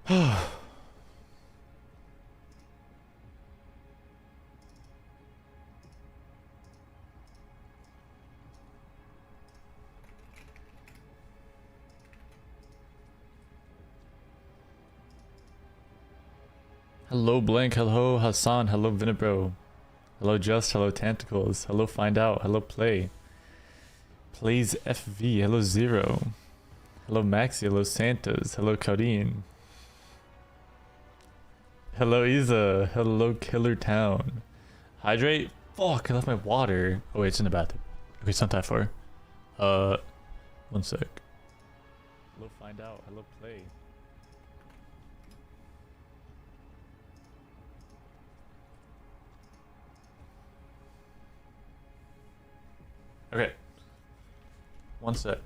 Hello Blank, hello Hassan, hello Vinibro, hello Just, hello Tentacles, hello Find Out, hello Play, Plays FV, hello Zero, hello Maxi, hello Santas, hello Karin, hello Isa, hello Killer Town, Hydrate, fuck, I left my water, oh wait, it's in the bathroom, okay, it's not that far, 1 sec, hello Find Out, hello Play. Okay. 1 sec.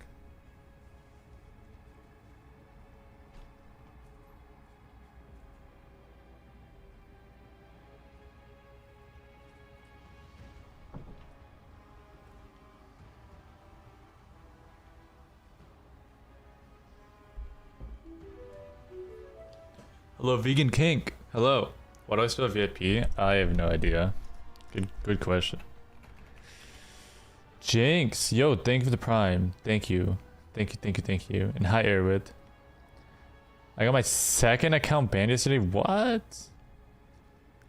Hello, Vegan Kink. Hello. Why do I still have VIP? I have no idea. Good question. Jinx, yo, thank you for the prime. Thank you. Thank you. And hi, Airwood. I got my second account banned yesterday. What?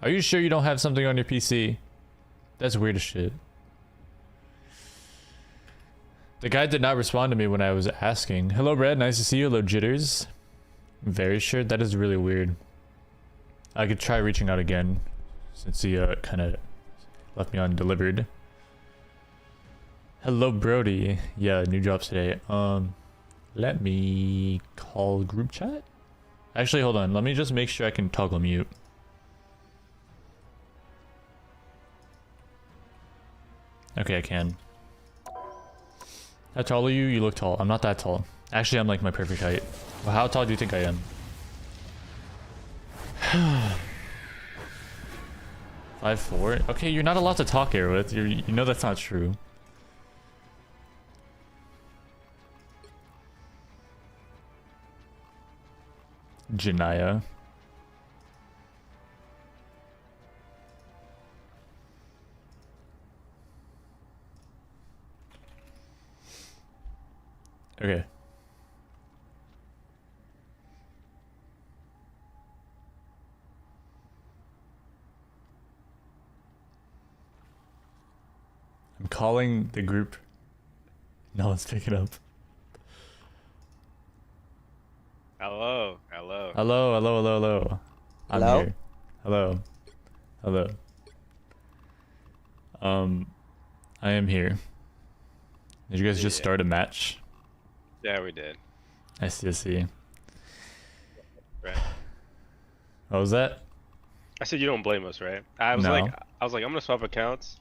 Are you sure you don't have something on your PC? That's weird as shit. The guy did not respond to me when I was asking. Hello, Red. Nice to see you. Hello, Jitters. I'm very sure. That is really weird. I could try reaching out again since he kind of left me undelivered. Hello Brody. Yeah, new drops today. Let me call group chat. Actually, hold on. Let me just make sure I can toggle mute. Okay, I can. How tall are you? You look tall. I'm not that tall. Actually, I'm like my perfect height. Well, how tall do you think I am? 5'4". Okay, you're not allowed to talk here with. You know that's not true. Janaya. Okay. I'm calling the group. No one's picking up. Hello. I'm Hello? here. Hello. I am here. Did you guys just start a match? Yeah, we did. I see. Right. What was that? I said you don't blame us, right? I was No. like, I'm gonna swap accounts.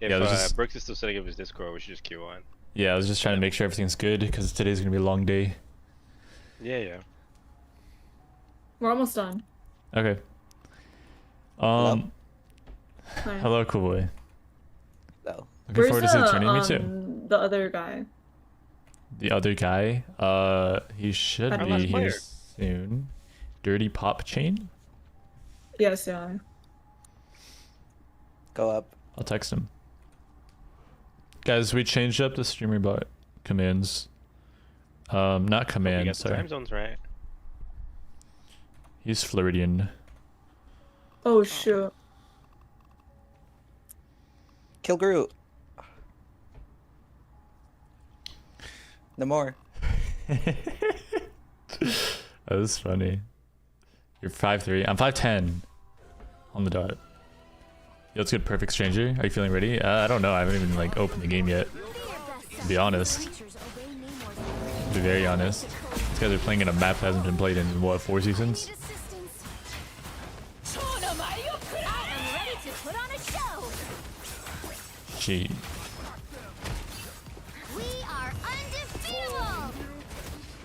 If Yeah, just... Brooks is still setting up his Discord, we should just queue on. Yeah, I was just trying to make sure everything's good because today's gonna be a long day. Yeah. We're almost done. Okay. Hello? Hi. Hello, cool boy. Hello. Looking forward to seeing the tourney. Me too. The other guy. The other guy, he should Our be last here player. soon. Dirty Pop Chain? Yes, yeah. Go up. I'll text him. Guys, we changed up the streamer bot commands. Not We got commands, the sorry. time zones right. He's Floridian. Oh shoot. Kill Groot. No more. That was funny. You're 5'3". I'm 5'10". On the dot. Yo, it's good. Perfect Stranger. Are you feeling ready? I don't know. I haven't even like opened the game yet. To be honest. To be very honest. These guys are playing in a map that hasn't been played in, what, 4 seasons? Gee.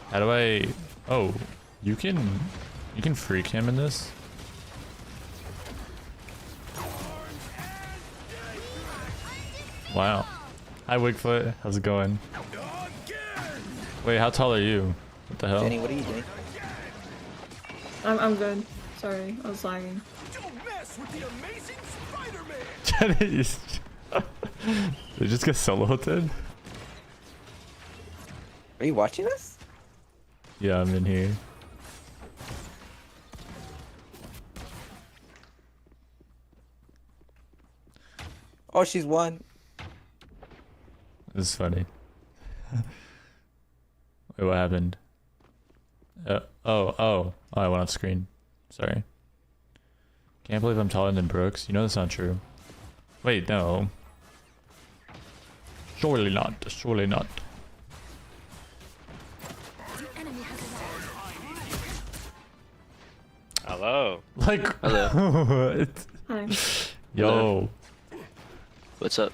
How do I... Oh, you can freak him in this? Wow. Hi Wigfoot, how's it going? Wait, how tall are you? What the hell? Jenny, what are you doing? I'm good. Sorry, I was lagging. Don't mess with the amazing Spider-Man. Jenny, they just get soloed. Are you watching us? Yeah, I'm in here. Oh, she's won. This is funny. Wait, what happened? Oh, I went off screen. Sorry. Can't believe I'm taller than Brooks. You know that's not true. Wait, no. Surely not. Surely not. Hello. Like, Hello. what? Hi. Yo, What's up?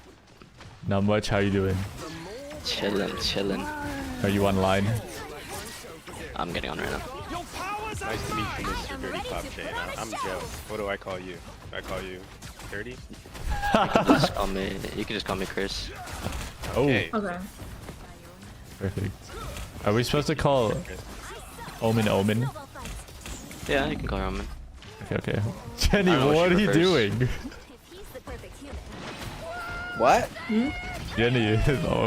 not much. How you doing? Chillin'. Are you online? I'm getting on right now. Your powers Nice to meet you, Mr. Dirty Pop Chain. I'm Joe. What do I call you? Do I call you Dirty? You can just call me Chris. Oh, Okay. Okay. perfect. Are we supposed to call Omen? Yeah, you can call her Roman. Okay. Jenny, I don't know what what are she you prefers. doing? What? Jenny,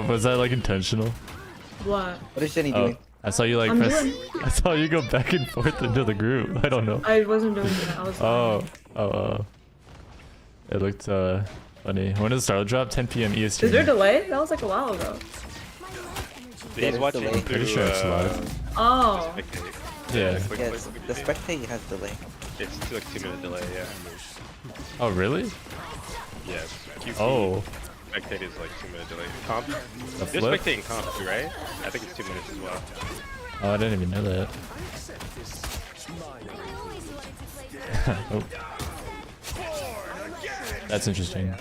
was that like intentional? What? What is Jenny Oh, doing? I saw you like I'm press. doing- I saw you go back and forth into the group. I don't know. I wasn't doing that. I was. Oh. It looked funny. When does Starlord drop? 10 p.m. EST. Is there a delay? That was like a while ago. Yeah, He's there's watching delay. through, Pretty sure it's live. Oh. spectate. Yeah. Quick, Yes, quick, the quick, spectating has delay. It's like 2-minute delay, yeah. Oh, really? Yes. QP Oh, spectate is like 2-minute delay. Comp? the You're flip? spectating comp too, right? I think it's 2 minutes as well. Oh, I didn't even know that. Oh. That's interesting.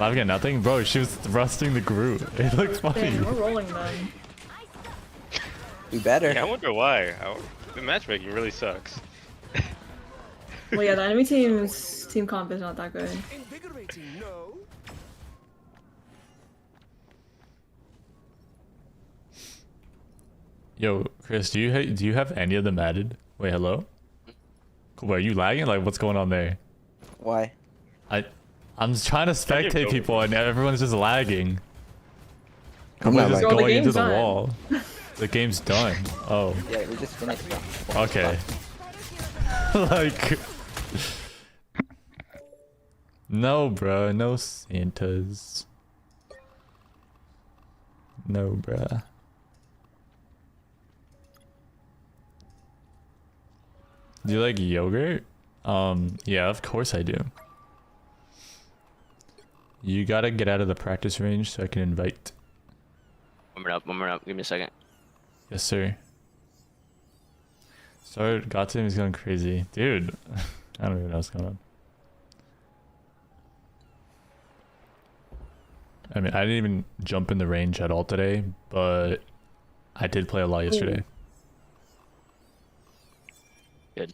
Live again, nothing? Bro, she was thrusting the group. It looked funny. Dang, we're rolling then. We better. Yeah, I wonder why. The matchmaking really sucks. Well, yeah, the enemy team's team comp is not that good. Invigorating, no? Yo, Chris, do you have any of them added? Wait, hello? Cool, are you lagging? Like, what's going on there? Why? I'm trying to spectate people and everyone's just lagging. I'm Everyone's not just lagging. going The into game's the done. wall. The game's done. Oh, Yeah, we just finished. okay. Like, no, bro, no Santas. No, bruh. Do you like yogurt? Yeah, of course I do. You gotta get out of the practice range so I can invite. One minute up. Give me a second. Yes, sir. Sorry, Gotham is going crazy. Dude, I don't even know what's going on. I mean, I didn't even jump in the range at all today, but I did play a lot yesterday. Good.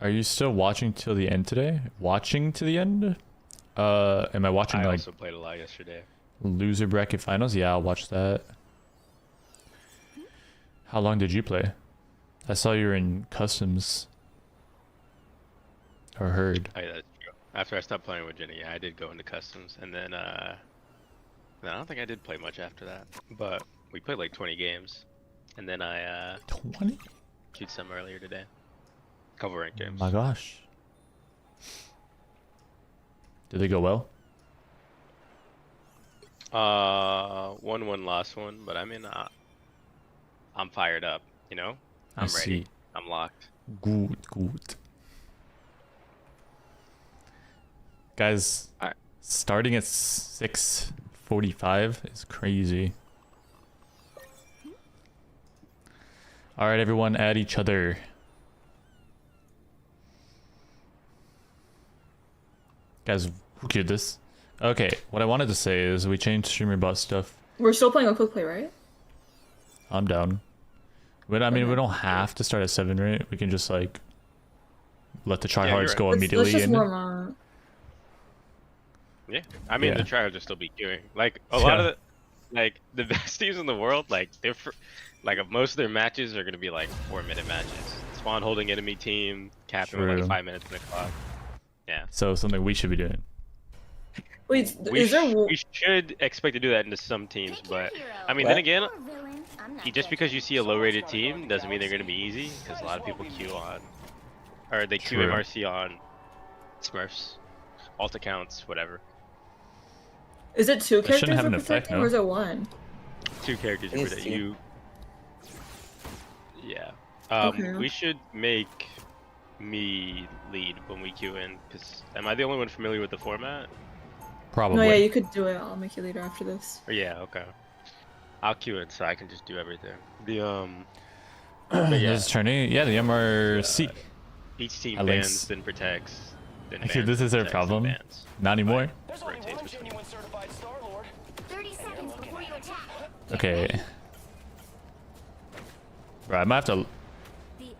Are you still watching till the end today? Watching to the end? Am I watching I like also played a lot yesterday. loser bracket finals? Yeah, I'll watch that. How long did you play? I saw you were in customs. Or heard. That's true. After I stopped playing with Jenny, yeah, I did go into customs, and then I don't think I did play much after that. But we played like 20 games, and then I 20? queued some earlier today. Couple ranked Oh games. my gosh. Did they go well? 1-1, lost one, but I mean, I'm fired up. You know, I'm I ready. see. I'm locked. Good, good. Guys, Alright. starting at 6:45 is crazy. Alright, everyone, add each other. Guys, who queued this? Okay, what I wanted to say is we changed streamer bot stuff. We're still playing a quick play, right? I'm down. But I mean, we Okay. don't have to start at 7, right? We can just like let the Yeah, you're tryhards right. go Let's immediately just in. warm up. Yeah, I mean Yeah. the trials will still be queuing. Like a lot of like the best teams in the world, like most of their matches are gonna be like 4-minute matches. Spawn holding enemy team, capping with like True. 5 minutes in the clock. Yeah. So something we should be doing. Wait, We, is there? we should expect to do that into some teams, but I mean, then What? again, just because you see a low-rated team doesn't mean they're gonna be easy. Because a lot of people queue on, or they queue True. MRC on Smurfs, alt accounts, whatever. Is it two That shouldn't characters have we're an effect, protecting, no? or is it one? 2 characters It is that two. you. Yeah. Okay. We should make me lead when we queue in. Cause am I the only one familiar with the format? Probably. No, yeah, you could do it. I'll make you leader after this. Or yeah, okay. I'll queue in so I can just do everything. The but yeah, There's TOURNEY. Yeah, the MRC. each team I bans, links. then protects. Then Actually, bans, this is their protects, then problem. bans. Not anymore. There's only Rotates one between. genuine certified Starlord. 30 seconds before you attack. Okay. Right, I might have to.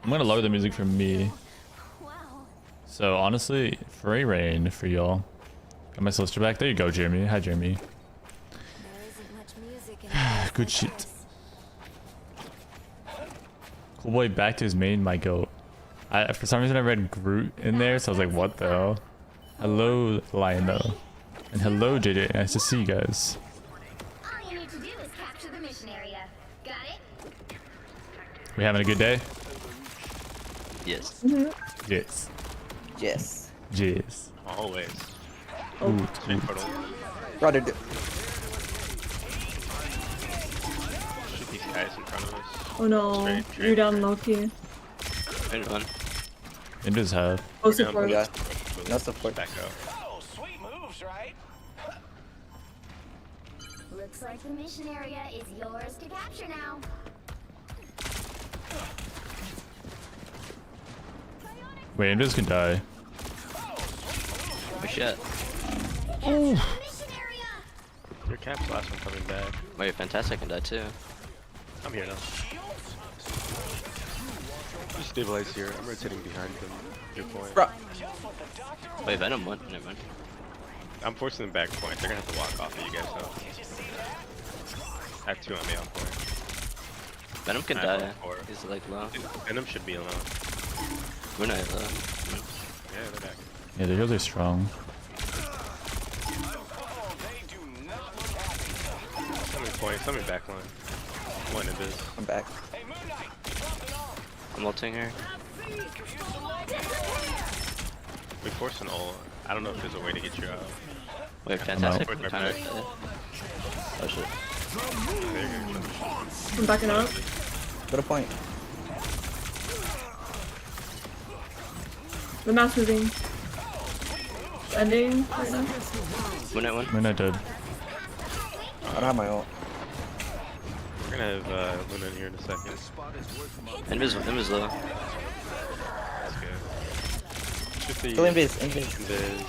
I'm gonna lower the music for me. Wow. So honestly, free reign for y'all. Got my sister back. There you go, Jeremy. Hi, Jeremy. There isn't much music in Good shit. Cool boy back to his main, my goat. For some reason I read Groot in there, so I was like, what the hell? Hello, Lionel. And hello, JJ. Nice to see you guys. All you need to do is capture the mission area. Got it? We having a good day? Yes. Yes. Yes. Yes. Always. Ooh, Straight portal. Brother, Shoot these guys in front of us. Oh no, Straight, you're down straight. Loki. Good one. it does have. Oh, We're down, support. yeah. No support. Back up. Oh, sweet moves, right? Looks like the mission area is yours to capture now. Wait, Invis can die. Oh shit. Mission area. Your cap's last one coming back. Wait, fantastic can die too. I'm here now. You stabilize here. I'm rotating behind them. Your point. Bro. Wait, Venom won. Never mind. I'm forcing them back point. They're gonna have to walk off of you guys though. I have 2 on me on point. Venom can I have die. 4. He's like low. Venom should be alone. We're not low. Yeah, they're back. Yeah, the heals are strong. Some in point, some in back line. One in this. I'm back. I'm ulting her. We force an ult. I don't know if there's a way to get you out. Wait, fantastic. out. Kinda dead. Oh shit. There you go. I'm backing up. Go to point. The map's moving. Ending right now. One. We're not dead. I don't have my ult. We're gonna have Luna in here in a second. Invis low. That's good. Shoot the Kill Invis. Invis. Invis.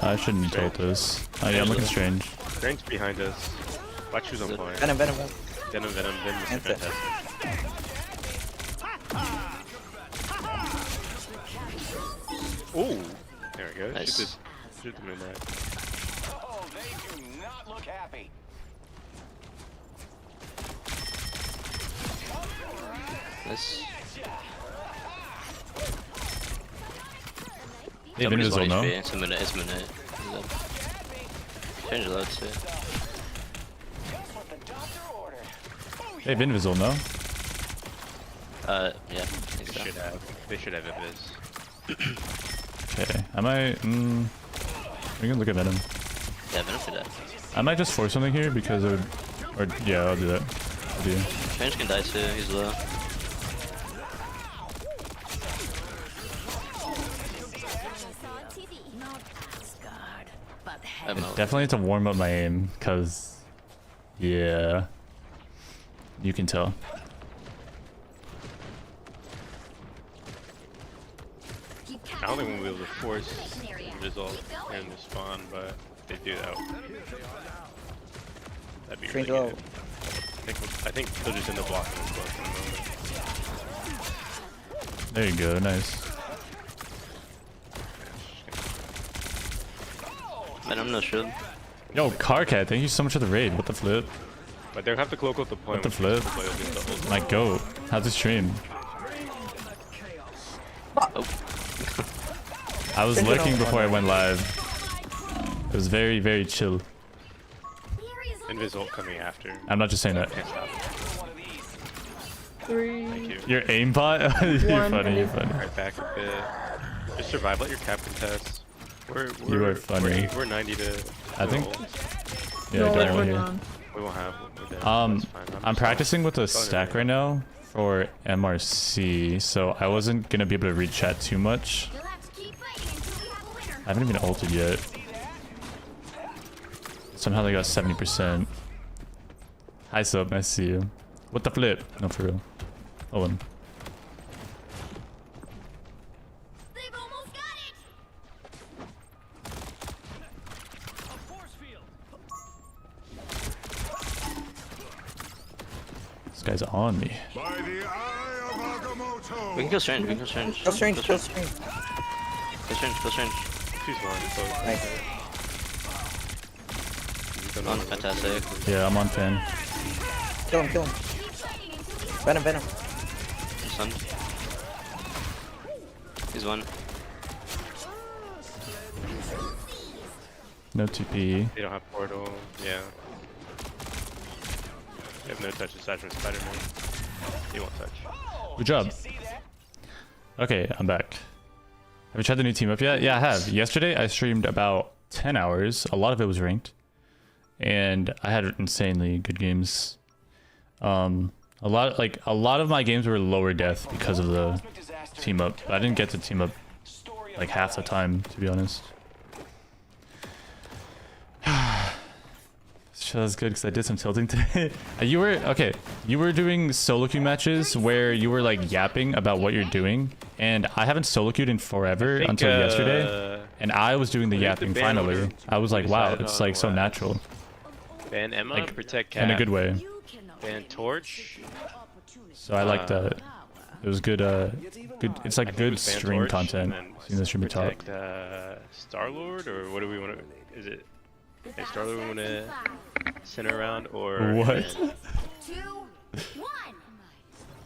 I shouldn't tilt this. Oh yeah, I'm looking strange. Range behind us. Watch who's on point. Venom, Venom. Venom, Venom is Answer. fantastic. Ooh! There we go. Nice. Shoot them in that. Oh, they do not look happy. Nice. Hey, Somebody's Invis will 1 know. HP. It's a minute. It's a minute. Change load too. Hey, Invis will know. Yeah. They Think so. should have. They should have Invis. Okay, I might. We can look at Venom. Yeah, Venom for that. I might just force something here because it would. Or yeah, I'll do that. I'll do. Strange can die too. He's low. I'm out. Definitely need to warm up my aim because. Yeah. You can tell. I don't think we'll be able to force result and the spawn, but if they do that, that'd be Strange really low. good. I think they'll just end up blocking us both in a moment. There you go. Nice. Venom no shield. Yo, Carcat, thank you so much for the raid. What the flip? But they'll have to cloak out the point. What the flip? My goat. How's the stream? I was lurking before I went live. It was very, very chill. Invis ult coming after. I'm not just saying that. Can't stop. 3. Thank you. Your aimbot? You're One, funny, you're and funny. Right back a bit. Just survive. Let your cap contest. You are funny. We're 90 to. I think- ult. Yeah, No, don't like, worry we're here. down. We won't have. We're dead. I'm That's fine. practicing with a going stack in. right now for MRC, so I wasn't gonna be able to read chat too much. You'll have to keep fighting until we have a winner. I haven't even ulted yet. Somehow they got 70%. Hi sub, nice to see you. What the flip? No, for real. Hold on. They've almost got it. This guy's on me. By the eye of Agamotto. We can kill strange. We can kill strange. Kill strange, kill strange. Kill strange. Kill strange. She's one. So Nice. On, fantastic. Yeah, I'm on fan. Kill him, kill him. Keep fighting until we have Venom, venom. I'm stunned. He's one. No TP. they don't have portal. Yeah. They have no touch aside from Spider-Man. He won't touch. Good job. Okay, I'm back. Have you tried the new team up yet? Yeah, I have. Yesterday I streamed about 10 hours. A lot of it was ranked. And I had insanely good games. A lot of my games were lower death because of the team up. I didn't get to team up like half the time, to be honest. So that's good because I did some tilting today. You were doing solo queue matches where you were like yapping about what you're doing, and I haven't solo queued in forever until yesterday, and I was doing the yapping finally. I was like, wow, it's like so natural Ban Emma, Like, protect Cat. in a good way. Ban Torch. So I liked that. It was good. Good. It's like I think good it was Ban stream Torch, content. and then Seeing the streamer talk. protect Starlord, or what do we want to? Is it? Hey, Starlord, we want to center around or? What? 2, 1.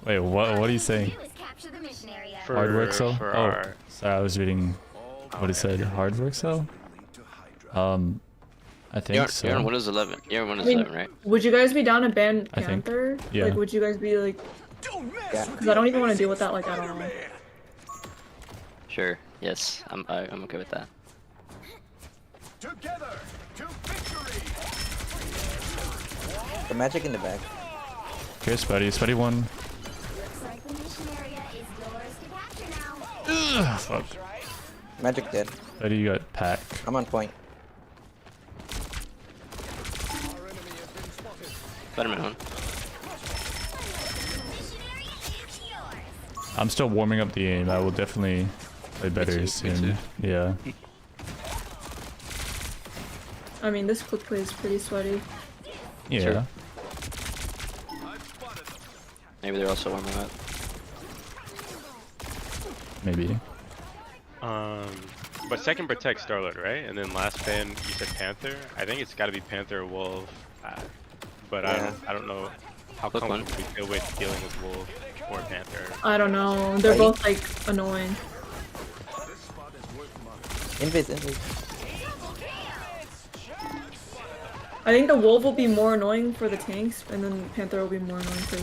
Wait, what? What are you saying? Do is capture the mission area. For- Hard work cell? for Oh, our- sorry, I was reading what it said. Hard work cell? I think You're so. on Windows 11. You're on Windows I mean, 11, right? would you guys be down to ban I think. Panther? Yeah. Like, would you guys be like? Yeah. Because I don't even want to deal with that like at all. Sure. Yes. I'm okay with that. Together to victory. The magic in the back. Okay, Spuddy. Spuddy won. Looks like the mission area is yours to capture now. Ugh, fuck. Magic dead. Spuddy, you got pack. I'm on point. Spider-Man on. Mission area is yours. I'm still warming up the aim. I will definitely play better too, me soon. too. Yeah. I mean, this quick play is pretty sweaty. Yeah. Sure. Maybe they're also warming up. Maybe. But second protect Starlord, right? And then last ban, you said Panther. I think it's got to be Panther or Wolf. But Yeah. I don't know how Which one? comfortable we feel with dealing with Wolf or Panther. I don't know. They're Right. both like annoying. Invis, invis. Uh, I think the wolf will be more annoying for the tanks, and then Panther will be more annoying for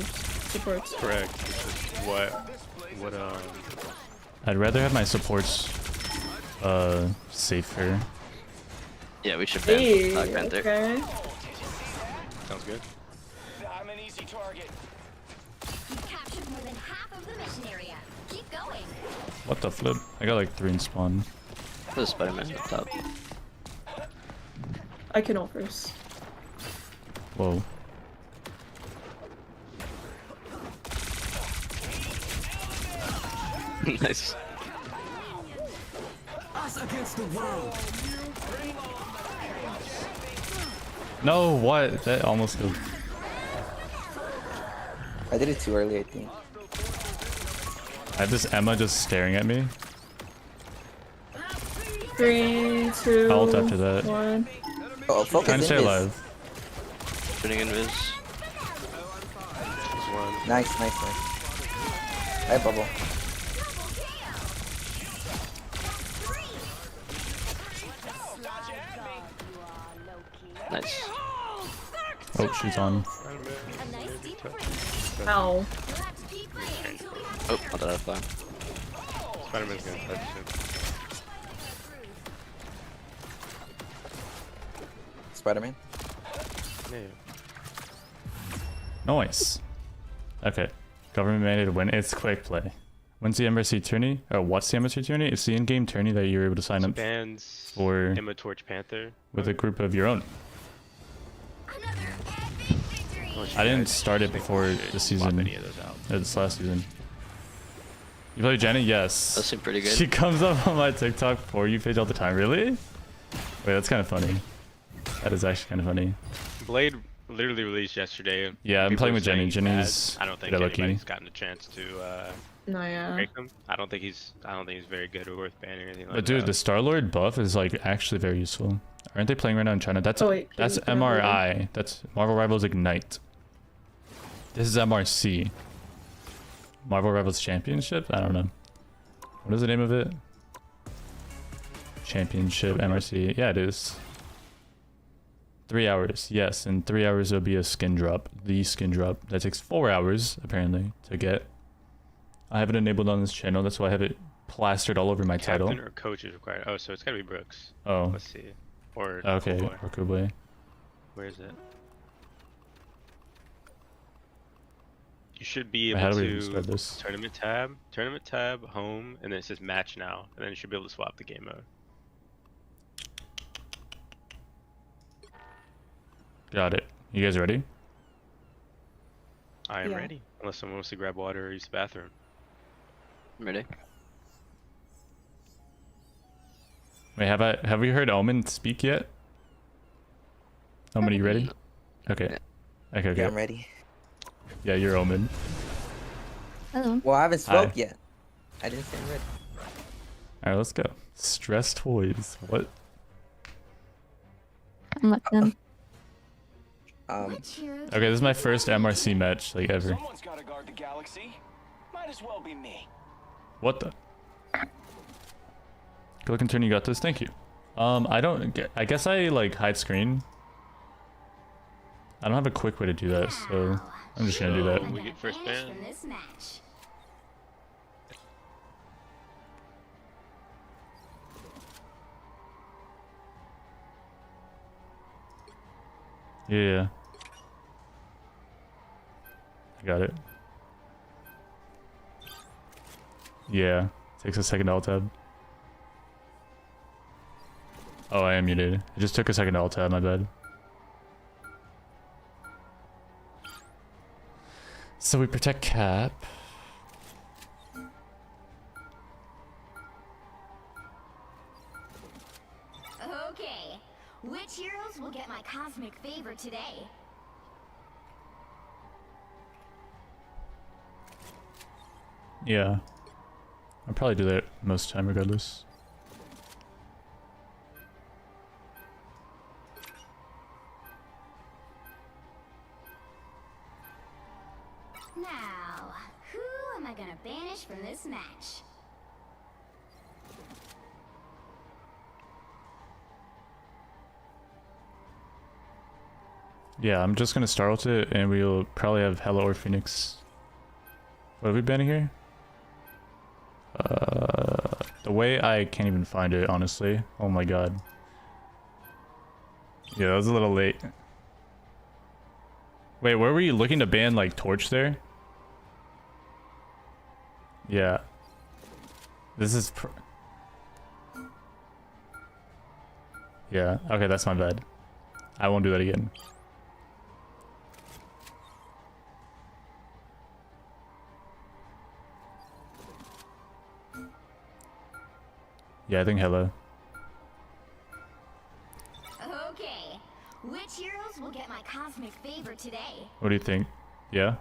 supports. Correct. It's just what I'd rather have my supports safer. Yeah, we should ban Hey, Black Panther. okay. sounds good. I'm an easy target. You've captured more than half of the mission area. Keep going. What the flip? I got like 3 in spawn. There's Spider-Man up top. I can ult first. Whoa. Nice. No, what? That almost killed. I did it too early, I think. I have this Emma just staring at me. 3, 2, I'll ult after that. 1. Oh, Trying focus to stay invis. alive. Shooting invis. There's one. Nice, nice, nice. Hi, bubble. Nice. Oh, she's on. Ow. Oh, I thought I fly. Spider-Man's gonna touch him. Spider-Man. Yeah. Nice. Okay. Government mandated win. It's quick play. When's the MRC tourney? Or what's the MRC tourney? It's the in-game tourney that you're able to sign up Spans for Emma Torch Panther. with a group of your own. I didn't start it before the season. Any of those out. Or this last season. You play Jenny? That Yes. seemed pretty good. She comes up on my TikTok for you page all the time. Really? Wait, that's kind of funny. That is actually kind of funny. Blade literally released yesterday. Yeah, I'm People playing are with Jenny. saying Jenny's bad. I don't think pretty lucky. anybody's gotten a chance to No, yeah. break him. I don't think he's very good or worth banning or anything like But dude, that. the Starlord buff is like actually very useful. Aren't they playing right now in China? That's Oh, wait, that's please, can I MRI. That's Marvel Rivals Ignite. This is MRC. Marvel Rivals Championship? I don't know. What is the name of it? Championship MRC. Yeah, it is. 3 hours. Yes, in 3 hours there'll be a skin drop. The skin drop. That takes 4 hours apparently to get. I have it enabled on this channel. That's why I have it plastered all over my title. Captain or coach is required. Oh, so it's gotta be Brooks. Oh. Let's see. Or Okay, Cowboy. or Kublai. Where is it? You should be Wait, how able do we even to start this? tournament tab, home, and then it says match now, and then you should be able to swap the game mode. Got it. You guys ready? I am Yeah. ready. Unless someone wants to grab water or use the bathroom. I'm ready. Wait, have we heard Omen speak yet? Omen, are you ready? Okay. Okay, okay. Yeah, I'm ready. Yeah, you're Omen. Hello. Well, I haven't Hi. spoke yet. I didn't say I'm ready. Alright, let's go. Stress toys. What? I'm not done. Um, Okay, this is my first MRC match, like, ever. Someone's gotta guard the galaxy. Might as well be me. What the? Click and turn, you got this? Thank you. I don't get... I guess I, like, hide screen. I don't have a quick way to do that, so... I'm just gonna do that. We get first ban. From this match. Yeah. I got it. Yeah. Takes a second to alt tab. Oh, I am muted. It just took a second to alt tab, my bad. So we protect Cap. Okay. Which heroes will get my cosmic favor today? Yeah. I'll probably do that most of the time regardless. Now, who am I gonna banish from this match? Yeah, I'm just gonna start with it and we'll probably have Hella or Phoenix. What are we banning here? The way I can't even find it, honestly. Oh my god. Yeah, that was a little late. Wait, were we looking to ban, like, Torch there? Yeah. This is yeah, okay, that's my bad. I won't do that again. Yeah, I think Hella. Okay. Which heroes will get my cosmic favor today? What do you think? Yeah?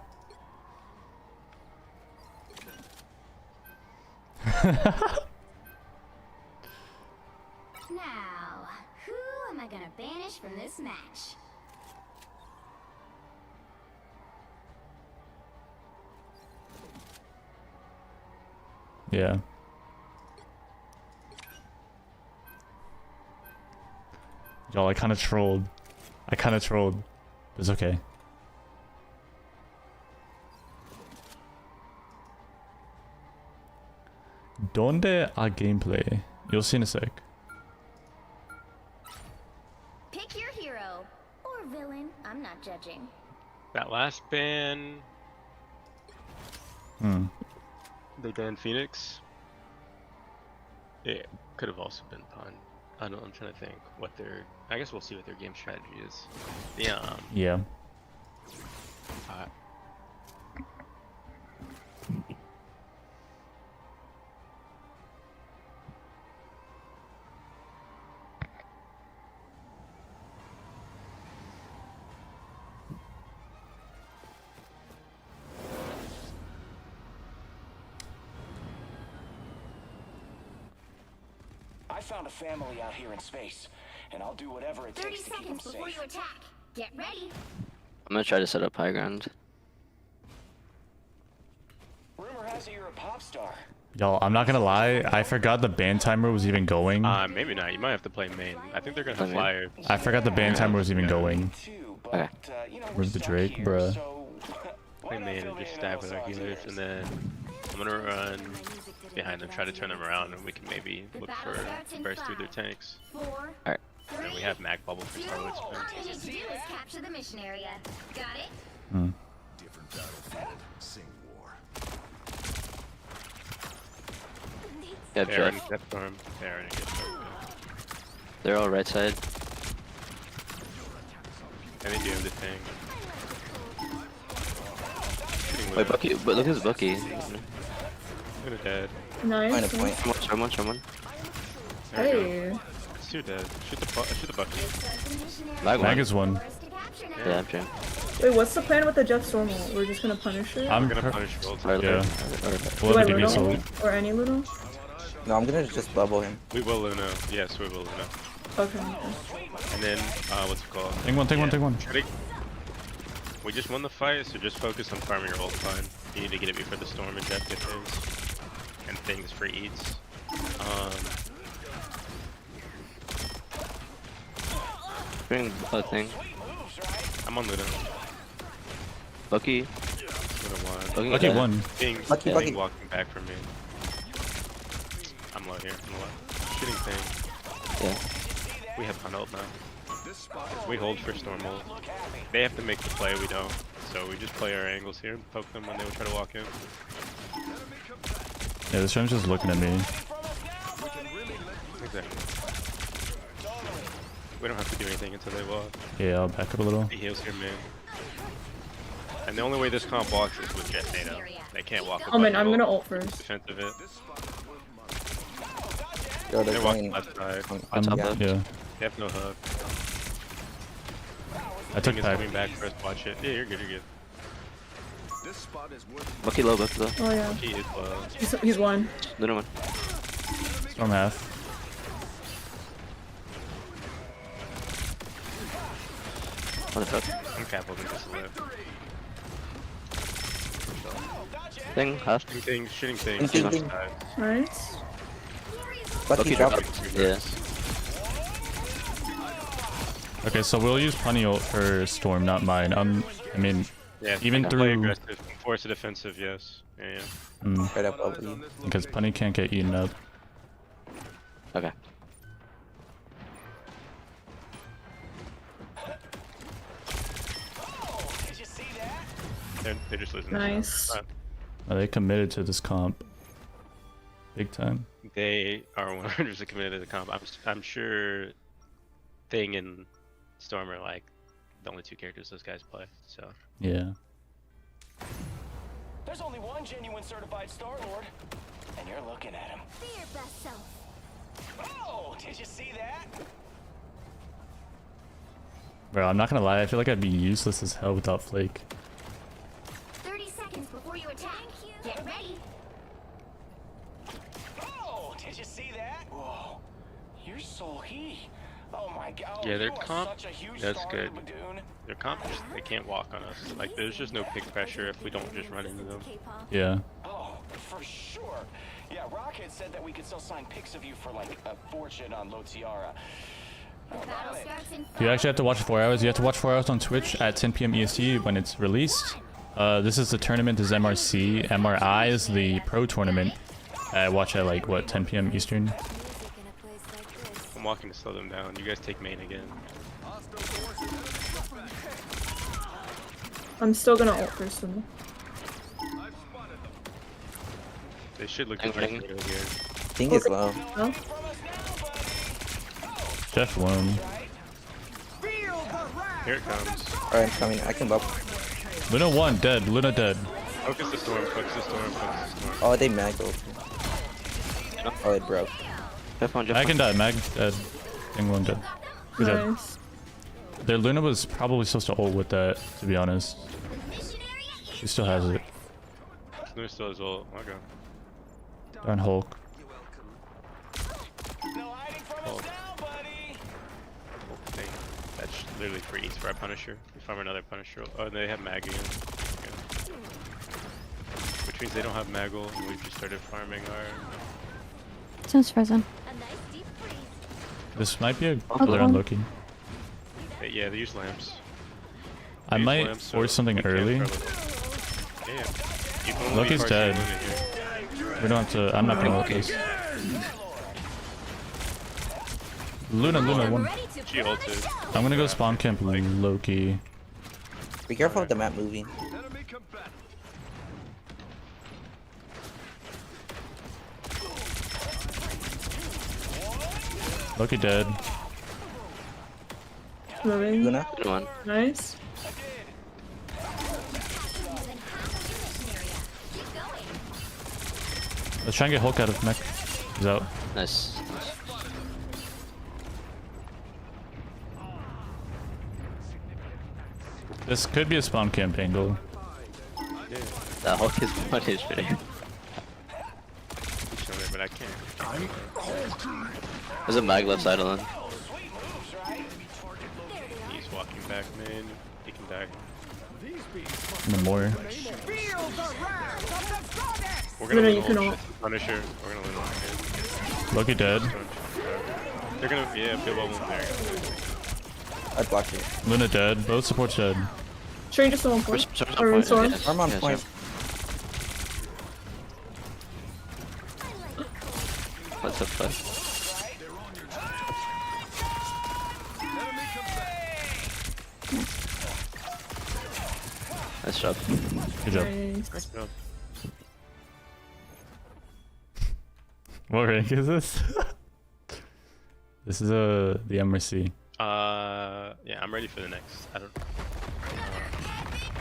I gonna banish from this match? Yeah. Y'all, I kind of trolled. It's okay. Donde a gameplay? You'll see in a sec. Pick your hero or villain. I'm not judging. That last ban, they banned Phoenix. It could have also been Pun. I'm trying to think what their. I guess we'll see what their game strategy is. Yeah. Yeah. I found a family out here in space, and I'll do whatever it 30 takes to keep them seconds before safe. you attack. Get ready. I'm gonna try to set up high ground. Rumor has it you're a pop star. Y'all, I'm not gonna lie. I forgot the ban timer was even going. Maybe not. You might have to play main. I think they're gonna have Play main? flyers. I forgot the ban timer was even going. Too, Okay. but, you know, we're Where's the stuck Drake, here, bruh? so Play why not main fill and me just in stab on with our what's healers, on and then I'm gonna run behind them, try to turn them around, and we can maybe look for burst through their tanks. 4, Alright. And then we have mag bubble for 0. Starlord's All turn. you need to do is capture the mission area. Got it? Different battlefield, same war. Yeah, They already Jeff. get storm. They already get storm. They're all right side. And they do have the thing. Wait, Bucky. But look at this Bucky. Look at dead. Point Nice. a point. Someone. There we go. Hey. It's too dead. Shoot the bucket. Lag Mag one. is one. First to capture now. Yeah, I'm trying. Wait, what's the plan with the Jeff Stormal? We're just gonna punish it? I'm We're gonna punish gold. Alright, Yeah. alright. We'll Do I have a DB Luno? sold. Or any Luno? No, I'm gonna just bubble him. We will Luna. Yes, we will Luna. Okay. And then, what's it called? Take one. Ready? We just won the fight, so just focus on farming your ult fine. You need to get it before the storm and Jeff get things. And things for eats. Bring a thing. I'm on Luna. Bucky. Luna one. Lucky dead. one. Being Lucky. walking back from me. I'm low here. I'm low. Shooting thing. Yeah. We have pun ult now. We hold for storm ult. They have to make the play, we don't. So we just play our angles here and poke them when they would try to walk in. Yeah, this room's just looking at me. Exactly. We don't have to do anything until they walk. Yeah, I'll back up a little. He heals here, man. And the only way this comp walks is with Jet NATO. They can't walk with Oh man, Bucky I'm gonna ult. ult first. Defense of it. Yo, they're They're walking going. left side. I'm top yeah. left. yeah. They have no hook. I took Thing is back. coming back for us. Watch it. Yeah, you're good. You're good. This spot is worth Bucky low, Bucky low. Oh yeah. He is low. He's one. Luna one. Storm half. What the fuck? I'm careful with this live. Thing, half. Shooting things. Shooting left thing. side. Nice. Lucky Bucky drop. drop. Yeah. Okay, so we'll use Punny ult for Storm, not mine. I mean, Yeah, even play through aggressive, force a defensive, yes. Yeah. Right up bubble you. because Punny can't get eaten up. Okay. Did you see that? They're just losing. Nice. They committed to this comp. Big time. They are 100% committed to the comp. I'm sure Thing and Storm are like the only two characters those guys play. So Yeah. There's only one genuine certified Starlord, and you're looking at him. Be your best self. Oh, did you see that? Bro, I'm not gonna lie, I feel like I'd be useless as hell without Flake. 30 seconds before you attack. Get ready. Oh, did you see that? Whoa, you're so heat. Oh my god. Yeah, their You are comp, such a huge that's star, good. Badoon. Their comp, they can't walk on us. Like, there's just no pick pressure if we don't just run into them. Yeah. Oh, for sure. Yeah, Rocket said that we could still sign pics of you for like a fortune on Low Tiara. How about Battle it? starts in You actually have to watch 4 hours. You have to watch 4 hours on Twitch at 10 p.m. EST when it's released. This is the tournament, this is MRC. MRI is the pro tournament. I watch at like, what, 10 p.m. Eastern? I'm walking to slow them down. You guys take main again. I'm still gonna ult first one. They should look Ding, good ding. here. Ding is low. No? Jeff Lone. Here it comes. Alright, I'm coming. I can bubble. Luna 1, dead. Luna dead. Focus the storm, focus the storm, focus the storm. Oh, they mag ult. Oh, it broke. Jeff on, Jeff Mag on. can die. Mag dead. Thing 1 dead. Good job. Nice. Their Luna was probably supposed to ult with that, to be honest. She still has it. Luna still has ult. Okay. Darn Hulk. No hiding from us Oh. now, buddy. Thing. That's literally for each for our Punisher. We farm another Punisher. Oh, they have Mag again. Okay. Which means they don't have Maggle, and we've just started farming our... Sounds frozen. a nice deep freeze. This might be a Oh, killer on oh. Loki. Yeah, they use lamps. I They use might lamps, so force something we can early. probably- Yeah. You can only Loki's parse dead. Luna here. We don't have to. I'm not gonna ult this. Luna, Luna, one. Ready to She put on a ulted. show. I'm gonna go spawn camp Loki. Be careful with the map moving. Enemy combatant. Loki dead. Moving. Luna? Good one. Nice. Let's try and get Hulk out of mech. He's out. Nice. This could be a spawn camp angle. That Hulk is punished. Show me, but I can't. There's a mag left side on. He's walking back, man. He can die. No more. We're gonna Luna, win you can ult. ult. Punisher. We're gonna win ult. Loki dead. They're gonna, yeah, build bubble there. I blocked it. Luna dead. Both supports dead. Train just on point. Storm's on Or point. Storm. Yes, I'm on yes, point. yes. What's up, bud? Nice job. Good job. Nice. Yep. What rank is this? This is the MRC. Yeah, I'm ready for the next. I don't.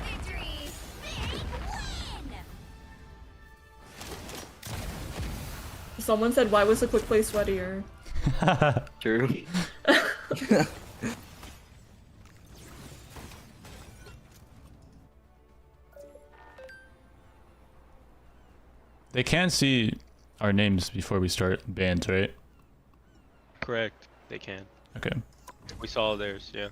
Victory. Win. Someone said, why was the quick play sweatier? True. They can see our names before we start bands, right? Correct. They can. Okay. We saw theirs. Yeah.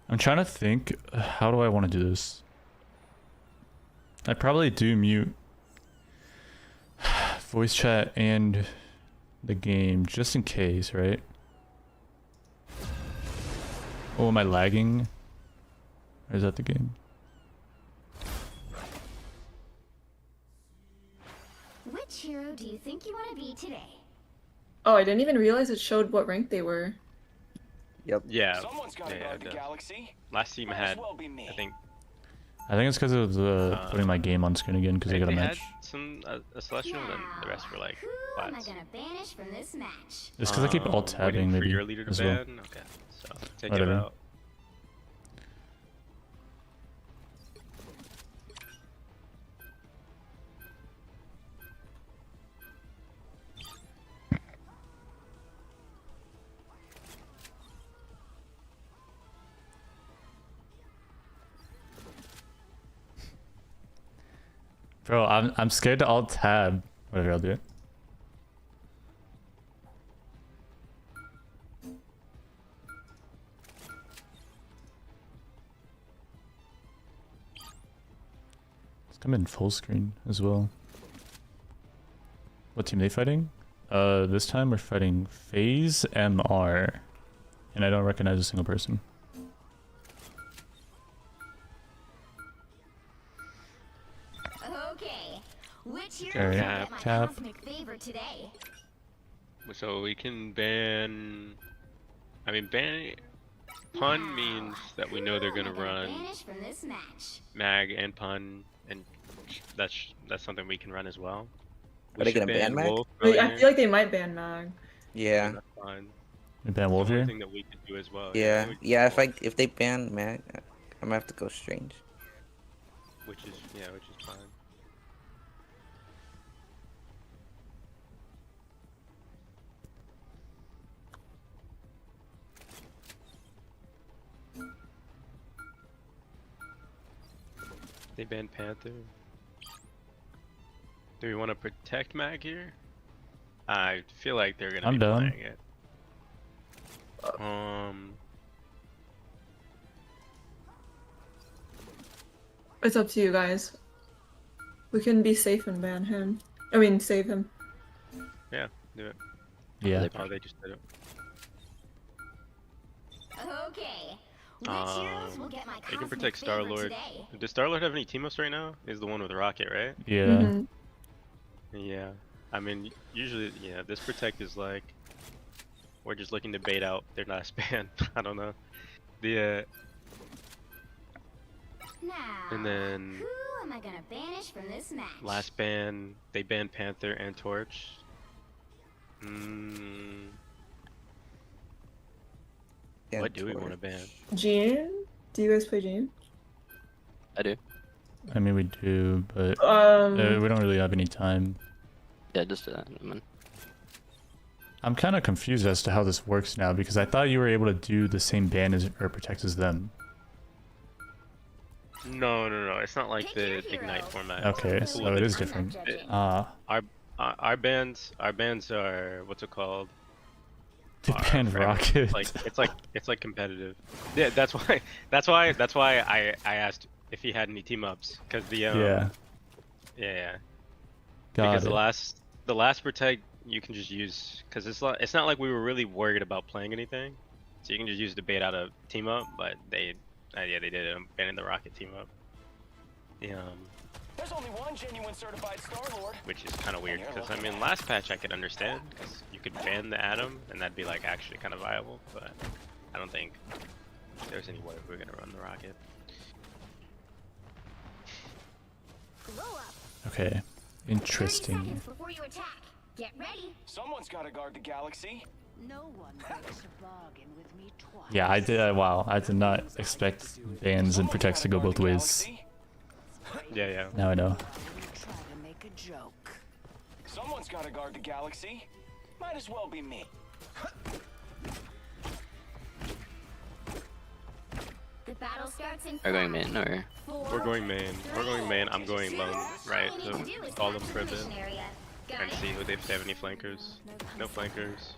I'm trying to think, how do I want to do this? I probably do mute voice chat and the game just in case, right? Oh, am I lagging? Or is that the game? Which hero do you think you want to be today? Oh, I didn't even realize it showed what rank they were. Yeah. Someone's gotta Yeah, guard it the does. galaxy. Last team Might had, as well be me. I think, I think it's because of putting my game on screen again because I got a they match. had some a celestial, and the rest were like Who am I flats. gonna banish from this match? It's because I keep alt Waiting tabbing for maybe your leader to as well. ban. Okay, so take Whatever. him out. Bro, I'm scared to alt tab. Whatever, I'll do it. Let's come in full screen as well. What team are they fighting? This time we're fighting FaZe MR. And I don't recognize a single person. Okay. Which hero Alright, will get my cap. cosmic favor today? So we can ban. I mean, ban. Pun means that we know they're gonna Who am I run banish from this match? mag and pun, and that's something we can run as well. Are they gonna ban mag? Wolf Like, I earlier. feel like they might ban Mag. Yeah. That's fine. We ban It's Wolf the only here? thing that we could do as well. Yeah. we- Yeah. If they ban Mag, I'm gonna have to go strange. which is fine. They banned Panther. Do we want to protect Mag here? I feel like they're gonna I'm be down. playing it. It's up to you guys. We can be safe and ban him. I mean, save him. Yeah, do it. Yeah. Oh, they just did it. Okay. Which heroes will get my You cosmic can protect favor Starlord. today? Does Starlord have any team ups right now? Is the one with Rocket, right? Yeah. Mhm. Yeah. I mean, usually, yeah, this protect is like, we're just looking to bait out their last ban. I don't know. The, Now, and then who am I gonna banish from this match? last ban, they banned Panther and Torch. Mm, Yeah, what do we want to Torch. ban? Jean? Do you guys play Jean? I do. I mean, we do, but we don't really have any time. Yeah, just do that. I mean, I'm kind of confused as to how this works now because I thought you were able to do the same ban as or protect as them. No, it's not like Pick the your hero. Ignite format. Okay, It's a so little it bit is different. different. Judging. Our bands are what's it called? They Are ban for everyone. Rocket. It's like competitive. Yeah, that's why I asked if he had any team ups because the Yeah. yeah. Got Because it. the last protect you can just use because it's not like we were really worried about playing anything, so you can just use the bait out of team up. But they did it, banning the Rocket team up. There's only one genuine certified Starlord. Which is kind of weird because I mean last patch I could understand because you could ban the Atom and that'd be like actually kind of viable, but I don't think there's any way we're gonna run the Rocket. Glow up. Okay. 30 Interesting. seconds before you attack. Get ready. Someone's got to guard the galaxy. No one breaks a bargain with me twice. Yeah, I did. Wow, I did not expect bans and Someone's protects to gotta go guard both the ways. galaxy. Yeah. Now I know. Try to make a joke. Someone's got to guard the galaxy. Might as well be me. The battle starts in are going 5, main or 4, We're going main. We're going main. I'm going lone right All you to need to do is call them capture for a the bit mission area. Got and it? see who they have any flankers. No flankers.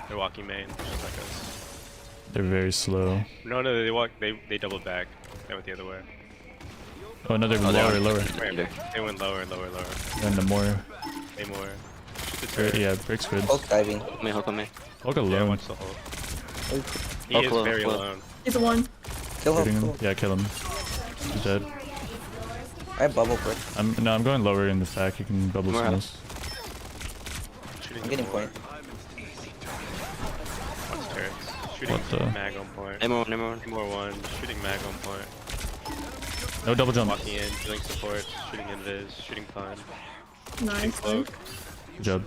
They're walking main, just like us. They're very slow. No, they doubled back. They went the other way. Oh, another Oh, lower, they're- lower. Either. They went lower. And the more. They more. Shoot the turret. Yeah, breaks good. Hulk diving. Hook on me. Hulk Yeah, alone. watch the hole. He Oh, is close, very close. alone. He's a one. Kill Shooting him. him. Yeah, kill him. He's dead. Area is yours to I have bubble brick. I'm going lower in the fact. You can bubble More smokes. Shooting I'm getting the point. Watch turrets. Shooting What the? mag on point. Name one. More one. Shooting mag on point. No double jump. Walking in, doing support, shooting invis, shooting pun, shooting Nice. cloak. Good job.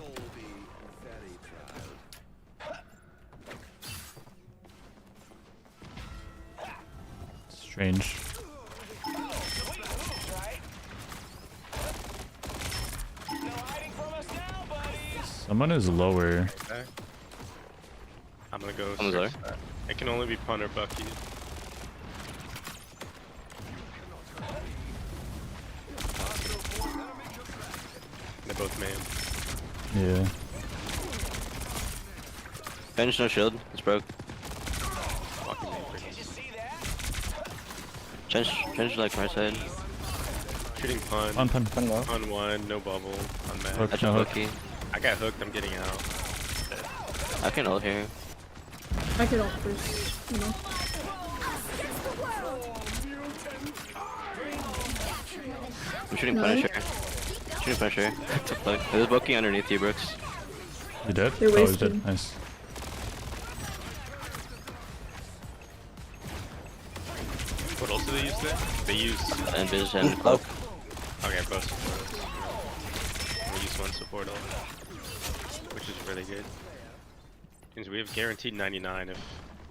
Strange. No hiding from us now, buddies. Someone is lower. Okay. I'm gonna go Someone's search that. It can only be pun or Bucky. both main. Yeah. Finish no shield. It's broke. Walking main for him. Finish like right side. Shooting pun. Pun. Pun low. On one, no bubble. On Hook. mag. I took No hook. hooky. I got hooked, I'm getting out. I can ult here. I could ult first, you know. I'm shooting Punisher. Shooting Punisher. Took flag. There's Bucky underneath you, Brooks. You dead? They Oh, he's wasted. dead. Nice. What else do they use there? They use... And Biz and Cloak. Okay, both support. We use one support ult, which is really good. Means we have guaranteed 99 if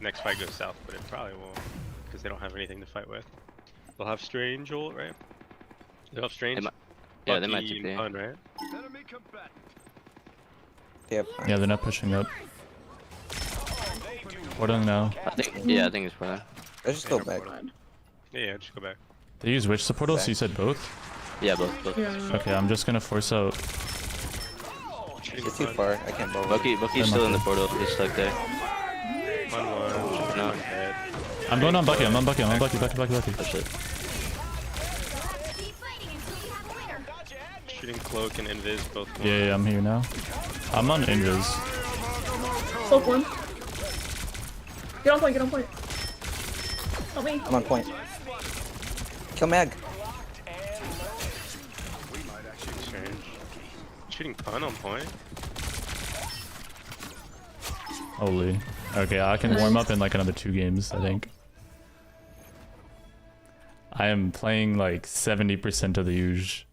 next fight goes south, but it probably won't, because they don't have anything to fight with. They'll have Strange ult, right? They'll have Strange? Yeah, they might Bucky take and the. Pun, right? They have Yeah, they're not pushing up. Warding now. I think. Yeah, I think it's probably. Let's just go back. Yeah, just go back. They use which support else? You said both? Yeah, both. Yeah. Okay, I'm just gonna force out. Shooting It's too Pun. far. I can't bubble. Bucky's still in the portal. He's stuck there. Pun one. No. Pun dead. I'm going on Bucky. I'm on Bucky. Bucky. Oh shit. Keep fighting until you have a winner. Shooting Cloak and Invis, both one. Yeah, I'm here now. I'm on Invis. Cloak one. Get on point, get on point. Help me. I'm on point. Kill Mag. Strange. Shooting Pun on point. Holy. Okay, I can warm up in like another 2 games, I think. I am playing like 70% of the huge.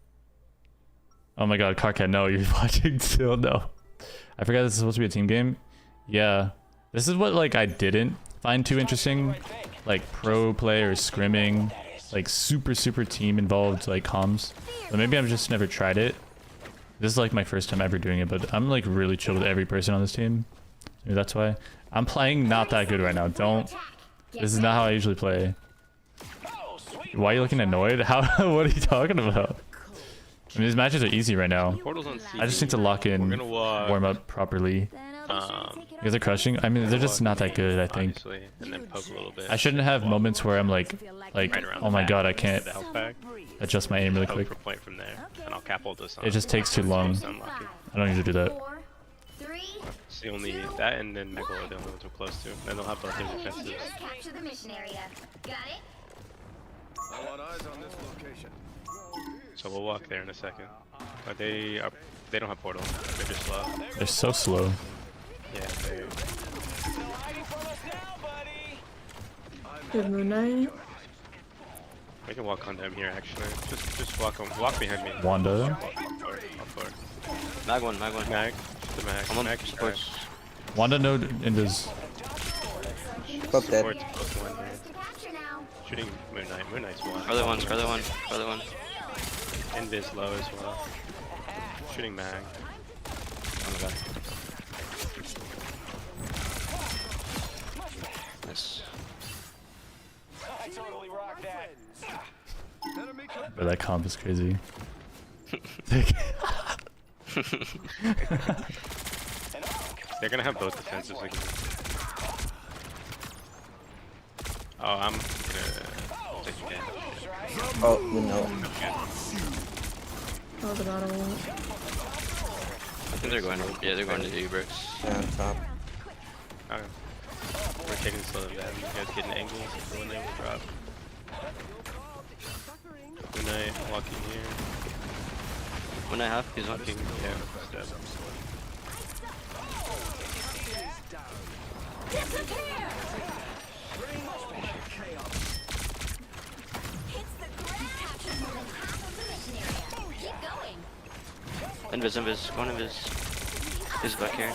Oh my god, Carcat, no, you're watching still? No. I forgot this is supposed to be a team game. Yeah. This is what like I didn't find too interesting. Like pro play or scrimming. Like super team involved like comms. But maybe I've just never tried it. This is like my first time ever doing it, but I'm like really chill with every person on this team. Maybe that's why. I'm playing not that good right now. Don't. This is not how I usually play. Why are you looking annoyed? How? What are you talking about? I mean, these matches are easy right now. Portal's on C. I just need to lock in, We're gonna walk. warm up properly. Um, You guys are crushing. I mean, they're just not that good, I think. Obviously, and then poke a little bit. I shouldn't have moments where I'm like, Right around oh the my back. god, I can't The health pack. adjust my aim really Poke quick. for point from there, and I'll cap ult this on. It just takes too long. Unlucky. I don't usually do that. 4, 3, It's the only that and then Megalo are the only ones we're close to. Then they'll have both their all we need to do defenses. is capture the mission area. Got it? I want eyes on this location. So we'll walk there in a second. But they don't have portal. They're just slow. They're so slow. Yeah, they. Good Moon Knight. We can walk on them here actually. Just walk behind me. Wanda. Walk forward. Mag one. Mag. Shoot the mag. I'm on Mag supports. Wanda node Invis. Cloak dead. Supports both one here. To capture now. Shooting Moon Knight. Moon Knight's one. Scarlet one. Invis low as well. Shooting mag. Oh my god. Nice. I totally rock that. But that comp is crazy. They're gonna have both defensives again. Oh, I'm gonna take a damage. Oh, you know. Oh, the battle. I think they're going to. Yeah, they're going to do bricks. Yeah, on top. Okay. We're taking slow to them. You guys get an angle for when they will drop. Good night, walking here. When I have, he's on. Walking, yeah, step. Keep going. Invis. Go on Invis. He's back here.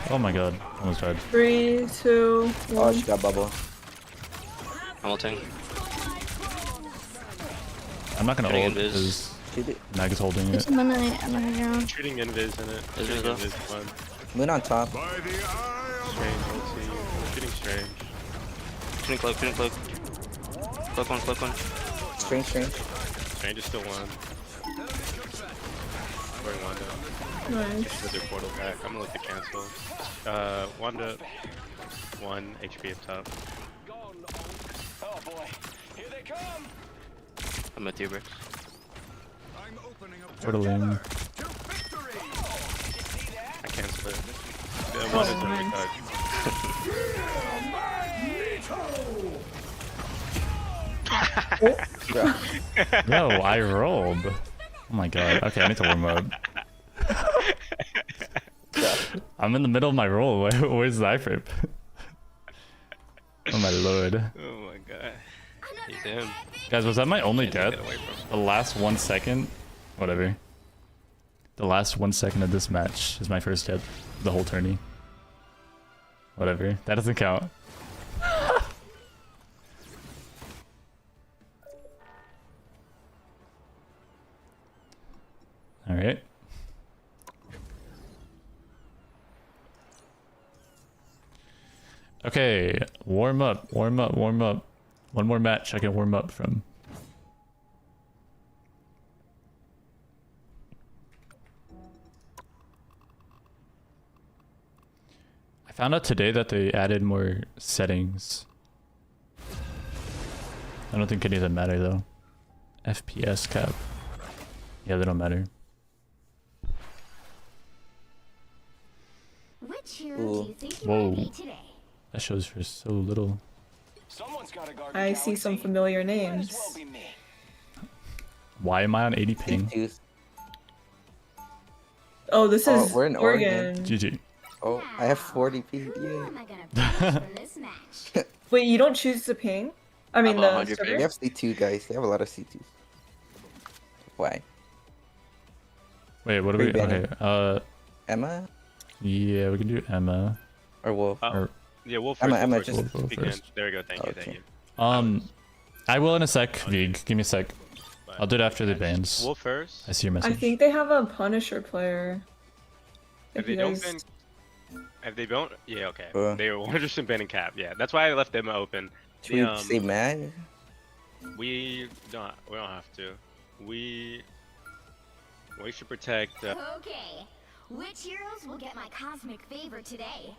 Oh my god, almost died. 3, 2, 1. Oh, she got bubble. I'm ulting. I'm not gonna Getting ult Invis. because She did. Mag is holding it. It's Moonlight. I'm not around. Shooting invis in it. Is Shooting it though? invis one. Moon on top. By the eye of Strange ulti. Shooting strange. Shooting cloak. Cloak one. Strange. Strange is still one. Going Wanda. Nice. Just with their portal back. I'm gonna look to cancel. Wanda, 1 HP up top. Oh boy, here they come. I'm at 2 bricks. I'm opening up Portaling. to victory. I canceled it. Wanda's nice. overclocked. No, I rolled. Oh my god. Okay, I need to warm up. I'm in the middle of my roll. Where's the iframe? Oh my lord. Oh my god. He's him. Guys, was that my only Can't death? get away from him. The last 1 second? Whatever. The last 1 second of this match is my first death. The whole tourney. Whatever. That doesn't count. Alright. Okay, warm up, warm up, warm up. One more match I can warm up from. I found out today that they added more settings. I don't think any of them matter though. FPS cap. Yeah, they don't matter. Which hero do you think you Whoa. might be today? That shows for so little. Someone's gotta guard the I see some galaxy. familiar Might as names. well be me. Why am I on 80 ping? Tooth. Oh, this Oh, is we're in Oregon. Oregon. GG. Oh, I have 40 P. Who Yay. am I gonna banish from this match? Wait, you don't choose the ping? I mean I'm the 100 server? We have C2 guys. They have a lot of C2s. Why? Wait, what do Free we? Okay, banning. Emma yeah, we can do Emma. or Wolf? Or, Yeah, Wolf Emma, first. Emma, Wolf just- first. Wolf Speak in. first. There we go. Thank you. Okay. Thank you. I will in a sec, Vig. Give me a sec. Fine. I'll do it after the bans. Wolf first. I see your I message. think they have a Punisher player. If If they you don't guys... ban, if they don't, yeah, okay. Uh. They were 100% banning cap. Yeah, that's why I left Emma open. Should we The, say Mag? we don't have to. We should protect. Okay. Which heroes will get my cosmic favor today?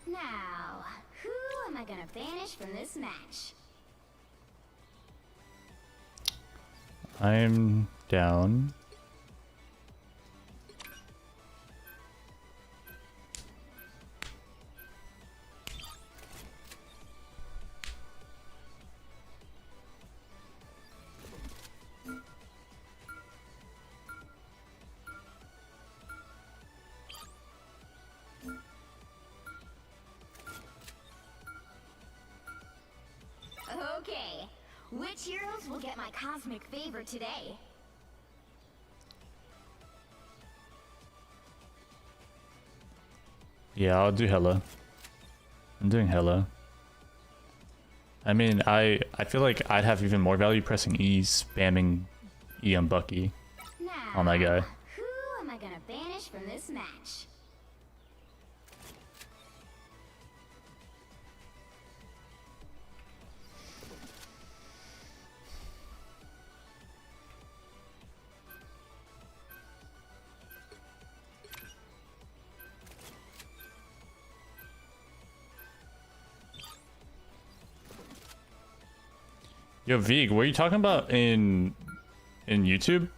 Now, who am I gonna banish from this match? I'm down. Okay. Which heroes will get my cosmic favor today? Yeah, I'll do Hella. I'm doing Hella. I mean, I feel like I'd have even more value pressing E, spamming E on Bucky. Now, On that guy. who am I gonna banish from this match? Yo, Vig, what are you talking about in YouTube?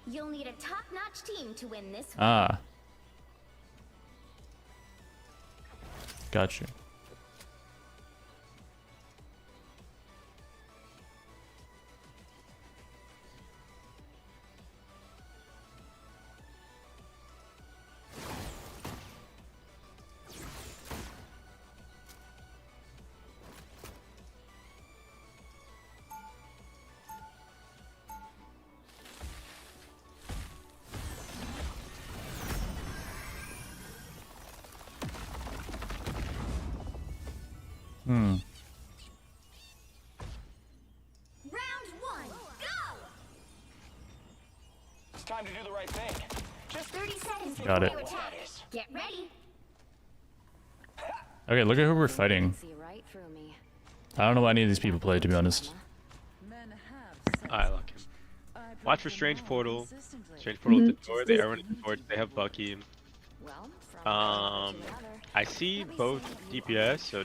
You'll need a top-notch team to win this one. Ah. Gotcha. Round to do the right thing. Just 30 seconds Got before it. you attack. Get ready. Okay, look at who we're fighting. See right through me. I don't know why any of these people play, to be honest. I like him. Watch for Strange Portal. Strange Portal at the door. They are running the torch. They have Bucky. Well, from one to another. I see both DPS, so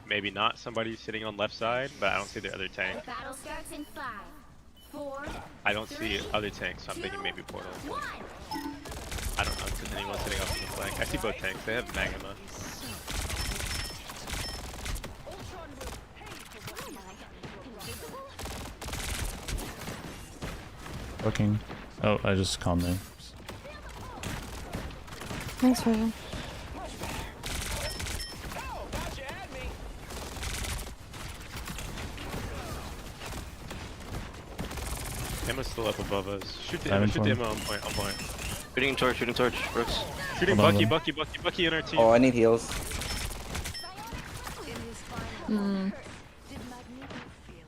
maybe not somebody sitting on left side, but I don't see the other tank. Battle starts in 5, 4, I don't see other tanks, so I'm thinking maybe Portal. 1. I don't know if there's anyone sitting up in the flank. I see both tanks. They have Magma. Looking. Oh, I just calmed there. Thanks, Raven. Emma's still up above us. Shoot the I'm Emma, in shoot the form. Emma on point, on point. Shooting torch, Brooks. Shooting Hold on, Bucky, hold on. Bucky in our team. Oh, I need heals. In his final Hmm. did Magneto feel?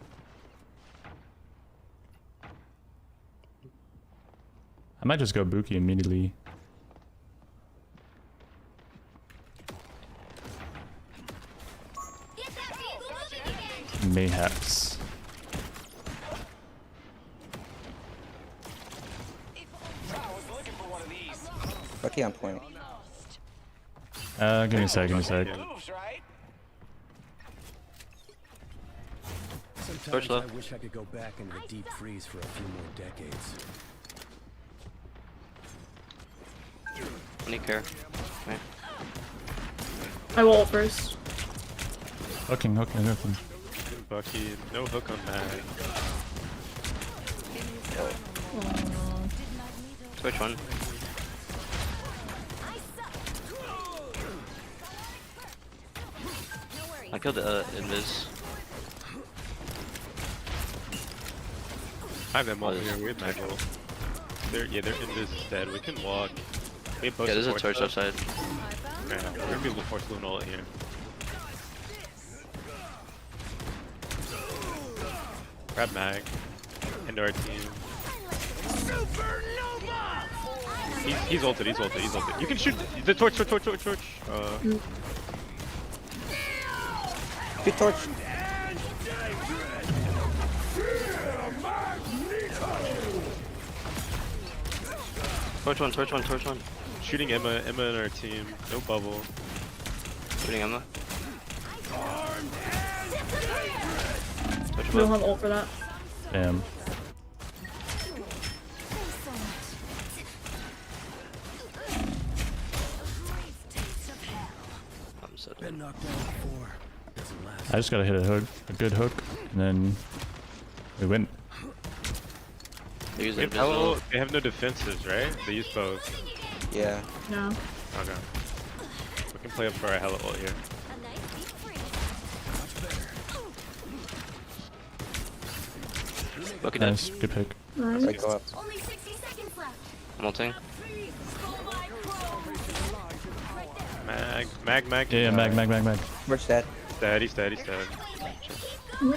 I might just go Buki immediately. Get that vehicle moving again. Mayhaps. I was looking for one of these. Bucky on point. Give me a sec, give me a sec. Moves, right? Torch low. I wish I could go back into the deep freeze for a few more decades. I need care. Okay. I will ult first. Hooking. Bucky, no hook on Mag. Switch one. I killed the invis. I have them all here. We have Mag ult. They're Invis is dead. We can walk. We have both Yeah, there's a supports torch up. outside. Yeah, we're gonna be able to force Luna ult here. Grab Mag. Into our team. He's ulted. You can shoot the torch. Good torch. Torch one. Shooting Emma in our team. No bubble. Shooting Emma. Torch We don't above. have ult for that. Damn. I'm so dead. Been knocked down before. Doesn't last. I just gotta hit a good hook, and then we win. They use They have, invisible. they have no defensives, right? They use both. Yeah. No. Okay. We can play up for our hella ult here. A nice deep freeze. Bucky dead. Nice, good pick. Nice. I go up. Only 60 seconds left. I'm ulting. Mag. Yeah, mag. Merch dead. He's dead.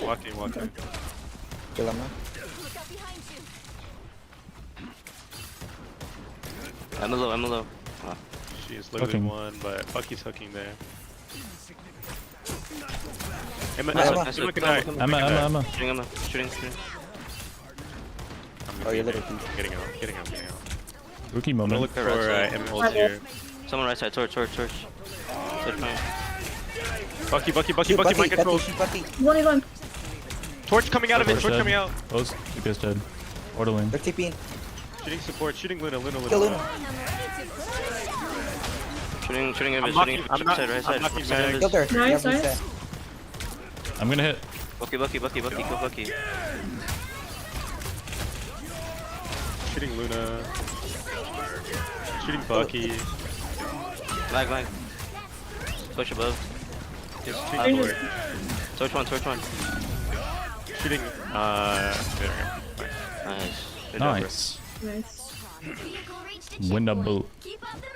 Walking. Kill him now. Look out behind you. Emma low. Oh. She is literally Hooking. one, but Bucky's hooking there. Emma, Nice Emma can die. Emma. Shooting. Oh, you're living. I'm getting out. Rookie I'm gonna moment. look for Emma ult Right. here. Someone right side. Torch. Torch fine. Bucky, Shoot mind Bucky. control. Shoot Bucky. One is on. Torch coming out of it. Torch Torch dead. coming out. Close. DPS dead. Orderling. They're TPing. Shooting support. Shooting Luna. Kill Luna. Shooting I'm invis. knocking- Shooting I'm not- right I'm side. knocking Right side. Mag. Killed her. Nice, Yeah, nice. I'm gonna hit. Bucky. Kill Bucky. Shooting Luna. Shooting Bucky. Mag. Push above. He's Lord. shooting Lord. Torch one. Shooting. There we go. Nice. Good job, Nice. Nice. Vehicle reached a Win checkpoint. double. Keep up the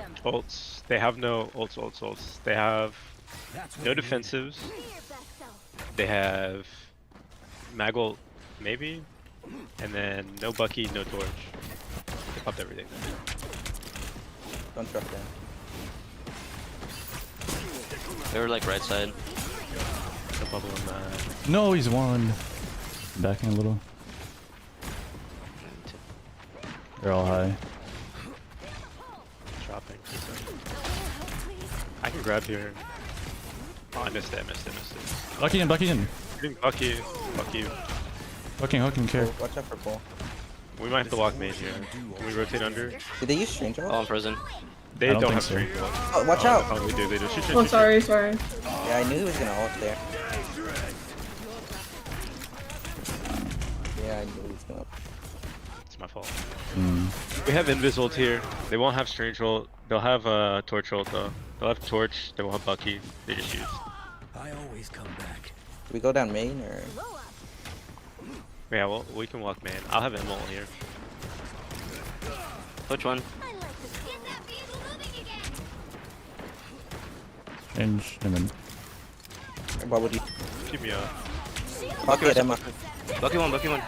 momentum. Ults. They have no ults. They have no defensives. Be your best self. They have Mag ult, maybe, and then no Bucky, no Torch. They popped everything. Don't drop down. They were like right side. The bubble on that. No, he's one. Backing a little. They're all high. Chopping. I can grab here. Oh, I missed it, I missed it, missed it. Bucky in, Bucky in. Getting Bucky. Bucky. Hooking, care. Oh, watch out for pull. We might have to walk main here. Can we rotate under? Did they use strange Oh, ult? I'm frozen. They I don't don't think have so. stream. Oh, watch out! Oh, they do, they do. Shoot, shoot, Oh, shoot, sorry, sorry. Yeah, I knew he was gonna ult there. Yeah, I knew he was gonna. It's my fault. Mm. We have Invis ult here. They won't have Strange ult. They'll have Torch ult though. They'll have Torch. They won't have Bucky. They just use. I always come back. Do we go down main or? Yeah, well, we can walk man. I'll have Emil here. Which one? Get that vehicle moving again. Change him in. Or bubble D? Keep me up. Bucky at Emma. Bucky one, Bucky one.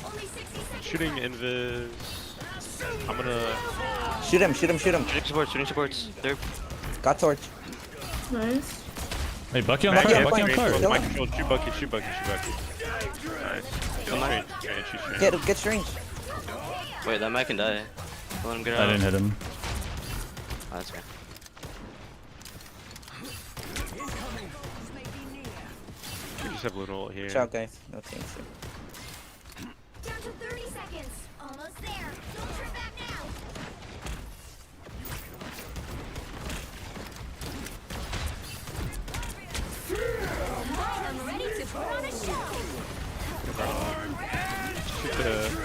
Only 60 seconds. Shooting Invis. I'm gonna. Shoot him, shoot him, shoot him. Shooting supports. They're Got torch. Nice. Hey, Bucky on Bucky card, on Bucky on card. card. Kill My him. control. Shoot Bucky. Shoot Bucky. Shoot Bucky. Nice. Kill Come on. Strange. Strange. Shoot Strange. Get strange. wait, that mic can die. Don't let him get out. I didn't hit him. Oh, that's okay. We just have little ult here. Watch out, guys. No teams. Down to 30 seconds. Almost there. Don't turn back now. I'm ready to put on a show.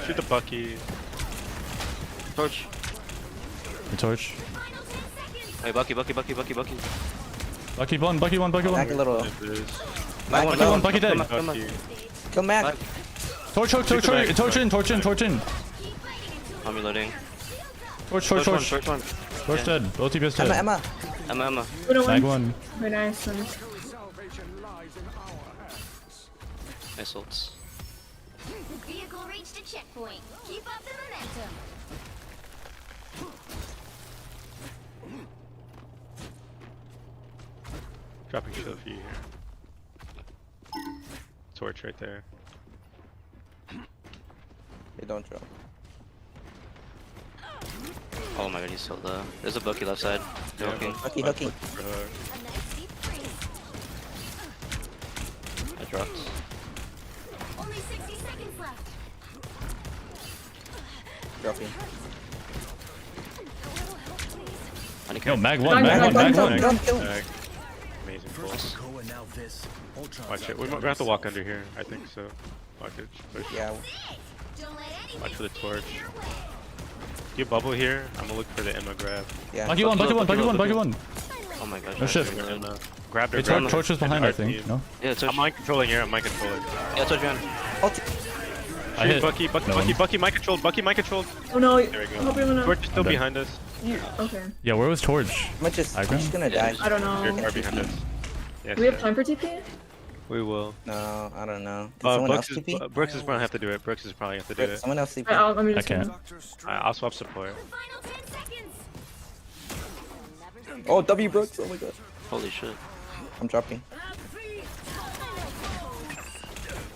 Shoot the Bucky. Torch. The torch. Final 10 seconds. Wait, Bucky. Bucky one, Bucky one, Bucky one. Back a little. Invis. Mag Bucky low. one, Bucky dead. Come on. Bucky. Kill Mag. Mag. Torch, torch, torch, torch, torch in, torch in, torch in. Keep fighting until I'm reloading. Torch, torch, torch. Torch one. Torch dead. Both TPS dead. Emma. Emma. We don't Mag win. one. Very nice. Nice. Nice ults. vehicle reached a checkpoint. Keep up the momentum. Dropping shield for you here. Torch right there. They don't drop. Oh my god, he's so low. There's a Bucky left side. They're hooking. Hooky, hooky. A nice deep freeze. I dropped. Only 60 seconds left. Dropping. I need Yo, to mag one, Mag mag one, one, mag don't, one. don't kill. Amazing pull. Go and now this. Ultron Watch it. We're gonna have to walk under here. I think so. Watch it. Push. Yeah. Don't let anything Watch for the stand torch. in your way. You bubble here. I'm gonna look for the Emma grab. Yeah. Bucky one, Bucky one, Bucky one, Bucky one. Oh my gosh. No shift. Emma. Grab her. Hey, grab her. torch is behind, I Our think. team. No? Yeah, Torch. I'm mind controlling here. I'm mind controlling. Yeah, Torch behind. Ulti. I Shoot hit. Bucky. Bucky. No Bucky. one. Bucky. Mind controlled. Bucky. Mind controlled. Oh no. There we go. Hope you're Torch is still I'm dead. behind us. Okay. Yeah, where was Torch? I'm just Aggro? gonna Yeah. die. I don't They're know. far behind us. Yes, Do we have sir. time for TP? We will. No, I don't know. Did someone else TP? Brooks is gonna have to do it. Brooks is probably have to do it. Someone else TP. Let me I just can't. I'll swap support. Final 10 seconds. Oh, W Brooks. Oh my god. Holy shit. I'm dropping.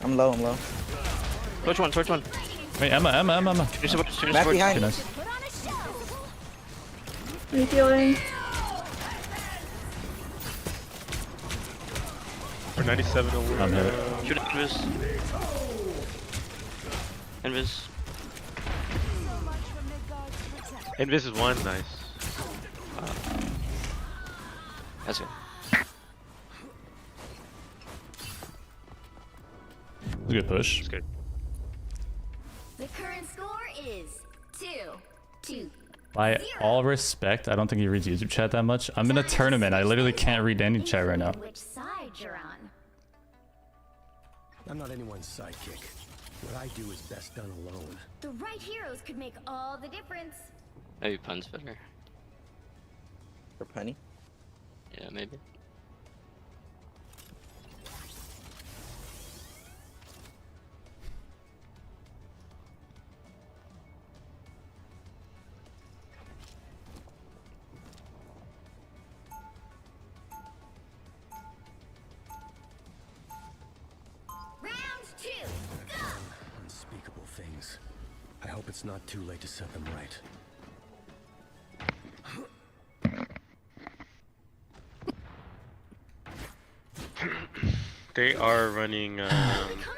I'm low. Torch one. Wait, Emma. Change supports. Back behind. Okay, nice. Put on a show. Any healing? We're 97 over. I'm here. Shoot Invis. Invis. Invis is one. Nice. That's good. It was a good push. It's good. The current score is 2-2. By all respect, I don't think he reads YouTube chat that much. I'm in a tournament. I literally can't read any chat right now. Which side you're on? I'm not anyone's sidekick. What I do is best done alone. The right heroes could make all the difference. Maybe Pun's better. For Penny. Yeah, maybe. It's not too late to set them right. They are running. They're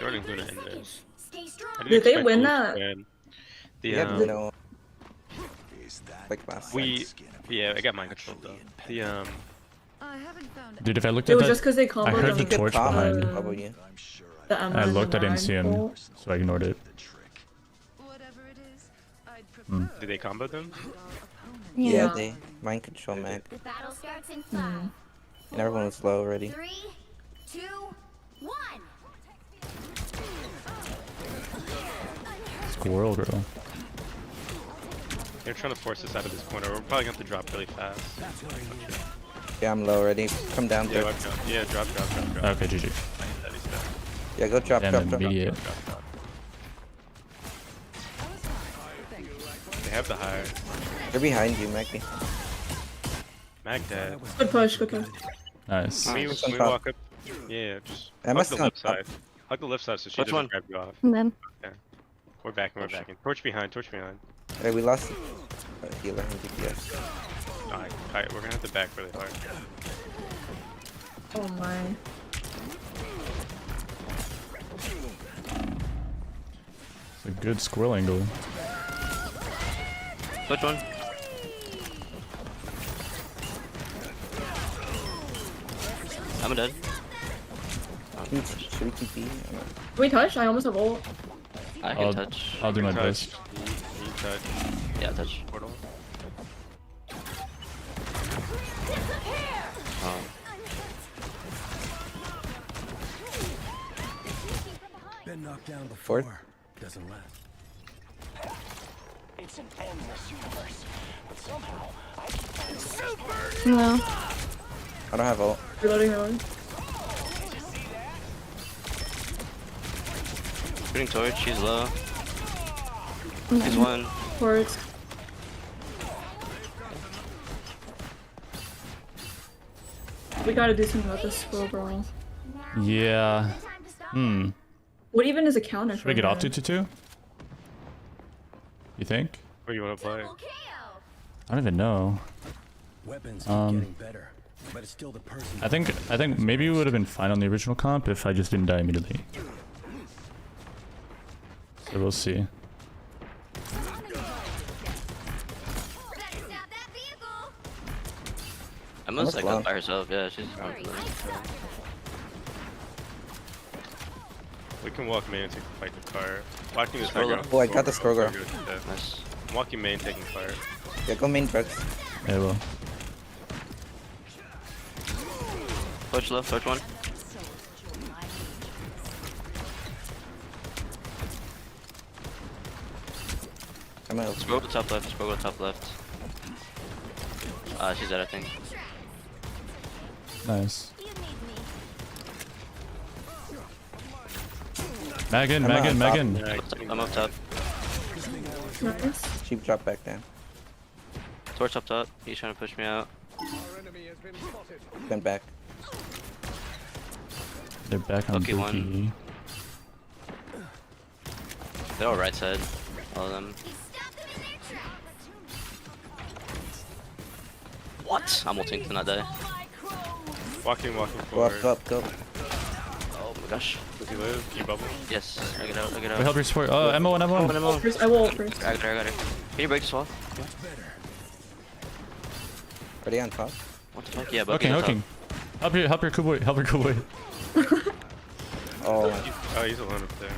running Luna in this. Stay strong. I didn't Did they expect win Luna that? to win. The We have no. Like last we yeah, I got mind control though. The I haven't found Dude, if I looked It at was that, just because they I comboed heard them the with torch behind. the Emma I and looked, the I didn't see him, Nine so I ignored it. whatever it is. I'd prefer did they combo them? Yeah, Yeah. they mind control Mac. The battle starts in 5, And everyone was low already. 3, 2, 1. Squirrel girl. They're trying to force us out of this corner. We're probably gonna have to drop really fast. Yeah, I'm low already. Come down, Yeah, Dirk. yeah, drop. Okay, GG. Steady step. Yeah, go drop, Damn drop, drop. immediate. Drop. They have the higher. They're behind you, Mackie. Mag dead. Good push, good push. Nice. Can we Push on top. walk up? Yeah, just Emma's hug the on left top. side. Hug the left side so she Which doesn't one? grab you off. And then We're backing. Torch behind. Hey, we lost healer and DPS. Alright, we're gonna have to back really hard. Oh my. It's a good squirrel angle. Which one? I'm dead. Should we keep B? Can we touch? I almost have ult. I can I'll- touch. I'll do my Touch. best. Need touch. Yeah, touch. Portal. Been knocked down Fourth. before. Doesn't last. It's an endless universe, but somehow I keep finding no. I don't have ult. Reloading. Shooting torch, she's low. She's one. Towards. We gotta do something about this scroll girl. Yeah. Time to stop. What even is a counter? Should we get off 2-2-2? You think? Where do you want to play? Double KO. I don't even know. Weapons keep Um, getting better, but it's still the person. I think maybe we would have been fine on the original comp if I just didn't die immediately. So we'll see. Better stop that vehicle. Emma's Emma's like low. up by herself. Yeah, she's. We can walk main and take fight the car. Walking this Scroll high up. Oh, I got the scroll girl. Nice. Walking main, taking fire. Yeah, go main drugs. Yeah, well. Torch left, torch one. I'm out. Scroll to top left, scroll to top left. She's dead, I think. Nice. You need me. Megan, I'm Megan, on top. Megan. Yeah, I'm up top. Nice. Sheep drop back down. Torch up top. He's trying to push me out. Then back. They're back on Lucky one. Bookie. They're all right side. All of them. You stop them in their tracks. What? I'm ulting to not die. Walking Go forward. up, go up, go. Oh my gosh. Does he live? Can you bubble? Yes. I get out. I get out. We help your support. Oh, M1, M1. Emma. First, I will ult first. I got her. I got her. Can you break this wall? Are they on top? What the fuck? Yeah, but Hooking, hooking. Help your cool boy. Help your cool boy. Oh, Oh, he's alone up there.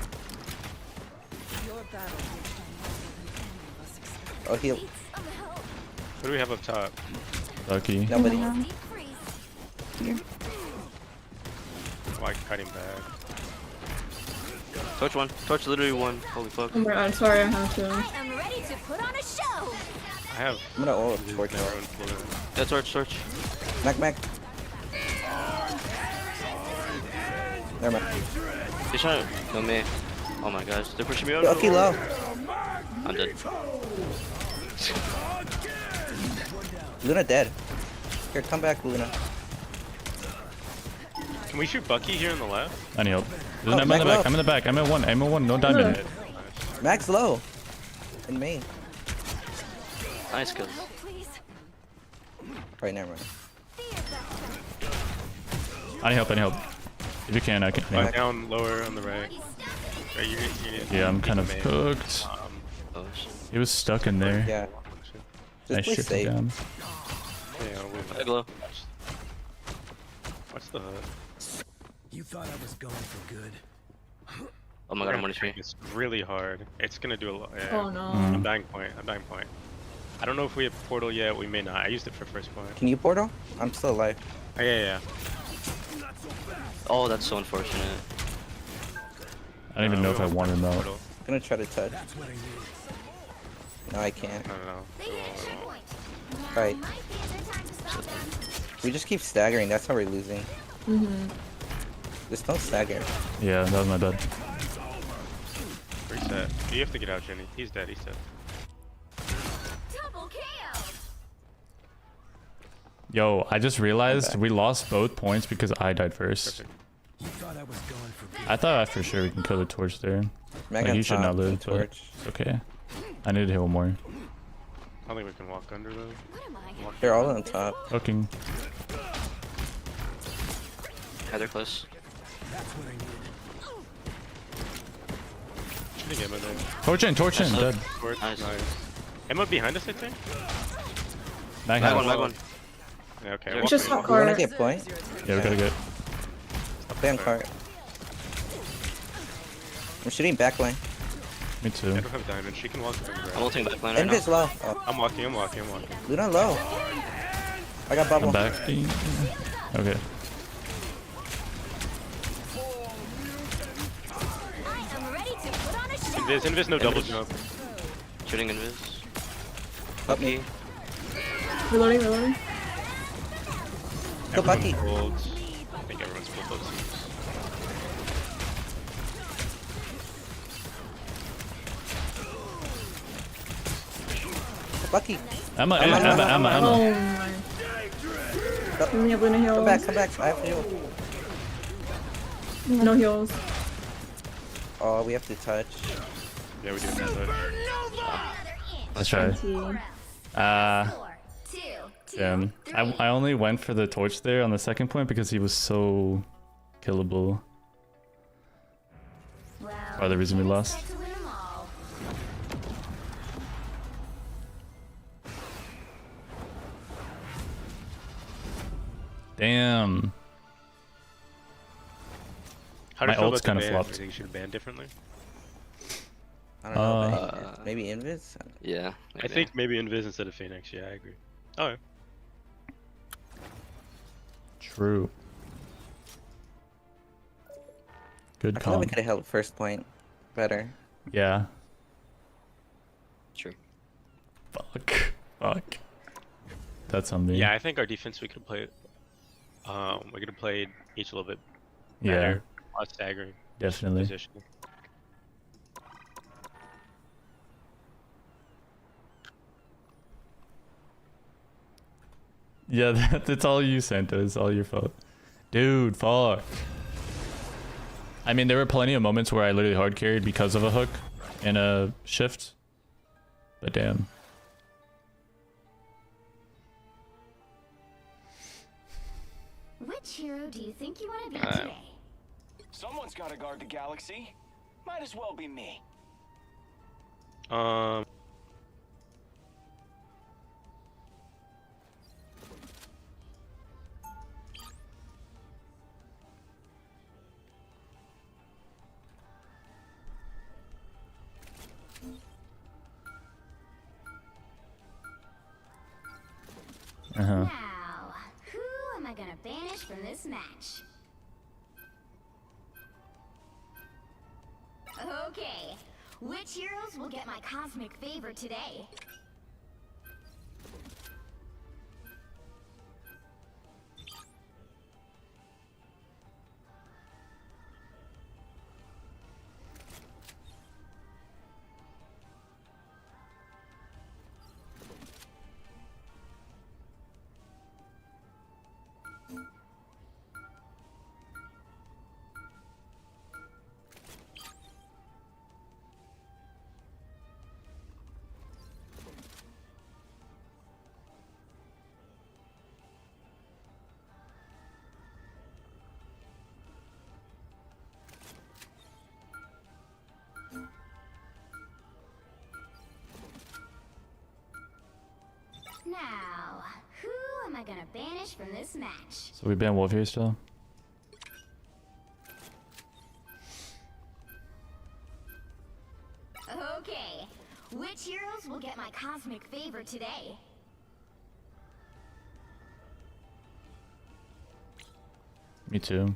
oh, heal. What do we have up top? Lucky. Nobody. Deep freeze. Oh, I can cut him back. Torch one. Torch literally one. Holy fuck. I'm sorry, I have to. I am ready to put on a show. I have I'm gonna ult torch. everyone blue. Yeah, torch, torch. Mac, Mac. Never mind. He's trying to kill me. Oh my gosh. They're pushing me out. Okay, low. I'm dead. Luna dead. Here, come back, Luna. Can we shoot Bucky here on the left? I need help. There's Oh, an M in the back back. I'm in the back. I'm at one. I'm at one. No diamond. Mac's low. In main. Nice kills. Oh, please. Right, never mind. I need help, I need help. If you can, I can. Back down lower on the right. Right, you Yeah, I'm kind of main. cooked. Oh, shit. He was stuck in there. Yeah. I Just play shifted safe. down. Yeah, Leg low. What's the hood? You thought I was going for good. Oh my god, I'm on his It's really hard. It's gonna do a lot. Yeah. Oh no. I'm dying point. I'm dying point. I don't know if we have portal yet. We may not. I used it for first point. Can you portal? I'm still alive. Oh, yeah. Oh, that's so unfortunate. I don't even know if I we want won't him out. portal. I'm gonna try to touch. That's what I need. No, I can't. No. They We hit won't. checkpoint. Now Right. might be a good time to stop them. We just keep staggering. That's how we're losing. Just don't stagger. Yeah, that was my bad. Reset. You have to get out, Jenny. He's dead. He's dead. Double KO. Yo, I just realized we lost both points because I died first. Perfect. You thought I was going for good. I thought for sure we can kill the torch there. Mag Like, on he should top, not live, and but torch. it's okay. I need to hit one more. I don't think we can walk under though. What am I? They're all on top. Hooking. Yeah, they're close. That's what I need. Shooting Emma there. Torch in, dead. Torch. Nice. Nice. Emma behind us, I think. Mag Mag hat. one, mag one. Yeah, okay. We walk just in. hot You wanna cart. get point? Yeah, we gotta get. I'll play on cart. I'm shooting backline. Me too. I don't have diamond. She can walk under. I'm ulting backline right now. Invis low. Oh, I'm walking. Luna low. I got bubble. I'm back. Okay. I am ready to put on a show. Invis, no double jump. Shooting invis. Help me. Reloading. Go Bucky. Everyone's pulled. I think everyone's pulled those teams. Go Bucky. Emma. Oh my. We have Luna heals. Come back. I have to heal. No heals. Oh, we have to touch. Yeah, we do have that. Let's try. T. 4, 2, Damn. I only went for the torch there on the second point because he was so killable. Part of the reason we lost. Damn. How do My you feel ult's about the kinda ban? flopped. Do you think you should ban differently? I don't know. Maybe Invis? Yeah. I think maybe Invis instead of Phoenix. Yeah, I agree. Oh, yeah. True. Good I feel like we call. could have held first point better. Yeah. True. Fuck. That's on me. Yeah, I think our defense we could play. We could have played each a little bit Yeah, better. Less staggering definitely. position. Yeah, that's all you, Santa. It's all your fault. Dude, fuck. I mean, there were plenty of moments where I literally hard carried because of a hook and a shift. But damn. Which hero do you think you want to be today? Someone's got to guard the galaxy. Might as well be me. Now, who am I gonna banish from this match? Okay, which heroes will get my cosmic favor today? gonna banish from this match? So we ban Wolf here still. Okay, which heroes will get my cosmic favor today? Me too.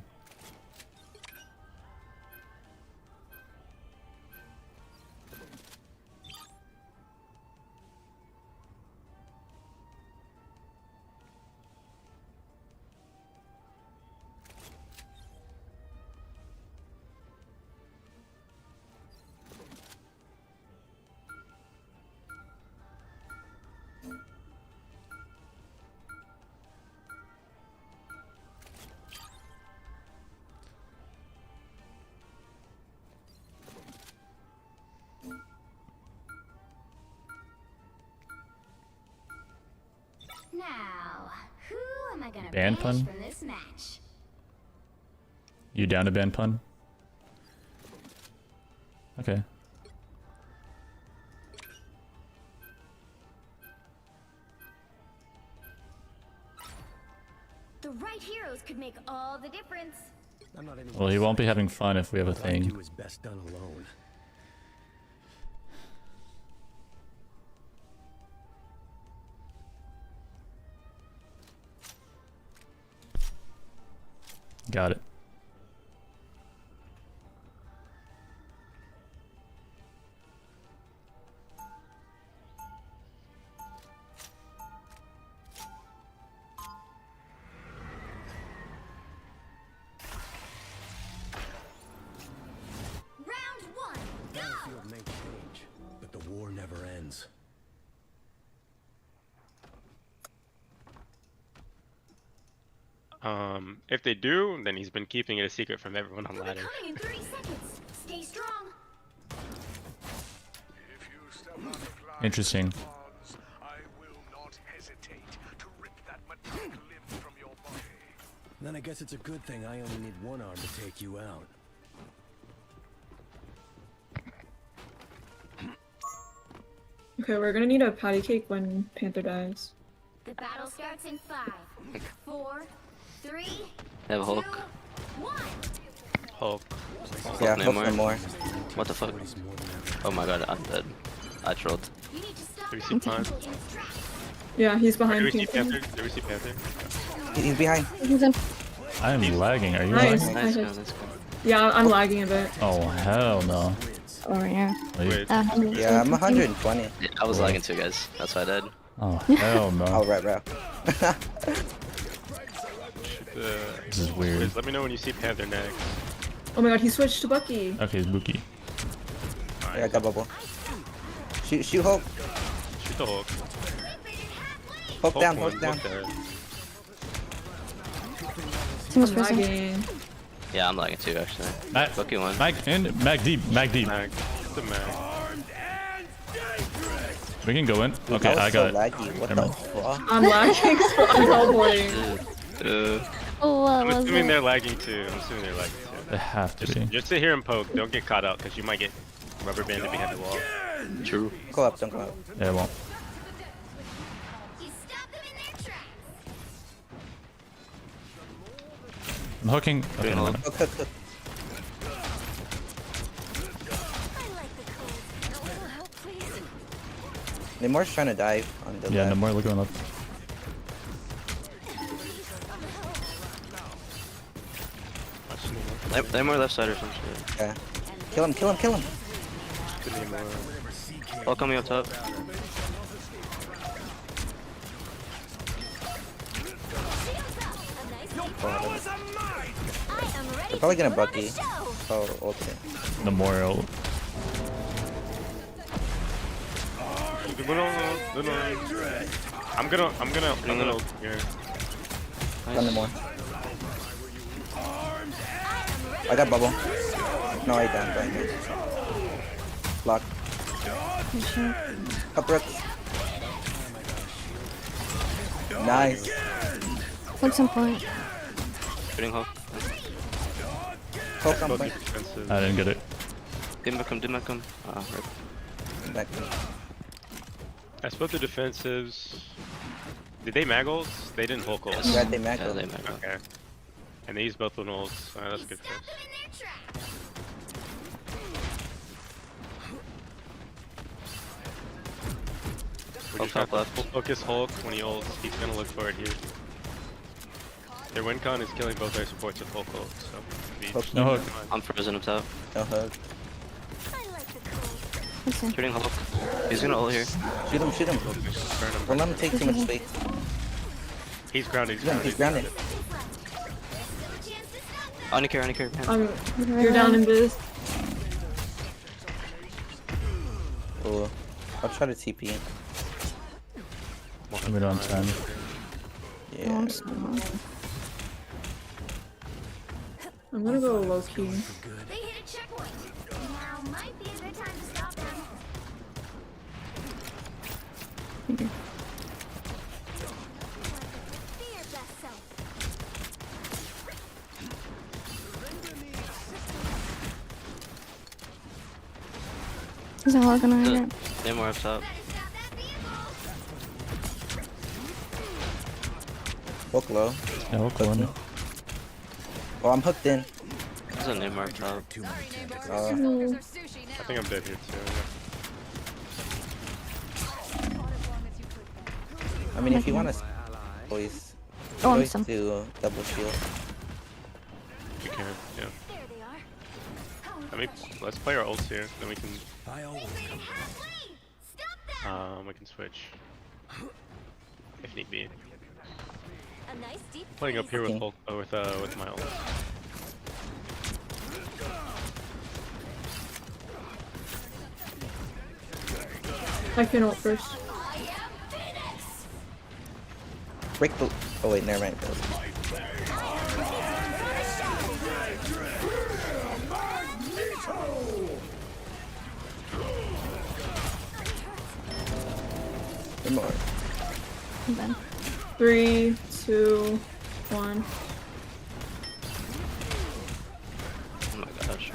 Now, who am I gonna Ban banish pun? from this match? You down to ban pun? Okay. The right heroes could make all the difference. I'm not Well, he won't be having fun if we have a What I thing. do is best done alone. Got it. Round one, go! Battlefield may change, but the war never ends. If they do, then he's been keeping it a secret from everyone on We'll be ladder. coming in 30 seconds. Stay strong. Interesting. Then I guess it's a good thing I only need one arm to take you out. Okay, we're gonna need a patty cake when Panther dies. The battle starts in 5, 4, 3, They have a 2, Hulk. 1. Hulk. Yeah, no hope more. no more. What the fuck? Worries more than ever. Oh my god, I'm dead. I trolled. You need to stop Do we that see Pun? in its tracks. Yeah, he's Do behind we see Panther. Panther? Do we see Panther? He's behind. He's in. I am lagging. Are you Nice. lagging? Nice go, Okay. let's go. Yeah, I'm lagging a bit. Oh hell no. Oh yeah. Wait. Wait. Yeah, I'm 120. Yeah, I was lagging too, guys. That's why I died. Oh hell Oh, no. right, bro. This is weird. Please let me know when you see Panther next. Oh my god, he switched to Bucky. Okay, it's Buki. Yeah, I got bubble. Shoot Hulk. Shoot the Hulk. Hulk down, one, Hulk down. dead. Too much I'm pressure. lagging. Yeah, I'm lagging too, actually. Mag, Bucky one. Mag in, Mag deep, Mag deep. Mag. Get the mag. We can go in. Dude, Okay, that was I so got it. laggy. What Never the mind. fuck? I'm lagging, so I'm teleporting. Oh, what I'm was assuming it? they're lagging too. I'm assuming they're lagging too. They have to be. Just sit here and poke. Don't get caught out because you might get rubber banded behind the wall. True. Go up, don't go up. Yeah, it won't. You stop them in their tracks. I'm hooking. Okay, Doing never all- mind. Hook, hook, hook. I like the cold. A little help, please. Nemours trying to dive on the Yeah, left. no more looking up. They're more left side or some shit. Yeah. Kill him, kill him, kill him. Give me more. All coming up top. I am ready Probably to gonna put on a Bucky. show. Oh, ultimate. Memorial. I'm gonna here. Run Nemour. I got bubble. No, I don't. Right here. Block. Up roots. Nice. What's some point? Shooting Hulk. Hulk on Both point. defensive. I didn't get it. Did not come. Rip. Back. I split the defensives. Did they mag ults? They didn't Hulk ults. Yeah, they Yeah, macro. they might go. Okay. And they used both on ults. That's good for us. Stop them in their tracks. We Hulk just got top left. full focus Hulk when he ults. He's gonna look for it here. Their win con is killing both their supports with Hulk ult, so be Hulk. No hook. I'm frozen up top. No hug. I like the cold. Listen. Shooting Hulk. He's gonna ult here. Shoot him, shoot him. burn him. Don't let him take too much space. He's grounded. He's grounded. There's still a chance to stop them. Unicare, man. You're down in this. Oh, I'll try to TP. We don't have time. Yeah. Oh, I'm small. I'm gonna go low key. They hit a checkpoint. Now might be a good time to stop them. Be your best self. There's a hog on our The- right. They're more up top. Better stop that vehicle. Hook low. Yeah, hook one. Oh, I'm hooked in. There's a name up top. Too many tentacles. Uh, I think I'm dead here too. I mean, if you want to, always, Oh, I'm always some. do double shield. We can, yeah. There they are. I mean, let's play our ults here, then we can I always come. Halfway. Stop them. we can switch if need be. A nice deep Playing up here with Okay. Hulk, with my ult. I can ult first. Break the. Oh wait, never mind. One more. I'm done. 3, 2, 1. Oh my gosh.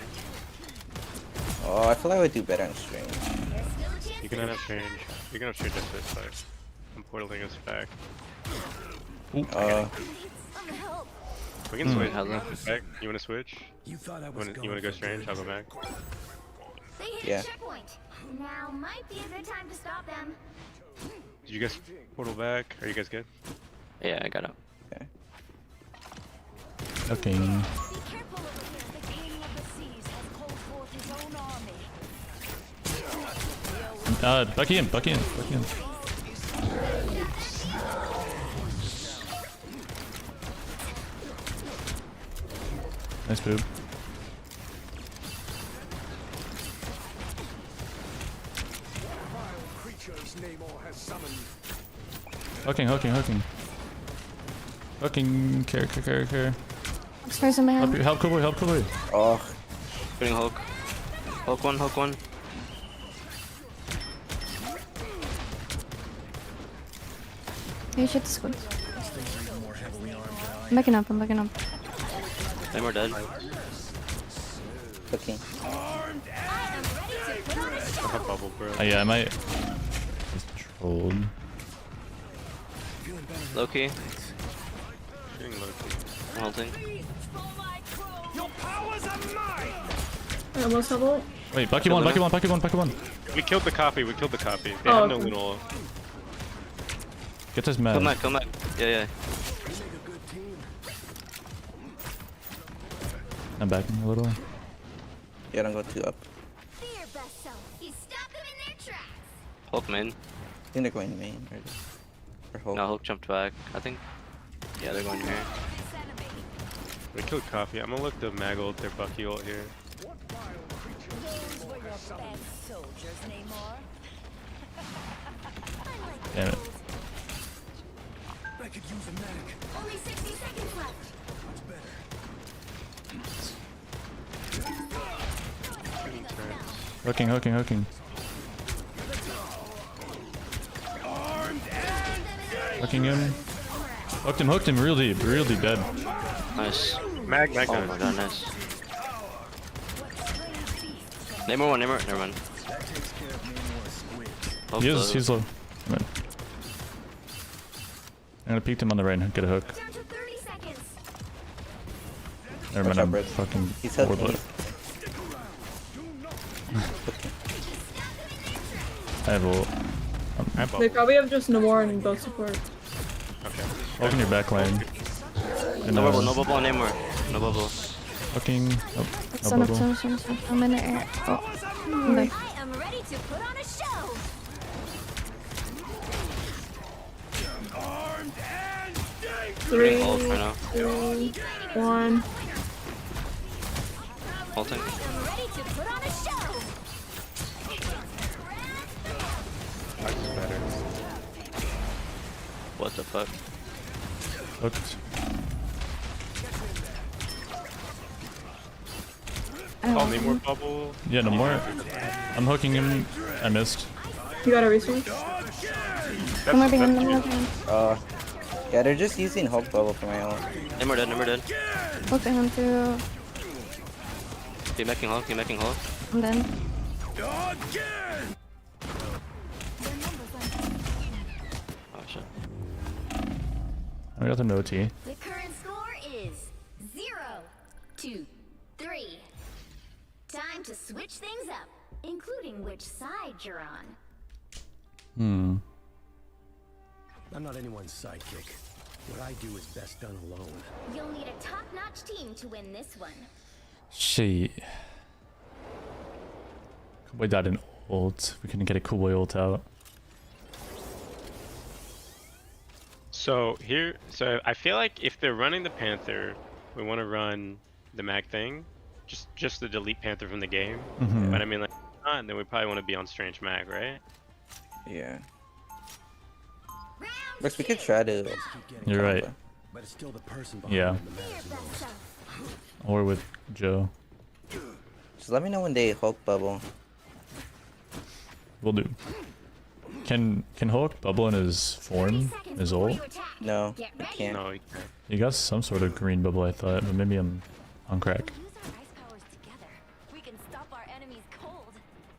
Oh, I feel like I would do better on stream. You can have change. You can have change after this fight. I'm portaling us back. We can switch. hello. Back. You wanna switch? You thought I You was wanna go strange? I'll go back. They hit Yeah. a checkpoint. Now might be a good time to stop them. Did you guys portal back? Are you guys good? Yeah, I got him. Okay. Be careful over here. The king of the seas has called forth his own army. Bucky in. Nice boob. creatures Namor has summoned. Hooking. Care. Upstairs in my head. Help Kuboy. Oh, Shooting Hulk. Hulk one. You should squid. I'm backing up. They're more dead. cooking. I have bubble, bro. Yeah, I might. Just trolled. Low key. Shooting low key. I'm holding. I almost have ult. Wait, Bucky one. We killed the copy. They Oh, have no okay. Luno. Get this man. Come back. Yeah. I'm backing a little. Yeah, don't go too up. Be your best self. You stop them in their tracks. Hulk main. I think they're going main. Or hold. No, Hulk jumped back. I think. Yeah, they're going here. We killed copy. I'm gonna look the mag ult, their Bucky ult here. Soldiers, Namor. Damn it. I could use a medic. Only 60 seconds left. Shooting turrets. Hooking. Hooking him. Hooked him real deep dead. Nice. Mag Oh gun. my god, nice. Namor one, never mind. Hulk He's low. Come on. I'm gonna peek him on the right and get a hook. Down to 30 seconds. Never Watch mind, out, I'm Brett. fucking He's forward. helping. I have ult. I have They bubble. probably have just Namor and both support. Okay. Open your back lane. And, No bubble, no bubble anymore. No bubble. Fucking. Oh, no Stun up, bubble. stun up. I'm in the air. Oh. I'm back. I am ready to put on a show. Three, Ult right now. 2, 1. Ulting. I'm ready to put on a show. That's better. What the fuck? Hooked. Call me more bubble. Yeah, no more. I'm hooking him. I missed. You got a resource? One more behind, one more behind. Yeah, they're just using Hulk bubble for my ult. Number dead, number dead. Look at him too. Keep making Hulk, keep making Hulk. I'm done. Oh shit. I got the OT. The current score is 0-2-3. Time to switch things up, including which side you're on. I'm not anyone's sidekick. What I do is best done alone. You'll need a top-notch team to win this one. Shit. Cowboy died in ult. We couldn't get a Cowboy ult out. So I feel like if they're running the Panther, we want to run the mag thing, just to delete Panther from the game. But I mean, like, not, then we probably want to be on Strange Mag, right? Yeah. Round But we could try to. Keep getting You're right. But it's still the person behind Yeah. them that matters the most. Or with Joe. Just let me know when they Hulk bubble. We'll do. Can Hulk bubble in his form? His ult? No, Get I ready. can't. No, you can't. He got some sort of green bubble, I thought, but maybe I'm on crack. Use our ice powers together. We can stop our enemies cold.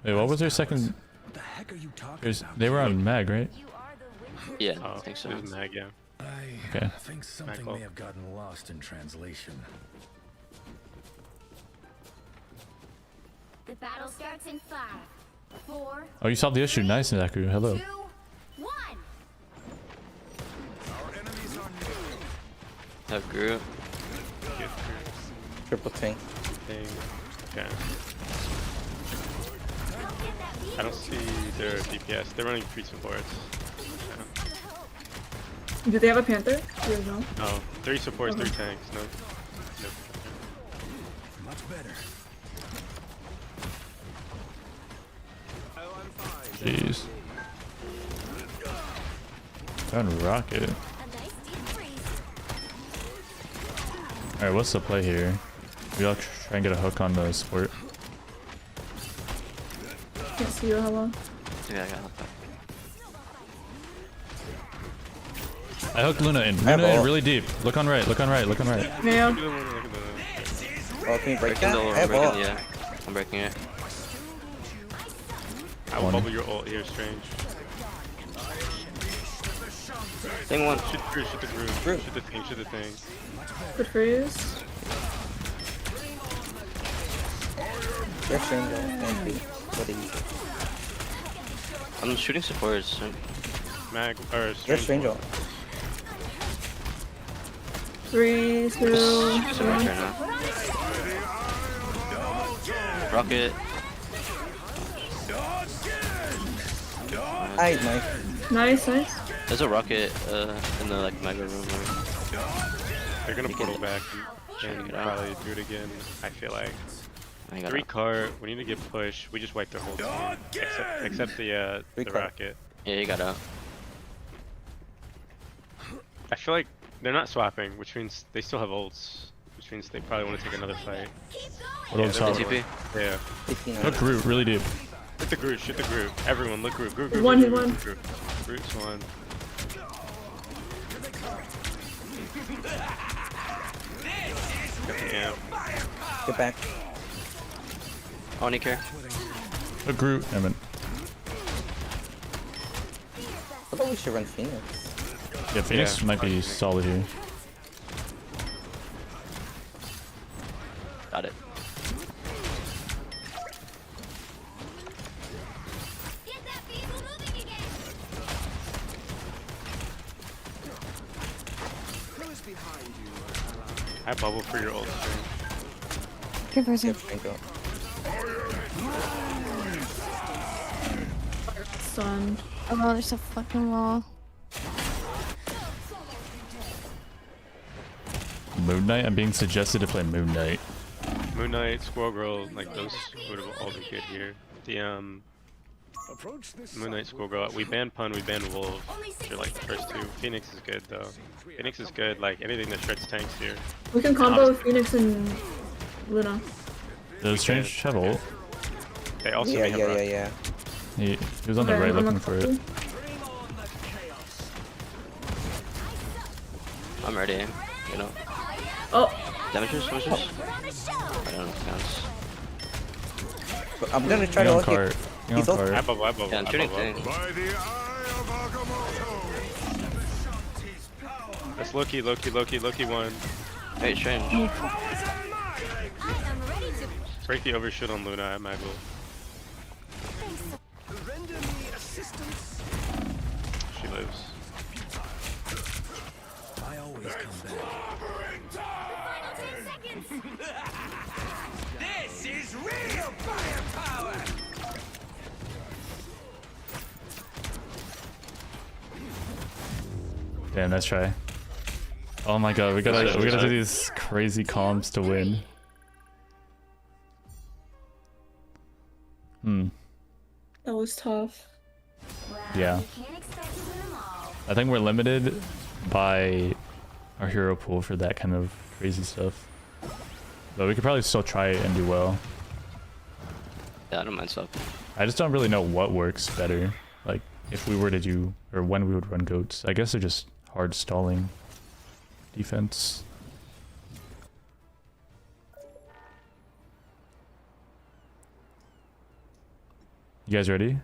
Wait, what was their second? What the heck are you talking There's, about? they were on mag, right? You are the winner. Yeah, Oh, I think so. it was mag, yeah. Okay. I think something Michael. may have gotten lost in translation. The battle starts in 5, 4, Oh, you solved the issue. Nice, Naku. Hello. 2, 1. Have Groot. Triple tank. Thing. Okay. I don't see their DPS. They're running 3 supports. Do they have a Panther? Do you know? No, 3 supports, 3 tanks. No. Much better. Jeez. Found rocket. A nice deep freeze. Alright, what's the play here? We all try and get a hook on the support. Can't see you, hello. Yeah, I got Hulk back. I hooked Luna in. have Luna in ult. really deep. Look on right, look on right, look on right. Yeah. Look at the. Oh, can you break Breaking that? the I ult, have I'm ult. breaking, yeah. I'm breaking it. I will bubble your ult here, Strange. Thing one. Shoot the groove, shoot the groove. Groove. Shoot the thing, shoot the thing. Good freeze. They're strange ult. Thank you. What do you? I'm shooting supports. Mag, or They're Strange. strange ult. 3, 2, So much 1. right now. Rocket. Nice. Nice, nice. There's a rocket in the like mega room. They're gonna You portal can- back and probably do it again. I feel like I got 3 cart. We need to get pushed. We just wiped their whole team, except the Three cart. rocket. Yeah, you got out. I feel like they're not swapping, which means they still have ults, which means they probably want to take another fight. What else? they're- TP. Yeah. 59. Hook Groot really deep. Shoot the Groot, shoot the Groot. Everyone, look Groot. Groot, Groot, One, Groot, he Groot, won. Groot, Groot. Groot's one. Yeah. Get back. Oni care. Hook Groot. I mean, I thought we should run Phoenix. Yeah, Phoenix Yeah. might be solid here. Got it. Get that vehicle moving again. I have bubble for your ult stream. Good person. Yep, thank you. Son. Oh, there's a fucking wall. Moon Knight? I'm being suggested to play Moon Knight. Moon Knight, Squirrel Girl, like those would all be good here. The Approach this Moon Knight, Squirrel Girl. We ban Pun, we ban Wolf. Which are like the first two. Phoenix is good though. Phoenix is good. Like anything that shreds tanks here. We can combo Phoenix and Luna. Does Strange have ult? They also Yeah, may have yeah, rock. yeah, yeah. He was on the right I'm looking a for it. I'm ready. You know. Oh, Damages? What is this? We're on the show. I don't know if it counts. But I'm gonna try Hang to on ult cart. it. Hang on He's ult. I cart. bubble, I bubble, Yeah, I'm I shooting bubble. thing. That's Loki, Loki, Loki, Loki one. Hey, Strange. I am ready to. Break the overshoot on Luna at Maggle. Render me assistance. She lives. I always come back. Final 10 seconds. This is real firepower. Damn, nice try. Oh my god, we gotta do these crazy comms to win. that was tough. Yeah. You can't expect to win them all. I think we're limited by our hero pool for that kind of crazy stuff. But we could probably still try it and do well. Yeah, I don't mind stuff. I just don't really know what works better. Like, if we were to do, or when we would run goats. I guess they're just hard stalling defense. You guys ready?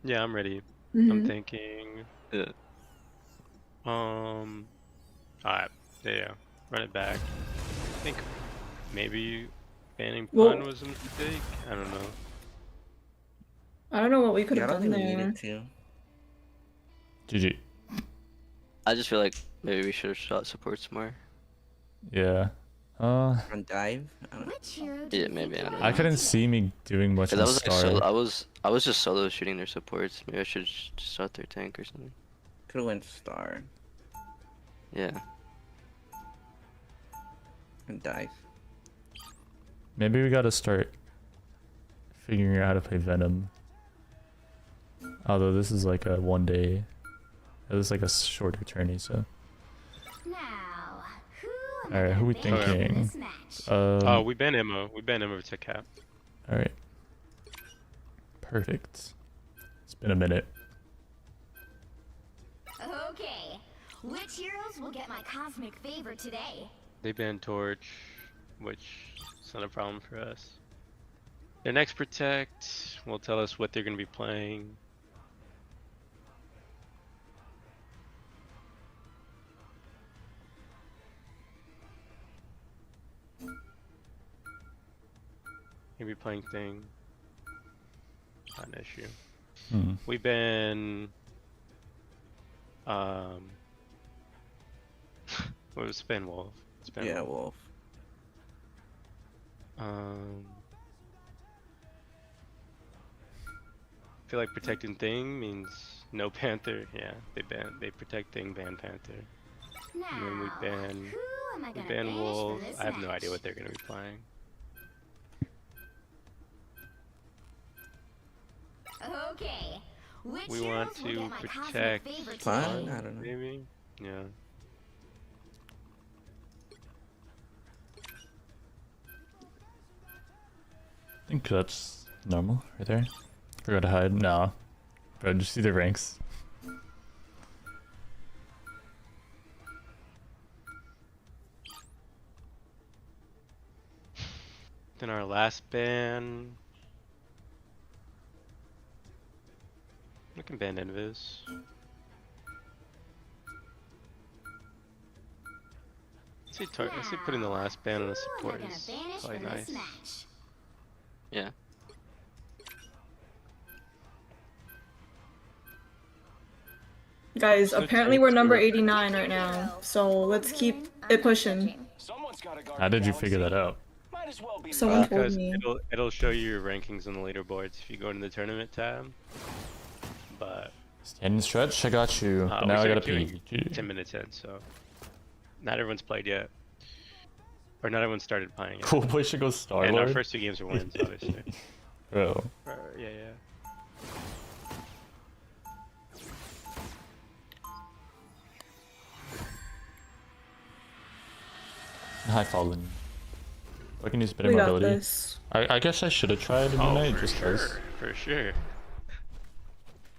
Yeah, I'm ready. Mhm. I'm thinking. Yeah. Alright, yeah, run it back. I think maybe banning Well- Pun was a mistake. I don't know. I don't know what we could Yeah, I have don't done think we there. needed to. GG. I just feel like maybe we should have shot supports more. Yeah. On dive? I don't know. Which hero do Yeah, you maybe, think I don't you know. I couldn't see me doing much Cause on I was like Star. solo, I was just solo shooting their supports. Maybe I should just shot their tank or something. Could've went star Yeah. and dive. Maybe we gotta start figuring out how to play Venom. Although this is like a 1 day. This is like a shorter tourney, so. Now, who am Alright, who we I gonna ban in thinking? this match? Oh, we ban Immo. We ban Immo to cap. Alright. Perfect. It's been a minute. Okay, which heroes will get my cosmic favor today? They ban Torch, which is not a problem for us. Their next Protect will tell us what they're going to be playing. Maybe playing Thing. Not an issue. Hmm. We've been what was Spin Wolf? Spin Yeah, Wolf. wolf. I feel like protecting Thing means no Panther. Yeah, they protect Thing, ban Panther. Now, And then we ban who am I we gonna ban banish Wolf. for this I have no match? idea what they're gonna be playing. Okay, which We heroes want will to get my cosmic protect favor Fun? today? I don't know. Maybe? Yeah. I think that's normal right there. Forgot to hide. No. Bro, just see the ranks. Then our last ban. We can ban Invis. I say putting the last ban on the support Gonna is vanish probably for this nice. match. Yeah. Guys, So apparently tight we're number to- 89 right now, so let's keep it pushing. Someone's got to guard How the did you figure galaxy. that out? Might as well be Someone me. told Because me. it'll show you your rankings on the leaderboards if you go into the tournament tab. But Stand and stretch, I got you. But we now I started gotta queuing pee. 10 minutes in, so not everyone's played yet, or not everyone started playing yet. Cool boy should go And our Starlord. first 2 games are wins, obviously. Bro. Yeah. High fallen. I can use better We got mobility. this. I guess I should have tried Dominate for just sure, cause. for sure.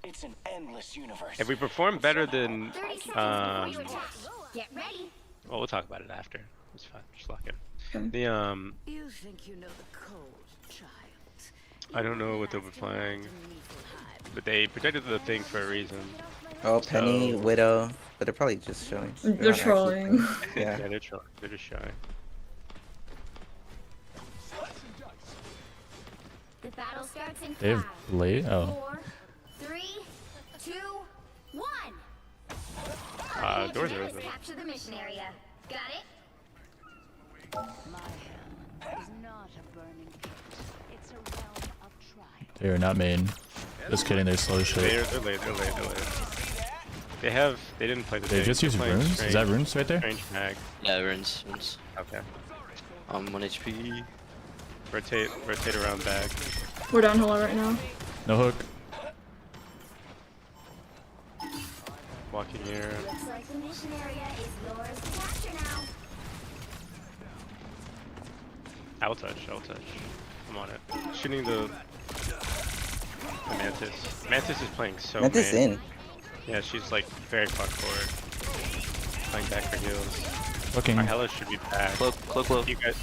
It's an endless universe. If we perform better than 30 seconds before you attack. Get ready. well, we'll talk about it after. It's fine. Just lock it. Okay. The You think you know the code, child. I don't know what they'll be playing, but they protected the thing for a reason. Oh, Penny, So- Widow, but they're probably just showing. They're not actually trolling. playing. Yeah. Yeah, they're trying. They're just shy. The battle starts in They have 5, late? Oh. 4, 3, 2, 1. Doors are Let's open. capture the mission area. Got it? My hell is not a burning pit. It's a realm of trial. They are not main. Just kidding, they're slow as shit. They're late. They didn't play the They thing. just They're use playing runes? Is that runes right there? Strange mag. Yeah, runes. Okay. 1 HP. Rotate around back. We're down hello right now. No hook. Walking here. Looks like the mission area is yours to capture now. I'll touch. I'm on it. Shooting the Mantis. Mantis is playing so Mantis main. in. Yeah, she's like very far forward. Playing back for heals. Looking. Our Hella should be back. Cloak low. You guys.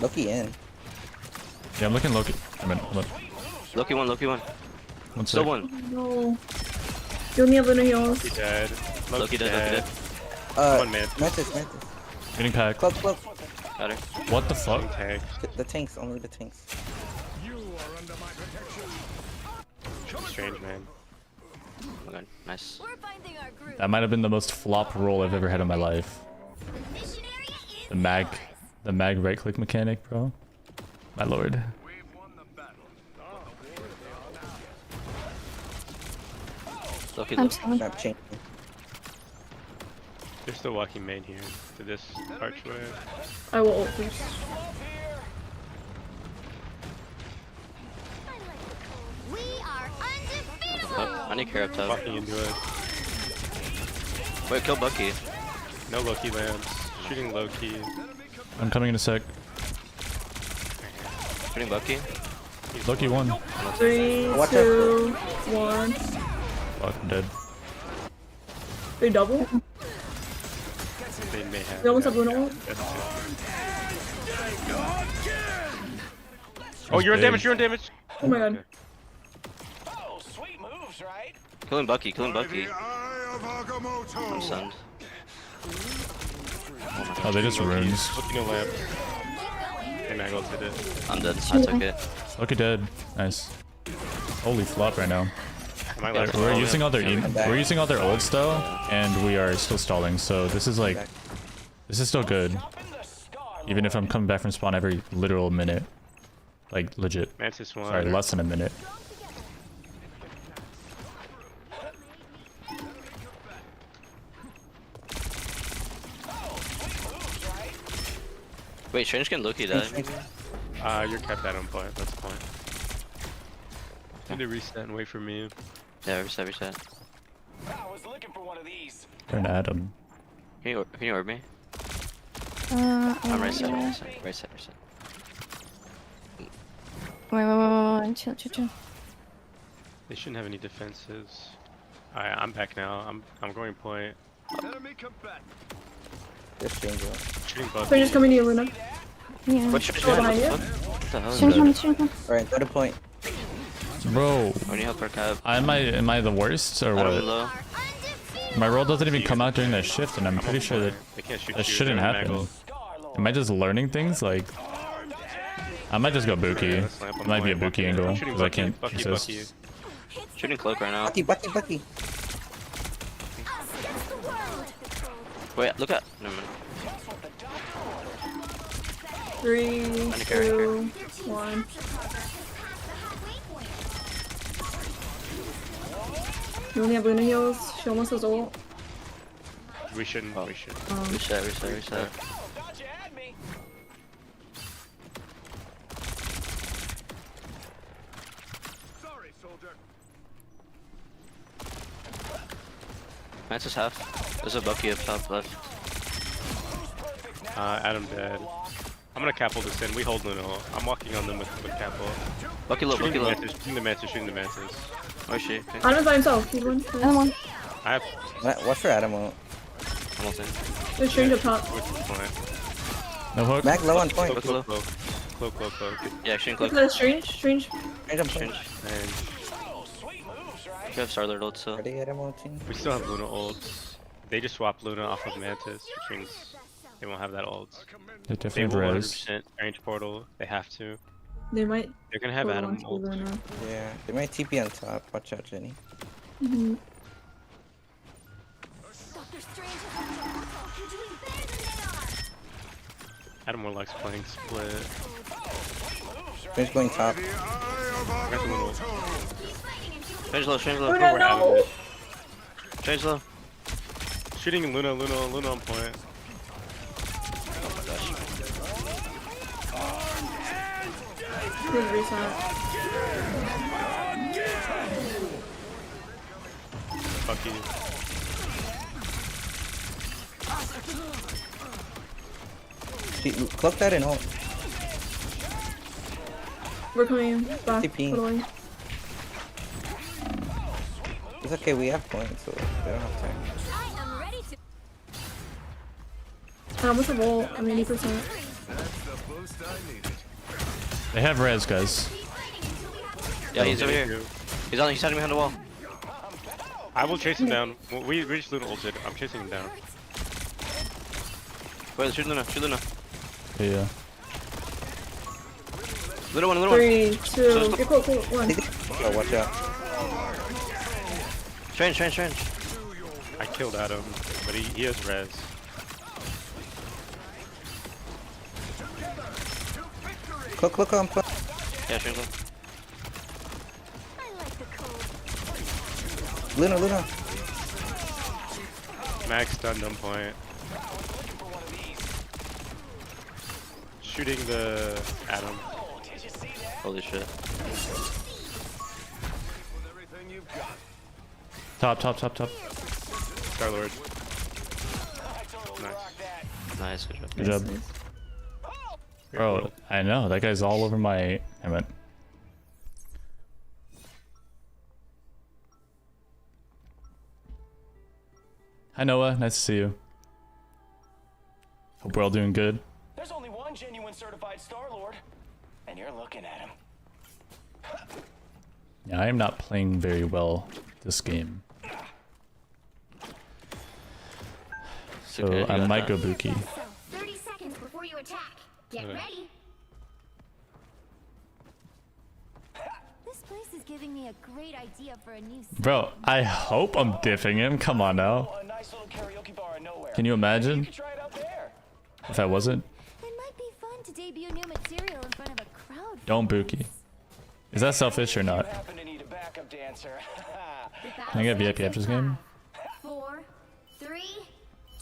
Loki in. Yeah, I'm looking Loki. I mean, hold on. Loki one. One Still sec. one. No. Give me a Luna heals. He dead. Loki dead. One man. Mantis. Getting packed. Close. Got her. What the fuck? Tag. The tanks, only the tanks. Strange man. Oh god, nice. We're finding our group. That might have been the most flop roll I've ever had in my life. The mission area is The mag right click mechanic, bro. My lord. Loki I'm low. sorry. Map change. They're still walking main here to this archway. I will ult first. We are undefeatable. Oh, I need care up top. Walking into it. Wait, kill Bucky. No Loki lands. Shooting low key. I'm coming in a sec. Shooting Bucky. Loki won. 3, Watch 2, 1. Fuck, I'm dead. They double? They may have. They almost have yeah, Luna ult? that's it. Oh, you're on big. damage. You're on damage. Oh my god. Oh, sweet moves, right? Killing Bucky. I'm stunned. Oh, they just runes. Looking no lamp. They mag ulted it. I'm dead. I took it. Loki dead. Nice. Holy flop right now. Am I left? We're using all their back. we're using all their ults though, and we are still stalling. So this is like, this is still good. Even if I'm coming back from spawn every literal minute, like legit. Mantis one. Sorry, less than a minute. Wait, Strange can Loki die. You're kept that on point. That's the point. Need to reset and wait for me. Yeah, reset. I was looking for one of these. They're an Adam. Can you orb me? I'm Right side. Wait. Chill. They shouldn't have any defenses. Alright, I'm back now. I'm going point. Just change it. Shooting both. They're just coming to you, Luna. Yeah. What Strange Oh, behind? behind What you? the hell is Strange that? one, strange one. Alright, go to point. Bro, I need help for cab. am I the worst or I don't what? low. Are undefeated. My roll doesn't even come out during that shift, and I'm I'm pretty on sure that point. They can't shoot that you. shouldn't They're happen. Maggle. Am I just learning things? Like, I might just go Buki. Let's lamp on It might be a point. Buki angle, I'm shooting because I Bucky, can't Bucky, resist. Bucky. Shooting cloak right now. Bucky. Wait, look at. Never mind. 3, Under carry, 2, 1. You only have Luna heals. She almost has ult. We shouldn't. Oh. We should. Reset. Thought you had me. Mantis half. There's a Bucky up top left. Adam dead. I'm gonna capel this in. We hold Luna. I'm walking on them with capel. Bucky low, Bucky low. Shooting the mantis. Shooting the mantis. Where is she? Okay. Adam's by himself. He's one. Another one. I have. Watch for Adam. Almost in. There's strange up top. Which is fine. No hook. Mag low on point. Cloak. Cloak. Yeah, shooting Look cloak. at that strange. Range on point. Strange. And You have Starlord ult still. Ready, Adam ulting. we still have Luna ults. They just swapped Luna off of Mantis, which means they won't have that ult. They They definitely will have res. 100% range portal. They have to. They might They're gonna have hold Adam on to ult. Luna. Yeah, they might TP on top. Watch out, Jenny. Mm-hmm. Doctor Strange is on the portal. You're doing better than they are. Adam more likes playing split. Range going top. I got the Luna ult. Strange low, strange Oh low. no, Where Adam no! is. Strange low. Shooting Luna on point. Good reset. Fuck you. Cloak that in ult. We're coming back. TP. Totally. It's okay, we have points, so they don't have time. I am ready to. I almost have ult. I'm 80%. They have res, guys. Yeah, he's over here. He's hiding behind the wall. I will chase him down. We just Luna ulted. I'm chasing him down. Wait, shoot Luna, shoot Luna. Yeah. Little one. 3, 2, get cool, 1. Oh, watch out. Strange. I killed Adam, but he has res. Cloak on point. Yeah, strange low. I like the cold. Luna. Max stunned on point. Shooting the Adam. Holy shit. Top. Starlord. Nice. Nice, good job. Good job. Bro, I know. That guy's all over my... I meant... Hi, Noah. Nice to see you. Hope we're all doing good. There's only one genuine certified Starlord, and you're looking at him. Yeah, I am not playing very well this game. So okay, you I got might that. go Buki. So, 30 seconds before you attack. Get Okay. ready. This place is giving me a great idea for a new set. Bro, I hope I'm diffing him. Come on now. A nice little karaoke bar in nowhere. Can you You imagine could try it out there. if I wasn't? It might be fun to debut new material in front of a crowd. Don't Buki. Is that selfish or not? Happen to need a backup dancer. Can I get VIP after this game? 4, 3,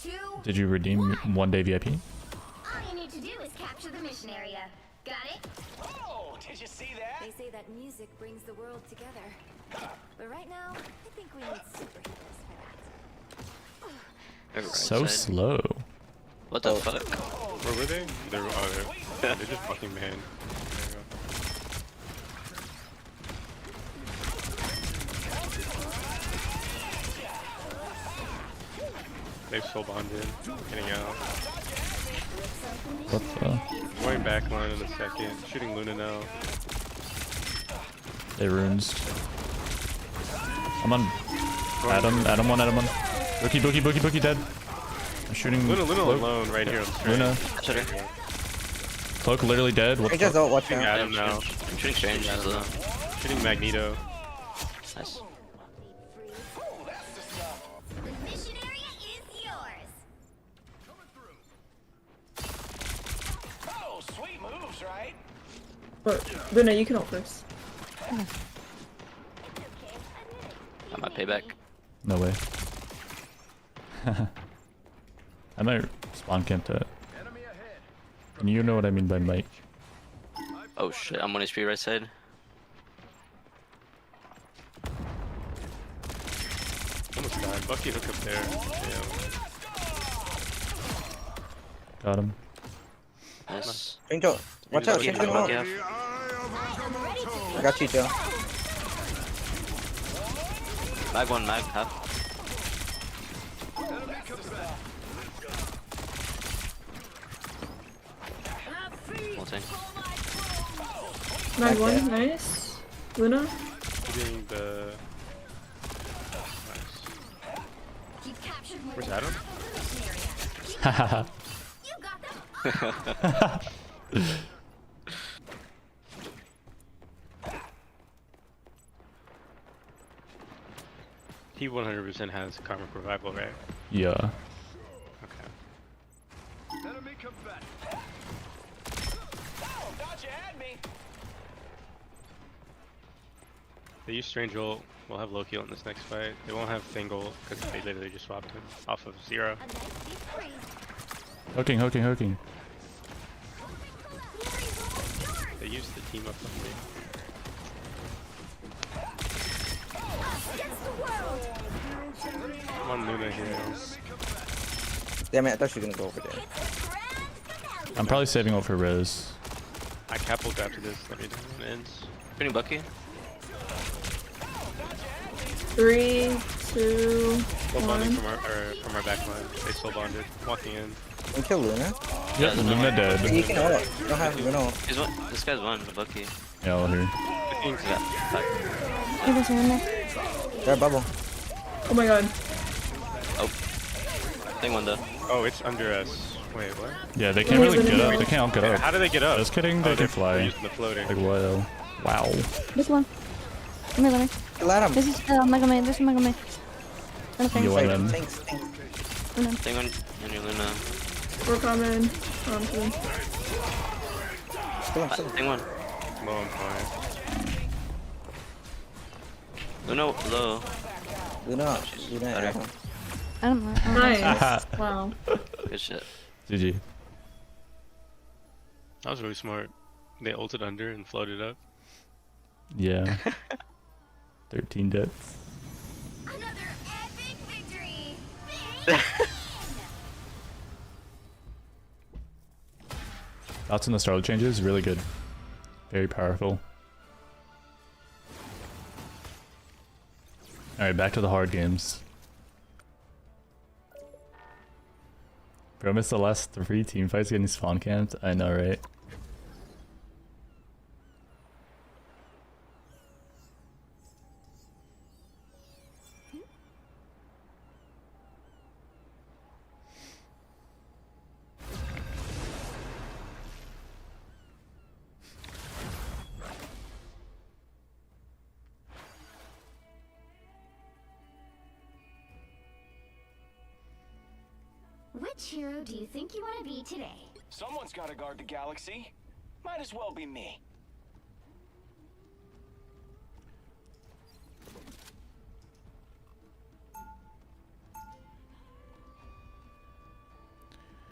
2. Did you redeem one day VIP? All you need to do is capture the mission area. Got it? Oh, did you see that? They say that music brings the world together. But right now, I think we need superheroes for that. Right So side. slow. What the fuck? Where were they? They're just fucking man. There you go. They've soul bonded. Getting out. What the? Going back line in a second. Shooting Luna now. They runes. I'm on Adam 1. Bookie dead. I'm shooting. Luna Cloak. alone right here on the screen. Luna. Shooter. Cloak literally dead. What I the just fuck? ult, watch Shooting out. Adam now. I'm shooting Strange. He's low. Shooting Magneto. Nice. The mission area is yours. Oh, sweet moves, right? But Luna, you can ult first. I'm at payback. No way. I might spawn camp to it. And you know what I mean by might. Oh shit, I'm on his right side. Almost died. Bucky hook up there. Yeah. Got him. Nice. Angel, watch out, she's gonna ult. Yeah. I got you, Joe. Mag one, mag half. Ulting. Mag one, nice. Luna. Shooting the. Nice. You've captured more Where's Adam? Haha. You got them. He 100% has Karmic Revival, right? Yeah. Okay. Oh, thought you had me. They use Strange Ult. We'll have Loki in this next fight. They won't have Thingol because they literally just swapped him off of Zero. A nice deep freeze. Hooking. They used the team up on me. Against the world. Come on, Luna here. Damn it, I thought she was gonna go over there. It's the grand finale. I'm probably saving ult for Rez. I cap ult after this. Let me know when it ends. Shooting Bucky. 3, 2, Soul bonding 1. from our back line. They soul bonded. Walking in. You can kill Luna. Yep, Luna You dead. can ult. You don't have, you know. He's one. This guy's one. Bucky. Yeah, all here. He's got back. He was in there. Grab bubble. Oh my god. Thing one though. Oh, it's under us. Wait, what? Yeah, they can't really get up. They can't all get up. How do they get up? Just kidding, Oh, they can they're fly. using the floating. Like, whoa. Wow. This one. Let me. Let him. This is Mega Man. This is Mega Man. Okay. You want him? Thanks. Thing one. And your Luna. We're coming. Kill him. Thing one. Low on fire. Luna low. Luna. Better. I don't know. Nice. Wow. Good shit. GG. That was really smart. They ulted under and floated up. Yeah. 13 deaths. Another epic victory. Thoughts on the Starlord changes? Really good. Very powerful. Alright, back to the hard games. Bro, I missed the last 3 team fights getting spawn camped. I know, right? Which hero do you think you want to be today? Someone's got to guard the galaxy. Might as well be me.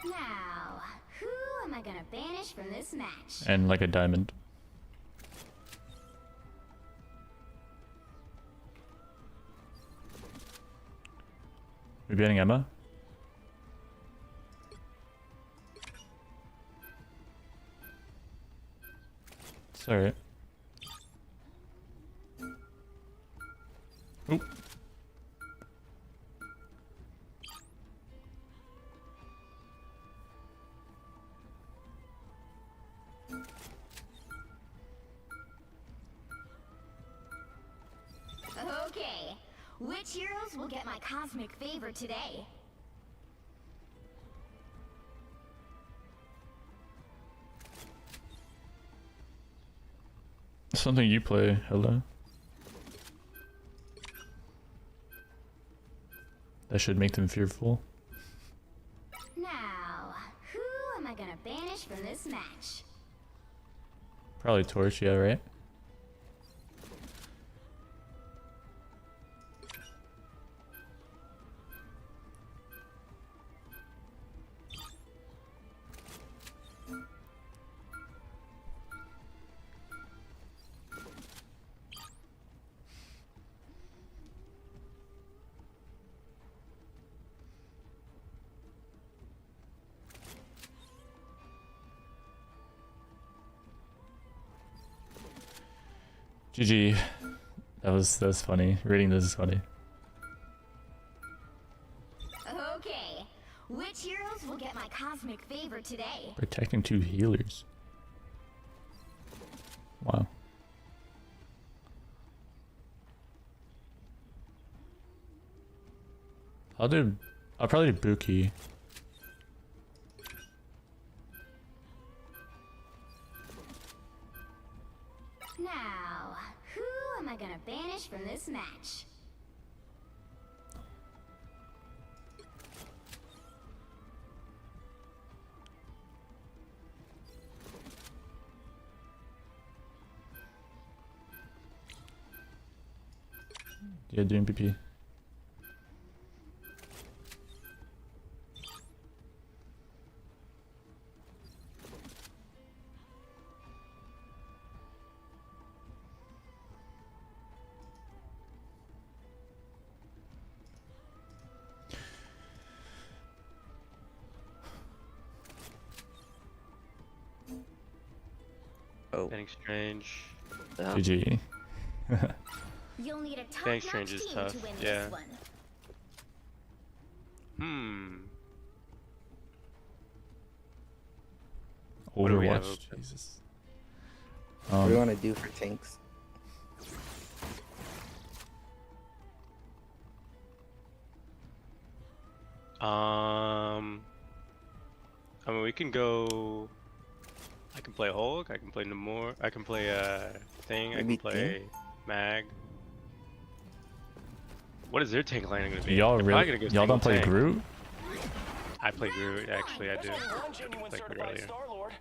Now, who am I gonna banish from this match? And like a diamond. We banning Emma? It's alright. Oop. Okay, which which heroes will get my cosmic favor today? Something you play, hello? That should make them fearful. Now, who am I gonna banish from this match? Probably Torch, yeah, right? GG. That was funny. Reading this is funny. Okay, which heroes will get my cosmic favor today? Protecting 2 healers. Wow. I'll probably do Buki. Now, who am I gonna banish from this match? Yeah, doing PP. Oh. Banning Strange. Yeah. GG. You'll need a Banning top-notch Strange is team tough, to win yeah. this one. What do we have Overwatch. open? Jesus. What do you want to do for tanks? I mean, we can go. I can play Hulk. I can play Namor. I can play Thing. I Maybe can play Mag. What is their tank line gonna be? Y'all They're probably really? gonna go Y'all don't single play tank. Groot? I play Groot. Actually, I do. One genuine Like threat Groot by earlier. Starlord,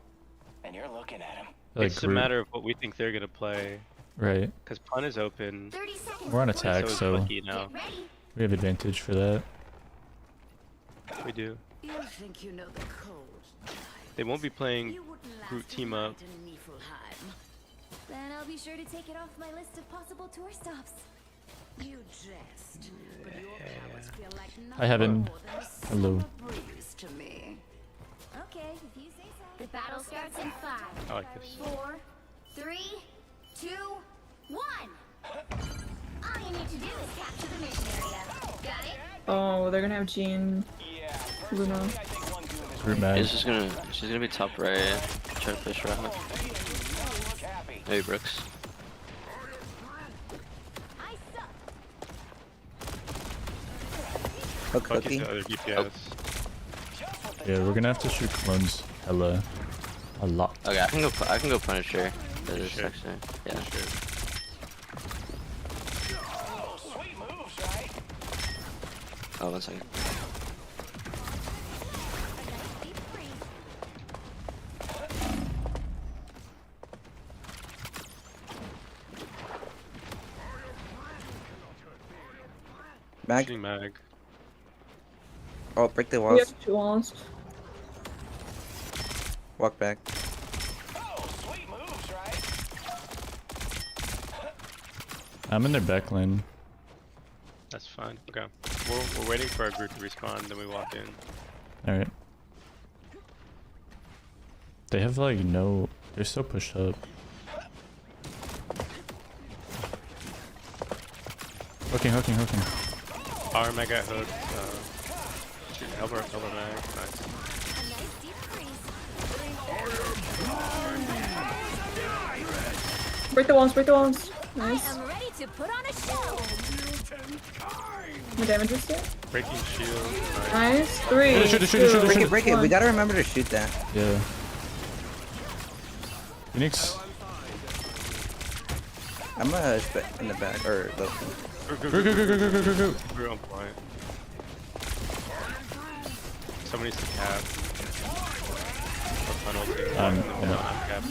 and you're looking at him. Like It's a Groot. matter of what we think they're gonna play. Right. Because Pun is open. 30 seconds We're on before attack, So is so Bucky now. Get ready. we have advantage for that. We do. You think you know the code. They won't be playing You wouldn't last Groot a team night up. in Niflheim. Then I'll be sure to take it off my list of possible tour stops. You jest, but your powers feel like I haven't. nothing more than a Hello. summer breeze to me. Okay, if you say so. The battle starts in 5, I like this. 4, 3, 2, 1. All you need to do is capture the mission area. Got it? Oh, they're gonna have Jean. Yeah, Luna. I think one doing this Groot mag. She's gonna be top right. Try to push her out. look happy. Maybe Brooks. I suck. Hook Bucky's hooking. the other DPS. Yeah, we're gonna have to shoot clones hella a lot. Okay, I can go Punisher. That is Sure. actually, yeah. Sure. Oh, sweet moves, right? Oh, 1 second. Deep freeze. Mag. Shooting Mag. Oh, break the We walls. have 2 walls. Walk back. Oh, sweet moves, right? I'm in their back lane. That's fine. Okay. We're waiting for our group to respawn, then we walk in. Alright. They have like no. They're so pushed up. Hooking. Our Mag got hooked. Shoot, help her Mag. Nice. A nice deep freeze. Break the walls, break the walls. Nice. I'm ready to put on a show. My damage is there. Breaking shield. Nice. Nice. 3, Shoot it, 2, Break it, break it. We 1. gotta remember to shoot that. Yeah. Phoenix. I'm in the back or low. Go. We're on point. Somebody needs to cap. Or penalty. Yeah. Cap.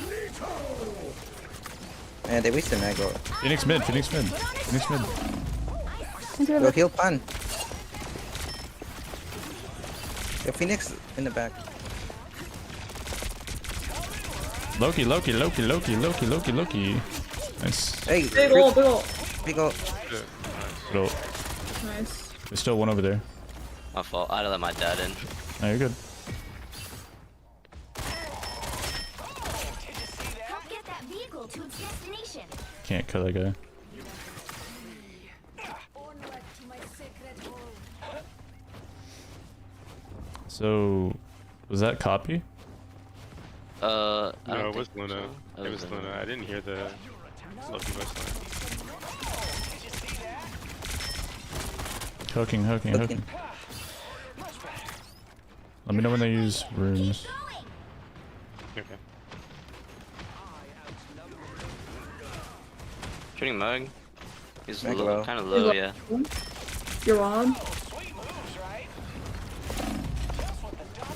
Man, they wasted Magro. Phoenix mid. Yo, heal pun. Yo, Phoenix in the back. Loki. Nice. Hey, Big ol', big ol'. big ol'. Good ult. Nice. There's still one over there. My fault. I let my dad in. No, you're good. Help get that vehicle to its destination. Can't kill that guy. So, was that copy? I No, don't it was think Luna. so. It was Luna. I didn't hear the Loki voice line. Hooking. Let me know when they use rooms. Okay. Shooting Mug. He's Mag low, low. kind of low, yeah. You're on.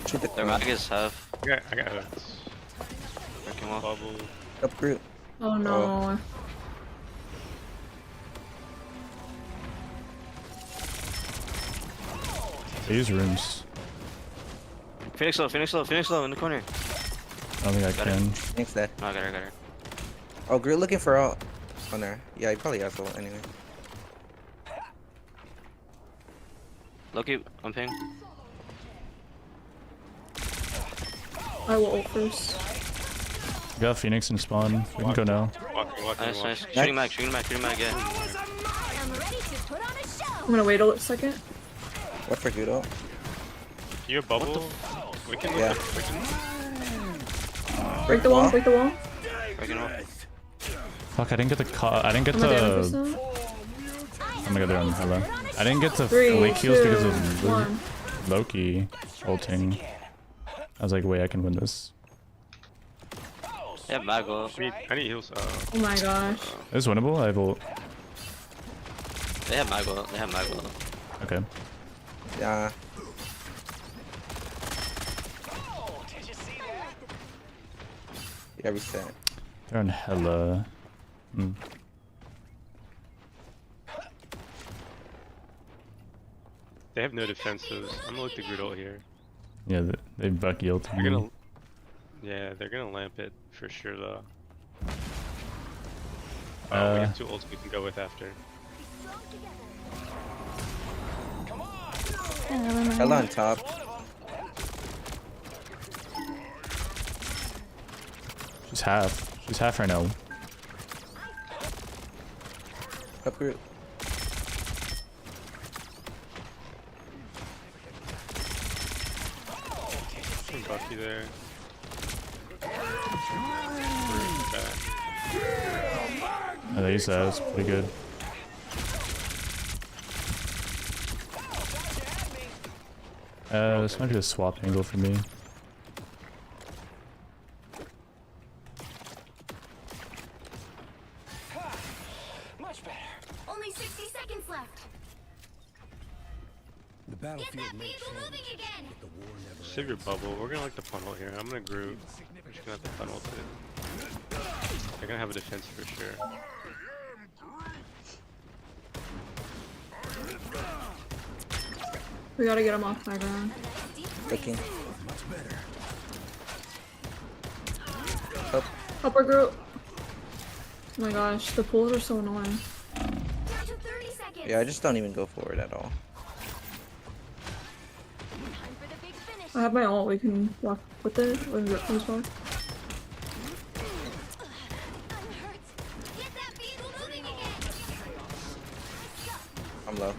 Shoot the Their Mag is half. I got hooks. Breaking wall. Bubble. up group. Oh no. They use rooms. Phoenix low in the corner. I don't think I Got it. can. Thanks, that. No, I got her. Oh, Groot looking for ult on there. Yeah, he probably has ult anyway. Loki, I'm ping. I will ult first. Got Phoenix in spawn. We can go now. Walking. Nice. Shooting Mag, yeah. I'm ready to put on a show. I'm gonna wait a second. What for Groot ult? You have bubble? We can look Yeah. at we can... Break the wall, break the wall. Breaking wall. Fuck, I didn't get the I didn't get I'm gonna damage the. this now. Oh my god, they're on hello. I didn't get the 3, awake heals because 2, of 1. Loki ulting. I was like, wait, I can win this. They have Mag low. I need heals. Oh my gosh. It's winnable. I have ult. They have Mag low. Okay. Yeah. Yeah, reset. They're on hella. They have no defensives. I'm gonna look the Groot ult here. Yeah, they Bucky ulted. They're gonna... Yeah, they're gonna lamp it for sure though. We have 2 ults we can go with after. Hella on top. She's half. She's half right now. Up Groot. Some Bucky there. Oh, they use that. It's pretty good. This might be a swap angle for me. Much better. Only 60 seconds left. The Get battlefield that may vehicle change, moving again. but the war never Save your bubble. We're gonna like the funnel here. I'm gonna Groot. We're just gonna have the funnel it. They're gonna have a defense for sure. We gotta get him off my ground. Looking. Upper group. Oh my gosh, the pools are so annoying. Down to 30 seconds. Yeah, I just don't even go for it at all. Time for the big finish. I have my ult, we can walk with it when it comes back. I'm hurt. Get that vehicle moving again. I'm low.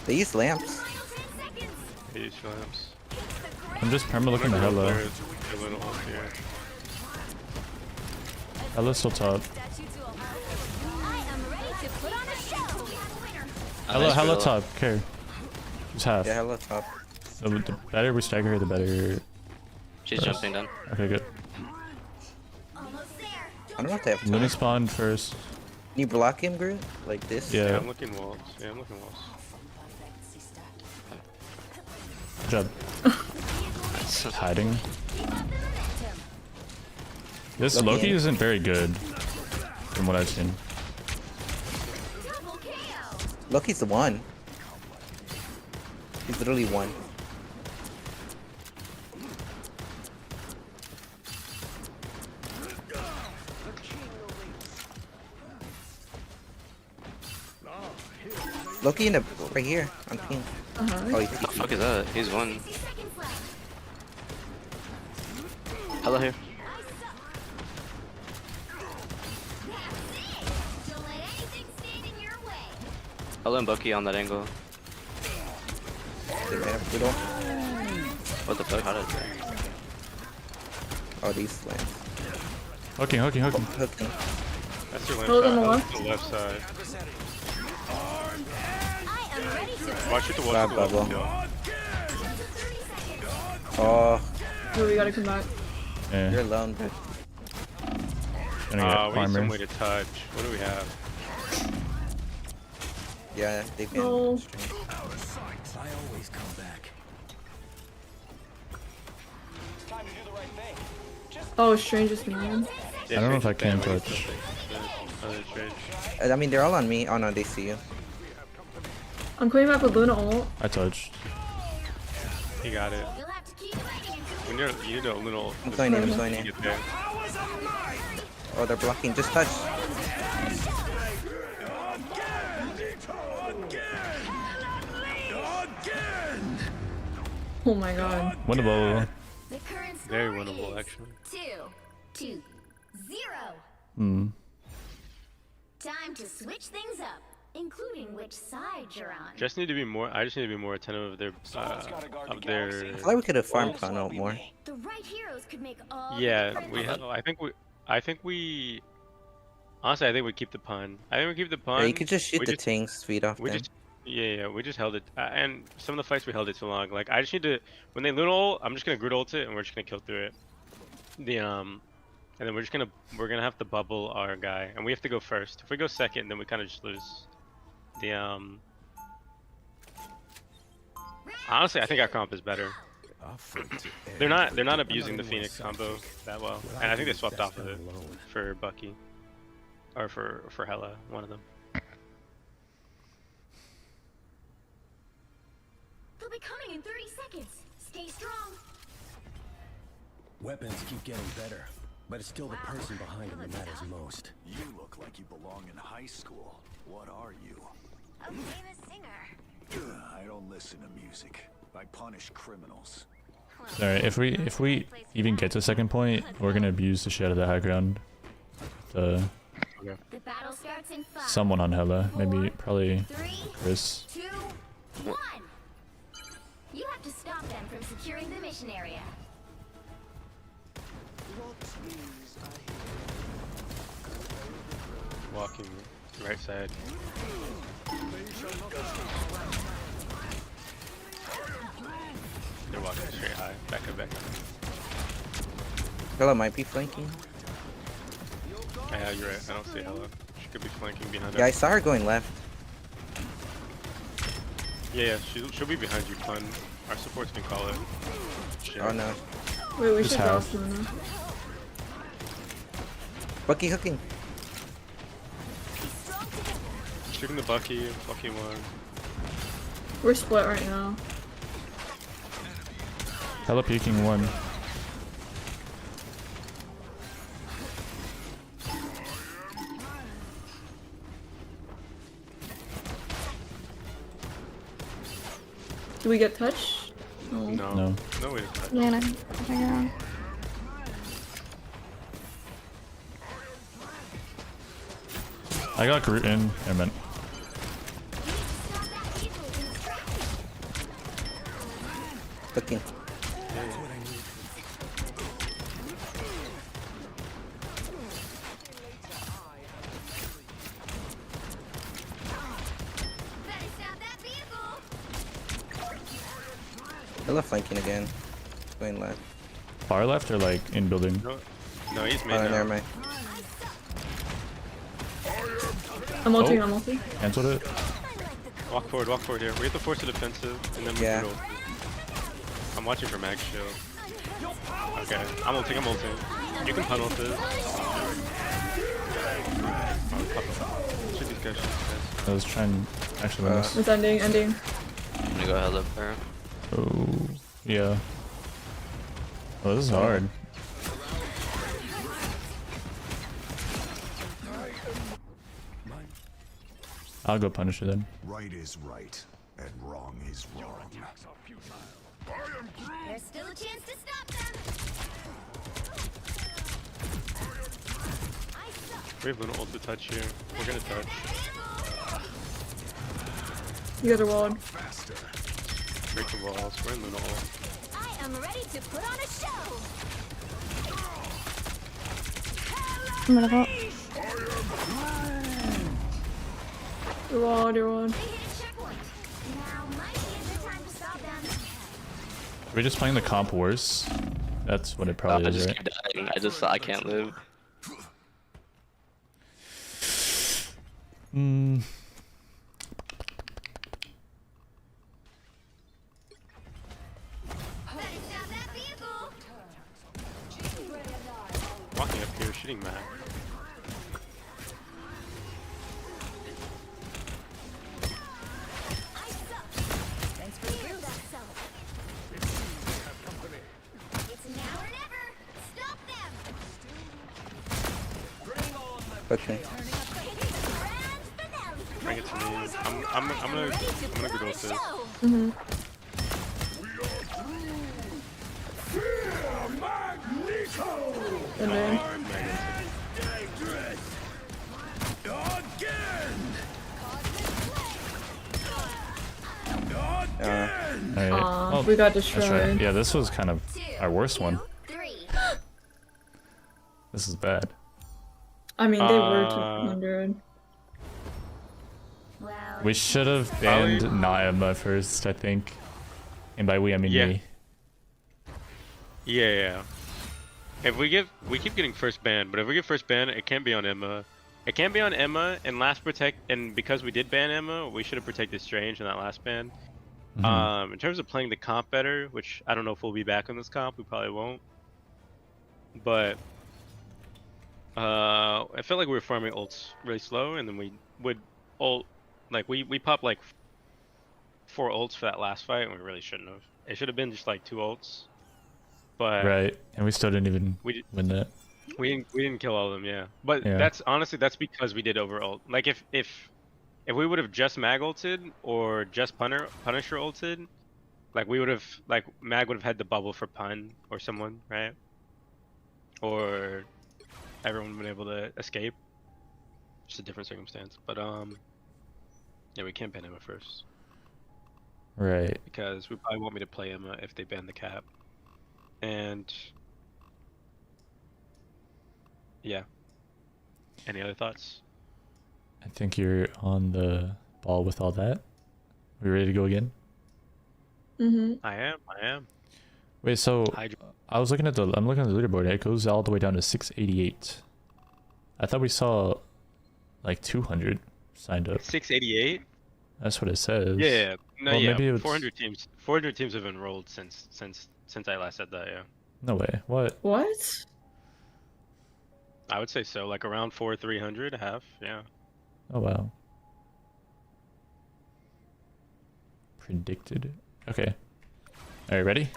They use lamps. Final 10 seconds. They use lamps. I'm just perma looking the hello. Hello's still top. Statue to a I am ready to put on a show. Hello, hello Nice, top. Care. Who's half? Yeah, hello top. So the better we stagger her, the better. She's jumping down. Okay, good. Almost there. I don't know if they have time. Looney spawn first. Can you block him, Groot? Like this? Yeah, Yeah. I'm looking walls. Yeah, I'm looking walls. Good job. Hiding. This Loki Loki in. isn't very good, from what I've seen. Double KO. Loki's the one. He's literally one. Loki in the right here on pink. Oh, he's What the fuck is that? He's one. 60 seconds left. Hello here. Don't let anything stand in your way. Hello and Bucky on that angle. they ran up Widow. What the fuck? How did that? Oh, these slams. Hooking. Hooking. That's your Hold on the left left. side. The left side. I am ready to Watch it to Bad watch the bubble. wall. 30 seconds. Oh, Oh, we gotta come back. Yeah. you're alone, but Gonna get We need some armor. way to touch. What do we have? yeah, they can. No. I always come back. It's time to do the right thing. Oh, strangest man. I don't know if I can touch. Other trade. I mean, they're all on me. Oh no, they see you. I'm coming back with Luna ult. I touched. He got it. You'll have to keep fighting until You need a little. I'm going in. I'm going in. Get there. Oh, they're blocking. Just touch. Oh my god. Winnable. the current score Very winnable, is actually. 2-0. Hmm. Time to switch things up, including which side you're on. Just need to be more. I just need to be more attentive of their. Of their. I thought we could have farmed Con out more. The right heroes could make all the Yeah, difference. we have. I think we. Honestly, I think we keep the pun. I think we keep the pun. Yeah, you could just shoot We the Tings feed off We them. just. Yeah, we just held it. And some of the fights we held it too long. Like I just need to. When they little ult, I'm just gonna grid ult it and we're just gonna kill through it. And then we're gonna have to bubble our guy, and we have to go first. If we go second, then we kind of just lose. Honestly, I think our comp is better. They're not abusing the Phoenix combo that well, and I think they swapped off of it for Bucky, or for Hela, one of them. They'll be coming in 30 seconds. Stay strong. Weapons keep getting better, but it's still the person behind them that matters most. You look like you belong in high school. What are you? A famous singer. I don't listen to music. I punish criminals. Alright, if we even get to second point, we're gonna abuse the shit out of the high ground. The battle starts in 5. Someone on Hela, maybe probably 3, Chris. 2, 1. You have to stop them from securing the mission area. Walking right side. They're walking straight high. Back up. Hela might be flanking. Yeah, you're right. I don't see Hela. She could be flanking behind Yeah, I us. saw her going left. Yeah, she'll be behind you, pun. Our supports can call it. Shit. Oh no. Wait, we Just should half. drop Luna. Bucky hooking. Shooting the Bucky one. We're split right now. Hela peeking one. Do we get touched? No. No way to touch. Yeah, I figure out. I got Groot in. I meant. Hooking. I love flanking again. Going left. Far left or like in building? No, he's made Oh, now. never mind. I'm ulting, I'm ulting. Cancelled it. Walk forward here. We have to force the defensive, and then we Yeah. can roll. I'm watching for Max shield. Okay, I'm ulting. You can punt ult this. Shoot these guys, I was trying to actually win this. It's ending. I'm gonna go ahead up there. Oh, yeah. Oh, this is hard. I'll go Punisher then. Right is right, and wrong is wrong. There's still a chance to stop them. We have an ult to touch here. We're gonna touch. You guys are walled. Break the walls. We're in Luna ult. I am ready to put on a show. I'm gonna go. You're walled, you're walled. They hit a checkpoint. Now might be a good time to stop them. We're just playing the comp worse. That's what it probably I is, just right? keep dying. I can't live. Better stop that vehicle. Walking up here, shooting Mac. I suck. Thanks for the boost. It's now or never. Stop them. Okay. Bring it to me. I'm gonna go with this. Ending. Alright. Aw, we got That's right. destroyed. Yeah, this was kind of our worst one. 3. This is bad. I mean, they were 200. Well, We should have banned Naima first, I think. And by we, I mean Yeah. me. Yeah. If we keep getting first ban, but if we get first ban, it can't be on Emma. It can't be on Emma, and because we did ban Emma, we should have protected Strange in that last ban. In terms of playing the comp better, which I don't know if we'll be back on this comp, we probably won't. But I felt like we were farming ults really slow, and then we would ult, like we popped like 4 ults for that last fight, and we really shouldn't have. It should have been just like 2 ults. But Right. And we still didn't even win that. we didn't kill all of them, yeah. But Yeah. that's because we did over ult. Like if we would have just mag ulted or just Punisher ulted, like we would have, like mag would have had the bubble for pun or someone, right? Or everyone would have been able to escape. Just a different circumstance. But yeah, we can't ban Emma first Right. because we probably want me to play Emma if they ban the cap. And yeah. Any other thoughts? I think you're on the ball with all that. We ready to go again? I am. Wait, so I'm looking at the leaderboard. It goes all the way down to 688. I thought we saw like 200 signed up. 688? That's what it says. Yeah. No, Well, yeah. maybe it's- 400 teams. 400 teams have enrolled since I last said that. Yeah. No way. What? What? I would say so. Like around 300 have. Yeah. Oh wow. Predicted. Okay. Are you ready?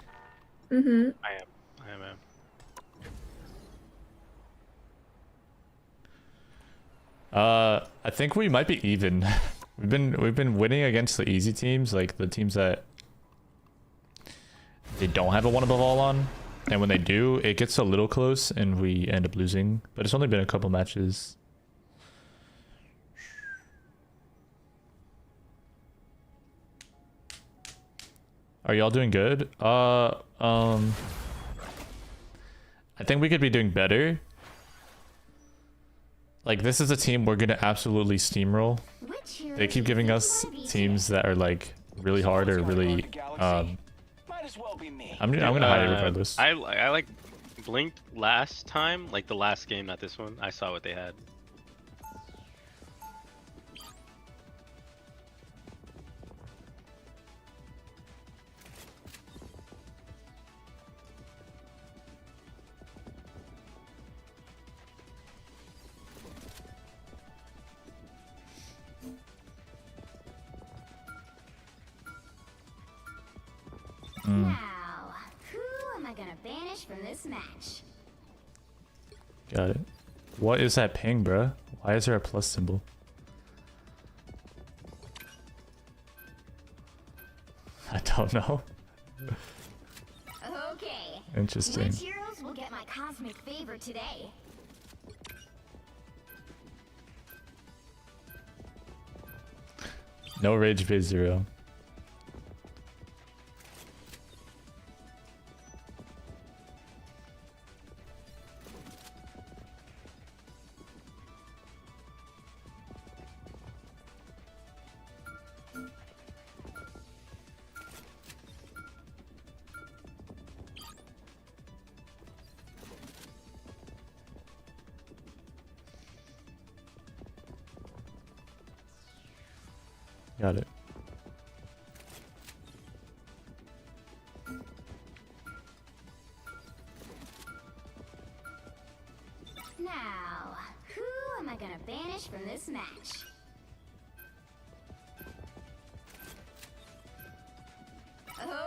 I am. I think we might be even. we've been winning against the easy teams, like the teams that they don't have a one above all on, and when they do, it gets a little close and we end up losing. But it's only been a couple matches. Are y'all doing good? I think we could be doing better. Like, this is a team we're gonna absolutely steamroll. They keep giving us teams that are like really hard or really Might as well be me. I'm gonna hide it regardless. I like blinked last time, like the last game, not this one. I saw what they had. Now, who am I gonna banish from this match? Got it. What is that ping, bruh? Why is there a plus symbol? I don't know. Okay. Interesting. Which heroes will get my cosmic favor today? No rage phase 0. Got it. Now, who am I gonna banish from this match?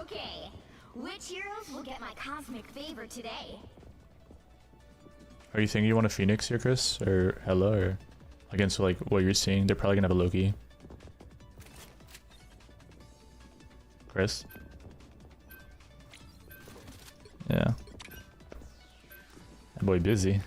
Okay. Which heroes will get my cosmic favor today? Are you thinking you want a Phoenix here, Chris? Or Hella? Or against like what you're seeing? They're probably gonna have a Loki. Chris? Yeah. That boy busy.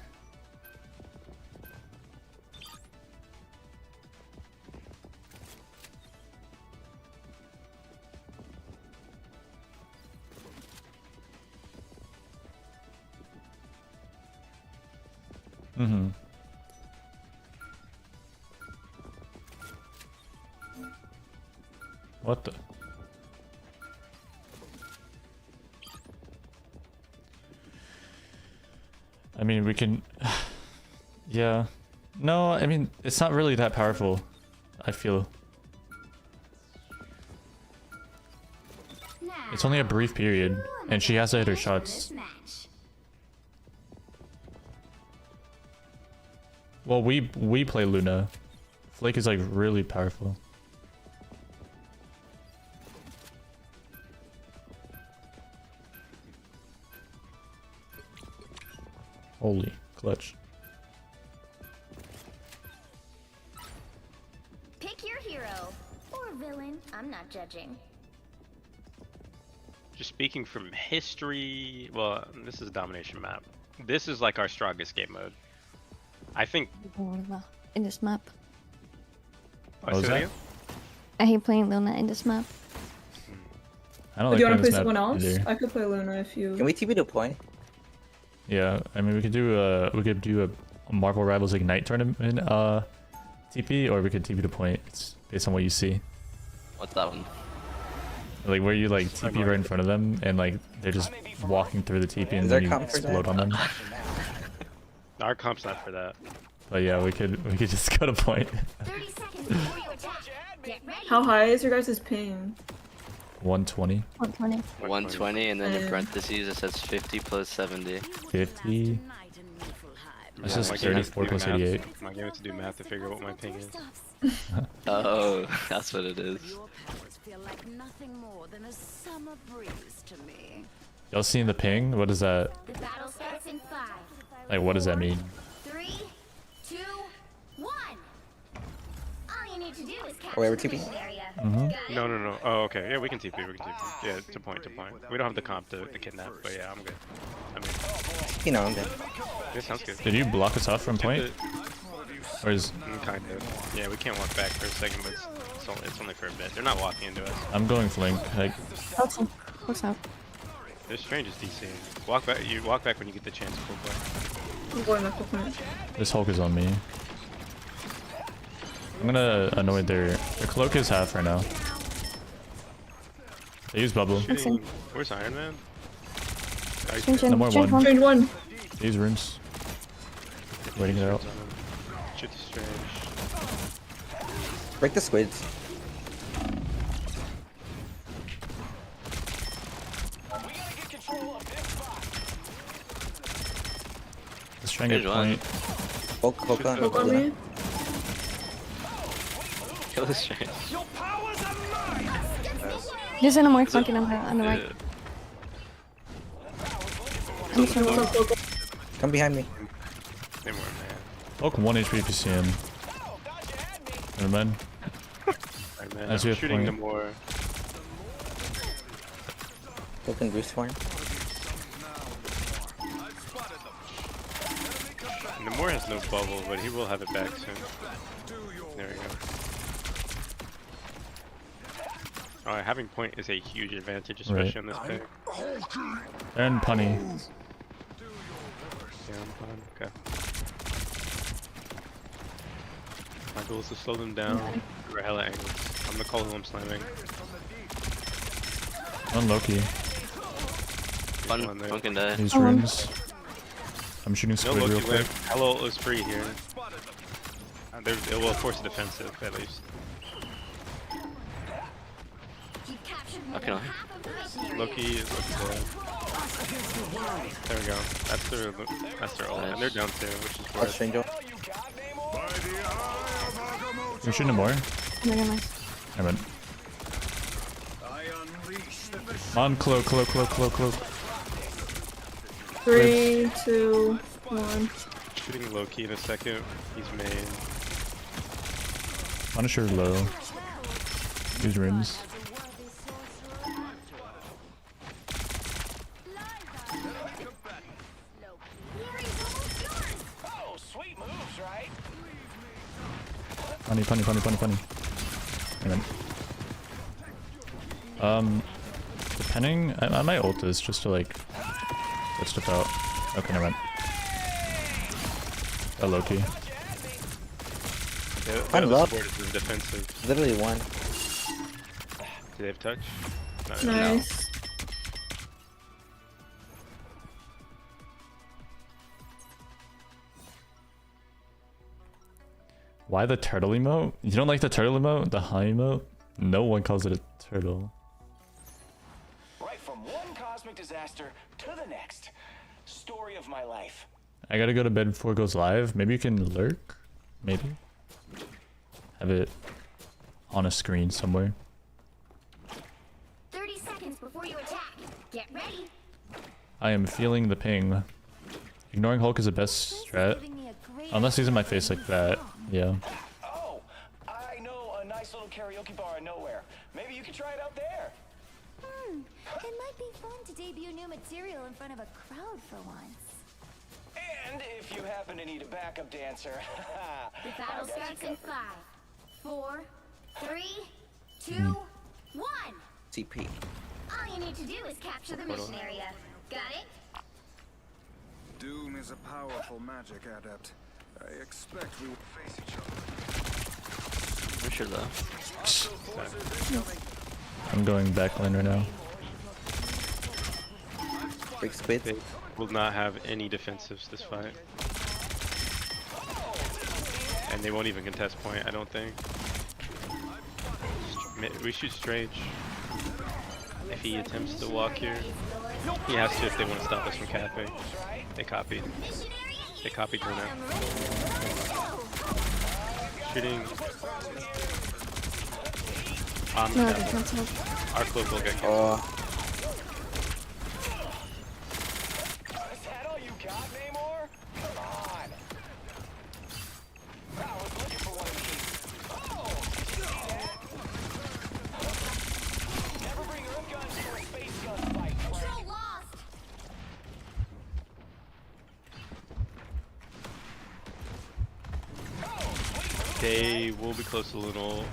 Mm-hmm. What the? I mean, we can... yeah. No, I mean, it's not really that powerful, I feel. It's only a brief period, and she has to hit her shots. Well, we play Luna. Flake is like really powerful. Holy clutch. Pick your hero or villain. I'm not judging. Just speaking from history, well, this is a domination map. This is like our strongest game mode. I think. Luna in this map. What was that? I hate playing Luna in this map. I don't like Do you want to play playing this someone map else? either. I could play Luna if you. Can we TP to point? Yeah, I mean we could do a Marvel Rivals Ignite tournament TP, or we could TP to point. It's based on what you see. What's that one? Like where you like TP right in front of them and like they're just walking through the TP and then you explode on them. Our comp's not for that. But yeah, we could just go to point. 30 seconds before you attack. Get ready. How high is your guys' ping? 120. 120. 120, and then in parentheses it says 50 plus 70. 50. That's just My game has to 34 do plus math. 88. My game has to do math to figure out what my ping is. Oh, that's what it is. Your powers feel like nothing more than a summer breeze to me. Y'all seen the ping? What is that? The battle starts in 5. Like what does that mean? 3, 2, 1. All you need to do is capture Oh, wait, we're the TP? mission area. Mm-hmm. No. Oh, okay. Yeah, we can TP. We can TP. Yeah, to point. We don't have the comp to kidnap, but yeah, I'm good. I mean, You know, I'm dead. this sounds good. Did you block us off from point? Or is Kind of. Yeah, we can't walk back for a second, but it's only for a bit. They're not walking into us. I'm going flank. Like Close up. Their strange is DC. Walk back. You walk back when you get the chance. Cool play. I'm going back to point. this Hulk is on me. I'm gonna annoy their cloak is half right now. They use bubble. Shooting. Where's Iron Man? Change in. No more Change one. Change one. They use runes. Waiting it out. Shoot the strange. Break the squids. Let's try and get point. Poke on. Poke on me. Kill this strange. There's an more flanking on the right. I'm just gonna go. Come behind me. They more, man. Poke 1 HP if you see him. Never mind. Iron Man. As I'm you have shooting point. them more. Poke and boost for him. Namor has no bubble, but he will have it back soon. There we go. Having point is a huge advantage, especially on this pick. And punny. Okay. My goal is to slow them down. We're hella angles. I'm gonna call him slamming. On Loki. One there. One can die. These runes. I'm shooting No squid real Loki quick. live. Hello is free here. It will force a defensive at least. Okay, no. Loki is there. There we go. That's their ult. And they're down too, which is Watch worth. Stranger. You're shooting more? Oh my goodness. I meant. On cloak. 3, 2, 1. Shooting Loki in a second. He's made. Punisher low. Use runes. Oh, sweet moves, right? Funny. Amen. Depending, I might ult this just to like put stuff out. Okay, never mind. A Loki. I'm low. Is defensive. Literally one. Do they have touch? Nice. Why the turtle emote? You don't like the turtle emote? The high emote? No one calls it a turtle. Right from one cosmic disaster to the next. Story of my life. I gotta go to bed before it goes live. Maybe you can lurk? Maybe? Have it on a screen somewhere. 30 seconds before you attack. Get ready. I am feeling the ping. Ignoring Hulk is the best strat. Unless he's in my face like that. Yeah. Oh, I know a nice little karaoke bar in nowhere. Maybe you could try it out there. It might be fun to debut new material in front of a crowd for once. And if you happen to need a backup dancer. The battle starts in 5, 4, 3, 2, 1. CP. All you need to do is capture the mission area. Got it? Doom is a powerful magic adept. I expect we will face each other. For sure though. I'm going back lane right now. Break squid. They will not have any defensives this fight. And they won't even contest point, I don't think. We shoot Strange. If he attempts to walk here, he has to if they want to stop us from capping. They copied. They copied Bruno. Shooting. On No, the they can't help. Our cloak will get killed. Is that all you got, Namor? Come on. I was looking for one of these. Oh, did you see that? Never bring Earth guns to a space gunfight, Frank. Control lost. They will be close to Luno.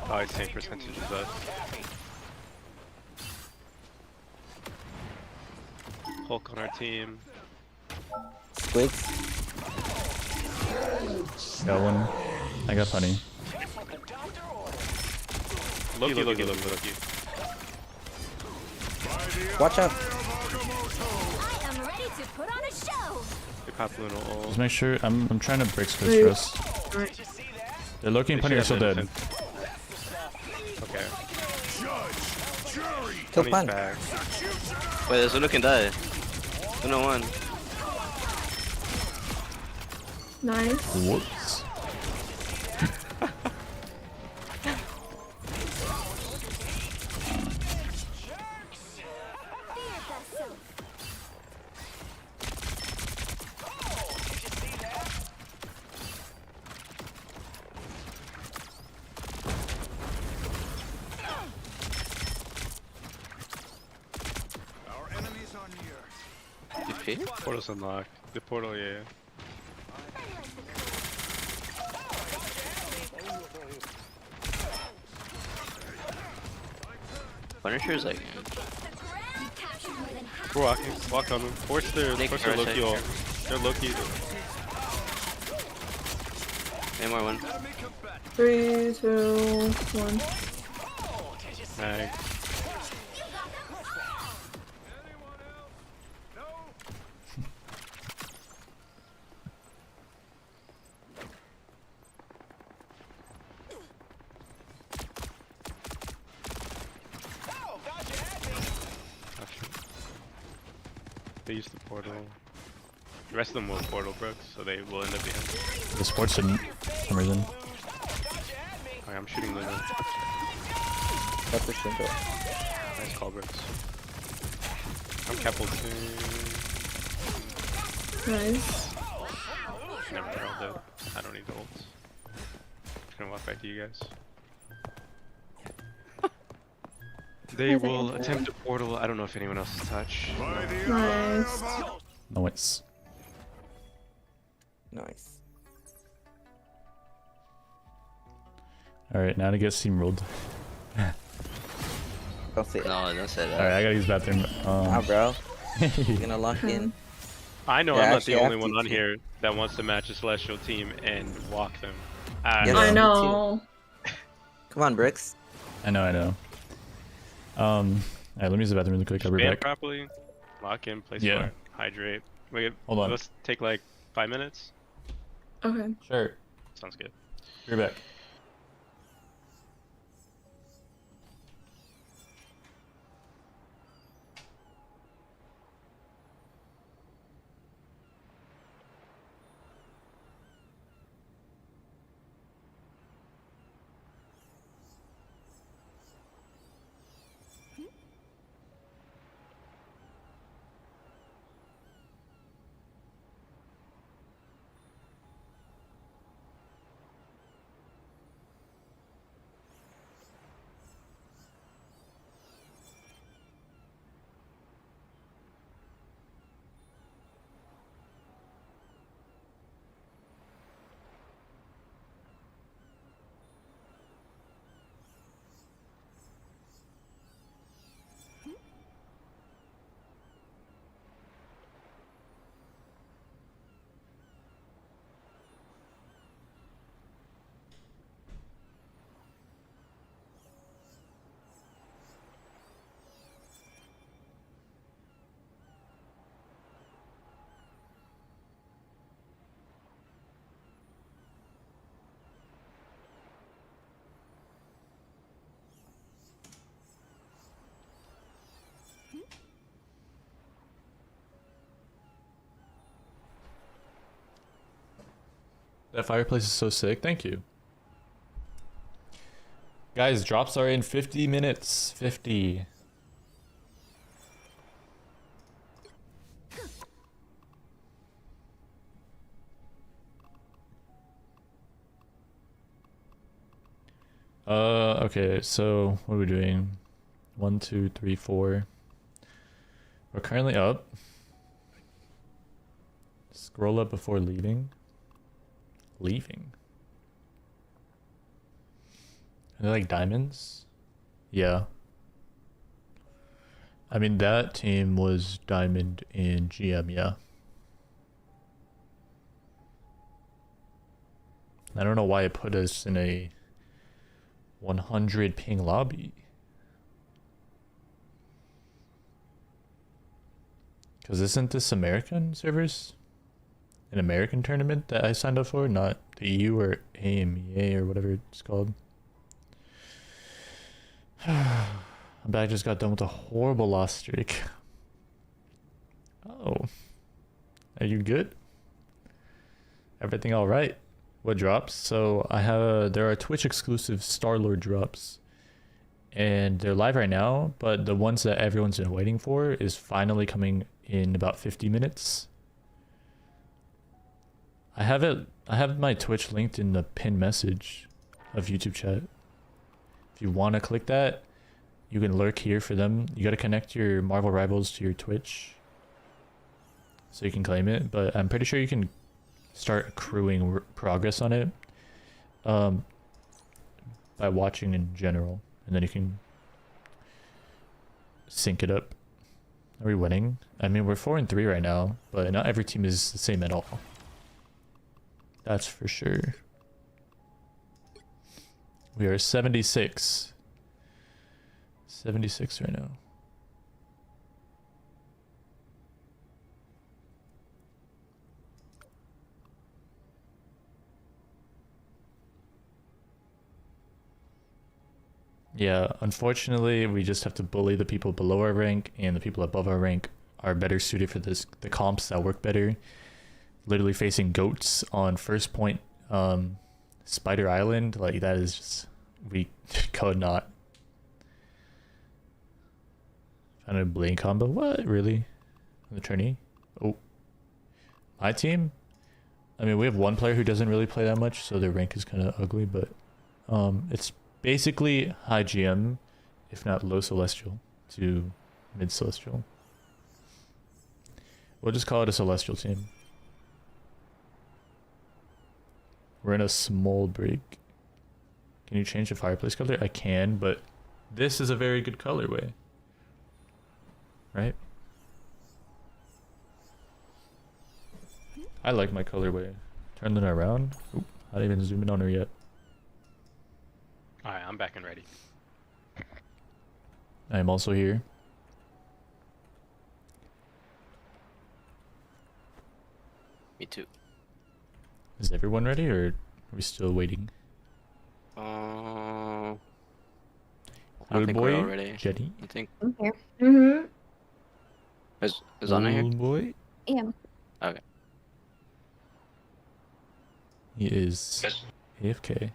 Probably same percentage as us. Hulk on our team. Squids. Got one. I got funny. Loki. Watch out. I am ready to put on a show. They pop Luna ult. Just make sure I'm trying to break Squish first. They're looking, They Punny, you're should still have dead. Okay. Kill Punny's Pan. back. Wait, this Luna can die. Luna won. Nice. Whoops. Our enemies are near. DP? Portal's unlocked. The portal, yeah. Punisher's like... We're walking. Walk on them. Force their Loki ult. They're Loki. Any more one. 3, 2, 1. Mag. They used the portal. The rest of them will portal Brooks, so they will end up being. The sports didn't, for some reason. Alright, I'm shooting Luna. That's the Shinto. Nice call, Brooks. I'm Keppel too. Nice. Never mind, all dead. I don't need the ults. Just gonna walk back to you guys. They will attempt a portal. I don't know if anyone else is touch. Nice. Nice. Nice. Alright, now to get steamrolled. Don't say it. No, don't say that. Alright, I gotta use the bathroom. Ah, bro. You're gonna lock in. I know Yeah, I'm not actually, the I only have one to on too. here that wants to match a Celestial team and walk them. Yes. I Me know. Come on, Bricks. I know. Alright, let me use the bathroom really quick. I'll be Spam back. properly, lock in, place Yeah. smart, hydrate. Wait, Hold on. let's take like 5 minutes. Okay. Sure. Sounds good. Be back. That fireplace is so sick. Thank you. Guys, drops are in 50 minutes. 50. Okay, so what are we doing? 1, 2, 3, 4. We're currently up. Scroll up before leaving. Leaving? Are they like diamonds? Yeah. I mean, that team was diamond in GM, yeah. I don't know why it put us in a 100 ping lobby. Because isn't this American servers? An American tournament that I signed up for, not the EU or AMEA or whatever it's called. But I just got done with a horrible loss streak. Oh. Are you good? Everything alright? What drops? So I have there are Twitch exclusive Starlord drops. And they're live right now, but the ones that everyone's been waiting for is finally coming in about 50 minutes. I have my Twitch linked in the pinned message of YouTube chat. If you want to click that, you can lurk here for them. You got to connect your Marvel Rivals to your Twitch so you can claim it, but I'm pretty sure you can start accruing progress on it by watching in general, and then you can sync it up. Are we winning? I mean, we're 4-3 right now, but not every team is the same at all. That's for sure. We are 76. 76 right now. Yeah, unfortunately, we just have to bully the people below our rank, and the people above our rank are better suited for the comps that work better. Literally facing goats on first point, Spider Island, like that is just, we could not. Found a blade combo, what, really? The tourney? Oh. My team? I mean, we have one player who doesn't really play that much, so their rank is kind of ugly, but it's basically high GM, if not low celestial to mid celestial. We'll just call it a celestial team. We're in a small break. Can you change the fireplace color? I can, but this is a very good colorway. Right? I like my colorway. Turn it around. Oop, I didn't even zoom in on her yet. Alright, I'm back and ready. I am also here. Me too. Is everyone ready, or are we still waiting? I Cool think boy, we're all ready. Jenny. I think. I'm here. Mm-hmm. Is Anna here? Cool boy. Yeah. Okay. He is AFK.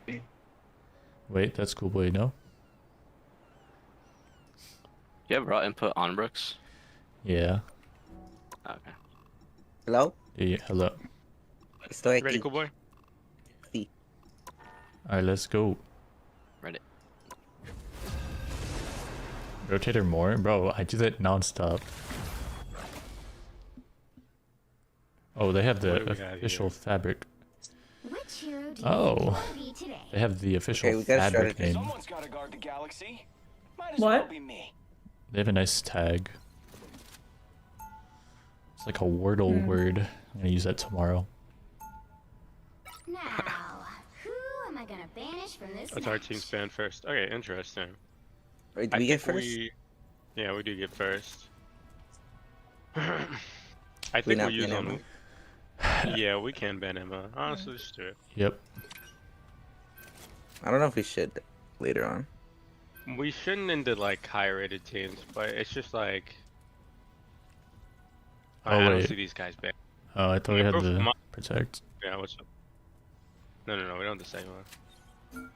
Wait, that's cool boy, no? You have raw input on Brooks? Yeah. Okay. Hello? Yeah, hello. Estoy Ready, aquí. cool boy? Sí. Alright, let's go. Ready. Rotate her more? Bro, I do that non-stop. Oh, they have the What do we have official here? fabric. Which hero do you Oh. think you wanna be today? They have the official Okay, we gotta start fabric it. name. Someone's gotta guard the galaxy. Might as What? well be me. They have a nice tag. It's like a Wordle word. I'm gonna use that tomorrow. Now, who am I gonna banish from this That's our match? team's ban first. Okay, interesting. Wait, do we get first? Yeah, we do get first. I We think not we use ban on. Emma? Yeah, we can ban Emma. Honestly, just do it. Yep. I don't know if we should later on. We shouldn't into like higher rated teams, but it's just like. Oh, I don't wait. see these guys ban. Oh, I thought we Yeah, had bro, the my- protect. Yeah, what's up? No, we don't have the same one.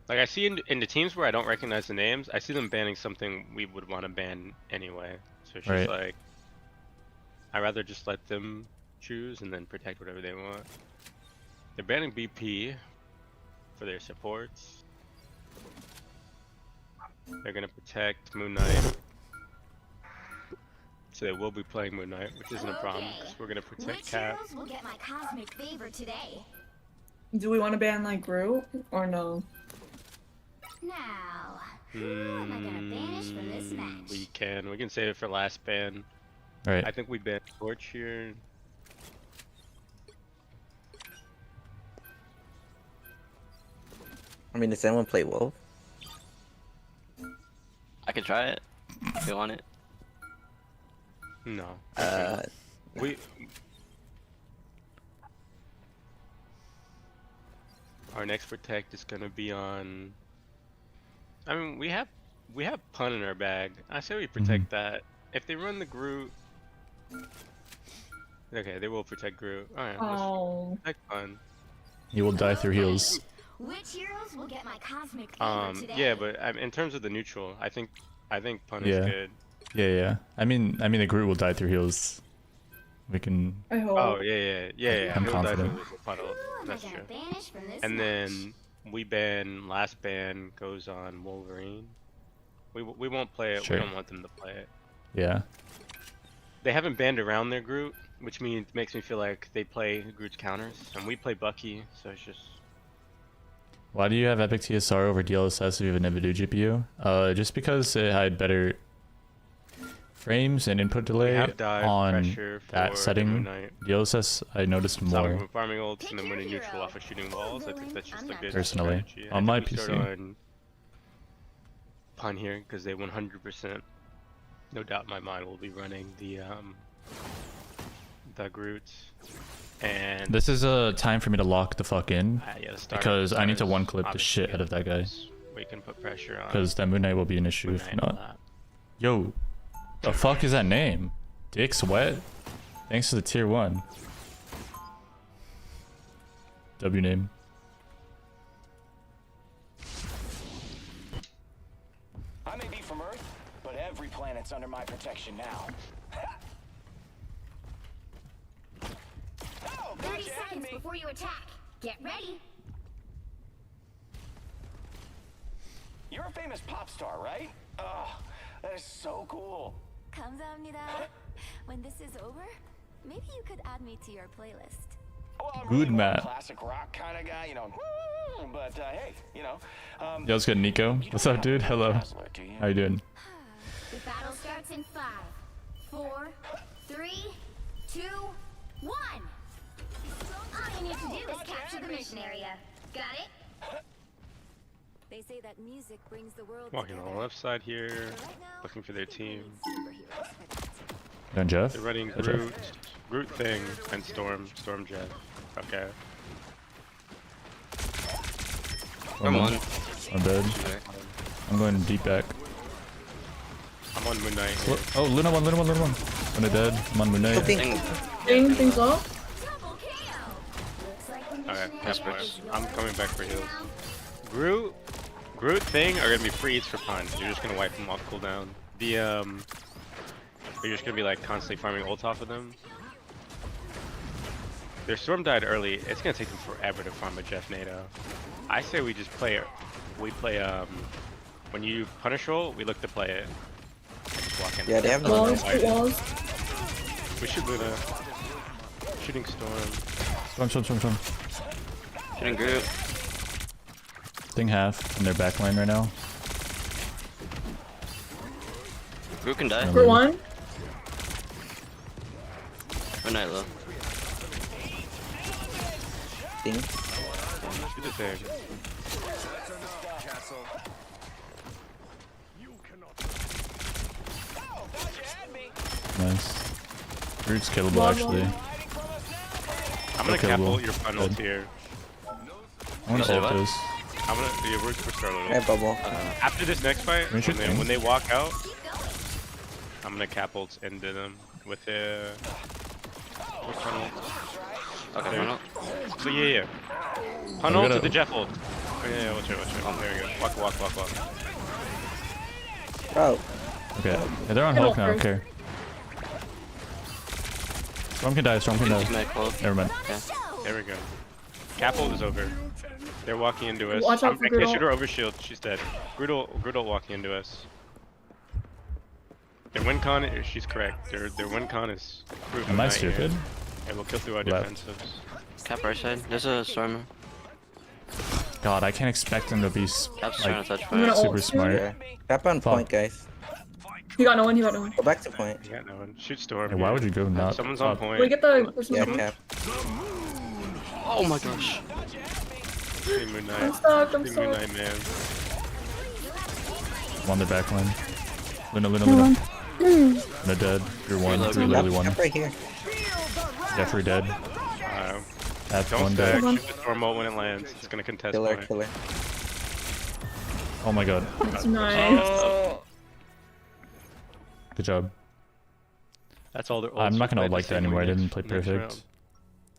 Like I see in the teams where I don't recognize the names, I see them banning something we would want to ban anyway. So it's just Right. like, I'd rather just let them choose and then protect whatever they want. They're banning BP for their supports. They're gonna protect Moon Knight. So they will be playing Moon Knight, which isn't a problem, because we're gonna protect Which Cap. heroes will get my cosmic favor today? Do we want to ban like Gru or no? Now, who am I gonna banish from this match? We can save it for last ban. Right. I think we ban Torch here. I mean, does anyone play Wolf? I can try it if you want it. No. Uh, We. Our next protect is gonna be on. I mean, we have pun in our bag. I say we protect that. If they run the Groot. Okay, they will protect Groot. Alright, Oh. let's protect pun. He will die through heals. Which heroes will get my cosmic favor today? Yeah, but in terms of the neutral, I think pun Yeah. is good. Yeah. I mean the Groot will die through heals. We can. I hope. Oh yeah. I'm He'll confident. die through puddle. That's I true. gotta banish from this And match. then we ban last ban goes on Wolverine. We won't play it. Sure. We don't want them to play it. Yeah. They haven't banned around their Groot, which makes me feel like they play Groot's counters, and we play Bucky, so it's just. Why do you have Epic TSR over DLSS if you have an NVIDIA GPU? Just because it had better frames and input delay have dive on pressure for that the setting. Moon Knight. DLSS I noticed Stopping more from farming ults and then winning neutral off of shooting walls. I think that's just a good personally strategy. on my we start PC. on pun here because they 100%, no doubt in my mind, will be running the Groots. And This is a time for me to lock the fuck in yeah, the starter because I need to is one clip the obviously shit out of that guy We can put pressure on. because that Moon Knight will be an issue Moon if Knight a not. lot. Yo, the fuck is that name? Dick Sweat? Thanks to the tier 1. W name. I may be from Earth, but every planet's under my protection now. Oh, 30 gotcha, seconds enemy. before you attack. Get ready. You're a famous pop star, right? Oh, that is so cool. 감사합니다. When this is over, maybe you could add me to your playlist. Well, I'm Good really more a Matt. classic rock kind of guy, you know. But hey, you know. Yo, what's good, Nico? What's up, dude? Hello. How you doing? The battle starts in 5, 4, 3, 2, 1. All you need to do is capture the mission area. Got it? They say that music brings the world Walking on the together. left side here, But right now, looking for I their think we team. need superheroes for that. Done, Jeff? They're running Hi, Jeff. Groot thing and Storm Jet. Okay. I'm on. I'm dead. I'm going deep back. I'm on Moon Knight here. Oh, Luna 1. Luna dead. I'm on Moon Knight. Clean things up. Double KO. Looks like the Okay, mission that's area fine. is I'm yours. coming back for heals. Groot thing are gonna be free eats for pun. You're just gonna wipe them off cooldown. You're just gonna be like constantly farming ult off of them. Their Storm died early. It's gonna take them forever to farm a Jeff NATO. I say we just play. We play when you punish roll, we look to play it. Just walk in. Yeah, they have no Walls, knife. walls. We should Luna. Shooting Storm. Storm. Shooting Groot. Thing half in their back line right now. Groot can die. For 1. Moon Knight low. Thing. Do the thing. Castle. Nice. Groot's killable Wall, actually. I'm gonna Okay, cap well, ult your pun ult good. here. I'm gonna say ult what? this. I'm gonna do your words for Starlord. I have bubble. After this next fight, We should think. when they walk out, I'm gonna cap ults into them with the pun ult. Okay, There. run up. So yeah. Pun I'm ult to gonna- the Jeff ult. Oh, yeah, watch it. There we go. Walk. Oh, Okay. Yeah, they're on Hulk now. I don't care. Storm can die. Moon Knight close. Never mind. There we go. Cap ult is over. They're walking into us. Watch out for I can't Groot shoot her over shield. She's dead. Groot ult walking into us. Their win con, she's correct. Their win con is proven. Am I right here. stupid? And we'll kill through our Left. defensives. Cap right side. There's a Stormer. God, I can't expect them to be Cap's trying like to touch I'm gonna fire. super ult. smart. yeah. Tap on Fuck. point, guys. He got no one. Go back to point. Yeah, no one. Shoot Storm. Hey, why here. would you go not? Someone's on top? point. We get the person Yeah, on cap. Oh my gosh. Hey, Moon Knight. I'm stuck. I'm Hey, Moon stuck. Knight, man. I'm on their back line. Luna. No one. No dead. You're one. Reload. You're literally one. Right here. Jeffrey dead. That's Don't one stack. dead. Shoot the Tormo when it lands. It's gonna contest Killer, point. killer. Oh my god. That's nice. Good job. That's all. I'm not gonna like that anymore. I didn't play perfect.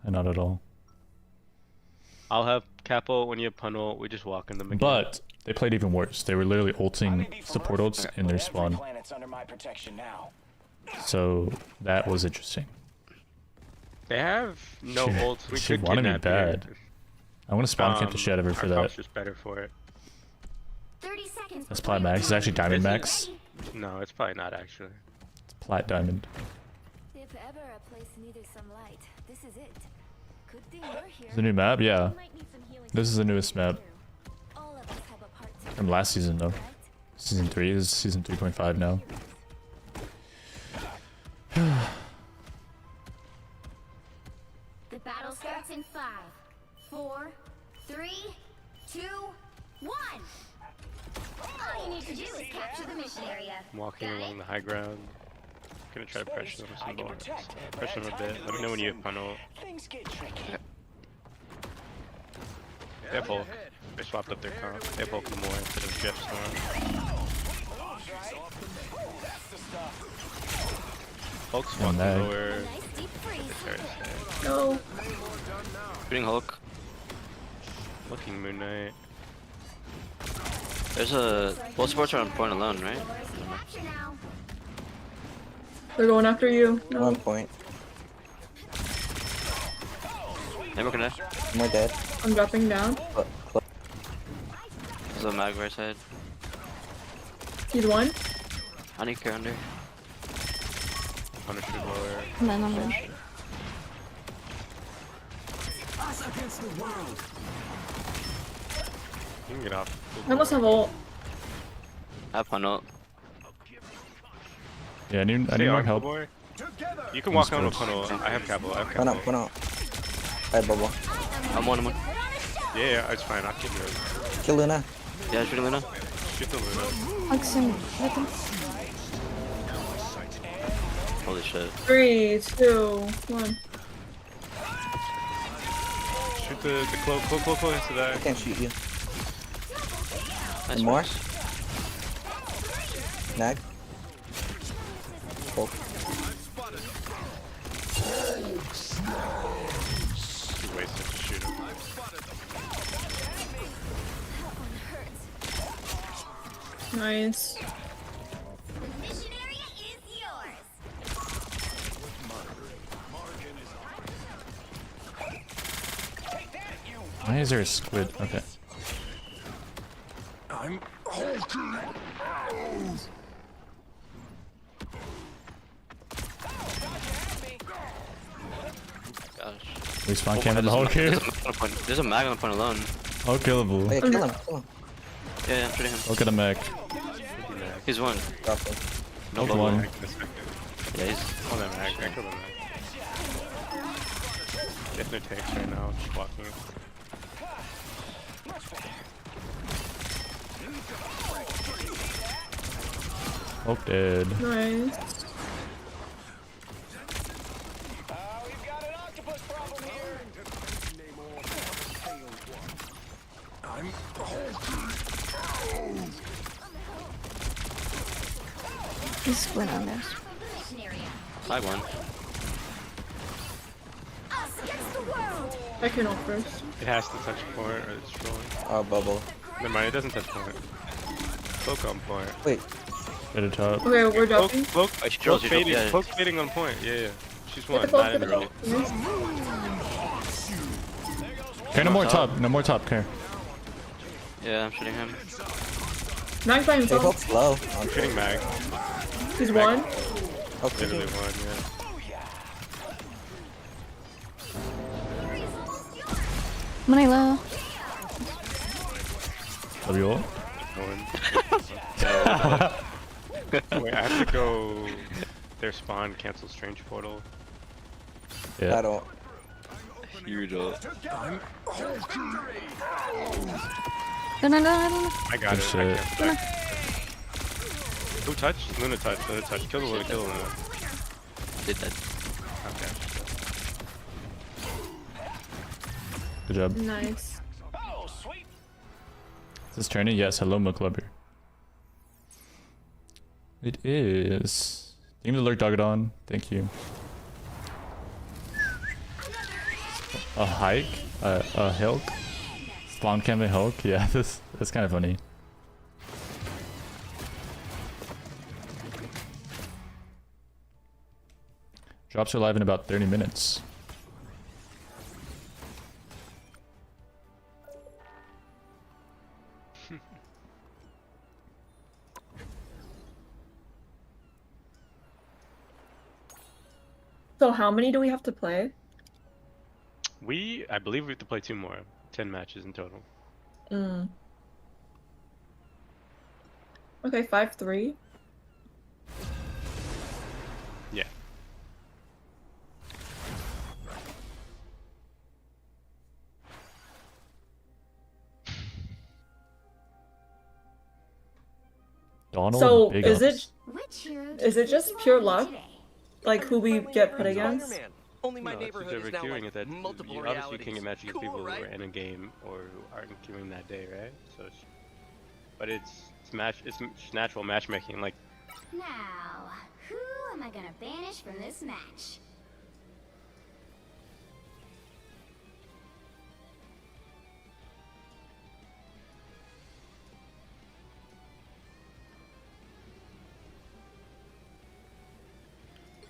Not at all. I'll have Capo when you have Punnel. We just walk in them again. But they played even worse. They were literally ulting support ults in their spawn. Planet's under my protection now. So that was interesting. They have no ults. We She could wanted me kidnap bad. you. I'm gonna spawn camp the shit out of her for our that. comp's just better for it. 30 seconds. That's plat max. It's actually diamond max. No, it's probably not actually. It's plat diamond. If ever a place needed some light, this is it. Good thing we're here. It's a new map, yeah. Might need some healing. This is the newest map All of us have a part to from last season though. Season 3 is season 3.5 now. The battle starts in 5, 4, 3, 2, 1. All you need to do is capture the mission area. I'm walking along the high ground. Gonna try to pressure them with I some can bullets. protect. Pressure them a bit. Let me know when you have Punnel. Things get tricky. They have Hulk. They swapped up their comp. They have Hulk and more instead of Jeff Storm. Hulk's And walking that. lower. Nice deep freeze. No. Shooting Hulk. Looking Moon Knight. There's a... Both sports are on point alone, right? Capture now. They're going after you. No. 1 point. Never connect. More dead. I'm dropping down. There's a mag right side. He's one. I need care under. Punisher lower. Come on, I'm in. You can get off. I almost have ult. I have Punnel. Yeah, I need Stay more on, help. boy. You can walk on with Punnel. I have Capo. I have Run Capo. out, run out. Alright, bubble. I'm one. Yeah, it's fine. I'll kill you. Kill Luna. Yeah, shooting Luna. Shoot the Luna. Oxen, weapon. Holy shit. 3, 2, 1. Shoot the cloak. Cloak has to die. I can't shoot you. Nice And more? work. Nag. Hulk. Too wasted to shoot him. Nice. The mission area is yours. Why is there a squid? Okay. I'm hulking. Gosh. We spawn camp in the Hulk here. There's a mag on the point alone. All killable. Oh yeah, kill him, kill him. Yeah, I'm shooting him. Look at the mech. He's one. Drop him. No Hulk bubble. one. Yeah, he's... Oh, that mag. I killed him. Getting their tanks right now. Just walking. Hulk dead. Nice. We've got an octopus problem here. I'm hulking. He's squid on there. Mission area. I won. Us against the world. I can ult first. It has to touch point or it's rolling. Oh, bubble. Never mind, it doesn't touch point. Cloak on point. Wait, At the top. Okay, we're dropping. Cloak Oh, she trolls, she trolls, fading. yeah. Cloak fading on point. Yeah. She's Get one. the cloak, Not get in the the cloak. roll. Nice. Okay, no more top. No more top. Care. Yeah, I'm shooting him. Max by hey, himself. Hulk's low. I'm shooting mag. He's one. Okay. Literally one, yeah. Money low. W ult. One. Wait, I have to go. Their spawn cancel strange portal. I Yeah. don't. Huge ult. I'm hulking. No. I got Good it. shit. I can't back. Who touched? Luna touched. Luna touched. Kill the Luna. Kill the Luna. Did that. Okay. Good job. Nice. Oh, sweet. Is this tourney? Yes. Hello, McLubber. It is. Team to lurk Dogadon. Thank you. A hike? A Hulk? Spawn camp Hulk? Yeah, that's kind of funny. Drops are live in about 30 minutes. So how many do we have to play? I believe we have to play 2 more. 10 matches in total. Okay, 5-3. Yeah. Donald. So Big is ups. it just pure luck? Like who we get put against? Only my No, that's what neighborhood they is were now doing like it that multiple you obviously realities. can get matches with Cool, people right? who are in a game or who aren't queuing that day, right? So but it's natural matchmaking. Like Now, who am I gonna banish from this match?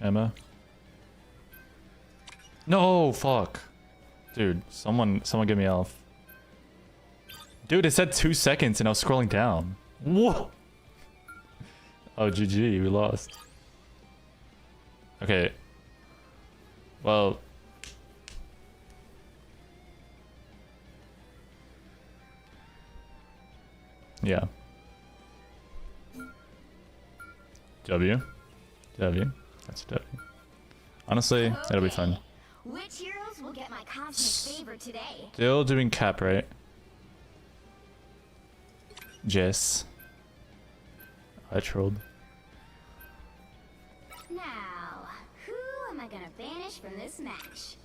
Emma. No, fuck. Dude, someone get me off. Dude, it said 2 seconds and I was scrolling down. Whoa. Oh, GG, we lost. Okay. Well. Yeah. W. W. That's a W. Honestly, that'll be fun. Which heroes will get my cosmic favor today? Still doing cap, right? Jess. I trolled. Now, who am I gonna banish from this match?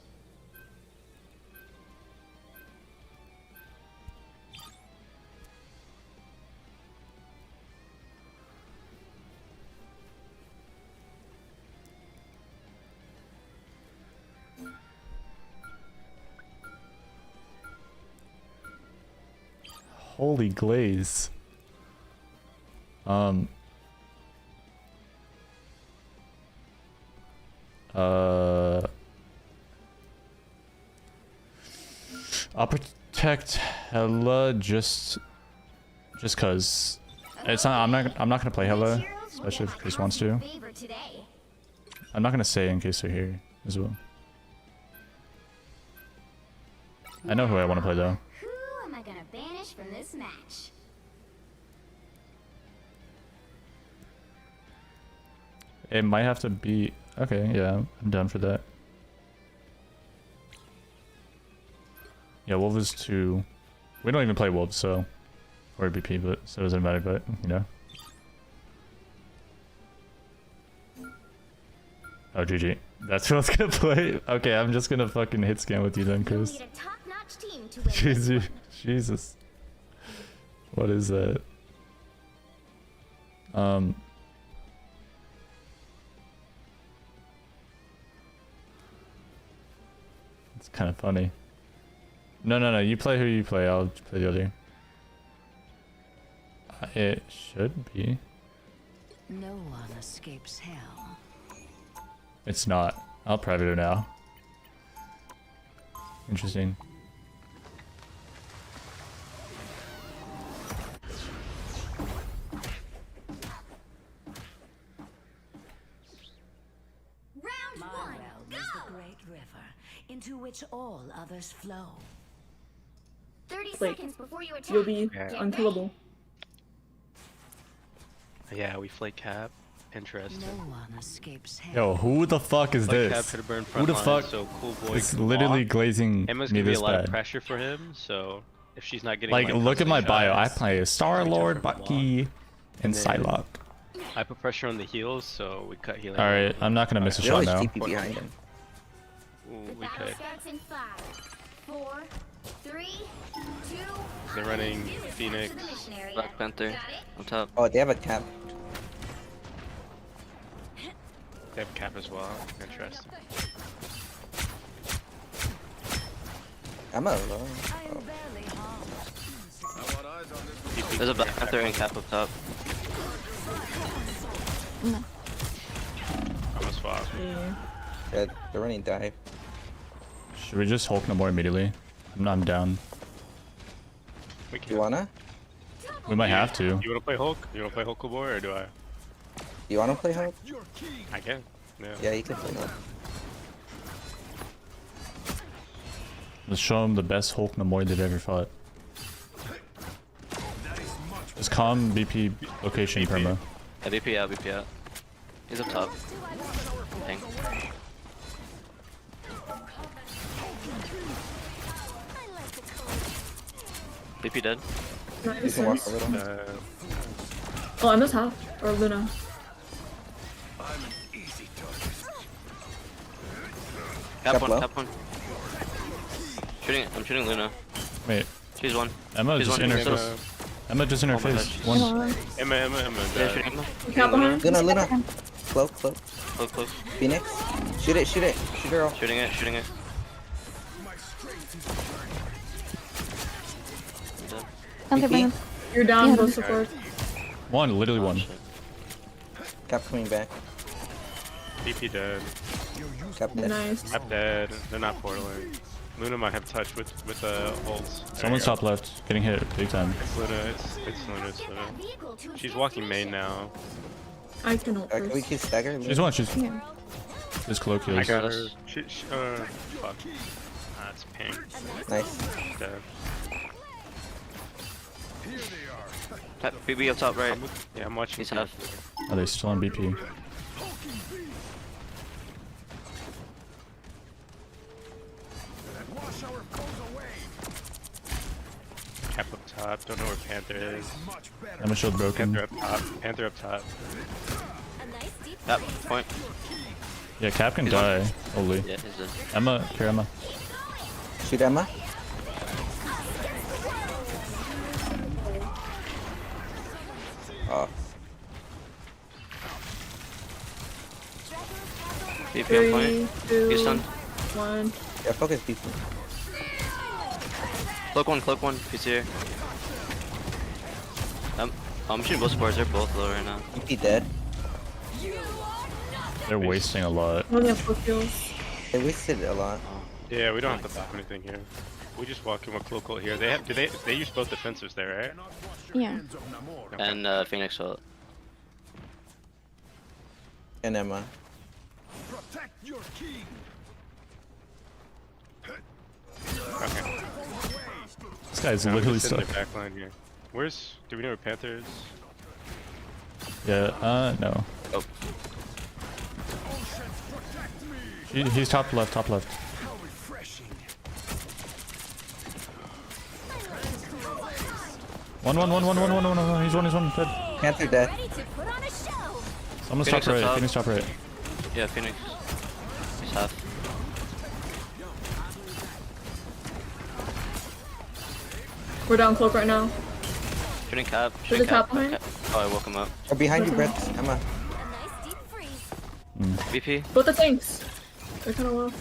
Holy glaze. I'll protect Hella just cause it's not. I'm not gonna play Hella, especially if Chris wants to. I'm not gonna say in case they're here as well. I know who I want to play though. Who am I gonna banish from this match? It might have to be okay. Yeah, I'm down for that. Yeah, Wolf is 2. We don't even play Wolves, so or BP, but so it doesn't matter. But you know. Oh, GG. That's what I was gonna play. Okay, I'm just gonna fucking hit scan with you then, Chris. Jesus. What is that? It's kind of funny. No. You play who you play. I'll play the other. It should be. No one escapes hell. It's not. I'll private it now. Interesting. My realm is the great river into which all others flow. 30 Wait, seconds before you attack. you'll be Yeah. unkillable. yeah, we flake cap. Interesting. No one escapes hell. Yo, who the fuck is Flake cap this? could have burned Who front the line, fuck so cool boy is can literally walk. glazing Emma's me gonna be this a lot of bad? pressure for him, so if she's not getting Like, look at my constant bio. I shots, play Starlord, from Bucky, and then- Psylocke. I put pressure on the heels, so we cut healing. Alright, I'm not gonna miss a They shot always now. TP behind him. Ooh, The we battle cut. starts in 5, 4, 3, 2. They're running Capture Phoenix. the mission area. Black Panther Got it? on top. Oh, they have a cap. They have cap as well. Interesting. I'm alone. Oh. barely harmed. I want eyes on this. There's a Black Panther and cap up top. No. I'm gonna swap. Yeah. Yeah, they're running dive. Should we just Hulk no more immediately? I'm down. We You can. wanna? We might have to. You wanna play Hulk? You wanna play Hulk boy or do I? You wanna play Hulk? I can. Yeah. Yeah, you can play Hulk. Let's show them the best Hulk no more they've ever fought. Just calm BP location perma. Yeah, VP out, VP out. He's up top. Dang. VP dead. You Nice. can walk a little. Oh, I'm the top. Or Luna. Cap Cap one, low. cap one. I'm shooting Luna. Wait, She's one. Emma She's just one, in her she's face. Emma just in her Oh my face. gosh. One. Emma. Yeah, shooting Emma. Cap behind. Luna. Cloak. Close, close. Phoenix. Shoot it. Shoot her all. Shooting it. Dead. Panther behind. You're down, Yeah. both support. One, literally one. Shit. Cap coming back. DP dead. Cap dead. Nice. Cap dead. They're not portaling. Luna might have touch with ults. There Someone's you go. top left, getting hit big time. It's Luna. It's Luna. It's Luna. Vehicle to She's walking main now. I can ult Can we first. keep stagger? She's one, she's Yeah. this cloak I heals. got her. Fuck. That's ping. Nice. Dead. Cap, BB up top right. Yeah, I'm watching. He's half. Are they still on BP? Cap up top. Don't know where Panther is. Emma shield broken. Panther up top. Panther up top. Cap, point. Yeah, Cap can die. Holy. Yeah, he's dead. Emma, here Emma. Shoot Emma. Oh, VP on point. 3, 2, He's stunned. 1. yeah, focus people. Cloak one. He's here. I'm shooting both supports. They're both low right now. EP dead. They're wasting a lot. I only have 4 kills. They wasted a lot. Yeah, we don't have to pop anything here. We just walk in with Cloak here. They have. They use both defensives there, right? Yeah. And Phoenix ult. And Emma. Okay. This guy's Now we literally just sit in stuck. the back line here. Where's? Do we know where Panther is? Yeah, no. Oh, He's top left, top left. One. He's one, dead. Panther dead. Ready to put on a show. Someone's Phoenix top up right, top. Phoenix top right. yeah, Phoenix. He's half. We're down cloak right now. Shooting cap. There's Shooting a cap behind. Cap. Oh, I woke him up. Or behind you, Brett. Emma. A nice deep freeze. VP. Both the tanks. They're kind of low.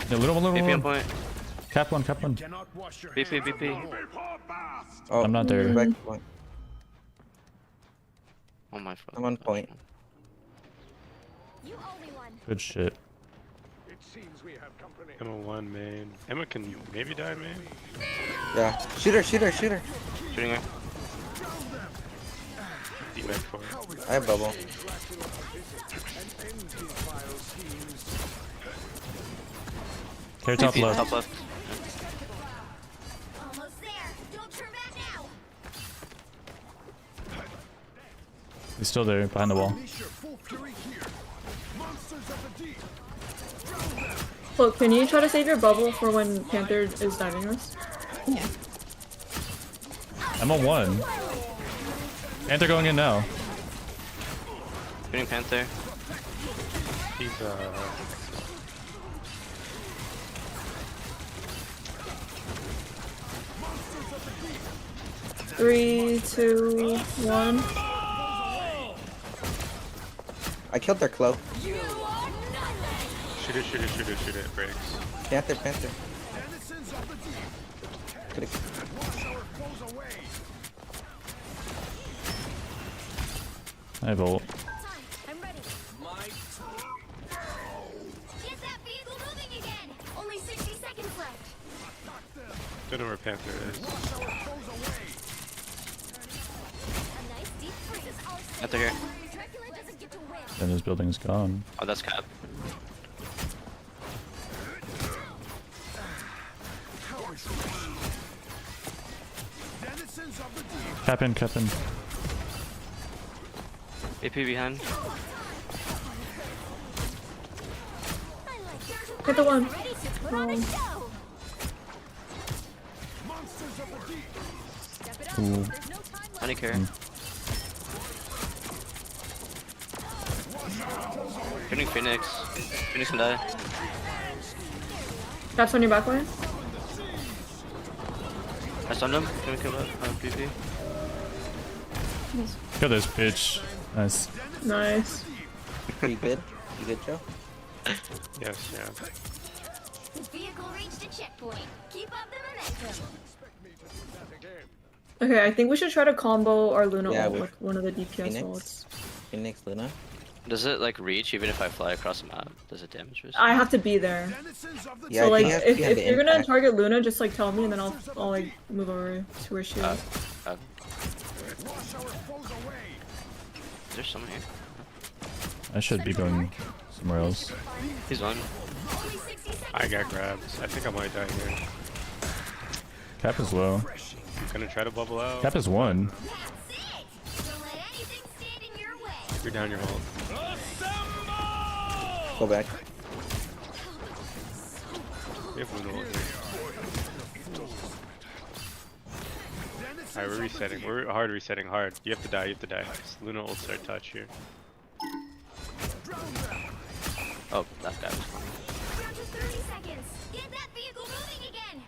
Yeah, little VP on one. point. Cap one. VP. Oh, I'm not there. Back one. Oh my fuck. I'm on point. You owe me one. Good shit. Emma 1 main. Emma can maybe die main. Yeah. Shoot her. Shooting her. D-Mac for it. I have bubble. Care top VP, left. top left. Almost there. Don't turn back now. He's still there, behind the wall. Cloak, can you try to save your bubble for when Panther is diving us? Yeah. Emma 1. Panther going in now. Shooting Panther. He's 3, 2, 1. I killed their cloak. shoot it, it breaks. Panther, Panther. I have ult. I'm ready. Get that vehicle moving again. Only 60 seconds left. Don't know where Panther is. A nice deep freeze. Panther here. Dracula doesn't get to win. Then his building's gone. Oh, that's Cap. Cap in, cap in. AP behind. Hit the one. Ooh. Honey care. Shooting Phoenix. Phoenix can die. That's on your back line. I stunned him. Can we kill that? PP. Kill this bitch. Nice. Nice. You good? You good, Joe? Yes, yeah. The vehicle reached a checkpoint. Keep up the momentum. Okay, I think we should try to combo our Luna Yeah, ult with with one of the DPS Phoenix? ults. Phoenix, Luna. Does it like reach even if I fly across the map? Does it damage us? I have to be there. Yeah, So I like, think if you have the you're gonna impact. target Luna, just like tell me, and then I'll like move over to where she is. Is there someone here? I should be going somewhere else. He's on. I got grabbed. I think I might die here. Cap is low. Gonna try to bubble out. Cap is 1. That's it. Don't let anything stand in your way. You're down your ult. Go back. We have Luna ult here. Alright, we're resetting. We're hard resetting, hard. You have to die, you have to die. Luna ults our touch here. Oh, that guy was fine. Down to 30 seconds. Get that vehicle moving again.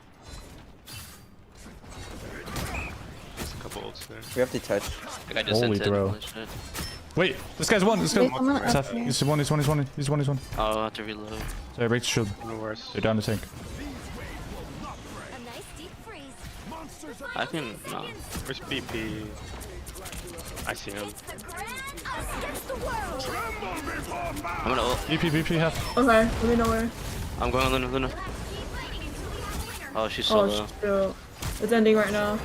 There's a couple ults there. We have to touch. The guy just Holy hinted. throw. Holy shit. Wait, this guy's 1. This guy's Wait, someone up Seth, here. he's 1. He's 1. He's 1. He's 1. He's 1. Oh, I'll have to reload. Sorry, break the shield. No worse. They're down the tank. A nice deep freeze. I can. No. Where's BP? I see him. It's the grand us against the world. I'm gonna ult. BP half. Okay, let me know where. I'm going on Luna. Luna. Keep fighting until we have a winner. Oh, she's so Oh low. shoot. It's ending right now.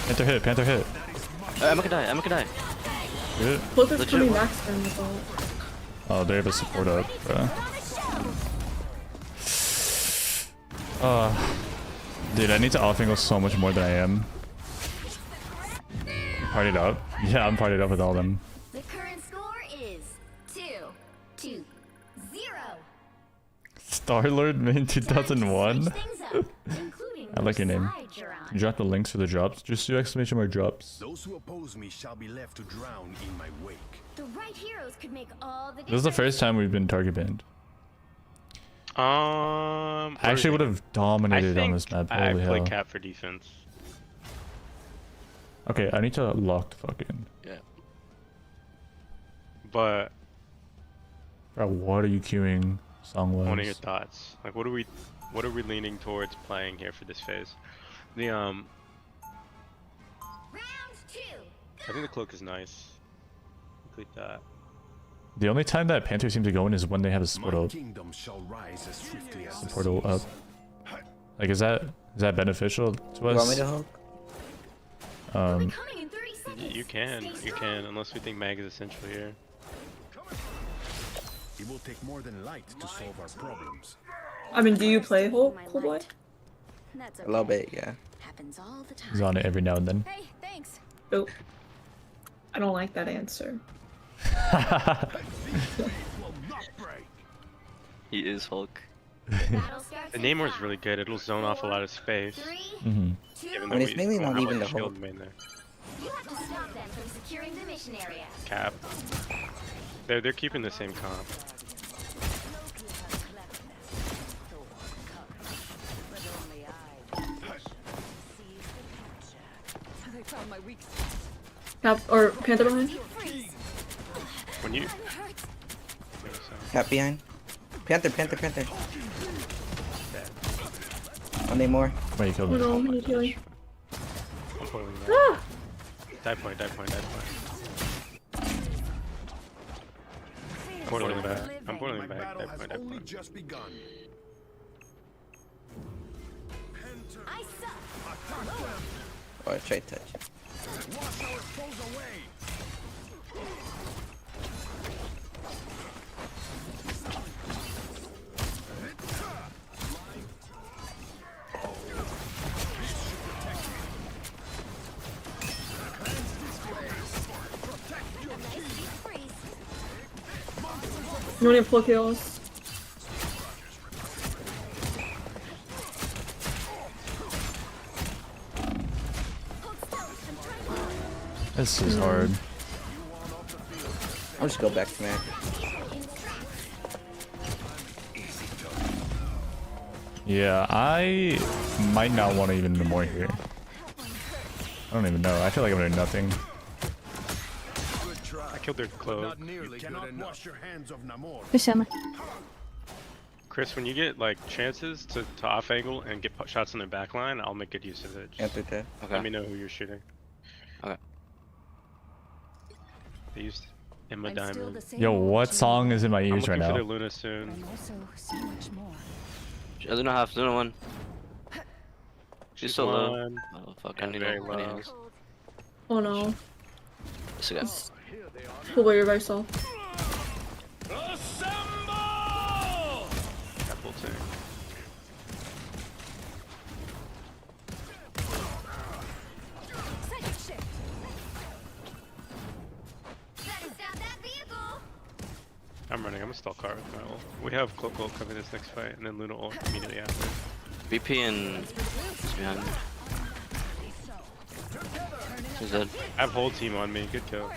Panther hit. Panther hit. Emma can die. Emma can die. Good. Look, it's Legit coming one. back from the ult. Oh, they have a support up, bro. Dude, I need to off angle so much more than I am. Partied up. Yeah, I'm partied up with all of them. The current score is 2-0. Starlord main 2001. Switch things up, including I like your name. which side you're on. You drop the links for the drops. Just do exclamation mark drops. Those who oppose me shall be left to drown in my wake. The right heroes could make all the difference. This is the first time we've been target banned. I actually would have dominated on this map. I Holy play hell. cap for defense. Okay, I need to lock the fuck in. Yeah. But Bro, what are you queuing song what are your was? thoughts? Like, what are we leaning towards playing here for this phase? The Round 2. I think the cloak is nice. Complete that. The only time that Panther seems to go in is when they have a My support ult. kingdom shall rise as swiftly as the Support ult up. seas. Like, is that beneficial to You want me us? to hook? Coming in 30 seconds. You can, unless we think mag is essential here. It will take more than light to solve our problems. I mean, do you play Hulk, cool boy? That's A little bit, yeah. Happens all the time. He's on it every now and then. Hey, thanks. Nope. I don't like that answer. He is Hulk. Battle starts The in Namor's 5, really good. It'll zone off a lot of space. 3, Mm-hmm. 2, Even I mean, though it's mainly we not have, even like, the shield Hulk. main there. You have to stop them from securing the mission area. Cap. They're keeping the same comp. Cap or Panther behind. When you Cap behind. Panther. One day more. Wait, you killed Oh me. no, I need healing. I'm foiling that. Ah! Die point. I'm boiling back. Die point. Only just begun. I suck. Oh, try touch. Wash our foes away. You only have 4 kills. This is hard. I'll just go back to Mac. Yeah, I might not want to even do more here. I don't even know. I feel like I'm doing nothing. I killed their cloak. You cannot wash your hands of Namor. Vi ser mig. Chris, when you get like chances to off angle and get shots in their back line, I'll make good use of it. Just Panther 10. let me know who you're shooting. Okay. They used Emma Diamond. Yo, what song is in my I'm ears right looking for now? the Luna soon. Luna half, Luna 1. She's so low. One. Oh fuck, I Yeah, need very a low. Oh no. This guy. Pull away your yourself. Apple tank. I'm running. I'm gonna stall car with my ult. We have Cloak ult coming this next fight, and then Luna ult immediately after. BP and he's behind. He's dead. I have whole team on me. Good kill.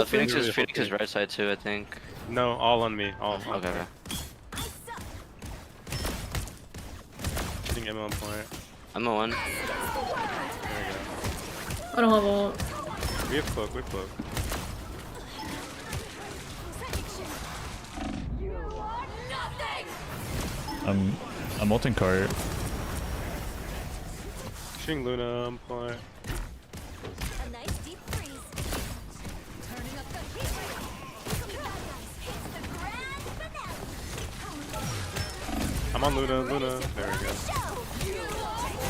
Phoenix Really is full team. right side too, I think. No, all on me. All. Okay. Shooting Emma on point. I'm a 1. There we go. I don't have ult. We have cloak. We have cloak. I'm ulting cart. Shooting Luna on point. A nice deep freeze. Turning up the heat rate. Hits the grand finale. I'm on Luna. There we go.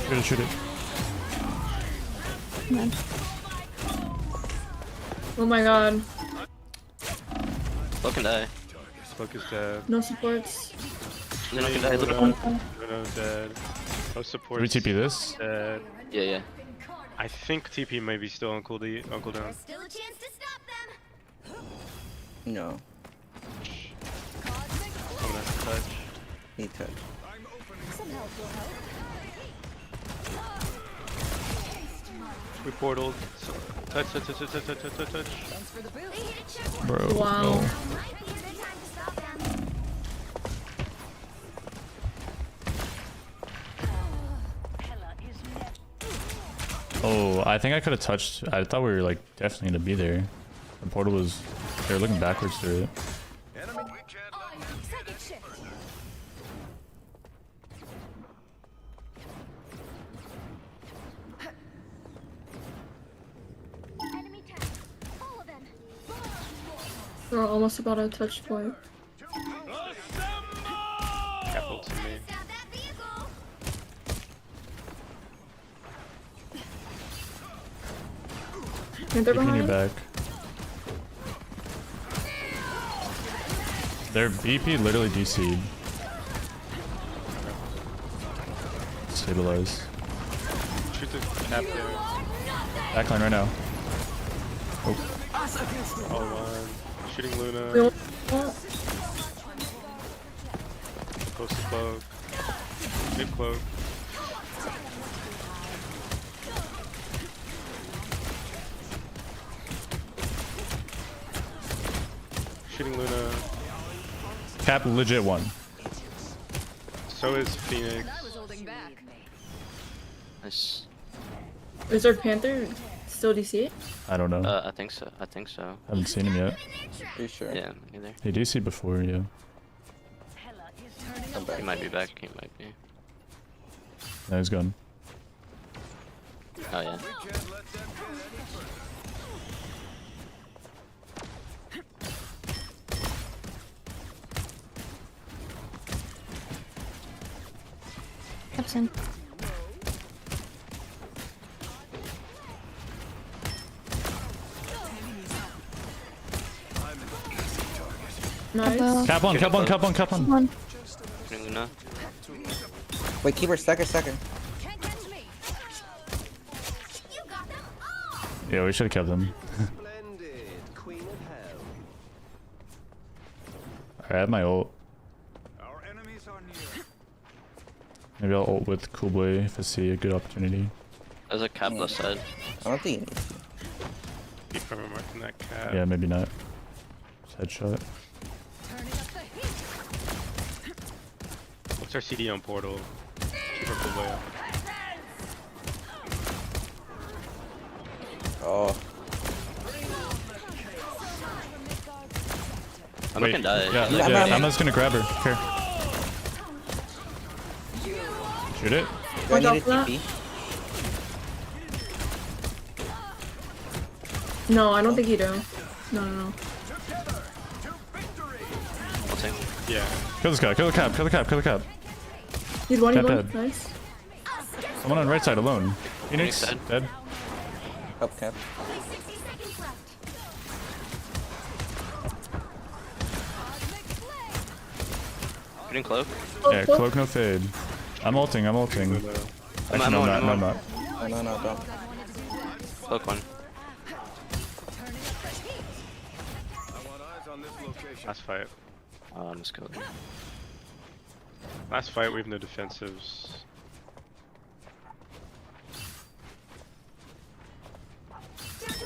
I'm gonna shoot it. Oh my god. Look and die. Cloak is dead. No supports. Luna can die. Luna. Luna's dead. No support. Do we TP this? Dead. Yeah. I think TP may be still on cooldown. Still a chance to stop them. No. I'm gonna touch. Need touch. Some help will help. We portaled. Touch. Thanks for the boost. They hit a checkpoint. Bro, Wow. no. Might be a good time to stop them. Oh, I think I could have touched. I thought we were like definitely gonna be there. The portal was. They were looking backwards through it. Second shift. Enemy tag. All of them. We're almost about a touch point. Capital to me. Stop that vehicle. Panther Keeping you behind. back. Their BP literally DC'd. Stabilize. Shoot the cap there. Backline right now. Oh, All one. Shooting We Luna. ult. Close to cloak. Big cloak. Shooting Luna. Cap legit one. So is Phoenix. Nice. Is our Panther still DC? I don't know. I think so. I think so. Haven't seen him yet. Are you sure? Yeah, either. He DC before, yeah. I'm back. He might be back. He might be. No, he's gone. Oh yeah. Cap's in. Nice. Well, Cap one, cap one, cap one, cap one. one. Shooting Luna. Wait, keep her second. Yeah, we should have kept him. Splendid. Queen of hell. Alright, I have my ult. Our enemies are near. Maybe I'll ult with Cool Boy if I see a good opportunity. There's a cap left side. I don't think you need to. Keep from marking that cap. Yeah, maybe not. Just headshot. What's our CD on portal? Keep our full way up. Oh, I'm Wait, gonna die. yeah, Yeah, yeah, I'm- I'm just gonna grab her. Here. Shoot it. do I need a Watch out for that. TP? No, I don't think you do. No. I'll take. Yeah. Kill this guy, kill the cap, kill the cap, kill the cap. He's one, Tap he's one. head. Nice. Someone on right side alone. Phoenix, Phoenix dead. Help cap. Only 60 seconds left. Shooting cloak. Yeah, cloak no fade. I'm ulting, I'm ulting. Actually, I'm no, on, I'm not, I'm no, I'm on. not. No, don't. Cloak one. I want eyes on this location. Last fight. I'm just killed. Last fight, we have no defensives.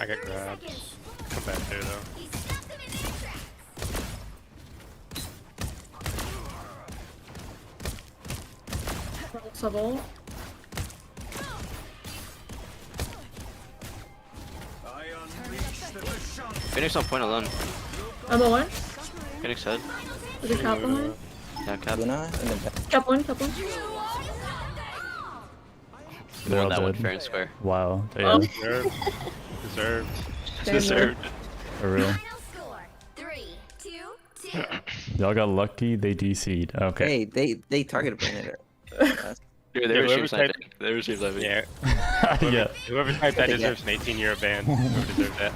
I got grabs. Come back there though. He stuck them in their tracks. Sub-ult. I unleash the Bashan. Phoenix on point alone. I'm a one. Phoenix head. Is it cap behind? Yeah, cap. Luna and then back. Cap one. They're Won all that one dead. fair and square. Wow, Oh. yeah, Deserved. Deserved. Damn. Deserved. for real. Final score 3, 2, 2. Y'all got lucky, they DC'd. Okay. Hey, they targeted Predator. Dude, they Yeah, were whoever stream sniping. They were stream sniping. Yeah. Yeah. Whoever typed that Yeah. deserves an 18-year ban. Whoever deserved that.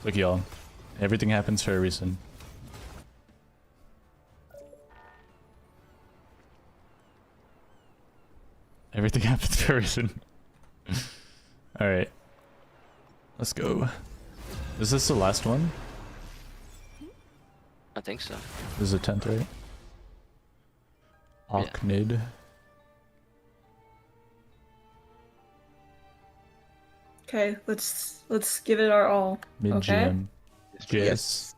Look, y'all. Everything happens for a reason. Everything happens for a reason. Alright. Let's go. Is this the last one? I think so. This is a 10th, right? Yeah. Oknid. Okay, let's give it our all. Mid Okay. GM. Yes.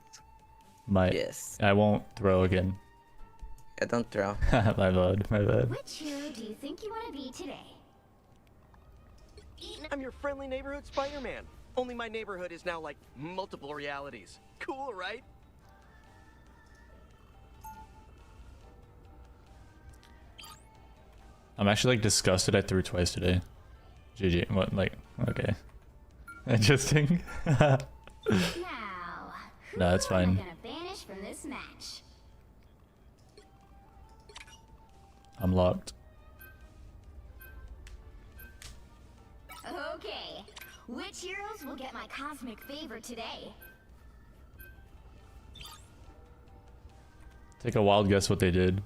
My. Yes. I won't throw again. Yeah, don't throw. My bad. My bad. Which hero do you think you want to be today? I'm your friendly neighborhood Spider-Man. Only my neighborhood is now like multiple realities. Cool, right? I'm actually like disgusted I threw twice today. GG. What? Like, okay. Interesting. Now, No, it's who am I fine. gonna banish from this match? I'm locked. Okay, which heroes will get my cosmic favor today? Take a wild guess what they did.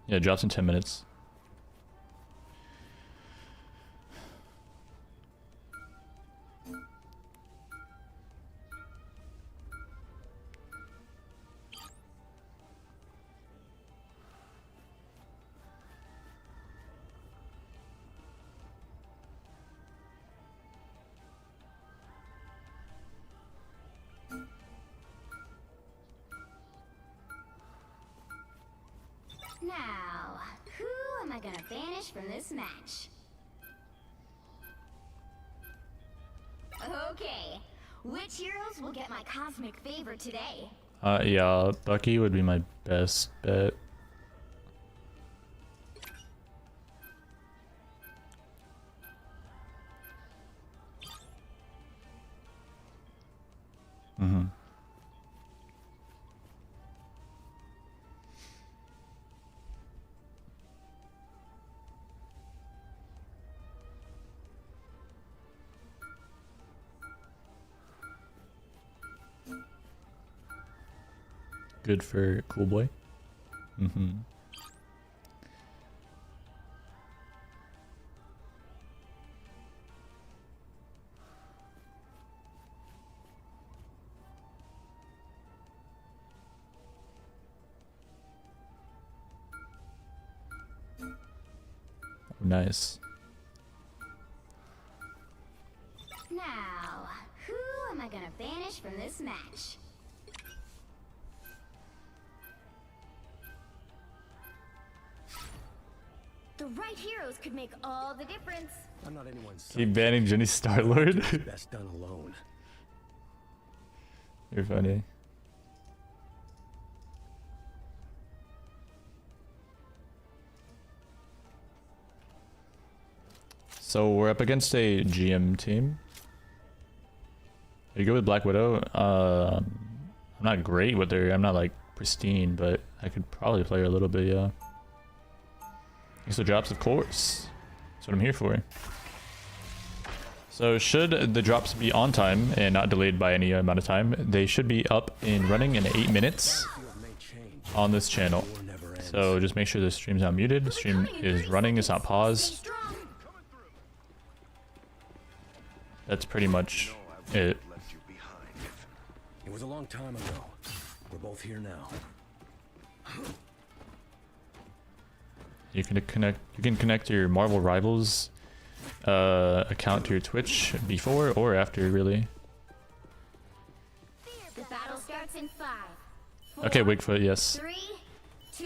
Yeah, it drops in 10 minutes. Now, who am I gonna banish from this match? Okay, which heroes will get my cosmic favor today? Yeah, Bucky would be my best bet. Mm-hmm. Good for Cool Boy. Mm-hmm. Nice. Now, who am I gonna banish from this match? The right heroes could make all the difference. I'm not anyone's son. Keep banning Jenny Starlord. Best done alone. You're funny. So we're up against a GM team. Are you good with Black Widow? I'm not great with her. I'm not like pristine, but I could probably play her a little bit, yeah. Thanks for drops, of course. That's what I'm here for. So should the drops be on time and not delayed by any amount of time, they should be up and running in 8 minutes on this channel. So just make sure the stream's not muted. The stream is running, it's not paused. That's pretty much it. It was a long time ago. We're both here now. You can connect your Marvel Rivals account to your Twitch before or after, really. The battle starts in 5, 4, Okay, Wigfoot, yes. 3, 2,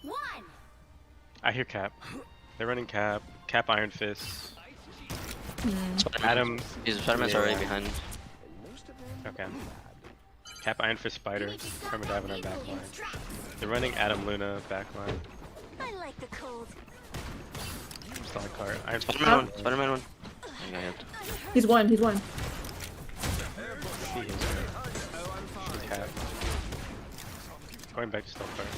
1. I hear Cap. They're running Cap. Cap Iron Fist. Adam. Spider-Man's already behind. Okay. Cap Iron Fist Spider. Karma Dive on our back line. They're running Adam Luna back line. I like the cold. Star card. Iron Fist. Spider-Man one. Spider-Man one. He's one. He's one. See his Cap. Going back to Stealth card.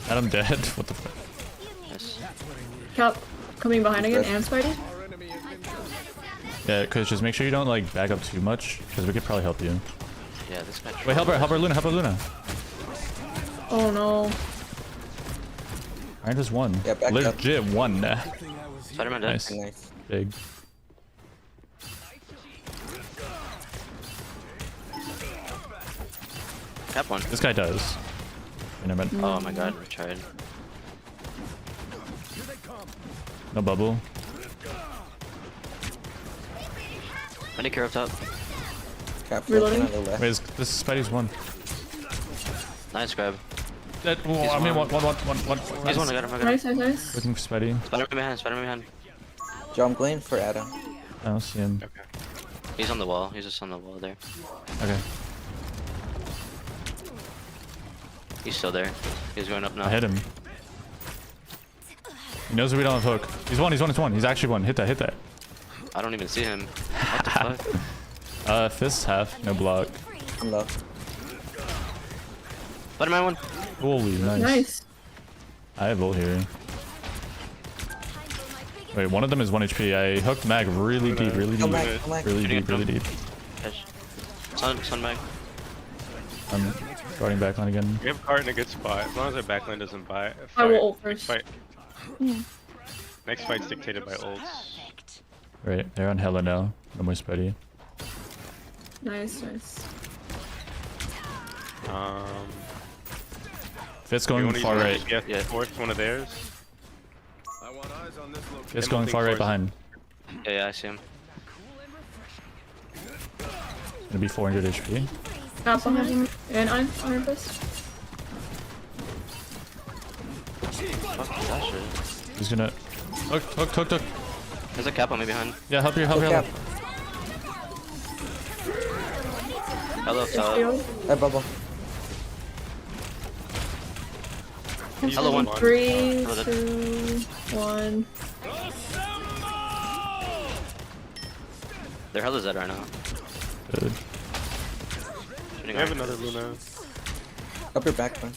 Adam dead? What the fuck? Yes. Cap coming behind again and Spidey. Yeah, cause just make sure you don't like back up too much, cause we could probably help you. Yeah, this guy. Wait, help her Luna, help her Luna. Oh no. Iron just won. Yeah, back up. Legit won. Spider-Man dead. Nice. Nice. Big. Cap one. This guy does. Never mind. Oh my god, we tried. No bubble. Medicare up top. Cap Reloading. on the left. Wait, this is Spidey's one. Nice grab. That, oh, I mean, one. He's one, I got him, I got him. Nice, nice, nice. Looking for Spidey. Spider-Man behind, Spider-Man behind. Joe, I'm going for Adam. I don't see him. Okay. He's on the wall, he's just on the wall there. Okay. He's still there. He's going up now. I hit him. He knows that we don't have hook. He's one. He's actually one. Hit that. I don't even see him. What the fuck? Fist half, no block. I'm low. Spider-Man one. Holy, nice. Nice. I have ult here. Wait, one of them is 1 HP. I hooked mag really deep, really deep. Come back. Really deep. Catch. Sun mag. I'm starting backline again. We have Cart in a good spot. As long as our backline doesn't buy. I will ult first. Next fight's dictated by ults. Right, they're on Hella now. No more Spidey. Nice, nice. Fist going far right. Yeah, fourth one of theirs. I want eyes on this location. Fist going far right behind. Yeah, I see him. Gonna be 400 HP. Cap behind him and Iron Fist. Fuck is that shit? He's gonna. Hook. There's a cap on me behind. Yeah, help you. Cap. Hello, Shield. Hey, bubble. Hello, one. 3, Hello, 2, 1. Their hell is dead right now. Good. We have another Luna. Up your back, man.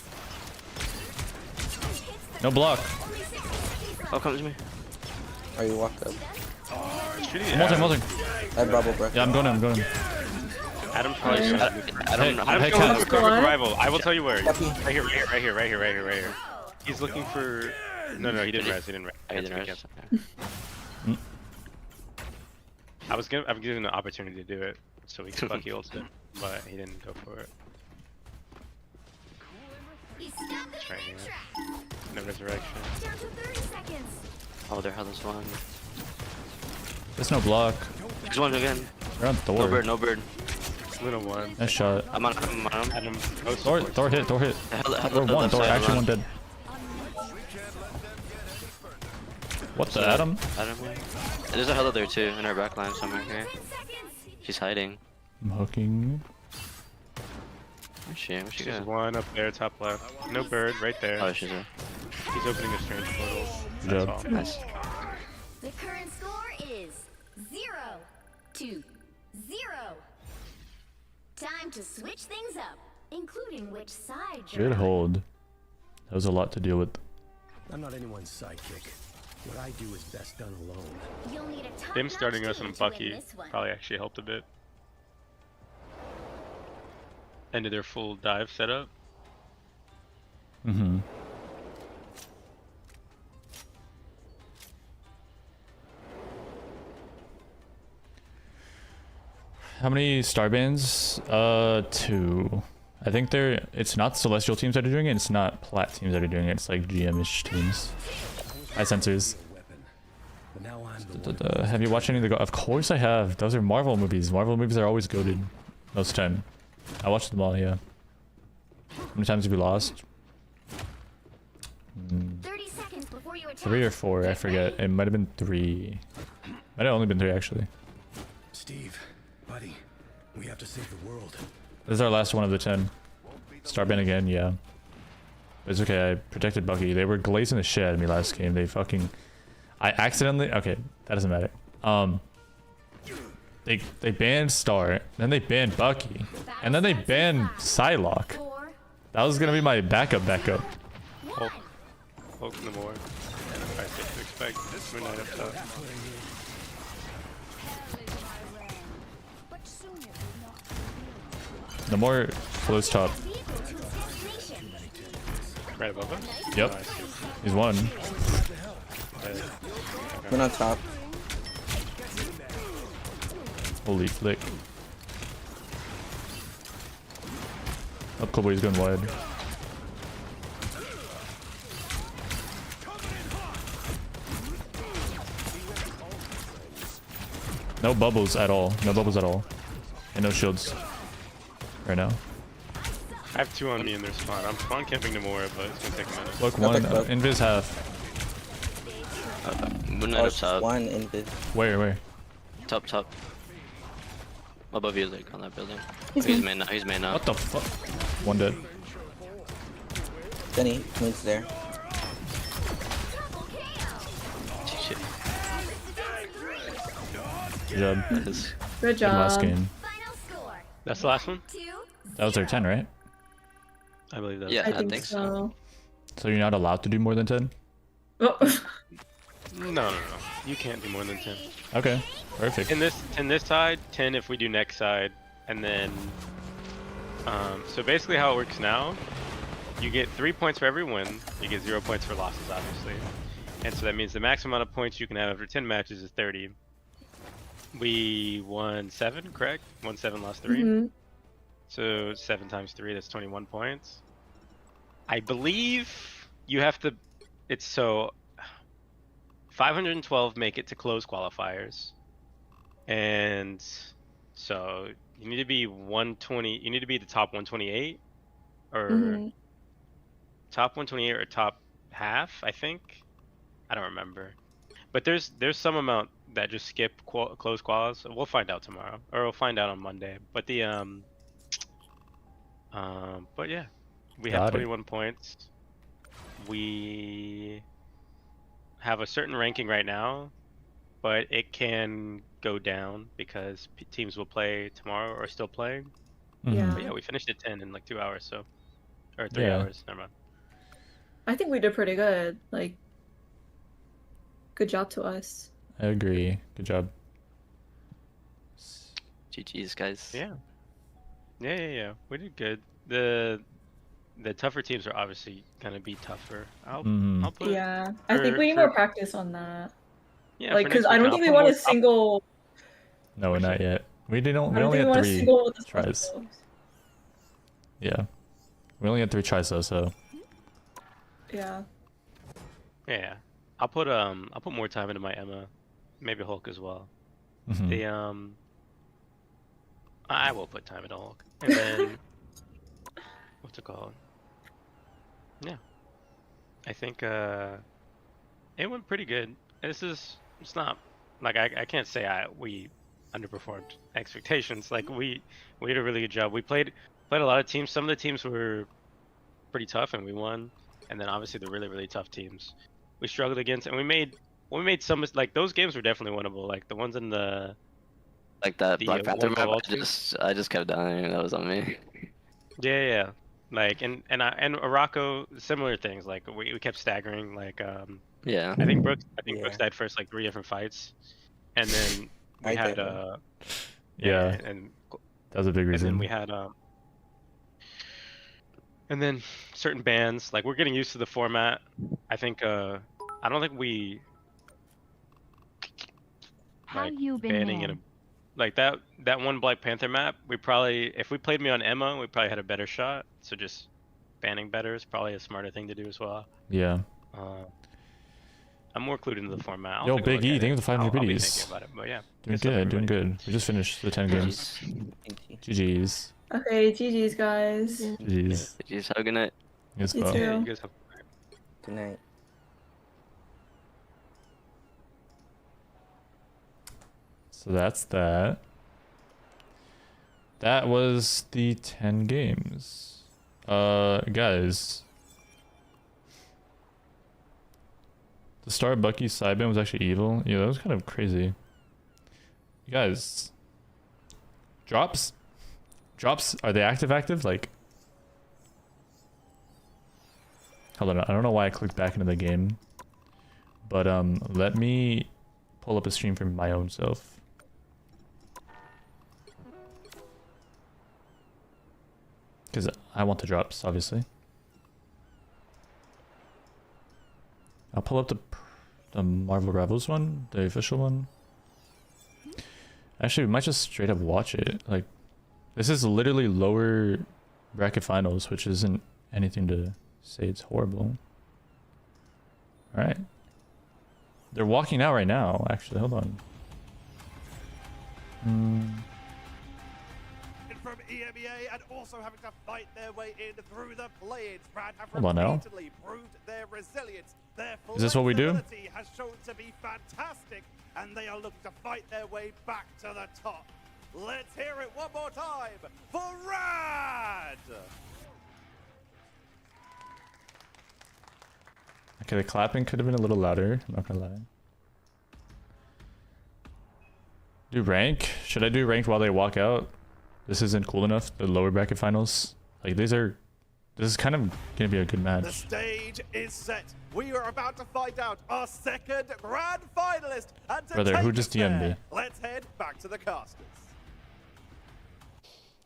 No block. Oh, come to me. Oh, you walked up. Multi. Hey, bubble, bro. Yeah, I'm going in. Adam's probably I don't know. Adam's Hey, going Cat. for cover rival. I will tell you where. Cappy. Right here. He's looking for. No, he didn't res. He didn't res. I didn't Cancel. rest. I'm giving him the opportunity to do it, so he could Bucky ult it, but he didn't go for it. It's right here. No resurrection. Down to 30 seconds. Oh, their hell is one. There's no block. There's one again. They're on Thor. No bird. Luna 1. Nice shot. I'm on him. Adam, go Thor support. hit. The Thor one. Thor actually one dead. What the Adam? Adam. There's a hella there too, in our backline somewhere here. She's hiding. I'm hooking. Where's she? Where's she There's go? one up there, top left. No bird, right there. Oh, she's there. He's opening a strange portal. Good That's job. all. Nice. The current score is 0-0. Time to switch things up, including which side you're Good on. hold. That was a lot to deal with. I'm not anyone's sidekick. What I do is best done alone. You'll need a top Them starting notch us on team to win Bucky this one. probably actually helped a bit. Ended their full dive setup. Mm-hmm. How many star bands? 2. I think it's not celestial teams that are doing it, it's not plat teams that are doing it, it's like GM-ish teams. High sensors. But now I'm the one. Have you watched any of the Of course I have. Those are Marvel movies. Marvel movies are always goated. Most of the time. I watched them all, yeah. How many times have you lost? 30 seconds before you attack. 3 or 4, I forget. It might have been 3. Might have only been 3 actually. Steve, buddy, we have to save the world. This is our last one of the 10. Starband again, yeah. It's okay, I protected Bucky. They were glazing the shit out of me last game. They fucking... I accidentally... Okay, that doesn't matter. They banned Star, then they banned Bucky, and then they banned Psylocke. That was gonna be my backup. Hulk no more. I safe to expect. Midnight up top. No more close top. Right above us? Yep. Nice. He's one. One on top. Holy flick. Up, cool boy, he's going wide. No bubbles at all. No bubbles at all. And no shields. Right now. I have 2 on me in their spawn. I'm spawn camping Namora, but it's gonna take a minute. Look, one. Invis half. Midnight Oh, up it's top. one in this. Where? Top. Above you, like on that building. He's He's main. main now. He's main now. What the fuck? One dead. Denny, Queen's there. Shit. Good job. That is- Good Good job. last game. Final score. That's the last one? 2. That was our 10, right? I believe that. Yeah, I think so. So you're not allowed to do more than 10? Oh. No. You can't do more than 10. Okay, perfect. In this side, 10 if we do next side, and then so basically how it works now, you get 3 points for every win, you get 0 points for losses, obviously, and so that means the maximum amount of points you can have after 10 matches is 30. We won 7, correct? Won 7, lost 3. Mhm. So 7 times 3, that's 21 points. I believe you have to. It's so 512 make it to close qualifiers, and so you need to be 120. You need to be the top 128, or Mhm. top 128 or top half, I think. I don't remember. But there's some amount that just skip close quals. We'll find out tomorrow, or we'll find out on Monday. But the but yeah, we have Got it. 21 points. We have a certain ranking right now, but it can go down because teams will play tomorrow or still playing. Yeah. But yeah, we finished at 10 in like 2 hours, so or 3 Yeah. hours. Never mind. I think we did pretty good. Like, good job to us. I agree. Good job. GG's, guys. Yeah. Yeah. We did good. The tougher teams are obviously gonna be tougher. I'll put. Yeah, I think we need more practice on that. Yeah, like, for because next I week, don't I'll think we put want more- a single. No, not yet. We didn't. I We don't only think we had want a 3 single with the tries. specials. Yeah. We only had 3 tries though, so. Yeah. Yeah. I'll put more time into my Emma, maybe Hulk as well. Mhm. The I will put time into Hulk, and then what's it called? Yeah. I think it went pretty good. It's not like I can't say we underperformed expectations. Like we did a really good job. We played a lot of teams. Some of the teams were pretty tough and we won, and then obviously the really tough teams we struggled against, and we made some, like those games were definitely winnable. Like the ones in the Like that the, Black Panther World map, War I just kept dying. That was on me. Yeah. Like and Morocco, similar things. Like we kept staggering. Like Yeah. I think Brooks Yeah. died first like 3 different fights, and then we I had did. Yeah. and That was a big and reason. then we had and then certain bands. Like we're getting used to the format. I think I don't think we How like you been, banning man? in a like that one Black Panther map. We probably, if we played me on Emma, we probably had a better shot. So just banning better is probably a smarter thing to do as well. Yeah. I'm more clued into the format. I'll Yo, take a Big look E, at thank you it. for 500 I'll be biddies. thinking about it, but yeah. Doing good stuff, good, doing everybody. good. We just finished the 10 games. GG's. Okay, GG's, guys. GG's. GG's. Have a good night. Yes, You well. too. Yeah, you guys have Good night. So that's that. That was the 10 games. Guys. The Star Bucky sideband was actually evil. Yeah, that was kind of crazy. You guys. Drops? Drops, are they active? Like. Hold on, I don't know why I clicked back into the game. But let me pull up a stream for my own self. Because I want the drops, obviously. I'll pull up the Marvel Rivals one, the official one. Actually, we might just straight up watch it. Like, this is literally lower bracket finals, which isn't anything to say it's horrible. Alright. They're walking out right now, actually. Hold on. From EMEA and also having to fight their way in through the play-ins. Brad have Hold on now. repeatedly proved their resilience. Their Is this what we do? flexibility has shown to be fantastic, and they are looking to fight their way back to the top. Let's hear it one more time for Rad! Okay, the clapping could have been a little louder. I'm not gonna lie. Do rank? Should I do ranked while they walk out? This isn't cool enough. The lower bracket finals. Like this is kind of gonna be a good The match. stage is set. We are about to find out our second grand finalist. And to Brother, take who us just DM'd there, me? let's head back to the casters.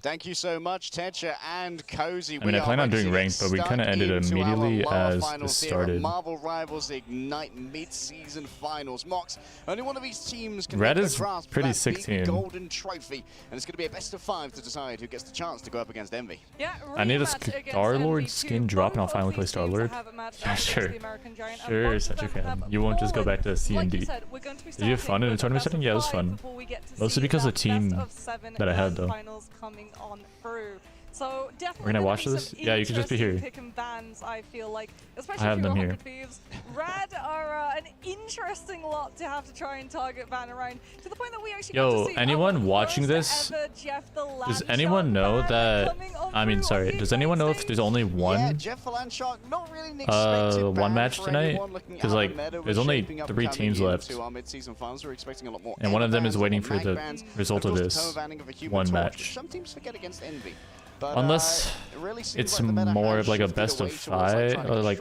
Thank you so much, Tetra and Cozy. I mean, I plan on doing ranked, but we kind of ended immediately as this started. Marvel Rivals Ignite mid-season finals. Mox, only one of these teams can Red make is the grasp pretty of that sick big team. golden trophy, and it's going to be a best of 5 to decide who gets the chance to go up against Envy. Yeah, I need a rematch against Starlord MV2. skin drop, and I'll Both finally of play these teams Starlord. have a match Yeah, against sure. the American Giant, and Sure, both of such a them fan. have You won't just go back to like you CND. said, we're going to be Did you have fun in the starting tournament with setting? Yeah, it was best of fun. five before we get to Mostly see because the that team best of 7 that I had, grand though. finals coming on through. So definitely We're gonna watch this? Yeah, you can just be here. Pick and bans, I feel like, especially I have if you're them here. 100 Thieves. Rad are an interesting lot to have to try and target ban around, to the point that we actually got to see anyone watching this, does anyone know that, I mean, sorry, does anyone know if there's only one one match tonight? Because like there's only 3 teams left, and one of them is waiting for the result of this one match. Unless it's more of like a best of 5 or like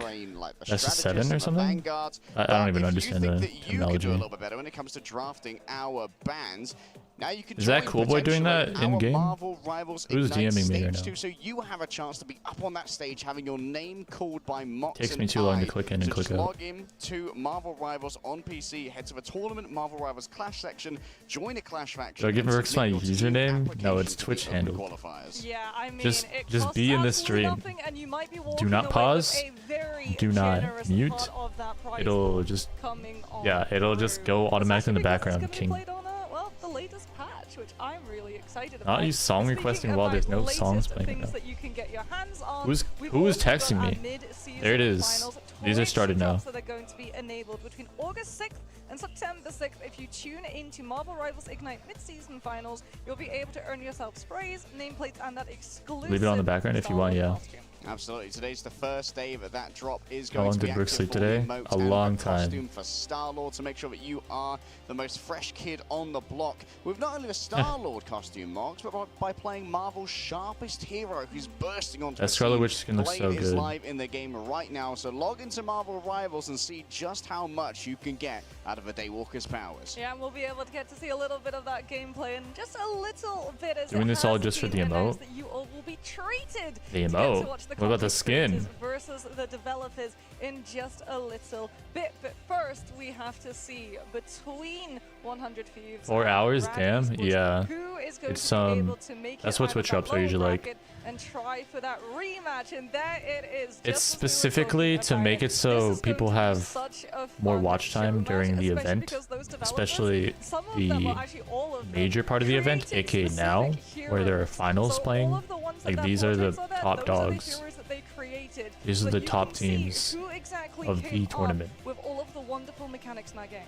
best of 7 or something. I don't even understand the terminology. Now you can Is that Cool Boy doing that in game? Who's DMing me right now? So you have a chance to be up on that stage, having your name called by Mox. Takes me too long to click in and click out. Log in to Marvel Rivals on PC, head to the tournament Marvel Rivals Clash section, join a Clash faction. Do I give Mercs my username? No, it's Twitch handle. Yeah, I mean, Just be in this stream. Do not pause. Do not mute. It'll just it'll just go automatically in the background. King. The latest patch, which I'm really excited about. Not use song requesting while there's no songs playing now. Who is texting me? There it is. These are started now. So they're going to be enabled between August 6th and September 6th. If you tune into Marvel Rivals Ignite mid-season finals, you'll be able to earn yourself sprays, nameplates, and that exclusive. Leave it on the background if you want, yeah. Absolutely. Today's the first day that drop is How going long to be did Brooke active sleep for today? emotes A and long costume time. for Starlord to make sure that you are the most fresh kid on the block with not only the Starlord costume, Marks, but by playing Marvel's sharpest hero who's bursting onto That the Scarlet scene. Witch skin looks so Blade is good. live in the game right now, so log into Marvel Rivals and see just how much you can get out of a Daywalker's powers. Yeah, and we'll be able to get to see a little bit of that gameplay and just a little bit as Doing this all just for the emote? that you all will be treated The to get to emote? watch the What about the content skin? creators versus the developers in just a little bit. But first, we have to see between 100 Thieves 4 hours? and Damn. Rad Esports, Yeah. who is going It's to be able to make that's it what out Twitch of that drops are usually lower like. bracket and try for that rematch, and there it is. It's just as we were specifically talking to about make it This so is going people to be have such a more fun watch time showmatch, during the especially event, because those developers, especially some of them, well, the actually all of them, major part of the event, created aka now, specific where there are heroes. finals So playing. all of the ones that Like their these are the portraits there, top those are the dogs. heroes that they created. These So are the you top can see teams who exactly of came the up tournament. with all of the wonderful mechanics in that game.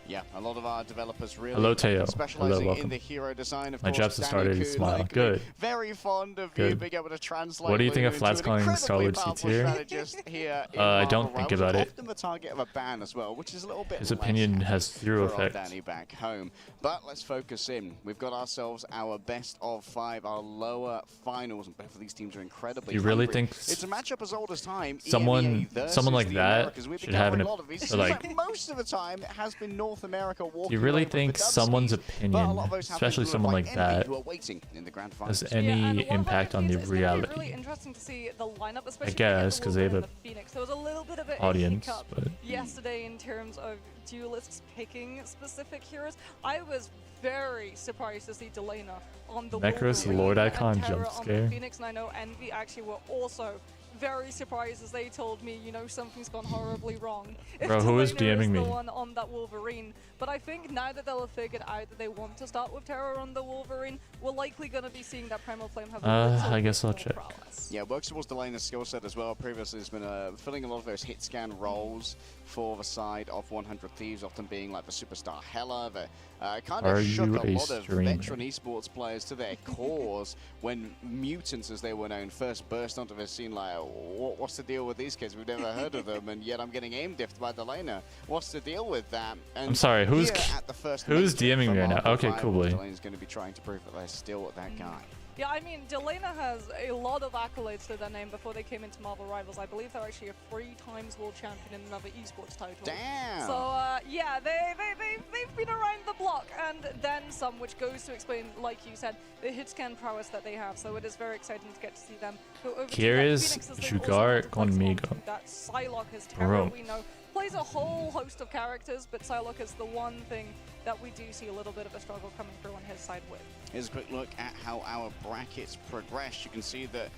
Yeah, a lot of our developers really Hello, Teo. specializing Hello, in welcome. the hero design. Of My course, job's Danny started. Kuhn, Smile. likely Good. Very fond of you Good. being able to translate. What do you think of Lulu Flats into calling an incredibly Starlord powerful C-tier? strategist here in I don't Marvel think Rivals, about it. often the target of a ban as well, which is a little bit His less opinion has zero for old effect. Danny back home. But let's focus in. We've got ourselves our best of 5, our lower finals, and both of these teams are incredibly You really hungry. think It's a matchup as old as time. someone EMEA like versus the that Americas. We've been should have covering an a lot of these. It or seems like- most of the time it has been North America walking. Do you really away with the think dub someone's skis, but a opinion, lot of those have especially been someone like like Envy, that, who are waiting in the grand has finals. any impact on the It's gonna be reality? really interesting to see the lineup, especially guess, 'cause they have a the Phoenix. There was a little bit of an audience, hiccup but- yesterday in terms of duelists picking specific heroes. I was very surprised to see Delena on the Necros Wolverine Lord and icon Terra jump on the scare. Phoenix, and I know Envy actually were also very surprised as they told me, you know, something's gone horribly wrong. Bro, who is Delena DMing the me? one on that Wolverine. But I think now that they'll have figured out that they want to start with Terror on the Wolverine, we're likely going to be seeing that Primal Flame have a little I guess bit I'll more check. prowess. Yeah, works towards Delena's skill set as well. Previously, has been filling a lot of those hit scan roles for the side of 100 Thieves, often being like the superstar Hela. That kind Are of shook you a a lot of streamer? veteran esports players to their cores when mutants, as they were known, first burst onto the scene. Like, what's the deal with these kids? We've never heard of them, and yet I'm getting aim diffed by Delena. What's the deal with that? And I'm sorry, who's here at the first who's major DMing me from right now? Marvel Okay, Rivals, cool, boy. Delena's going to be trying to prove that they're still that guy. Yeah, I mean, Delena has a lot of accolades to their name before they came into Marvel Rivals. I believe they're actually a 3 times world champion in another esports title. Damn! So, yeah, they've been around the block, and then some, which goes to explain, like you said, the hit scan prowess that they have. So it is very exciting to get to see them go over to Here that is Phoenix, as they've also Jugar got Flex conmigo. on that Psylocke is Terror, Bro. we know. Plays a whole host of characters, but Psylocke is the one thing that we do see a little bit of a struggle coming through on his side with. Here's a quick look at how our brackets progress. You can see that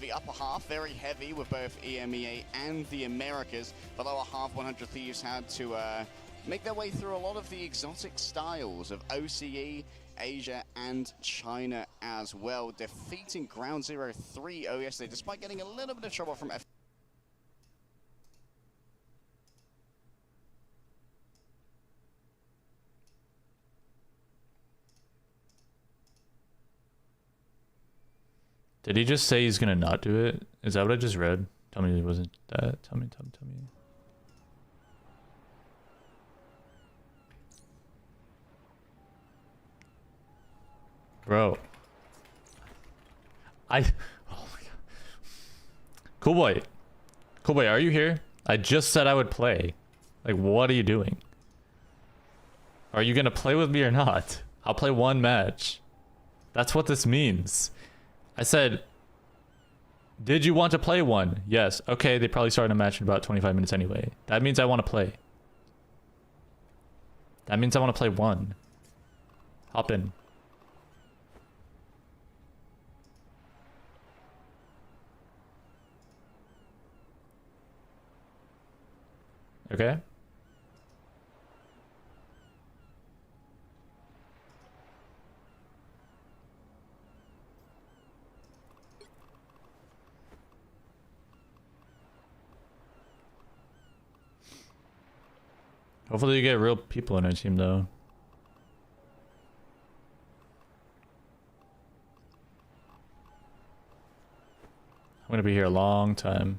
the upper half, very heavy with both EMEA and the Americas. The lower half, 100 Thieves had to make their way through a lot of the exotic styles of OCE, Asia, and China as well, defeating Ground Zero 3-0 yesterday, despite getting a little bit of trouble from F. Did he just say he's gonna not do it? Is that what I just read? Tell me it wasn't that. Tell me. Bro. Oh my god. Cool boy. Cool boy, are you here? I just said I would play. Like, what are you doing? Are you gonna play with me or not? I'll play one match. That's what this means. I said, did you want to play one? Yes. Okay, they probably started a match in about 25 minutes anyway. That means I want to play. That means I want to play one. Hop in. Okay. Hopefully you get real people in our team though. I'm gonna be here a long time.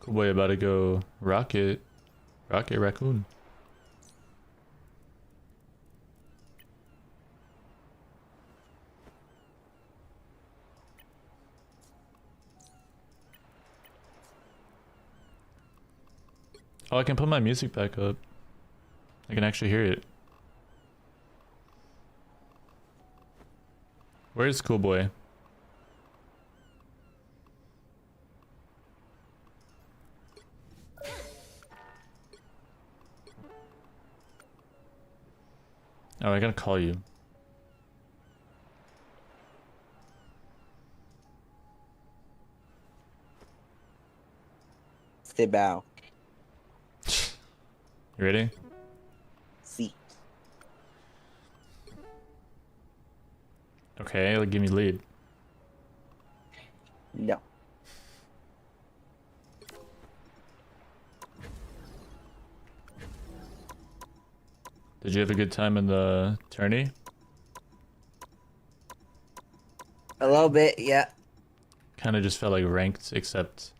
Cool boy about to go rocket raccoon. Oh, I can put my music back up. I can actually hear it. Where's Cool Boy? Oh, I gotta call you. Stay bow. You ready? See. Okay, like, give me lead. No. Did you have a good time in the tourney? A little bit, yeah. Kind of just felt like ranked, except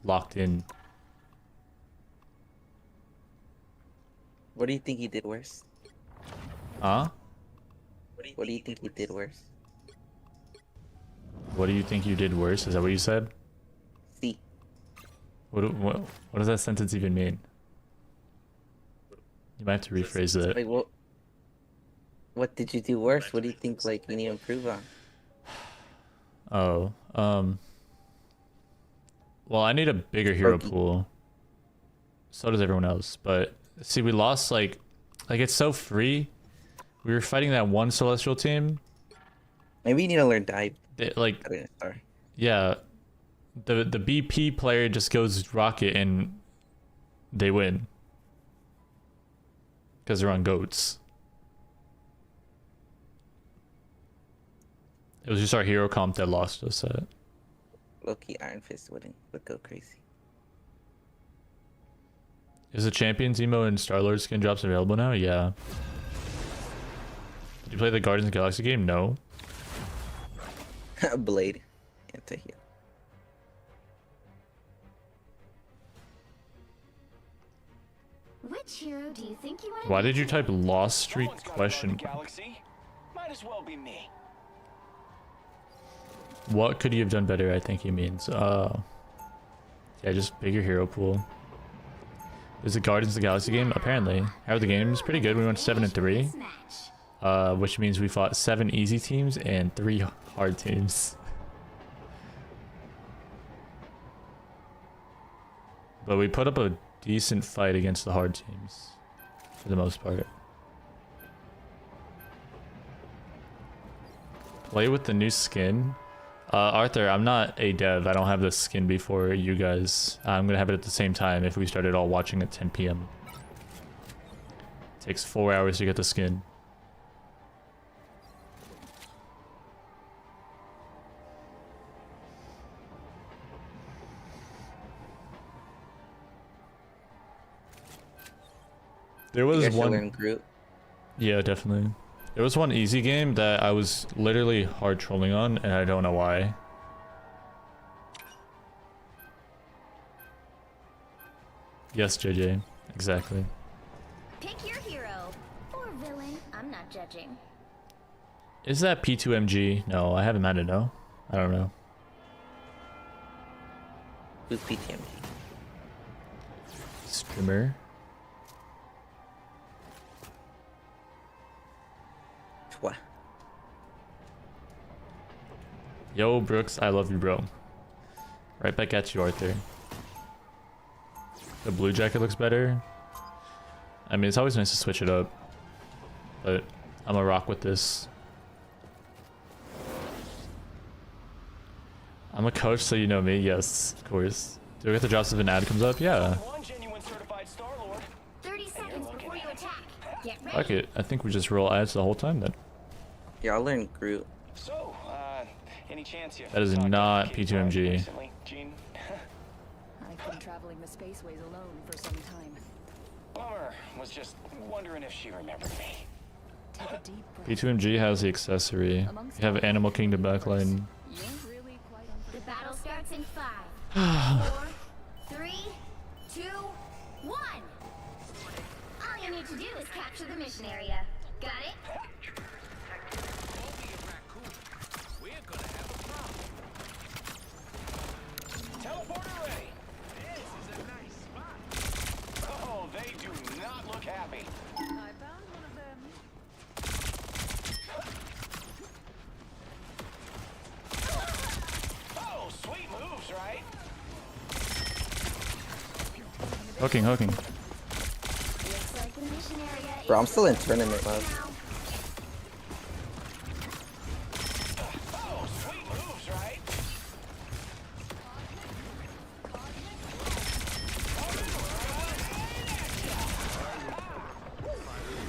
locked in. What do you think he did worse? Huh? What do you think he did worse? What do you think you did worse? Is that what you said? See. What does that sentence even mean? You might have to rephrase it. Like, what did you do worse? What do you think, like, you need to improve on? Oh, well, I need a bigger hero pool. So does everyone else. But see, we lost like it's so free. We were fighting that one celestial team. Maybe you need to learn dive. Sorry. Yeah, the BP player just goes rocket and they win because they're on goats. It was just our hero comp that lost us at. Low-key Iron Fist wouldn't go crazy. Is the Champions emo and Starlord skin drops available now? Yeah. Did you play the Guardians of the Galaxy game? No. Blade. Anti-heal. Which hero do you think you want? Why did you type lost streak question? Might as well be me. What could you have done better? I think he means. Yeah, just bigger hero pool. Is the Guardians of the Galaxy game? Apparently. How the game is pretty good. We went 7-3. Which means we fought 7 easy teams and 3 hard teams. But we put up a decent fight against the hard teams for the most part. Play with the new skin. Arthur, I'm not a dev. I don't have the skin before you guys. I'm gonna have it at the same time if we started all watching at 10 p.m. Takes 4 hours to get the skin. There was one. Yeah, definitely. There was one easy game that I was literally hard trolling on, and I don't know why. Yes, JJ. Exactly. Pick your hero or villain. I'm not judging. Is that P2MG? No, I haven't met it, no. I don't know. Who's PTMG? Streamer. What? Yo, Brooks, I love you, bro. Right back at you, Arthur. The blue jacket looks better. I mean, it's always nice to switch it up, but I'm gonna rock with this. I'm a coach, so you know me. Yes, of course. Do I get the drops if an ad comes up? Yeah. 30 seconds before you attack. Get ready. Fuck it. I think we just roll ads the whole time then. Yeah, I'll learn Groot. So, any chance you That is not P2MG. I've been traveling the spaceways alone for some time. Bummer. Was just wondering if she remembered me. Take a deep breath. P2MG has the accessory. You have Animal Kingdom backline. The battle starts in 5, 4, 3, 2, 1. All you need to do is capture the mission area. Got it? Teleporter ready. This is a nice spot. Oh, they do not look happy. I found one of them. Oh, sweet moves, right? Hooking. Looks like the mission area. Bro, I'm still in tournament mode. Oh, sweet moves, right?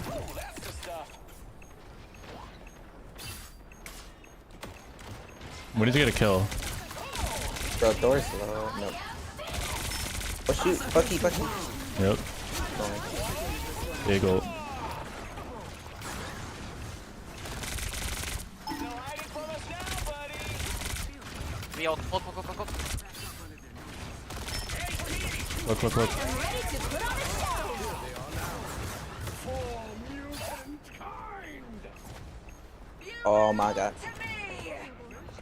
Oh, that's the stuff. We need to get a kill. Bro, door's low. No. Oh shoot, Bucky. Yep. Oh. Big ult. Look. Oh my god.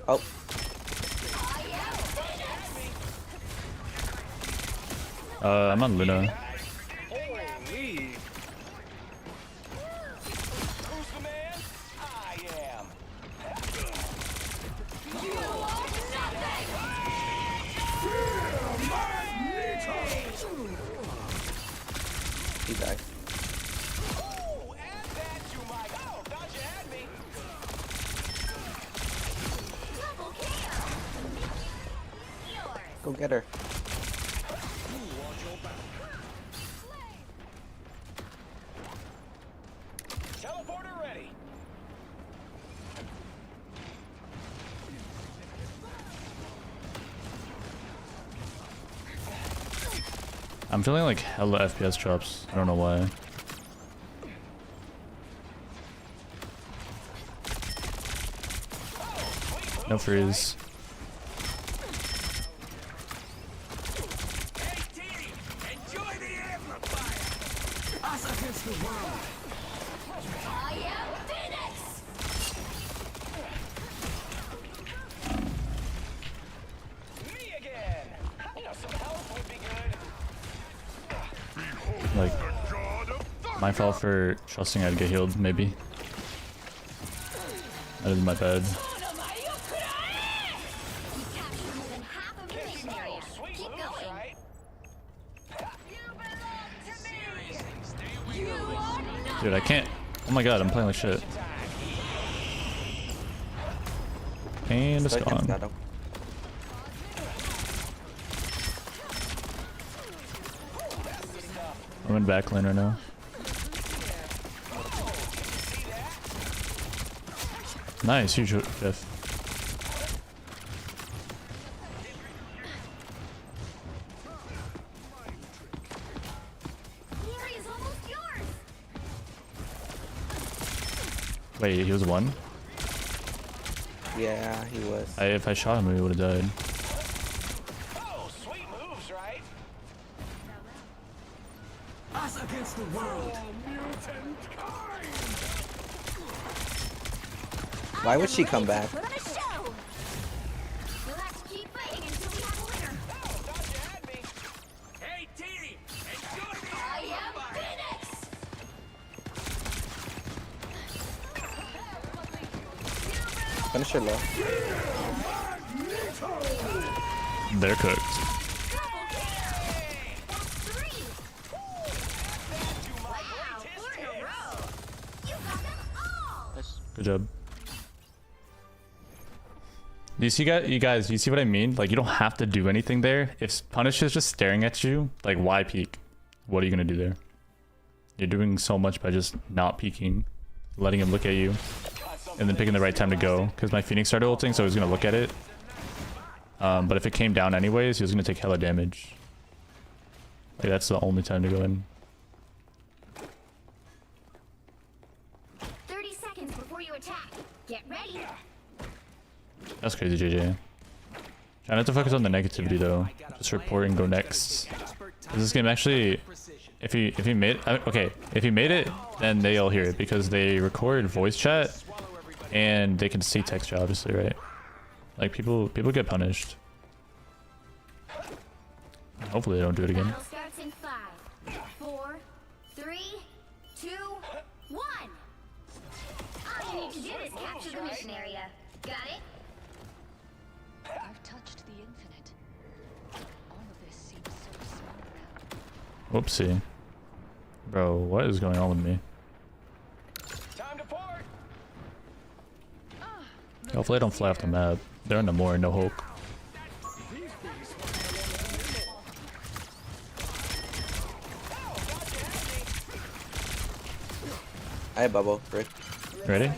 Oh. I'm on Luna. Holy. Who's the man? I am. He died. Ooh, add that to my. Oh, thought you had me. Double kill. Yours. Go get her. Teleporter ready. I'm feeling like hella FPS drops. I don't know why. No freeze. Enjoy the amplifier. Us against the world. I am Phoenix. Me again. You know, some help would be good. Like, my fault for trusting I'd get healed, maybe. That is my bad. Captured more than half of the mission area. Keep going. Dude, I can't. Oh my god, I'm playing like shit. And it's Got gone. him. I'm in back lane right now. Nice, huge Jeff. Wait, he was one? Yeah, he was. If I shot him, he would have died. Oh, sweet moves, right? Us against the world. Why would she come back? Put on a show. We'll have to keep fighting until we have a winner. Oh, thought you had me. Hey, team, enjoy the I am Phoenix. Finish her low. They're cooked. Good job. Do you see, you guys, you see what I mean? Like, you don't have to do anything there. If Punish is just staring at you, like, why peek? What are you gonna do there? You're doing so much by just not peeking, letting him look at you, and then picking the right time to go. Because my Phoenix started ulting, so he was gonna look at it. But if it came down anyways, he was gonna take hella damage. Like, that's the only time to go in. 30 seconds before you attack. Get ready. That's crazy, JJ. Try not to focus on the negativity though. Just report and go next. This game actually, if he made okay, if he made it, then they'll hear it because they record voice chat and they can see texture, obviously, right? Like people get punished. Hopefully they don't do it again. Battle starts in 5, 4, 3, 2, 1. All you need to do is capture the mission area. Got it? I've touched the infinite. All of this seems so small now. Whoopsie. Bro, what is going on with me? time to port. Hopefully I don't fly off the map. They're in the more, no hope. I have bubble. Rick. Ready?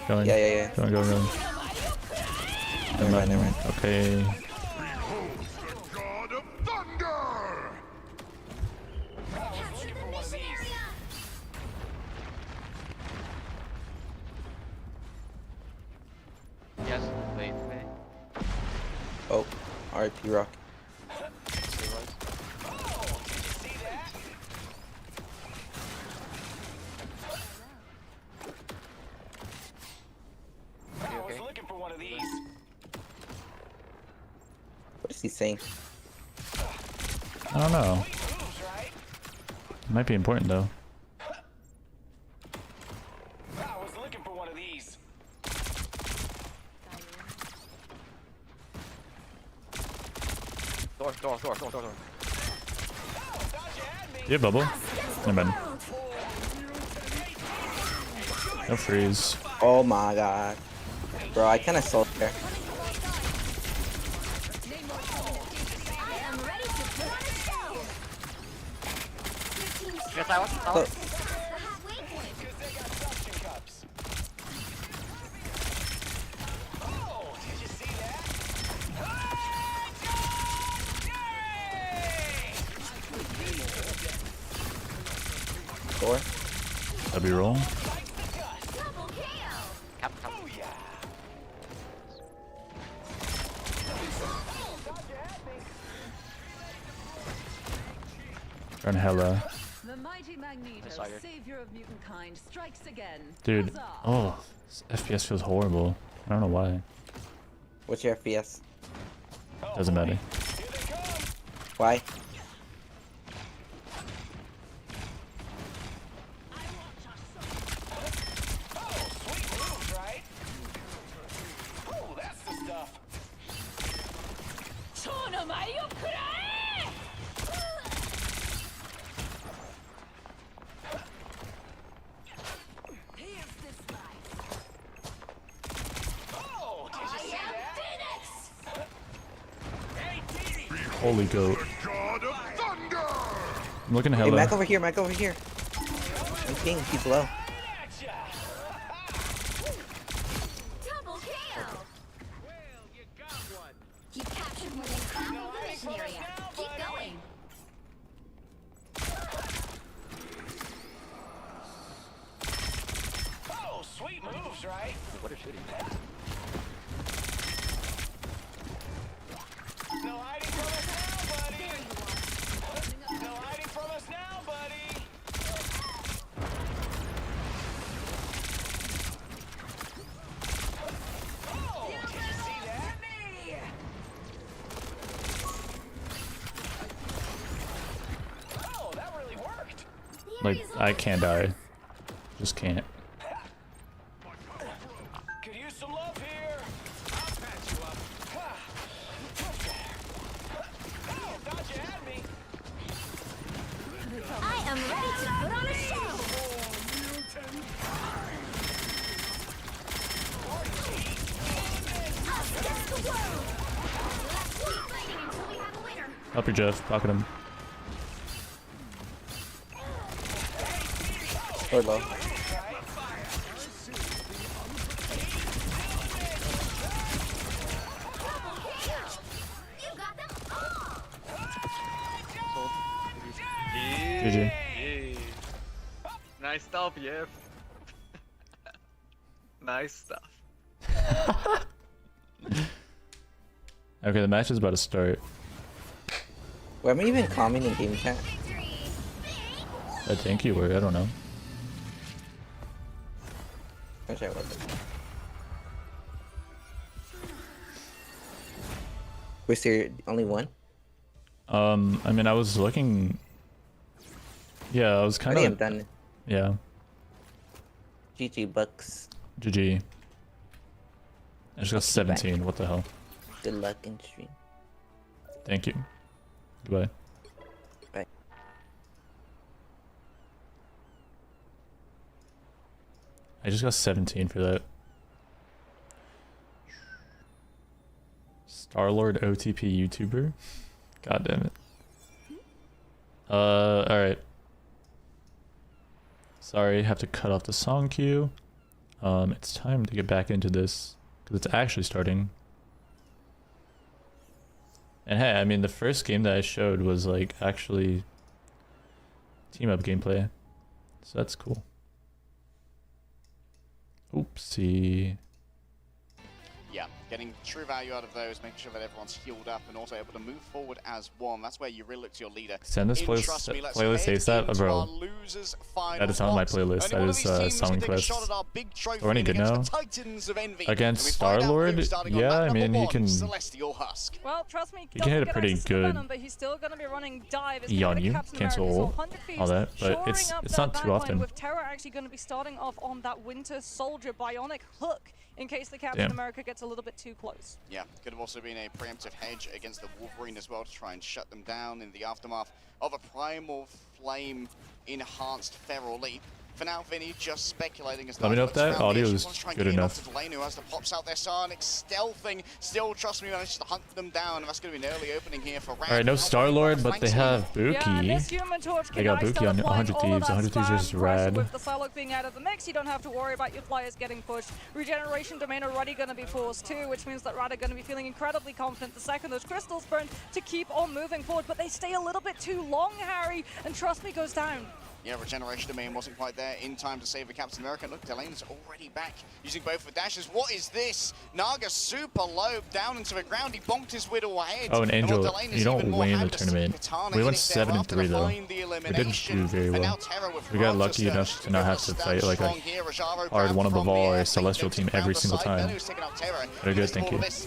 Going. Yeah. Going. Never mind. Okay. Yes, wait. Oh, RIP Rock. I was looking for one of these. What is he saying? I don't know. Might be important though. I was looking for one of these. Door. Yeah, bubble. Never mind. No freeze. Oh my god. Bro, I kinda sold there. Oh. Four. W roll. Run hella. The mighty Magneto, savior of mutant kind, strikes again. Dude, oh, this FPS feels horrible. I don't know why. What's your FPS? Doesn't matter. Why? Holy goat. I'm looking Hey, hella. Mac over here, Mac over here. I'm ping, he's low. Double KO. You've captured more than half of the mission area. Keep going. Oh, sweet moves, right? What a shooting. No hiding from us now, buddy. No hiding from us now, buddy. Oh, did you see that? Oh, that really worked. Like, I can't die. Just can't. Could use some love here. I'll patch you up. Oh, thought you had me. I am ready to put on a show. Us against the world. Let's keep fighting until we have a winner. Up your Jeff, pocket him. Or low. You got them all. GG. Nice stuff, yeah. Nice stuff. Okay, the match is about to start. Where am I even commenting in game chat? I think you were, I don't know. Wish I wasn't. Was there only one? I mean, I was looking. Yeah, I was kind I of. think I'm done. Yeah. GG Bucks. GG. I just got 17. What the hell? Good luck in stream. Thank you. Goodbye. Bye. I just got 17 for that. Starlord OTP YouTuber? God damn it. Alright. Sorry, have to cut off the song queue. It's time to get back into this, because it's actually starting. And hey, I mean, the first game that I showed was like actually team up gameplay. So that's cool. Oopsie. Yeah, getting true value out of those, making sure that everyone's healed up and also able to move forward as one. That's where you really look to your leader. Send this playlist ASAP, bro. That is not my playlist. That is Song Quest. Are any good now? Against Starlord? Yeah, I mean, he can. Well, trust me, He can hit a pretty good but he's still going to be running dive. on you, cancel all that, but it's not too often. With Terra actually going to be starting off on that Winter Soldier bionic hook in case the Captain America gets a little bit too close. Yeah, could have also been a preemptive hedge against the Wolverine as well to try and shut them down in the aftermath of a Primal Flame enhanced Feral Leap. For now, Vinny just speculating as let me know if that audio is good enough. Who has the pops out there, Sonic stealthing, still trust me, manages to hunt them down, and that's going to be an early opening here for Rand. Alright, no Starlord, but they have Buki. They got Buki on 100 Thieves. 100 Thieves is just rad. With the Psylocke being out of the mix, you don't have to worry about your flyers getting pushed. Regeneration Domain already going to be forced too, which means that Rad are going to be feeling incredibly confident the second those crystals burn to keep on moving forward, but they stay a little bit too long, Harry, and trust me, goes down. Yeah, Regeneration Domain wasn't quite there in time to save the Captain America. Look, Delane's already back using both the dashes. What is this? Naga super low down into the ground. He bonked his Whittle ahead. Oh, and Angel, you don't win the tournament. We went 7-3 though. We didn't do very well. We got lucky enough to not have to fight like a hard one above all or Celestial team every single time. Very good, thank you. It's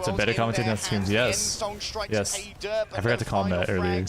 a better commentating on streams, yes. Yes. I forgot to call him that earlier.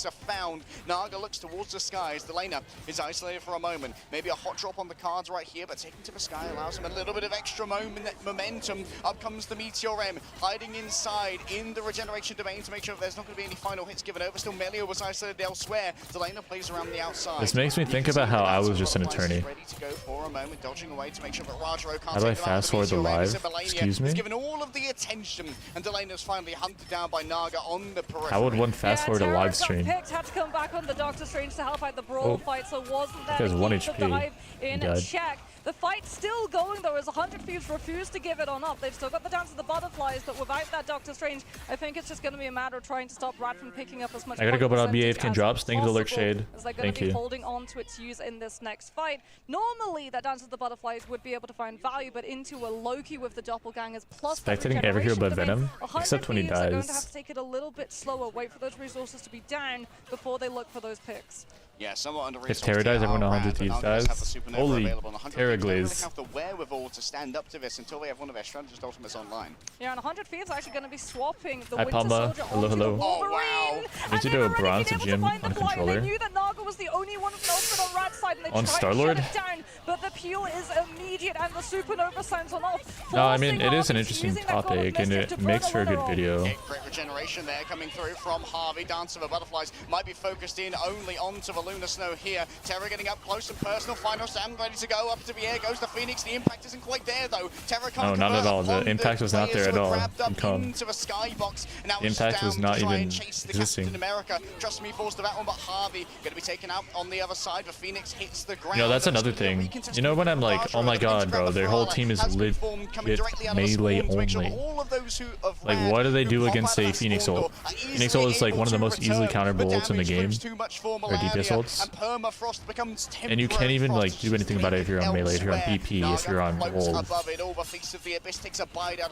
Naga looks towards to Sky as the laner is isolated for a moment. Maybe a hot drop on the cards right here, but taking to the Sky allows him a little bit of extra momentum. Up comes the Meteor M, hiding inside in the regeneration domain to make sure that there's not going to be any final hits given over. Still, Melio was isolated elsewhere. The laner plays around the outside. This makes me think about how I was just in a tourney. Ready to go for a moment, dodging away to make sure that Rajaro can't How do I take them out. fast forward the live? Excuse me? He's given all of the attention, and Delena's finally hunted down by Naga on the periphery. How would one fast forward a live stream? Picked, had to come back on the Doctor Strange to help out the brawl fight, so wasn't there There's to 1 keep HP. the dive in Dead. check. The fight's still going though, as 100 Thieves refuse to give it on up. They've still got the Dance of the Butterflies, but without that Doctor Strange, I think it's just going to be a matter of trying to stop Brad from picking up as much. I gotta go, but I'll be percentage AFK as drops. Thank you to Lurk possible, Shade. as they're going Thank to be you. holding on to its use in this next fight. Normally, that Dance of the Butterflies would be able to find value, but into a Loki with the doppelgangers plus that Spectating every hero but regeneration Venom, domain, except when he 100 Thieves are going to have dies. to take it a little bit slower, wait for those resources to be down before they look for those picks. Yeah, somewhat under If Terra dies, everyone 100 Thieves dies. Holy Terra Glaze. Have the wherewithal to stand up to this until they have one of their strategist ultimates online. Yeah, and 100 Thieves are actually going to be swapping the Hi, Winter Palma. Soldier Hello, onto hello. the Wolverine. I need to do a bronze to gym on They controller. knew that Naga was the only one with an ultimate on Rad's side, and they On tried Starlord? to shut it down, but the peel is immediate, and the Supernova sounds on off. No, I mean, it is forcing an Harvey to interesting using that Golden topic, and Mischief it to makes burn for a the good runner video. Okay, great regeneration there coming through from Harvey. Dance of the Butterflies might be focused in only onto the Lunar Snow here. Terra getting up close and personal. Final Sam ready to go. Up to the air goes the Phoenix. The impact isn't quite there though. Terra can't No, not at all. The convert impact was not players there at who were all. grabbed up Come. into the skybox. And now The it's impact down was to not try even and chase the existing. Captain America. Trust me, falls to that one, but Harvey going to be taken out on the other side. The Phoenix hits the ground. You know, that's another thing. You know when I'm like, oh my god, bro, their whole team is legit melee only. Like, what do they do against a Phoenix ult? Phoenix ult is like one of the most easily counterable ults in the game, or DPS ults. And you can't even like do anything about it if you're on melee, if you're on BP, if you're on wall.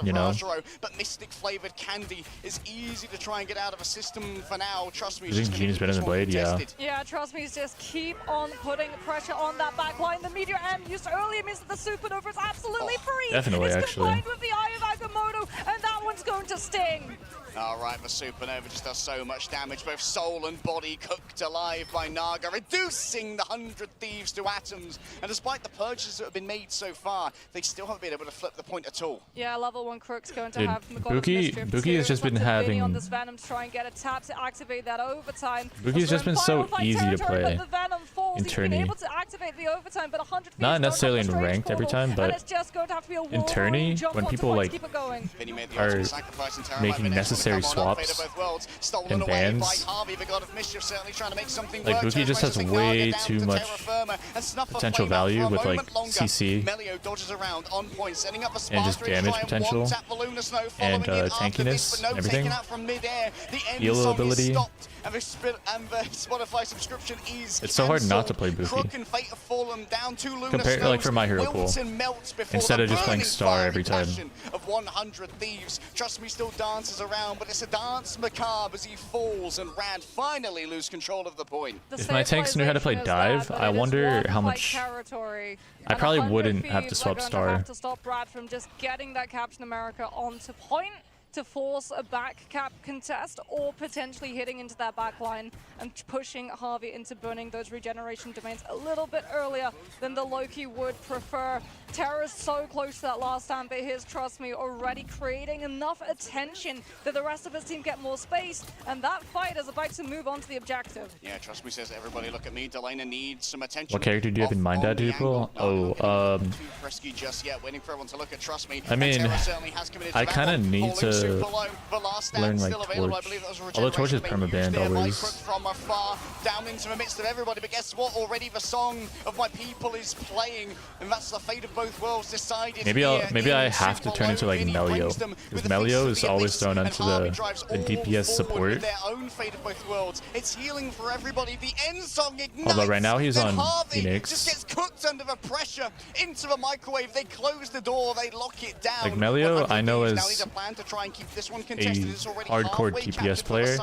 You know? But mystic flavored candy is easy to try and get out of a system for now. Trust me. You think Genie's better than Blade? Yeah. Yeah, trust me, just keep on putting pressure on that back line. The Meteor M used earlier means that the Supernova is absolutely free. Definitely, it's actually. combined with the Eye of Agamotto, and that one's going to sting. Alright, the Supernova just does so much damage, both soul and body cooked alive by Naga, reducing the 100 Thieves to atoms. And despite the purchases that have been made so far, they still haven't been able to flip the point at all. Yeah, level 1 Crook's going to Dude, have Buki has just been having... on this Venom to try and get a tap to activate that overtime. Buki's just been so easy to play in tourney. Able to activate the overtime, but 100 Not necessarily in ranked every time, but in tourney, when people like are making necessary swaps and bans, like Buki just has way too much potential value with like CC and just damage potential and tankiness and everything. Heal ability. It's so hard not to play Buki. Compare like for my hero pool, instead of just playing Star every time. Of 100 Thieves. Trust me, still dances around, but it's a dance macabre as he falls and Rad finally lose control of the point. If my tanks knew how to play dive, I wonder how much. I probably wouldn't have to swap Star. Have to stop Brad from just getting that Captain America onto point to force a back cap contest, or potentially hitting into that back line and pushing Harvey into burning those regeneration domains a little bit earlier than the Loki would prefer. Terra's so close to that last stand, but here's, trust me, already creating enough attention that the rest of his team get more space, and that fight is about to move on to the objective. Yeah, trust me, says everybody look at me. Delena needs some attention. What character do you have in mind, Dad, people? Oh, too frisky just yet, waiting for everyone to look at, trust me. I mean, I kind of need to learn like Torch. Although Torch is permabanned always. From afar, down into the midst of everybody, but guess what? Already the song of my people is playing, and that's the fate of both worlds decided. Maybe I have to turn into like Melio, because Melio is always thrown onto the DPS support. Their own fate of both worlds. It's healing for everybody. The end song ignites. Although right now he's on Harvey Phoenix. just gets cooked under the pressure into the microwave. They close the door. They lock it down. Like Melio, I know is a hardcore hardcore DPS player,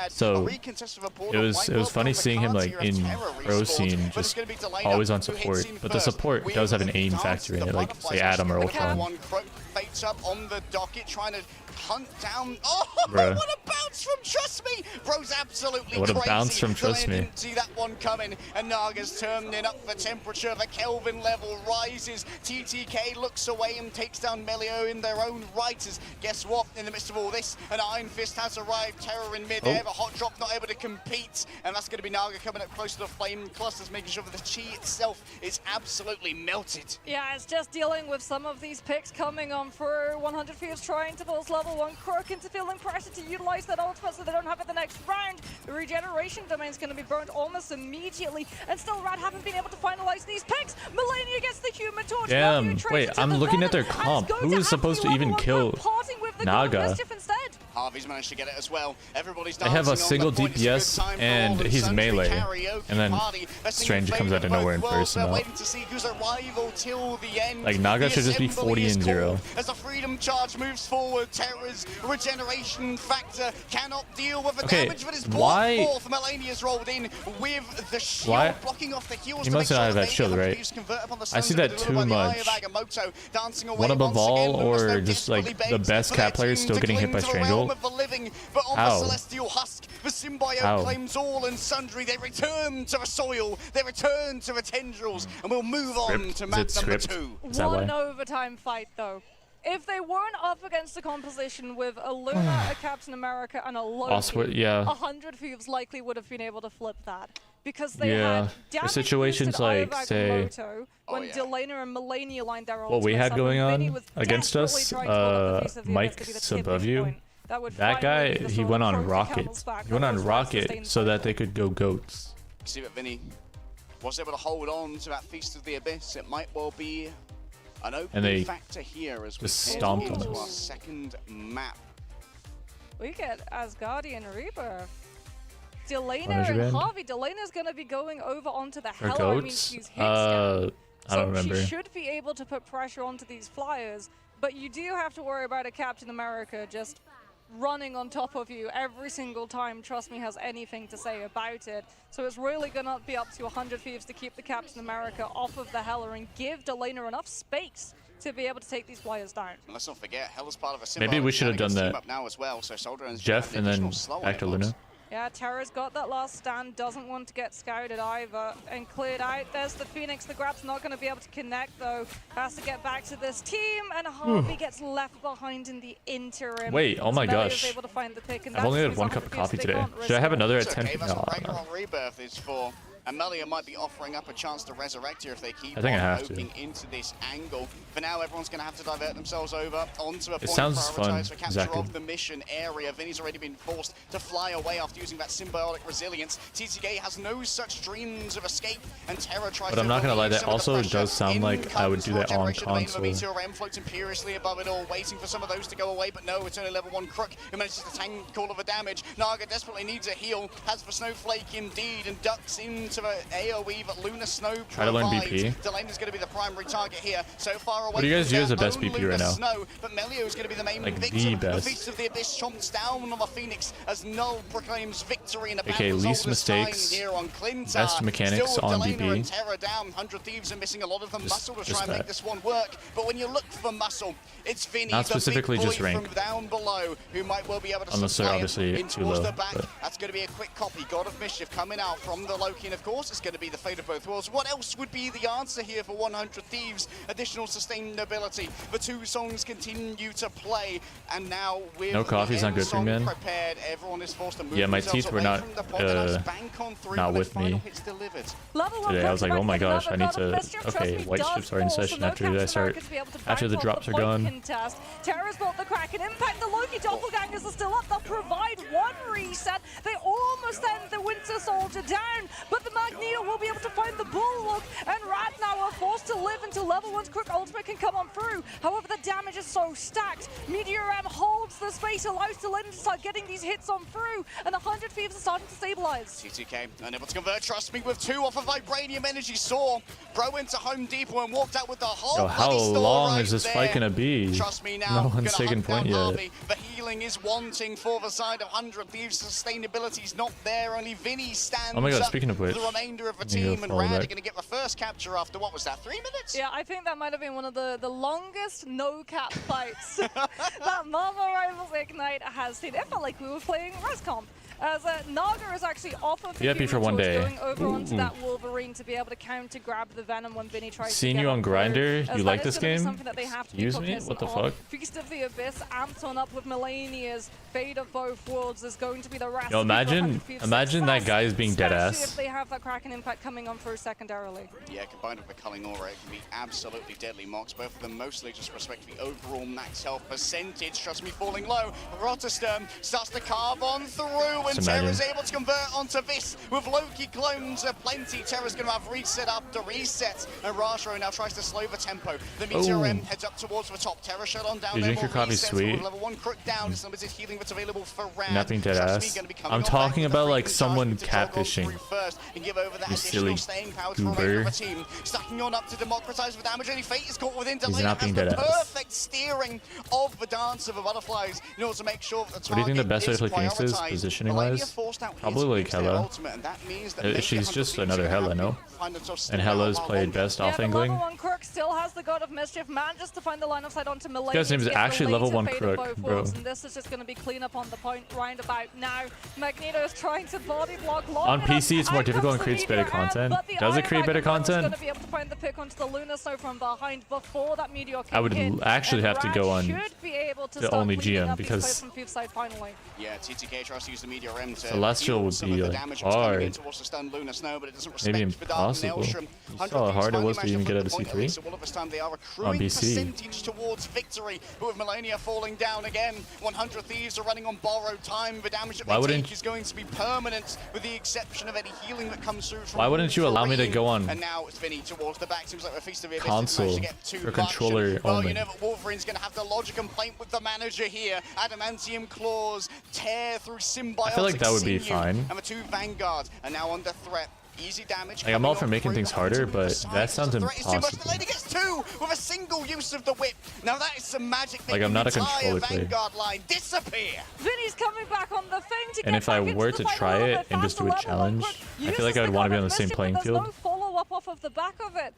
so it was funny seeing him like in pro scene, just always on support. But the support does have an aim factor in it, like say Adam or Ultron. On the docket, trying to hunt down. Oh, Bruh. what a bounce from Trust Me! Bro's absolutely What a crazy. bounce from Trust Me. Didn't see that one coming, and Naga's turning up the temperature. The Kelvin level rises. TTK looks away and takes down Melio in their own right. As guess what? In the midst of all this, an Iron Fist has arrived. Terror in mid-air. The Hot Drop not able to compete, and that's going to be Naga coming up close to the flame clusters, making sure that the chi itself is absolutely melted. Yeah, it's just dealing with some of these picks coming on through. 100 Thieves trying to force level 1 Crook into feeling pressure to utilize that ultimate so they don't have it the next round. The regeneration domain's going to be burned almost immediately, and still Rad haven't been able to finalize these picks. Melania gets the Human Torch. Damn, wait, I'm looking at their comp. Who is supposed to even kill Naga? Harvey's managed to get it as well. Everybody's They have a single DPS and he's melee, and then Strange comes out of nowhere and bursts him out. Like Naga should just be 40-0. As the freedom charge moves forward, Terror's regeneration factor cannot deal with the damage that is brought forth. Melania's rolled in with the shield blocking off the heals. He must not have that shield, right? I see that too much. One above all, or just like the best cat players still getting hit by Strange ult? How? The symbiote claims all and sundry. They return to the soil. They return to the tendrils, and we'll move on to map number 2. One overtime fight though. If they weren't up against the composition with a Luna, a Captain America, and a Loki, 100 Thieves likely would have been able to flip that. Because they had for situations like, say, when Delana and Melania lined their what we had going on against us, Mike's above you. That guy, he went on Rocket. He went on Rocket so that they could go goats. See that Vinny was able to hold on to that Feast of the Abyss. It might well be an open factor here as we stomped head on into us. our second map. We get Asgardian Rebirth. Delana and Harvey. Delana's going to be going over onto the Hell. I mean, she's hit I don't remember. She should be able to put pressure onto these flyers, but you do have to worry about a Captain America just running on top of you every single time Trust Me has anything to say about it. So it's really going to be up to 100 Thieves to keep the Captain America off of the Heller and give Delana enough space to be able to take these flyers down. And let's not forget, Hella's part of a Maybe we should have done that. Now as well, so Jeff and then back to Luna. Yeah, Terra's got that last stand, doesn't want to get scouted either, and cleared out. There's the Phoenix. The grab's not going to be able to connect, though. Has to get back to this team, and Harvey gets left behind in the interim. Wait, oh my gosh. Able to find the pick, and I've only had one cup of coffee today. Should I have another at 10 p.m.? Rebirth is for. And Melia might be offering up a chance to resurrect here if they keep poking into this angle. For now, everyone's going to have to divert themselves over onto a point prioritized for capture of the mission area. Vinny's already been forced to fly away after using that symbiotic resilience. TTK has no such dreams of escape, and Terra tries but I'm not going to lie, that also does sound like I would do that on console. The floats imperiously above it all, waiting for some of those to go away, but no, it's only level 1 Crook who manages to tank all of the damage. Naga desperately needs a heal, has the Snowflake indeed, and ducks into the AoE that Luna Snow provides. Try to learn BP. Delana's going to be the primary target here. So far away. What do you guys do as the best BP right now? Snow, but Melio is going to be the main victim. The best. The Feast of the Abyss chomps down on the Phoenix as Null proclaims victory in the okay, least mistakes, here on Clintar. best mechanics Still on Delana BP. And Terra down. 100 Thieves are missing a lot of the muscle to try and make this one work. But when you look for muscle, it's Vinny, not specifically the big boy just rank. from down below, who might well be able to unless they're obviously too low. The back. That's going to be a quick copy. God of Mischief coming out from the Loki, and of course it's going to be the fate of both worlds. What else would be the answer here for 100 Thieves? Additional sustainability. The two songs continue to play, and now with no coffee's not good for me, man. Prepared, everyone is forced to move my teeth were not with me today. I was like, oh my gosh, I need to. Okay, white strips are in session after the drops are gone. Terra's built the Kraken impact. The Loki doppelgangers are still up. They'll provide one reset. They almost end the Winter Soldier down, but the Magneto will be able to find the Bulwark, and Rad now are forced to live until level 1's Crook ultimate can come on through. However, the damage is so stacked. Meteor M holds the space, allows Delana to start getting these hits on through, and 100 Thieves are starting to stabilize. TTK unable to convert, Trust Me, with 2 off of Vibranium Energy Saw. Bro went to Home Depot and walked out with the whole how long is this fight gonna be? Trust me now. No one's taking point yet. Harvey. The healing is wanting for the side of 100 Thieves. Sustainability is not there. Only Vinny stands oh my god, speaking of which, the remainder of the team, and Rad are going to get the first capture after, what was that, 3 minutes? Yeah, I think that might have been one of the longest no-cap fights that Marvel Rivals Ignite has seen. It felt like we were playing ResComp. as Naga is actually off of the Be happy for Human one Torch, day. going over onto Ooh. that Wolverine to be able to counter grab the Venom when Vinny tries Seeing to get you on through, Grinder, as you that like is this gonna be game? something that they have to be Excuse me? cognizant What the of. fuck? Feast of the Abyss amped on up with Melania's Fate of Both Worlds is going to be the recipe Yo, for imagine 100 Thieves' that success, guy is being dead especially ass. if they have that Kraken impact coming on through secondarily. Yeah, combined with the culling aura, it can be absolutely deadly. Mox, both of them mostly just respect the overall max health percentage. Trust me, falling low. Rotterdam starts to carve on through, and Just imagine. Terra's able to convert onto this with Loki clones aplenty. Terra's going to have reset after reset, and Rajro now tries to slow the tempo. The Meteor M heads up towards the top. Terra shut on down. You there, drink your more coffee resets, sweet. with level 1 crook down. It's limited healing that's available for Rad. Not being dead Trust me, ass. gonna be coming I'm on back talking with the about like freaking someone charge to jog on catfishing. through first and give over that You additional silly staying power to the remainder goober. of the team. Stacking on up to democratize the damage. Any Fate is caught within. He's Delay not has being the dead ass. perfect steering of the dance of the butterflies in order to make sure that the What do you think the target best way to play Phoenix is, prioritized. positioning Melania wise? forced out Probably into like their Hella. ultimate, and that means that maybe She's 100 just Thieves another are gonna Hella, have no? to find themselves And still Hella's out a played while best longer. off The angling. level 1 Crook still has the God of Mischief, manages to find the line of sight onto Melania. guy's name is to get the actually level later 1 Fate of Crook, both bro. worlds, and this is just going to be clean up on the point round about now. Magneto is trying to body block long On enough. PC, it's more Out difficult and comes the creates better Meteor M, content. but the Does it Iron create better Agamotto is content? going to be able to find the pick onto the Lunar Snow from behind before that Meteor I would can hit, actually and have to Brad go on should be able to the start only cleaning GM up these plays because from Thief's side finally. Yeah, TTK tries to use the Meteor M to Celestial deal would some be, of the like, damage that's coming in hard. towards the stunned Lunar Snow, but it doesn't Maybe respect the Dark impossible. Maelstrom. You 100 saw how Thieves hard it finally was to managed even get flip out the of point C3 early, so all of this time they are accruing PC. percentage towards victory, but with Melania falling down again, 100 Thieves are running on borrowed time. The damage that Why they wouldn't- take is going to be permanent, with the exception of any healing that comes through from Why wouldn't you allow me to Wolverine. go on And now it's Vinny towards the back. Seems like the Feast of the Abyss console managed to get too for much. controller And, well, only? you know that Wolverine's going to have to lodge a complaint with the manager here. Adamantium claws tear through symbiotic I feel like that would be sinew, fine. and the two Vanguards are now under threat. Easy damage. Like, I'm all coming for on making through, things but harder, Hunter but decides that sounds the threat is too much. The impossible. lady gets two with a single use of the whip. Now that is some magic. Like, I'm making not a the entire controller player. Vanguard line disappear. Vinny's coming back on the thing to And get if I back into were the to fight a try little it bit and just faster. do a Level challenge, one Crook I feel like uses I would the want to be God on of the same Mischief, playing but field. there's no follow-up off of the back of it.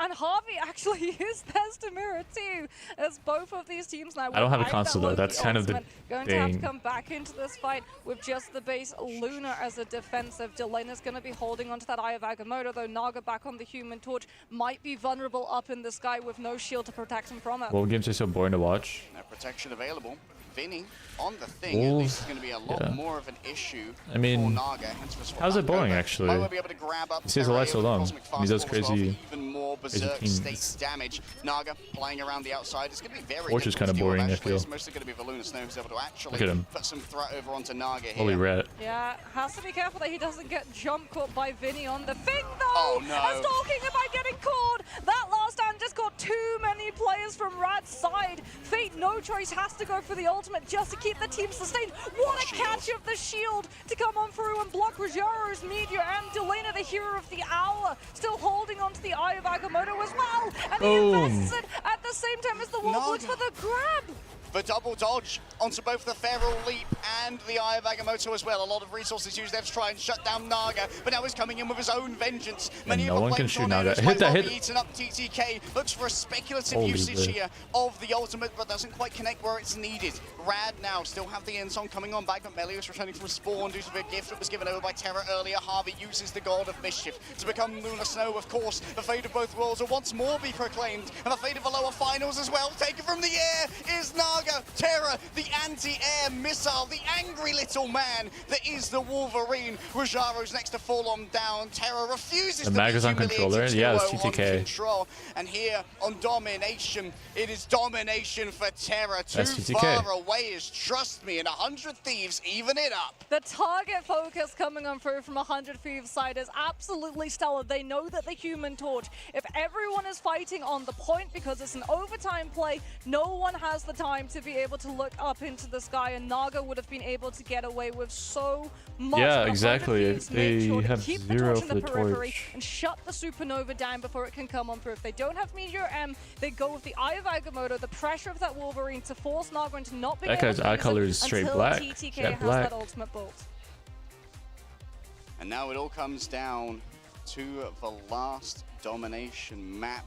And Harvey actually is there's to mirror too, as both of these teams now. I don't have a without console, that though. Loki That's kind of the ultimate, going to have to thing. come back into this fight with just the base Lunar as a defensive. Delena's going to be holding onto that Eye of Agamotto, though Naga back on the Human Torch might be vulnerable up in the sky with no shield to protect him from it. What games are so boring to watch? No protection available. Vinny on the thing. At Wolves, least it's going to be a lot yeah. more of an issue I mean, for Naga. Hence the swap how's it back boring, over. actually? Might well be able to grab up He stays alive Terra so with long. Cosmic He does Fastball as well crazy- for even more crazy berserk teams. state damage. Naga playing around the outside. It's going to be very Torch is difficult kinda to deal with, boring, I actually. feel. It's mostly going to be the Lunar Snow who's able to actually Look at him. put some threat over onto Naga here. Holy rat. Yeah, has to be careful that he doesn't get jump caught by Vinny on the thing, though. Oh, no. And talking about getting caught, that last stand just got too many players from Rad's side. Fate, no choice, has to go for the ultimate just to keep the team sustained. What a catch of the shield to come on through and block Rogero's Meteor, and Delena, the hero of the hour, still holding onto the Eye of Agamotto as well. And he invests it at the same time as the Wolves for the grab. The double dodge onto both the Feral Leap and the Eye of Agamotto as well. A lot of resources used there to try and shut down Naga, but now he's coming in with his own vengeance. Many no of the one can flames shoot on Naga. Ares Hit might that, well hit. be eaten up. TTK looks for a speculative Holy usage bit. here of the ultimate, but doesn't quite connect where it's needed. Rad now still have the Ensign coming on back, but Melius returning from spawn due to the gift that was given over by Terra earlier. Harvey uses the God of Mischief to become Lunar Snow, of course. The fate of both worlds will once more be proclaimed, and the fate of the lower finals as well. Taken from the air is Naga. Terra, the anti-air missile, the angry little man that is the Wolverine. Rogero's next to fall on down. Terra refuses The to mag be is on humiliated controller? to Yeah, it's on TTK. control. And here on Domination, it is domination for Terra. Too That's TTK. far away is Trust Me, and 100 Thieves even it up. The target focus coming on through from 100 Thieves side is absolutely stellar. They know that the Human Torch, if everyone is fighting on the point because it's an overtime play, no one has the time to be able to look up into the sky, and Naga would have been able to get away with so much. Yeah, But 100 exactly. Thieves make They sure to have keep zero the torch for in the the periphery torch. and shut the Supernova down before it can come on through. If they don't have Meteor M, they go with the Eye of Agamotto, the pressure of that Wolverine to force Naga into not being That able guy's to eye use color it is straight until black. TTK Jet has black. that ultimate bolt. And now it all comes down to the last Domination map.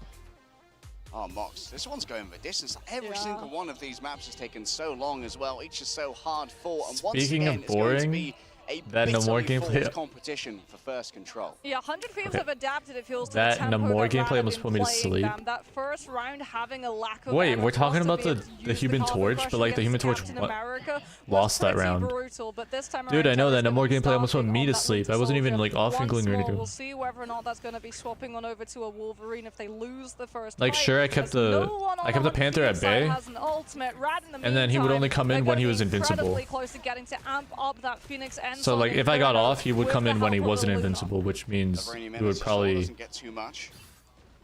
Oh, Mox, this one's going the distance. Every single one of these maps has taken so long as well. Each is so hard fought. And once Speaking again, of it's going to boring, be a That no more bitterly gameplay. fought competition for first control. Yeah, 100 Thieves Okay. have adapted, it feels, to That the and tempo the more that Rad gameplay have almost been put me to playing sleep. them. That first round having a lack of Wait, ammo we're talking cost to about be able the to use Human cargo Torch, crush but like the Human against Torch Captain America was lost that pretty round. brutal, but this time Dude, around, I know that Terra's no more gonna be gameplay almost put starting me on to that sleep. Winter I wasn't even Soldier. like off Once inkling or more, anything. We'll see whether or not that's going to be swapping on over to a Wolverine if they lose the first Like fight. sure, I kept As no the one on I kept the Panther at bay, has an ultimate. Rad in the and then he would only meantime, come in they're when he gonna was be invincible. incredibly close to getting to amp up that Phoenix and So like if I got off, he would come in when he wasn't invincible. invincible, which means Vibranium he would Energy probably doesn't get too much.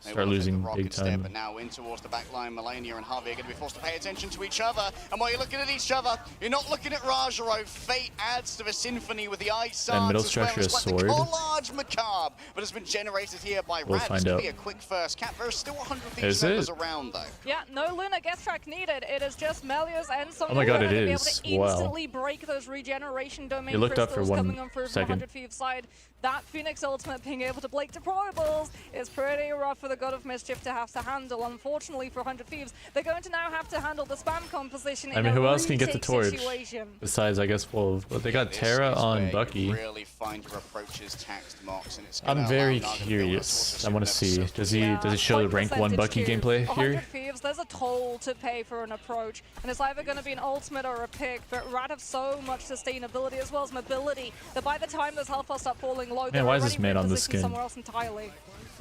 They start will take losing the rock big instead, time. but now in towards the back line, Melania and Harvey are going to be forced to pay attention to each other. And while you're looking at each other, you're not looking at Rajaro. Fate adds to the symphony with the ice And middle as well structure as is quite sword. the collage macabre, but has been generated here by We'll Rad. It's find going out. to be a quick first. Cap, there's still 100 Is Thieves members it? around though. Yeah, no Luna guest track needed. It is just Melios and some Oh my god, Luna it to be able is. to Wow. instantly break those regeneration domain You looked up for crystals one coming on through from second. 100 Thieves side. That Phoenix ultimate being able to break deployables is pretty rough for the God of Mischief to have to handle. Unfortunately for 100 Thieves, they're going to now have to handle the spam composition I in mean, a who else can get the retake torch situation. besides I guess Wolf? But they got This Terra is on where you Bucky. really find your approaches taxed, Mox, and it's gonna I'm allow very Naga to build that curious. sort of I want to see. symphony. Does he show the rank 1 Bucky gameplay 100 here? Thieves, there's a toll to pay for an approach, and it's either going to be an ultimate or a pick, but Rad have so much sustainability as well as mobility that by the time those health bars start falling low, they're why is already this man on the repositioned skin? somewhere else entirely.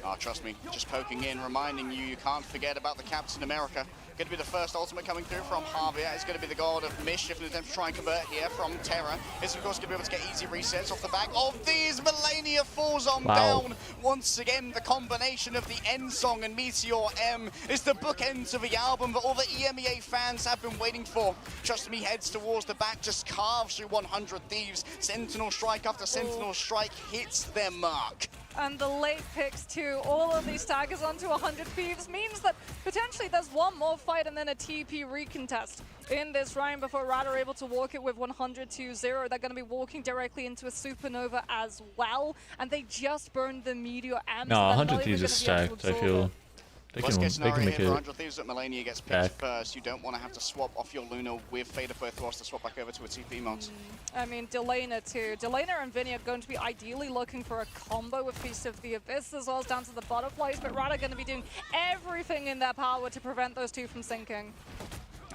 Oh, trust me, just poking in, reminding you, you can't forget about the Captain America. Going to be the first ultimate coming through from Javier. It's going to be the God of Mischief, an attempt to try and convert here from Terra. Is of course going to be able to get easy resets off the back of these. Melania falls on down. Once again, the combination of the end song and Meteor M is the bookends of the album that all the EMEA fans have been waiting for. Trust me, heads towards the back, just carves through 100 Thieves. Sentinel strike after Sentinel strike hits their mark. And the late picks to all of these staggers onto 100 Thieves means that potentially there's one more fight and then a TP recontest in this round before Rad are able to walk it with 100-0. They're going to be walking directly into a supernova as well, and they just burned the Meteor M. No, so 100 Thieves is stacked, I feel. They Worst case can scenario make here for it 100 Thieves that Melania gets picked back. first. You don't want to have to swap off your Luna with Fate of Both Worlds to swap back over to a TP mod. I mean, Delana too. Delana and Vinny are going to be ideally looking for a combo with Feast of the Abyss as well as down to the butterflies, but Rad are going to be doing everything in their power to prevent those two from sinking.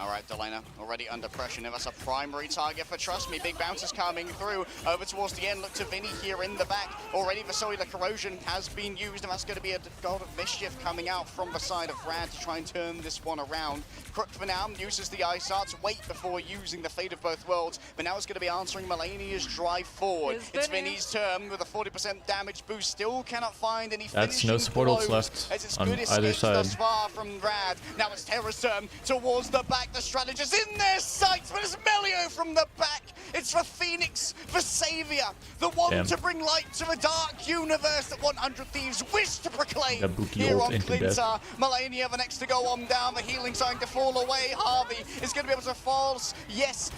All right, Delana already under pressure. Now that's a primary target for Trust Me. Big bounces coming through. Over towards the end. Look to Vinny here in the back. Already the Cellular Corrosion has been used, and that's going to be a God of Mischief coming out from the side of Rad to try and turn this one around. Crook for now uses the Ice Arts. Wait before using the Fate of Both Worlds, but now it's going to be answering Melania's drive forward. It's Vinny's turn with a 40% damage boost. Still cannot find any That's no finishing support ults blows left as it's on good either escapes side. thus far from Rad. Now it's Terra's turn towards the back. The strategist in their sights, but it's Melio from the back. It's the Phoenix, the Savior, the one to bring light to the dark universe that 100 Thieves wish to proclaim here on Clintar. Melania the next to go on down, the healing starting to fall away. Harvey is going to be able to false. Yes,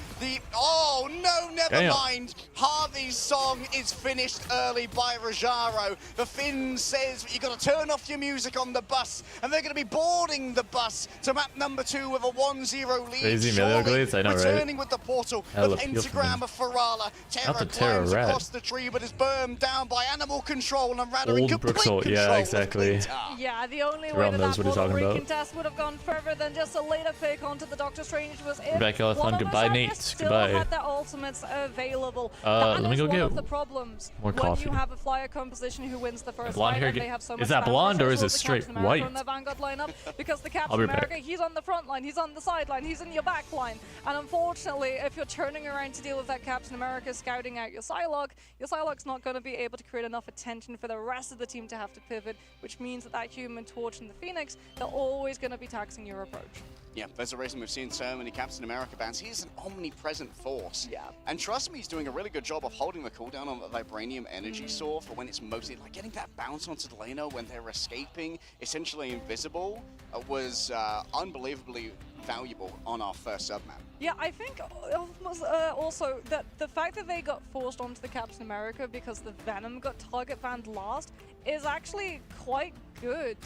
oh no, never mind. Harvey's song is finished early by Rajaro. The Finn says you got to turn off your music on the bus, and they're going to be boarding the bus to map number 2 with a 1-0 lead. Crazy Melio Glades, I know, right? Returning with the portal, the pentagram of Farala. Terra climbs across the tree, but is burned down by animal control and Rad are in complete control. Yeah, exactly. Yeah, the only way Around that knows that what he's portal talking about. recontest would have gone further than just a later pick onto the Doctor Strange was if Rebecca, have one fun. of Goodbye, us Nate. still Goodbye. had their ultimates available. Let me go one get of the problems more when coffee. you have a flyer composition who wins the first Blonde fight hair and they have so much is that damage blonde or as is well it as the straight Captain America white? in their Vanguard lineup, because the I'll Captain be back. America, he's on the front line, he's on the sideline, he's in your back line, and unfortunately, if you're turning around to deal with that Captain America scouting out your Psylocke's not going to be able to create enough attention for the rest of the team to have to pivot, which means that that Human Torch and the Phoenix, they're always going to be taxing your approach. Yeah, there's a reason we've seen so many Captain America bans. He's an omnipresent force. Yeah. And trust me, he's doing a really good job of holding the cooldown on the Vibranium Energy Sword for when it's mostly, like getting that bounce onto Delano when they're escaping, essentially invisible, was unbelievably valuable on our first submap. Yeah, I think also that the fact that they got forced onto the Captain America because the Venom got target banned last is actually quite good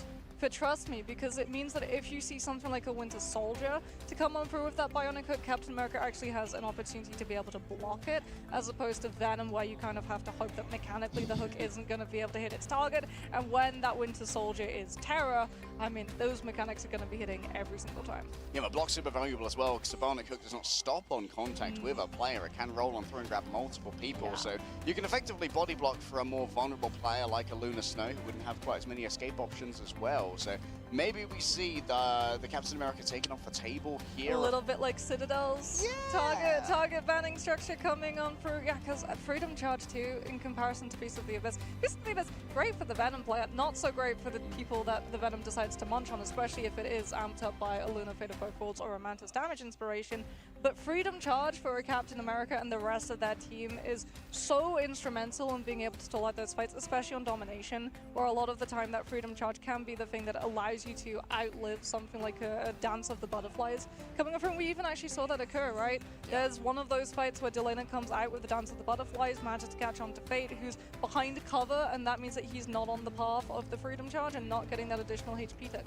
But trust me, because it means that if you see something like a Winter Soldier to come on through with that Bionic Hook, Captain America actually has an opportunity to be able to block it, as opposed to Venom, where you kind of have to hope that mechanically the hook isn't going to be able to hit its target. And when that Winter Soldier is Terra, I mean, those mechanics are going to be hitting every single time. Yeah, but block's super valuable as well, because the Bionic Hook does not stop on contact with a player. It can roll on through and grab multiple people, so you can effectively body block for a more vulnerable player like a Luna Snow, who wouldn't have quite as many escape options as well. So maybe we see the Captain America taken off the table here. A little bit like Citadel's target banning structure coming on through. Yeah, because Freedom Charge 2, in comparison to Beast of the Abyss, Beast of the Abyss, great for the Venom player, not so great for the people that the Venom decides to munch on, especially if it is amped up by a Luna Fate of Both Worlds or a Mantis Damage Inspiration. But Freedom Charge for a Captain America and the rest of that team is so instrumental in being able to stall out those fights, especially on Domination, where a lot of the time that Freedom Charge can be the thing that allows you to outlive something like a Dance of the Butterflies. Coming up from, we even actually saw that occur, right? There's one of those fights where Delena comes out with the Dance of the Butterflies, manages to catch on to Fate, who's behind cover, and that means that he's not on the path of the Freedom Charge and not getting that additional HP tick.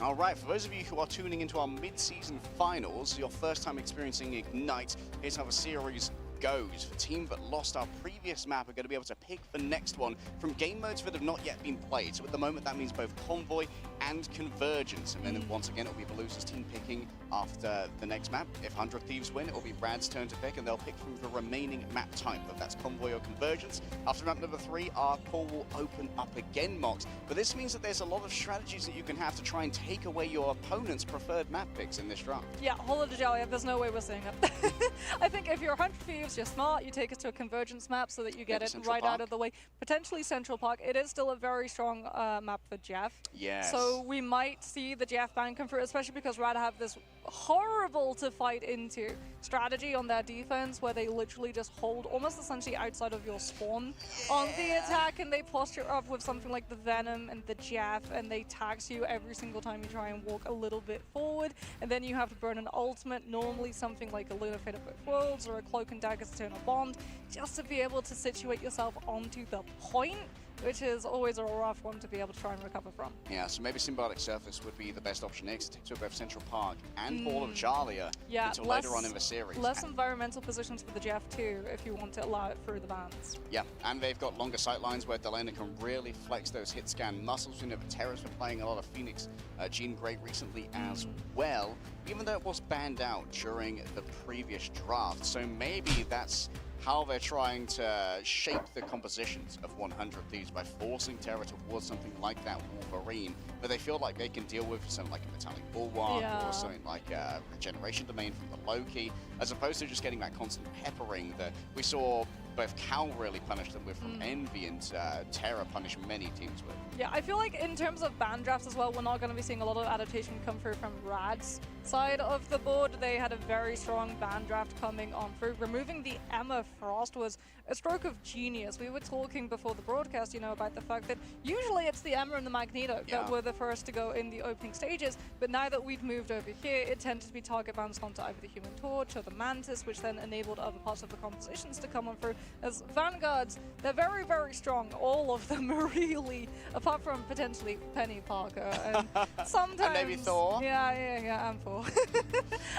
Alright, for those of you who are tuning into our mid-season finals, your first time experiencing Ignite, here's how the series goes. The team that lost our previous map are going to be able to pick the next one from game modes that have not yet been played. So at the moment that means both Convoy and Convergence. And then once again it'll be the loser's team picking after the next map. If 100 Thieves win, it'll be Rad's turn to pick, and they'll pick from the remaining map type, whether that's Convoy or Convergence. After map number 3, our call will open up again, Mox. But this means that there's a lot of strategies that you can have to try and take away your opponent's preferred map picks in this draft. Yeah, Holla de Jalia, there's no way we're seeing it. I think if you're 100 Thieves, you're smart, you take us to a Convergence map so that you get it right out of the way. Potentially Central Park. It is still a very strong map for Jeff. Yes. So we might see the Jeff ban come through, especially because Rad have this horrible to fight into strategy on their defense, where they literally just hold almost essentially outside of your spawn on the attack, and they posture up with something like the Venom and the Jeff, and they tax you every single time you try and walk a little bit forward, and then you have to burn an ultimate, normally something like a Luna Fate of Both Worlds or a Cloak and Dagger's Eternal Bond, just to be able to situate yourself onto the point, which is always a rough one to be able to try and recover from. Yeah, so maybe Symbiotic Surface would be the best option next to take both Central Park and Hall of Jalia until later on in the series. Less environmental positions for the Jeff too, if you want to allow it through the bans. Yeah, and they've got longer sightlines where Delena can really flex those hit scan muscles. You know, the Terrors were playing a lot of Phoenix, Jean Grey recently as well, even though it was banned out during the previous draft. So maybe that's how they're trying to shape the compositions of 100 Thieves, by forcing Terra towards something like that Wolverine, but they feel like they can deal with something like a Metallic Bulwark or something like a Regeneration Domain from the Loki, as opposed to just getting that constant peppering that we saw both Cal really punish them with from Envy, and Terra punish many teams with. Yeah, I feel like in terms of ban drafts as well, we're not going to be seeing a lot of adaptation come through from Rad's side of the board. They had a very strong ban draft coming on through. Removing the Emma Frost was a stroke of genius. We were talking before the broadcast, you know, about the fact that usually it's the Emma and the Magneto that were the first to go in the opening stages, but now that we've moved over here, it tended to be target bans onto either the Human Torch or the Mantis, which then enabled other parts of the compositions to come on through. As Vanguards, they're very, very strong. All of them are really, apart from potentially Penny Parker and sometimes... and maybe Thor. Yeah, and Thor.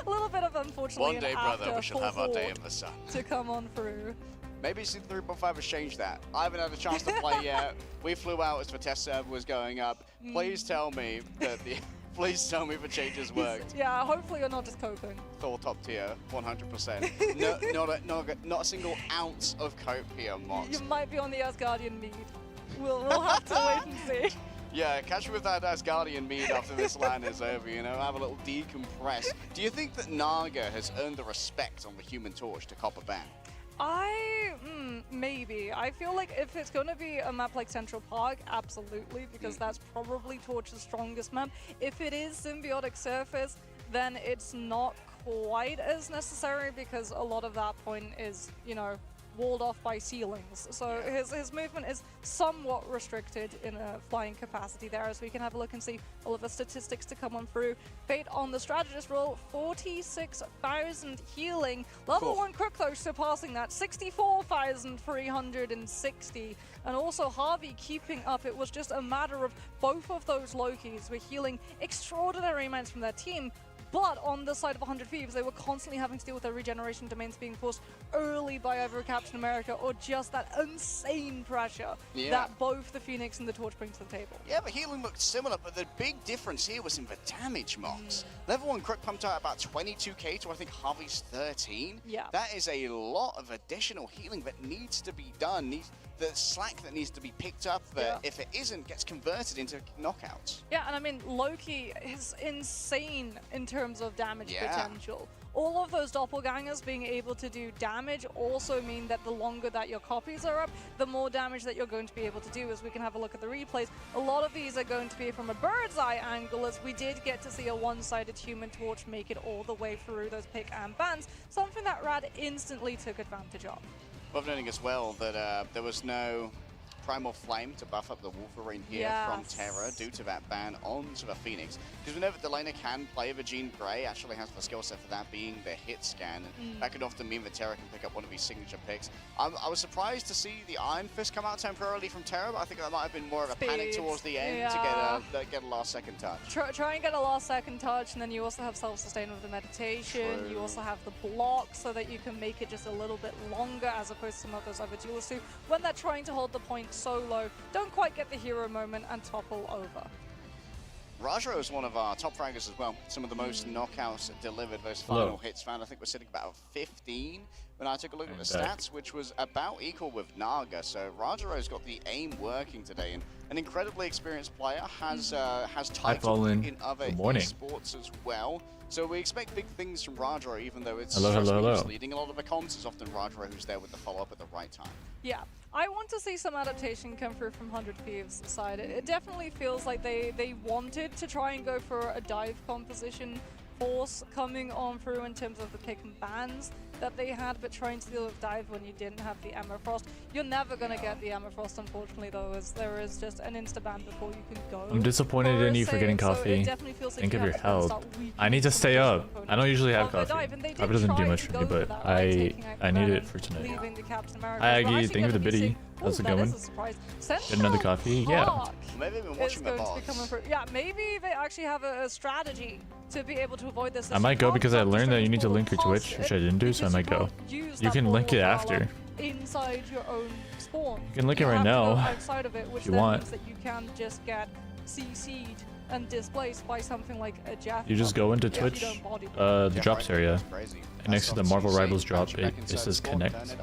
A little bit of, unfortunately, one day, brother, we shall have our day in the sun to come on through. Maybe Season 3.5 has changed that. I haven't had a chance to play yet. We flew out as the test server was going up. Please tell me that the... Please tell me the changes worked. Yeah, hopefully you're not just coping. Thor top tier, 100%. Not a single ounce of cope here, Mox. You might be on the Asgardian mead. We'll have to wait and see. Yeah, catch me with that Asgardian mead after this LAN is over, you know, have a little decompress. Do you think that Naga has earned the respect on the Human Torch to cop a ban? Maybe. I feel like if it's going to be a map like Central Park, absolutely, because that's probably Torch's strongest map. If it is Symbiotic Surface, then it's not quite as necessary, because a lot of that point is, you know, walled off by ceilings. So his movement is somewhat restricted in a flying capacity there, as we can have a look and see all of the statistics to come on through. Fate on the strategist roll, 46,000 healing. Level 1 Crook though surpassing that, 64,360. And also Harvey keeping up. It was just a matter of both of those Lokis were healing extraordinary amounts from their team. But on the side of 100 Thieves, they were constantly having to deal with their regeneration domains being forced early by either Captain America or just that insane pressure that both the Phoenix and the Torch bring to the table. Yeah, but healing looked similar, but the big difference here was in the damage mocks. Level 1 Crook pumped out about 22k to I think Harvey's 13. Yeah. That is a lot of additional healing that needs to be done. The slack that needs to be picked up that if it isn't, gets converted into knockouts. Yeah, and I mean, Loki is insane in terms of damage potential. All of those doppelgangers being able to do damage also mean that the longer that your copies are up, the more damage that you're going to be able to do. As we can have a look at the replays, a lot of these are going to be from a bird's eye angle, as we did get to see a one-sided Human Torch make it all the way through those pick and bans, something that Rad instantly took advantage of. Worth noting as well that there was no Primal Flame to buff up the Wolverine here from Terra due to that ban onto the Phoenix. Because we know that the laner can play the Jean Grey, actually has the skill set for that being the hit scan. And that could often mean that Terra can pick up one of these signature picks. I was surprised to see the Iron Fist come out temporarily from Terra, but I think that might have been more of a panic towards the end to get a last second touch. Try and get a last second touch, and then you also have self-sustain with the meditation. You also have the block so that you can make it just a little bit longer as opposed to some of those other duelists who, when they're trying to hold the point solo, don't quite get the hero moment and topple over. Rajaro is one of our top fraggers as well. Some of the most knockouts delivered, those final hits found. I think we're sitting about 15 when I took a look at the stats, which was about equal with Naga. So Rajaro's got the aim working today, and an incredibly experienced player has title in other esports as well. So we expect big things from Rajaro, even though it's leading a lot of the comps. It's often Rajaro who's there with the follow-up at the right time. Yeah, I want to see some adaptation come through from 100 Thieves' side. It definitely feels like they wanted to try and go for a dive composition force coming on through in terms of the pick and bans that they had, but trying to deal with dive when you didn't have the Emma Frost. You're never going to get the Emma Frost, unfortunately, though, as there is just an insta-ban before you can go. I'm disappointed in you for getting coffee. Think of your health. I need to stay up. I don't usually have coffee. Coffee doesn't do much for me, but I need it for tonight. Hi Aggie, thank you for the biddy. How's it going? Get another coffee? Yeah. Maybe they've been watching the boss. Yeah, maybe they actually have a strategy to be able to avoid this. I might go because I learned that you need to link your Twitch, which I didn't do, so I might go. You can link it after. Inside your own spawn. You can link it right now outside of it, which if you want. Means that you can just get CC'd and displaced by something like a Jeff. You just go into Twitch, the drops area, and next to the Marvel Rivals drop, it says connect.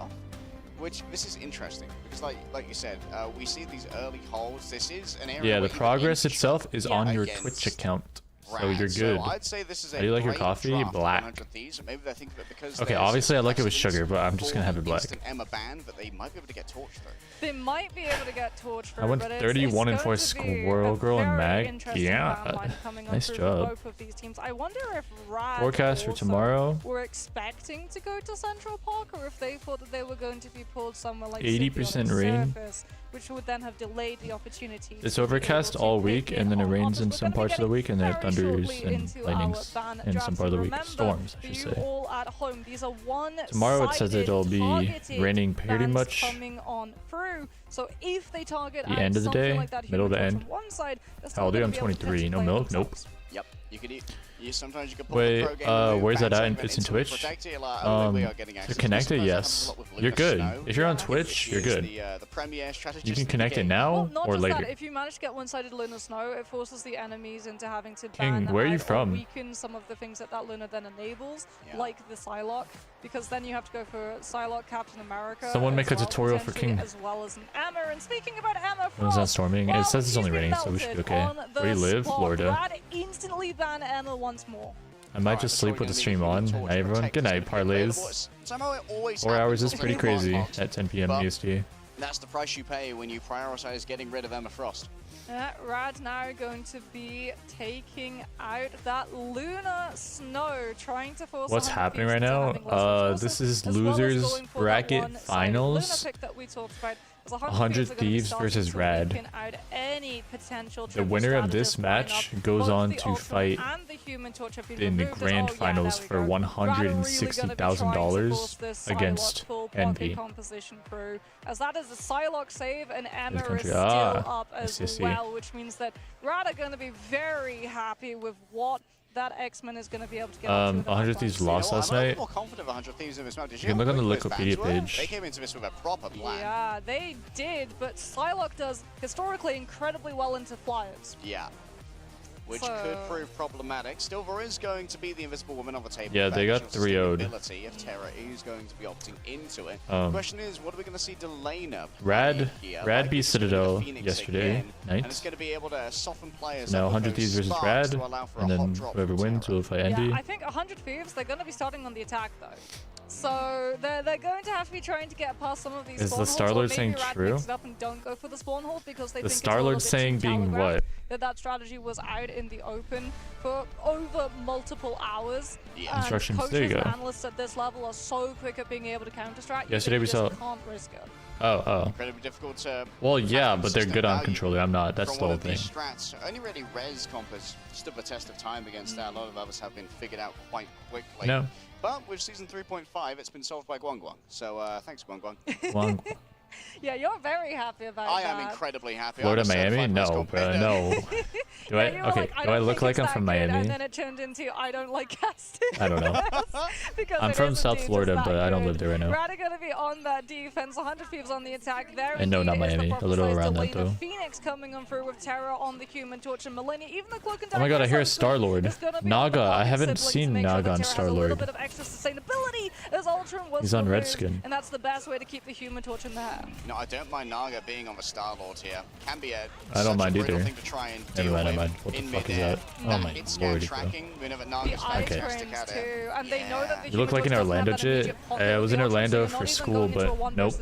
Which, this is interesting, because like you said, we see these early holds. This is an area. Yeah, the progress itself is on your Twitch account, so you're good. So I'd say this is How do you like your coffee? Black. Maybe they think that because okay, obviously I like it with sugar, but I'm just gonna have it black. Emma ban, but they might be able to get torched through. They might be able to get torched through. I went 31 and 4 Squirrel Girl and Mag. Yeah, nice job. Both of these teams. I wonder if Rad forecast for tomorrow. Were expecting to go to Central Park, or if they thought that they were going to be pulled somewhere like 80% rain. Surface, which would then have delayed the opportunity. It's overcast all week, and then it rains in some parts of the week, and then it thunders and lightnings in some part of the week. Storms, I should say. All at home. These are tomorrow it says it'll be raining pretty much coming on through. So if they target the end of the day, like middle of the end. How old are you? I'm 23. No milk? Nope. Yep, you could eat. Sometimes you can pull wait, the pro game where's that at? It's in Twitch? To connect it, yes. You're good. If you're on Twitch, you're good. You can connect it now or later. That, if you manage to get one-sided Lunar Snow, it forces the enemies into having to King, where are you from? Weaken some of the things that Lunar then enables, like the Psylocke, because then you have to go for Psylocke, Captain America. Someone make a tutorial for King. As well as an Emma. And speaking about Emma, it's not storming. It says it's only raining, so we should be okay. Where do you live? Florida. Brad instantly ban Emma once more. I might just sleep with the stream on. Hi everyone. Good night, parlays. 4 hours is pretty crazy at 10 p.m. EST. That's the price you pay when you prioritize getting rid of Emma Frost. Rad now going to be taking out that Lunar Snow, trying to force. What's happening right now? This is losers bracket finals. 100 Thieves versus Rad. The winner of this match goes on to fight in the grand finals for $160,000 against Envy. As that is a Psylocke save, and Emma is still up as well, which means that Rad are going to be very happy with what that X-Men is going to be able to get. 100 Thieves lost last night. More confident of 100 Thieves in this match. You can look on the Wikipedia page. They came into this with a proper plan. Yeah, they did, but Psylocke does historically incredibly well into flyers. Yeah. Which could prove problematic. Still, there is going to be the Invisible Woman on the table. Yeah, they got 3-0'd. If Terra is going to be opting into it. Question is, what are we going to see Delana? Rad beat Citadel yesterday night. And it's going to be able to soften players. Now 100 Thieves versus Rad, and then whoever wins will fight Envy. Yeah, I think 100 Thieves, they're going to be starting on the attack though. So they're going to have to be trying to get past some of these. Is the Starlord saying true? It up and don't go for the spawn hold because they the think Starlord saying being what? That strategy was out in the open for over multiple hours. Yeah. Instructions. Coaches there you go. and analysts at this level are so quick at being able to counter strat. Yesterday we saw. Can't risk it. Oh. Incredibly difficult to. Well, yeah, but they're good on controller. I'm not. That's the whole thing. Strats. Only really Res comp has stood the test of time against that. A lot of others have been figured out quite quickly. No. But with season 3.5, it's been solved by Guangguang. So thanks, Guangguang. Guangguang. Yeah, you're very happy about that. I am incredibly happy. Florida, Miami? No, bro, no. Do I? Okay. Do I look like I'm from Miami? And then it turned into I don't like casting. I don't know. I'm from South Florida, but I don't live there right now. Rad are going to be on that defense. 100 Thieves on the attack. There I know, not Miami. A little around that though. Phoenix coming on through with Terra on the Human Torch and Millennia. Even the Cloak and Oh my god, I hear a Starlord. Naga. I haven't seen Naga on Starlord. He's on Redskin. And that's the best way to keep the Human Torch in there. No, I don't mind Naga being on the Starlord here. Can be a I don't mind either. thing to try and Never deal mind, with never mind. What the fuck is that? Oh my lord, tracking, we know that Naga's fantastic at it. And they know that the You look like an Orlando jit. I was in Orlando for school, but nope.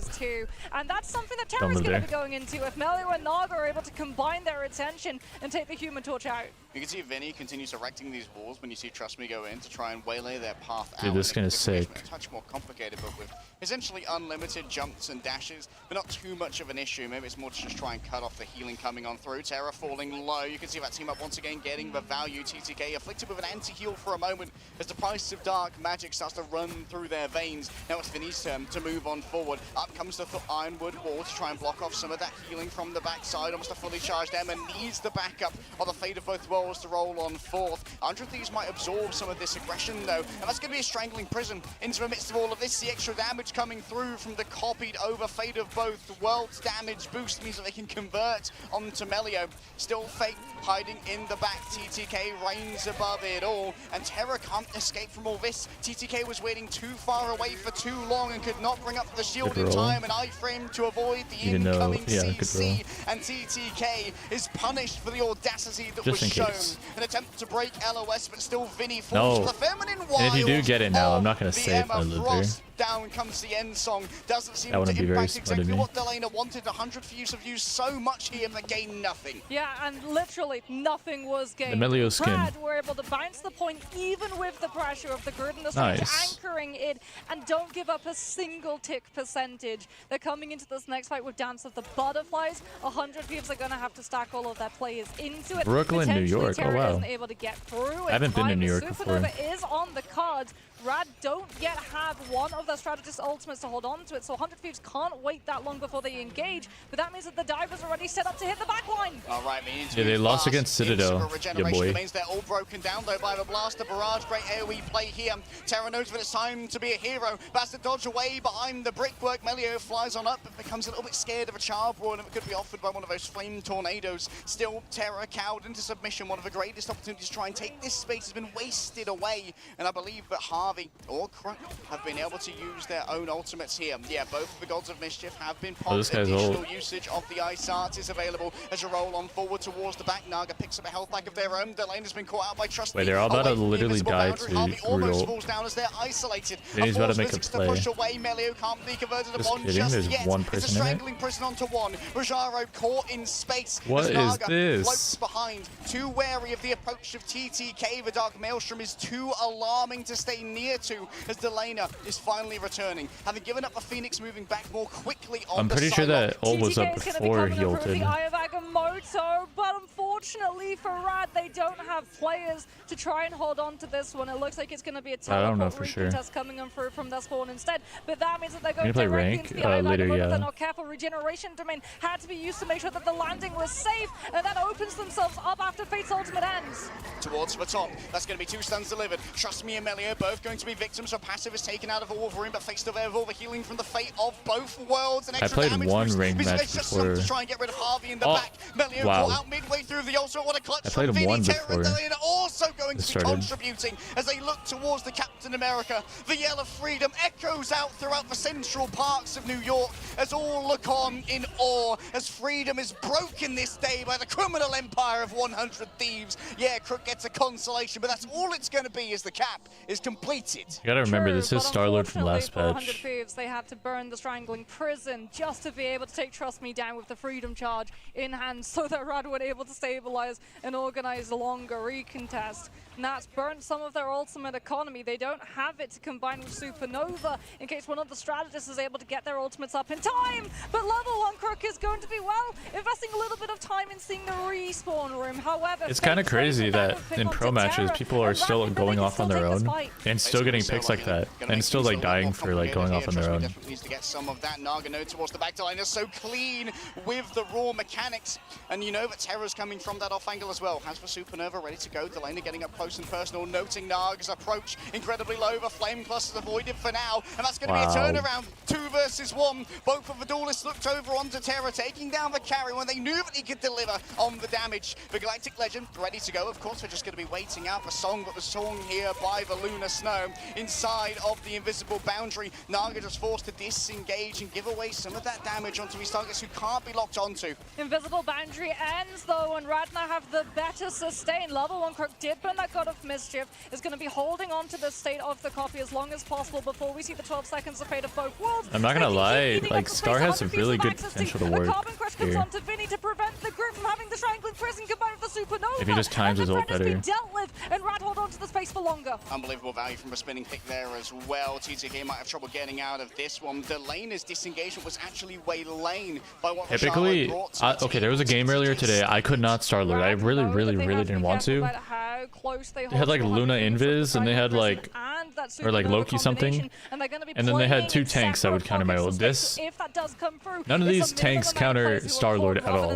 And that's something that Terra's going to be going into. If Melio and Naga are able to combine their attention and take the Human Torch out. You can see Vinny continues erecting these walls when you see Trust Me go in to try and waylay their path out. Dude, this skin is sick. A touch more complicated, but with essentially unlimited jumps and dashes, but not too much of an issue. Maybe it's more to just try and cut off the healing coming on through. Terra falling low. You can see that team up once again getting the value. TTK afflicted with an anti-heal for a moment as the price of dark magic starts to run through their veins. Now it's Vinny's turn to move on forward. Up comes the Ironwood wall to try and block off some of that healing from the backside. Almost a fully charged Emma needs the backup of the Fate of both worlds to roll on fourth. 100 Thieves might absorb some of this aggression though, and that's going to be a strangling prison into the midst of all of this. The extra damage coming through from the copied over Fate of both worlds damage boost means that they can convert onto Melio. Still Fate hiding in the back. TTK reigns above it all, and Terra can't escape from all this. TTK was waiting too far away for too long and could not bring up the shield in time, and iframe to avoid the incoming CC, and TTK is punished for the audacity that was shown. An attempt to break LOS, but still Vinny falls to the feminine wild. And if you do get it now, I'm not going to say it for Luther. Down comes the end song. Doesn't seem to impact exactly what Delana wanted. 100 Thieves have used so much here, but gained nothing. Yeah, and literally nothing was gained. The Melio skin. Brad were able to bounce the point even with the pressure of the grid and the stage anchoring it, and don't give up a single tick percentage. They're coming into this next fight with Dance of the Butterflies. 100 Thieves are going to have to stack all of their players into it. Brooklyn, New York. Oh wow. Able to get through I haven't been to New York before. Supernova is on the cards. Rad don't yet have one of their strategist ultimates to hold on to it, so 100 Thieves can't wait that long before they engage, but that means that the Diver's already set up to hit the back line. All right, yeah, they lost against Citadel, your boy. Means they're all broken down though by the blaster barrage. Great AoE play here. Terra knows that it's time to be a hero. But has to dodge away behind the brickwork. Melio flies on up, but becomes a little bit scared of a Charbroil, and it could be offered by one of those flame tornadoes. Still, Terra cowed into submission. One of the greatest opportunities to try and take this space has been wasted away, and I believe that hard Harvey or Crook have been able to use their own ultimates here. Yeah, both of the Gods of Mischief have been popped. This guy's Additional old. usage of the Ice Arts is available as you roll on forward towards the back. Naga picks up a health pack of their own. Delane has been caught out by Trust. Wait, they're all about to literally die to Harvey almost Brutal. falls down as they're isolated. Vinny's about to make a play. Push away. Melio can't be converted Just upon kidding, just there's yet. one It's a person in it. strangling prison onto one. Rajaro caught in space. What as is Naga this? floats behind. Too wary of the approach of TTK. The Dark Maelstrom is too alarming to stay near to as Delana is finally returning. Having given up the Phoenix, moving back more quickly on I'm the pretty sure that ult was up TTK is gonna be before coming he in for the ulted. Eye of Agamotto, but unfortunately for Rad, they don't have players to try and hold on to this one. It looks like it's going to be a I don't know teleport for sure. test coming in from their spawn instead, but that means that they're Can going you play directly rank? into the Eye of Later, Agamotto. yeah. They're not careful. Regeneration Domain had to be used to make sure that the landing was safe, and that opens themselves up after Fate's ultimate ends. Towards the top. That's going to be 2 stuns delivered. Trust me and Melio both going to be victims. So passive is taken out of a Wolverine, but Fate still there with all the healing from the Fate of both worlds. And extra played damage one boost. ranked Visualize match just enough before. to try and get rid of Harvey in the Oh, back. Melio wow. caught out midway through the ultimate. What a clutch I played from him one Vinny. Terra and before Delana also going to be started. contributing as they look towards the Captain America. The yell of freedom echoes out throughout the central parts of New York as all look on in awe as freedom is broken this day by the criminal empire of 100 thieves. Yeah, Crook gets a consolation, but that's all it's going to be as the cap is completed. You gotta remember, True, this is but Starlord from unfortunately last for 100 patch. Thieves, they had to burn the strangling prison just to be able to take Trust Me down with the freedom charge in hand so that Rad were able to stabilize and organize a longer recontest. And that's burnt some of their ultimate economy. They don't have it to combine with Supernova in case one of the strategists is able to get their ultimates up in time. But level 1 Crook is going to be, well, investing a little bit of time in seeing the respawn room. However, It's kind of crazy that in pro matches, people are still going off on their own and still getting picks like that, and still like dying for like going off on their own. Definitely needs to get some of that. Naga node towards the back line is so clean with the raw mechanics, and you know that Terra's coming from that off angle as well. As for Supernova, ready to go. Delana getting up close and personal, noting Naga's approach incredibly low. The flame cluster's avoided for now, and that's going to be a turnaround. 2 versus 1. Both of the duelists looked over onto Terra, taking down the carry when they knew that he could deliver on the damage. The Galactic Legend ready to go. Of course, we're just going to be waiting out the song that was sung here by the Lunar Snow inside of the invisible boundary. Naga just forced to disengage and give away some of that damage onto his targets who can't be locked onto. Invisible boundary ends though, and Radna have the better sustain. Level 1 Crook did burn that God of Mischief, is going to be holding on to the state of the copy as long as possible before we see the 12 seconds of fate of both worlds. I'm not gonna lie, like Star has a really good potential to work Carbon Crush comes here. onto Vinny to prevent the group from having the strangling prison combined with the Supernova. If he just times his ult And the threat has better. been dealt with, and Rad hold on to the space for longer. Unbelievable value from a spinning pick there as well. TTK might have trouble getting out of this one. Delane's disengagement was actually waylaid by what Typically, Rashalo brought to the okay, team. there was a game earlier today. I could not Starlord. I really didn't want to. They had like Luna Invis, and they had like, or like Loki something, and then they had 2 tanks that would counter my ult. This, none of these tanks counter Starlord at all.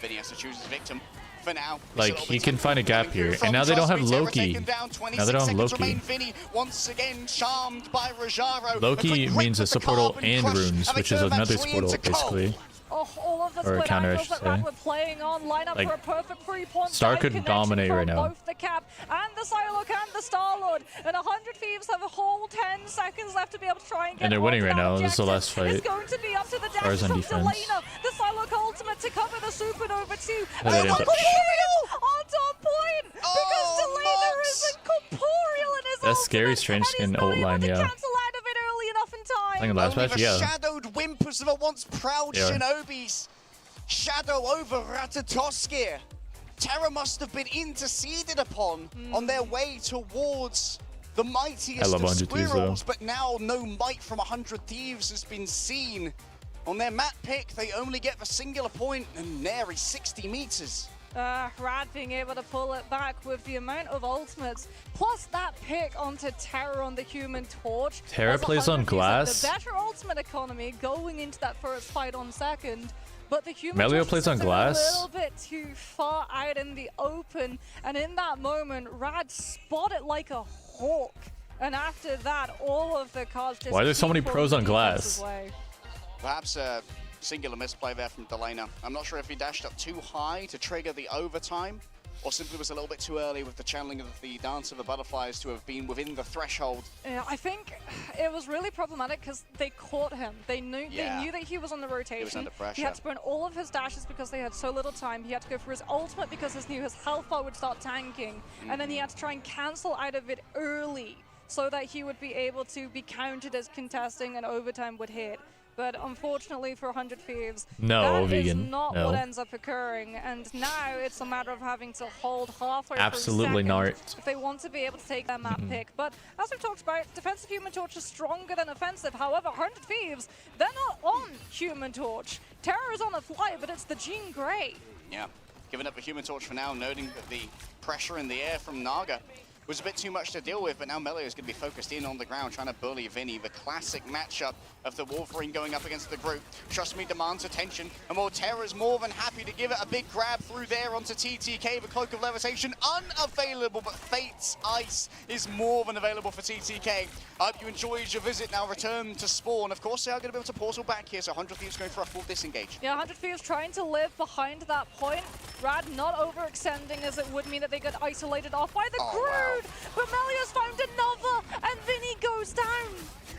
Vinny has to choose his victim. For now, Like, he can find a gap here, and now they don't have Loki. Now they don't have Loki. Vinny once again charmed by Rajaro. Loki means a support ult and runes, which is another support ult basically. Oh, all of the Or split counter, I angles should that Rad say. were playing on line up Like, for a perfect three-point Star dive could connection dominate from right now. both the Cap and the Psylocke and the Starlord. And 100 Thieves have a whole 10 seconds left to be able to try and get And they're winning onto right that now. This is the last objective. fight. It's going to be up to the Stars dashes on of defense. Delana. The Psylocke ultimate to cover the Supernova too. No, they And didn't. on top point because Delana isn't corporeal in his That's scary, ultimate, strange and he's skin not ult able line, to yeah. cancel out of it early enough in time. I think last Only match, the yeah. shadowed whimpers of a once proud They are. Shinobis. Shadow over Ratatoskir. Terra must have been interceded upon on their way towards the mightiest I love of 100 Thieves, squirrels, though. but now no might from 100 Thieves has been seen. On their map pick, they only get the singular point and nary 60 meters. Rad being able to pull it back with the amount of ultimates, plus that pick onto Terra on the Human Torch. Terra As plays on 100 Thieves have glass. The better ultimate economy going into that first fight on second. But the Human Melio Torch plays on sits glass. a little bit too far out in the open, and in that moment, Rad spot it like a hawk. And after that, all of the cards just Why are there so keep many pulling pros on the defensive glass? way. Perhaps a singular misplay there from Delana. I'm not sure if he dashed up too high to trigger the overtime. or simply was a little bit too early with the channeling of the Dance of the Butterflies to have been within the threshold? Yeah, I think it was really problematic because they caught him. They knew that he was on the rotation. He was under pressure. He had to burn all of his dashes because they had so little time. He had to go for his ultimate because he knew his health bar would start tanking. And then he had to try and cancel out of it early so that he would be able to be counted as contesting and overtime would hit. But unfortunately for 100 Thieves, that is not what ends up occurring. And now it's a matter of having to hold halfway Absolutely through not. if they want to be able to take their map pick. But as we've talked about, defensive Human Torch is stronger than offensive. However, 100 Thieves, they're not on Human Torch. Terror is on a fly, but it's the Jean Grey. Yeah, giving up the Human Torch for now, noting that the pressure in the air from Naga was a bit too much to deal with, but now Melio is going to be focused in on the ground, trying to bully Vinny. The classic matchup of the Wolverine going up against the group. Trust me, demands attention, and while Terra's more than happy to give it a big grab through there onto TTK, the Cloak of Levitation unavailable, but Fate's Ice is more than available for TTK. I hope you enjoyed your visit. Now return to spawn. Of course, they are going to be able to portal back here, so 100 Thieves going for a full disengage. Yeah, 100 Thieves trying to live behind that point. Rad not overextending, as it would mean that they get isolated off by the Brood. But Melio's found another, and Vinny goes down.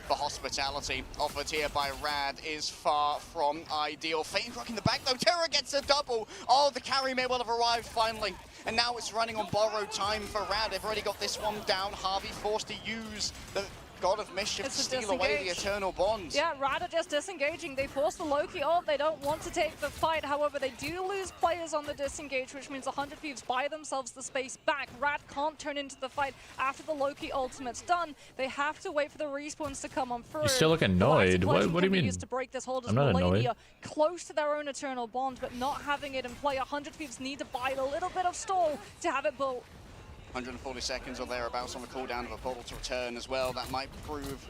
The hospitality offered here by Rad is far from ideal. Fate rocking the back though. Terra gets a double. Oh, the carry may well have arrived finally. And now it's running on borrowed time for Rad. They've already got this one down. Harvey forced to use the God of Mischief to steal away the Eternal Bond. Yeah, Rad are just disengaging. They force the Loki ult. They don't want to take the fight. However, they do lose players on the disengage, which means 100 Thieves buy themselves the space back. Rad can't turn into the fight after the Loki ultimate's done. They have to wait for the respawns to come on through. You still look annoyed. What do you mean? Used to break this hold as I'm not Melania annoyed. close to their own Eternal Bond, but not having it in play. 100 Thieves need to buy a little bit of stall to have it built. 140 seconds or thereabouts on the cooldown of a portal to return as well. That might prove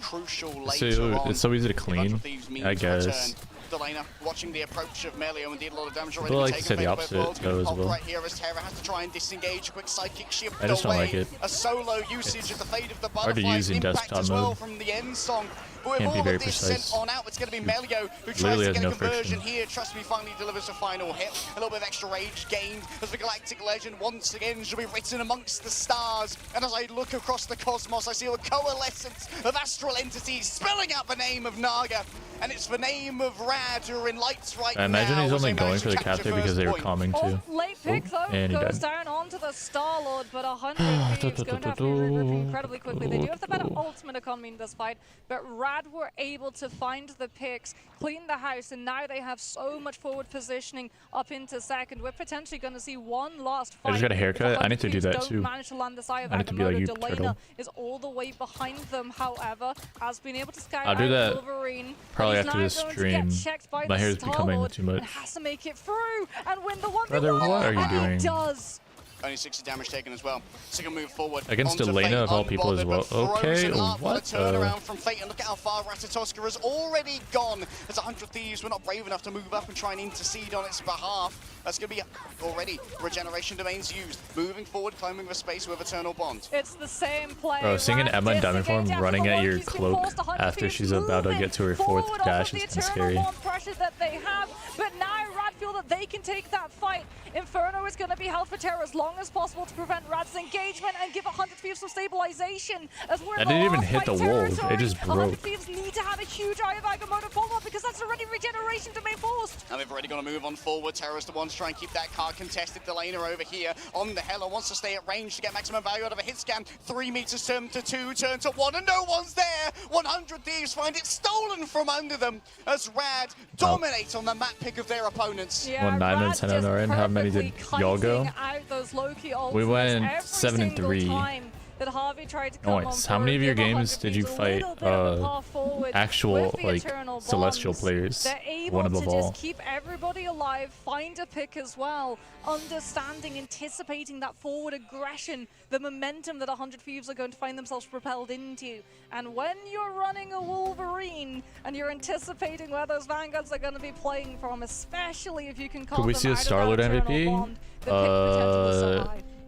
crucial later So on. it's so easy to clean, I guess. Delana watching the approach of Melio and did a lot of damage I already. like to say the opposite though as well. Right here as Terra has to try and disengage. A quick sidekick shift I just don't like it. A solo usage of the Fate of the Hard to Butterfly use in impact desktop as well mode. from the end song. But with Can't be all very of this precise. sent on out, it's going to be Melio who tries Literally to has get a no conversion friction. here. Trust me, finally delivers a final hit. A little bit of extra rage gained as the Galactic Legend once again shall be written amongst the stars. And as I look across the cosmos, I see a coalescence of astral entities spelling out the name of Naga. And it's the name of Rad who are in lights right now. I imagine he's as only they going manage for to the capture capture because first they were point. calming too. Late pick though, and he goes died. down onto the Starlord, but 100 Thieves going to have to be regrouping incredibly quickly. They do have the better ultimate economy in this fight, but Rad were able to find the picks, clean the house, and now they have so much forward positioning up into second. We're potentially going to see one last fight. I just got a haircut. I need to do that too. Manage to land this eye of I need to be like you, Delana turtle. is all the way behind them, however, has been able to scout I'll do out that Wolverine. probably He's after now this going to stream. get checked by My the hair's becoming Starlord too much. and has to make it through and win the 1v1. Brother, what are you and doing? he does. Only 60 damage taken as well. So can move forward. Against onto Elena Fate, of all people as well. unbothered, but Okay, frozen up on a what? turnaround from Fate, and look at how far Ratatoska has already gone. As 100 Thieves were not brave enough to move up and try and intercede on its behalf. That's going to be already regeneration domains used. Moving forward, climbing the space with Eternal Bond. It's the same play. Bro, seeing an Rad Emma in diamond form disengage running after at the your Loki's been cloak forced, 100 after Thieves she's about to moving get to her forward fourth off dash of is the kind of Eternal scary. Bond pressure that they have, but now Rad feel that they can take that fight. Inferno is going to be held for Terra as long as possible to prevent Rad's engagement and give 100 Thieves some stabilization. As we're I in didn't even last hit fight the wall. It territory, just 100 broke. Thieves need to have a huge Eye of Agamotto follow-up because that's already regeneration domain forced. And they've already got to move on forward. Terra's the one to try and keep that card contested. Delana over here on the Hella wants to stay at range to get maximum value out of a hit scan. 3 meters turn to 2, turn to 1, and no one's there. 100 Thieves find it stolen from under them as Rad dominates on the map pick of their opponents. Yeah, Won 9 Rad minutes, 10 just on our end. How many did perfectly y'all go? kiting out those Loki We ultimates went every 7 and single 3. time that Harvey tried to come Nice. on How many of board, your give 100 games did you Thieves a fight little bit of a path forward actual with the like Eternal celestial Bonds. players? They're able One to above all. just keep everybody alive, find a pick as well, understanding, anticipating that forward aggression, the momentum that 100 Thieves are going to find themselves propelled into. And when you're running a Wolverine and you're anticipating where those Vanguards are going to be playing from, especially if you can Could we see a Starlord Starlord MVP?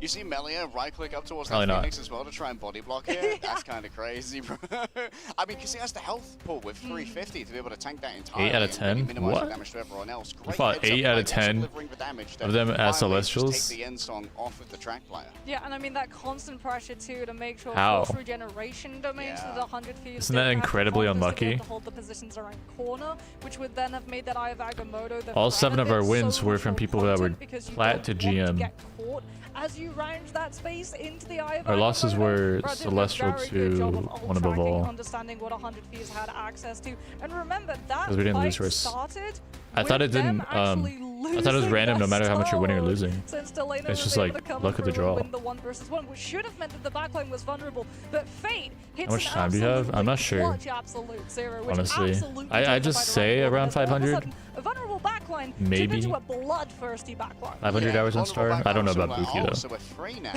You see Melia right click up towards Probably that not. Phoenix as well to try and body block it. That's kind of crazy, bro. I mean, because he has the health pool with 350 to be able to tank that entirely. 8 out of and really 10? minimize the What? damage to everyone else. You Great fought heads up 8 out play, of 10 delivering the damage to of them as finally just Celestials? take the end song off of the track player. Yeah, and I mean that constant pressure too to make sure How? force regeneration domains Yeah. with 100 Thieves. Isn't that didn't have to incredibly hold this to be able unlucky? to hold the positions around corner, which would then have made that Eye of Agamotto the All threat 7 of our it wins so were much from more people that were potent because you flat don't to want GM. get caught as you round that space into the Eye of Our losses Agamotto. were Brad did a Celestial very good job of to one above tracking, all. understanding what 100 Thieves had access to, and remember that 'Cause we didn't lose fight first. started I thought with it them didn't. actually I thought it was losing random, no their matter how much you're winning or Starlord. losing. Since Delano It's was just able like to come luck of the through and draw. win the 1v1, which should have meant that the backline was vulnerable. But Fate hits How much an time do you have? I'm not sure. clutch absolute zero, which Honestly, absolutely I turned the just fight say around, around because all of a 500. sudden, a vulnerable backline turned Maybe. into a bloodthirsty backline. 500 hours on Star? I don't know about Buki Buki though. So we're free now.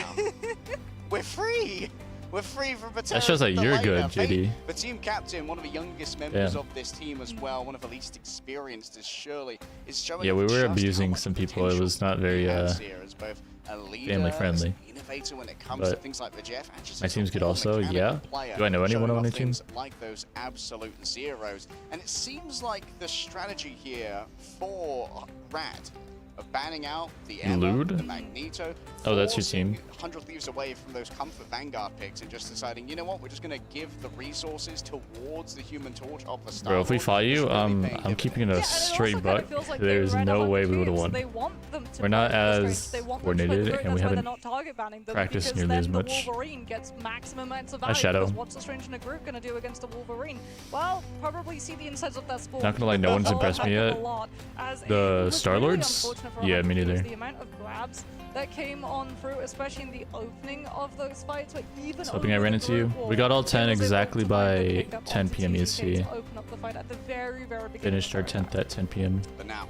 We're free. We're free from That shows that you're good, JD. The team captain, one of the youngest members Yeah. of this team as well, one of the least experienced, is Shirley, is showing Yeah, we were just abusing how much some people. It potential was not he very has here as both a leader, family as friendly. an innovator when it comes to But things like the Jeff, and just my as a team's good raw also, mechanical yeah. player, Do I know anyone showing on off the team? things like those absolute zeros. And it seems like the strategy here for Rad of banning out the Emma, Lude? the Magneto. Oh, that's your forcing team. 100 Thieves away from those comfort Vanguard picks and just deciding, you know what, we're just going to give the resources towards the Human Torch of the Starlord. Bro, if we fought you, It's really paying I'm dividends. keeping it a straight buck. Like There's no way we would have won. They want them to We're not play the as strengths. They want them to play the coordinated, grit. and we That's why they're haven't not target banning them, practiced because nearly as then much. the Wolverine gets maximum amounts of Hi, value. Shadow. Because what's the Strange in a group going to do against a Wolverine? Well, probably see the insides of that spawn. Not gonna lie, no one's a impressed me heck of yet. a lot, as it The was Starlords? really unfortunate for Yeah, 100 me Thieves, neither. The amount of grabs that came on through, especially in the opening of those fights, but even Was hoping I over ran the into you. group wall, We got all it 10 was able exactly to find the by pickup 10 of the PM TTK EST. to open up the fight at the very beginning. Finished our 10th at 10 PM. But now,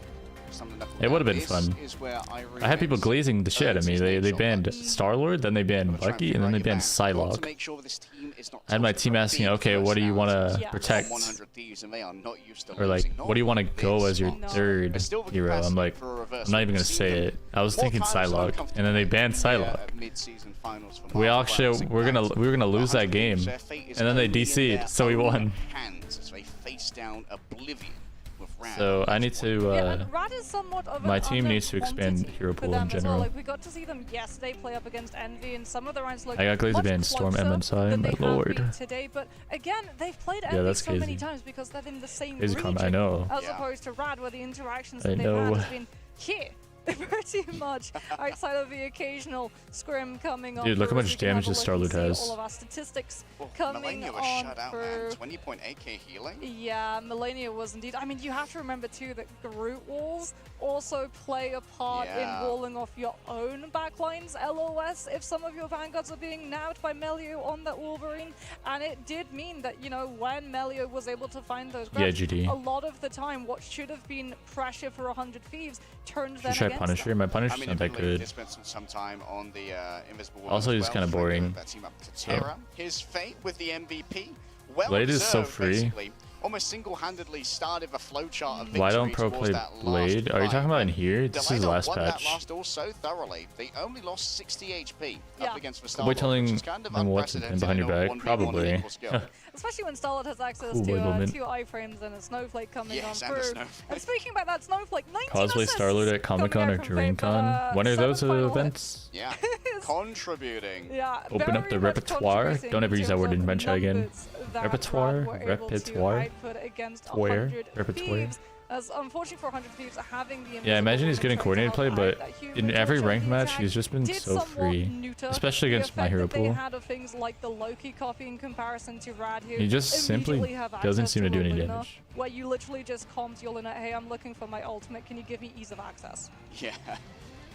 something to It would have been this fun. is where I had people glazing the shit out of me. They banned Starlord, then they banned I'm gonna try Bucky, figure and then out they your banned back. I want to Psylocke. make sure this team is not I had my touched team by asking, big okay, what do you want to personalities. protect? 100 Thieves, and they are not used to Or like, losing. what do you want to Not go this as your much. third There's still the hero? I'm capacity like, for a reversal. I'm not even We've gonna seen say them it. I was more thinking times than Psylocke, uncomfortable and then they banned in the, Psylocke. mid-season finals for We Marvel actually Rising we were gonna lose that 100 game, Thieves, their fate is and then they only in DC'd, their so we own won. hands as they face down oblivion with Rad. So I need to. Yeah, and Rad is somewhat of My an team needs to unknown expand quantity hero for pool them in as well. general. Like, we got to see them yesterday play up against Envy, and some of the rounds look I got Glazer much banned, Storm, closer and Inside, than my they have lord. been today. But again, they've played Yeah, Envy that's so many crazy. times because they're in the same Crazy region, comment, I know. as Yeah. opposed to Rad, where the interactions I that they've know. had has been here. Pretty much outside of the occasional scrim coming on. Dude, look how through, much as you can have damage a this look and Starlord see has. All of our statistics Oh, coming Melania was on shut out, through. man. 20.8k healing. Yeah, Melania was indeed. I mean, you have to remember too that Groot walls also play a part Yeah. in walling off your own backlines, LOS, if some of your vanguards are being nabbed by Melio on that Wolverine. And it did mean that, you know, when Melio was able to find those Yeah, grabs, GD. a lot of the time what should have been pressure for 100 Thieves turned them Should try against Punisher. them. My Punisher's I mean, not that admittedly, we good. did spend some time on the Invisible Woman Also, as he's well, kinda trying to boring. move that team up to Terra. His fate with the MVP, well Blade is so observed, free. basically. Almost single-handedly started the flowchart of victory Why don't pro towards play that last Blade? Are you fight. talking about in here? This is Delano last won that patch. last all so thoroughly. They only lost 60 HP up against the Are we Starlord, telling which is kind of them what's behind unprecedented your in a back? 1v1 Probably. equal skill. Especially when Starlord has access Cool boy to moment. 2 iframes and a snowflake coming Yes, on and a through. snowflake. And speaking about that snowflake, 19 Cosplay assists Starlord at coming Comic-Con out or from Vape, DreamCon? When are 7 those final events? Yeah, contributing. Yeah, Open up the very much repertoire. contributing Don't ever use that in word in terms of Bencha again. numbers that Repertoire? Rad were able to Repertoire? output against Where? 100 Repertoire? Thieves. As unfortunately for 100 Thieves, having the Yeah, I imagine he's Invisible getting Woman coordinated trait play, to but help out that in human every torch ranked of match, attack he's just been did so somewhat free. neuter Especially the against my effect hero that they pool. had of things like the Loki copy in comparison to Rad, who He just simply immediately have doesn't access seem to do any Luna, damage. Where you literally just comms your Luna, hey, I'm looking for my ultimate, can you give me ease of access? Yeah,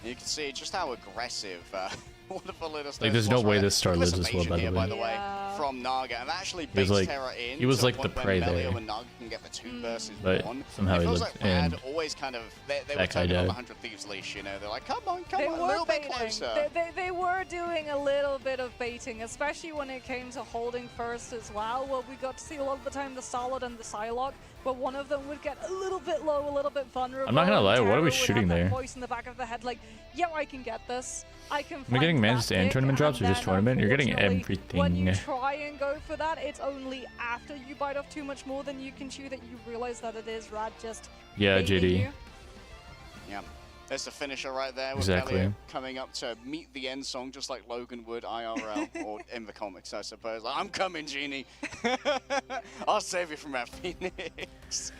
you can see just how aggressive wonderful little Like, there's no way this star lives as well, by the here, way. by the way, from Naga, and actually He was baits like- Terra in. he was to like the the point where prey Melio there. and Naga can get the 2 versus But 1. somehow it he feels looked like Rad in. always kind of they were That guy taking on died. the 100 Thieves leash, you know. They're like, come on, They a were little bit baiting. closer. They were doing a little bit of baiting, especially when it came to holding first as well. Well, we got to see a lot of the time the Starlord and the Psylocke but one of them would get a little bit low, a little bit vulnerable. I'm not gonna lie, what are Tara we would shooting have that there? voice in the back of the head like, yeah, I can get this. I can. Am I getting managed and tournament drops or just tournament? You're getting unfortunately, when you everything. try and go for that, it's only after you bite off too much more than you can chew that you realize that it is Rad just. Yeah, baiting JD. you. Yeah. There's the finisher right there with Exactly. Elliot coming up to meet the end song just like Logan would IRL or in the comics, I suppose. Like, I'm coming, Genie. I'll save you from that Phoenix.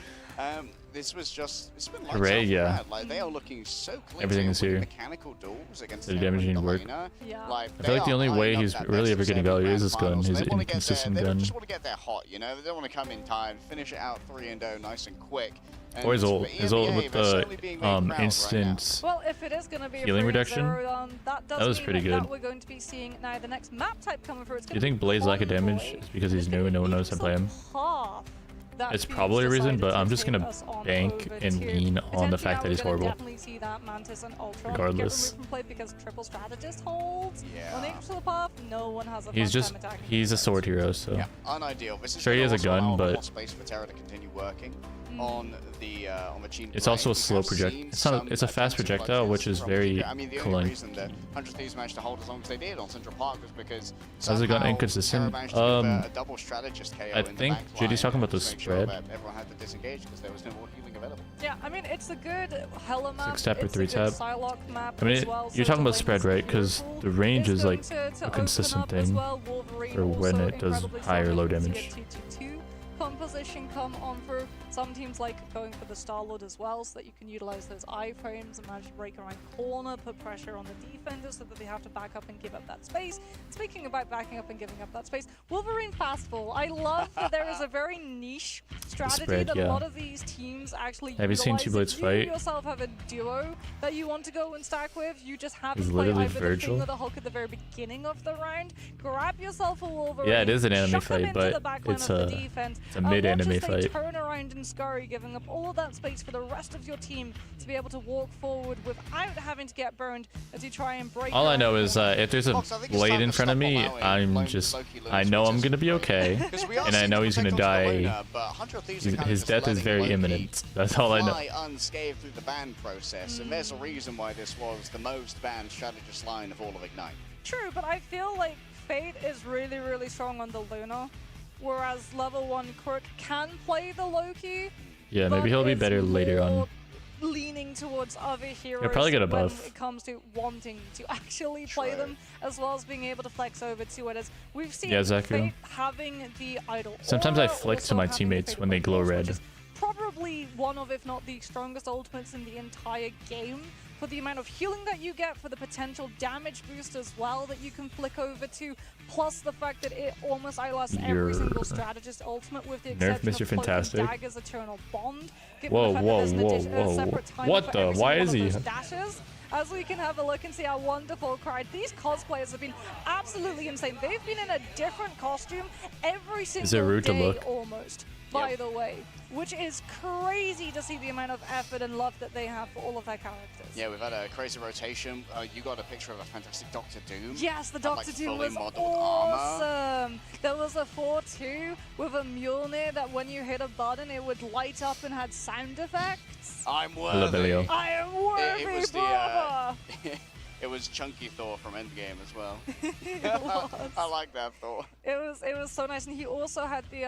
This was just, it's been lights Hooray, out for yeah. Rad. Like, they are looking so clean. Everything is here. Mechanical duels against The Tara and damaging work. Delana. Yeah. Like, I feel like the only way he's really ever getting value is his gun, his They wanna get inconsistent there, gun. They just want to get there hot, you know? They don't want to come in tired, finish it out 3-0 nice and quick. Or his ult. And His ult EMEA, with they're certainly being made proud right now. instant Well, if it is going to be a healing 3-0, reduction. that does That was mean pretty that good. we're going to be seeing now the next map type coming through. It's Do you think Blaze lack of damage is because he's new and no one knows how to play him? It's probably a reason, but I'm just gonna bank and lean on the fact that he's horrible. Definitely see that Mantis and Ultron Regardless. get removed from play because triple strategist holds Yeah. on the actual path. No one has a He's fun just time attacking. he's a sword hero, so Yeah, unideal. This is sure he has a gonna also gun, allow but more space for Terra to continue working on the Machine it's also a Brain. We slow have project. seen It's not. some It's a fast attention projectile, clutches which is from very Giga. I mean, the only cooling. reason the 100 Thieves managed to hold as long as they did on Central Park was because How's it gone somehow inconsistent? Terra managed to give a double strategist KO I in the think back JD's line talking about the to make sure spread. that everyone had to disengage because there was no more healing available. Yeah, I mean, it's a good Hella map. 6-tap or it's a 3-tap. good Psylocke map I mean, as well, you're so talking about the spread, lanes right? Because beautiful. the range It's is going like to a open consistent up as thing well. Wolverine for when also it does incredibly high or strong low enough to damage. get 2-2-2 composition come on through. Some teams like going for the Starlord as well, so that you can utilize those iframes and manage to break around corner, put pressure on the defenders so that they have to back up and give up that space. Speaking about backing up and giving up that space, Wolverine fastball. I love that there is a very niche strategy spread, that yeah. a lot of these teams actually Have you seen utilize. Two Blades If you fight? yourself have a duo that you want to go and stack with, you just have He's to play literally either Virgil. the Thing or the Hulk at the very beginning of the round. Grab yourself a Wolverine. Yeah, it is an anime chuck them fight, into but the back line it's of a- the defense, it's a and watch mid-anime as they fight. turn around and scurry, giving up all of that space for the rest of your team to be able to walk forward without having to get burned as you try and break. All I around know them. is if there's a Fox, I think it's blade time in to front of stop me, allowing I'm Loki just, lose I know I'm switches. gonna be okay, Because we are and I seeing know the he's gonna effect onto the die. laner, but 100 Thieves are kind of His just death is letting very Loki imminent. That's all I know. fly unscathed through the ban process, and there's a reason why this was the most banned strategist line of all of Ignite. True, but I feel like Fate is really, really strong on the Luna, whereas level 1 Crook can play the Loki. Yeah, but maybe he'll be it's better later on. more leaning towards other heroes probably get a when buff. it comes to wanting to actually play them, as well as being able to flex over to it. As we've seen Yeah, Zaku. Fate having the idol. Sometimes I aura, flick to also my having the teammates Fate when they of glow Course, which red. is probably one of, if not the strongest ultimates in the entire game. For the amount of healing that you get, for the potential damage boost as well that you can flick over to, plus the fact that it almost outlasts every single strategist ultimate with the Nerf exception Mr. of Cloak and Fantastic. Dagger's Eternal Bond. Given Whoa, the fact whoa, that there's an whoa, addition- whoa. separate timer What for the? every Why single is one he? of those dashes. As we can have a look and see our wonderful crowd. These cosplayers have been absolutely insane. They've been in a different costume every it single rude to day look? almost, by the way. Which is crazy to see the amount of effort and love that they have for all of their characters. Yeah, we've had a crazy rotation. You got a picture of a fantastic Doctor Doom. Yes, the Had, Doctor like, Doom fully was modeled armor. awesome. There was a 4-2 with a Mjolnir that when you hit a button, it would light up and had sound effects. I'm Hello, worthy. Bellio. I am worthy, It was brother! it was Chunky Thor from Endgame as well. It was. I like that Thor. It was so nice, and he also had the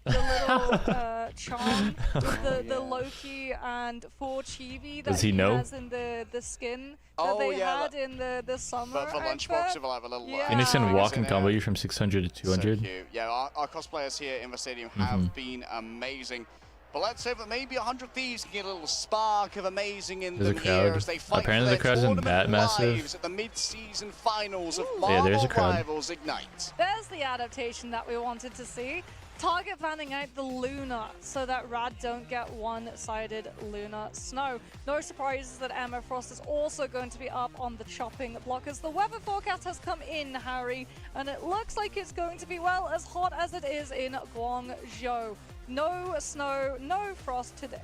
little charm with the Loki and 4 Chibi that Does he know? has in the skin that Oh, they yeah, had in the summer. But for Lunchbox, outfit. it will have a little. Yeah. Phoenix can Yeah. walk and combo you from 600 to 200. So cute. Yeah, our cosplayers here in the stadium have been amazing. But let's hope that maybe 100 Thieves can get a little spark of amazing in There's a them here crowd. as they fight Apparently for the their crowd isn't tournament that massive. lives at the mid-season finals of Yeah, there's Marvel a crowd. Rivals Ignite. There's the adaptation that we wanted to see. Target planning out the Luna so that Rad don't get one-sided Luna snow. No surprises that Emma Frost is also going to be up on the chopping block as the weather forecast has come in, Harry, and it looks like it's going to be, well, as hot as it is in Guangzhou. No snow, no frost today.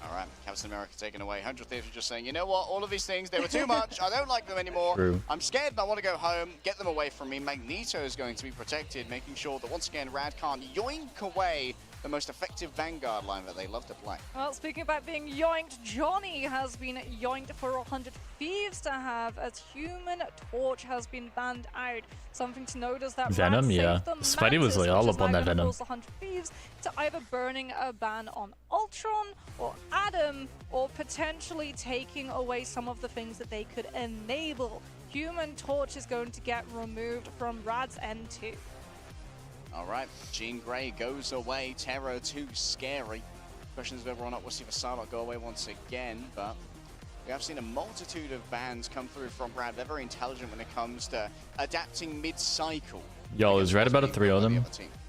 All right, Captain America taken away. 100 Thieves are just saying, you know what, all of these things, they were too much. I don't like them anymore. True. I'm scared and I want to go home. Get them away from me. Magneto is going to be protected, making sure that once again Rad can't yoink away the most effective Vanguard line that they love to play. Well, speaking about being yoinked, Johnny has been yoinked for 100 Thieves to have, as Human Torch has been banned out. Something to note is that Venom, yeah. Spidey was like all up on that Venom. 100 Thieves to either burning a ban on Ultron or Adam, or potentially taking away some of the things that they could enable. Human Torch is going to get removed from Rad's N2. All right, Jean Grey goes away. Terror too scary. Questions of whether or not we'll see the Starlord go away once again, but we have seen a multitude of bans come through from Rad. They're very intelligent when it comes to adapting mid-cycle. Yo, is Red about to 3-0 them?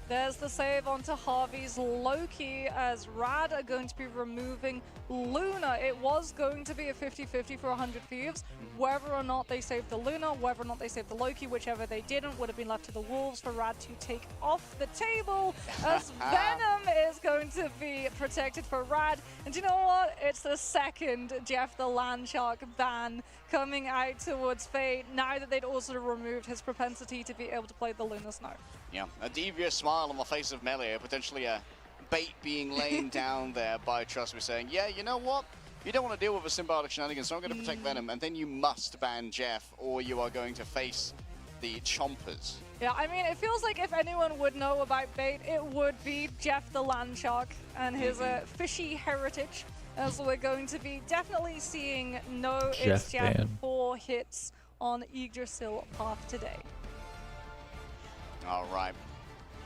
There's the save onto Harvey's Loki, as Rad are going to be removing Luna. It was going to be a 50-50 for 100 Thieves. Whether or not they saved the Luna, whether or not they saved the Loki, whichever they didn't, would have been left to the Wolves for Rad to take off the table, as Venom is going to be protected for Rad. And you know what? It's the second Jeff the Landshark ban coming out towards Fate, now that they'd also removed his propensity to be able to play the Lunar Snow. Yeah, a devious smile on the face of Melee, potentially a bait being laid down there by Trust. We're saying, yeah, you know what? You don't want to deal with a symbiotic shenanigans, so I'm going to protect Venom, and then you must ban Jeff, or you are going to face the Chompers. Yeah, I mean, it feels like if anyone would know about bait, it would be Jeff the Landshark and his fishy heritage, as we're going to be definitely seeing It's Jeff 4 hits on Yggdrasil path today. All right.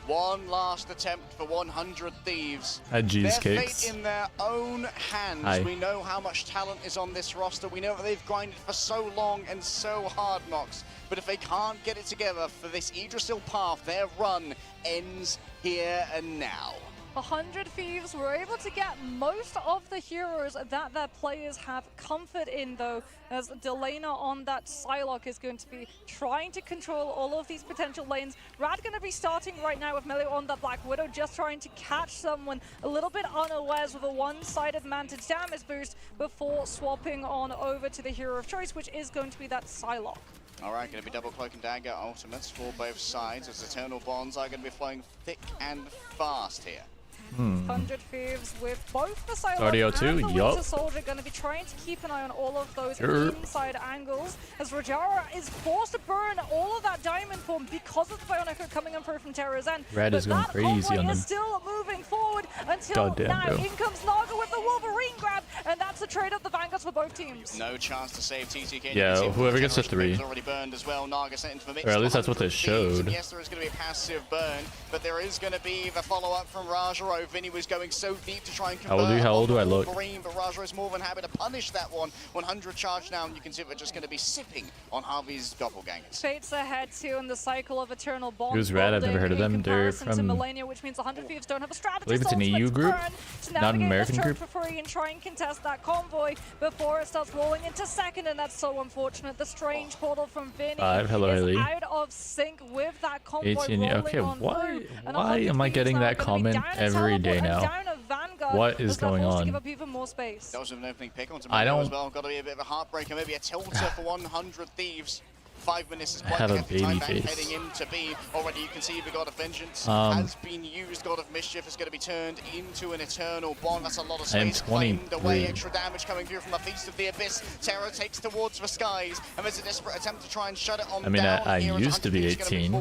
One last attempt for 100 Thieves. Their fate in their own hands. We know how much talent is on this roster. We know that they've grinded for so long and so hard, Nox. But if they can't get it together for this Yggdrasil path, their run ends here and now. 100 Thieves were able to get most of the heroes that their players have comfort in, though, as Delana on that Psylocke is going to be trying to control all of these potential lanes. Rad going to be starting right now with Melee on that Black Widow, just trying to catch someone a little bit unawares with a one-sided Mantis damage boost before swapping on over to the hero of choice, which is going to be that Psylocke. All right, going to be double Cloak and Dagger ultimates for both sides, as Eternal Bonds are going to be flowing thick and fast here. 100 Thieves with both the Psylocke and the Winter Soldier going to be trying to keep an eye on all of those inside angles, as Rajara is forced to burn all of that diamond form because of the Bionic coming in through from Terra's End. Red is going crazy on them. Is still moving forward until now. In comes Naga with the Wolverine grab, and that's the trade of the Vanguards for both teams. No chance to save TTK. Yeah, whoever gets a 3. Already burned as well. Naga sent into the mix. Or at least that's what they showed. Yes, there is going to be a passive burn, but there is going to be the follow-up from Rajaro. Vinny was going so deep to try and convert. How old do I look? Wolverine, but Rajaro is more than happy to punish that one. 100 charge now, and you can see they're just going to be sipping on Harvey's doppelgangers. Fates ahead too in the cycle of Eternal Bond. Who's Red? I've never heard of them. They're from Millennia, which means 100 Thieves don't have a strategy. I believe it's an EU group, not an American group. For free and try and contest that convoy before it starts rolling into second, and that's so unfortunate. The strange portal from Vinny is out of sync with that convoy. 18. Okay, why am I getting that comment every day now? What is going on? Those with an opening pick onto Mario as well. Got to be a bit of a heartbreaker, maybe a tilter for 100 Thieves. 5 minutes is quite a baby face. Heading into B. Already you can see the God of Vengeance has been used. God of Mischief is going to be turned into an Eternal Bond. That's a lot of space claimed away. Extra damage coming through from the Feast of the Abyss. Terror takes towards the skies, and there's a desperate attempt to try and shut it on down. I used to be 18.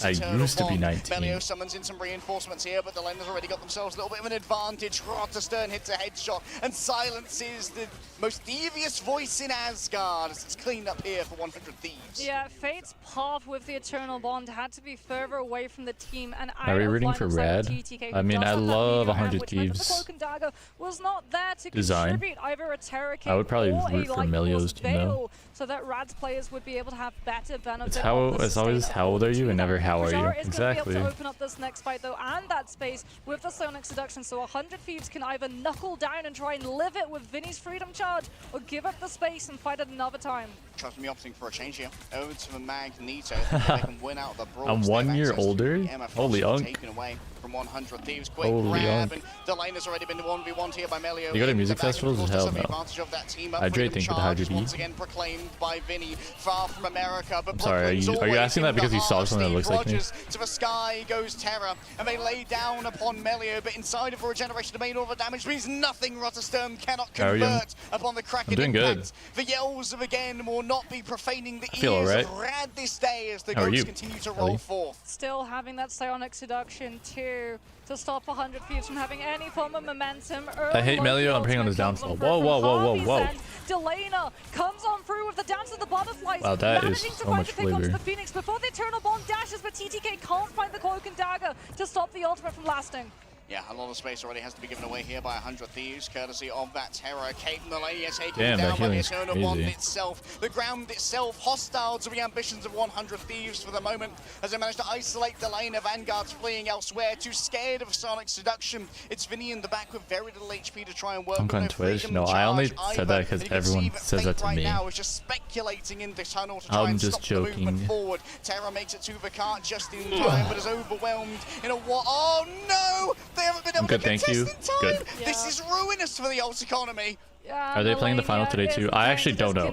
I used to be 19. Melio summons in some reinforcements here, but the Lender's already got themselves a little bit of an advantage. Rod to Stern hits a headshot and silences the most devious voice in Asgard as it's cleaned up here for 100 Thieves. Yeah, Fate's path with the Eternal Bond had to be further away from the team and out Are we of rooting line for of sight Red? GTK, I mean, I love 100 Thieves Cloak and Dagger was not there to design. contribute either a Terror I would probably or root for Melio's team though. So that Rad's players would be able to have better benefit. It's always how old are you and never how are you. Exactly. Be able to open up this next fight though, and that space with the Sonic Seduction, so 100 Thieves can either knuckle down and try and live it with Vinny's Freedom Charge, or give up the space and fight at another time. Trust me, opting for a change here. Over to the Magneto. They can win out the brawl. I'm 1 year older? Holy unk. Taken away. from 100 Thieves. Quick Holy grab, yoink. and Delena's already been the 1v1 here by Melio. You go to in music the back, and festivals? of course, Hell does have the no. advantage of that team up. Hydrate, Freedom think with charge Hydrate is E. once again proclaimed by Vinny, far from America. But I'm sorry, are you Brooklyn's asking that always because in you the saw heart. something that Steve looks like me? Rogers, to the sky goes Terra, and they lay down upon Melio, but inside of a regeneration domain, all the damage means nothing. Rotterstern cannot How are you? convert upon the Kraken I'm doing impact. good. The yells of again will not be profaning the feel ears alright. of Rad this day as the How are goats you, continue to Ellie? roll forth. Still having that psionic seduction too to stop 100 Thieves from having any form of momentum. I hate Melio, I'm praying on his downfall. Whoa, whoa, whoa, whoa, whoa. Delana comes on through with the dance of the butterflies. Wow, that is managing to so find much the pick onto flavor. the Phoenix before the Eternal Bond dashes, but TTK can't find the Cloak and Dagger to stop the ultimate from lasting. Yeah, a lot of space already has to be given away here by 100 Thieves, courtesy of that Terror. Kate and the lady are taken Damn, that down by the healing's Eternal Bond crazy. itself. The ground itself hostile to the ambitions of 100 Thieves for the moment, as they manage to isolate the lane of Vanguards fleeing elsewhere, too scared of Sonic Seduction. It's Vinny in the back with very little HP to try and work I'm with on no Twitch. freedom No, I only charge said that either. because And you can everyone see says Fate that to right me. now is just speculating in the tunnel to try I'm and just stop the movement joking. forward. Terror makes it to the cart just in time, but is overwhelmed in a what? Oh no! They haven't been able Good, to thank you. contest in time. Good. This is ruinous for the ult economy. Yeah, Are they playing the final today too? I actually don't know.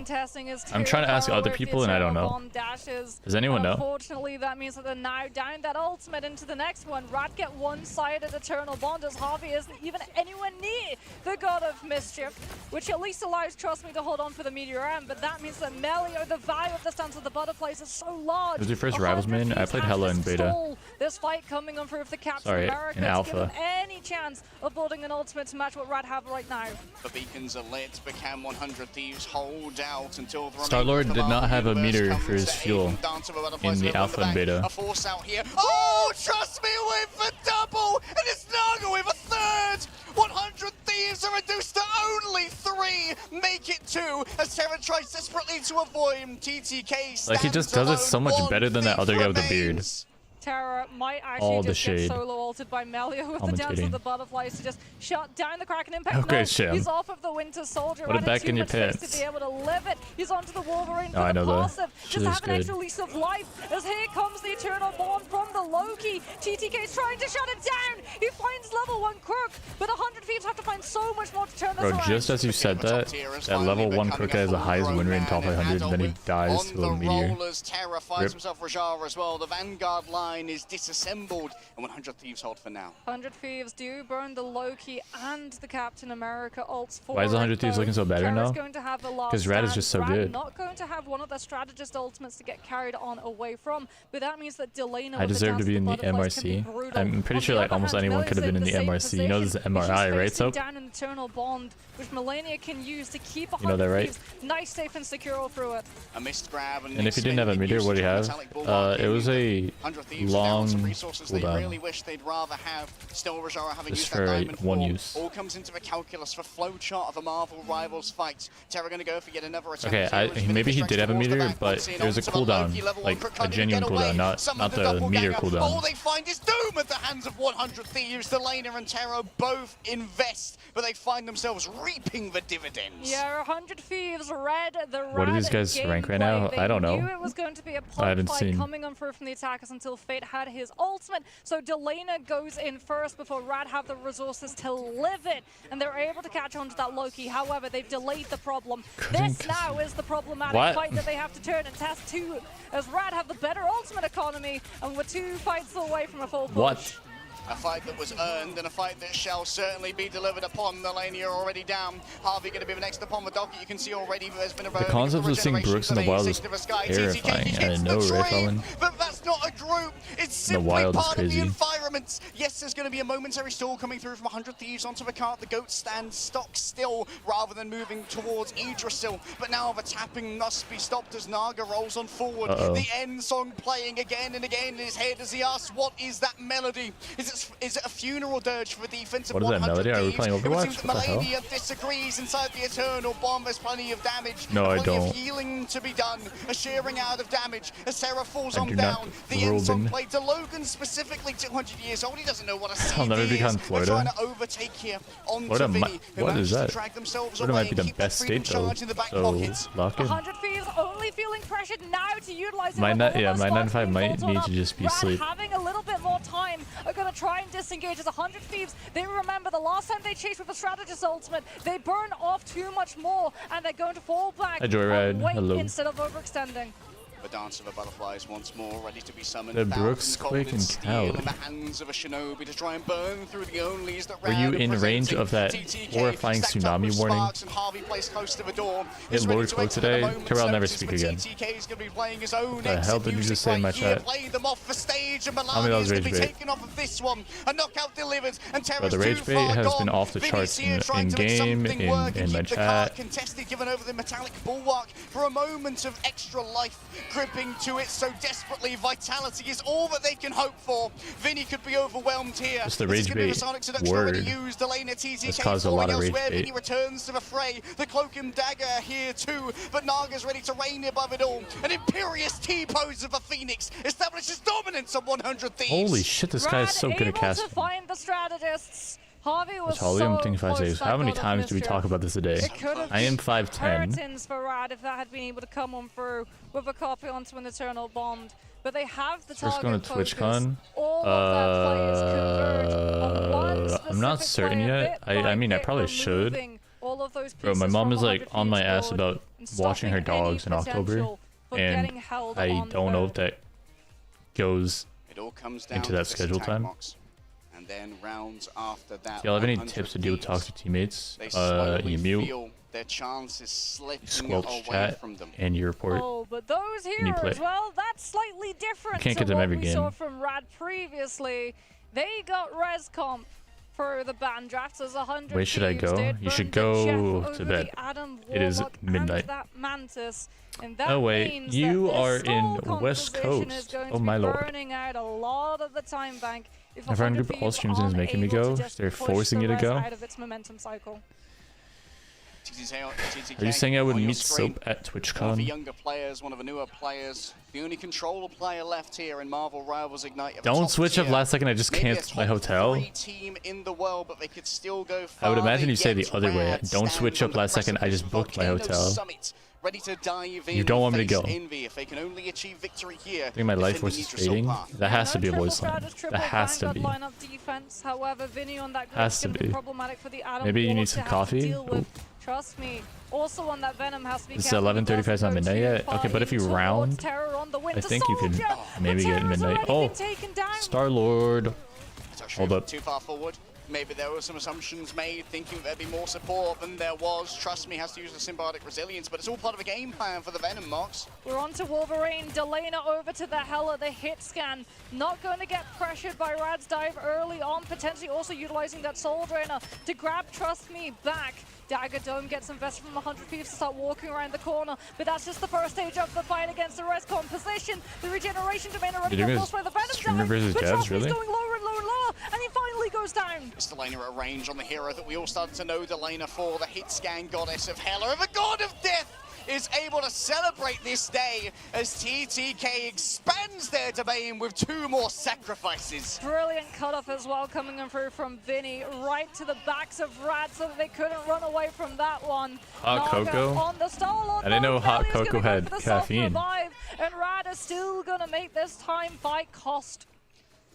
I'm trying to ask other people and I don't know. Does anyone know? Unfortunately, that means that they're now down that ultimate into the next one. Rad get one-sided Eternal Bond as Harvey isn't even anywhere near the God of Mischief, which at least allows Trust Me to hold on for the Meteor M, but that means that Melio, the value of the stance of the Butterflies is so large. It was your first Rivals main? I played Hella in beta. This fight coming on through if the Captain Sorry, America in to alpha. give them any chance of building an ultimate to match what Rad have right now. The beacons are lit, but can 100 Thieves hold out until the Starlord did not have a meter for his fuel in the alpha and beta. A force out here. Oh, Trust Me with the double, and it's Naga with a third. 100 Thieves are reduced to only 3. Make it 2 as Terra tries desperately to avoid TTK. Like, he just does it so much better than that other guy with the beard. Terra might All actually the just get shade. solo ulted by Melio with the dance Commentating. of the butterflies to just shut down the Kraken impact. Okay, No, Sham. he's off of the Winter Soldier. Put it Right back too in your much space pants. to be able to live it. He's onto the Wolverine Oh, for I the know that. passive. Shit Just is have an extra good. lease of life as here comes the Eternal Bond from the Loki. TTK's trying to shut it down. He finds level 1 Crook, but 100 Thieves have to find so much more to turn this Bro, around. just as you said that level 1 Crook has the highest win rate in top 500, and then he dies to a meteor. Rollers, Terra finds Rip. himself Rajar as well. The Vanguard line is disassembled, and 100 Thieves hold for now. 100 Thieves do burn the Loki and the Captain America ults for Why is 100 Thieves looking so better Terra's now? going to have the last 'Cause Rad is stand. just so Rad good. Not going to have one of their strategist ultimates to get carried on away from, but that means that Delana I deserve to be in the MRC. I'm pretty sure like almost anyone could have been in the MRC. You know this is MRI, right? So down an Eternal Bond, which Melania can use to keep 100 You know that, right? Thieves nice, safe, and secure through it. A missed grab, And if you didn't have a meteor, what do you have? It was a 100 Thieves long down some resources they really cooldown. wish they'd rather have. Still, Rajara having Just used for that diamond one form. use. All comes into the calculus for flowchart of a Marvel Rivals fight. Terra going to go for yet another attack. Okay, maybe he did have a meteor, but it was a cooldown, like a genuine cooldown, not the meteor All cooldown. they find is doom at the hands of 100 Thieves. Delana and Terra both invest, but they find themselves reaping the dividends. Yeah, 100 Thieves read the What are these guys' rank right now? gameplay. I don't They know. knew it was going to be a I haven't fight seen. coming on through from the attackers until Fate had his ultimate. So Delana goes in first before Rad have the resources to live it, and they're able to catch on to that Loki. However, they've delayed the problem. This now is the problematic What? fight that they have to turn and test two, as Rad have the better ultimate economy, and we're 2 fights away from a full push. What? A fight that was earned and a fight that shall certainly be delivered upon. The lane, you're already down. Harvey going to be the next upon the docket. You can see already there's been a The concept of seeing Brooks in the wild is terrifying. I didn't know, right, Colin? But that's not a group. It's The simply wild is part of the crazy. environment. Yes, there's going to be a momentary stall coming through from 100 Thieves onto the cart. The goat stands stock still rather than moving towards Idrisil. But now the tapping must be stopped as Naga rolls on forward. The end song playing again and again in his head as he asks, what is that melody? Is it a funeral dirge for the defensive What is that 100 melody? Are we Thieves? playing It would seem Overwatch? that What the hell? Melania disagrees inside the Eternal Bomb. There's plenty of damage. No, I plenty don't. of healing to be done. A shearing out of damage as Sarah falls I on do not, down. The end song Robin. played to Logan, specifically 200 years old. He doesn't know what a CD I'll never be is. in They're trying Florida. to overtake here onto Florida Vinny, who what is manages to that? drag themselves Florida away might be and the keep that best freedom state though, charge in the back so pockets. lock in. 100 Thieves only finally feeling pressured now to utilize it. My with yeah, almost my 9-5 1 might bolt on need up. to just be Rad sleep. having a little bit more time are going to try and disengage. As 100 Thieves, they remember the last time they chased with a strategist ultimate, they burn off too much more, and they're going to fall back Hi, Joyride. and wait Hello. instead of overextending. The dance of the butterflies once more, ready to be summoned. The Brooks, Thousands Quick, cold and steel Cowed. in the hands of a shinobi to try and burn through the onlys that Were you Rad are in range presenting. of that TTK horrifying stacked up with tsunami warning? Sparks and Harvey placed close to the door. Hit Is ready Lord to Cloak exit at a today? moment's Terrell never notice, speak but again. TTK is going to be playing his own The hell exit did you music just say in right my here. chat? Play them off the stage, and Tell me Milani that is was going to be rage bait. taken off of this one. A knockout delivered, and Bro, Terra's the too rage bait far has gone. been off the Vinny's charts here trying in to make game, something work and in my keep the card chat. contested, given over the metallic bulwark for a moment of extra life gripping to it so desperately. Vitality is all that they can hope for. Vinny could be overwhelmed here. Just the This is rage gonna be the bait Sonic Seduction word already used. Elena TTK has caused a lot falling of rage elsewhere. bait. Vinny returns to the fray. The cloak and dagger here too, but Naga's ready to reign above it all. An imperious T-pose of a Phoenix establishes dominance on 100 Thieves. Holy shit, this guy is so good at able casting. to find the strategists. Harvey was Holly, I'm so thinking 5 close saves. to How that many God of times do we Mischief. talk about this a day? It could have I am been 5'10". curtains for Rad if that had been able to come on through with a copy onto an Eternal Bond. But they have the First target going to TwitchCon. All of their players converge on one I'm not specific certain player, yet. bit by I mean, I bit, probably should. removing all of those Bro, my pieces mom from is like 100 on my Thieves ass board about and watching her stopping any dogs in October, potential for and getting held I on the don't know board. if that goes It all comes down into to that this schedule attack time. box. And then rounds after that. Do y'all have any 100 tips to deal with Thieves. toxic teammates? They slowly You mute, feel their chances you slipping squelch away chat, from them. and you report. Oh, but those And you heroes, play. well, that's slightly different You can't to get them what every we saw game. from Rad previously. They got res comp for the ban drafts as 100 Where should I Thieves go? did. You should Burned the go Jeff to over bed. the Adam It is Warlock midnight. And that Mantis. And that Oh wait, means you that are this in stall West composition is Coast. going Oh to my be lord. burning out a lot of the time bank. If My friend 100 group all Thieves streams is aren't making me able to go. just They're push forcing the you to res go. out of its momentum cycle. Are you saying I would on your meet screen. Soap at One of the TwitchCon? younger players, one of the newer players, the only controller player left here in Marvel Rivals Ignite. at the Don't top switch up tier. last second. I just Maybe a canceled my top hotel. 3 team in the world, but they could still go I would far. imagine They you say the get other way. Rad Don't stand switch on up the last second. I just precipice booked my Volcano hotel. Summit, ready to dive in. You don't want me to face go. Envy if they can only achieve victory here. I think my life defending force is Yggdrasil fading. Path. That has to be a triple voice line. stratus, triple That has to Vanguard be. lineup defense. However, Vinny on that grid Has is to going to be be. problematic for the Adam Maybe you Warlock need to some have to coffee? deal with. Ooh. Trust me. Also on that Venom has to be It's careful. 11:35, it's not midnight yet. Okay, but if you round, I think you could maybe get midnight. Oh, Starlord. Hold up. Too far forward. Maybe there were some assumptions made, thinking there'd be more support than there was. Trust me, has to use the symbiotic resilience, but it's all part of a game plan for the Venom, Mox. We're on to Wolverine. Delana over to the Hela, the hit scan. Not going to get pressured by Rad's dive early on, potentially also utilizing that Soul Drainer to grab Trust Me back. Dagger Dome gets invested from 100 Thieves to start walking around the corner, but that's just the first stage of the fight against the Rescom position. The regeneration domain already You're doing got forced by the Venom streamer dive, versus but devs, Trust Me's really? going lower and lower and lower, and he finally goes down. It's Delana at range on the hero that we all started to know Delana for, the hit scan goddess of Hela, the god of death, is able to celebrate this day as TTK expands their domain with 2 more sacrifices. Brilliant cutoff as well coming in through from Vinny, right to the backs of Rad so that they couldn't run away from that one. Hot Naga cocoa? on the Starlord. I didn't know hot Melia's gonna cocoa go had for the caffeine. self-revive, and Rad is still gonna make this time fight cost.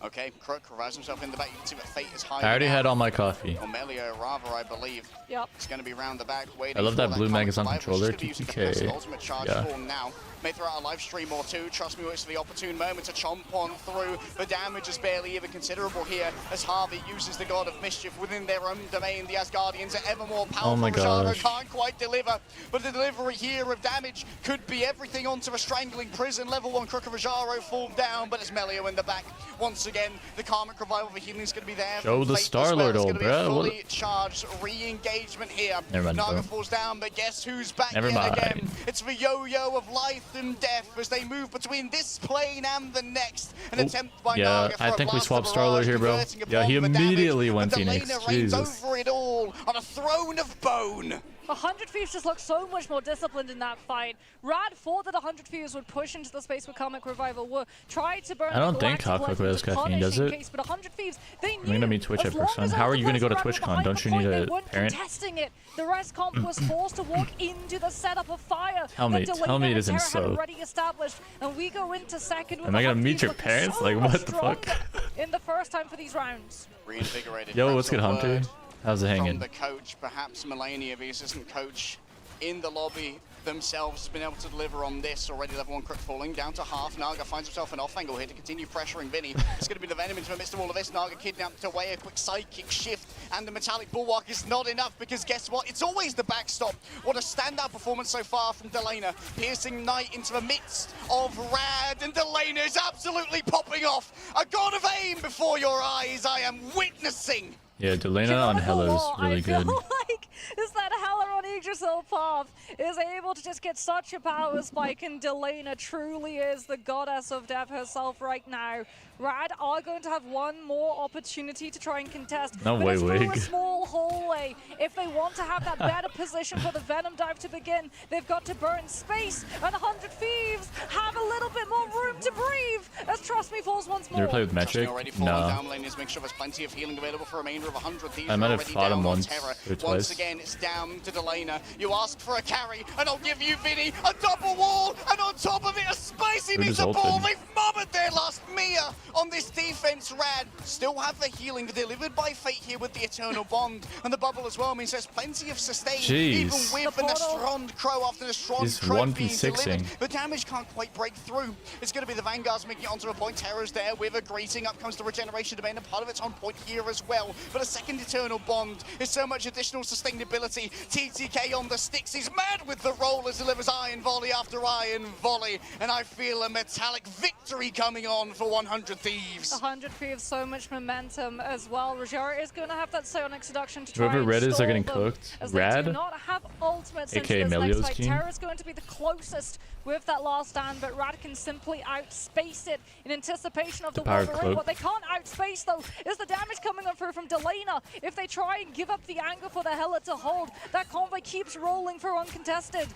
Okay, Crook revives himself in the back. You can see that Fate is high. I already had all my coffee. Or Melio, rather, I believe. Yep. It's going to be round the back, waiting I love for that blue comic Magazon revival. controller, She's gonna be using the TTK. passive ultimate charge Yeah. form now. May throw out a live stream or 2. Trust me, waits for the opportune moment to chomp on through. The damage is barely even considerable here as Harvey uses the God of Mischief within their own domain. The Asgardians are ever more powerful. Oh my Rajaro gosh. can't quite deliver, but the delivery here of damage could be everything onto a strangling prison. Level 1 Crook of Rajaro fall down, but it's Melio in the back. Once again, the Karmic Revival for healing is going to be there. Show from the Fate as Starlord, well. It's old gonna be a bruh. fully What- charged re-engagement here. Never mind, Naga bro. falls down, but guess who's back Never yet mind. again? It's the yo-yo of life and death as they move between this plane and the next. An attempt by yeah, Naga for I a think we blast swapped of Starlord barrage, here, bro. converting Yeah, he upon the damage, immediately and went Delana Phoenix. reigns Jesus. over it all on a throne of bone. 100 Thieves just looked so much more disciplined in that fight. Rad thought that 100 Thieves would push into the space where Comic Revival were, tried to burn I don't the think Galactic Cockroach Weapon to Caffeine punish does in it. case, but 100 Thieves, they I'm knew gonna meet Twitch as at long PerkSon. as How are you gonna go to Rad were TwitchCon? behind Don't the you need point, they a weren't parent? contesting it. The rest comp was forced to walk into the setup of fire. Tell me it isn't Terra so. had already established, and we go into second with Am I gonna 100 meet Thieves your looking parents? so Like, much what the fuck? stronger in the first time for these rounds. Reinvigorated. Yo, Perhaps what's good, a Hunter? word How's it From hanging? the coach, perhaps Melania, the assistant coach in the lobby themselves, has been able to deliver on this. Already level 1 crook falling down to half. Naga finds himself an off angle here to continue pressuring Vinny. It's going to be the Venom into the midst of all of this. Naga kidnapped away, a quick sidekick shift, and the metallic bulwark is not enough because guess what? It's always the backstop. What a standout performance so far from Delana. Piercing Knight into the midst of Rad, and Delana is absolutely popping off. A god of aim before your eyes. I am witnessing. Yeah, Delana on Hella is really I feel good. like is that Hella on Yggdrasil path is able to just get such a power spike, and Delana truly is the goddess of death herself right now. Rad are going to have one more opportunity to try and contest, No but way, it's through a Wig. small hallway. If they want to have that better position for the Venom dive to begin, they've got to burn space, and 100 Thieves have a little bit more room to breathe as Trust Me falls once more. You ever play with Metric? No. No. Down lane is make sure there's plenty of healing available for a remainder of 100 Thieves. I might have already fought him down on once Terra. or Once twice. again, it's down to Delana. You ask for a carry, and I'll give you Vinny a double wall, and on top of it, a spicy Who meets just a ball. ulted? They've mothered their last Mia on this defense. Rad still have the healing delivered by Fate here with the Eternal Bond, and the bubble as well means there's plenty of sustain. Jeez. Even with the Strond Crow after the Strond He's Crow being 1v6ing. delivered, the damage can't quite break through. It's going to be the Vanguards making it onto a point. Terra's there with a greeting. Up comes the Regeneration Domain, and part of it's on point here as well. But a second Eternal Bond is so much additional sustainability. TTK on the sticks. He's mad with the rollers, delivers iron volley after iron volley, and I feel a metallic victory coming on for 100 Thieves. 100 Thieves, so much momentum as well. Rajara is going to have that Psionic Seduction to try Whoever and Red is, they're stall getting them, cooked. as they Rad? do not have ultimates into AKA this Melio's next fight. team. Terra's going to be the closest with that last stand, but Rad can simply outspace it in anticipation of the power Wolverine. cloak. What they can't outspace, though, is the damage coming on through from Delana. If they try and give up the angle for the Hela to hold, that convoy keeps rolling for uncontested.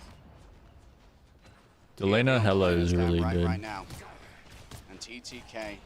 Delana Hella is really good. Right now. And TTK.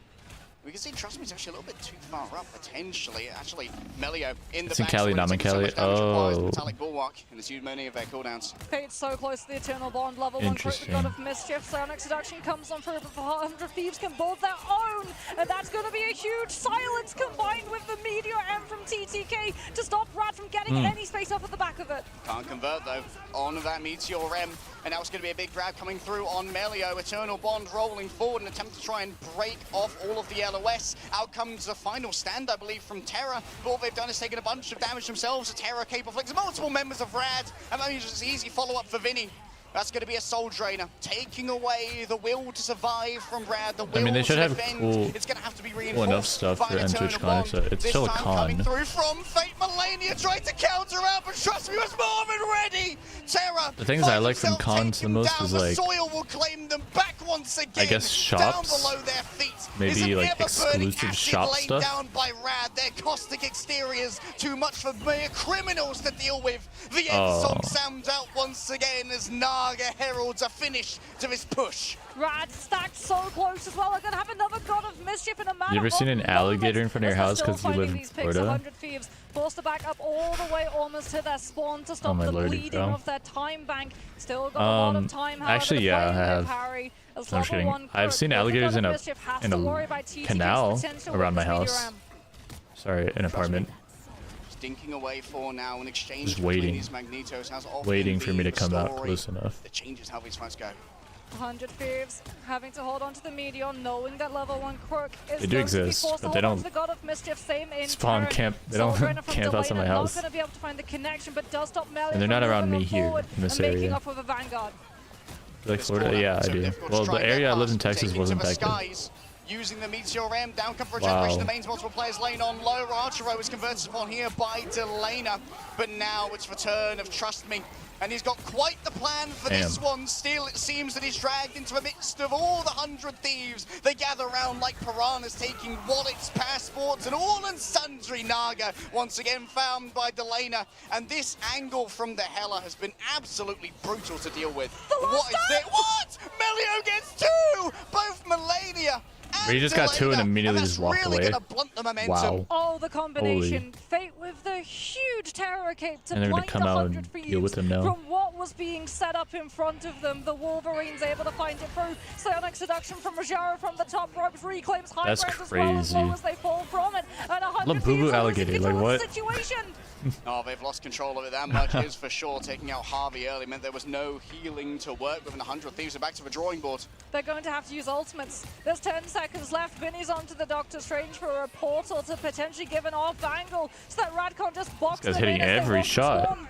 We can see Trust Me is actually a little bit too far up, potentially. Actually, Melio in the It's in back. Cali, swings not in him so Cali. much damage requires the Oh. Metallic Bulwark, and there's many of their cooldowns. Fate's so close to the Eternal Bond. Level 1 crit, the God Interesting. of Mischief. Psionic Seduction comes on through, but 100 Thieves can build their own. And that's going to be a huge silence combined with the Meteor M from TTK to stop Rad from getting any space up at the back of it. Can't convert, though, on that Meteor M. And now it's going to be a big grab coming through on Melio. Eternal Bond rolling forward in an attempt to try and break off all of the LOS. Out comes the final stand, I believe, from Terra. But all they've done is taken a bunch of damage themselves. Terra capable flicks multiple members of Rad. And that means it's an easy follow-up for Vinny. That's going to be a Soul Drainer, taking away the will to survive from Rad, the will I mean, they should to have defend. cool It's going to have to be enough reinforced stuff by for an Eternal Twitch Bond. Con. It's This still a time con. coming through from Fate Melania, tried to counter out, but Trust Me was more than ready. Terra. The things I like from cons the most is, like, the soil will claim them back once again. I guess shops. Down below their feet. Maybe, is an like, ever-burning exclusive acid shop laid stuff. down by Rad. Their caustic exteriors too much for mere criminals to deal with. The end Oh. song sounds out once again as Naga heralds a finish to this push. Rad stacked so close as well. They're going to have another God of Mischief in a matter You ever seen of an alligator in front of your moments house as they're 'cause you still live finding in these picks. Florida? 100 Thieves forced to back up all the way almost to their spawn to stop Oh my the lordy, bleeding bro. of their time bank. Still got a lot of time, however, actually, to yeah, fight I their have. parry. As I'm just level kidding. 1 I've crook, seen but the alligators God in of a Mischief has in to a worry about TTK's canal potential around with my this Meteor house. M. Sorry, an apartment. Stinking away for now in exchange Just between waiting. these Magnetos has often Waiting for me been to come out story close enough. that changes how these fights go. 100 Thieves having to hold on to the Meteor, knowing that level 1 crook is They do going to be exist, forced to but they hold on to don't the God of Mischief. Same in spawn turn. camp. They Soul don't Drainer from camp outside my Delana, house. Not going to be able to find the connection, but does stop Melio And they're not from around moving me here forward in this and making area. up with a Vanguard. Like Florida? Yeah, I do. Well, the area I lived in Texas wasn't back then. using the Meteor M. Down come for a Wow. generation. The mains multiple players lane on low. Archero is converted upon here by Delana. But now it's return of Trust Me. And he's got quite the plan for this one. Still, it seems that he's dragged into the midst of all the 100 thieves. They gather around like piranhas, taking wallets, passports, and all and sundry. Naga once again found by Delana. And this angle from the Hela has been absolutely brutal to deal with. What is this? What? Melio gets two! Both Melania. He just got two and immediately just walked away. Wow. Oh, the combination. Fate with the huge terror cape to And they're gonna blind come out 100 and thieves deal with him now. from what was being set up in front of them. The Wolverine's able to find it through. Psionic seduction from Rajara from the top ropes, reclaims high That's ground as well as crazy. long as they fall from it. And 100 Look, Boo Boo thieves are Alligator, losing like control of what? the situation. Oh, they've lost control of it. That much is for sure. Taking out Harvey early meant there was no healing to work with, and 100 thieves are back to the drawing board. They're going to have to use ultimates. There's 10 seconds left. Vinny's onto the Doctor Strange for a portal to potentially give an off angle so that Rad can't just box This guy's them hitting in as they every want to shot. swarm.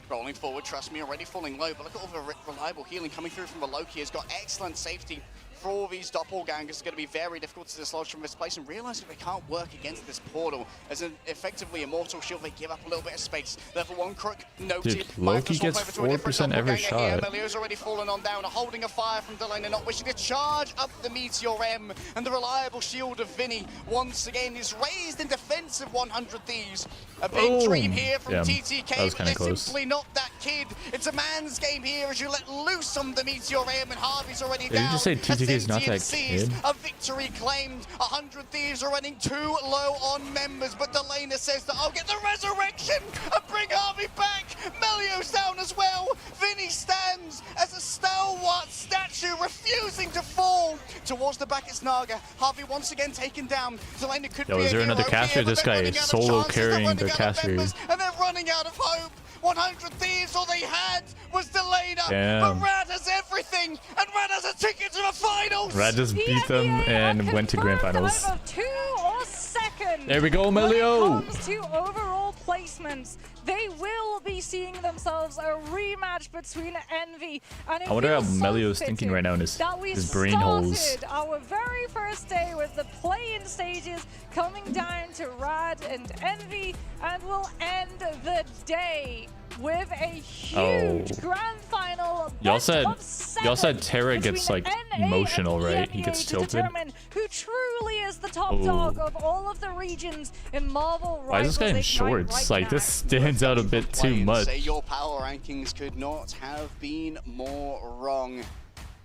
Rolling forward, Trust Me already falling low, but look at all the reliable healing coming through from the Loki. Has got excellent safety. For all these doppelgangers, it's going to be very difficult to dislodge from this place, and realizing they can't work against this portal as an effectively immortal shield. They give up a little bit of space. Level 1 crook noted. Dude, Loki gets 4% every shot. Melio's already fallen on down, holding a fire from Delana, not wishing to charge up the Meteor M, and the reliable shield of Vinny once again is raised in defense of 100 Thieves. A big dream here from TTK, that was but they're close. simply not that kid. It's a man's game here as you let loose on the Meteor M, and Harvey's already down. Did you just say TTK is not that Seized, kid? a victory claimed. 100 Thieves are running too low on members, but Delana says that I'll get the resurrection and bring Harvey back. Melio's down as well. Vinny stands as a stalwart statue, refusing to fall. Towards the back, it's Naga. Harvey once again taken down. Delana could Yo, be is there a another hero caster? here, but This they're guy running is out of solo chances. They're carrying running the out of caster. members, and they're running out of hope. 100 Thieves, all they had was Delana. Damn. But Rad has everything, and Rad has a ticket to the finals. Rad just beat them and went to grand finals. Either 2 or second. There we go, Melio. When it comes to overall placements, they will be seeing themselves a rematch between Envy and it I wonder how feels so Melio's thinking fitting right now in his that we brain holes. started our very first day with the play-in stages coming down to Rad and Envy, and we'll end the day with a huge grand final. Y'all said seven Terra gets like between NA emotional, and right? He EMEA gets to tilted. determine who truly is the top dog of all of the regions in Marvel Why is this guy in Rivals Ignite shorts? right Like now. this stands out a bit too Play and much. Say your power rankings could not have been more wrong.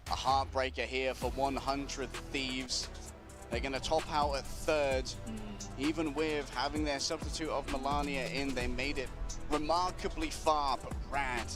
A heartbreaker here for 100 Thieves. They're going to top out at third. Even with having their substitute of Melania in, they made it remarkably far. But Rad,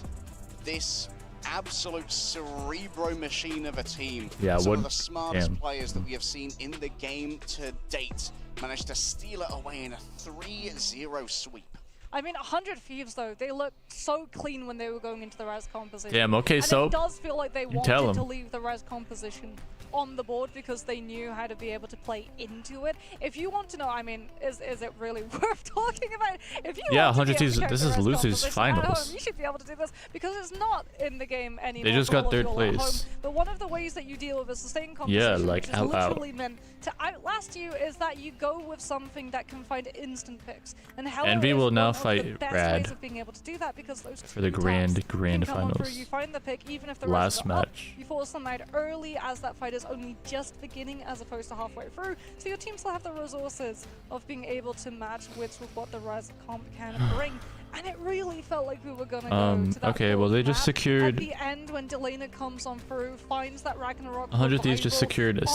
this absolute cerebro machine of a team. Yeah, some what? of the smartest Damn. players that we have seen in the game to date managed to steal it away in a 3-0 sweep. I mean, 100 Thieves, though, they looked so clean when they were going into the res composition. Damn, okay, and so it does feel like they you tell wanted to 'em. leave the res composition on the board because they knew how to be able to play into it. If you want to know, I mean, is it really worth talking about? If you Yeah, want to 100 be able Thieves, to check this the is res losers composition at finals. home, you should be able to do this because it's not in the game anymore. just for got all of third you all at place. home. But one of the ways that you deal with a sustained composition, like, which is out. literally meant to outlast you, is that you go with something that can find instant picks. And Hella Envy is will now one of the fight best Rad ways of being able to do that because those for the two grand taps can come on through. finals. You find the pick even if the Last rest are match. up, you force them out early as that fight is only just beginning as opposed to halfway through. So your team still have the resources of being able to match wits with what the res comp can bring. And it really felt like we were gonna go to that okay, well, they just map. secured- At the end, when Delana comes on through, finds that Ragnarok 100 Thieves just revival secured onto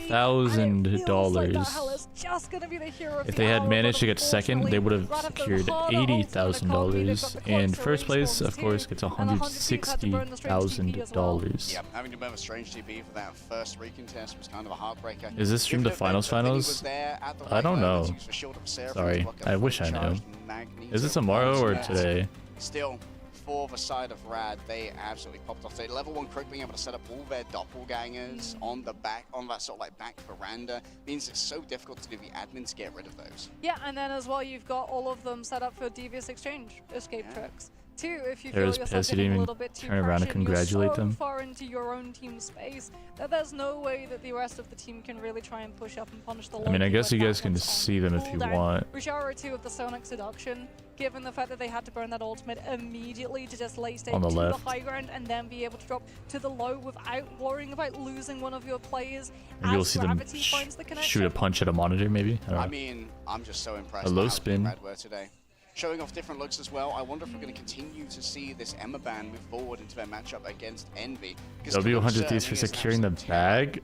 $60,000. just gonna be the hero of If the they had hour, managed but to get second, they would have unfortunately, secured Rad have the harder $80,000. ultimate economy. And They've got the first closer place, of response course, too, gets and 100 Thieves had to burn the strange TP as well. $160,000. Yeah, having to burn a strange TP for that first recontest was kind of a heartbreaker. Is this stream the finals? I don't know. Sorry, I wish I knew. Is it tomorrow or today? Still, for the side of Rad, they absolutely popped off. They level 1 quick, being able to set up all their doppelgangers on the back, on that sort of like back veranda, means it's so difficult to do the admin to get rid of those. Yeah, and then as well, you've got all of them set up for devious exchange escape tricks. Two, if you There feel was yourself piss, you getting didn't a even little bit too turn around and pressured, you're congratulate so them. far into your own team space that there's no way that the rest of the team can really try and push up and punish the I mean, I Loki guess when you that guys can one's just on see them if you cooldown. want. Rujara 2 of the Sonic Seduction, given the fact that they had to burn that ultimate immediately to just lay stake On the to left. the high ground and then be able to drop to the low without worrying about losing one of your players. Maybe we'll as see them gravity finds the connection. shoot a punch at a monitor, maybe? I don't know. I mean, I'm just so impressed A by low how spin. Red were today. Showing off different looks as well. I wonder if we're going to continue to see this Emma band move forward into their matchup against Envy. W100 Thieves for securing the bag.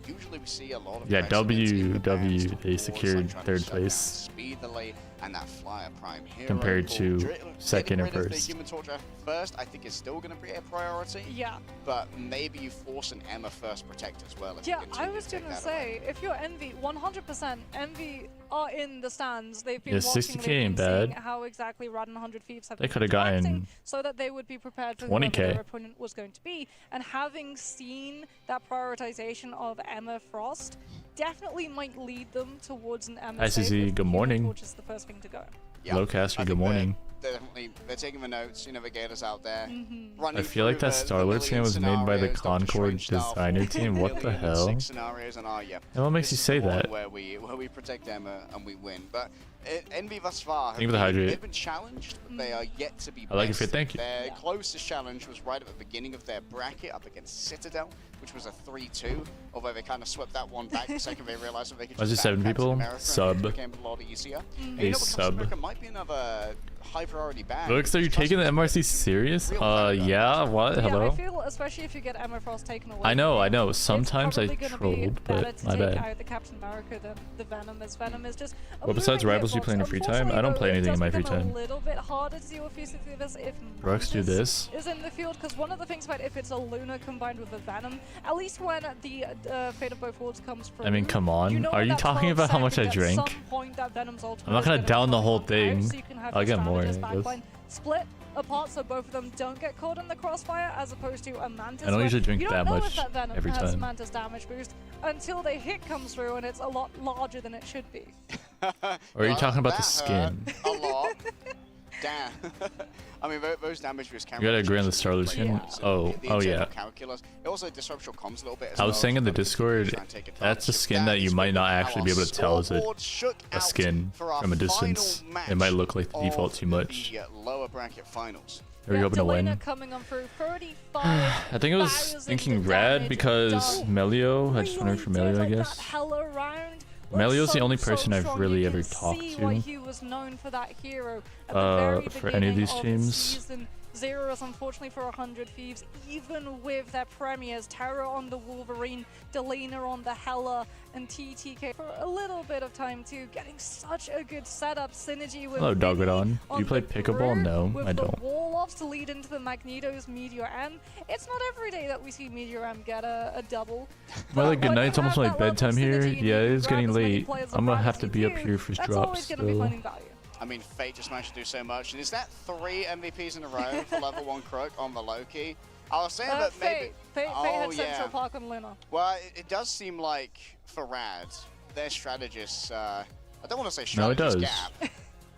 Usually we see a lot of Yeah, aggressiveness in the W, bands they towards, secured like, trying to third shut down place speedily, and that Flyer Prime hero compared pull. to second and Getting rid of the first. Human Torch at first, I think is still going to be a priority. Yeah. But maybe you force an Emma first protect as well. If you Yeah, continue I was take going to that away. say, if you're Envy, 100% Envy are in the stands. They've been Yeah, watching, 60K they've ain't been seeing bad. how exactly Rad and 100 Thieves have They been coulda gotten interacting so that they would be prepared for 20K. whoever their opponent was going to be. And having seen that prioritization of Emma Frost, definitely might lead them towards an Emma ICC, save with good Human morning. Torch is the first thing to go. Yeah, Lowcaster, I good think morning. They're taking the notes, you know, the gators out there. I feel like that Starlord skin was made by the Concord designer team. What the hell? Scenarios and yeah. And what makes you say that? Where we protect Emma and we win, but Envy thus far Thank you for the hydrate. they've been challenged, but they are yet to be. I like your bested. fit, thank you. Their closest challenge was right at the beginning of their bracket up against Citadel, which was a 3-2. Although they kind of swept that one back the second they realized that they could. Was just it 7 backtrack to people? America, and Sub. it became a lot easier. And A you know what, sub. America might be another high priority ban. Looks, are you taking the MRC serious? Yeah, what? Yeah, Hello? I feel, especially if you get Emma Frost taken away. I know. it's Sometimes I probably gonna be trolled, better but to my take bad. out the Captain America than the Venom, as Venom is just. Well, besides Rivals, you play in your free time? I don't play anything in my free time. A little bit harder to deal with this if Brooks, do this. is in the field, because one of the things about if it's a Luna combined with a Venom, at least when the Fate of Both Worlds comes through. I mean, come on. You know Are you that talking 12 about how much I second, drink? At some point that Venom's ultimate I'm not gonna is down the whole knock out, thing. so you can have I'll your get more, strategist I guess. backline split apart so both of them don't get caught in the crossfire, as opposed to a Mantis. I don't where usually drink you don't that know much if that Venom every has time. Mantis damage boost until the hit comes through and it's a lot larger than it should be. Or are you talking about the That skin? hurt a lot. Damn. I mean, those damage boost You gotta agree on the Starlord skin? Oh, yeah. Calculus. It also disrupts your comms a little bit as I was well, saying in the so Discord, try and take that's a advantage of skin that you is might when not our actually be able to tell is scoreboard shook a out skin for our from a distance. final match It might look like the of default too much. the lower bracket finals. Are you hoping to win? Coming on through 35. I think I was thinking Rad because Melio. I just went for Melio, I guess. Melio's the only person I've really ever talked to. He was known for that hero at the very For any of these beginning teams. Season 0 is unfortunately for 100 Thieves, even with their premiers, Terra on the Wolverine, Delena on the Hela, and TTK for a little bit of time too, getting such a good setup synergy with Hello, Vinny Dogadon. Do on you play the pickleball? Brew, No, with I the don't. wall-offs to lead into the Magneto's Meteor M. It's not every day that we see Meteor M get a double. Well, like, good when night. you It's almost have my that level of bedtime here. synergy and Yeah, you it can is grab getting as many late. players as I'm gonna Rad have as to you be up do, here for that's drops always going to be still. finding value. I mean, Fate just managed to do so much. And is that 3 MVPs in a row for level 1 Crook on the Loki? I was saying that maybe... Fate oh, had yeah. Central Park on Luna. Well, it does seem like for Rad, their strategists, I don't want to say No, it strategist does. gap.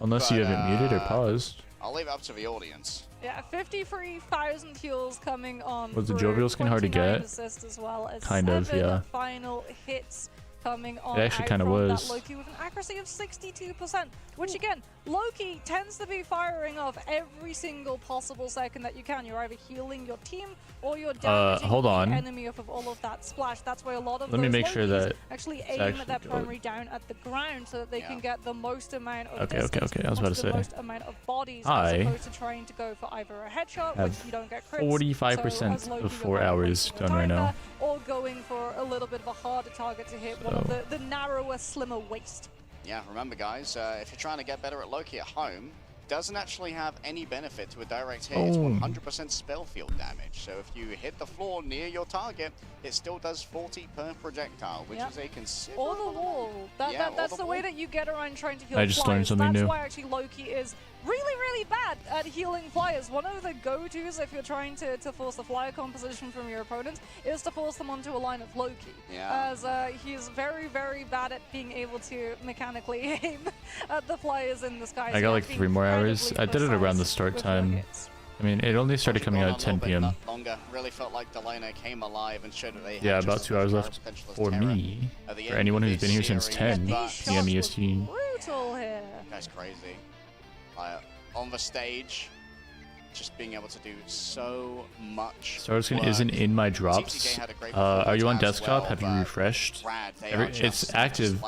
Unless you but, have it muted or paused. I'll leave it up to the audience. Yeah, 53,000 heals coming on. Was the through, Jovial skin hard to 29 get? assists as well as Kind of, 7 yeah. final hits coming on. It actually out kinda from was. That Loki with an accuracy of 62%, which again, Loki tends to be firing off every single possible second that you can. You're either healing your team or you're damaging hold on. the enemy off of all of that splash. That's why a lot of Let me those make sure Lokis that actually it's aim actually at that good. primary down at the ground so that they can get the most amount of Okay, distance I was about to onto the say. most amount of bodies I as opposed to trying to go for either a headshot, have which you don't get crits, 45% so as Loki of you're 4 not hours wasting your done right time now. there, or going for a little bit of a harder target to hit, one of the narrower, slimmer waist. Yeah, remember guys, if you're trying to get better at Loki at home, doesn't actually have any benefit to a direct hit. It's 100% spell field damage. So if you hit the floor near your target, it still does 40 per projectile, which is a considerable... Or the wall. That's or the the way wall. that you get around trying to heal I just learned flies. something That's new. why actually Loki is really bad at healing flyers. One of the go-tos if you're trying to force the flyer composition from your opponent is to force them onto a line of Loki. Yeah. As he's very bad at being able to mechanically aim at the flyers in the sky. I got like 3 more hours. I did it around the start time. I mean, it only started coming out at 10 p.m. Longer. Really felt like Delano came alive and showed that they Yeah, had about just 2 as hours much left potential as for Terra me. at the For end anyone of who's this been here since series, 10 but p.m. EST. Brutal here. That's crazy. On the stage, just being able to do so much. Star Skin isn't in my drops. Are you on desktop? Have you refreshed? It's active.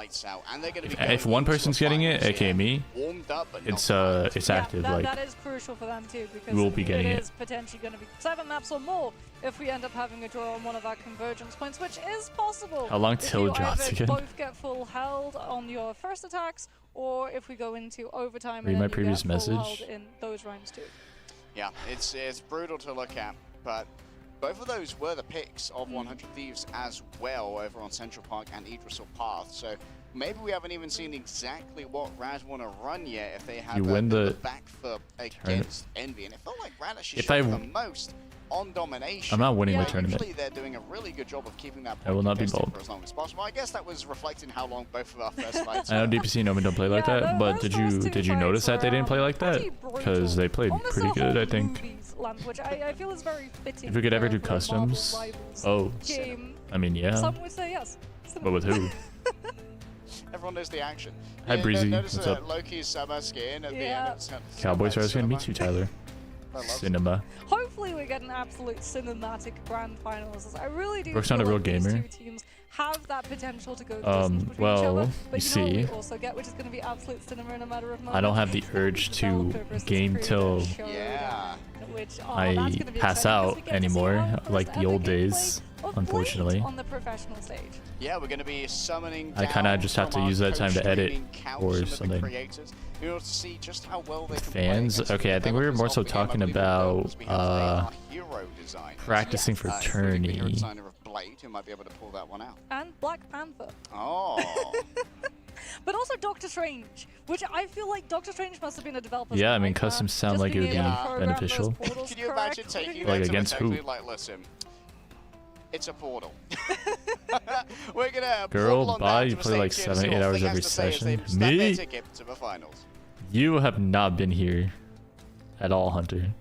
If one person's getting it, aka me, it's active. Like that is crucial for them too, because we'll be getting it it. is potentially going to be 7 maps or more if we end up having a draw on one of our convergence points, which is possible. How long if till you it drops either again? both get full held on your first attacks, or if we go into overtime Read and my then you previous get full message. held in those rounds too. Yeah, it's brutal to look at, but both of those were the picks of 100 Thieves as well over on Central Park and Idrisil Path. So maybe we haven't even seen exactly what Rad want to run yet if they have You win the back foot against Envy. And it felt like Rad actually If showed I- the most on Domination. I'm not winning the But tournament. Usually they're doing a really good job of keeping that I will not be contested bold. for as long as possible. I guess that was reflecting how long both of our first fights I know were. DPC and Omen don't play like Yeah, that, but those first two did you fights notice that they were, didn't play like that? pretty brutal. Because they played Almost pretty a good, whole I think. movies lamp, which I feel is very fitting. If we could ever do for a Marvel customs, Rivals oh, game. I mean yeah, Some would say yes. but with who? Everyone knows the action. Hi, Breezy. Notice What's up? Loki's summer skin at the Yeah. end. It's Cowboys are gonna cinema. meet you, Tyler. I love Cinema. Hopefully we get an absolute cinematic grand finals. I really do Brooke's feel not a real like these gamer. two teams have that potential to go the distance between each well, other. But you you know what see, we also get, which is going to be absolute cinema in a matter of moments. I don't have the urge to game till Yeah. Which, that's I gonna be pass exciting out 'cause we get to see anymore, our first like the ever old gameplay days, of unfortunately. Blade on the professional stage. Yeah, we're going to be summoning I kinda down just have to from our use that time to edit co-streaming couch or some of the something. creators in order to see just how well they can play Fans. against Okay, I think we were developers more of so the game. I talking believe about we have our hero design. practicing for Hero tourney. designer of Blade who might be able to pull that one out. And Black Panther. Oh. But also Doctor Strange, which I feel like Doctor Strange must have been a developer. Yeah, I mean, customs sound like it would be beneficial. Can you imagine taking Like that to against the who? tech lead, like, listen, it's a portal. We're gonna Girl, portal on bye. down You to play a like stage here, 7, so 8 all hours they every have to say is session. they've stacked their Me? ticket to the finals. You have not been here at all, Hunter.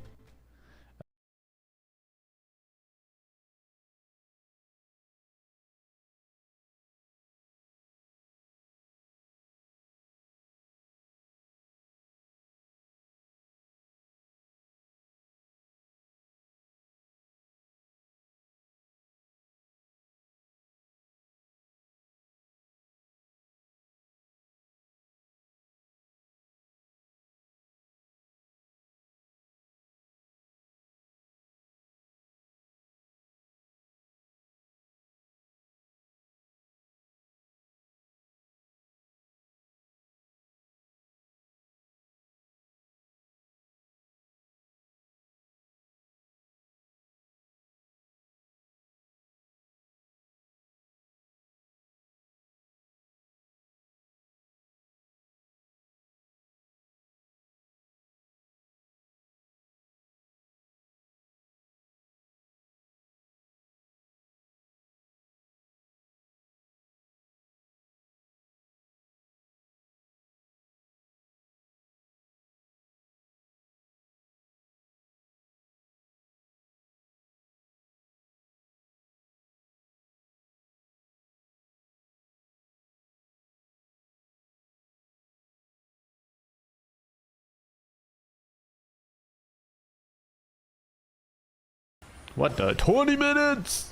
What the? 20 minutes!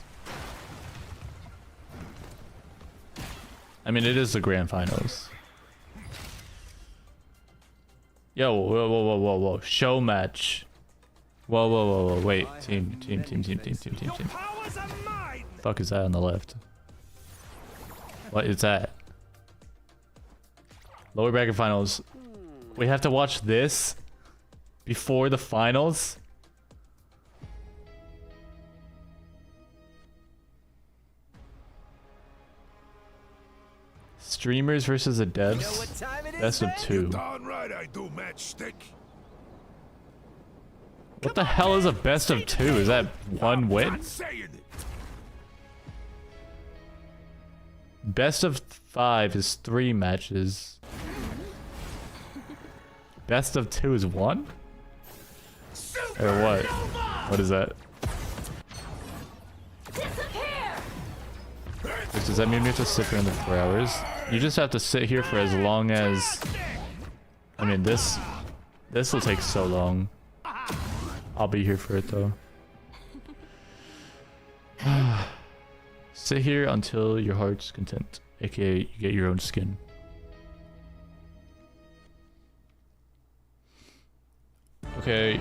I mean, it is the grand finals. Yo, whoa. Show match. Whoa. Wait. Team. Fuck is that on the left? What is that? Lower bracket finals. We have to watch this before the finals? Streamers versus the devs. Best of 2. Darn right I do matchstick. What the hell is a best of 2? Is that one win? Best of 5 is 3 matches. Best of 2 is 1? Or what? What is that? Does that mean we have to sit for another 4 hours? You just have to sit here for as long as... I mean, this will take so long. I'll be here for it though. Sit here until your heart's content, aka you get your own skin. Okay,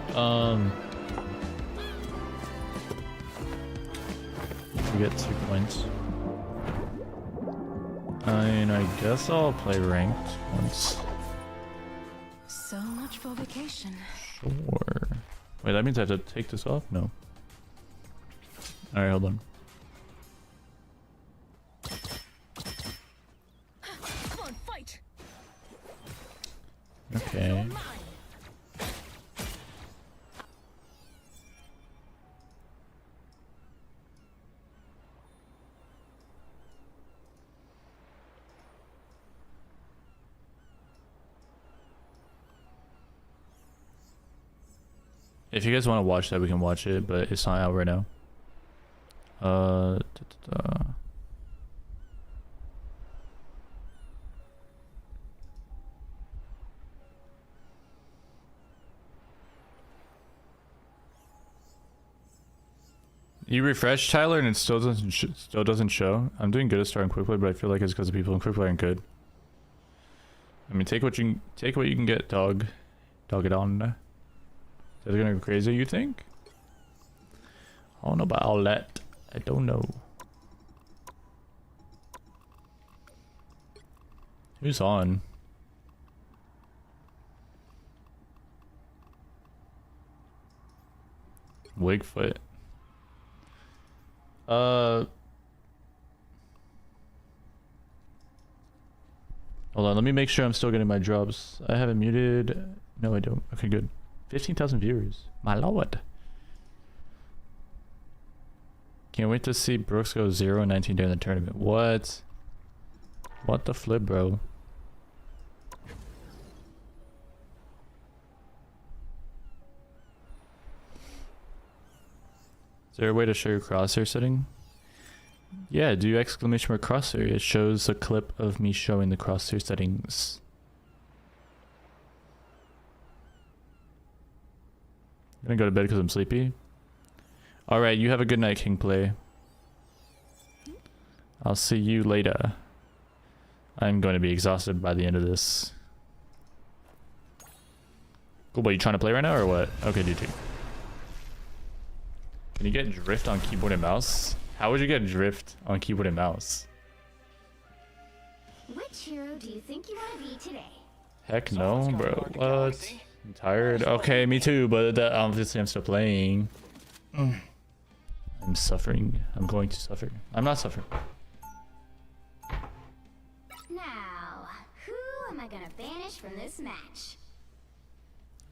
we get 2 points. I guess I'll play ranked once. So much for vacation. Sure. Wait, that means I have to take this off? No. Alright, hold on. Come on, fight. Okay. If you guys want to watch that, we can watch it, but it's not out right now. You refresh, Tyler, and it still doesn't show. I'm doing good at starting quick play, but I feel like it's because the people in quick play aren't good. I mean, take what you can get, dog. Dog it on. Is it gonna go crazy, you think? I don't know about all that. I don't know. Who's on? Wigfoot. Hold on, let me make sure I'm still getting my drops. I have it muted. No, I don't. Okay, good. 15,000 viewers. My lord. Can't wait to see Brooks go 0-19 during the tournament. What? What the flip, bro? Is there a way to show your crosshair setting? Yeah, do exclamation mark crosshair. It shows a clip of me showing the crosshair settings. I'm gonna go to bed because I'm sleepy. Alright, you have a good night, King Play. I'll see you later. I'm going to be exhausted by the end of this. Cool, but you trying to play right now or what? Okay, GG. Can you get drift on keyboard and mouse? How would you get drift on keyboard and mouse? Which hero do you think you want to be today? Heck no, bro. What? I'm tired. Okay, me too, but obviously I'm still playing. I'm suffering. I'm going to suffer. I'm not suffering. Now, who am I gonna banish from this match?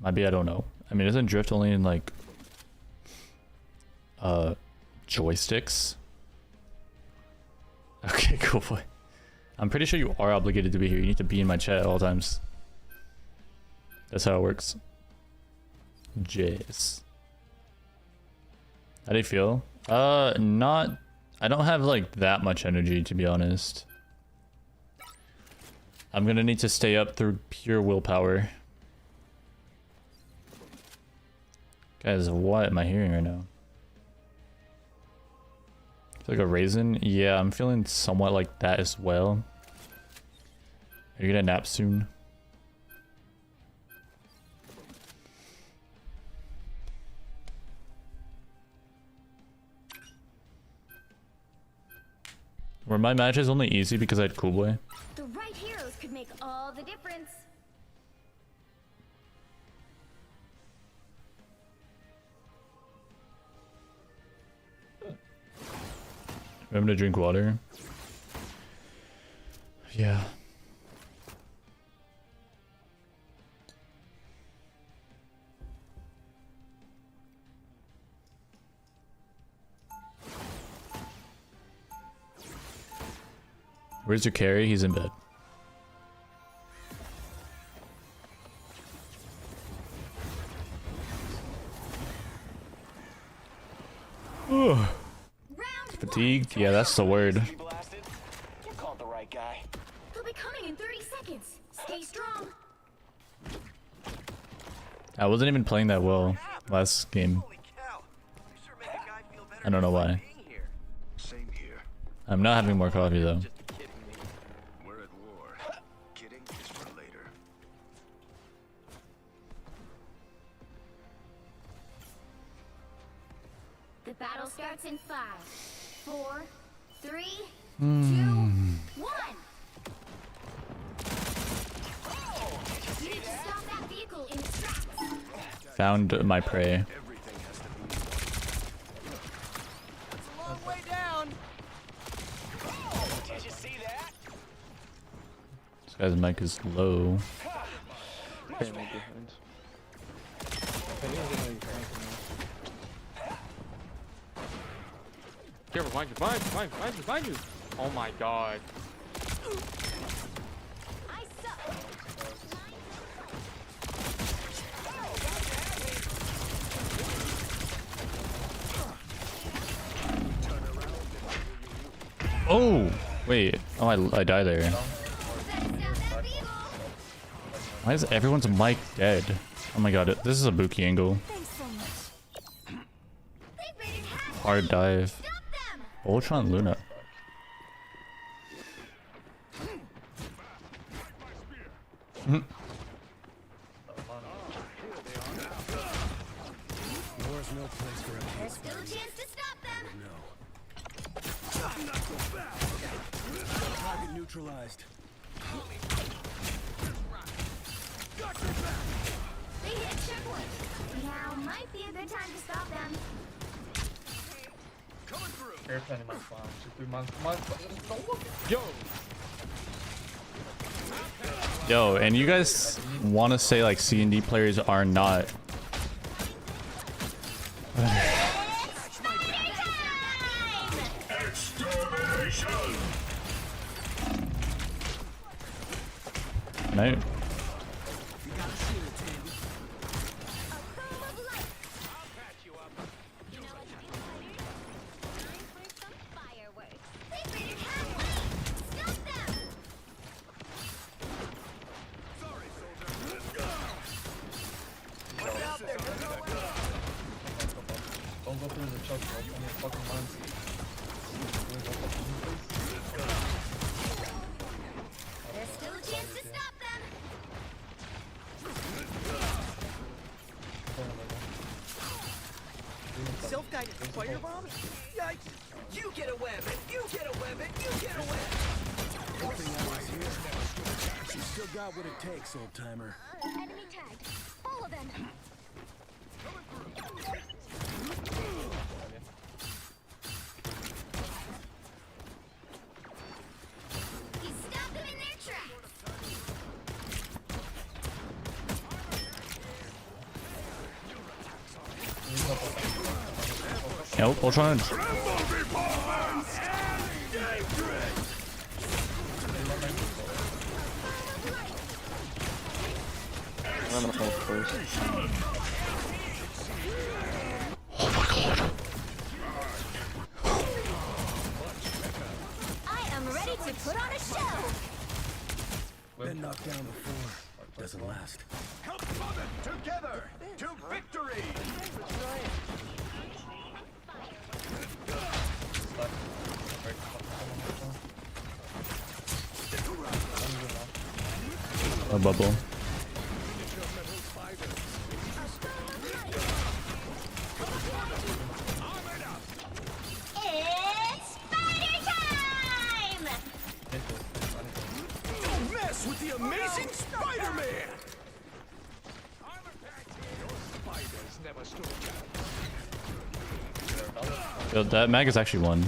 Maybe I don't know. I mean, isn't drift only in like joysticks? Okay, cool boy. I'm pretty sure you are obligated to be here. You need to be in my chat at all times. That's how it works. Jace. How do you feel? Not... I don't have like that much energy, to be honest. I'm gonna need to stay up through pure willpower. Guys, what am I hearing right now? It's like a raisin? Yeah, I'm feeling somewhat like that as well. Are you gonna nap soon? Were my matches only easy because I had Cool Boy? The right heroes could make all the difference. Remember to drink water? Yeah. Where's your carry? He's in bed. Fatigued? Yeah, that's the word. You called the right guy. They'll be coming in 30 seconds. Stay strong. I wasn't even playing that well last game. I don't know why. Same here. I'm not having more coffee though. We're at war. Kidding is for later. The battle starts in 5, 4, 3, 2, 1. You need to stop that vehicle in its tracks. Found my prey. Everything has to be. That's a long way down. Did you see that? This guy's mic is low. Careful, behind you. Oh my god. I suck. Oh! Wait. Oh, I died there. Why is everyone's mic dead? Oh my god, this is a Buki angle. Hard dive. Ultron Luna. War's no place for There's still a chance to stop them. target neutralized. They hit checkpoint. Now might be a good time to stop them. Yo, and you guys want to say like C&D players are not. No. Don't go through the choke, bro. Open your fucking mind. There's still a chance to stop them. Self-guided firebomb? Yikes! You get a web, and you get a web, and you get a web! You still got what it takes, old timer. Enemy tagged. Follow them. You stopped them in their tracks. Nope, Ultron. I'm gonna hold first. Oh my god. I am ready to put on a show. Been knocked down before. Doesn't last. Help summon together to victory. A bubble. It's spider time! Don't mess with the amazing Spider-Man. Spiders never stood a chance. Yo, that mag is actually one.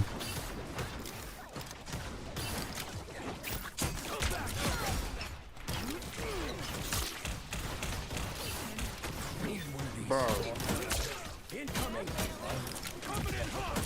Bro. Incoming. Coming in hot.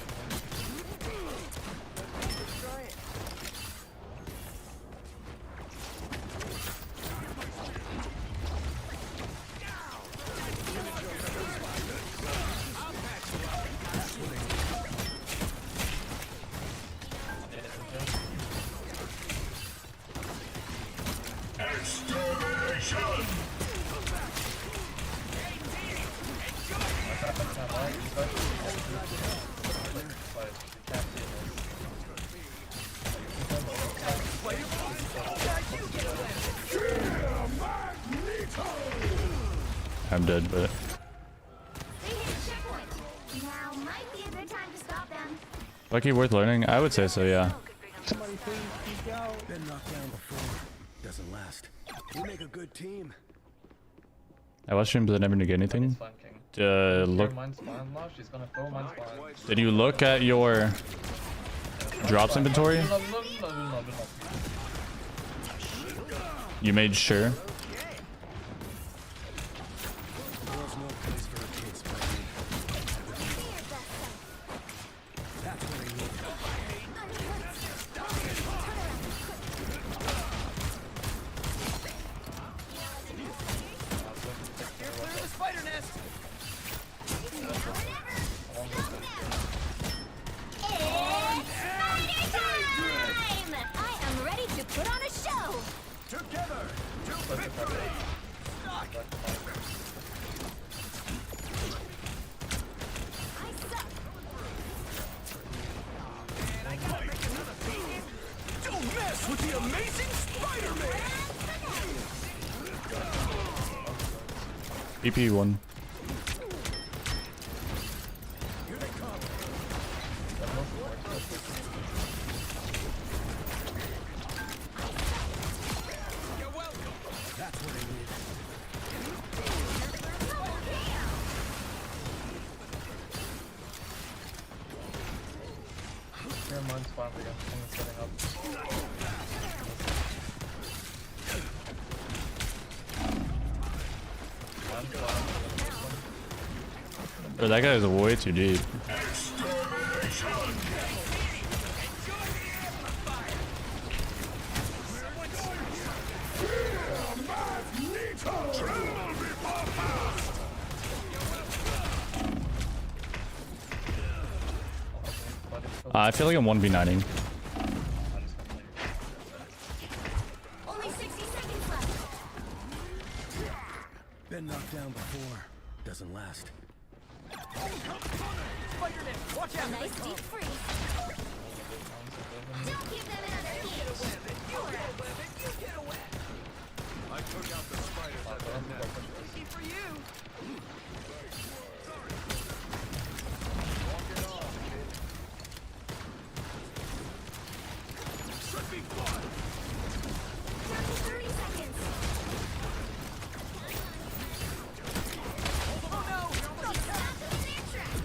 I'm dead, but They hit a checkpoint. Now might be a good time to stop them. lucky worth learning. I would say so, yeah. Somebody please peek out. Been knocked down before. Doesn't last. We make a good team. I watched streams but I never knew anything. Look. Did you look at your drops inventory? You made sure. With the amazing Spider-Man! EP1. Here they come. You're welcome. That's what I need. Your mind's fine again. Someone's setting up. Bro, that guy is way too deep. I feel like I'm 1v9ing. Only 60 seconds left. Been knocked down before. Doesn't last. Spider-Man, watch out! Nice deep freeze. Don't give them another inch. You get away! I took out the spiders at that net. Easy for you! Walk it off, kid. Should be fun! 30 seconds. Oh no! Stop them in their tracks.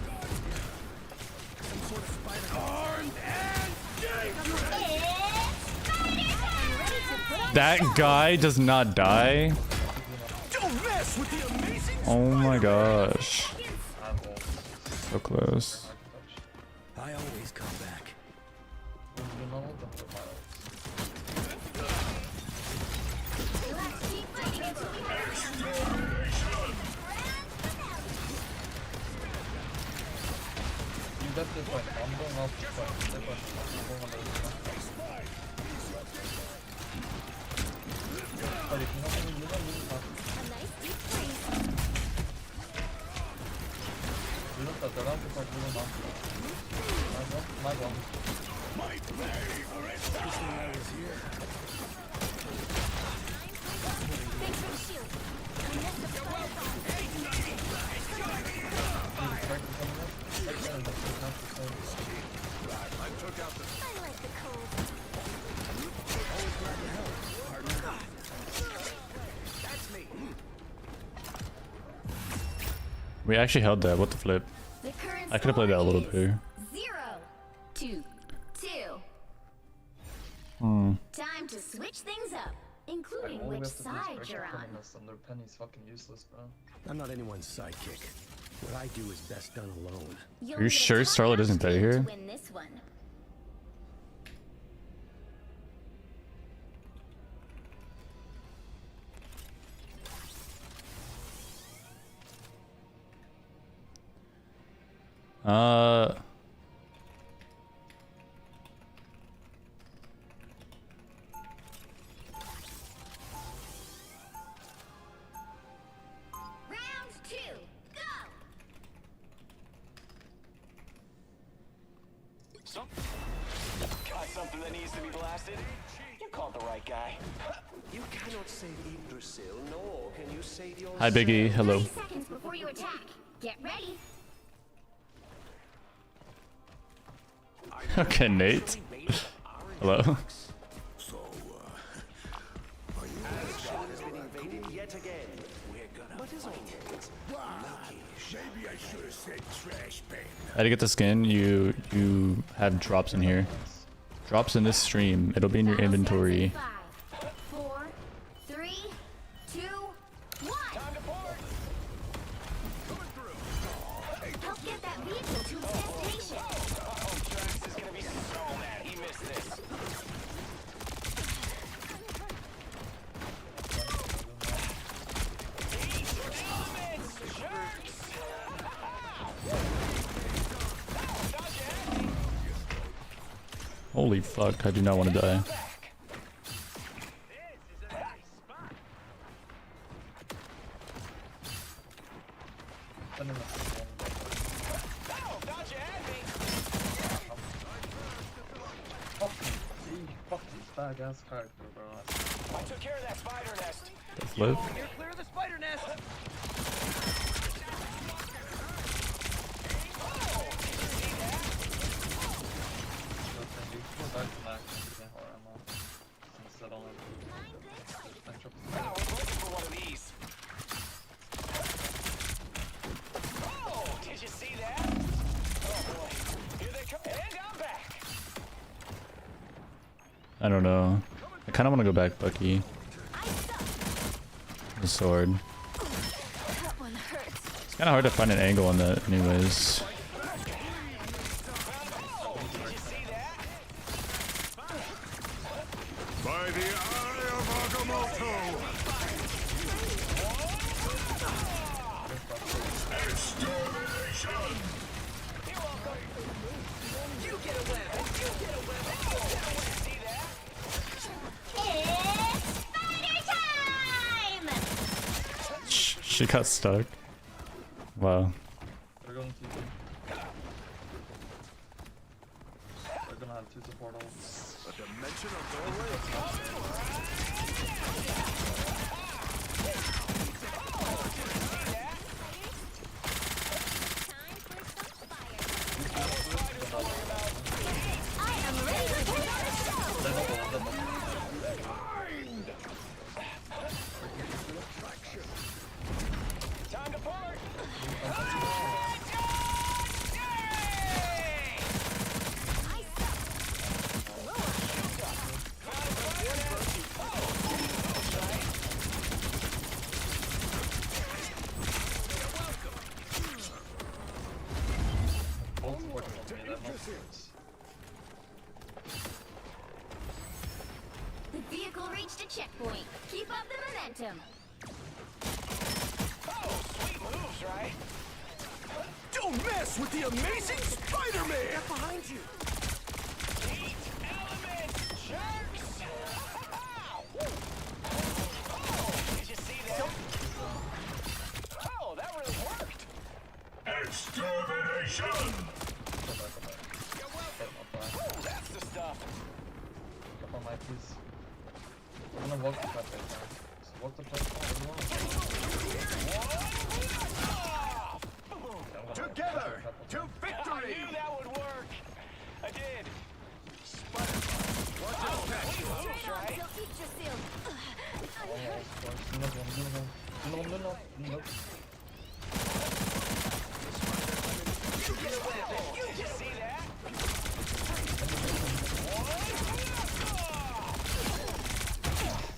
Some sort of spider. Armed and dangerous! That guy does not die. Don't mess with the amazing Oh my gosh. So close. I always come back. Let's keep fighting until we have You got this point. I'm going off this point. I'm going on this point. But if you're not going to do that, you a nice deep freeze. don't start around to start doing that. My one. my favorite! Thanks for the shield. We missed the fire bomb. I took out the... I like the cold. That's me! We actually held that. What the flip? The current I could have played that a little score better. is 0-2. Time to switch things up, including which side you're on. Penny's fucking useless, bro. I'm not anyone's sidekick. What I do is best done alone. You'll Are you need a sure top Starlord notch isn't there team here? to win this one. Round 2, go! Got something that needs to be blasted? You've called the right guy. You cannot save Yggdrasil, nor can you save your Hi, Biggie. Hello. 30 seconds before you attack. Get ready. Okay, Nate. Hello. So, has been invaded yet again. We're gonna maybe I should have said trash pan. How to get the skin? You have drops in here. Drops in this stream. It'll be in your inventory. 5, 4, 3, 2, 1. Time to board. Help get that vehicle to its destination. Oh, Drax is gonna be so mad he missed this. Elements, jerks! Holy fuck, I do not want to die. Fuck this bad ass character, bro. I took care of that spider nest. The flip. You're clear of the spider nest. I was looking for one of these. Oh, did you see that? Oh boy, here they come, and I'm back. I don't know. I kind of want to go back, Bucky. The sword. That one hurts. It's kind of hard to find an angle on that, anyways. By the eye of Agamotto! Extermination! You get a web. You get a web. See that? It's spider time! She got stuck. Wow. They're going to. They're gonna have 2 support ults. A dimensional doorway? I am ready to put on a show! Time to part. Both support from me, that makes The vehicle reached a checkpoint. Keep up the momentum. Oh, sweet moves, right? Don't mess with the amazing Spider-Man! Get behind you! Eat elements, jerks! Oh, did you see that? Oh, that really worked. Extermination! Oh, that's the stuff. Up on my piece. I'm gonna walk the path right now. So walk the Together to victory! I knew that would work. I did. Moves, right? Did you see that?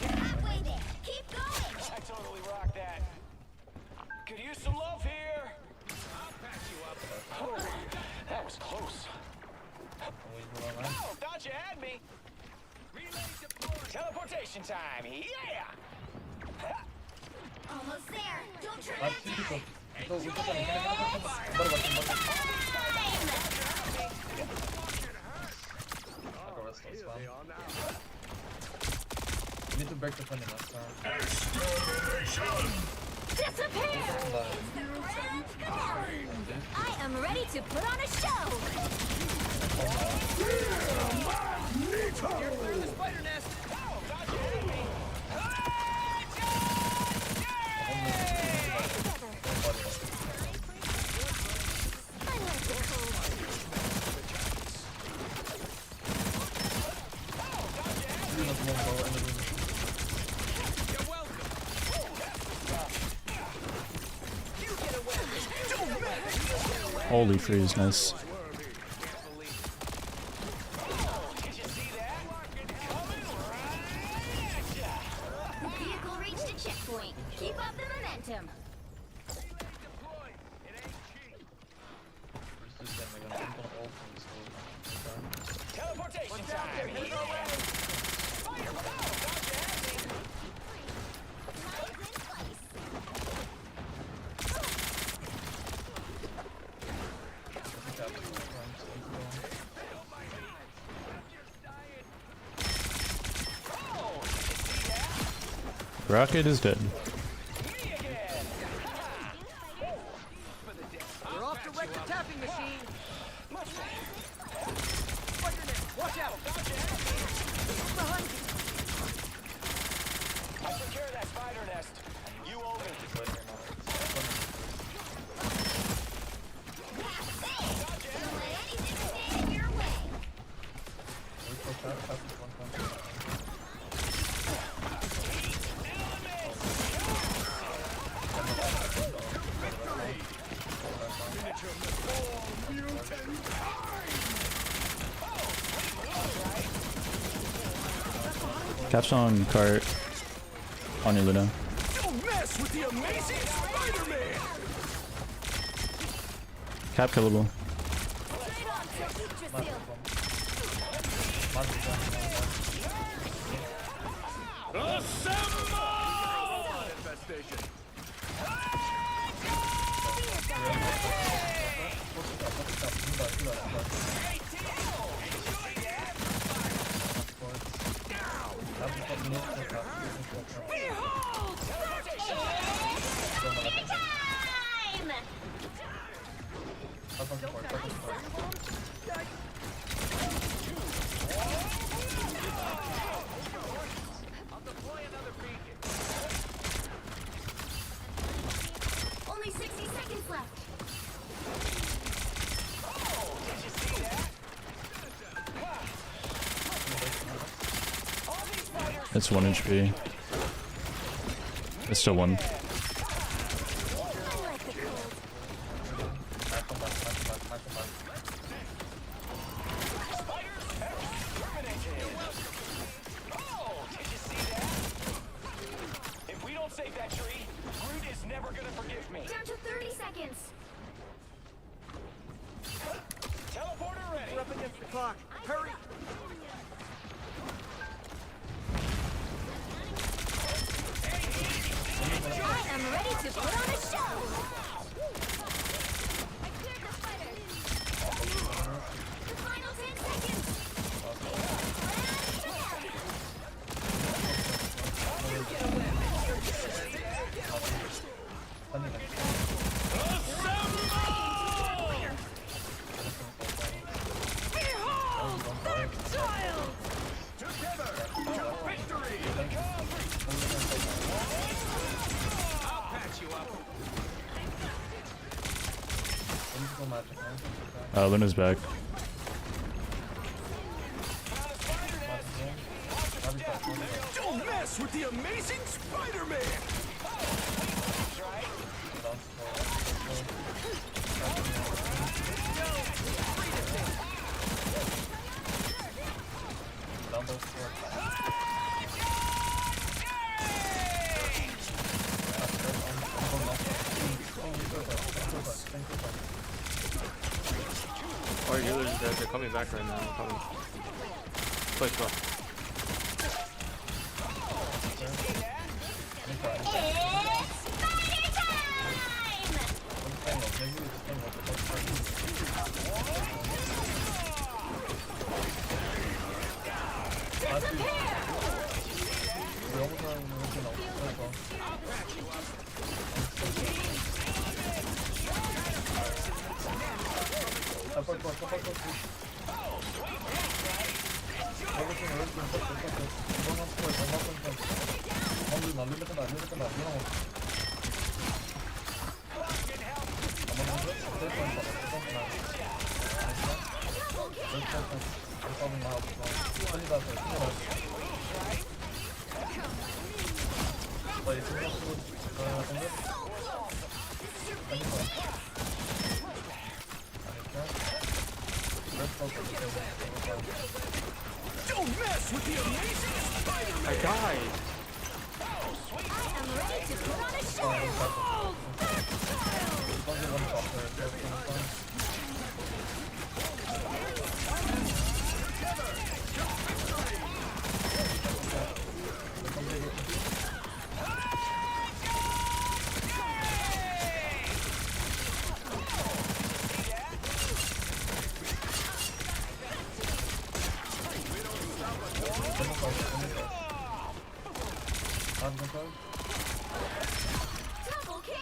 Halfway there. Keep going. I totally rocked that. Could use some love here. I'll patch you up. Oh, that was close. Oh, thought you had me. Relay deployed. Teleportation time. Yeah. Almost there. Don't turn back. You need to break the funding last time. Extermination! Disappear! I am ready to put on a show! You're clear of the spider nest! Holy freeze, nice. Vehicle reached a checkpoint. Keep up the momentum. Teleportation time. Rocket is dead. We're off to wreck the tapping machine. Spider-Man, watch out! Behind you! I took care of that spider nest. You owe me. Don't let anything stand in your way. Caps on cart. On your Luna. Don't mess with the amazing Spider-Man. Cap killable. Only 60 seconds left. It's 1 HP. It's still 1. If we don't save that tree, Groot is never gonna forgive me. Down to 30 seconds. Teleporter ready. We're up against the clock. Hurry! I am ready to put on a show. I cleared the spider. The final 10 seconds. Luna's back. Don't mess with the amazing Spider-Man. Our healers are dead. They're coming back right now. They're coming. Play 12. Wait, it's Don't mess with the amazing Spider-Man! I died. I'm ready to put on a show! Double KO!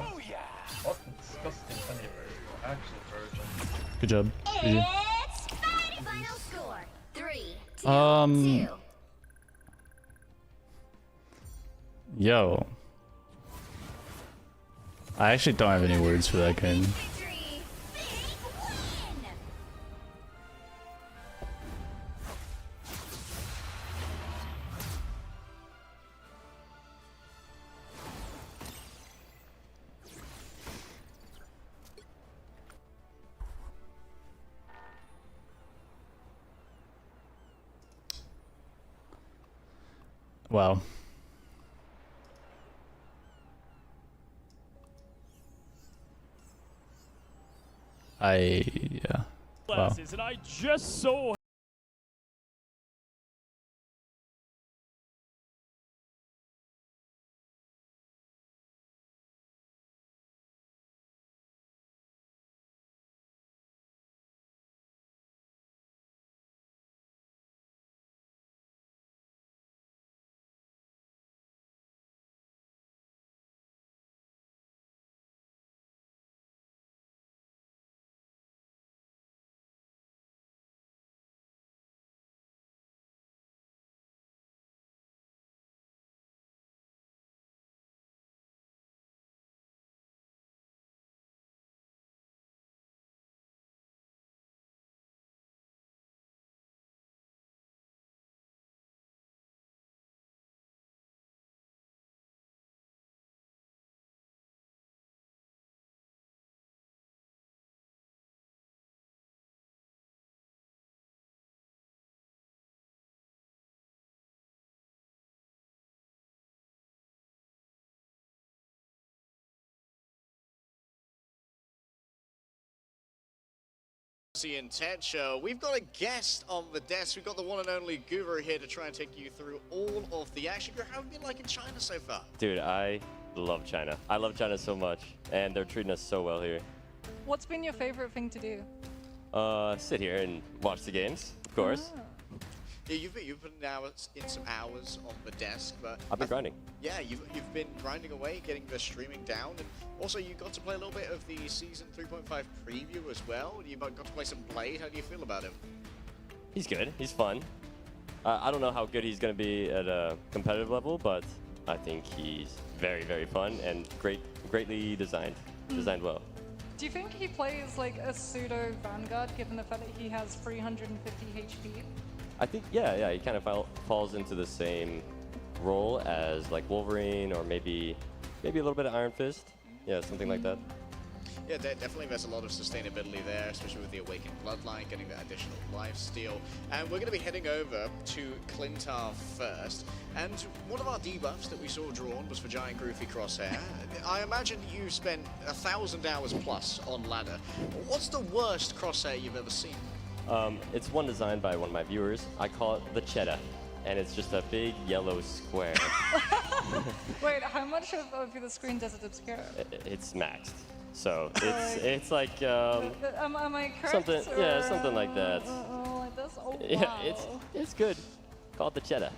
Oh yeah! What disgusting anywhere. Actual version. Good job. GG. It's final score 3-2. Yo. I actually don't have any words for that game. Victory! Big win! Wow. Yeah. Wow. And I just saw And Ted show. We've got a guest on the desk. We've got the one and only Guru here to try and take you through all of the action. Guru, how have you been liking China so far? Dude, I love China. I love China so much, and they're treating us so well here. What's been your favorite thing to do? Sit here and watch the games, of course. Yeah, you've put in some hours on the desk, but I've been grinding. Yeah, you've been grinding away, getting the streaming down, and also you got to play a little bit of the season 3.5 preview as well. You got to play some Blade. How do you feel about him? He's good. He's fun. I don't know how good he's going to be at a competitive level, but I think he's very, very fun and greatly designed. Designed well. Do you think he plays like a pseudo Vanguard, given the fact that he has 350 HP? I think, yeah, he kind of falls into the same role as like Wolverine or maybe a little bit of Iron Fist. Yeah, something like that. Yeah, definitely there's a lot of sustainability there, especially with the Awakened Bloodline, getting that additional lifesteal. And we're going to be heading over to Clintar first. And one of our debuffs that we saw drawn was for Giant Groovy Crosshair. I imagine you spent 1,000 hours plus on ladder. What's the worst Crosshair you've ever seen? It's one designed by one of my viewers. I call it the cheddar, and it's just a big yellow square. Wait, how much of the screen does it obscure? It's maxed, so it's like am I correct? something, yeah, something like that. Like this? Oh, wow. Yeah, it's good. Call it the cheddar.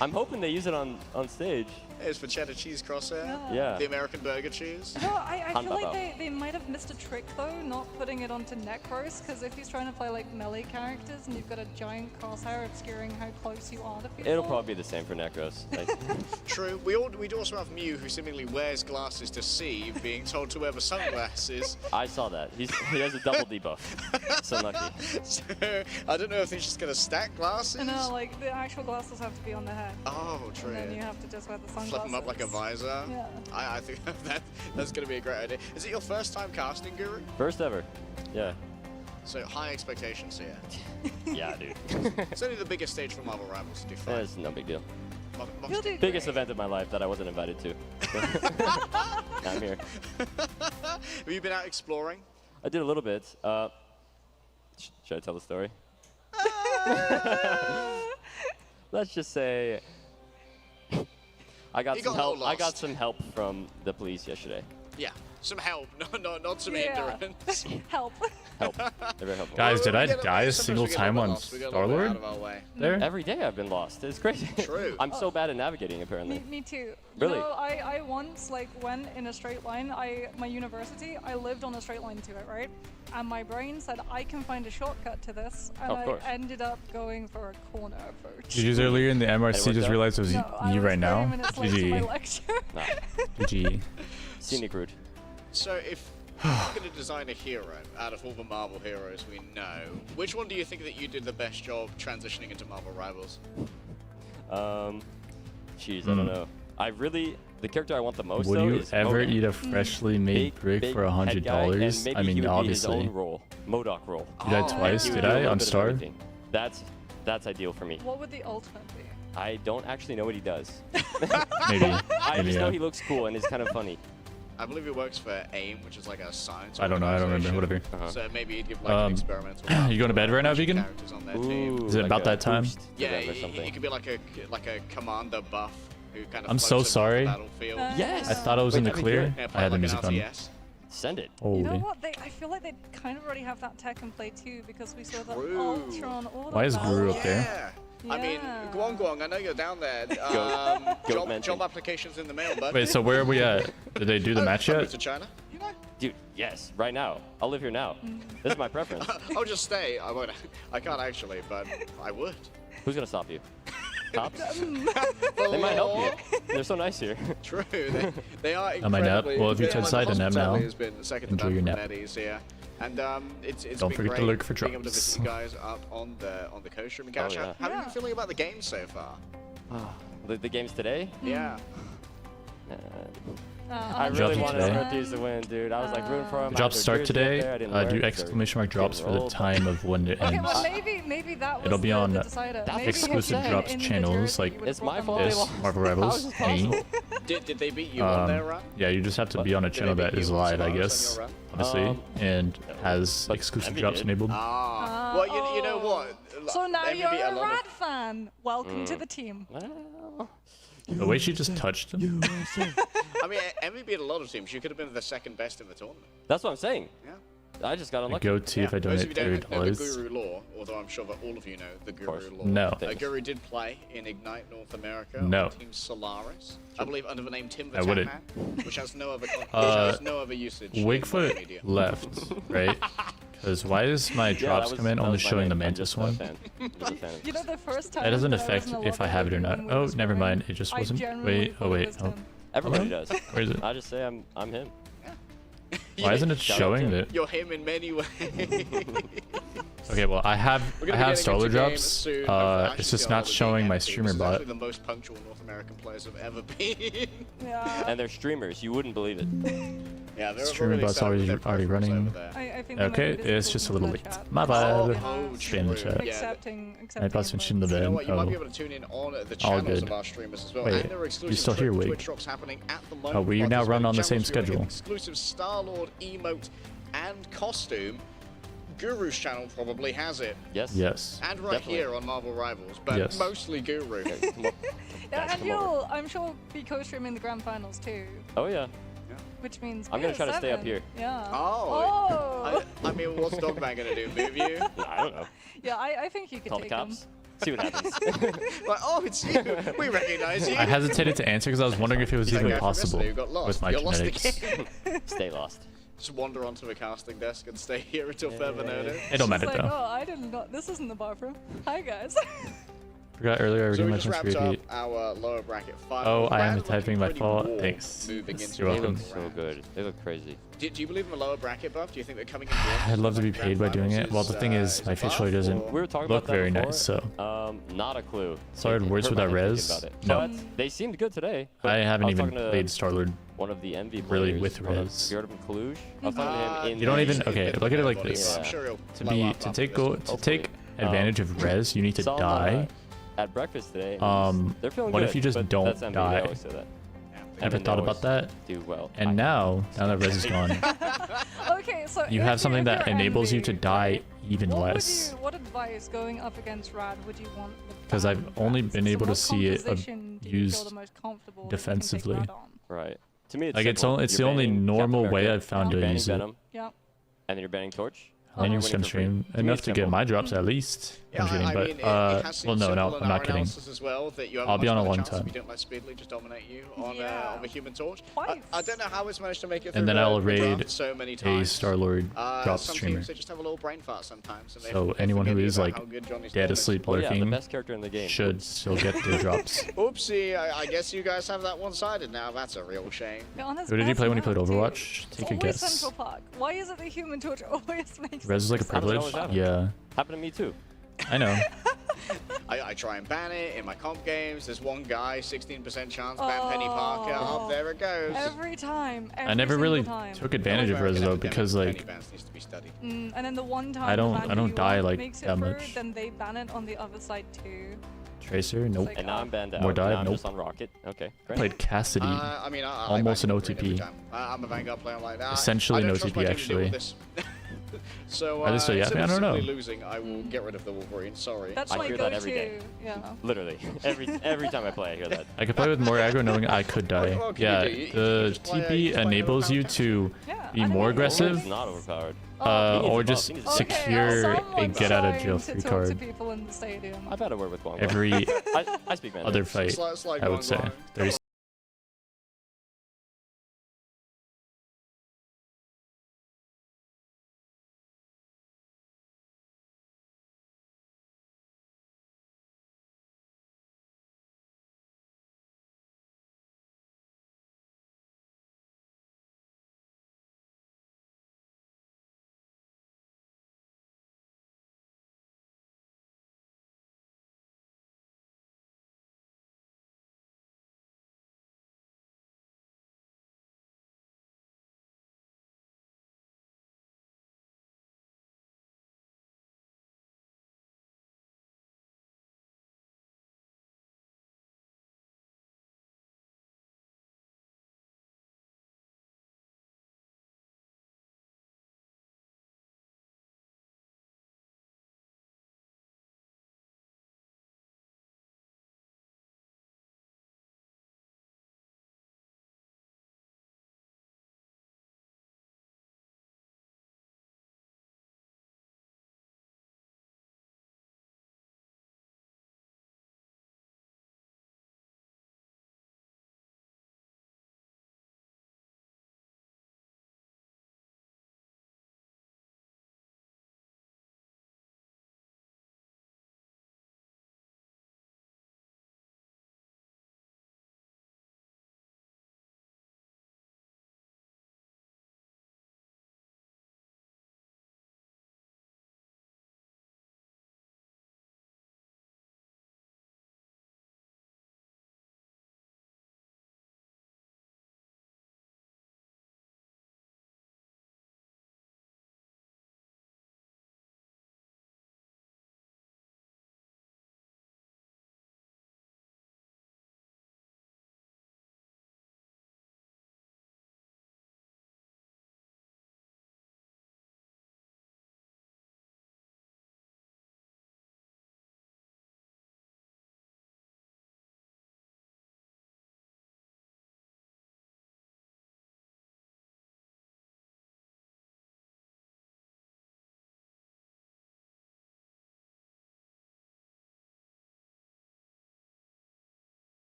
I'm hoping they use it on stage. is for cheddar cheese crosshair. Yeah. The American burger cheese. No, I feel Hanbaba. like they might have missed a trick though, not putting it onto Necros, because if he's trying to play like melee characters and you've got a giant crosshair obscuring how close you are to people. It'll probably be the same for Necros. Like, True. We do also have Mew, who seemingly wears glasses to see, being told to wear the sunglasses. I saw that. He has a double debuff. So lucky. So I don't know if he's just gonna stack glasses. No, like the actual glasses have to be on the head. Oh, true. And then you have to just wear the sunglasses. Flip them up like a visor. Yeah. I think that's gonna be a great idea. Is it your first time casting, Guru? First ever. Yeah. So high expectations here. Yeah, dude. It's only the biggest stage for Marvel Rivals to do fine. It's no big deal. You'll do Biggest great. event of my life that I wasn't invited to. I'm here. Have you been out exploring? I did a little bit. Should I tell the story? Let's just say I got some help. I got some help from the police yesterday. Yeah, some help, not some Yeah. hindrance. Help. Help. They're very helpful. Guys, did I We get- die a sometimes single we get a time little on lost. We get a little bit out Starlord? of our way. There? Every day I've been lost. It's crazy. True. I'm so bad at navigating, apparently. Me too. Really? You know, I once like went in a straight line. My university, I lived on a straight line to it, right? And my brain said I can find a shortcut to this, and Of course. I ended up going for a corner approach. Did you earlier in the MRC worked just out? realize it was No, I you was right 30 now? minutes late to my GG. lecture. Nah. GG. Scenic route. So if you're going to design a hero out of all the Marvel heroes we know, which one do you think that you did the best job transitioning into Marvel Rivals? Jeez, I don't know. The character I want the most Would though you is ever Modoc. eat a freshly made brick Big for head guy, and $100? maybe I mean, he would be obviously. his own role, Modoc role. You died twice, He would did do a I? little On bit of Star? everything. That's ideal for me. What would the ultimate be? I don't actually know what he does. Maybe. I Maybe, just know yeah. he looks cool and is kind of funny. I believe he works for AIM, which is like a science I don't know, I don't remember, organization. whatever. So maybe he'd give like an experimental. You going to bed right now, Vegan? characters on their team. Is it about that time? Yeah, he could be like a commander buff who kind of. I'm so floats above the sorry. battlefield. Yes. I thought I was in the Wait, that'd be clear. great. I had the music on. RTS. Send it. Holy. You know what? I feel like they kind of already have that tech in play too, because we saw the True. Ultron order. Why is battle. Guru up there? Yeah. I mean, Yeah. Guang, I know you're down there. Job applications in the mail, bud. Wait, so where are we at? Did they do the match I'll move yet? to China. You know? Dude, yes, right now. I'll live here now. This is my preference. I'll just stay. I won't. I can't actually, but I would. Who's gonna stop you? Cops? They might help you. They're so nice here. True. They are I might nap. incredibly. Well, if you yeah, said like, side the and nap now, hospitality has been second to enjoy none your from nap. Eddie's here. And it's Don't been forget to great look for being able to drops. visit you guys up on the coast room and couch. yeah. How are you feeling about the game so far? The games today? Yeah. I really Drops wanted today. Syracuse to win, dude. I was like rooting for him. Drops after start Jersey up there, I today. didn't wear Do it, so exclamation mark drops getting for the rolled. time of when it Okay, ends. well maybe that was It'll be the on decider. Maybe exclusive if you drops in the channels jersey, like you would've It's my brought fault them they this, lost. Marvel How Rivals, is this me. possible? Did they beat you on their run? Yeah, you just have to be on a channel they that beat is you on live, I Solaris guess, on your obviously, and has But exclusive Envy drops did. enabled. Well, you know what? So now Envy you're beat a lot of- Rad fan. Welcome to the team. Well, The way she just touched him. I mean, Envy beat a lot of teams. You could have been the second best in the tournament. that's what I'm saying. Yeah. I just got A unlucky. goatee if I Those of donate you don't know the $30. Guru lore, although I'm sure that all of you know the Guru course. lore. No. Guru did play in Ignite North America No. on Team Solaris. I believe under the name Tim the I Tap wouldn't. Man, which has no other usage. in modern Wigfoot media. left, right? Because why is my Yeah, drops that come in that only was my showing the name. I'm Mantis just a one? fan. Just a fan. You know, the first time That doesn't that I was affect in a if I lobby have it or with not. him Oh, with never Spring, mind. It just I wasn't. genuinely Wait. Oh thought it wait. was Oh. him. Everybody Hello? does. Where is it? I just say I'm him. Why isn't it Shout out showing to that? You're him in many ways. Okay, well I have We're gonna be Starlord getting into drops. games soon. Hopefully, It's actually just see a lot not of the showing game my team. streamer This is bot. actually the most punctual North American players have ever been. Yeah. And they're streamers. You wouldn't believe it. Yeah, they're Streamer really bot's set up with already their already profiles running. over there. I think they might Okay, be it's visible just a from little the late. chat. My bad. Oh, Stay in the true. chat. Yeah. Accepting I passed switched in the You know bed. what? You might be Oh. able to tune in on the All channels good. of our streamers as well. Wait, and there are you exclusive still here, Wig? Twitch drops happening at the moment. Oh, we now run on the same Participating channels, schedule. Exclusive Starlord emote and costume. Guru's channel probably has it. Yes. Yes. And right Definitely. here on Marvel Rivals, but Yes. mostly Guru. Come on. Yeah, Guys, and come over. you'll, I'm sure, be co-streaming the grand finals too, Oh yeah. which means I'm gonna we're try to stay up 7. here. Yeah. Oh. I mean, what's Dogman gonna do? Move you? I don't know. Yeah, I think you could Call the take him. cops. See what happens. Like, oh, it's you. We recognize you. I hesitated to answer because I was wondering if it was even possible You got lost. with my You got lost genetics. again. Stay lost. Just wander onto the casting desk and stay here until further notice. It don't matter She's like, though. oh, I didn't know. This isn't the bathroom. Hi, guys. Forgot earlier I So redeemed we my just chance to wrapped up repeat. our lower bracket final. Oh, I am Brad typing, my looking fault. pretty Thanks. moving into You're the welcome. They next look so round. good. They look crazy. Do you believe in the lower bracket buff? Do you think they're coming in? I'd love to be paid by doing it. Well, the thing is, my facial hair doesn't We were talking look about that very before. nice, so. Not a clue. Started It words hurt without my head res. thinking about it. No. But they seemed good today. I haven't was even talking to played Starlord one of the MV really players, with one of- res. You heard of him, Cluj? I was talking to him in You don't the- even okay. Look at it like this. I'm sure he'll To blow be up to after take this go one. to take advantage of res, you need to saw him, die. at breakfast today. and they're feeling What good, if you just but don't that's MV, die? They always say that. Ever And they thought always about that? Do well. And now that res is gone, Okay, so you if have something if that you're enables you envy, to die even what less. What advice going up against Rad would you want? Because I've only been able to see it composition do you feel used the most comfortable that you can take defensively. Rad on? Right. To me, it's Like it's simple. only it's the You're only banning normal Captain way America, I've found you're to banning use it. Venom, Yeah. and then you're banning Torch. And you you're can winning for free. stream To me, enough it's to get simple. my drops at least. Yeah, I'm kidding, I but mean, it has well, seemed no, simple no, in I'm our not kidding. analysis as well, that you have I'll a be much on a better long chance time. If you don't let Speedly just dominate you Yeah. on the Human Torch. Twice. I don't know how it's managed to make it through And then the I'll draft raid so many a times. Starlord drop Some streamer. teams, they just have a little brain fart sometimes. And So they anyone who forget is about like how good Johnny's dead doing is. asleep Well, yeah, the lurking best character in the game. should still get their drops. Oopsie, I guess you guys have that one-sided now. That's a real shame. Be honest, Who did he play when he played Rad, dude. Overwatch? It's Take a always guess. Central Park. Why is it the Human Torch always makes Res is like a How does it privilege. always happen? Yeah, Happened to me too. I know. I try and ban it in my comp games. There's one guy, 16% chance, ban Penny Parker. Oh. Oh, there it goes. Every time. I never really time. took advantage of res though because Penny like bans needs to be studied. And then the one time I don't- the ban I don't you die, want like, makes it that through, much. then they ban it on the other side too. Tracer, nope. like, And now I'm banned out. More dive, now I'm nope. just on Rocket. Okay, great. Played Cassidy, I mean, I almost an like Vanguard every OTP. time. I'm a Vanguard player like that. Essentially I don't an trust my OTP team to deal with actually. this. So, Are they still yapping? I don't know. simply losing, I will get rid of the Wolverine. Sorry. That's I my hear go-to. that every day. Yeah. Literally, every time I play, I hear that. I could play with more aggro knowing I could die. What can Yeah, you do? You the just play- you TP just play enables you overpowered to Yeah, be I more know. aggressive, It's not overpowered. or He needs just a buff. He needs a buff. secure a someone's get out of trying jail to free talk card to people in the stadium. I've had a word with Guang. every I speak Mandarin. other fight. It's like I would say. Guang. 30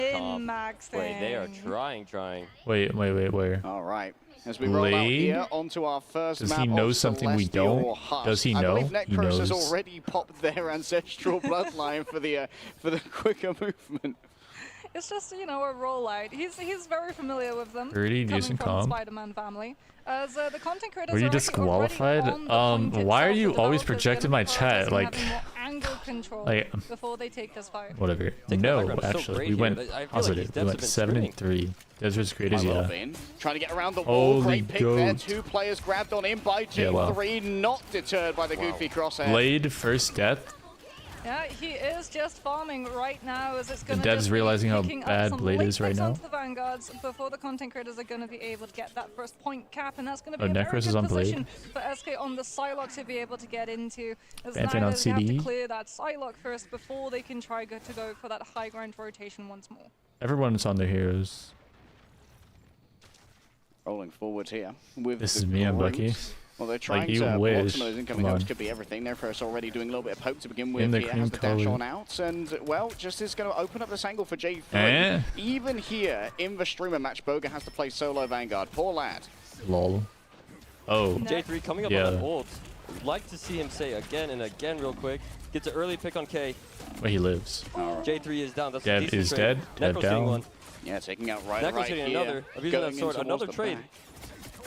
Min-maxing. Wait, they are trying. Wait, where? All right. As we roll out Blade? here onto our first Does map he know of something we Celestial don't? Husk. Does he I know? believe He Necros has knows. already popped their ancestral bloodline for the quicker movement. It's just, you know, a rollout. He's very familiar with them. Pretty coming decent from the comp. Spider-Man family. As the content creators Were you are actually already disqualified? on the point Why are itself. you The always developers projecting my gonna be chat? prioritizing Like, having more angle control like, before they take this fight. whatever. Taking the No, background is so actually, great we here. went I feel like positive. these We devs went have been 7 and 3. Desert's creators, Well yeah. been. Trying to get around the wall. Holy Great pick there. goat. 2 players grabbed on in by G3. Yeah, wow. Not deterred by the goofy crosshair. Blade first death. Yeah, he is just farming right now as it's The going to dev's just be realizing how picking up bad some Blade late is right picks now. onto the vanguards before the content creators are going to be able to get that first point cap, and that's going to Oh, be a very Necros is good on Blade. position for SK on the Psylocke to be able to get into. As Banfin now on they have to CD. clear that Psylocke first before they can try to go for that high ground rotation once more. Everyone's on their heroes. Rolling forward here. With This the is me and Groot. Bucky. Well, they're trying you to block wish. some of those incoming Come hooks. on. Could be everything. Necros already doing a little bit of poke to begin with. In the Here cream has the dash color. on out, and well, just is going to open up this angle for J3. Eh? Even here in the streamer match, Boga has to play solo Vanguard. Poor lad. Lol. Oh. J3 coming up Yeah. on that ult. Like to see him say again and again real quick. Gets an early pick on K. Where he lives. J3 is down. That's a Dev decent is trade. dead. Dev Necros hitting down. one. Yeah, taking out right Necros here. hitting another. Abusing that going sword. in Another towards the trade. back.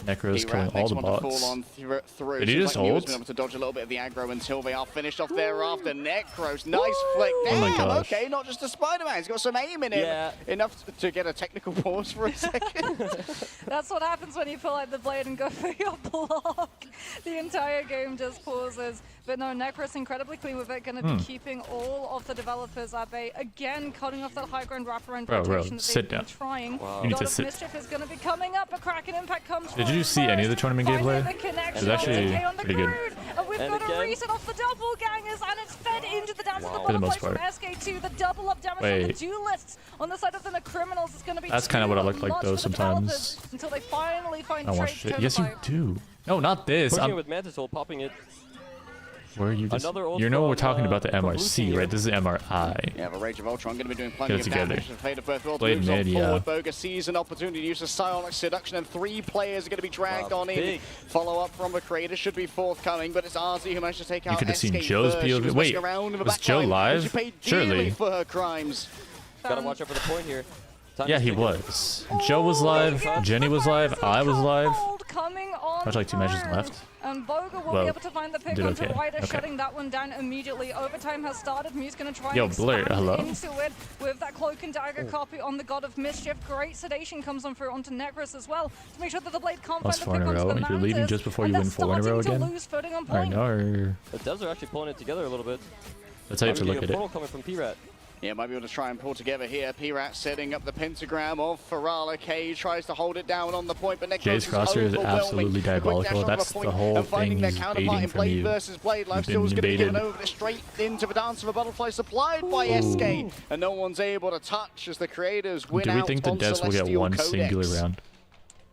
Necros killing Next all the one to bots. fall on through. Did he Seems just like Newa's ult? been able to dodge a little bit of the aggro until they are finished off thereafter. Necros, nice flick. Oh my Damn, gosh. okay, not just a Spider-Man. He's got some aim in him. Yeah. Enough to get a technical pause for a second. That's what happens when you pull out the blade and go for your block. The entire game just pauses. But no, Necros incredibly clean with it, going to be keeping all of the developers at bay. Again, cutting off that high ground wraparound Bro, rotation that sit they've been down. trying. Wow. You need God to of sit. Mischief is going to be coming up. A Kraken impact comes Did you through see any of the first, tournament finding gameplay? the connection It was actually on TK on the pretty good. Groot. And we've And got a again. reset off the doppelgangers, and it's fed into the dance of the Wow. For the butterflies most from SK2. The double up damage from the Wait. duelists on the side of the criminals is going to be That's kinda what I look like, much though, for the sometimes. developers until they finally find I want trades shit. to Yes, you revive. do. No, not this. Pushing it I'm, with Mantis ult, popping it. where are you just? Another ult You know we're from, talking about the from MRC, Blue right? This is MRI. Yeah, the Rage of Ultron going to be doing plenty Get of it together. damage. The Fate of Both Worlds Blade moves mid, on yeah. forward. Boga sees an opportunity to use a Psionic Seduction, and 3 players are going to be dragged Wow, on in. big. Follow-up from the creator should be forthcoming, but it's Arzi who managed to take out could have seen SK Joe's first. She POV. was Wait, messing around in the was back Joe line, live? and she paid Surely. dearly for her crimes. Gotta watch out for the point here. Time Yeah, to he stick it. was. Joe was live. Jenny was live. I was live. Coming on There's like 2 matches through. left. And Boga will Well, be able to find the pick did onto okay. Ryder, Okay. shutting that one down immediately. Overtime has started. Mew's going to try Yo, and Blur, expand hello? into it with that Cloak and Dagger copy on the God of Mischief. Great sedation comes on through onto Necros as well to make sure that the Blade can't Lost find the 4 pick in a onto row. the You're leaving Mantis, just before and you they're win 4 in a row starting again? to lose footing on I point. know. The devs are actually pulling it together a little bit. That's how you have to Might be look at a it. portal coming from P-Rat. Yeah, might be able to try and pull together here. P-Rat setting up the pentagram of Ferrala. K tries to hold it down on the point, but Necros Jay's is Crosshair is overwhelming. absolutely The quick diabolical. dash onto That's the the point whole and finding thing their he's counterpart baiting in from Blade you. versus Blade. Life You've still is been going to be given baited. over straight into the dance of a butterfly supplied by SK, and no one's able to touch as the creators win Do we out think the on devs will get Celestial one Codex. singular round?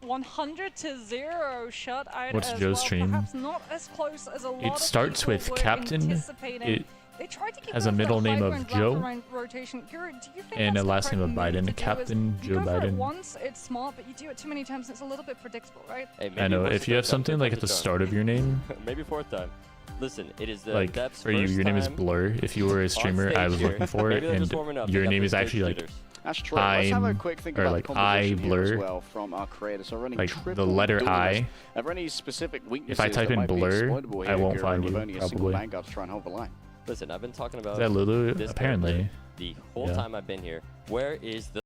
100-0 shut out What's as Joe's well. stream? Perhaps not as close as a lot It of starts people with were Captain. anticipating. It They tried to keep has a up middle that name high of ground Joe wraparound rotation. Guru, do you think and that's a the last name of correct move Biden. to do? Captain Is Joe you go for it Biden. once, it's smart, but you do it too many times, it's a little bit predictable, right? Hey, I maybe know. once If the you have third time, something like at the third time. start of your name, Maybe 4th time. Listen, it is the like devs' for you, first your name is time Blur. If you were a streamer, I stage was here. looking for Maybe it, they're just and warming up. your They got name the is stage actually like jitters. That's true. Let's have a I'm quick think or about like the composition I here as blur. well from our creators. So running Like triple the letter duels. I. Are there any specific weaknesses If I type that in might be blur, exploitable I here, won't Guru, find with you, only a single probably. Vanguard to try and hold the line? Listen, I've been talking about Is that Lulu? this Apparently. character the whole Yeah. time I've been here. Where is the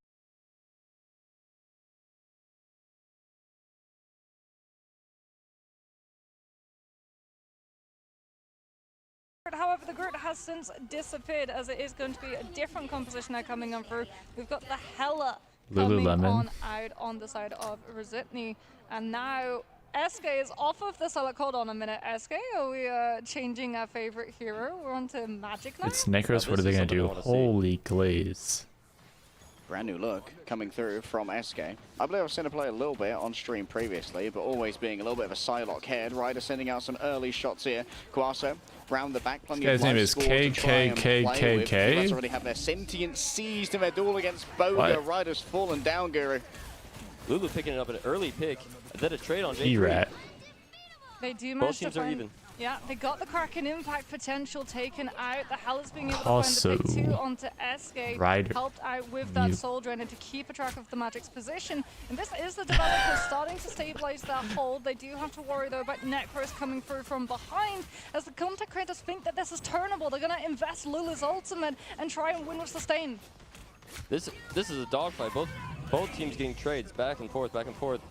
However, the Groot has since disappeared as it is going to be a different composition now coming on through. We've got the Hella coming Lululemon. on out on the side of Rositny. And now SK is off of the Select. Hold on a minute, SK. Are we changing our favorite hero? We're on to Magic now? It's Necros. What are they gonna do? Holy glaze! Brand new look coming through from SK. I believe I've seen her play a little bit on stream previously, but always being a little bit of a Psylocke head. Ryder sending out some early shots here. Quaso round the back. Plenty This guy's of name life is score to try and play with. KKKKK. Pirates already have their sentient seized in their duel against Boga. What? Ryder's fallen down, Guru. Lulu picking it up an early pick. Did a trade on J3. E-Rat. They do Both manage to teams are find, even. yeah, they got the Kraken impact potential taken out. The Hell is being able Also, to find the pick 2 onto SK. Ryder. Helped out with that Mute. Soul Drain and to keep a track of the Magic's position. And this is the developers starting to stabilize that hold. They do have to worry though about Necros coming through from behind, as the content creators think that this is turnable. They're gonna invest Lulu's ultimate and try and win with sustain. This is a dogfight. Both teams getting trades back and forth, back and forth.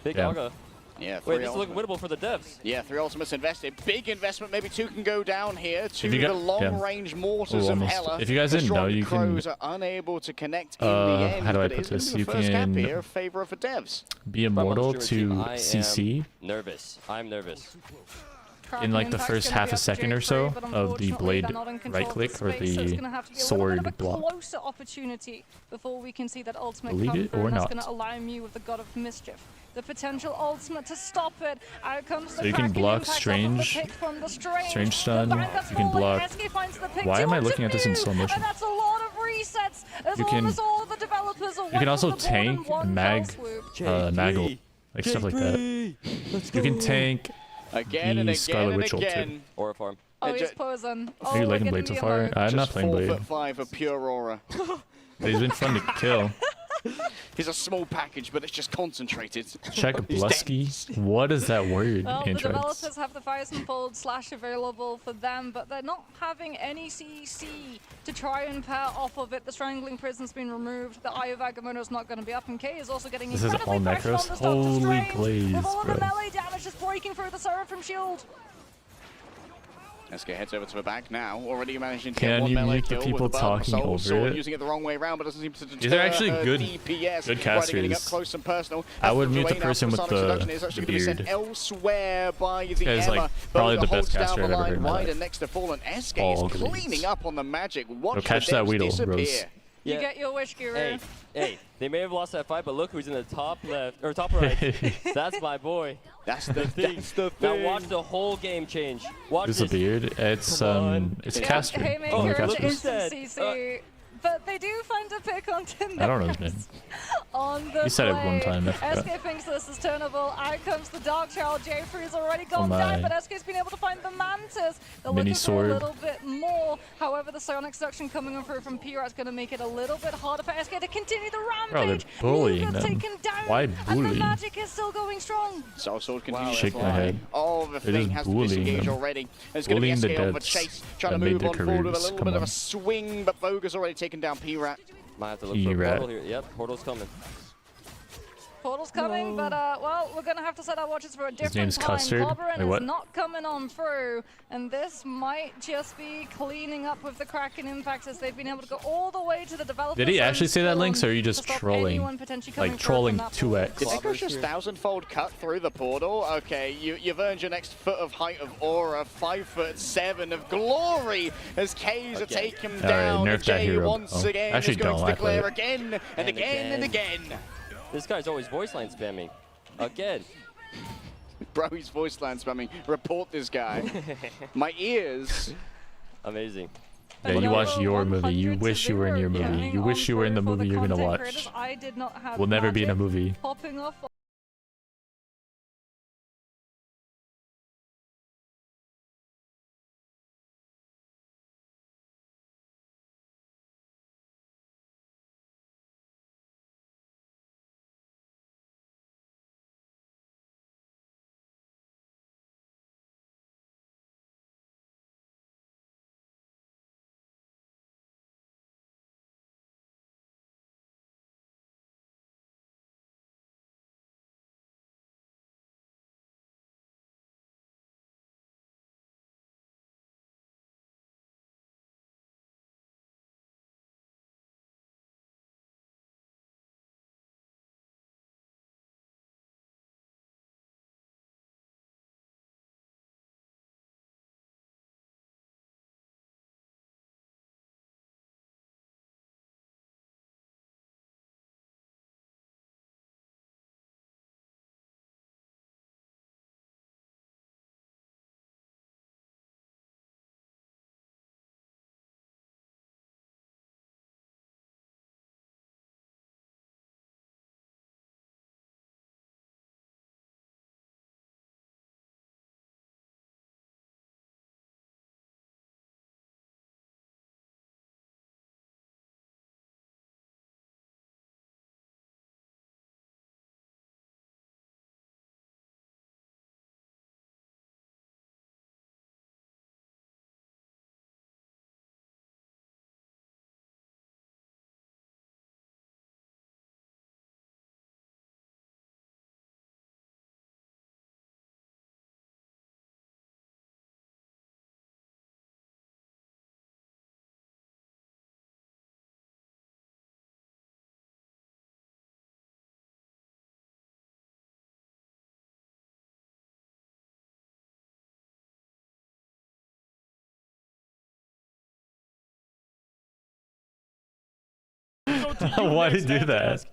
Big Yeah. Aga. Yeah, Wait, this is looking winnable for the devs. Yeah, 3 ultimates invested. Big investment. Maybe 2 can go down here to you the got- long-range mortars Ooh, of almost. Hela. If you guys The didn't know, Strong you can- Crows are unable to connect in the end. how do I but it put is gonna this? be You the first cap can here in favor of the devs. be immortal to CC Nervous. I'm nervous. in like the first half a second or so of the blade right click or the sword block. Closer opportunity before we can see that ultimate Believe come it through, or and that's not. going to allow Mew with the God of Mischief the potential ultimate to stop it. Out comes So the you can Kraken block impact off of the strange- pick from the strange stun, The bind that's you can falling, block- SK finds the pick Why two am I onto looking at this in Mew, slow motion? And that's a lot of resets as You can- almost all of the developers are You can also wiped from the board in tank, one mag, fell swoop. maggle, like stuff like that. You can tank Again and the again Scarlet and Witch ult too. again. Or a farm. Oh, he's posing. Are you we're liking getting Blade so the far? emote. I'm not Just playing Blade. 4'5" of pure aura. But he's been fun to kill. He's a small package, but it's just concentrated. Check He's dead. Blusky. What is that word, Well, the Antrax? developers have the Firefold Slash available for them, but they're not having any CC to try and pair off of it. The Strangling Prison's been removed. The Eye of Agamotto's not going to be up, and K is also getting This is incredibly all pressured on Necros? the Doctor Holy Strange, glaze, with all of the bro. melee damage just breaking through the Seraphim shield. SK heads over to the back now, already managing to Can get one you melee mute the kill people with the Burning talking Soul over Sword, it? using it the wrong way around, but doesn't seem to deter These are actually her good- DPS. good Riding getting up casters. close and personal. I would That's mute the away now person from with Sonic the Seduction. It's actually going to be beard. sent elsewhere by the guy's, Emma. like, probably Boga the best holds down caster the I've ever line. heard in my Ryder life. next to Fallen. SK All is glaze. cleaning up on the Magic. Watch Go catch the that devs Weedle, disappear. bros. You get your wish, Guru. Hey, they may have lost that fight, but look who's in the top left or top right. That's my boy. That's the thing. Now watch the whole game change. Watch This is a this. beard. It's Come on. it's Yeah, caster. Haymaker Only into casters. instant CC. But they do find a pick on Tinder. I don't know his name. On the You said it one play. time, I forgot. SK thinks this is turnable. Out comes the Dark Child. J3's already gone my. down, but SK's been able to find the Mantis. They're Mini looking for sword. a little bit more. However, the Sonic Seduction coming on through from P-Rat's going to make it a little bit harder for SK to continue the Bro, rampage. they're bullying Luga's them. taken down, Why and the bully? Magic is still going strong. Soul Sword continues Shake to my fly. head. Oh, the They're thing just has to bullying disengage them. already. There's going to be Bullying the SK on the devs chase, trying to that made move their on forward with a careers. little Come bit of on. a swing, but Boga's already taken down P-Rat. Might have to look for a E-rat. portal here. Yep, portal's coming. Portal's coming, but well, we're gonna have to set our watches for a different name's time. Custard? Clobberin Wait, what? is not coming on through, and this might just be cleaning up with the Kraken impact as they've been able to go all the way to the developer. Did he actually say that, zone Lynx, or are you to just stop trolling? anyone potentially coming Like through trolling from that portal. 2x. Did Nicho's just 1,000-fold cut through the portal? Okay, you've earned your next foot of height of aura, 5'7" of glory as K's are taken Alright, down. nerf that Jay hero. once Oh. again Actually, is going don't. to I play declare it. again and again and again. This guy's always voice line spamming. Again. Bro, he's voice line spamming. Report this guy. My ears. Amazing. Yeah, you watch your movie. You wish you were in your movie. You wish you were in the movie you're gonna watch. Creators, I did not have We'll never be in a Magic movie. popping off go to you Why next did he do and that? ask,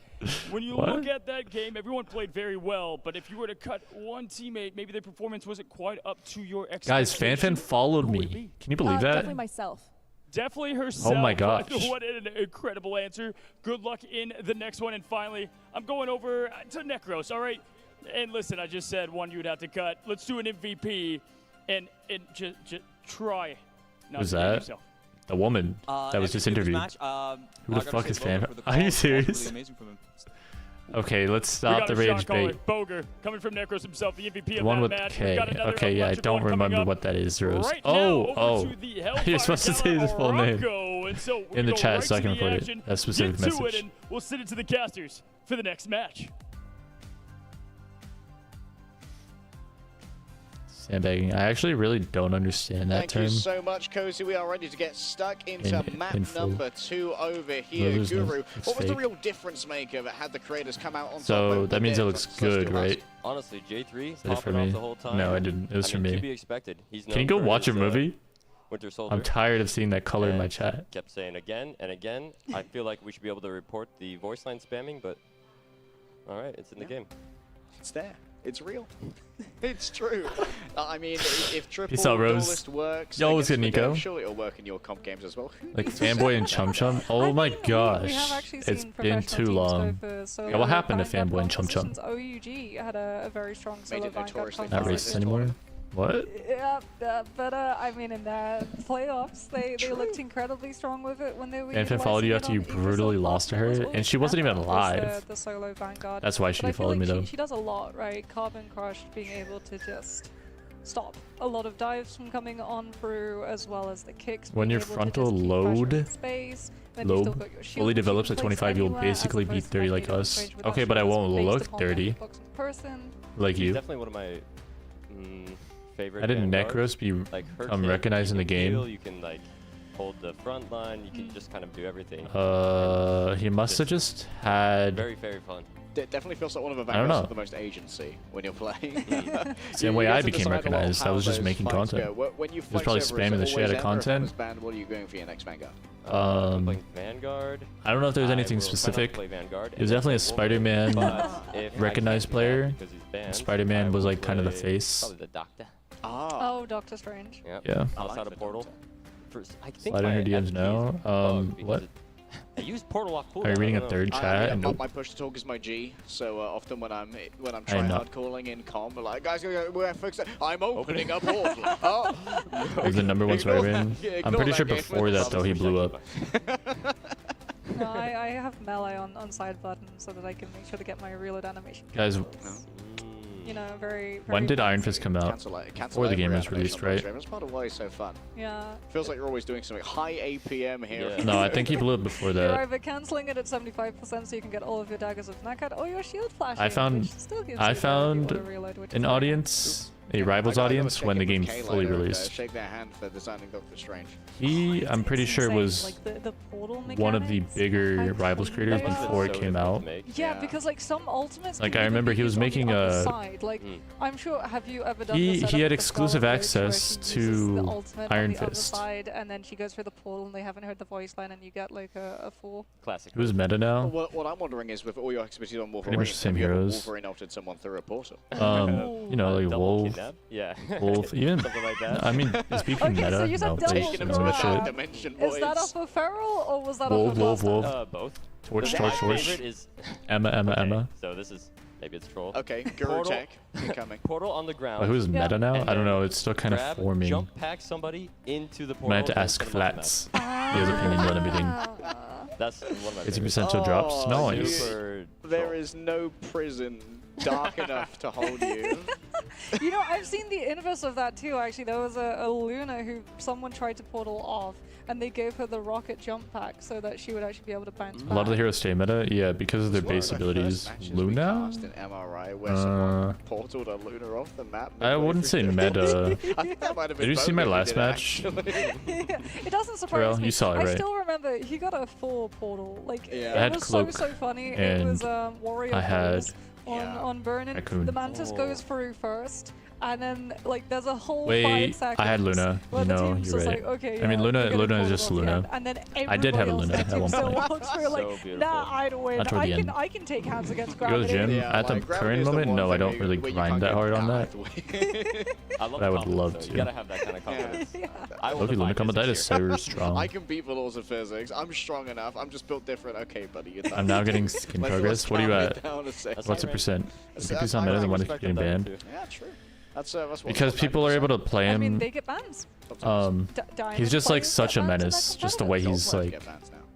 when you What? look at that game, everyone played very well, but if you were to cut one teammate, maybe their performance wasn't quite up to your Guys, expectations. FanFan followed me. Can you believe that? Definitely myself. Definitely herself. Oh my gosh. What an incredible answer. Good luck in the next one. And finally, I'm going over to Necros, all right? And listen, I just said one you would have to cut. Let's do an MVP and just try not Who's to hate that? yourself. The woman that was just interviewed. Who the fuck is fan? Are you serious? Okay, let's We got stop the a rage shot caller, bait. Boger, coming from Necros himself, the MVP The of one that with match. K. We've got another Okay, yeah, I electric don't one coming remember up what that is, Rose. right now, Oh, over oh. to the You're Hellfire supposed to say Gala his full name. Morocco. And so we In the go chat right so I to can the record action, it. That specific get to message. it, and we'll send it to the casters for the next match. Sandbagging. I actually really don't understand that Thank term. you so much, Cozy. We are ready to get stuck into map in full. number 2 over here. Lose it. Guru, It's what was the fake. real difference maker that had the creators come out on top? So over that means it there? looks Let's good, do that. right? Honestly, J3 Is it for popping off me? the whole time. No, I didn't. It was for I mean, me. to be expected. He's Can you known go for watch a his, movie? Winter Soldier. I'm tired of seeing that color in my And chat. Kept saying again and again. I feel like we should be able to report the voice line spamming, but all right, it's in the game. It's there. It's real. It's true. I mean, if triple Peace out, Rose. duelist works, Yo, what's against good, the Nico? game, surely it'll work in your comp games as well. Who Like needs to Fanboy say and that? Chum Chum. Oh my gosh. We have actually It's seen been professional too teams long. go for solo Yeah, what happened to Vanguard Fanboy and Chum Chum? compositions. OUG had a very strong solo it Vanguard notoriously Not composition. racist anymore? What? Yeah, but I mean, in the playoffs, they looked incredibly strong with it when they were. FanFan followed you after you brutally lost to her, and she wasn't even alive. The solo Vanguard. That's why she But I feel followed me like though. She does a lot, right? Carbon Crush being able to just stop a lot of dives from coming on through, as well as the kicks. When being your able to frontal just keep pressure in load space. Then you've still lobe got your shield fully which you develops can at place 25, you'll anywhere, as basically be opposed to 30 not like being us. range without Okay, but I shields won't based look upon 30 that box in person. like He's you. definitely one of my favorite. How did Vanguards. Necros be like her I'm kit, recognizing you the can game? heal, you can like hold the front line. You can just kind of do everything. He must have just had Very, very fun. It definitely feels like one of the I don't Vanguards know. with the most agency when you're playing. Same way I became recognized. I was just making content. When you He was probably spamming the shit out of content. What are you going for your next Vanguard? Playing Vanguard. I don't know if there's I anything will try not to specific. play Vanguard It was and definitely a play Wolverine, Spider-Man but if I recognized can't do that player. because he's banned, Spider-Man I was will like kind of the play face. Probably the Doctor. Oh, Doctor Strange. Yep. Yeah. I like Outside the of Portal. I think Slide in my her DMs FP now. is bugged because What? I use Portal off cooldown. Are you reading I a don't third know. chat? Yeah, Nope. my push to talk is my G, so often when I'm I trying know. hard calling in comp, like guys, we're focused. I'm opening a portal. Oh, It was the number one Ignore Spider-Man. that- yeah, I'm ignore pretty that sure game. before that though he blew up. No, I have melee on side button so that I can make sure to get my reload animation. Guys, You know, very. when did Iron Fist come out? cancel Before the game was released, right? That's part of why it's so fun. Yeah. Feels like you're always doing something high APM here. No, I think he blew up before You're that. either cancelling it at 75% so you can get all of your daggers with knockout, or your shield flashing. I found which still gives I you the found ability to reload, which is an very audience, a rivals audience, when the game fully released. Shake their hand for designing Doctor Strange. He, I'm pretty sure, insane. was Like the portal one of the mechanics, bigger I rivals creators think before it so came out. Yeah, because like some ultimates. Like, can I even remember be he was used on making the other a- side. Like, I'm sure. Have you ever done? He the had setup exclusive with Starlord, access where she uses the to ultimate Iron on the other Fist. side, and then she goes through the portal, and they haven't heard the voice line, and you get like a full. Classic. Who's meta now? What I'm wondering is, with all your expertise on Wolverine, much the same have you ever heroes. Wolverine altered someone through a portal? You know, like Double Wolf, kidnap? Yeah. Wolf, even. Something like that. I mean, is BP Okay, meta? so you said No, double please, Taking him no to the shit. third dimension, Is that boys. off of Feral, or was that Wolf, off of Wolf, Master? Wolf. Both. Torch, My torch, torch. favorite is Emma, Emma, okay, Emma. So this is maybe it's troll. Okay, Guru Portal. Tech incoming. Portal on the ground. Well, who's meta now? and I don't then know. It's still kind of grab, forming. Jump pack somebody into the I portal. might have to and ask put 'em on the Flats. map. He has opinions on everything. That's one of my 80% favorites. still drops. Oh, Nice. Super There troll. is no prison dark enough to hold you. You know, I've seen the inverse of that too, actually. There was a Luna who someone tried to portal off, and they gave her the rocket jump pack so that she would actually be able to bounce back. A lot of the heroes stay meta, yeah, because of their It's one base of the abilities. first matches we Luna? cast in MRI where someone portaled a Luna off the map. I wouldn't say meta. I think that might have been Did you see my Bogan who last did it, match? actually. It doesn't surprise Terrell, me. you saw it, I right? still remember he got a full portal. Like Yeah. it I had was Cloak so funny. It and was Warrior I had Bulls on Burnin. Raccoon. The Mantis goes through first, and then like there's a whole 5 Wait, seconds. I had Luna. Where You the know, team's you're just right. like, okay, I mean, yeah, Luna we're gonna is call it just off the Luna. end. And then I did have a everybody Luna else in the at one team still point. walks through like, So beautiful. nah, I'd win. Not toward the end. I can take hands against You go to the gravity. gym? Yeah, At the like, gravity current is the moment, one no, I thing don't really where you grind can't that get hard on down that. I love But I would confidence, love though. to. You gotta have that kind of confidence. I will Loki, Luna define Combat physics is here. so strong. I can beat the laws of physics. I'm strong enough. I'm just built different. Okay, buddy. You're I'm now getting skin progress. What are you at? What's the percent? Is it percent better than what if you're getting banned? Yeah, true. That's what Because people are able to play I mean, him. they get bans. He's just like such a menace. Just the way he's like,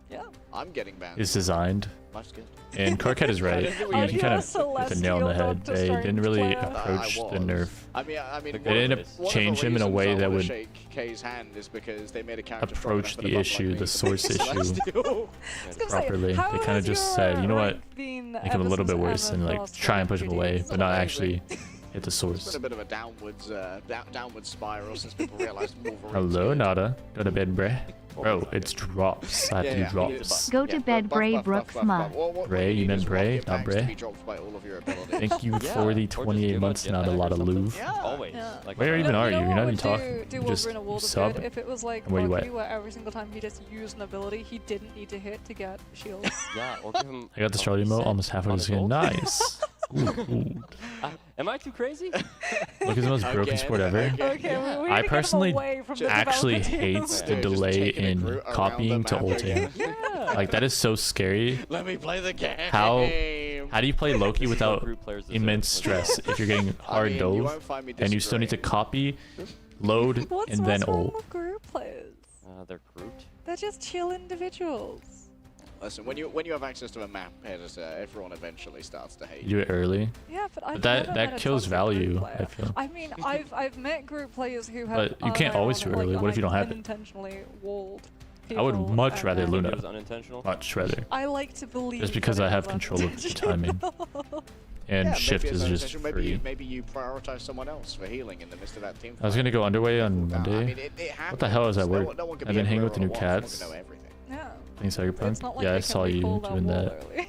Yeah. I'm getting banned. is designed. Life's good. And Corkhead is right. He kind of hit the nail on the head. They didn't really approach the nerf. I mean, They didn't change him in a way that would shake Kay's hand is because they made a character approach the issue, the source issue, say, properly. how They kind of has just your said, you know what, rank been make him a ever little bit since worse and Emma like first try and push him introduced? away, but not actually hit the It's source. been a bit of a downward spiral since people realized Wolverine. Hello, Nada. Go to bed, bruh. Bro, it's drops. I have to do drops. Go to bed, Bray Brooksma. Bray, you meant Bray, not Bray. Thank you for the 28 months, not a lot of love. Always. Like, Where even are you? You're not even Do talking. You just Wolverine a world of sub. good if it was like Where you Loki, at? where every single time he just used an ability, he didn't need to hit to get shields. Yeah, or give him I got the Starlord emote almost halfway to the skin. Nice. Ooh. Am I too crazy? Look, it's the most broken sport ever. Okay, we need I to get him personally away from the actually development team. hate the delay in copying to ulting. Like that is so scary. Let me play the game. How do you play Loki without immense stress if you're getting hard dove and you still need to copy, load, and then wrong ult? with group players? They're grouped. They're just chill individuals. Listen, when you have access to a map editor, everyone eventually starts to hate You do it early. Yeah, but I've that never met a kills toxic value, group player. I feel. I mean, I've met group players who have. But you can't always do it early. What if you don't have it? Unintentionally walled. I would people much and rather then- Luna. It was unintentional. Much rather. I like to believe. Just because that I it have was control of the timing. unintentional. And Yeah, shift maybe it's is just unintentional. free. Maybe you prioritize someone else for healing in the midst of that team. I was gonna go underway on Monday. mean, it What the hell is that happens. word? No one can I've be been hanging with the new everywhere all at once. cats. No one can know everything. Yeah. Playing Cyberpunk. It's not like Yeah, I they can saw you recall that doing wall that. early.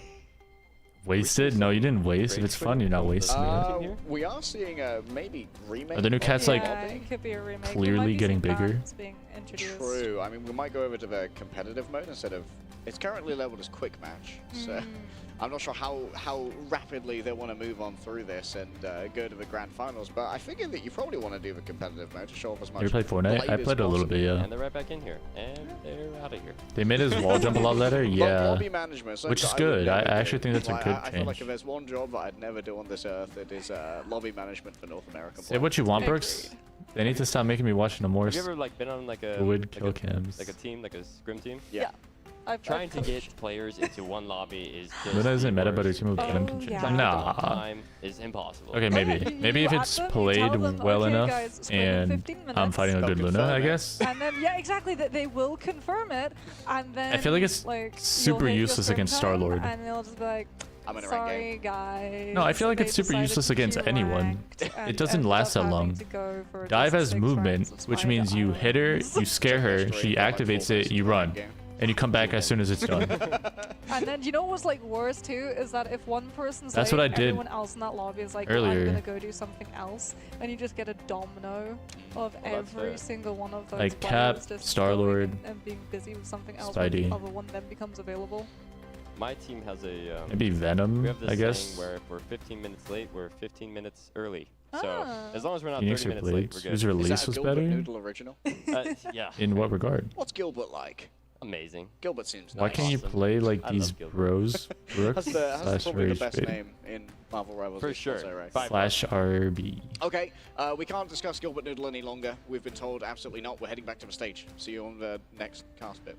Wasted? No, you didn't waste. If it's fun, you're not wasting it. We are seeing a maybe remake. Are the new cats like Yeah, it could be a remake. We might clearly be getting seeing bigger? bands being introduced. True. I mean, we might go over to the competitive mode instead of. It's currently labeled as quick match, so I'm not sure how rapidly they want to move on through this and go to the grand finals. But I figured that you probably want to do the competitive mode to show off as much. You ever played Fortnite? blade I as played a little bit, yeah. And they're right back in here. And they're out of here. They made his wall jump a lot better, yeah. Lobby management, so Which is would good. I never do. actually think that's a Like, good I feel like change. if there's one job that I'd never do on this earth, it is lobby management for North American. Say what you want, Brooks. They need to stop making me watch no more Have you ever like been on like a fluid kill cams. like a team, like a scrim team? Yeah. Trying to get players into one lobby is just Luna isn't the meta, but her worst. team with Venom can yeah. change. Trying to Nah. get time is impossible. Okay, maybe. Maybe if You it's add them, you played tell them, well "Okay, enough guys, scrim in and 15 I'm minutes." fighting a They'll good Luna, confirm I it. guess. And then yeah, exactly. That they will confirm it, and then I feel like it's you'll super hit your useless scrim against time, Starlord. And they'll just be like, I'm in a rank sorry game. guys. No, I feel like they it's super decided useless to against queue anyone. ranked It and doesn't ended last up that having long. to go for Dive just has 6 movement, rounds of which Spider means you hit her, you scare her, she activates it, you run. And you come back as soon as it's done. And then you know what was like worse too is that if one person's That's late, what I did everyone else in that lobby is like, earlier. I'm gonna go do something else, and you just get a domino of Well, that's every fair. single one of those Like players Cap, just Starlord, going and being busy with something else when Spidey. the other one then becomes available. My team has a Maybe Venom, we have this I saying guess. where if we're 15 minutes late, we're 15 minutes early. So Ah. as long as we're not Phoenix 30 or minutes late, Blades? we're good. Whose Is release that a was Gilbert better? Noodle original? Yeah. In what regard? What's Gilbert like? Amazing. Gilbert seems Why nice. can't you Awesome. play like I love these Gilbert. bros? Brooks That's slash probably the Rage best Bait name in Marvel Rivals. For sure. By slash RB. Okay, we can't discuss Gilbert Noodle any longer. We've been told absolutely not. We're heading back to the stage. See you on the next cast bit.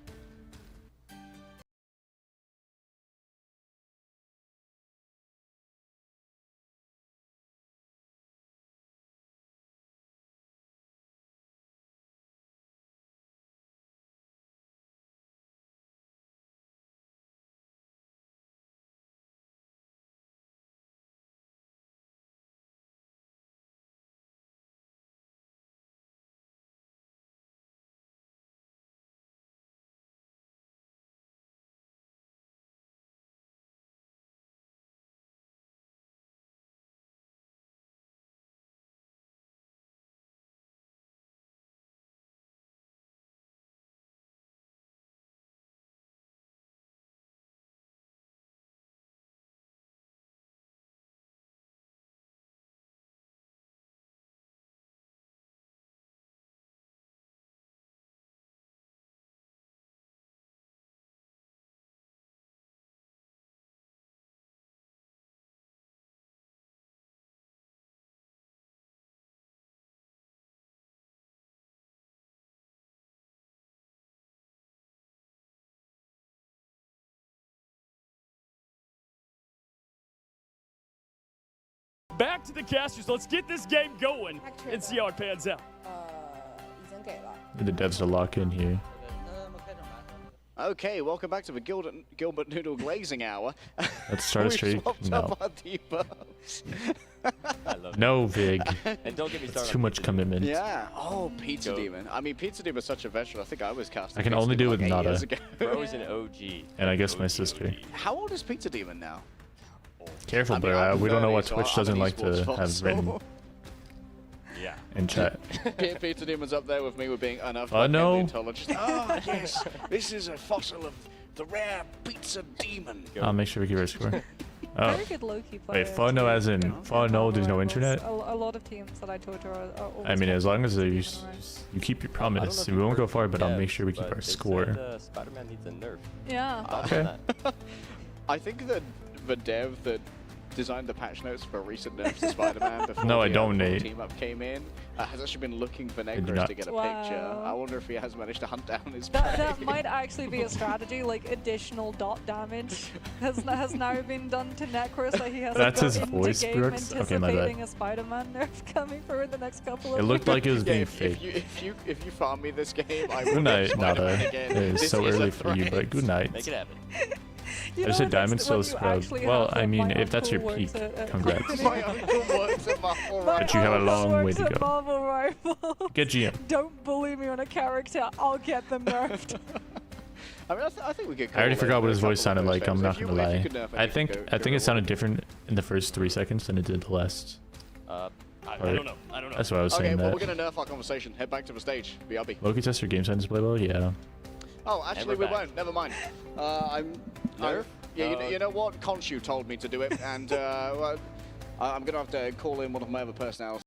back to the casters. Let's get this game going and see how it pans out. The devs to lock in here. Okay, welcome back to the Gilbert Noodle Glazing Hour. Let's start a We've streak. swapped No. up our debuffs. I love No, Vig. And don't get me It's started too on much Pizza commitment. Yeah. Oh, Pizza Demon. I mean, Pizza Demon is such a veteran. I think I was casting. I can Pizza only do Demon it like with 8 years Nada. ago. Bro is an OG. And I guess my sister. How old is Pizza Demon now? Careful, I mean, bro. I'm we don't know 30, what so Twitch I'm doesn't an like esports to have boss, written so- Yeah. in chat. Pizza Demon's up there with me with being enough. Oh, no. Intelligent. Oh yes, this is a fossil of the rare Pizza Demon. I'll make sure we keep our score. Oh. Very good low-key player. Wait, phono as in phono, there's no internet? A lot of teams that I told her are always I mean, as long as you keep your I don't know promise, if we you won't go heard far, but I'll Dev, make sure we keep but our they score. said, Spider-Man needs a nerf. Yeah. Thoughts on that? I think that the dev that designed the patch notes for recent nerfs to Spider-Man before No, I the don't, overall Nate. team up came in has actually been looking for do Necros not. to get a Wow. picture. I wonder if he has managed to hunt down his That prey. might actually be a strategy, like additional dot damage has now been done to Necros that he has That's to his go into voice, game Brooks? Okay, my bad. anticipating a Spider-Man nerf coming through in the next couple of It looked like it was Yeah, being if fake. you farm me this game, I will Good night, get Nada. Spider-Man again. It is This so is a early for you, threat. but good night. Make it happen. You There's know a what, diamond next- still when you scrub. actually Well, have I mean, my if that's your uncle peak, works at congrats. My uncle works at Marvel But you have a uncle long way works to at go. Marvel Rifle. Get GM. Don't bully me on a character. I'll get them nerfed. I mean, I think we could. I already forgot what his voice sounded like. I'm not gonna lie. Could nerf it, I you think could I go think it all sounded different in the first 3 seconds than it did the last. I part. don't know. I don't know. That's what I was Okay, saying. well, That we're gonna nerf our conversation. Head back to the stage. BRB. Loki test your game science play well. Yeah. Oh, actually, we're we back. won't. Never mind. Nerf? Yeah, you know what? Khonshu told me to do it, and well, I'm gonna have to call in one of my other personnel.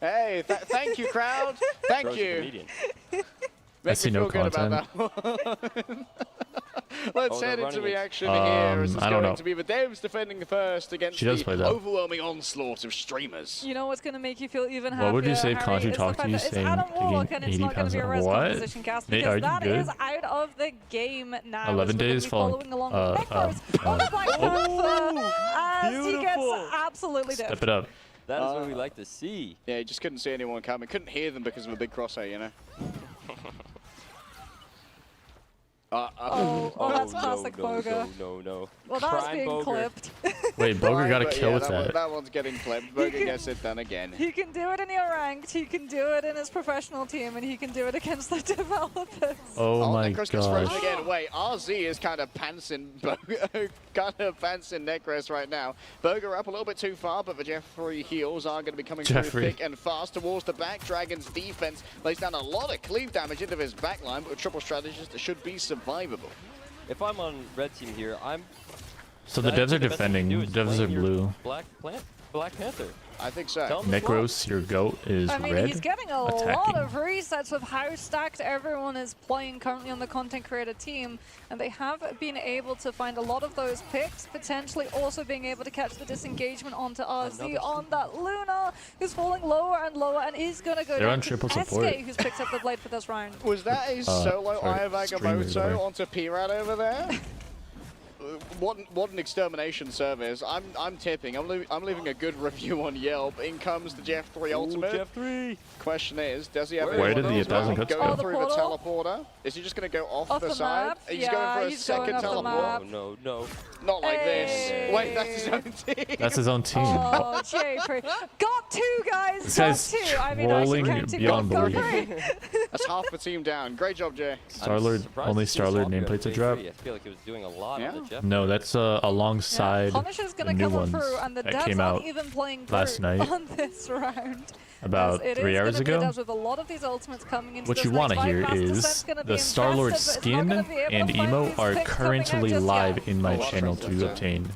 Hey, thank you, crowd. Thank Bro's a you. comedian. I see no content. Let's Oh, head they're into running it. reaction here. As it's I don't going know. to be the devs defending first against She does the play that. overwhelming onslaught of streamers. You know what's going to make you feel even happier, What would you say if Harry, Khonshu is the talked to fact you that it's saying Adam to Warlock gain and it's 80 not going pounds to be a on res what? composition cast Nate, because are you that good? is out of the game now. 11 as we're days gonna be following- following along with Necros on the Black Panther as he gets absolutely Step diffed. it up. That is what we like to see. Yeah, you just couldn't see anyone coming. Couldn't hear them because of a big crosshair, you know. Oh, that's classic Boga. No. Well, that's Prime being Boger. clipped. Wait, Boger got a But kill yeah, with that. That one's getting clipped. Boga gets it done again. He can do it in your ranked, he can do it in his professional team, and he can do it against the developers. Oh my Necros gets frozen gosh. again. Wait, RZ is kind of pantsing Necros right now. Boga up a little bit too far, but the Jeffrey heals are going to be coming through thick and fast towards the back. Dragon's defense lays down a lot of cleave damage into his backline, but with triple strategist, it should be survivable. If I'm on red team here, I'm. So the I devs are think the best thing to defending. do is Devs are flame your blue. Black plant. Black Panther. I think so. Necros, your goat, is I mean, red. he's getting a lot attacking. of resets with how stacked everyone is playing currently on the content creator team, and they have been able to find a lot of those picks, potentially also being able to catch the disengagement onto RZ on that Luna, who's falling lower and lower, and is going to go They're down on to triple support. SK, who's picked up the blade for this round. Was that a solo streamer, Iovagamoto onto Pirate over there? What an extermination service. I'm tipping. I'm leaving a good review on Yelp. In comes the Jeff 3 ultimate. Jeff 3. Question is, does he have Where did the 1,000 cuts go go? through the teleporter? Is he just going to go off the side? Map. He's Yeah, going for a he's second going off the teleport. map. No, no. Not like Hey. this. Wait, that's his own team. That's his own team. Oh, Jay, got two, guys. This Got guy's two. I mean, I should trolling count two. beyond Got belief. three. That's half the team down. Great job, Jay. Starlord, only Starlord nameplate to drop. I feel like it was doing a lot on the Jeff. No, that's alongside Punisher's the gonna new come ones through, and the that devs came aren't out even playing last through night. on this round. about As it 3 is hours gonna be ago. devs with a lot of these ultimates coming into What this you want to next hear fight. Master is Descent's gonna be the Starlord invested, but it's not skin gonna be able and to find emo these are picks coming out currently just live yet. in my channel to obtain.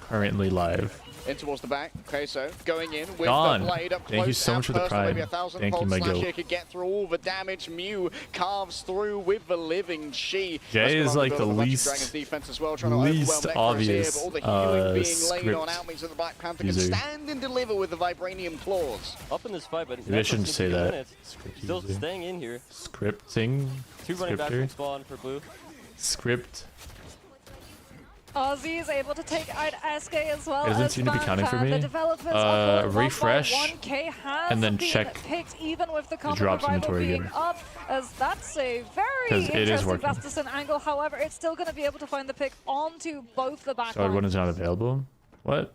Currently live. In towards the back, Queso going in with Gone. the blade up close. Thank you so much for the personal, maybe prime. 1,000 Thank you, pulse my slash goat. here could get through all the damage. Mew carves through with the living Chi. Jay is like the least defense as well, trying least to obvious here, but all the healing being laid on script out means that the Black Panther user. can stand and deliver with the vibranium claws. Up in this fight, but Maybe I shouldn't say that. Script Still user. staying in here. Scripting. 2 running back Scripter. from spawn for blue. Script. Ozzy is able to take out SK as well. It doesn't as seem to be counting for Fanta. me. The developers are going Refresh, 1x1K has and then been check picked even with the combo drops revival inventory being again. up, as that's a 'Cause very it is interesting working. Vastusen angle. However, it's still going to be able to find the pick onto both the back Starlord one lines. is not available. What?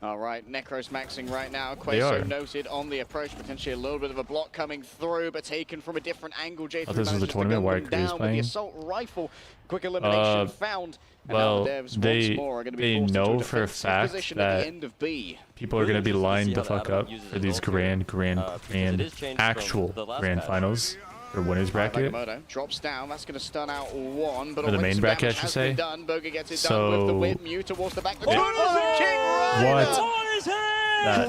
All right, Necros maxing right now. They Queso are. noted on the approach, potentially a little bit of a block coming through, but taken from a different angle. J3 Oh, this was the manages to tournament gun where them Crew was down with playing? the assault rifle. Quick elimination found. And now Well, the devs once they more are going to be forced know into for a defensive fact position at that the end of B. people are going to be lined the fuck up uses for his these ult here, grand it is changed from actual the last grand patch. finals for winners bracket. Agamotto drops down. That's going to stun out one, but Or the already main some bracket, I damage should has say. been done. Boga gets it done with the So- whip. Mew towards the back. The King Rider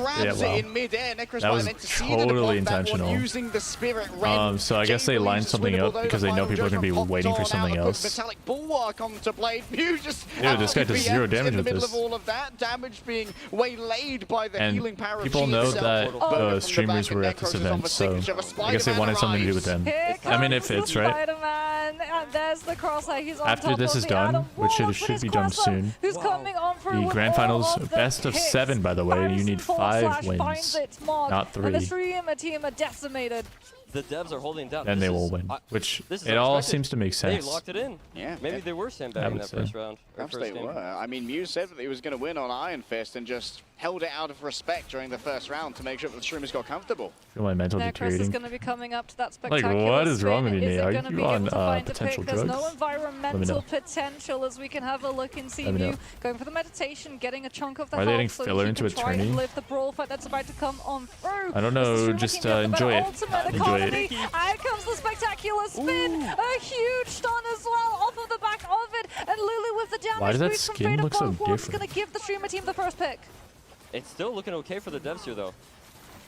grabs wow. it in midair. Necros That was meant to see the totally block that one intentional. using the spirit red. So I guess they lined something up because they know people are going to be waiting for something else. Metallic bulwark onto Blade. Mew just Dude, this guy does 0 damage in the with middle this. of all of that. Damage being waylaid by the And healing power people of Chi know itself. that Boga from the the streamers back, were and at this Necros is on event, the so signature of a I guess they Spider-Man wanted something to do arrives. with them. Here I mean, it comes fits, the right? Spider-Man, and there's the Crosshair. He's on After top this of is the done, Adam which Warlock should with be his done crosser, soon, Who's coming on through the with grand all finals, of the best of picks. 7, by the way. You need 5 finds wins, its mark, not And the 3. streamer team are decimated. The devs are holding down. Then This they will is- win, which this is it all unexpected. seems to make sense. They locked it in. Yeah. Maybe they were sandbagging that say. first round. Or Perhaps first they game. were. I mean, Mew said that he was going to win on Iron Fist and just held it out of respect during the first round to make sure that the streamers got comfortable. I feel my mental Necros is deteriorating. going to be coming up to that Like, spectacular what is wrong with spin. you, Is Nate? it Are gonna you be able on to find a potential pick? There's no drugs? environmental know. potential as we can have a look and see Let me Mew know. going for the meditation, getting a chunk of the Why are they health adding so filler he into can a try and tourney? live the brawl fight that's about to come on through. I don't As the know, streamer just team going for enjoy the it. ultimate Enjoy economy. it. Out comes the spectacular spin. A huge stun as well off of the back of it. And Lulu with the damage Why does that boost from skin Fate of look so Both Worlds is different? going to give the streamer team the first pick. It's still looking okay for the devs here, though.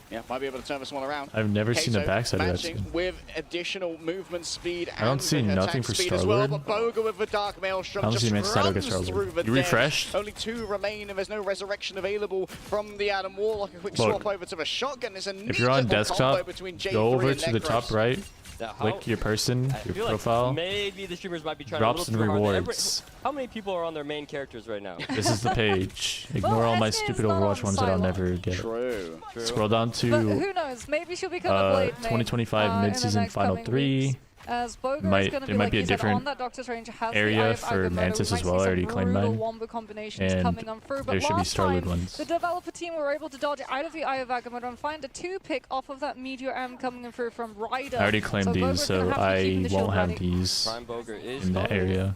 Yeah, might be able to turn this one around. I've never seen the Queso backside of that matching skin. with additional movement speed I don't and see attack nothing for speed as well, Starlord. but Boga with the Dark Maelstrom I don't just see Manchester runs against Starlord. through the You dead. refreshed? Only 2 remain, and there's no resurrection available from the Adam Warlock. A quick Look, swap over to the shotgun. It's a If you're on neat little combo desktop, between J3 go over and to the Necros. top right, Now, click your person, I your feel profile. Like maybe the streamers might be trying Drops a and little too hard. rewards. How many people are on their main characters right now? This is the page. Ignore all my SK is stupid not Overwatch on ones that I'll silent. never get. True. Scroll down But to who knows? Maybe she'll become a Blade main, 2025 in the mid-season next final coming 3. weeks. As Boga Might- is going to there be, might like be a you said, different on that Doctor's Range, has area the Eye of for Agamotto. Mantis We as might well. see I already some claimed brutal mine. wombo combinations And coming on through. But there should be last Starlord time, ones. the developer team were able to dodge out of the Eye of Agamotto and find a 2-pick off of that Meteor M coming in through from Ryder. I already claimed so these, Boga's gonna so have to be keeping I the shield won't have ready. these Prime Boger is in that coming. area.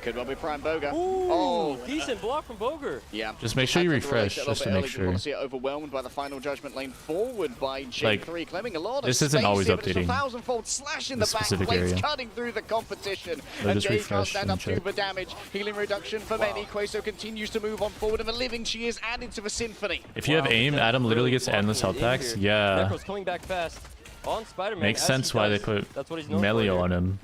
Could well be Prime Boga. Oh, decent block from Boger. Yeah. Just make sure you refresh, just to make We sure. want to see it overwhelmed by the final judgment lane forward by J3, claiming a lot of This isn't space always here, but it's a updating 1,000-fold slash in this the back specific plates, area. cutting through the competition. So And just Jay can't refresh stand and up to check. the damage. Healing reduction for many. Queso continues to move on forward, and the living she is added to the symphony. If you have aim, Adam literally gets endless health packs. Yeah. Necro's coming back fast on Spider-Man. Makes as sense he why they does. put That's what he's known melee for here. on him.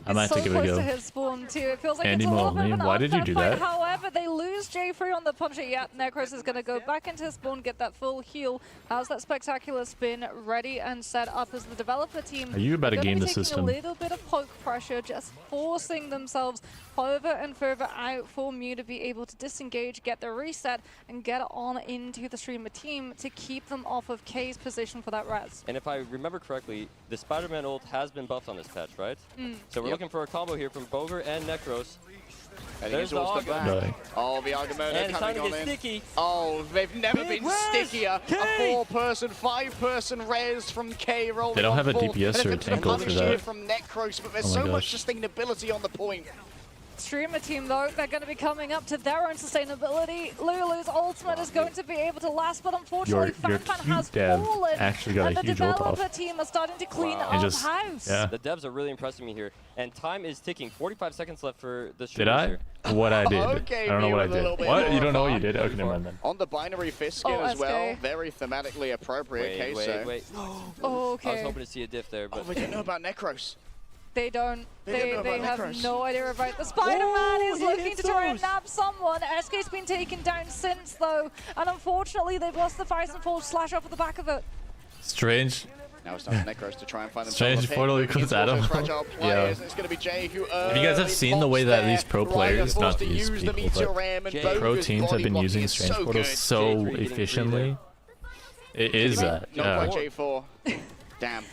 I might have to so give it a close go. to his spawn too. It feels like Andy it's a little bit of Maloney, an why did you unfair do fight. that? However, they lose J3 on the puncher. Yeah, Necros is going to go back into his spawn, get that full heal. How's that spectacular spin ready and set up as the developer team? Are you about to game the taking system? a little bit of poke pressure, just forcing themselves further and further out for Mew to be able to disengage, get the reset, and get on into the streamer team to keep them off of K's position for that res. And if I remember correctly, the Spider-Man ult has been buffed on this patch, right? So we're looking for a combo here from Boger and Necros. There's the towards the Argo. back. Oh, the Argomoda And it's time coming to on get in. sticky. Oh, they've never Big been res! stickier. K! A 4-person, 5-person res from K rolling They don't on have a full. DPS And or a a tank ult for punish here that. from Necros, but there's Oh my so much gosh. sustainability on the point. Streamer team, though, they're going to be coming up to their own sustainability. Lulu's ultimate is going to be able to last, but unfortunately, Your Fan cute has dev fallen. actually got and a the huge ult developer off. team are starting to clean And up just- house. yeah. The devs are really impressing me here. And time is ticking. 45 seconds left for the Did streamers I? here. What I did? Okay, I don't know me what I with a little did. bit What? more You don't know what you fun. did? Okay, never mind then. On the binary fist skin Oh, as well, SK. very thematically appropriate. Wait, Queso. wait. Oh, I was okay. hoping to see a diff there, but Oh, we don't know about Necros. They don't. They don't know They about have Necros. no idea about the Spider-Man is he looking hits to try and those. nab someone. SK's been taken down since, though. And unfortunately, they've lost the 1,000-fold slash off of the back of it. Strange. Now it's time for Necros to try and find Strange themselves a pick. portal Moving equals in towards Adam. those fragile Yeah. players. It's going to be Jay who If you guys have seen the way that these pro players, not these people, but pro teams have been using Strange Portals so efficiently, it is that. Not quite Yeah. J4. Damn.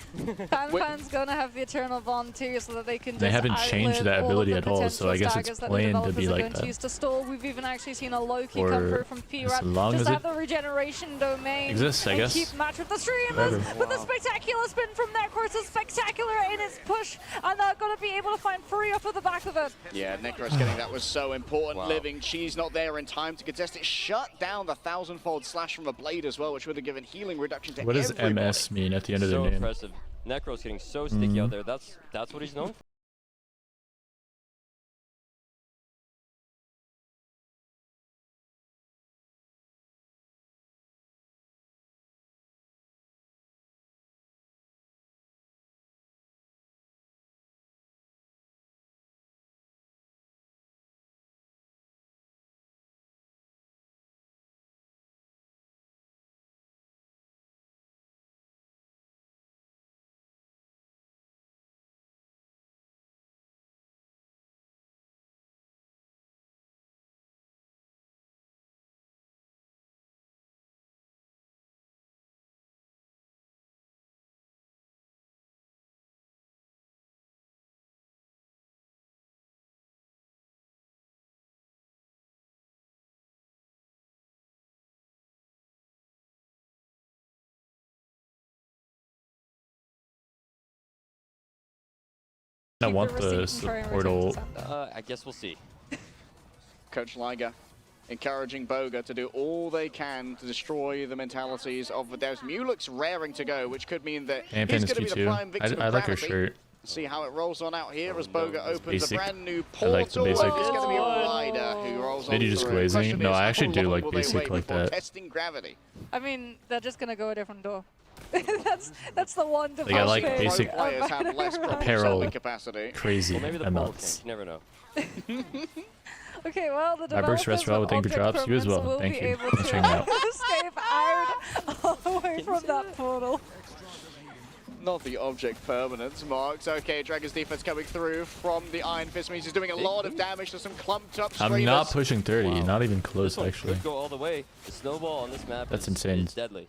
Fan's gonna have the Eternal Bond too, so that they can They just haven't changed outlive that all ability of at the all, so I guess potential it's staggers that the planned to developers be are like going to that. use to stall. We've even actually seen a Loki Or come through from as P-Rat long just as to it have the regeneration domain exists, I and guess. keep match with the streamers. Whatever. With the spectacular spin from Necros is spectacular in its push, and they're going to be able to find free off of the back of it. Yeah, Necros getting that was so important. Living, she's not there in time to contest it. Shut down the 1,000-fold slash from a blade as well, which would have given healing reduction to What does everybody. MS mean at the end of their so name? impressive. Necro's getting so sticky out there. That's what he's known for. I want the portal. I guess we'll see. Coach Liger encouraging Boga to do all they can to destroy the mentalities of the devs. Mew looks raring to go, which could mean that And he's Pen is going to be cute the too. prime victim I of like her gravity. shirt. See how it rolls on out here as Boga opens basic. a brand new I portal. like the basic. It's going to be Ryder who rolls on Maybe just through. glazing? Question No, is, I actually how do long like will they basic wait like before that. testing gravity? I mean, they're just going to go a different door. that's the one Like, I like default basic thing Players have less about apparel. solving capacity. Crazy Well, maybe the portal amounts. can. You never know. Okay, well, the My burst developers restaurant with with thank you object drops. You as well. permanents will Thank be you. able Thanks to for hanging out. escape out away from that portal. Not the object permanence marks. Okay, Dragon's defense coming through from the Iron Fist means he's doing a lot of damage to some clumped up I'm streamers. not pushing 30. Not even close, This one actually. could go all the way. The snowball on this map That's is insane. deadly.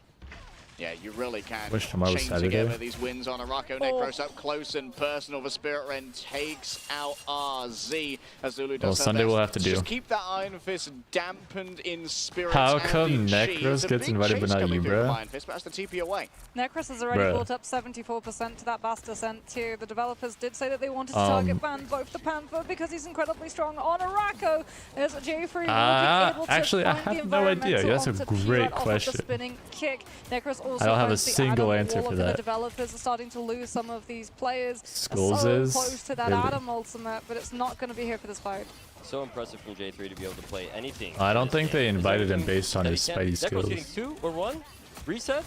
Yeah, you really can Wish tomorrow was chain Saturday. together these wins on Arako. Necros up close and personal. The Spirit Ren takes out RZ as Lulu does Well, her Sunday best we'll have to do. just keep that Iron Fist dampened in spirit. How and come in chi. Necros It's a gets big invited but chase not coming you, through from bruh? Iron Fist, but that's the TP away. Necros has already Bruh. built up 74% to that Basta sent to. The developers did say that they wanted to target ban both the Panther because he's incredibly strong on Arako. As J3 will be able to actually, I find have the no idea. environmental That's a onto P great right off of question. the spinning kick. Necros also I don't have a finds the single Adam answer wall for up, and that. The developers are starting to lose some of these players. Skulls so is? close to that Really? Adam ultimate, but it's not going to be here for this fight. So impressive from J3 to be able to play anything. I in don't this think game. they Is invited him everything based on that his he can. Spidey Necros skills. getting 2 or 1. Resets.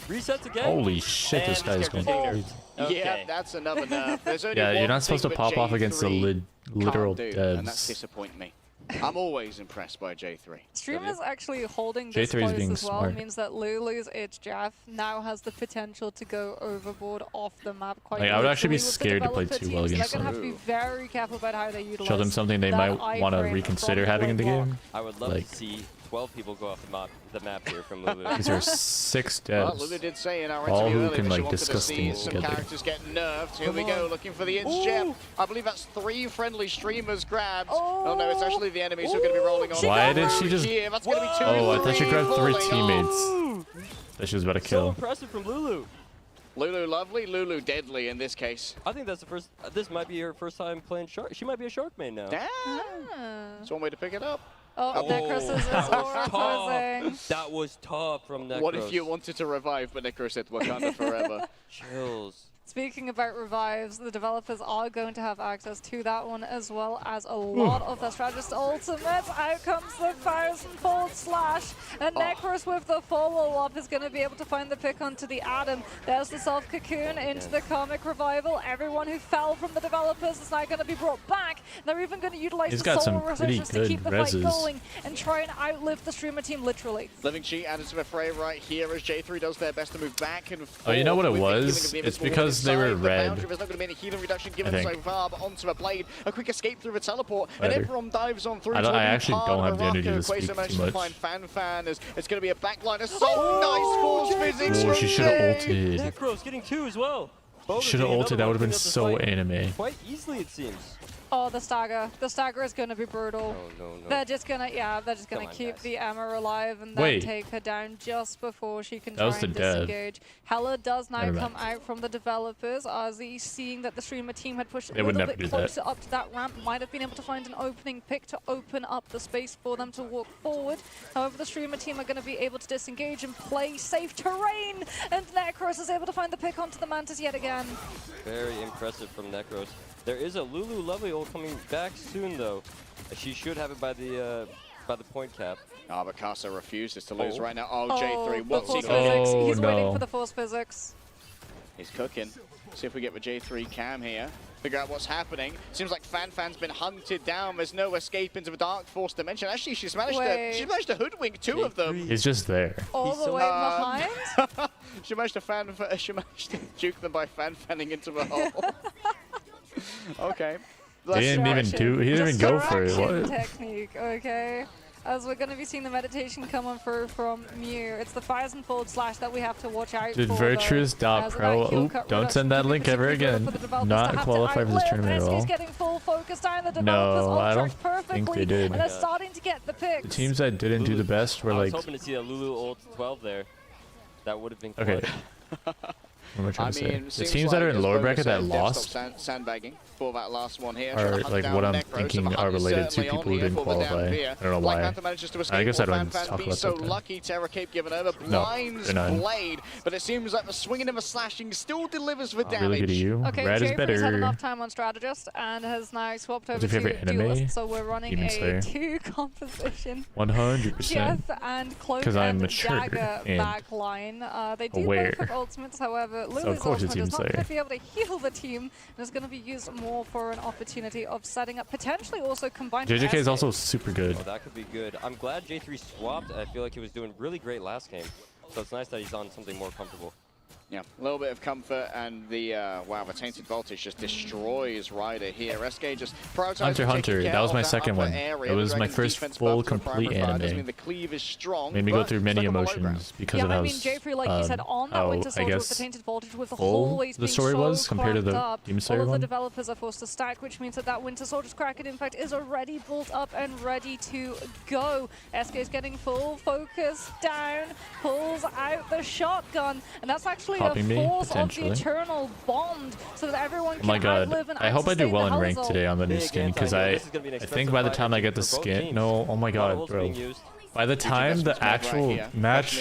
Resets again. Holy shit, this And guy's character's going getting crazy. nerfed. Okay. Yeah, that's another nerf. There's only Yeah, you're one not supposed to thing pop that off against the J3 literal can't do, and that's devs. disappoint me. I'm always impressed by J3. Streamers actually holding this J3 is close being as well smart. means that Lulu's Jaff now has the potential to go overboard off the map quite Like, I would actually be literally with the scared to play developer too well teams. against They're going to them. have to be very careful about how they utilize Show them something they that might want to iframe reconsider from having in the Blade game. I would love Like, to see 12 people go off the map here from Lulu. these are 6 Well, devs. Lulu did say in our All interview who earlier can, that like, she wanted to discuss see things some together. characters get nerfed. Here we go, looking for the Inch Gem. I believe that's 3 friendly streamers grabbed. Oh no, it's actually the enemies who are going to be rolling on. Why did she just... Here. That's going to be 2 Oh, I thought she grabbed 3 falling off. teammates that she was about to So kill. impressive from Lulu. Lulu lovely, Lulu deadly in this case. I think that's the first. This might be her first time playing Shark. She might be a Shark main now. Damn. That's one way to pick it up. Oh, Necros is aura closing. That was tough from Necros. What if you wanted to revive, but Necros said Wakanda forever? Chills. Speaking about revives, the developers are going to have access to that one as well as a lot of their strategist ultimates. Out comes the 1000-fold slash, and Necros with the follow-up is going to be able to find the pick onto the Adam. There's the self-cocoon into the Karmic Revival. Everyone who fell from the developers is now going to be brought back. They're even going to utilize He's the got soul some pretty resurgence to good keep the reses. fight going and try and outlive the streamer team literally. Living Cheat added to the fray right here as J3 does their best to move back and forth. Oh, you know what it with the healing was? of the It's invisible because they wall were inside the red. boundary. There's not going to be any healing reduction given I so think. far, but onto a blade. A quick escape through the teleport, and Whatever. everyone dives on through. I to a new actually part don't of have the energy to Morocco. speak Quasar managed too to much. find Fan as it's going to be a backline assault. Nice force physics Oh, from she should have Jay. ulted. Necros getting 2 as well. Both Should have getting ulted. another That one, would have been cleaning up the so fight anime. Quite easily, it seems. Oh, the stagger. The stagger is going to be brutal. No, no. They're just gonna, they're just gonna Come on, keep guys. the Emma alive and then Wait. take her down just before she can That try was and the dev. disengage. Hella does now Never come mind. out from the developers. RZ seeing that the streamer team had pushed They a would little never bit do that. closer up to that ramp, might have been able to find an opening pick to open up the space for them to walk forward. However, the streamer team are going to be able to disengage and play safe terrain, and Necros is able to find the pick onto the Mantis yet again. Very impressive from Necros. There is a Lulu Lovely ult coming back soon, though. She should have it by the point cap. Ah, but Casa refuses to lose Oh. right now. Oh, Oh, J3, the what's he force doing? physics. Oh, He's waiting no. for the force physics. He's cooking. See if we get the J3 cam here. Figure out what's happening. Seems like Fan's been hunted down. There's no escape into the Dark Force dimension. Actually, she's managed to hoodwink 2 of them. He's just there. All the way behind? She managed to juke them by fanning into the hole. Okay. He didn't even do. He didn't even go for it. Distraction What? technique, okay? As we're going to be seeing the meditation coming through from Mew. It's the 1000-fold slash that we have to watch out Dude, for. Virtuous.pro. Oop, don't send that link ever again. Not qualify for this tournament at all. Getting full focus down. The developers No, I don't perfectly, think they did. and they're starting to get the picks. The teams that didn't do the best were I was like. hoping to see a Lulu ult 12 there. That would have been Okay. clutch. What am I trying to say? The seems teams that are like in as lower Boba bracket that said, Dev lost stopped sandbagging for that last one here. are Trying to hunt like down what I'm Necros, thinking so the are hunt is related to certainly people on who here didn't for the down qualify. here. I don't know Black why. Panther manages to escape. I guess I Will don't Fan talk be about so that then. lucky. Terra Cape given over. No, Blinds they're not. Blade, but it seems like the swinging and the slashing still delivers the damage. Really good at you. Okay, Red is Jeffrey's had better. enough time on Strategist and has now swapped over What's your to favorite anime? Duelist, so we're running Demon a Slayer. 2 composition. 100%. Jeff and Cloak 'Cause I'm and mature Dagger and backline. They do aware. both have ultimates, however, So Lulu's of course it's ultimate Demon is not going Slayer. to be able to heal the team, and is going to be used more for an opportunity of setting up, potentially also combined with JJK is SK. also super good. Oh, that could be good. I'm glad J3 swapped. I feel like he was doing really great last game. So it's nice that he's on something more comfortable. Yeah, a little bit of comfort, and the wow, the tainted voltage just destroys Ryder here. SK just prioritizing Hunter. That was my second one. It was my first full complete anime. The cleave is strong. Made me go through many emotions because of how, I mean, Jeffrey, like you said, on that Winter Soldier with the tainted voltage, with the hallways being story so was compared to the up, Demon Slayer all of the one. developers are forced to stack, which means that that Winter Soldier's Kraken Impact is already built up and ready to go. SK is getting full focus down, pulls out the shotgun, and that's actually Popping a me, force of the potentially. eternal bond, so that everyone can Oh my god, outlive and I hope I do well in ranked ranked today on the new skin, because I think by the time I get the skin, no, oh my god, bro. By the time the actual match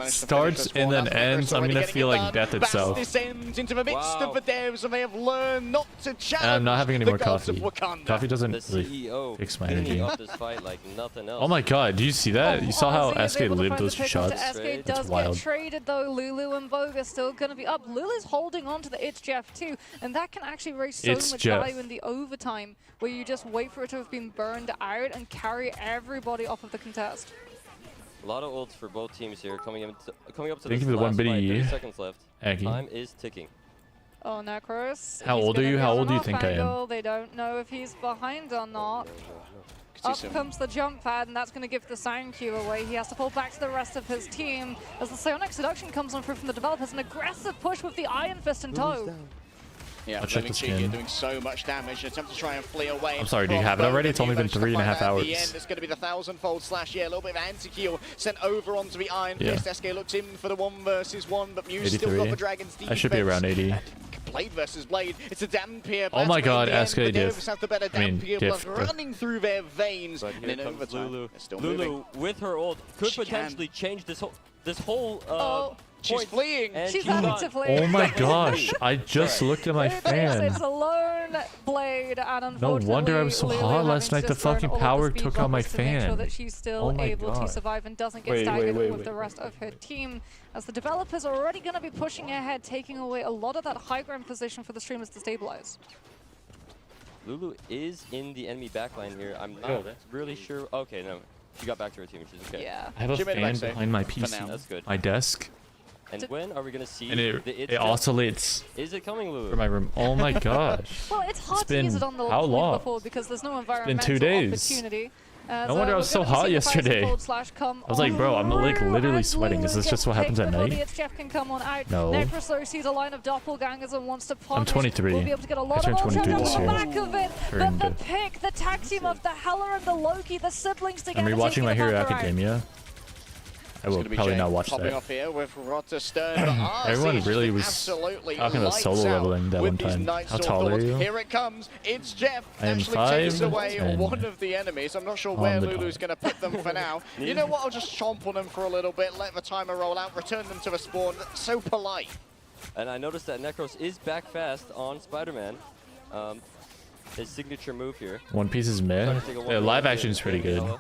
starts and then ends, I'm gonna feel like death itself. Descends into the midst of the devs, and they have learned not to challenge And I'm not having any the more gods of coffee. Wakanda. Coffee doesn't The really CEO fix my cleaning energy. up this fight like nothing else. Oh my god, do you see that? You saw how Ozzy is SK able to lived find those the two pick onto shots? SK It's does wild. get traded though. Lulu and Boga still going to be up. Lulu's holding on to the It's Jeff too, and that can actually raise so It's much Jeff. value in the overtime, where you just wait for it to have been burned out and carry everybody off of the contest. A lot of ults for both teams here coming up to Thank this you for the last one bitty fight. 30 ye. seconds left. Aggie. Time is ticking. Oh, Necros. How he's old are gonna you? be How on old do you an think off I am? angle. They don't know if he's behind or not. Up comes the jump pad, and that's going to give the sound cue away. He has to fall back to the rest of his team as the Psionic Seduction comes on through from the developers. An aggressive push with the Iron Fist in tow. Yeah, I'll check the Living Cheeky skin. doing so much damage. Attempt to try and flee away. I'm sorry, do you from have it already? Boga. It's only been He manages to 3.5 find out at hours. the end, it's going to be the 1000-fold slash. Yeah, a little bit of anti-heal sent over onto the Iron Fist. SK looks in for the 1 versus 1, but Mew's still got the Dragon's defense. I should be around 80. Blade versus Blade. It's a Dampier. Oh my god, SK The diff. Devs have the better I mean, Dampier diff. blood running through their veins. But And here in comes overtime, Lulu. they're still Lulu moving. with her ult could She potentially change this whole She's point. fleeing. And She's having to flee. Oh my gosh, I just looked at my fan. It's a lone Blade, and No unfortunately, wonder I was so Lulu hot having last to night. The just burn fucking all of the power speed took out my buffers to make sure fan. that she's still Oh my able to God. survive and doesn't get Wait, staggered wait, with wait. the rest of her team. As the developers are already going to be pushing ahead, taking away a lot of that high ground position for the streamers to stabilize. Lulu is in the enemy backline here. I'm not really sure. Okay, no. She got back to her team. She's okay. Yeah. I have a fan behind my PC, That's good. my desk, And when are we going to see and the it oscillates Is it coming, Lulu? for my room. Oh my gosh. Well, it's hard to been use it on the how long? before because there's no been environmental 2 days. opportunity. No wonder I was so hot yesterday. I was like, bro, I'm like literally sweating. Is this just what happens at night? Jeff can come on out. No. Necroslow sees a line of doppelgangers and wants to punish. I'm 23. We'll be able to get a lot I of turned 23 ultra this on the year. back of it. Turned. But the pick, the tag team of the Heller and the Loki, the siblings I'm together. rewatching taking My the Hero Panther out. Academia. I will probably not watch Popping that. off here with Rotter Stern, but RC Everyone just really been was absolutely talking about solo lights out leveling that with one these time. Night How Storm tall are thoughts. you? Here it comes. It's Jeff. I am Actually takes 5'10". away one of the enemies. I'm not sure where the Lulu's going to put them for now. You know what? I'll just chomp on them for a little bit, let the timer roll out, return them to the spawn. That's so polite. And I noticed that Necros is back fast on Spider-Man. His signature move here. One Piece is mid. Trying to take a The one live to action is pretty good. yellow.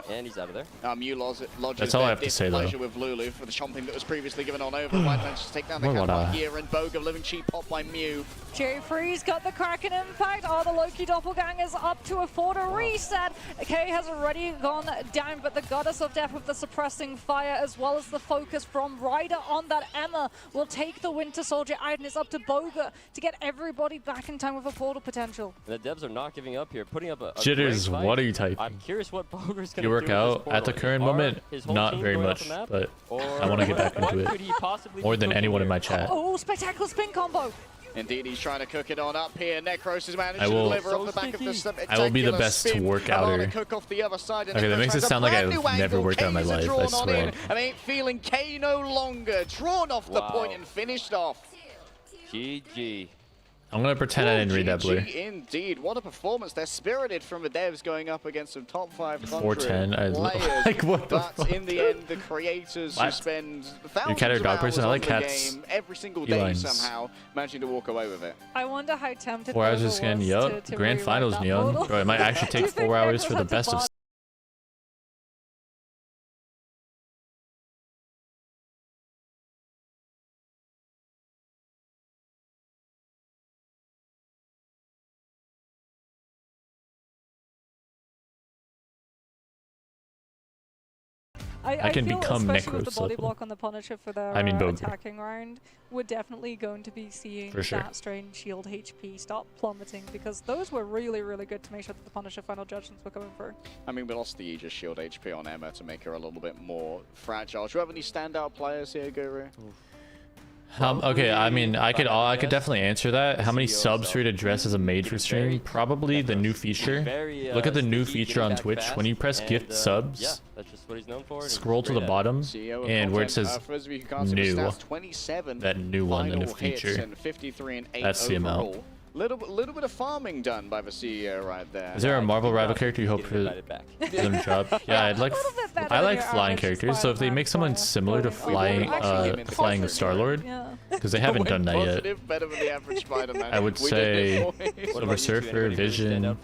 And he's out of there. Mew lodges That's all I have to say, though. displeasure with Lulu for the chomping that was previously given on over. White managed to take down the What counter a- here, and Boga living cheap pop by Mew. Jay Freeze got the Kraken impact. Are the Loki doppelgangers up to afford a reset? Kay has already gone down, but the Goddess of Death with the suppressing fire, as well as the focus from Ryder on that Emma, will take the Winter Soldier out, and it's up to Boga to get everybody back in time with a portal potential. And the devs are not giving up here, putting up a Jitters, great fight. what are you typing? I'm curious what Boger's going to You do work with this out portal. at the current Are moment, his whole not team very going off much, the map? but Or I want to get back what into could it he possibly more be than cooking anyone in here? my chat. Oh, spectacular spin combo. Indeed, he's trying to cook it on up here. Necros has managed I to will- deliver off the back of the I will be the spectacular best spin. workouter. Alana cook off the other side, and Okay, that Necros makes it has a sound like brand I've new never angle. worked out in my K's are life, I drawn on swear. in. I mean, feeling K no longer. Drawn off the Wow. point and finished off. GG. I'm going to pretend I didn't read that blur. GG indeed. What a performance. They're spirited from the devs going up against some top 500 410, players. like, what the but fuck? in the end, the creators who What? spend You thousands cat or of dog hours person? I on like the cats. game every single day Felines. somehow managing to walk away with it. I wonder how tempted 4 hours Boga of skin, was yup. to Grand rewrite finals, that Neon. portal. Bro, it might actually Do you take think 4 hours Necros for the had to best of bot I can feel become especially with the Necros body level. block on the Punisher for their I mean, Bogre. attacking round, we're definitely going to be seeing For sure. that strain shield HP start plummeting, because those were really, really good to make sure that the Punisher final judgments were coming through. I mean, we lost the Aegis shield HP on Emma to make her a little bit more fragile. Do you have any standout players here, Guru? Okay, I mean, I could definitely answer that. How many subs for you to dress as a mage for stream? Probably the new feature. Look at the new feature on Twitch. When you press gift subs, Yeah, that's just what he's known for. scroll to the bottom, and where it says new, that new one, the new feature, that's the amount. Little bit of farming done by the CEO right there. Is there a Marvel rival character you hope for them to drop? Yeah, I like flying characters, so if they make someone similar to flying the Starlord, because they haven't done that yet. Better than the average Spider-Man. I would say Silver Surfer, Vision,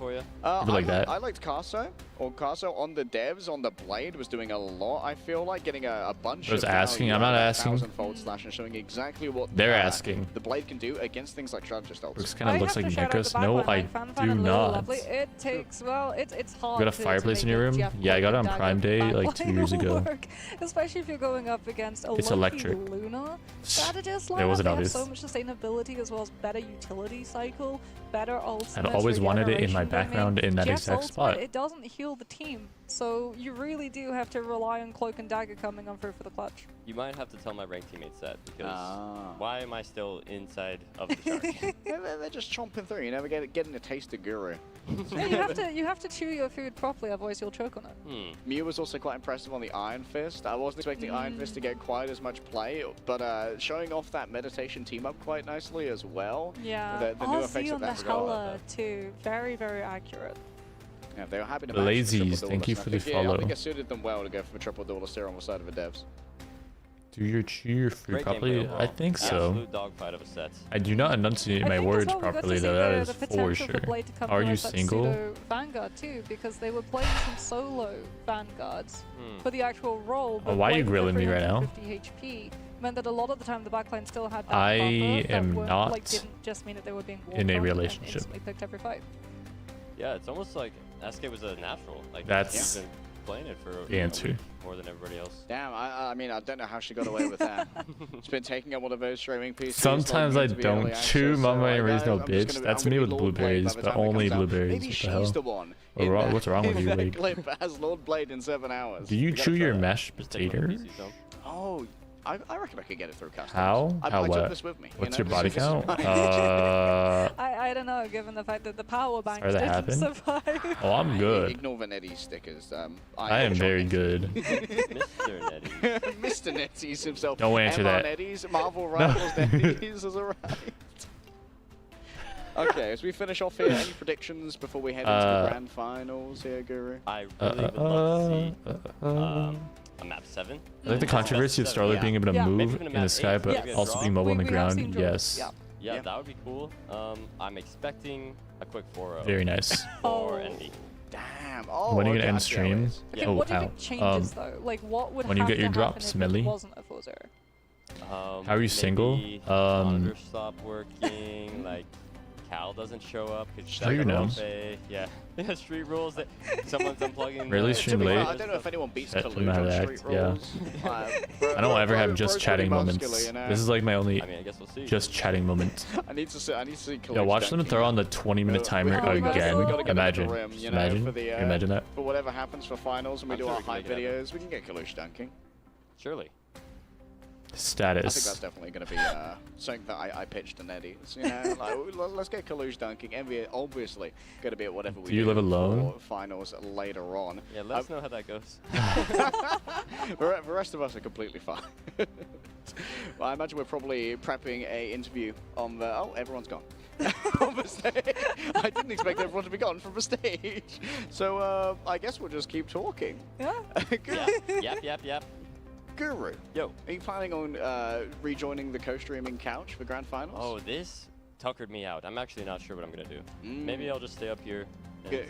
something like that. I liked Carso on the devs, on the Blade was doing a lot. I feel like getting a bunch I was of asking, I'm not asking. 1,000-fold slash and showing exactly what They're asking. the Blade can do against things like Travis Looks kind of looks like Necros. No, I do not. It takes, well, it's hard. You got a fireplace in your room? Yeah, I got it on Prime Day like 2 years ago. Especially if you're going up against a It's Loki electric. Luna strategist. It wasn't they have obvious. so much sustainability as well as better utility cycle, better ultimates. I've always wanted it in my regeneration background domain. in that Jet's exact ultimate, spot. It doesn't heal the team, so you really do have to rely on Cloak and Dagger coming on through for the clutch. You might have to tell my ranked teammates that, because why am I still inside of the shark? They're just chomping through. You never getting a taste of Guru. Yeah, you have to chew your food properly, otherwise you'll choke on it. Mew was also quite impressive on the Iron Fist. I wasn't expecting Iron Fist to get quite as much play, but showing off that meditation team up quite nicely as well. Yeah, The new effects RZ of on the that regard. Hella too, very, very accurate. Yeah, they were happy to Lazies, thank you for the I follow. think it suited them well to go for the triple duel steer on the side of the devs. Do your cheer free Great properly? gameplay I overall. think so. Absolute dogfight of a set. I do not enunciate my words properly though, that is for sure. Are you single? Vanguard too, because they were playing some solo Vanguards for the actual role. Oh, why are you grilling me right now? 350 HP meant that a lot of the time the backline still had that I buffer that am weren't, not like, didn't just mean that they were being in a walled off and relationship. instantly picked every fight. Yeah, it's almost like SK was a natural. Like, That's she's been playing it for the answer. more than everybody else. Damn, I mean, I don't know how she got away with that. It's been taking up one of those streaming PCs. Sometimes I logging into the don't early chew access, Mama so, and raise no I'm just bitch. gonna- That's I'm me gonna with be Lord Blade by blueberries, the but time it only comes out. blueberries. Maybe What the she's hell? the one. What's wrong with you, that Wig? clip as Lord Blade in 7 hours. Do you We gotta chew try your that. mashed potatoes? Oh, I reckon I could get it through customs. How? I How took what? this with me. What's you your know? body This is count? my- I don't know, given the fact that the power bank Sorry that didn't happened. survive. Oh, I'm good. Ignore Vanetti's stickers. I am very good. Mr. Nettie. Mr. Netties himself. Don't answer that. Netties, Marvel Rivals Netties has arrived. Okay, as we finish off here, any predictions before we head into the grand finals here, Guru? I really would love to see a map 7. I like the controversy of Starlord being able to move in the sky, but also being mobile on the ground. Yes. Yeah, that would be cool. I'm expecting a quick 4-0. Very nice. For Envy. Damn. When are you gonna end stream? Okay, Oh, what do you wow. think changes though? Like, what would when you have get your to drops, happen if Melly. it wasn't a 4-0? How are you single? Monitor stop working. Like, Cal doesn't show up. How do you know? Yeah. Street rules that someone's unplugging. Really stream late? I don't know if anyone beats Shit, Kaluge know how on to street act, yeah. rules. I don't ever have just Bro's chatting pretty moments. muscular, you know? This is like my only I mean, I guess we'll see. just chatting moment. I need to see Kaluge. Yeah, watch them dunking. throw on the 20-minute timer We gotta again. get it to Imagine. the rim, Just you know, imagine. for the, Can you imagine that? For whatever happens for finals and we I'm do sure our we can hype make it happen. videos, we can get Kaluge dunking. Surely. I think Status. that's definitely going to be something that I pitched to Neddy. So, you know, like, let's get Kaluge dunking. Envy obviously going to be at whatever we do. Do you live alone? For finals later on. Yeah, let us know how that goes. The rest of us are completely fine. Well, I imagine we're probably prepping a interview on the... Oh, everyone's gone. On the stage. I didn't expect everyone to be gone from the stage. So I guess we'll just keep talking. Yeah. Yep. Guru. Yo. Are you planning on rejoining the co-streaming couch for grand finals? Oh, this tuckered me out. I'm actually not sure what I'm gonna do. Maybe I'll just stay up here.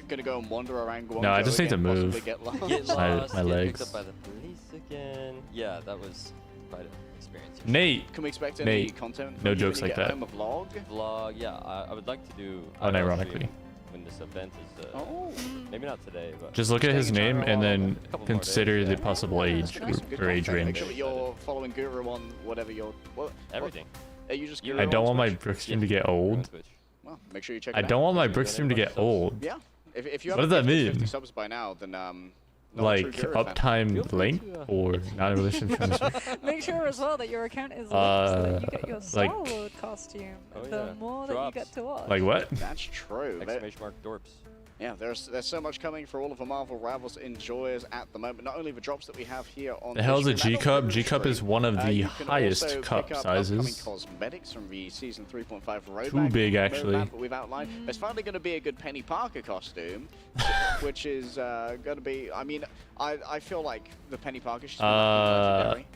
Gonna go and wander around Guangzhou. No, I just need to again, move. possibly Get lost. Get My lost, get legs. picked up by the police again. Yeah, that was quite an experience. Nate! Can we expect any Nate. content? No from you jokes when like you get that. home, a vlog? Vlog, yeah. I would like to do. Unironically. when this event is. Maybe not today, but. Just look at his name and then Couple more consider days, the yeah. possible age or age Make range. sure that you're following Guru on whatever you're. Everything. Are you just? I Guru don't on want my Twitch? brick stream to get old. Well, make sure you check. I it don't out. want my brick stream to get old. Yeah. If you What have does that 50 mean? subs by now, then Like uptime length or not in relation to Make sure as well that your account is linked so that you get your like- Starlord costume. The more that you get to watch. Like what? That's true. Exclamation mark dorps. Yeah, there's so much coming for all of the Marvel Rivals enjoyers at the moment. Not only the drops that we have here on The hell's a stream, G and on Cup? the G Cup is stream, one of the you can highest also cup pick up upcoming sizes. cosmetics from the season 3.5 roadmap. Too big, actually. That we've outlined. There's finally going to be a good Penny Parker costume, which is going to be. I mean, I feel like the Penny Parker should be legendary.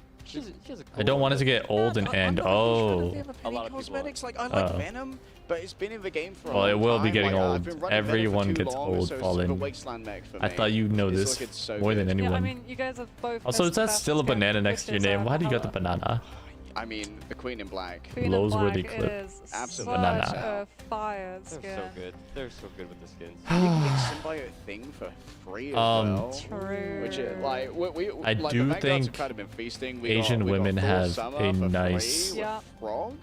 I don't want it to get old and end. Oh. A lot of cosmetics, like I like Venom, but it's been in the game for a Well, long it will time. be getting Like, I've old. been running Venom for Everyone too gets long, old, so it's Fallen. the wasteland mech for I me. thought you know It's this looking so more than good. Yeah, I anyone. mean, you guys have both. Also, missed is that the still a fastest banana game, next to your which is, name? Why do you got the Hella. banana? I mean, the Queen in Black. Queen in Lowe's-worthy Black clip. is Absolutely. such Banana. a fire They're skin. so good. They're so good with the skins. You can get symbiote thing for free as well. True. Which is like we I like do the Vanguards have think kind of been feasting. Asian we women got Full have Summer a for nice free with Frog.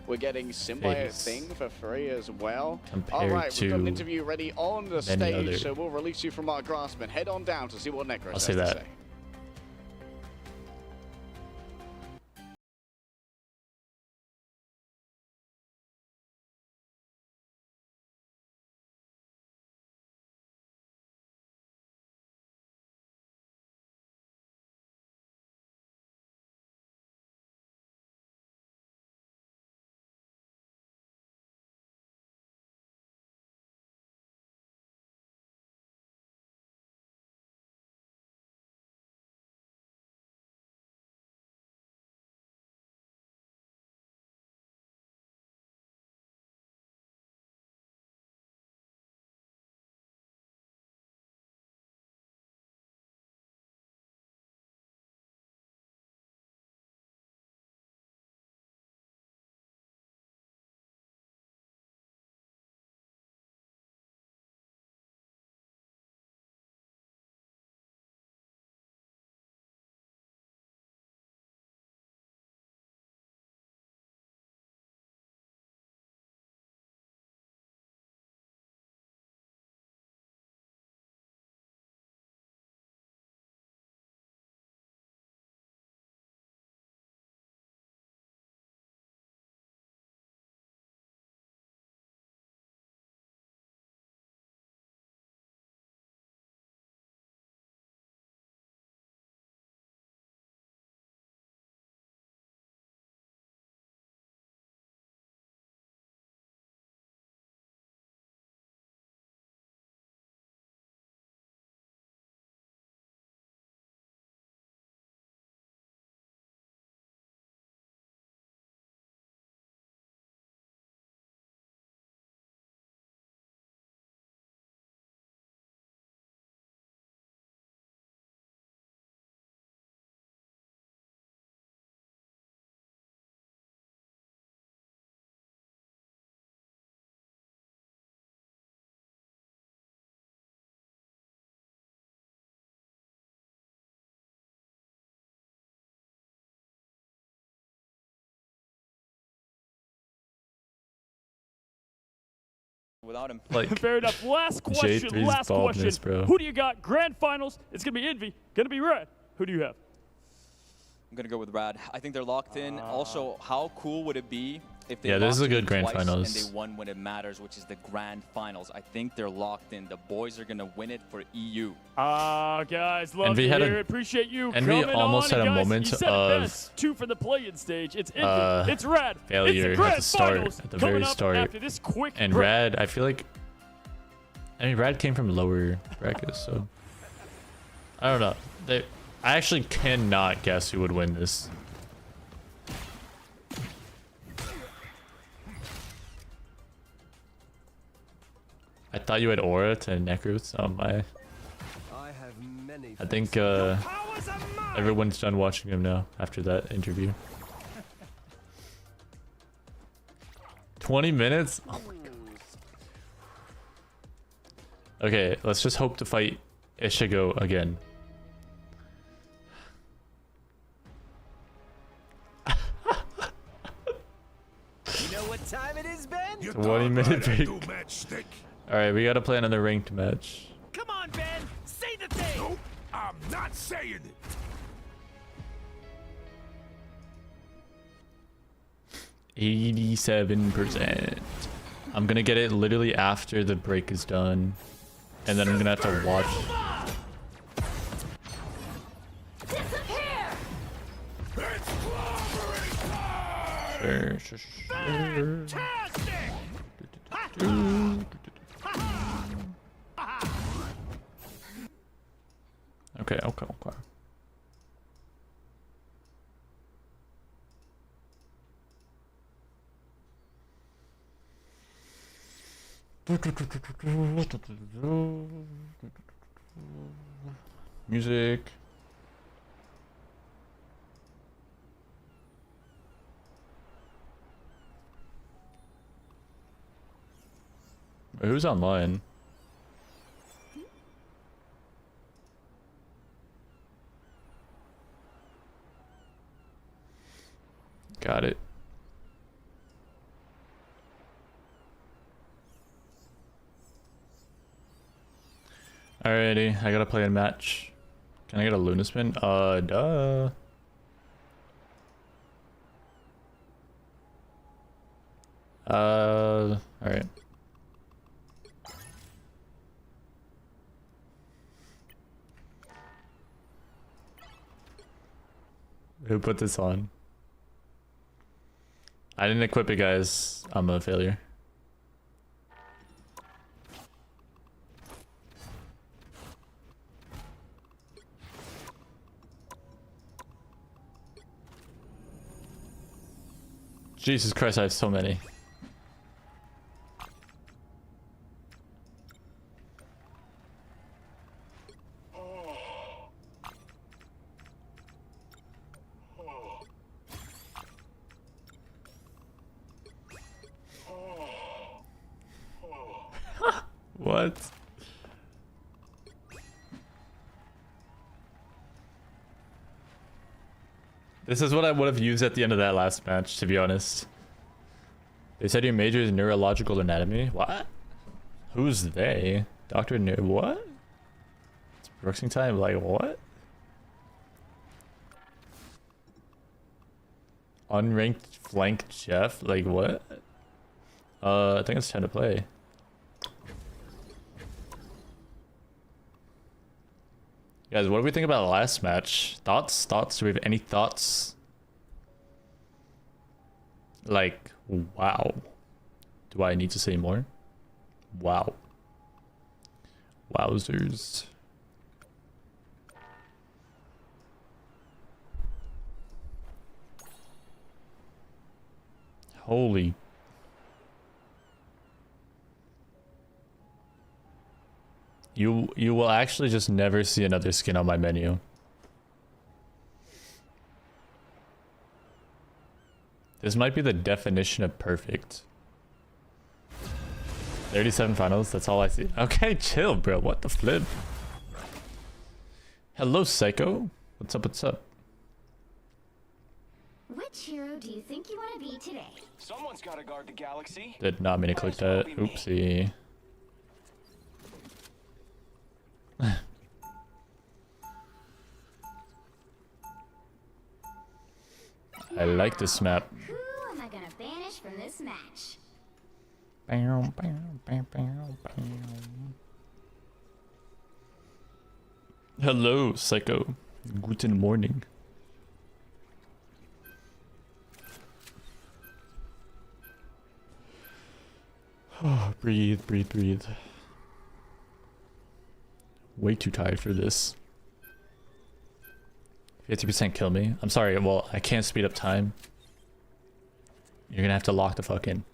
We're getting symbiote face thing for free as well. compared All right, we've got an to interview ready on the many stage, other- so we'll release you from our grasp and head on down to see what Necros I'll has say to that. say. Without him. Like, Fair enough. Last question. J3's Last baldness, question. bro. Who do you got? Grand finals. It's gonna be Envy. Gonna be Red. Who do you have? I'm gonna go with Rad. I think they're locked in. Also, how cool would it be if they Yeah, this is locked a in good grand twice finals. and they won when it matters, which is the grand finals. I think they're locked in. The boys are gonna win it for EU. Guys, love Envy to had hear a- it. Appreciate you Envy coming almost on. had a And guys, moment you said it of, best. 2 for the play-in stage. It's Envy. It's Rad. failure it's the at grand the start, finals at the coming very up start. After this quick And break. Rad, I feel like, I mean, Rad came from lower brackets, so I don't know. I actually cannot guess who would win this. I thought you had Aura to Necros on my. I think everyone's done watching him now after that interview. 20 minutes? Oh my god. Okay, let's just hope to fight Ishigo again. You know what time it is, Ben? 20-minute break. Alright, we gotta play another ranked match. Come on, Ben. Say the thing. Nope, I'm not saying it. 87%. I'm gonna get it literally after the break is done. And then I'm gonna have to watch. Sure. Okay. Music. Who's online? Got it. Alrighty, I gotta play a match. Can I get a Luna spin? Duh. Alright. Who put this on? I didn't equip it, guys. I'm a failure. Jesus Christ, I have so many. What? This is what I would have used at the end of that last match, to be honest. They said your major is neurological anatomy. What? Who's they? Dr. What? It's Brooksing time? Like, what? Unranked flank Jeff? Like, what? I think it's time to play. Guys, what do we think about the last match? Thoughts? Do we have any thoughts? Like, wow. Do I need to say more? Wow. Wowzers. Holy. You will actually just never see another skin on my menu. This might be the definition of perfect. 37 finals, that's all I see. Okay, chill, bro. What the flip? Hello, Psycho. What's up? Which hero do you think you want to be today? Someone's got to guard the galaxy. Did not mean to click that. Oopsie. I like this map. Who am I gonna banish from this match? Hello, Psycho. Guten Morning. Breathe. Way too tired for this. 50% kill me. I'm sorry, well, I can't speed up time. You're gonna have to lock the fuck in.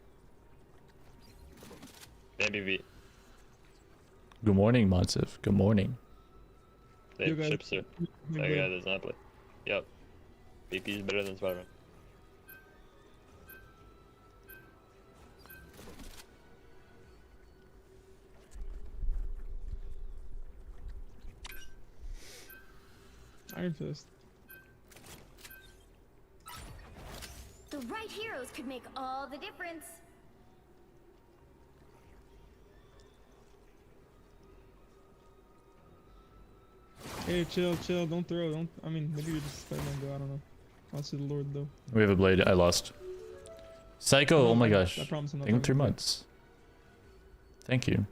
Maybe Good morning, Monsif. Good morning. Same ship, sir. That guy does not play. Yep. BP is better than Spider-Man. Iron Fist. The right heroes could make all the difference. Hey, chill, chill. Don't throw. Don't. I mean, maybe you're just Spider-Man, though. I don't know. I'll see the Lord, though. We have a blade. I lost. Psycho. Oh my gosh. I promise I'm not Thank you talking 3 about months. Thank you.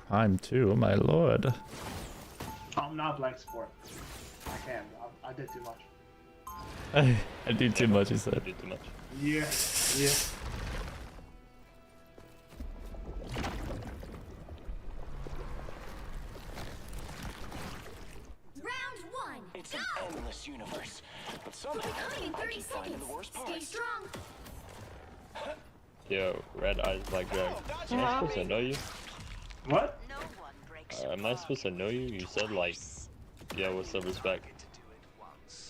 Prime 2. Oh my lord. I'm not Black Sport. I can't. I did too much. I do too much, he said. I do too much. Yeah. Yeah. Round 1. It's an endless universe, but somehow Coming in I 30 keep finding seconds. the worst Stay parts. strong. Yo, Red Eyes Black Drag. Am I supposed to know you? What? Am I supposed to know you? You said like, yeah, what's up, respect?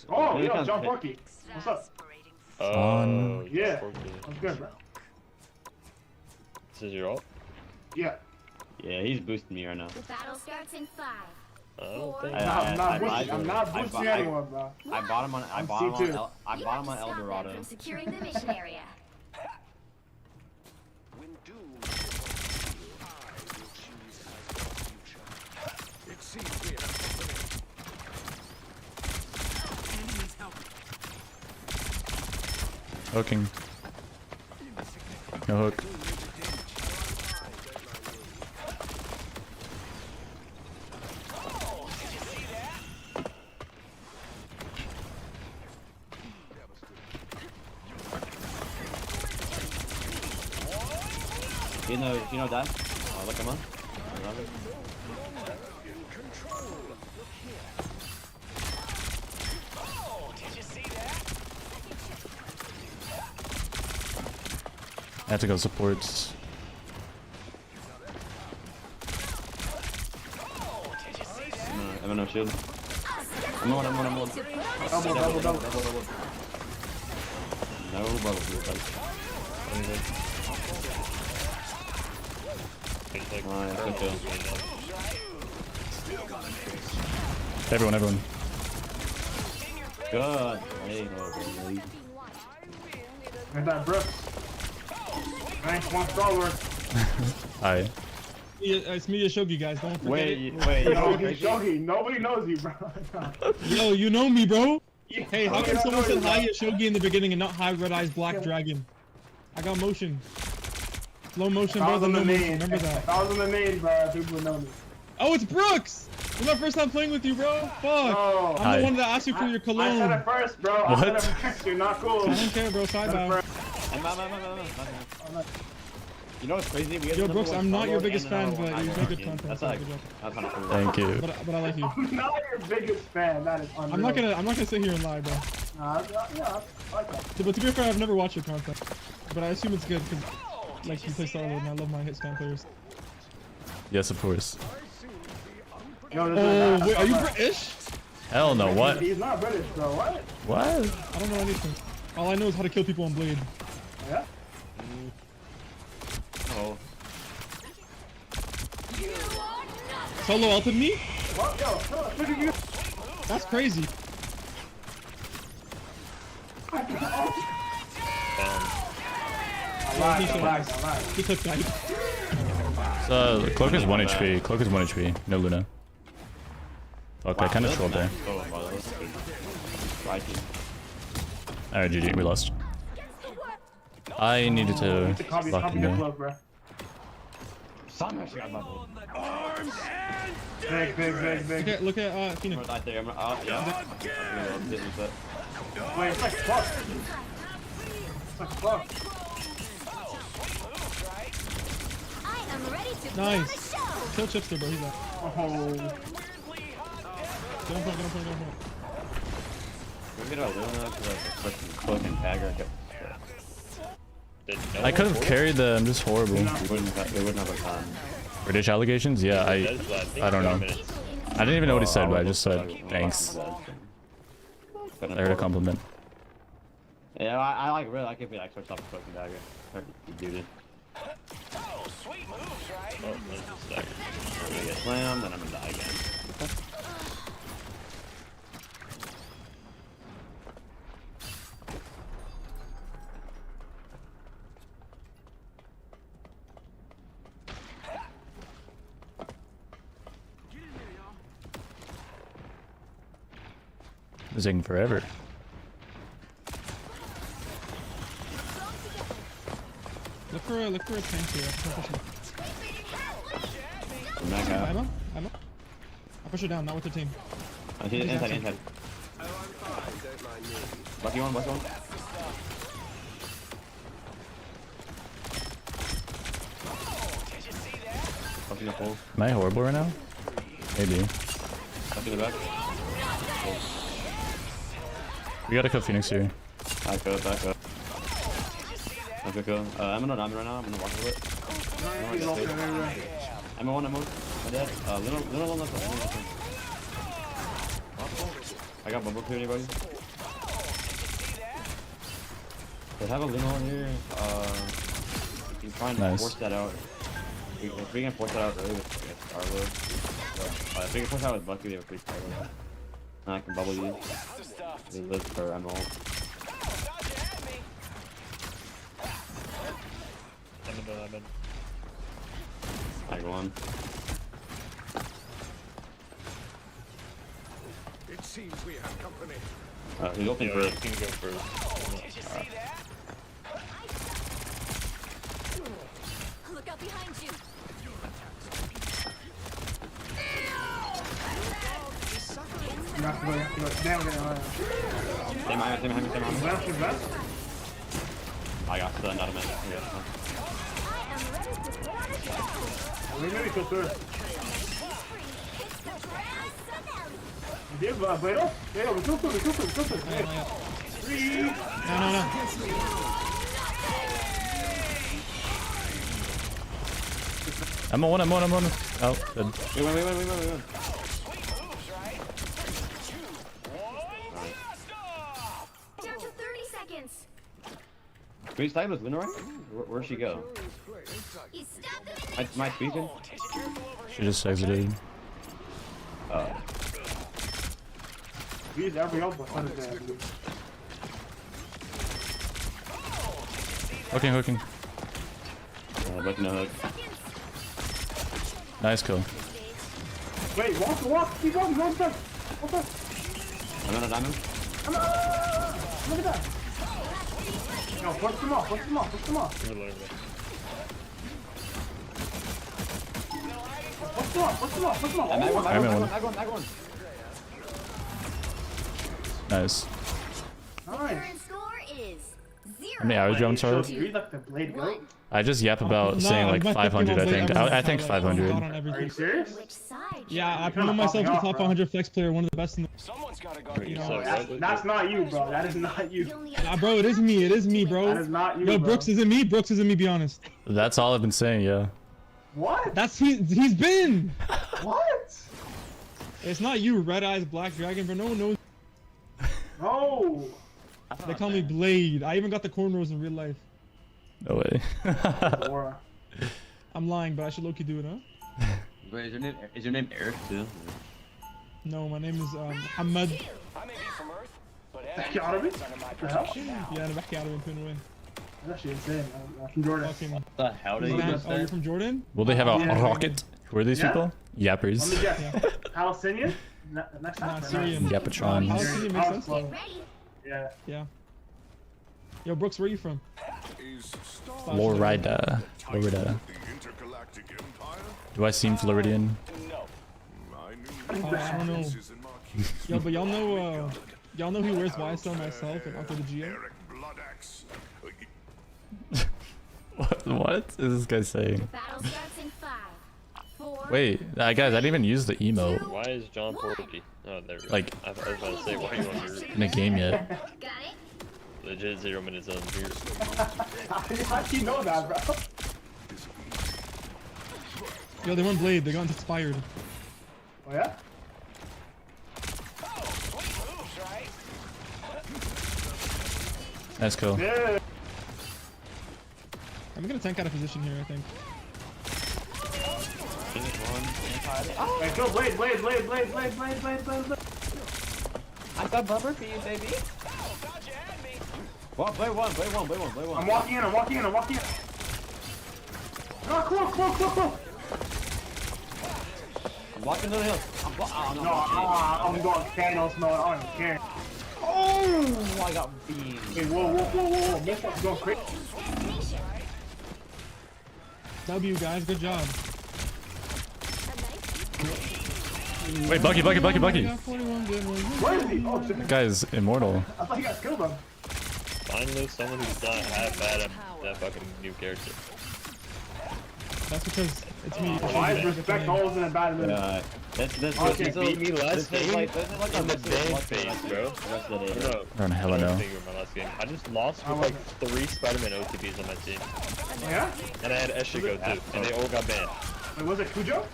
Oh, yo, John Porky. What's up? Oh, Yeah. Porky. I'm good, bro. This is your ult? Yeah. Yeah, he's boosting me right now. The battle starts in 5. I'm not boosting anyone, bro. I bought him on. I I'm bought him C2. on. I bought him on El Dorado. From securing the mission area. It seems we have company. Enemies help. Hooking. No hook. You know that? Oh, look him up. I love it. I have to go supports. I'm on no shield. I'm on. Double. No bubble shield, buddy. Everyone. Good. Get that Brooks. Thanks, one Starlord. Hi. Yeah, it's me, Shogi, guys. Don't forget it. Shogi, nobody knows you, bro. Yo, you know me, bro. Yeah, Hey, how come someone said hi Shogi in the beginning and not hi Red Eyes Black Dragon? I got motion. Slow motion, I bro. was The on no the motion. name. Remember that. If I was on the name, bro, people would know me. Oh, it's Brooks! It's my first time playing with you, bro. Fuck. Oh. I'm the one that asked you for your cologne. I said it first, bro. What? I said it first. You're not cool. I don't care, bro. Sidebar. You know what's crazy? We Yo, Brooks, I'm not your biggest fan, but you make good content. That's so like, good job. that's kind of cool. Thank you. But I like you. I'm not your biggest fan. That is unreal. I'm not gonna sit here and lie, bro. Yeah, I like that. But to be fair, I've never watched your content. But I assume it's good because, like, you play Starlord, and I love my hit scan players. Yes, of course. Oh, wait, are you British? Hell no, what? He's not British, bro. What? What? I don't know anything. All I know is how to kill people on Blade. Yeah? Oh. Solo ulted me? What? Yo, look at you. That's crazy. I lied. He took that. So, Cloak is 1 HP. Cloak is 1 HP. No Luna. Okay, I kind of trolled there. Alright, GG. We lost. I needed to lock him there. Big. Look at Phoenix. Right there. Yeah. Wait, it's like fuck. It's like fuck. I am ready to Nice. Kill Chipster, bro. He's like. Oh. Get on point. Look at Luna because I was fucking tagger. I could have carried them. Just horrible. They wouldn't have a time. British allegations? Yeah, I don't know. I didn't even know what he said, but I just said thanks. I heard a compliment. Yeah, I really like if he like switched off the fucking dagger. Dude it. Oh, sweet moves, right? Oh, there's this dagger. I'm gonna get slammed, then I'm gonna die again. It's taking forever. Look for a tank here. Ammo? Ammo? I'll push her down, not with the team. Inside. Lucky one. Lucky the pole. Am I horrible right now? Maybe. Lucky the back. We gotta kill Phoenix here. Back up. Okay, cool. I'm gonna right now. I'm gonna walk a bit. I'm one. I'm dead. Little one left. I got bubble clear, anybody? They have a limo here. You can try and force that out. If we can force that out early with Starlord. If we can force that out with Bucky, they have a pretty Starlord. And I can bubble you. They live for emerald. I'm in. I go on. It seems we have company. He's open first. You can go first. Look out behind you. Stay behind me. I got stunned out of my Maybe go first. Pero, we go first. No. I'm on. Oh, good. Wait. Down to 30 seconds. Can we stay with Luna right? Where'd she go? You stopped them. My speaking? She just exited. Use every elbow. Hooking. But no hook. Nice kill. Wait, walk. Keep walking. Walk back. I'm on a diamond. Look at that. No, push them off. Push them off. I'm in one. Nice. Current score is 0. How many hours you on Charles? I just yap about saying like 500, I think. I think 500. Are you serious? Yeah, I promote myself to top 100 flex player, one of the best in the... Someone's gotta go. You know, That's not you, bro. That is not you. Nah, bro, it is me, bro. That is not you, Yo, bro. Brooks isn't me, be honest. That's all I've been saying, yeah. What? He's been! What? It's not you, Red Eyes Black Dragon, bro. No one knows. No. They call me Blade. I even got the cornrows in real life. No way. I'm lying, but I should low-key do it, huh? Wait, is your name Eric too? No, my name is Hamad. I may be from Earth, but Yeah, أنا بحكي عربي من وين? That's actually insane. I'm from Jordan. What the hell did you just say? Oh, you're from Jordan? Will they have a rocket? Who are these people? Yappers. Let me guess. Palestinian? Next time? Nah, Syrian. Yapatrons. Palestinian makes sense. Yeah. Yeah. Yo, Brooks, where are you from? Florida. Do I seem Floridian? I don't know. Yo, but y'all know who wears YSL myself and Uncle the Geo? What is this guy saying? Battle starts in 5, 4. Wait, guys, I didn't even use the emote. Why is John Porty? Oh, there we go. Like, I was about to say, why are you on your... in a game yet? Got it? Legit 0 minutes on here. How do you know that, bro? Yo, they went Blade. They got inspired. Oh, yeah? Nice kill. Yeah. I'm gonna tank out of position here, I think. Wait, go Blade. I got bumper for you, baby. Play one. I'm walking in. No, cool. I'm walking to the hill. I'm going Thanos mode. I don't even care. Oh, I got beamed. Hey, whoa. This one's going crazy. W, guys. Good job. Wait, Bucky. Where is he? Oh, shit. That guy's immortal. I thought you guys killed him. Finally, someone who's not half bad at that fucking new character. That's because it's me. Why is respect always in a bad mood? This Okay, beat me last game this is like in the damn face, bro. I don't hell know. My last game. I just lost with like 3 Spider-Man OTPs on my team. Oh, yeah? And I had Eshigo too, and they all got banned. Wait, was it Cujo?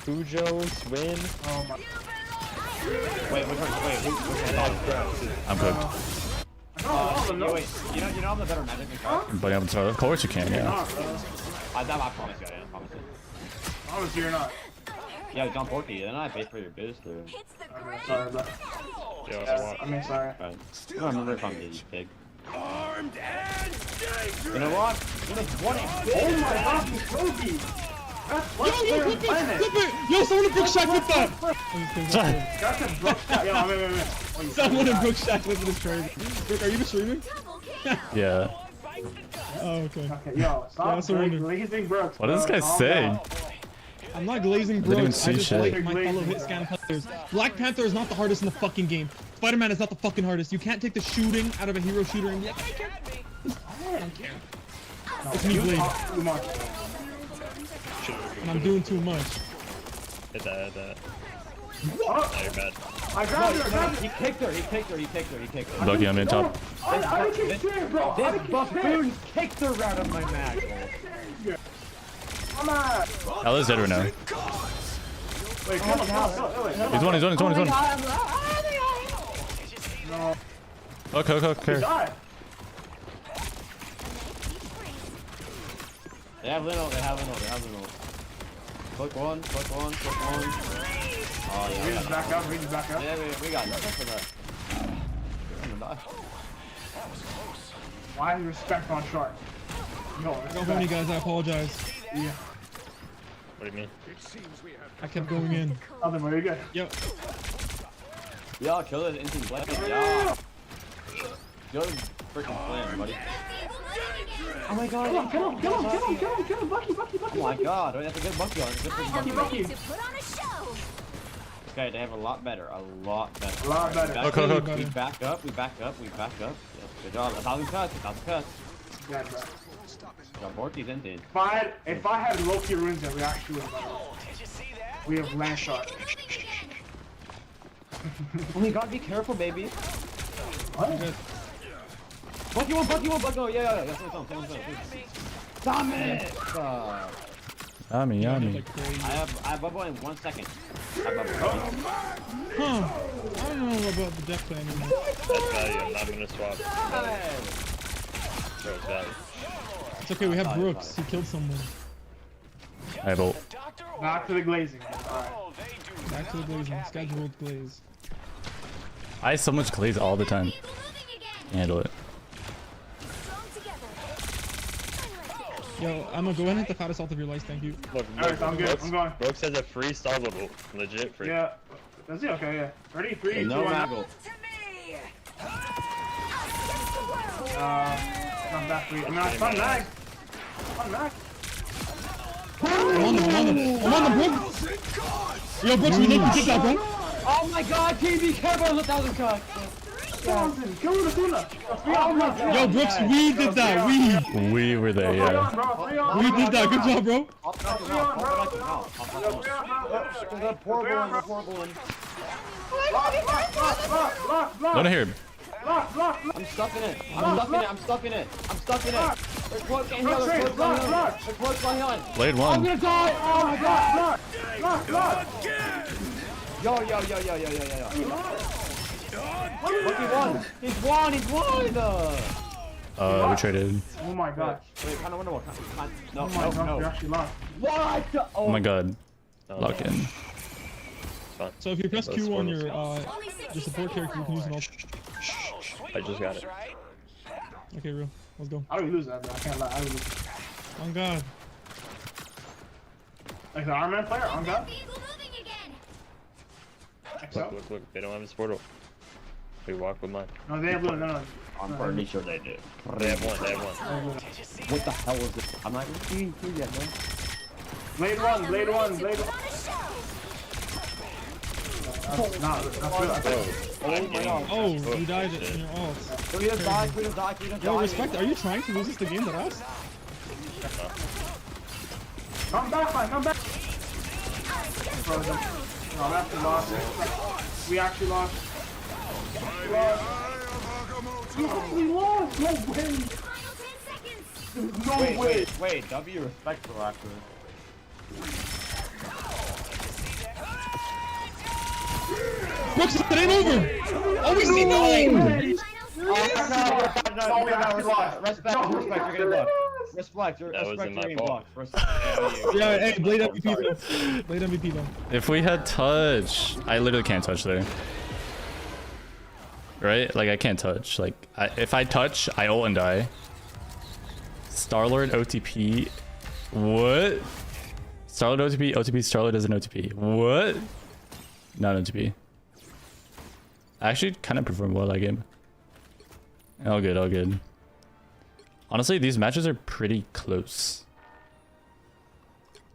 Cujo, Swin. Oh my. Wait, which one? I'm cooked. Wait, you know I'm the better magic guy? But yeah, of course you can, yeah. I promise you, I promise it. Promise you're not. Yeah, John Porky, then I pay for your biz too. I'm sorry, bro. I'm sorry. I don't remember if I'm the pig. Armed and dangerous. You know what? Oh my god, he's Loki! That's Yo, flip it! Yo, someone in Brook Shack with that! That's a Brook Shack. Yo, wait. Someone in Brook Shack with this crazy. Brook, are you streaming? Yeah. Oh, okay. Okay, yo, stop glazing Brooks. What does this guy say? I'm not glazing I didn't even Brooks. see I just shit. like my fellow hit scan players. Black Panther is not the hardest in the fucking game. Spider-Man is not the fucking hardest. You can't take the shooting out of a hero shooter and be like, I don't care. It's me, Blade. Too much. And I'm doing too much. Hit that. Oh, Now you're bad. I grabbed her. He kicked her. Bucky, I'm in top. I kicked her, bro. This buffoon kicked her out of my mag. Come on. Ella's dead right now. Wait, come on. He's one. No. Okay. Die. They have Lino. Click one. Oh yeah. Reach back up. Yeah, we got nothing for that. Why is respect on shark? No, Go horny, guys. I apologize. Yeah. What do you mean? I kept going in. Other way, you're good. Yep. Yeah, kill it instant blade. Yeah. Good freaking plan, buddy. Oh my god. Kill him. Bucky. Oh my god. That's a good Bucky on. Bucky. Okay, they have a lot better. Hook. We back up. Yes, good job. 1,000 cuts. Yeah, bro. Got Borky's ended. If I had Loki runes, then we actually would have done it. We have land shot. Oh my god, be careful, baby. What? Bucky one. Oh, yeah. Damn it! Yummy. I have bubble in 1 second. Huh. I don't know about the death plan anymore. That's value. I'm not gonna swap. Bro, it's value. It's okay, we have Brooks. He killed someone. I bolt. Back to the glazing. Alright. Back to the glazing. Scheduled glaze. I have so much glaze all the time. Handle it. Yo, Emma, go ahead and hit the fattest ult of your life, thank you. Look, Alright, I'm good. I'm going. Brooks has a free Starlord, legit free. Yeah. Does he? Okay, yeah. Ready? 3, 2, 1. No Maggle. Not that free. I'm fun mag. I'm on them, Brooks! Yo, Brooks, we need to kick that, bro! Oh my god, TV, careful, 1,000 cuts! Kill the tuna. Yo, Brooks, we did that, We were there, yeah. We did that, good job, bro! Don't hear him. I'm stuck in it. There's close on healing. Blade I'm one. gonna die! Oh my god! Yo. He's won! We traded. Oh my god. Wait, kind of wonder what. No. You actually lost. What? Oh my god. Lock in. So if you press Q on your support character, you can use an ult. I just got it. Okay, real. Let's go. I would lose that, bro. I can't lie. I would lose. On God. Like the Iron Man player? On God? Look. They don't have his portal. We walk with mine. No, they have blue. No. I'm pretty sure they did. They have one. They have one. What the hell is this? I'm not even seeing two yet, man. Blade one. Blade one. Blade one. Oh, you died in your ult. Please die, please die, please die. Yo, respect, are you trying to lose this the game to us? Come back, man. Come back. Bro, no, we actually lost. We actually lost. We lost. No way. There's no way. Wait, W respectful actually. Brooks, it ain't over! Oh, we see no! No, respect, you're getting blocked. Respect, you're getting blocked. Yeah, hey, Blade MVP though. Blade MVP though. If we had touch, I literally can't touch there. Right? Like, I can't touch. Like, if I touch, I ult and die. Starlord OTP. What? Starlord OTP, OTP, Starlord is an OTP. What? Not OTP. I actually kind of prefer more that game. All good, all good. Honestly, these matches are pretty close.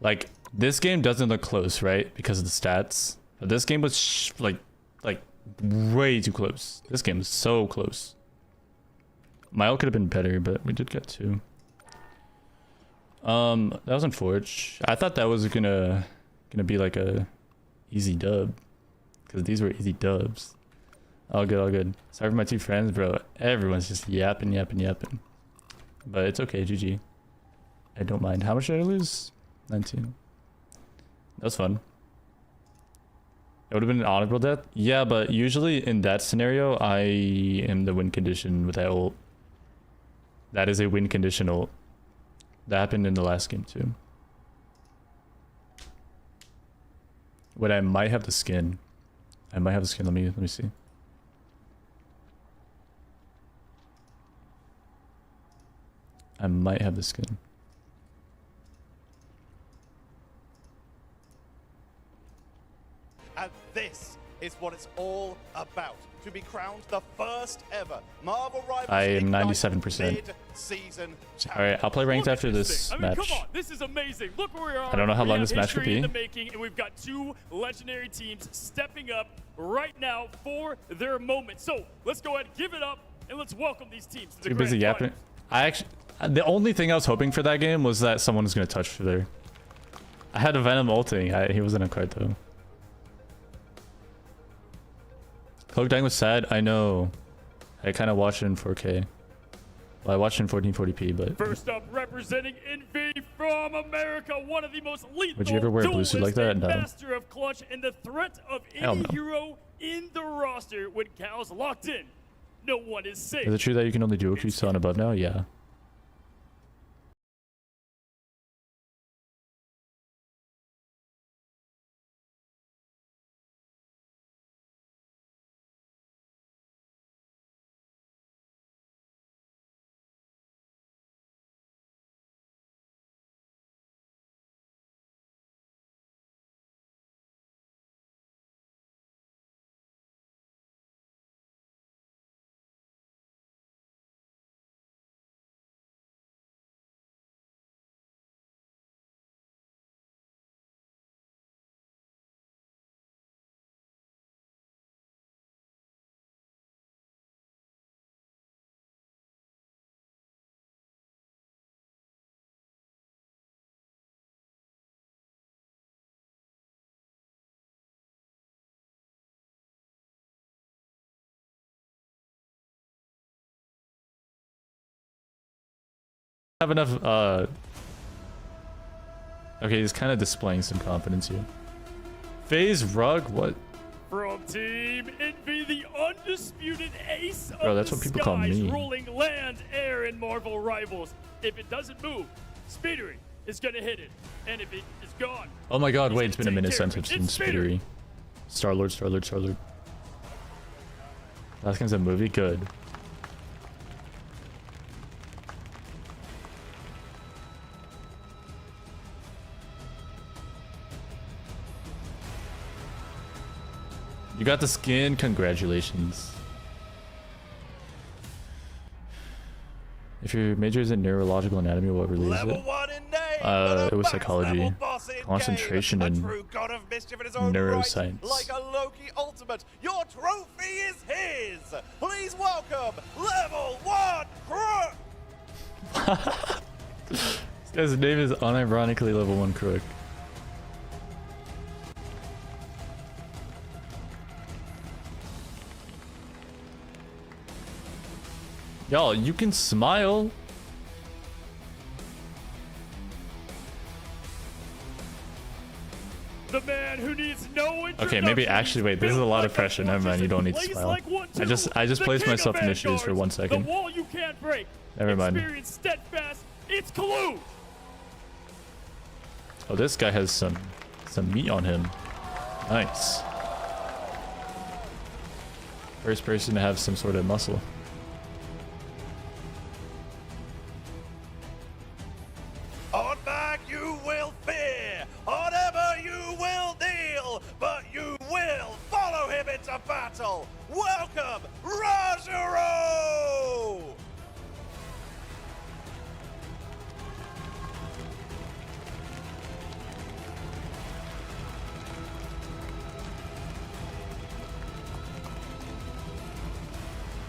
Like, this game doesn't look close, right? Because of the stats. But this game was like way too close. This game is so close. My ult could have been better, but we did get 2. That was unfortunate. I thought that was gonna be like a easy dub, because these were easy dubs. All good, all good. Sorry for my 2 friends, bro. Everyone's just yapping. But it's okay, GG. I don't mind. How much did I lose? 19. That was fun. It would have been an honorable death. Yeah, but usually in that scenario, I am the win condition with that ult. That is a win condition ult. That happened in the last game too. Wait, I might have the skin. Let me see. I might have the skin. And this is what it's all about. To be crowned the first ever Marvel Rivals I am Ignite 97%. mid-season Alright, I'll play ranked after this I mean, match. come on, this is amazing. Look where we are. I don't know how We long have this match could history in be. the making, and we've got 2 legendary teams stepping up right now for their moment. So let's go ahead, give it up, and let's welcome these teams to the Too busy grand yapping. I actually, the only thing I was hoping for that game was that someone was gonna touch there. I had a Venom ulting. He wasn't a card though. Cloak dying was sad. I know. I kind of watched it in 4K. Well, I watched it in 1440p, but. First up, representing Envy from America, one of the most lethal Would you ever wear a blue suit like that? No. master of clutch and the threat of Hell any no. hero in the roster when Cal's locked in. No one is safe. Is it true that you can only dual Q still on above now? Yeah. Have enough okay, he's kind of displaying some confidence here. Phase Rug, what? From Team Envy, the undisputed ace Bro, of that's the what people call skies, me. ruling land, air, and Marvel Rivals. If it doesn't move, Speedery is gonna hit it, and if it is gone, Oh my god, he's wait, it's gonna been a minute take care since of I've it. seen It's Spittery. Starlord. Last game's a movie? Good. You got the skin, congratulations. If your major is in neurological anatomy, what relieves it? It was psychology, concentration, and neuroscience. Like a Loki ultimate, your trophy is his. Please welcome level 1 Crook. This guy's name is unironically level 1 Crook. Y'all, you can smile. The man who needs no Okay, maybe actually wait. This is a lot of pressure. Never mind. You don't need to smile. I just placed myself in issues for 1 second. The wall you can't break. Never mind. Experience steadfast. It's Kalu. Oh, this guy has some meat on him. Nice. First person to have some sort of muscle. On back you will fear, on ever you will kneel, but you will follow him into battle. Welcome, Rajaro!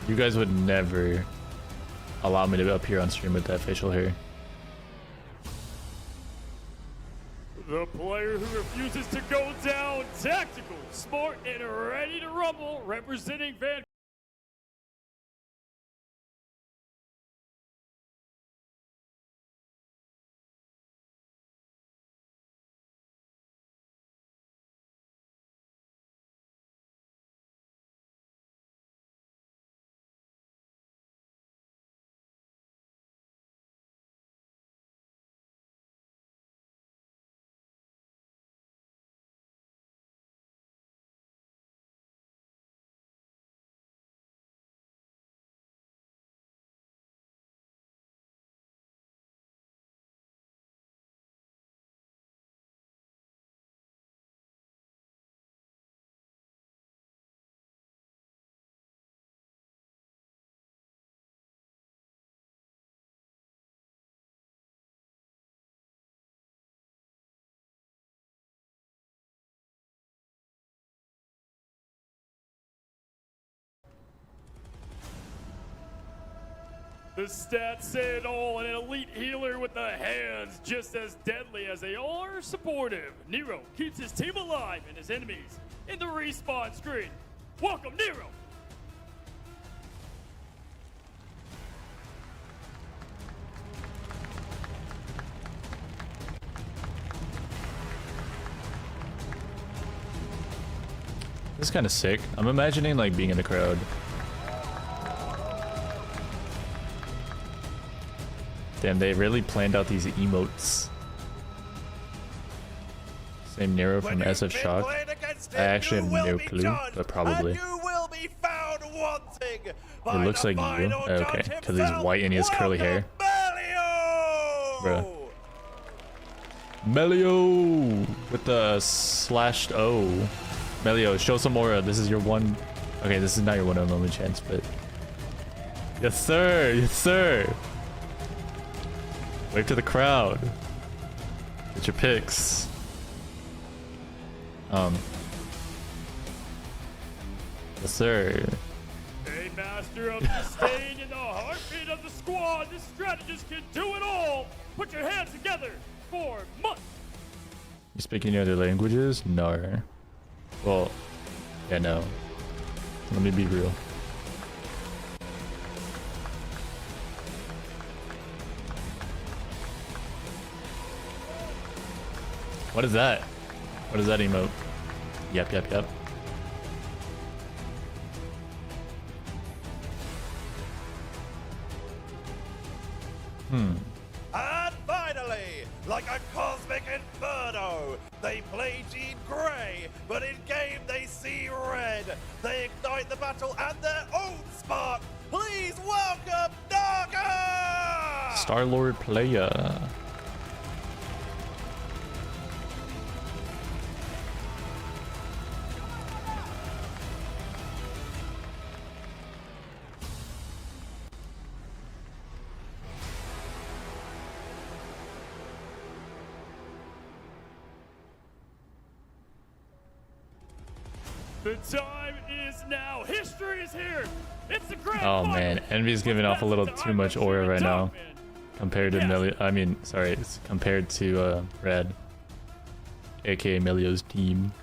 You guys would never allow me to appear on stream with that facial hair. The player who refuses to go down, tactical, smart, and ready to rumble, representing Van. The stats say it all, an elite healer with the hands just as deadly as they all are supportive. Nero keeps his team alive and his enemies in the respawn screen. Welcome, Nero! This is kind of sick. I'm imagining like being in the crowd. Damn, they really planned out these emotes. Same Nero from SF Shock. I actually have no clue, but probably. It looks like you. Okay, because he's white and he has curly hair. Bruh. Melio with the slashed O. Melio, show some aura. This is your one. Okay, this is not your one and only chance, but. Yes, sir. Yes, sir. Wave to the crowd. Get your picks. Yes, sir. A master of sustain in the heartbeat of the squad. This strategist can do it all. Put your hands together for months. You speak any other languages? No. Well, yeah, no. Let me be real. What is that? What is that emote? Yep. And finally, like a cosmic inferno, they play Gene Grey, but in game they see red. They ignite the battle and their own spark. Please welcome Naga! Starlord player. The time is now. History is here. It's the grand Oh man, Envy's giving off a little too much aura right now compared to it's compared to Red, aka Melio's team.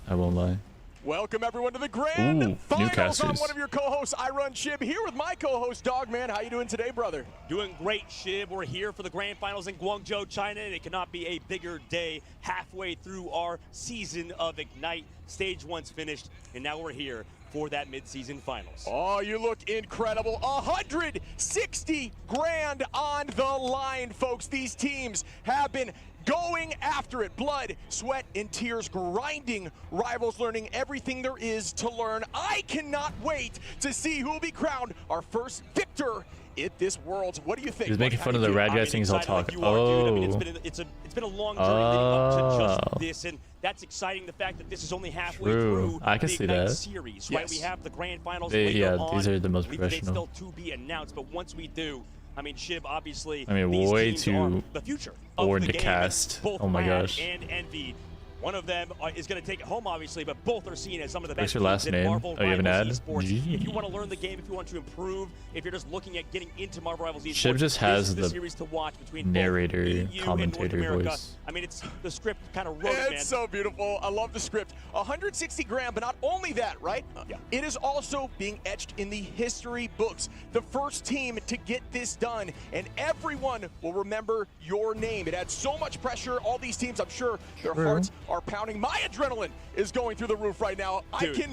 I won't lie. Welcome everyone to the grand Ooh, finals. I'm Newcasters. one of your co-hosts, I Run Shib, here with my co-host Dogman. How you doing today, brother? Doing great, Shib. We're here for the grand finals in Guangzhou, China, and it cannot be a bigger day halfway through our season of Ignite. Stage 1's finished, and now we're here for that mid-season finals. Oh, you look incredible. 160 grand on the line, folks. These teams have been going after it. Blood, sweat, and tears, grinding rivals, learning everything there is to learn. I cannot wait to see who will be crowned our first victor in this world. What do you think? He's making fun of the Rad guy saying he's all talk. Dude, I mean, it's been a long journey leading up to just this, and that's exciting. The fact that this is only halfway through I can the see Ignite that. series, right? We have the grand finals They, later yeah, on. these are the most It's professional. still to be announced, but once we do, I mean, Shib, obviously, I mean, these way teams too are the future of bored the to game, cast. and both Oh my Rad gosh. and Envy. One of them is going to take it home, obviously, but both are seen as some of the What's best your last teams in name? Marvel Oh, you have an ad? Rivals Esports. Gee. If you want to learn the game, if you want to improve, if you're just looking at getting into Marvel Rivals Esports, Shib just has this is the the series to watch between narrator, both EU and commentator North America. voice. I mean, it's the script kind of wrote it, man. It's so beautiful. I love the script. 160 grand, but not only that, right? It is also being etched in the history books. The first team to get this done, and everyone will remember your name. It adds so much pressure. All these teams, I'm sure their hearts are pounding. My adrenaline is going through the roof right now. Dude.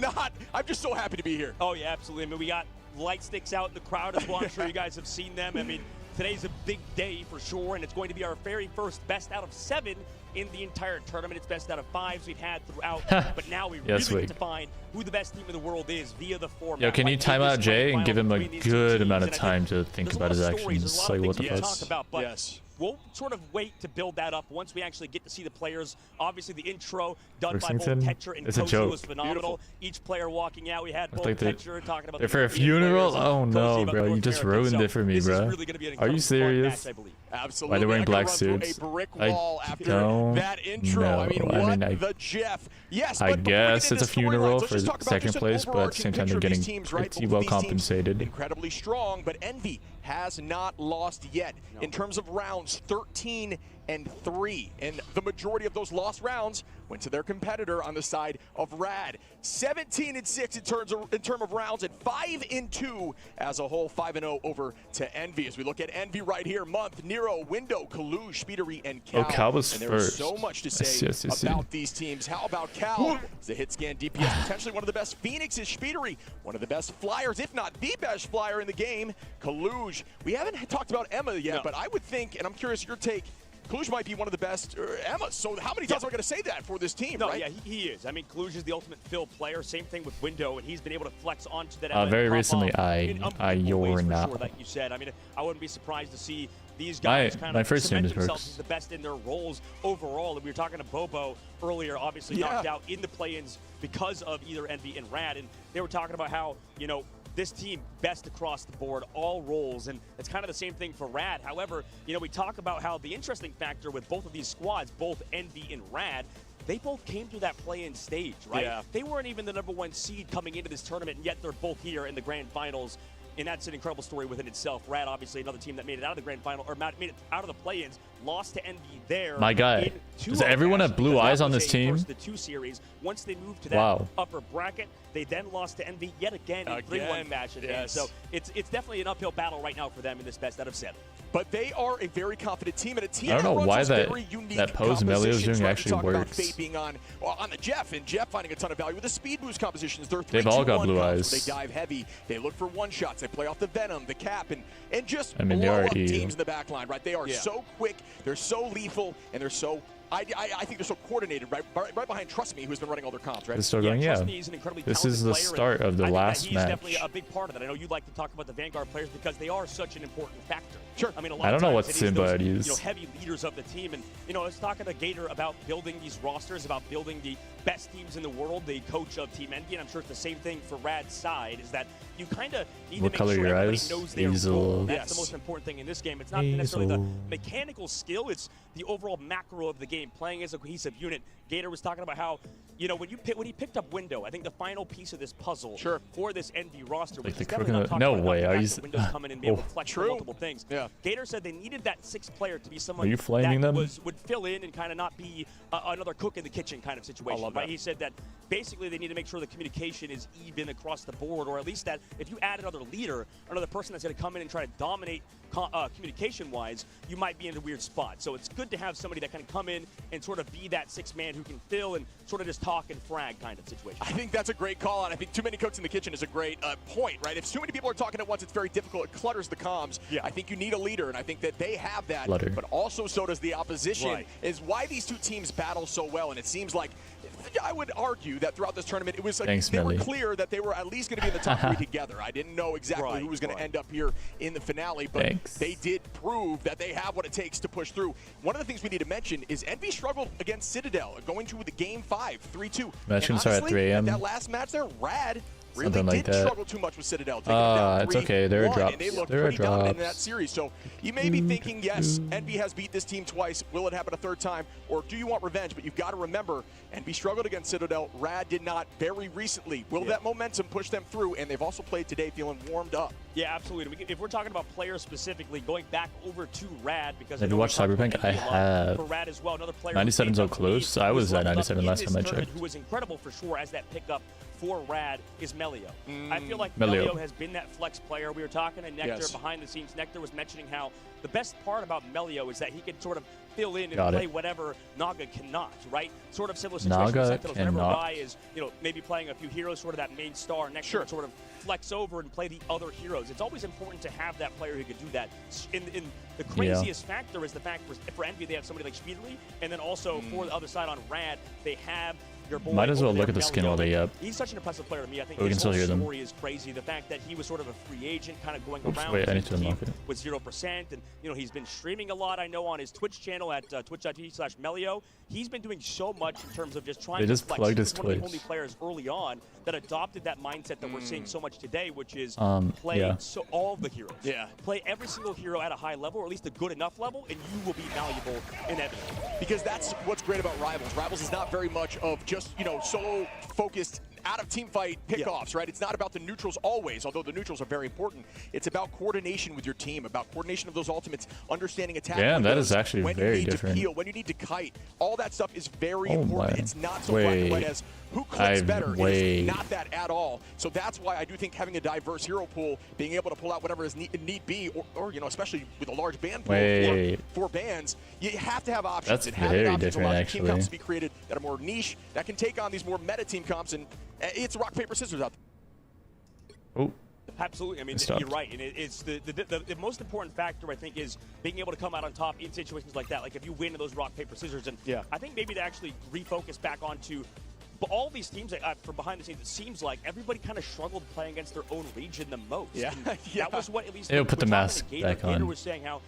I'm just so happy to be here. Oh, yeah, absolutely. I mean, we got light sticks out in the crowd as well. I'm sure you guys have seen them. I mean, today's a big day for sure, and it's going to be our very first best out of 7 in the entire tournament. It's best out of 5s we've had throughout, but now we Yes, really Wig. get to find who the best team in the world is via the format. Yo, can you Like, time this out Jay and final give him a between these two good teams, amount of and I time to think there's a about lot his of stories, actions? there's a lot Like, of what things the we fuck? can talk about, but we'll sort of wait to build that up once we actually get to see the players. Obviously, the intro done by both Lexington? Tetcher and It's a Cozy joke. was phenomenal. Each player walking out, we had both like they're- Tetcher talking about They're the for a European funeral? players and Oh Cozy no, about bro, you North just American. ruined So it for me, this is bro. really gonna be an Are you incredible fun serious? match, I believe. Absolutely. Why they're wearing I could black run through suits? A brick I wall after don't that intro. know. I mean, I what mean, the Jeff? Yes, I but before we get guess into it's a funeral storylines, let's for just talk about second just an place, but at the overarching same time picture they're of these getting teams, right? pretty Both well of these teams compensated. incredibly strong, but Envy has not lost yet. In terms of rounds, 13-3, and the majority of those lost rounds went to their competitor on the side of Rad. 17-6 in terms of rounds, and 5-2 as a whole. 5-0 over to Envy. As we look at Envy right here, Month, Nero, Window, Kaluj, Speedery, and Cal. Cal was and there is first. so much to say Yes, about these teams. How about Cal? The hit scan DPS, potentially one of the best. Phoenix is Speedery, one of the best flyers, if not the best flyer in the game. Kaluj. We haven't talked about Emma yet, but I would think, and I'm curious your take, Kaluj might be one of the best Emma. So how many times am I going to say that for this team, No, right? yeah, he is. I mean, Kaluj is the ultimate fill player. Same thing with Window, and he's been able to flex onto that. Very and pop recently, off in unbelievable ways you're for not. sure, like you said. I mean, I wouldn't be surprised to see these guys kind my of first name cement is themselves Brooks. as the best in their roles overall. And we were talking to Bobo earlier, obviously knocked out in the play-ins because of either Envy and Rad, and they were talking about how, you know, this team best across the board, all roles, and it's kind of the same thing for Rad. However, you know, we talk about how the interesting factor with both of these squads, both Envy and Rad, they both came through that play-in stage, right? Yeah. They weren't even the #1 seed coming into this tournament, and yet they're both here in the grand finals. And that's an incredible story within itself. Rad, obviously, another team that made it out of the grand final, or made it out of the play-ins, lost to Envy there. My guy. Does everyone have blue eyes on this team? The 2 series. Once they moved to that Wow. upper bracket, they then lost to Envy yet again in 3-1 fashion. And Yes. so it's definitely an uphill battle right now for them in this best out of 7. But they are a very confident team, and a team I don't know that runs why those that- very unique that pose Melio's compositions, doing right? We actually talk about works. Fate being on the Jeff, and Jeff finding a ton of value with the speed boost compositions. They're They've all got 3-2-1 blue combos. eyes. They dive heavy. They look for one-shots. They play off the Venom, the Cap, and just I mean, they blow are up EU. teams in the back line, right? They are so quick, they're so lethal, and they're so... I think they're so coordinated, right behind Trust Me, who's been running all their comps, right? It's still going, yeah. Trust Me is an incredibly This is the talented player, start of the I think that last he's match. definitely a big part of that. I know you like to talk about the Vanguard players because they are such an important factor. Sure. I mean, a lot I don't of know times what it is Simba those, I'd use. you know, heavy leaders of the team, and you know, I was talking to Gator about building these rosters, about building the best teams in the world. The coach of Team Envy, and I'm sure it's the same thing for Rad's side, is that you kind of need What to color make are sure your everybody eyes? knows their Hazel. role. That's Yes. the most important thing in this game. It's not necessarily the Hazel. mechanical skill; it's the overall macro of the game. Playing as a cohesive unit, Gator was talking about how, you know, when he picked up Window, I think the final piece of this puzzle for this Envy roster, which is definitely not talking about way, the are fact you that Window's coming in and be able to flex for multiple things. Yeah. Gator said they needed that sixth player to be someone Are you flaming that them? would fill in and kind of not be another cook in the kitchen kind of situation. love Right? that. He said that basically they need to make sure the communication is even across the board, or at least that if you add another leader, another person that's going to come in and try to dominate communication-wise, you might be in a weird spot. So it's good to have somebody that can come in and sort of be that sixth man who can fill and sort of just talk and frag kind of situation. I think that's a great call, and I think too many cooks in the kitchen is a great point, right? If too many people are talking at once, it's very difficult. It clutters the comms. Yeah. I think you need a leader, and I think that they have that. Clutter. But also so does the opposition, Right. is why these two teams battle so well, and it seems like I would argue that throughout this tournament, it was they were clear that they were at least going to be in the top 3 together. I didn't know exactly who was going to end up here in the finale, but they did prove that they have what it takes to push through. One of the things we need to mention is Envy struggled against Citadel, going to the game 5, 3-2. Match gonna start at 3 a.m. That last match there, Rad really Something like didn't that. struggle too much with Citadel. Taking it down It's okay. There are 3-1, drops. and they looked There are pretty dominant in that drops. series. So you may be thinking, yes, Envy has beat this team twice. Will it happen a third time? Or do you want revenge? But you've got to remember, Envy struggled against Citadel. Rad did not very recently. Will that momentum push them through? And they've also played today feeling warmed up. Yeah, absolutely. If we're talking about players specifically, going back over to Rad, because Have you watched Cyberpunk? I have. For Rad as well, another player 97 so close. I was at 97 last time I checked. Who was incredible for sure as that pickup for Rad is Melio. I feel like Melio. Melio has been that flex player. We were talking to Nectar behind the scenes. Nectar was mentioning how the best part about Melio is that he can sort of fill in and play whatever Naga cannot, right? Sort of similar situation Naga with Sentinels. Whenever a cannot. guy is, you know, maybe playing a few heroes, sort of that main star, Nectar sort of flex over and play the other heroes. It's always important to have that player who can do that. In the craziest factor is the fact for Envy they have somebody like Speedly, and then also for the other side on Rad they have your boy. Might as well over look there, at the skin Melio. while they up. He's such an impressive player to me. I think But we can his still whole hear them. story is crazy. The fact that he was sort of a free agent, kind of going Oops, around wait, I need to team unlock it. with 0%, and you know he's been streaming a lot. I know on his Twitch channel at twitch.tv/Melio. He's been doing so much in terms of just trying They to just flex. plugged He's his one of the Twitch. only players early on that adopted that mindset that we're seeing so much today, which is play yeah. all of the heroes. Yeah. Play every single hero at a high level, or at least a good enough level, and you will be valuable in every. Because that's what's great about Rivals. Rivals is not very much of just, you know, solo focused out of team fight pickoffs, right? It's not about the neutrals always, although the neutrals are very important. It's about coordination with your team, about coordination of those ultimates, understanding attack. Yeah, that windows, is actually when very you need different. to peel, when you need to kite. All that stuff is very Oh important. my. It's not so black and white Wait. as who clicks better. Wait. It's not that at all. So that's why I do think having a diverse hero pool, being able to pull out whatever is need be, or you know, especially with a large band pool for bands, you have to have options. That's and having very options different, allows team actually. comps to be created that are more niche, that can take on these more meta team comps, and it's rock, paper, scissors out there. Oh. Absolutely. I mean, Stopped. you're right. And it's the most important factor, I think, is being able to come out on top in situations like that. Like if you win those rock, paper, scissors. And I think maybe to actually refocus back onto all these teams from behind the scenes, it seems like everybody kind of struggled playing against their own region the most. Yeah. And that was what at least Ew, put the we're talking mask to Gator. back on. Gator was saying how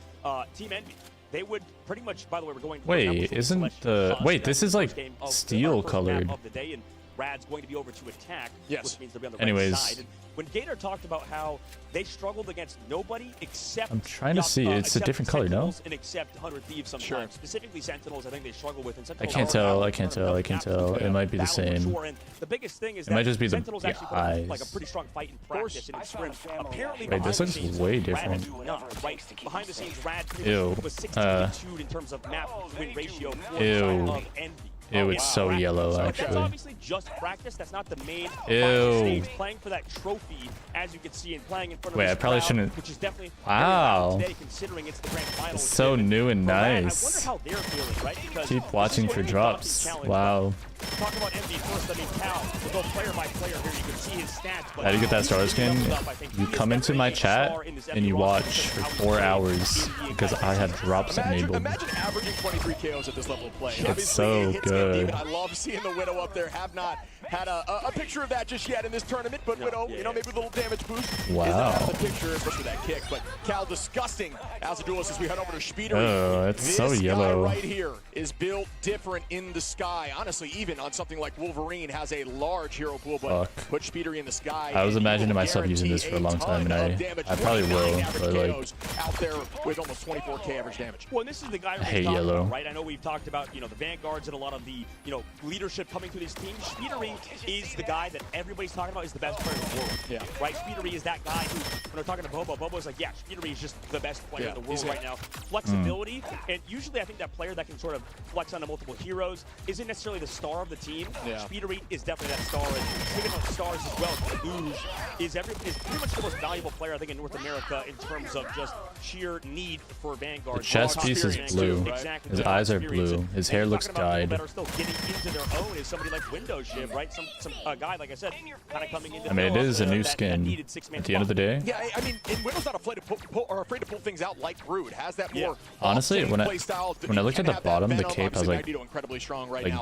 Team Envy, they would pretty much, by the way, we're going Wait, isn't the this is like steel colored. of the day, and Rad's going to be over to attack, which means they'll be on the Anyways. right side. And when Gator talked about how they struggled against nobody except I'm trying to see. It's a except different color, no? Sentinels and except 100 Thieves sometimes. Specifically Sentinels, I think they struggle with. And I Sentinels can't are tell. out I can't in tell. I can't tell. It might be the battle for same. sure. And the biggest thing is It might just be the Sentinels actually put up, eyes. like a pretty strong fight in practice and in scrim. Apparently, Wait, this behind the looks scenes, way Rad different. do not, right? Behind the scenes, Rad Ew. was 60-2 in terms of map win ratio for the Ew. side of Envy. Ew, it's so yellow, But that's actually. obviously just practice. That's not the main Ew. stage. Playing for that trophy, as you can see, and playing in front of Wait, this I probably crowd, shouldn't- which is definitely Wow. very loud today, considering it's the grand final. It's so new and For Rad, I wonder nice. how they're feeling, right? Because Keep watching for drops. Wow. talk about MV first. I mean, Cal, we'll go player by player here. You can see his stats. But How do you get that Starlord skin? I think You he is come into my definitely a chat star in this and MV you roster watch because for of how 4 great hours MV because I have drops enabled. Imagine averaging 23 KOs at this level of play. It's Obviously, so it hits good. Deep, and I love seeing the Widow up there. Have not had a picture of that just yet in this tournament, but Widow, you know, maybe a little damage boost. Wow. Is out of the picture, especially that kick. But Cal disgusting as a duelist as we head over to Speedery. Oh, it's so This guy yellow. right here is built different in the sky. Honestly, even on something like Wolverine has a large hero pool, but put Speedery in the sky. I was and imagining you will myself using this for a long time, and guarantee I probably will, but like, out there with almost 24k average damage. Well, and this is the guy I hate talking yellow. about, right? I know we've talked about, the Vanguards and a lot of the, leadership coming through these teams. Speedery is the guy that everybody's talking about is the best player in the world. Yeah. Right? Speedery is that guy who, when we're talking to Bobo's like, yeah, Speedery is just the best player in the world right now. Flexibility, and usually I think that player that can sort of flex onto multiple heroes isn't necessarily the star of the team. Speedery is definitely that star, and speaking of stars as well, Luge is pretty much the most valuable player I think in North America in terms of just sheer need for Vanguard. The chest piece is blue. Exactly. His eyes are blue. His hair looks dyed. That are still getting into their own is somebody like Windows Shiv, right? Some guy, like I said, kind of coming into. I mean, it is a new skin. At the end of the day. Yeah, I mean, and Window's not afraid to pull things out like Brood. Has that more. Honestly, when I looked at the bottom, the cape, I was like,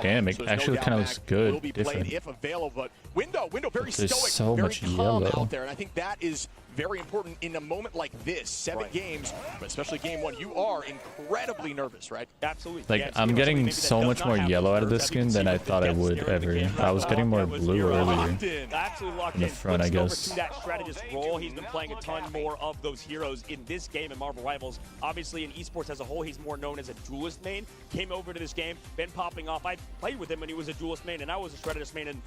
damn, it actually kind of looks good, different. If available, but Window very There's stoic, so very much calm yellow out there, and I think that is very important in a moment like this. 7 games, but especially game 1, you are incredibly nervous, right? Absolutely. Like, I'm getting so much more yellow out of this skin than I thought I would ever. I was getting more blue earlier. Absolutely locked in the front, I guess. To that strategist role, he's been playing a ton more of those heroes in this game in Marvel Rivals. Obviously, in esports as a whole, he's more known as a duelist main. Came over to this game, been popping off. I played with him when he was a duelist main, and I was a strategist main in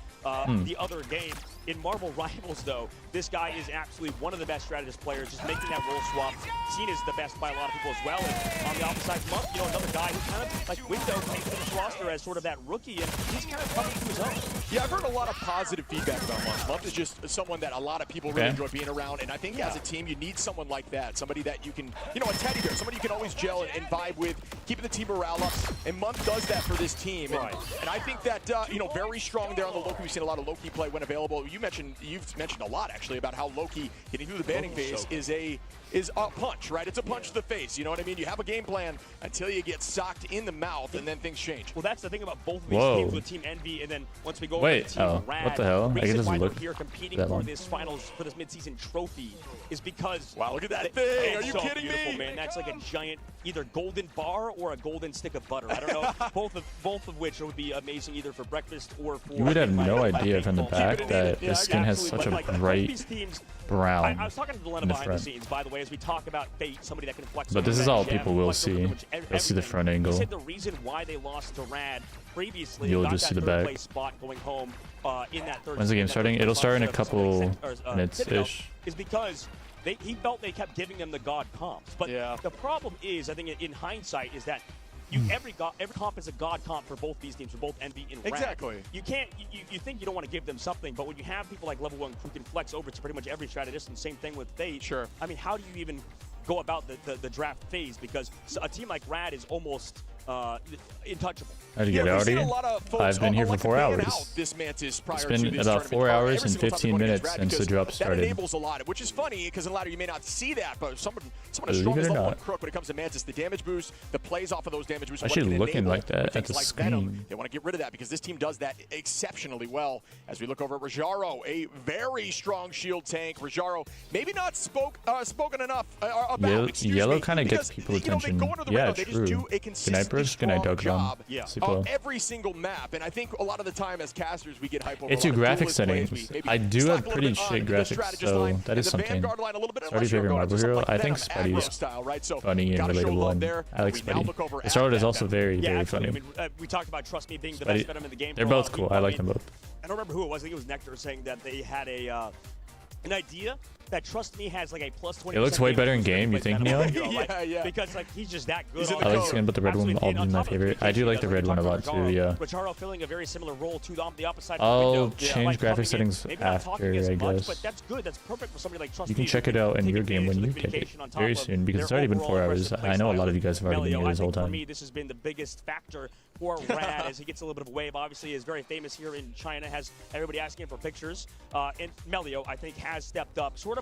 the other game. In Marvel Rivals, though, this guy is absolutely one of the best strategist players, just making that role swap. Seen as the best by a lot of people as well. And on the opposite side, Monk, another guy who kind of like Window came to this roster as sort of that rookie, and he's kind of coming to his own. Yeah, I've heard a lot of positive feedback about Monk. Monk is just someone that a lot of people really enjoy being around, and I think as a team, you need someone like that. Somebody that you can, a teddy bear, somebody you can always gel and vibe with, keeping the team morale up, and Monk does that for this team. And I think that, very strong there on the Loki. We've seen a lot of Loki play when available. You've mentioned a lot, actually, about how Loki getting through the banning phase is a punch, right? It's a punch to the face. You know what I mean? You have a game plan until you get socked in the mouth, and then things change. Well, that's the thing about both of these teams with Team Envy, and then once we go over to Team Rad, what the hell? I can just look here competing for this finals, for this midseason trophy, is because wow, look at that thing! Are you kidding me? Man, that's like a giant, either golden bar or a golden stick of butter. I don't know, both of which would be amazing either for breakfast or for. You would have no idea from the back that the skin has such a bright brown. I was talking to Delena behind the scenes, by the way, as we talk about Fate, somebody that can flex. But this is all people will see. They'll see the front angle. He said the reason why they lost to Rad previously, you'll just see the back. place spot going home in that third. When's the game starting? It'll start in a couple minutes-ish. Is because he felt they kept giving them the god comps. But the problem is, I think in hindsight, is that every comp is a god comp for both these teams, for both Envy and Rad. Exactly. You can't. You think you don't want to give them something, but when you have people like Level 1 who can flex over to pretty much every strategist, and same thing with Fate. Sure. I mean, how do you even go about the draft phase? Because a team like Rad is almost untouchable. How'd you get out here? I've been here for 4 hours. This Mantis prior it's been to this about 4 hours and 15 minutes since the drop started. That enables a lot, which is funny because in ladder you may not see that, but someone as strong as Level 1 Crook when it comes to Mantis, the damage boost, the plays off of those damage boosts. Actually looking like that at the like screen. Venom, they want to get rid of that because this team does that exceptionally well. As we look over at Rajaro, a very strong shield tank. Rajaro maybe not spoken enough about. Yellow kind of gets people attention. Yeah, true. Good night, Bruce. Good night, Dog. Every single map, and I think a lot of the time as casters we get hype over. It's your graphics settings. I do have pretty shit graphics, so that is something. Starly's favorite Marvel hero. I think Spuddy's funny and relatable, and I like Spuddy. Starlord is also very, very funny. I mean, we talked about Trust Me being the best Venom in the game. They're both cool. I like them both. I don't remember who it was. I think it was Nectar saying that they had an idea that Trust Me has like a plus 20%. It looks way better in game, you think, Neil? Yeah. Because like he's just that good. I like the skin, but the red one will be my favorite. I do like the red one a lot too, yeah. Rajaro filling a very similar role to the opposite side. I'll change graphic settings after, I guess. But that's good. That's perfect for somebody like Trust Me. You can check it out in your game when you get it very soon, because it's already been 4 hours. I know a lot of you guys have already been here this whole time. For me, this has been the biggest factor for Rad as he gets a little bit of a wave. Obviously, is very famous here in China, has everybody asking him for pictures. And Melio, I think, has stepped up, sort of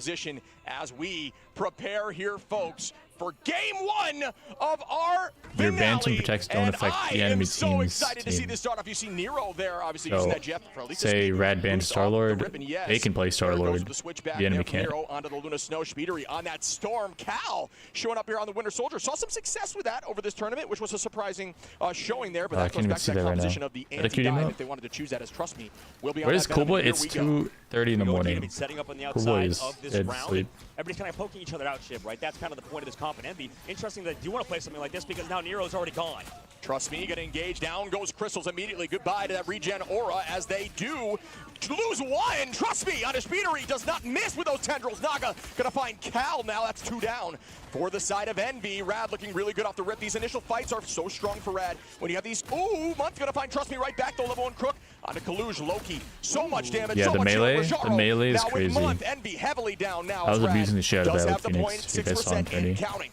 position as we prepare here, folks, for game 1 of our Your finale. Bantam protects don't And affect the I enemy am so team's excited to see team. this start off. You see Nero there, obviously So, using that Jeff for at least a say speed Rad bans boost off the Starlord, rip, and yes, they can play there goes Starlord. the switchback The enemy there from can't. Nero onto the Luna Snow. Speedery on that Storm. Cal showing up here on the Winter Soldier. Saw some success with that over this tournament, which was a surprising showing there, but I that can't goes even back see to that that right composition now. of the Is that a QD anti-dive mode? if they wanted to choose that as Trust Me. We'll be on Where's that Venom, Coolboy? and here It's we go. 2:30 in the morning. Setting up on the Coolboy outside is of this dead to round. sleep. Everybody's kind of poking each other out, Shib, right? That's kind of the point of this comp and Envy. Interesting that you want to play something like this because now Nero's already gone. Trust Me, gonna engage. Down goes Crystals immediately. Goodbye to that regen aura as they do lose one. Trust Me on his Speedery does not miss with those tendrils. Naga gonna find Cal now. That's 2 down for the side of Envy. Rad looking really good off the rip. These initial fights are so strong for Rad. When you have these, ooh, Month's gonna find Trust Me right back to level 1 Crook. Onto Kaluj, Loki. So much damage. Yeah, so the much melee- heal. the Rajaro melee is now with crazy. Month. Envy heavily down now. I was as Rad abusing the shit out of does that have with the Phoenix. point, You guys saw on 6% in 30. counting.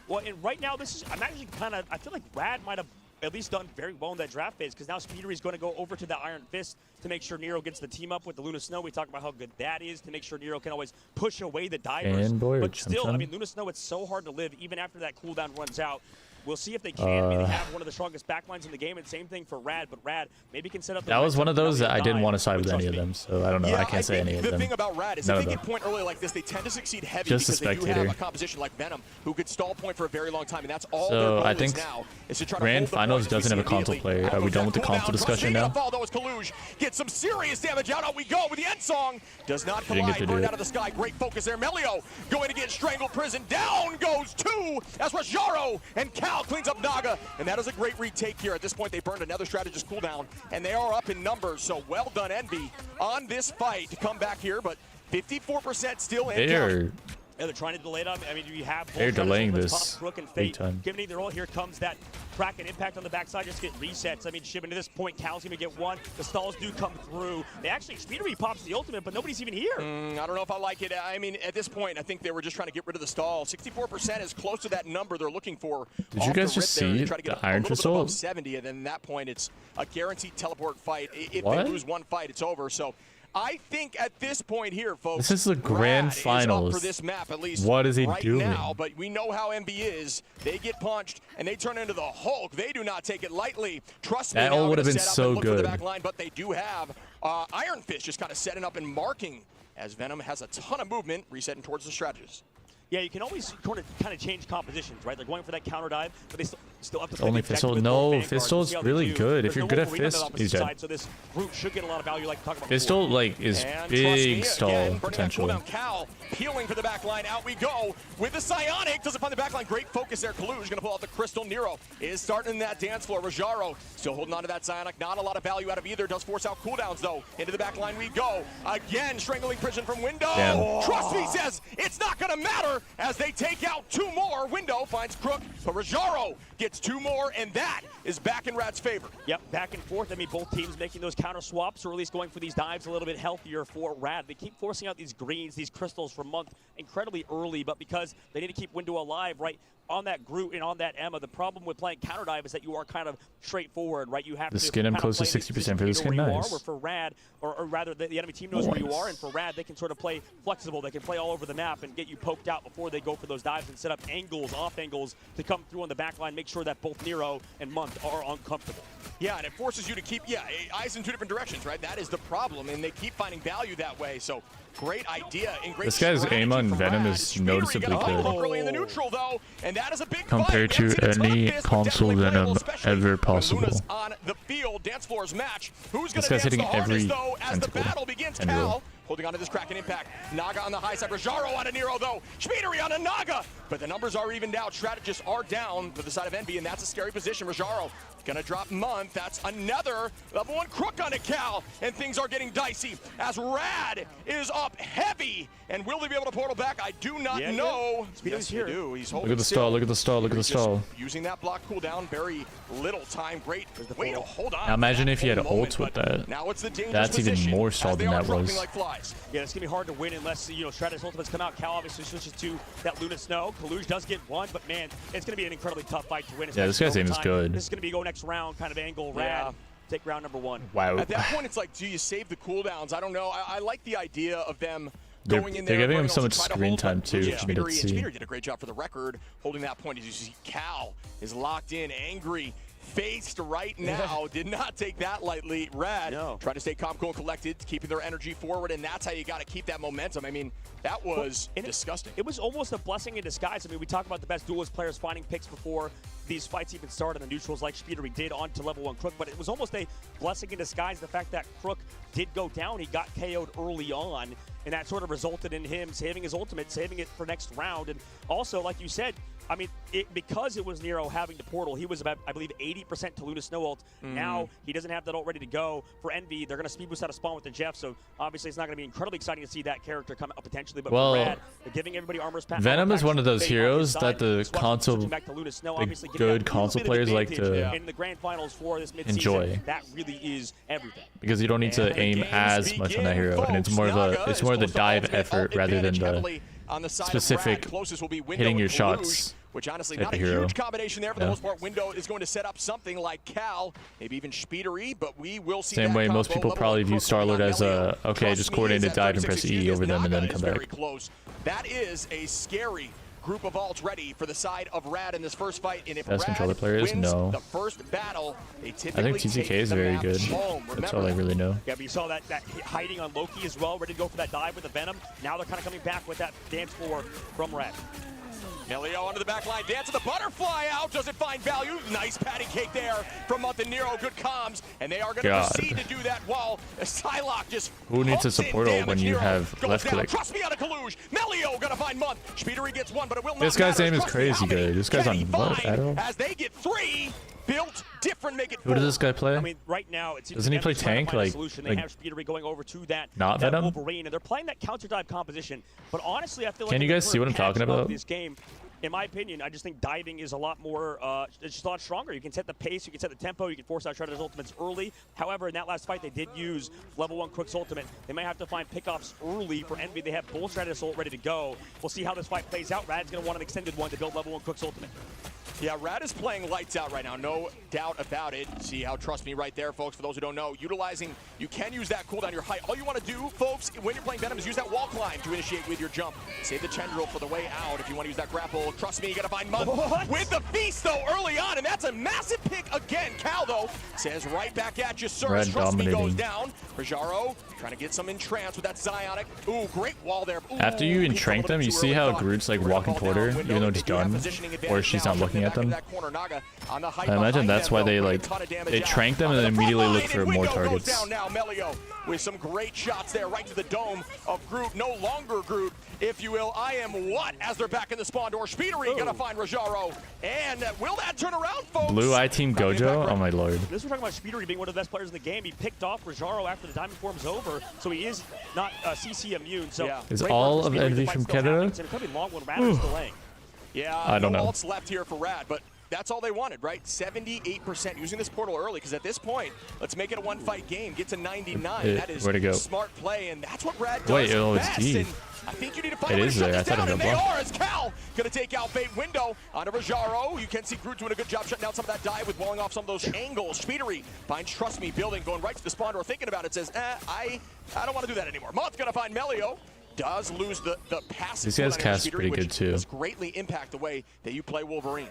Well, and right now, I'm actually kind of, I feel like Rad might have at least done very well in that draft phase because now Speedery's going to go over to the Iron Fist to make sure Nero gets the team up with the Luna Snow. We talk about how good that is to make sure Nero can always push away the divers. Fanboy or But still, I Chum-Chum? mean, Luna Snow, it's so hard to live even after that cooldown runs out. We'll see if they can. I mean, they have one of the strongest backlines in the game, and same thing for Rad, but Rad maybe can set up the That was one of those that I didn't want to side with Trust any of Me. them, so I don't know. Yeah, I can't say think any of the them. thing about Rad is None if of they them. get point early like this, they tend to succeed heavy Just a because they do have spectator. a composition like Venom who could stall point for a very long time, and that's all their So goal I is think now is to try to Grand hold the Finals point, as we doesn't have a see console immediately. player. Are we done with the console discussion now? Fall, though, as Kaluj gets some serious damage out. Out we go with the end song. Does not Didn't get collide. to do Burned it. out of the sky. Great focus there. Melio going to get strangled prison. Down goes 2 as Rajaro and Cal cleans up Naga, and that is a great retake here. At this point, they burned another strategist cooldown, and they are up in numbers. So well done, Envy, on this fight to come back here, but 54% still in counting. Yeah, they're trying to delay it. I mean, you have both They're sides of delaying the this top, Crook and big Fate time. giving their all. Here comes that crack and impact on the backside. Just get resets. I mean, shipping to this point, Cal's going to get one. The stalls do come through. They actually, Speedery pops the ultimate, but nobody's even here. I don't know if I like it. I mean, at this point, I think they were just trying to get rid of the stall. 64% is close to that number they're looking for. Did you guys just see the Iron Fist? Fist ult? 70, and then at that point, it's a guaranteed teleport fight. If What? they lose one fight, it's over. So I think at this point here, folks, This is the grand Rad is up finals. for this map at least. What is he right doing? now, but we know how MB is. They get punched and they turn into the Hulk. They do not take it lightly. Trust me. That now ult would have gonna been set up so and look for the good. back line, but they do have Iron Fist just kind of setting up and marking as Venom has a ton of movement, resetting towards the strategist. Yeah, you can always kind of change compositions, right? They're going for that counter dive, but they still have to play Only the Fistol? objective with No, both Vanguards. Fistol's We'll see how they really do. good. If There's you're no good at Wolverine on the Fist, opposite he's dead. side, so this group should get a lot of value, like we talked about Fistol, before. like, is And big Trust Me, stall again, burning that potential. cooldown. Cal peeling for the back line. Out we go with the Psionic. Doesn't find the back line. Great focus there. Kaluj going to pull out the Crystal. Nero is starting in that dance floor. Rajaro still holding on to that Psionic. Not a lot of value out of either. Does force out cooldowns, though. Into the back line we go. Again, strangling prison from Window. Damn. Trust Me says it's not going to matter as they take out 2 more. Window finds Crook, but Rajaro gets 2 more, and that is back in Rad's favor. Yep, back and forth. I mean, both teams making those counter swaps, or at least going for these dives a little bit healthier for Rad. They keep forcing out these greens, these crystals from Month incredibly early, but because they need to keep Window alive, right, on that Groot and on that Emma, the problem with playing counter dive is that you are kind of straightforward, right? You have The to skin, I'm kind of close to play 60% for the skin, where you nice. are, where for Rad, or rather the enemy team knows where you are, and for Rad, they can sort of play flexible. They can play all over the map and get you poked out before they go for those dives and set up angles, off angles to come through on the back line, make sure that both Nero and Month are uncomfortable. Yeah, and it forces you to keep, eyes in 2 different directions, right? That is the problem, and they keep finding value that way. So great idea and great This guy's strategy aim on from Venom Rad. is Speedery noticeably got a good. follow-up early in the neutral, though, and that is a big Compared fight. We haven't to seen a ton of any this, but console definitely playable, Venom especially ever when possible. Luna's on the field. Dance floor's match. Who's going This to guy's dance hitting the hardest, every though, as the tentacle. battle begins? Tendril. Cal holding on to this Kraken impact. Naga on the high side. Rajaro on a Nero, though. Speedery on a Naga. But the numbers are evened out. Strategists are down for the side of Envy, and that's a scary position. Rajaro gonna drop Month. That's another level 1 Crook on a Cal, and things are getting dicey as Rad is up heavy. And will they be able to portal back? I do not know. Yes, here. they do. He's Look holding at the still. stall, look at the stall, look at the Just stall. using that block cooldown, very little time. Great way to hold on. Now imagine to if he had whole moment, ult with but that. Now it's the dangerous That's even position more as stall they than are that dropping was. like flies. Yeah, it's going to be hard to win unless, Stratus Ultimates come out. Cal obviously switches to that Luna Snow. Kaluj does get one, but man, it's going to be an incredibly tough fight to win. Yeah, this guy's aim is good. This is going to be go next round kind of angle. Rad, take round number 1. Wow. At that point, it's like, do you save the cooldowns? I don't know. I like the idea of them They're going in giving there, him so Bruno much to try to screen hold time that too, loose. which you didn't Speedery, and see. Speedery did a great job for the record, holding that point. As you see, Cal is locked in, angry, faced right now. Did not take that lightly. Rad trying to stay calm, cool, and collected, keeping their energy forward, and that's how you got to keep that momentum. I mean, that was disgusting. It was almost a blessing in disguise. I mean, we talk about the best duelist players finding picks before these fights even started, the neutrals like Speedery did onto level 1 Crook, but it was almost a blessing in disguise, the fact that Crook did go down. He got KO'd early on, and that sort of resulted in him saving his ultimate, saving it for next round. And also, like you said, I mean, because it was Nero having the portal, he was about, I believe, 80% to Luna Snow ult. Now he doesn't have that ult ready to go. For Envy, they're going to speed boost out of spawn with the Jeff, so obviously it's not going to be incredibly exciting to see that character come up potentially. But Well, for Rad, they're giving everybody armors. Venom is one of those heroes that the console, back to Luna Snow, the good console players like to in the grand finals for this midseason. enjoy. That really is everything. Because you don't need to aim as much on that hero, and it's more of the dive effort rather than the specific hitting your shots. Which honestly, type not a of hero. huge combination there for the most part. Window is going to set up something like Cal, maybe even Speedery, but we will see. Same way most people probably view Starlord as a, okay, just coordinated dive and press E over them and then come back. That is a scary group of ults ready for the side of Rad in this first fight. And if Best Rad controller players? wins No. the first battle, they I typically think TTK is very good. That's all I really know. Yeah, but you saw that hiding on Loki as well, ready to go for that dive with the Venom. Now they're kind of coming back with that dance floor from Rad. Melio onto the back line, dance the butterfly out, does it find value? Nice patty cake there from Month and Nero, good comms, and they are going to proceed to do that while Psylocke just Who needs a support ult when you have left click? Trust me on a Kaluge, Melio gonna find Month, Speedery gets one, but it will not This guy's matter. aim is crazy good. This guy's on what? I don't know. As they get 3, built different, make it Who does this guy play? I mean, right now, it seems Doesn't he play tank? Like they have Speedery going over to that Venom? Wolverine, and they're playing that counter dive composition. But honestly, I feel like Can you guys see what I'm talking about? This game, in my opinion, I just think diving is a lot more, it's just a lot stronger. You can set the pace, you can set the tempo, you can force out Shredder's ultimates early. However, in that last fight, they did use level 1 Crook's ultimate. They might have to find pickoffs early for Envy. They have both Shredder's ult ready to go. We'll see how this fight plays out. Rad's going to want an extended one to build level 1 Crook's ultimate. Yeah, Rad is playing lights out right now, no doubt about it. See how, trust me right there, folks, for those who don't know, utilizing, you can use that cooldown, your height. All you want to do, folks, when you're playing Venom is use that wall climb to initiate with your jump. Save the tendril for the way out if you want to use that grapple. Trust me, you got to find Month with the feast, though, early on, and that's a massive pick again. Cal, though, says right back at you, sir. Red Trust me, goes dominating. down. Rajaro trying to get some entrance with that Zionic. Ooh, great wall there. Ooh, After you entrank them, you see how Groot's like walking toward her, even though it's done, or she's not looking at them. I imagine that's why they trank them and then immediately look for more targets. Down now, Melio with some great shots there, right to the dome of Groot. No longer Groot, if you will. I am what? As they're back in the spawn door. Speedery gonna find Rajaro. And will that turn around, folks? Blue Eye Team Gojo? Oh my lord. This we're talking about Speedery being one of the best players in the game. He picked off Rajaro after the Diamond Form's over, so he is not CC immune. So Is all of Envy from Canada? It's going to be long when Rad is delaying. Yeah, I don't know. Ults left here for Rad, but that's all they wanted, right? 78% using this portal early, because at this point, let's make it a one-fight game. Get to 99. That is where to go? Smart play, and that's what Rad does Wait, it's best. D. And I think you need to find It a way is to shut there. I this thought down, it and was they blocked. are, as Cal gonna take out Bait Window onto Rajaro. You can see Groot doing a good job shutting down some of that dive with blowing off some of those angles. Speedery finds Trust Me building, going right to the spawn door, thinking about it, says, I don't want to do that anymore. Month gonna find Melio. Does lose the passive. These guys cast pretty good too. Does greatly impact the way that you play Wolverine.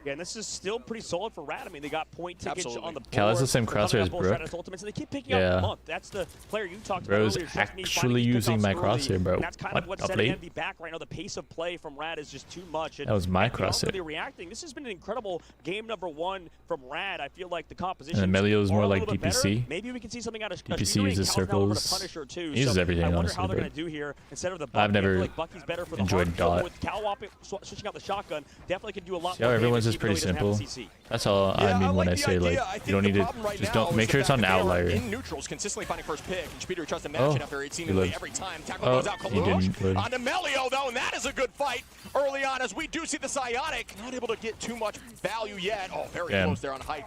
Yeah, and this is still pretty solid for Rad. I mean, they got point tickets on the board. Cal has the same crosshair as Brook. Ultimates, and they keep picking up Month. That's the player you talked about Bro's earlier. actually using my crosshair, bro. And that's kind of what's Up setting late? Envy back right now. The pace of play from Rad is just too much. And That was my Envy aren't crosshair. really reacting. This has been an incredible game number 1 from Rad. I feel like the composition. And Melio's more a like little bit DPC. better. Maybe we can see something out of DPC uses circles. He uses everything, I wonder honestly, how they're but going to do here instead of the Bucky. I've I feel never like Bucky's better for the enjoyed hard kill, but Dot. with Cal switching out the shotgun, definitely can do a lot See more how everyone's damage, is pretty even though he doesn't simple. have CC. That's all I mean when I say like you don't need to just don't make sure it's on an outlier. In neutrals, consistently finding first pick, and Speedery tries to match it after it seemingly lived. every time. Tackle goes out, he didn't live. onto Melio though, and that is a good fight early on as we do see the Psionic. Not able to get too much value yet. Oh, very close there on height.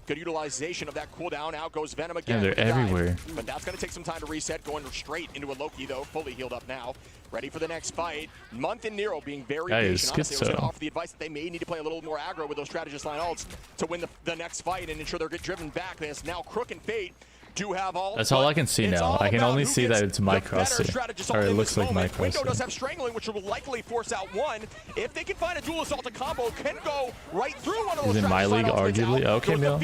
Good utilization of that cooldown. Out goes Venom again. Yeah, with the they're dive. everywhere. But that's going to take some time to reset. Going straight into a Loki though, fully healed up now. Ready for the next fight. Month and Nero being very patient. Honestly, I was going to offer the advice that they may need to play a little more aggro with those strategist line ults to win the next fight and ensure they get driven back. There's now Crook and Fate do have all. That's all I can see now. I can only see that it's my Crosshair. Or it looks like my Window does Crosshair. have strangling, which will likely force out one. If they can find a dual assault, a combo can go right through one of those. He's in my league, arguably. Okay, Meal.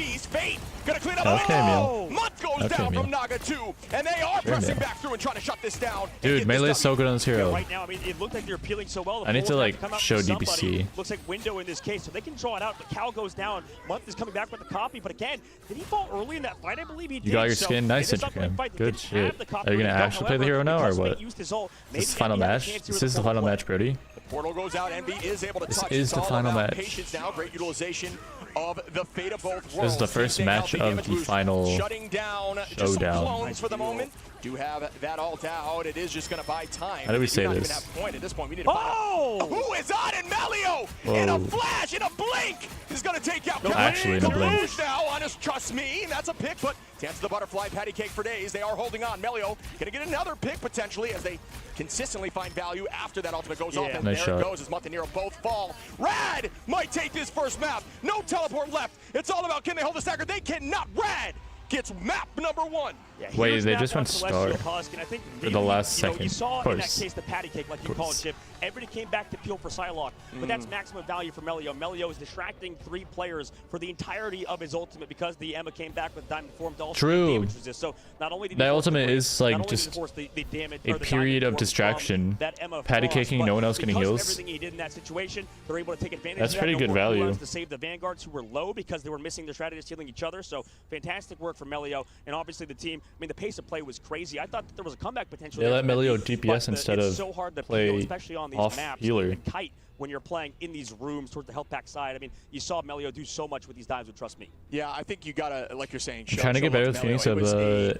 Gonna clean up. Okay, Meal. Mutt goes Okay, down Meal. from Naga 2, and they are Sure, pressing Meal. back through and trying to shut this down. Dude, Melee is so good on this hero. Right now, I mean, it looked like they're peeling so well. The I need to, Bulls have like, come out show with somebody. DPC. Looks like Window in this case, so they can draw it out. But Cal goes down. Month is coming back with the copy, but again, did he fall early in that fight? I believe he did. You got your So skin. Nice, it is up for a Intercam. fight. They Good didn't shit. have the copy Are you ready going to to go. actually play the hero now, or Because Fate what? used his ult, This maybe is the final Envy had a match? chance here This with is the full final play. match, Brody. The portal goes out. Envy is able to This touch. is It's the all final about match. Patience now. Great utilization of the fate of both worlds. This is the first Staying match healthy, of damage the boost, final shutting down just some showdown. clones for the moment. Do have that ult out. It is just going to buy time. How do we They say not this? Even have point at this point. We need to find out who is on in Melio in a Whoa. flash, in a blink. He's going to take out Actually, in a blink. Karouge now on his Trust Me. That's a pick, but dance of the butterfly, patty cake for days. They are holding on. Melio going to get another pick potentially as they consistently find value after that ultimate goes off. And Nice there it shot. goes as Mutt and Nero both fall. Rad might take this first map. No teleport left. It's all about can they hold the stagger. They cannot. Rad gets map number 1. Yeah, Wait, here's they map just on went Celestial star Husk, and I think for the last you know, second. You saw Of in that course. case the patty cake, like you call it, Chip. Everybody came back to peel for Psylocke, but that's maximum value for Melio. Melio is distracting 3 players for the entirety of his ultimate because the Emma came back with Diamond Form to also True. damage resist. So not only did he That force the ultimate break, is, like, not only did he just force the damage, a or the period Diamond of Form distraction. from that Emma Patty Frost, caking, but no one else getting because of heals. everything he did in that situation, they're able to take advantage That's of that. pretty No good more value. reruns to save the Vanguards who were low because they were missing their strategists healing each other. So fantastic work from Melio, and obviously the team. I mean, the pace of play was crazy. I thought that there was a comeback potential. They there let for Melio Envy, DPS but instead it's of so hard to play peel, especially on these off maps. healer. Even kite when you're playing in these rooms towards the health pack side. I mean, you saw Melio do so much with these dives with Trust Me. Yeah, I think you gotta, like you're saying, I'm trying to get better with Phoenix of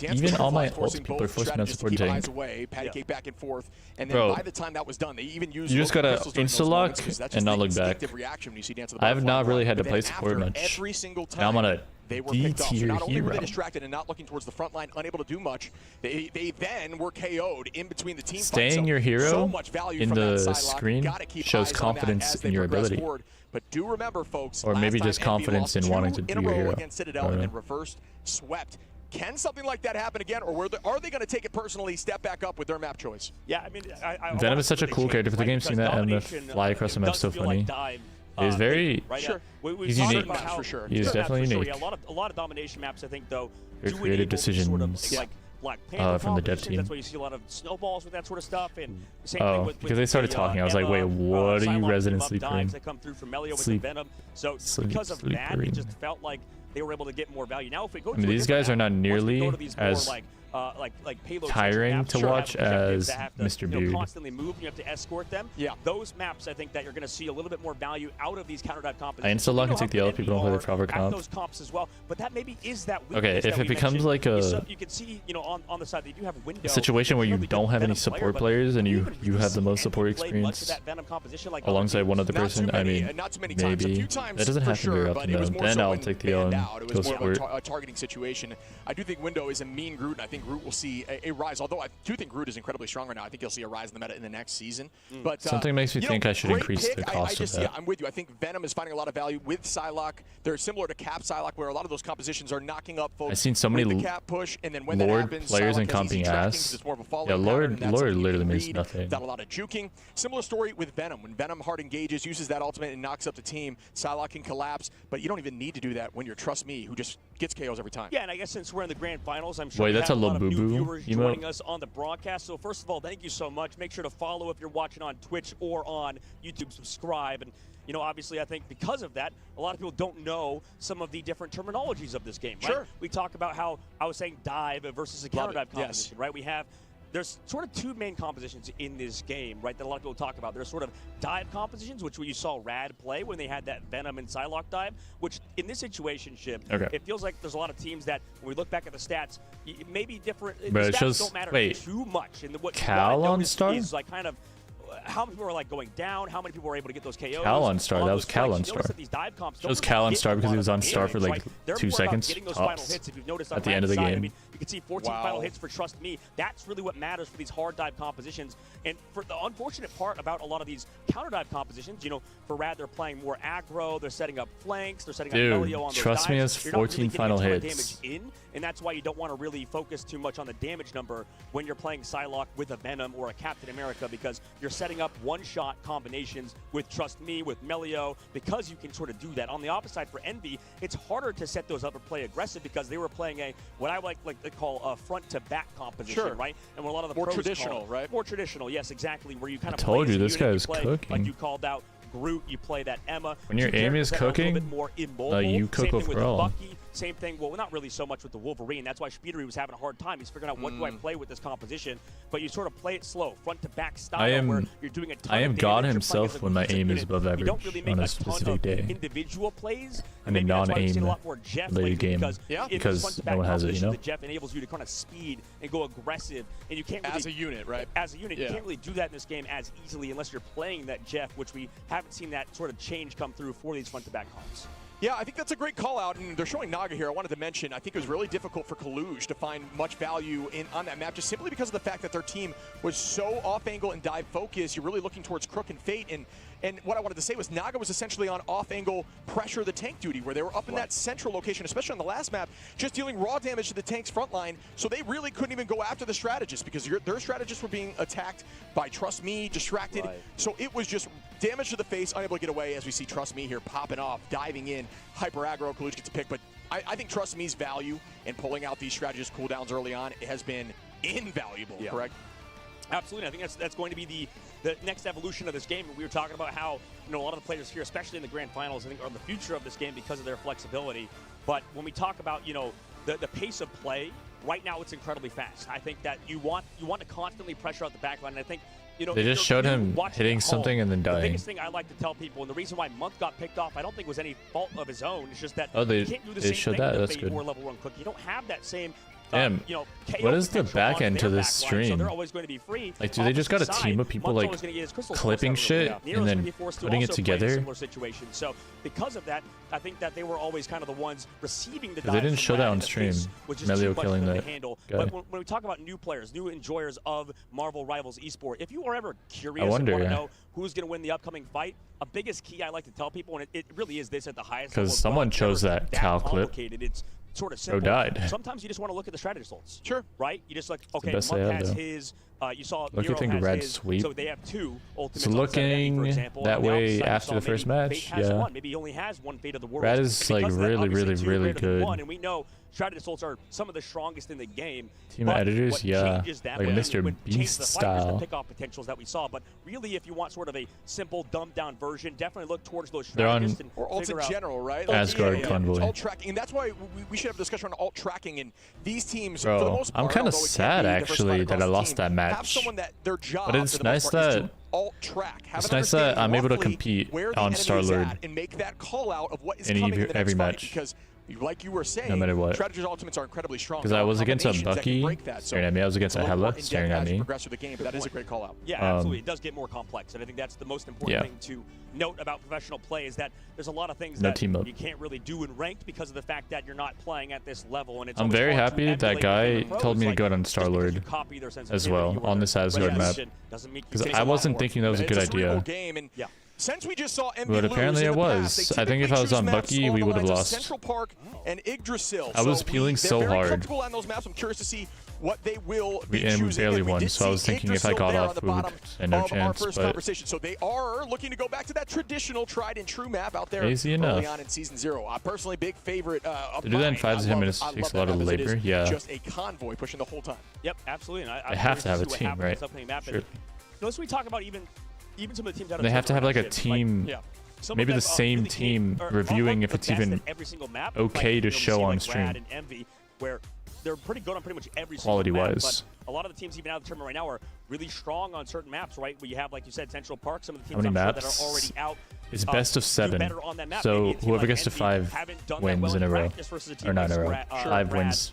even all my ult people are forcing me on support tank. Away, patty cake back and forth, and then Bro, by the time that was done, they even used you just gotta crystals during those insta-lock moments, 'cause that's and just not the look back. instinctive reaction when you see Dance of the I have Butterfly not really run. had to But play then support after much. every single time, Now I'm on a they were D picked off. So tier not only were they hero. distracted and not looking towards the front line, unable to do much, they then were KO'd in between the team Staying fights. So, your hero so much value in from the that Psylocke. screen Gotta keep shows eyes on that confidence as they in your progress ability. forward. But do remember, folks, Or maybe last just time Envy confidence lost in wanting to 2 do in a your row hero. against Citadel I don't and then know. reversed swept. Can something like that happen again, or are they going to take it personally, step back up with their map choice? Yeah, I mean, Venom is such a cool character for the game. Seeing that MF fly across the map is so funny. He's very. He's unique. For sure. He's definitely for sure. unique. Yeah, a lot of domination maps, I think, though. Very do creative enable decisions sort of, like Black Panther from the dev compositions. team. That's why you see a lot of snowballs with that sort of stuff. And same thing Oh, with because they started the, talking. I was like, wait, Emma, what are you Psylocke resident team-up sleep dives green? that come through from Melio with Sleep- the Venom. So sleep- because of sleep that, green. it just felt like they were able to get more value. Now, if we go I to mean, a these different guys are map, not once we nearly go to these more, as like payload tiring maps, to sure, watch objectives as that have to, Mr. you know, Beard. constantly move and you have to escort them. Yeah. Those maps, I think that you're going to see a little bit more value out of these counter dive I compositions. insta-lock You and know take the how L good people don't play the NB proper are at comp. those comps as well, but that maybe is that weakness Okay, if that it we becomes mentioned. like You can see, you know, on the side they do have window. A situation where you don't have any support players and you have the most support experience alongside one other person, I mean, maybe. That doesn't happen very often though. Then I'll take the L and It go was more of support. a targeting situation. I do think Window is a mean Groot, and I think Groot will see a rise. Although I do think Groot is incredibly strong right now. I think you'll see a rise in the meta in the next season. But Something makes me you think know, I should great increase pick. the cost I just, of that. Yeah, I'm with you. I think Venom is finding a lot of value with Psylocke. They're similar to Cap Psylocke, where a lot of those compositions are knocking up folks. I've seen so many with the Cap push, and then when that Lord happens, players Psylocke and has easy comping tracking 'cause ass. it's more of a following Yeah, pattern, Lord and that's something you literally can means read nothing. without a lot of juking. Similar story with Venom. When Venom hard engages, uses that ultimate and knocks up the team, Psylocke can collapse, but you don't even need to do that when you're Trust Me, who just gets KOs every time. Yeah, and I guess since we're in the grand finals, I'm sure Wait, we that's have a a lot of new Labubu viewers emote? joining us on the broadcast. So first of all, thank you so much. Make sure to follow if you're watching on Twitch or on YouTube. Subscribe. And, you know, obviously, I think because of that, a lot of people don't know some of the different terminologies of this game, right? Sure. We talk about how I was saying dive versus a counter dive Yes. composition, right? There's sort of two main compositions in this game, right, that a lot of people talk about. There's sort of dive compositions, which you saw Rad play when they had that Venom and Psylocke dive, which in this situation, Chip, it feels like there's a lot of teams that, when we look back at the stats, maybe different. But The it stats shows- don't matter wait, too much. And what you Cal wanna on notice Star? is like kind of, how many people are like going down, how many people were able to get those KOs. Cal on Star, that was Cal on Star. Star. It was Cal on Star because he was on Star for like 2 seconds tops at the end of the game. I mean, you can see 14 final hits for Trust Me. That's really what matters for these hard dive compositions. And for the unfortunate part about a lot of these counter dive compositions, you know, for Rad, they're playing more aggro, they're setting up flanks, they're setting up Melio on those Trust Me has dives. You're not 14 really final getting a ton hits. of damage in, and that's why you don't want to really focus too much on the damage number when you're playing Psylocke with a Venom or a Captain America, because you're setting up one-shot combinations with Trust Me, with Melio, because you can sort of do that. On the opposite side for Envy, it's harder to set those up or play aggressive because they were playing a what I like to call a front-to-back composition, right? And what a lot of the more pros traditional, call, right? More traditional, yes, exactly. Where you kind of told play you as this a unit, guy's you play, cooking. like you called out Groot, you play that Emma. When your aim is cooking, you cook overall. Bucky, same thing. Well, not really so much with the Wolverine. That's why Speedery was having a hard time. He's figuring out what do I play with this composition. But you sort of play it slow, front to back style, where you're doing a ton I am of God damage. himself when my aim is above average on a specific day. Individual plays. In a non-aim related game, because no one has it, you know. Jeff enables you to kind of speed and go aggressive, and you can't really, as a unit, right? As a unit, you can't really do that in this game as easily unless you're playing that Jeff, which we haven't seen that sort of change come through for these front to back comps. Yeah, I think that's a great call out, and they're showing Naga here. I wanted to mention, I think it was really difficult for Kaluj to find much value on that map, just simply because of the fact that their team was so off-angle and dive focused. You're really looking towards Crook and Fate, and what I wanted to say was Naga was essentially on off-angle pressure the tank duty, where they were up in that central location, especially on the last map, just dealing raw damage to the tank's front line, so they really couldn't even go after the strategists, because their strategists were being attacked by Trust Me, distracted, so it was just damage to the face, unable to get away, as we see Trust Me here popping off, diving in, hyper aggro, Kaluj gets a pick, but I think Trust Me's value in pulling out these strategist cooldowns early on has been invaluable, correct? Absolutely. I think that's going to be the next evolution of this game. We were talking about how, you know, a lot of the players here, especially in the grand finals, I think are the future of this game because of their flexibility. But when we talk about, you know, the pace of play, right now it's incredibly fast. I think that you want to constantly pressure out the backline, and I think, you know, they just showed him hitting something and then dying. The biggest thing I like to tell people, and the reason why Monk got picked off, I don't think was any fault of his own. It's just that they you can't do the they same showed thing that. with That's a good. 4 level 1 cook. You don't have that same. Damn, You know, what is the back end to this so stream? they're always going to be free. Like, do they just got a team of people like clipping shit and then putting it together? Situation. So because of that, I think that they were always kind of the ones receiving the. They didn't show that on stream. Melio killing that guy. But when we talk about new players, new enjoyers of Marvel Rivals Esport, if you are ever curious I wonder, and want to know who's going to win the upcoming fight, a biggest key I like to tell people, and it really is this at the highest level. Because someone chose that Cal clip. It's sort of simple. died. Sometimes you just want to look at the strategy results. Sure. Right? You just like, okay, best Monk they have, has though. his. You saw Look, you Nero think has Red his, sweep. So they have 2 ultimates. It's looking for example. that On the way outside, after the first maybe match, Fate has yeah. 1. Maybe he only has 1 Fate of the World. Red is like really, really, really good. And we know strategy assaults are some of the strongest in the game. Team editors, yeah, like Mr. Beast style. The pick-off potentials that we saw, but really, if you want sort of a simple, dumbed-down version, definitely look towards those They're on strategists or ults in general, right? Asgard Convoy. Alt tracking, and that's why we should have a discussion on alt tracking. And these teams, for the Bro, most part, I'm kind of although it can sad be actually diversified that I across the lost team, that have match. someone that their job, But it's for the nice most part, is that to alt track. Have it's an nice that understanding I'm able to roughly compete where the on enemy is Starlord at and make that call out of what is in coming in the every next fight, match. because like you were saying, No matter what. strategies ultimates are incredibly strong. Because I was against a Combinations that can Bucky break that, so staring at me. I was against a it's little more Hella staring at in-depth as you me. progress through the game, but that is a great call out. Yeah, absolutely. It does get more complex, and I think that's the most important thing to note about professional play is that there's a lot of things that team up. you can't really do in ranked because of the fact that you're not playing at this level. And it's I'm always very hard to happy that emulate guy within the pros, told me to like, go on just because you Starlord copy their as sensitivity well or on this Asgard map. doesn't mean Because I wasn't thinking that was a good It's a real idea. game, and since we just saw MV But apparently lose it in the was. past, I think if I was on Bucky, we would have lost. Central Park and Yggdrasil. I was peeling so they're very hard. comfortable on those maps. I'm curious to see what they will be And we choosing. barely And we won, did so I was see thinking if I got Yggdrasil there off, on the we would bottom stand no of our chance. first But conversation. So they are looking to go back to that traditional tried and true map out there Easy early enough. on in season 0. Personally, big favorite of to do that in mine. 5 to 10 minutes I takes love a lot that of map as it labor. is Yeah, just a convoy pushing the whole time. Yep, absolutely. And they have to have a see what team, happens right? with this upcoming map. Sure. And, let's we talk about even some of the teams out of They have to have like a tournament, team. some Maybe of the them, same really team are reviewing if the it's best even at every single map, okay like, to we show see, on like stream. Rad and Envy, where they're pretty good on pretty much every Quality single map, wise. but a lot of the teams even out of the tournament right now are really strong on certain maps, right? Where you have, like you said, Central Park, some of the How teams many I'm sure that maps? are already out. It's best of 7. better on that map. So Maybe a team whoever like gets to Envy 5 haven't done that wins well in a row. practice versus a team Or not like in a row. Rad, 5 Rad wins.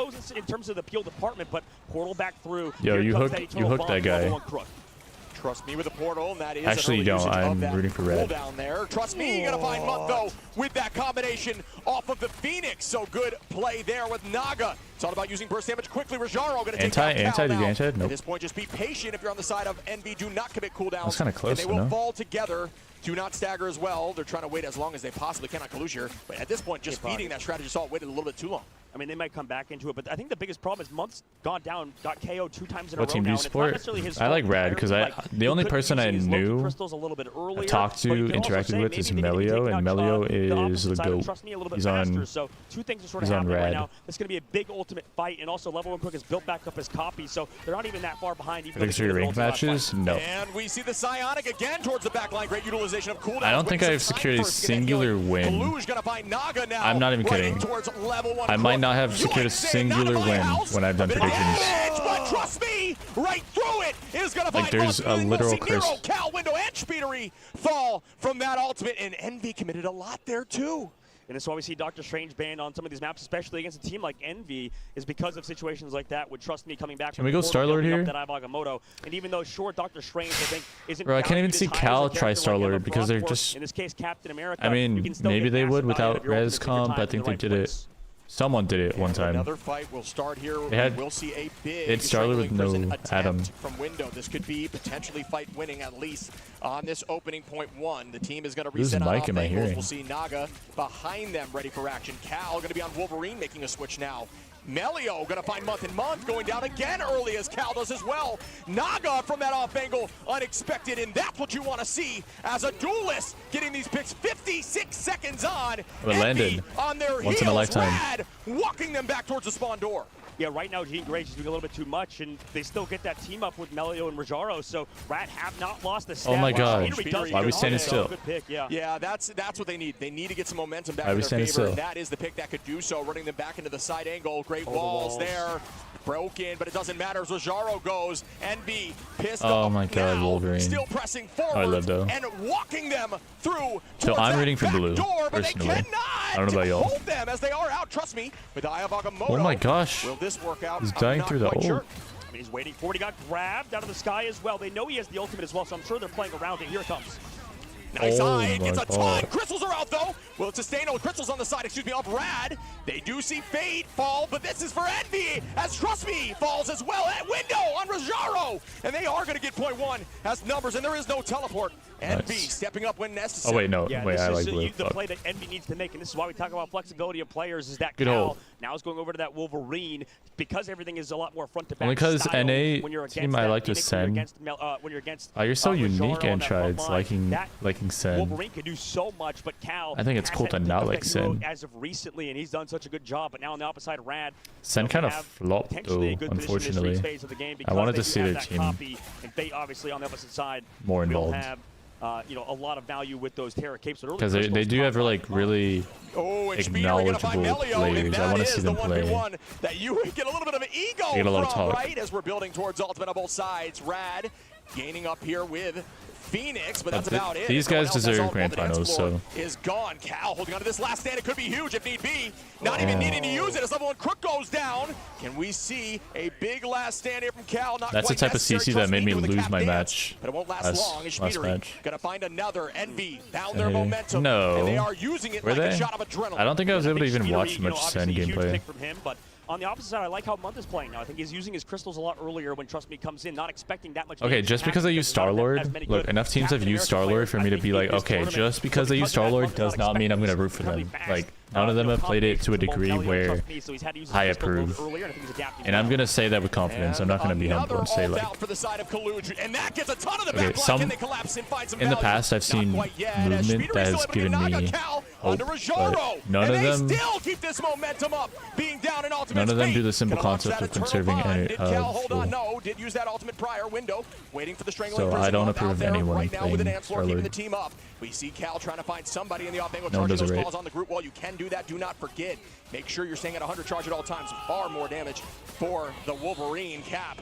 close in terms of the peel department, but Portal back through. Yo, Here you comes hooked that Eternal that Bomb, guy. level 1 Crook. Trust me with the portal, and that is Actually, you don't. I'm rooting for red. Down there. Trust me, you're gonna find Munt though with that combination off of the Phoenix. So good play there with Naga. It's all about using burst damage quickly. Rajaro gonna take out Cal now. Nope. At this point, just be patient if you're on the side of Envy. Do not commit cooldowns. That's kind of close, and they will fall together. Do not stagger as well. They're trying to wait as long as they possibly can on Kalush. But at this point, just feeding that strategy assault waited a little bit too long. I mean, they might come back into it, but I think the biggest problem is Munt's gone down, got KO'd 2 times in a row. What team do you support? I like Rad because the only person I knew I've talked to, interacted with is Melio, and Melio is the GOAT. He's on Rad. It's going to be a big ultimate fight, and also Level 1 Quick has built back up his copy, so they're not even that far behind. Predicts your ranked matches? No. And we see the Psionic again towards the backline. Great utilization of cooldowns. I don't think I've secured a singular win. I'm not even kidding. I might not have secured a singular win when I've done predictions. But trust me, right through it is gonna find there's a literal curse. Cal window and Speedery fall from that ultimate, and Envy committed a lot there too. And that's why we see Dr. Strange banned on some of these maps, especially against a team like Envy, is because of situations like that with Trust Me coming back. Can we go Starlord here? That Agamotto. And even though short Dr. Strange, I think, isn't. Bro, I can't even see Cal try Starlord because they're just. In this case, Captain America. I mean, maybe they would without res comp. I think they did it. Someone did it one time. Another fight will start here. We'll see a big it started with no Adam from window. This could be potentially fight winning at least on this opening point 1. The team is going to reset on am I hearing? We'll see Naga behind them ready for action. Cal going to be on Wolverine making a switch now. Melio going to find Month and Month going down again early as Cal does as well. Naga from that off angle, unexpected, and that's what you want to see as a duelist getting these picks 56 seconds on. Well, landed on their once in a lifetime. Rad walking them back towards the spawn door. Yeah, right now Jean Grey's doing a little bit too much, and they still get that team up with Melio and Rajaro, so Rat have not lost the stat. Oh my god, why are we standing still? Good pick, yeah, that's what they need. They need to get some momentum back in their favor, still? and that is the pick that could do so, running them back into the side angle. Great walls there. Broken, but it doesn't matter as Rajaro goes. Envy pissed off. Oh my god, now, Wolverine. Still pressing forward I love though. and walking them through. So I'm rooting for blue, door, but personally. they cannot I don't know about y'all. hold them as they are out. Trust me, with the Eye of Agamotto. Oh my gosh. Will this work out? He's dying through the ult. Sure. I mean, he's waiting for it. He got grabbed out of the sky as well. They know he has the ultimate as well, so I'm sure they're playing around it. Here it comes. Nice eye, gets a ton. Crystals are out though. Will it sustain? Oh, Crystals on the side, of Rad. They do see Fate fall, but this is for Envy, as Trust Me falls as well at window on Rajaro. And they are going to get point 1 as numbers, and there is no teleport. Envy stepping up when necessary. Oh wait, no. Yeah, wait, I like this blue. is the play that Envy needs to make, and this is why we talk about flexibility of players, is that Good Cal hold. now is going over to that Wolverine, because everything is a lot more front to back. Only because style NA when you're team I like to send. When you're against Oh, you're so unique, Rajaro on that front Antrides, line, liking Sen. Wolverine can do so much, but Cal. I think it's cool to not like Sen. As of recently, and he's done such a good job. But now on the opposite side, Rad. Sen kind of flopped though, unfortunately. I wanted to see their team and Fate obviously on the opposite side more involved. Have, a lot of value with those Terra capes. Because they do have like really acknowledgeable players. I want to see them play. That you get a little bit of an ego get a lot of from, talk. right? As we're building towards ultimate on both sides. Rad gaining up here with Phoenix, but that's about it. These guys deserve grand finals, so. Is gone. Cal holding on to this last stand. It could be huge if need be. Not even needing to use it as Level 1 Crook goes down. Can we see a big last stand here from Cal? Not that's the type of CC that made me lose my match. But it won't last long. Last match. Gonna find another. Envy found their momentum. No. And they are using it like a shot of adrenaline. I don't think I was able to even watch much Sen gameplay. On the opposite side, I like how Month is playing now. I think he's using his crystals a lot earlier when Trust Me comes in, not expecting that much. Okay, just because I use Starlord, look, enough teams have used Starlord for me to be like, okay, just because they use Starlord does not mean I'm going to root for them. Like, none of them have played it to a degree where I approve. And I'm going to say that with confidence. I'm not going to be humble and say like, okay, in the past I've seen movement that has given me hope, but none of them do the simple concept of conserving energy. So I don't approve of anyone playing Starlord. We see Cal trying to find somebody in the off angle, no one does charging it those right. balls on the group wall. You can do that. Do not forget. Make sure you're staying at 100 charge at all times. Far more damage for the Wolverine cap.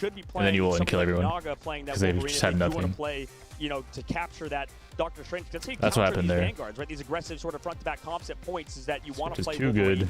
should be And playing then you will something kill like everyone, Naga playing that 'cause they Wolverine just if have they do want nothing. to play, you know, to capture that Doctor Strange. That's how you That's what counter happened these there. Vanguards, right? These aggressive sort of front-to-back comps at points is that you want to Just play too Wolverine, good.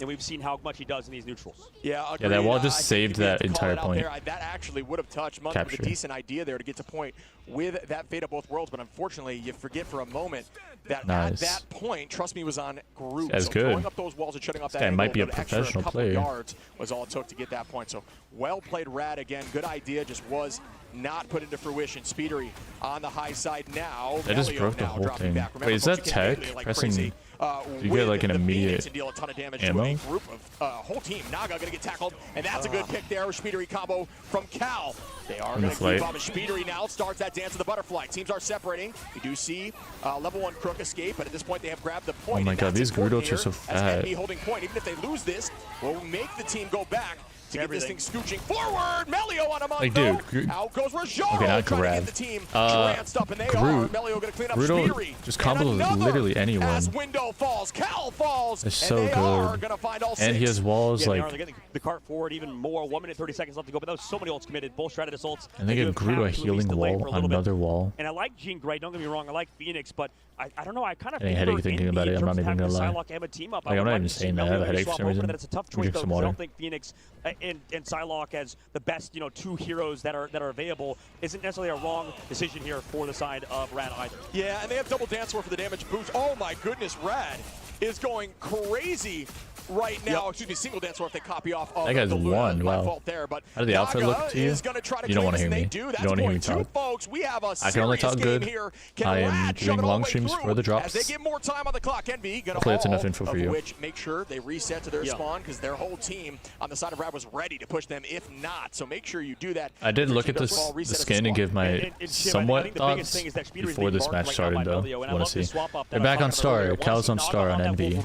and we've seen how much he does in these neutrals. Yeah, Yeah, that wall just saved that entire point. That actually would have touched Monk with a decent idea there to get to point with that fate of both worlds, but unfortunately, you forget for a moment that at that point, Trust Me was on Groot. That's so good. throwing up those walls and shutting off that This guy angle, might be a that extra professional couple player. yards was all it took to get that point. So well played, Rad. Again, good idea, just was not put into fruition. Speedery on the high side now. That just broke the whole thing. Wait, is that tech? Pressing... you get like an immediate ammo? Group of whole team. Naga gonna get tackled, and that's a good pick there. Speedery combo from Cal. They are gonna keep up. Speedery now starts that dance of the butterfly. Teams are separating. We do see level 1 Crook escape, but at this point they have grabbed the point. Oh my god, these Grudots are so fat. Holding point. Even if they lose this, will make the team go back to get this thing scooching forward. Melio on a monk. Like, dude, out goes Rajaro. Okay, not trying to grab. get the team tranced up, and they are. Melio gonna clean up Speedery. Just combos literally anyone. As window falls, Cal falls. It's so good. And he has walls They're like. getting the cart forward even more. 1 minute 30 seconds left to go, but that was so many ults committed. Both Stratus ults. And they get Groot a healing wall on another wall. And I like Jean Grey. Don't get me wrong. I like Phoenix, but I don't know. I kind of I headache thinking about it. I'm not even gonna lie. Like, I'm not even saying that. I have a headache for some reason. It's a tough Drink choice, some though, water. I don't think Phoenix and Psylocke as the best, 2 heroes that are available isn't necessarily a wrong decision here for the side of Rad either. Yeah, and they have double dance war for the damage boost. Oh my goodness, Rad is going crazy right now. Excuse me, single dance war if they copy off. That guy's won. Wow. Fault there, but how did the outfit look to you? You don't want to hear me. You don't want to hear me talk. Folks, we have a I can only talk good. I am doing long streams for the drops. As they get more time on the clock, Envy gonna hopefully that's enough info for you. Which make sure they reset to their spawn because their whole team on the side of Rad was ready to push them. If not, so make sure you do that. I did look at the skin and give my somewhat thoughts before this match started, though. I want to see. They're back on Star. Cal's on Star on Envy.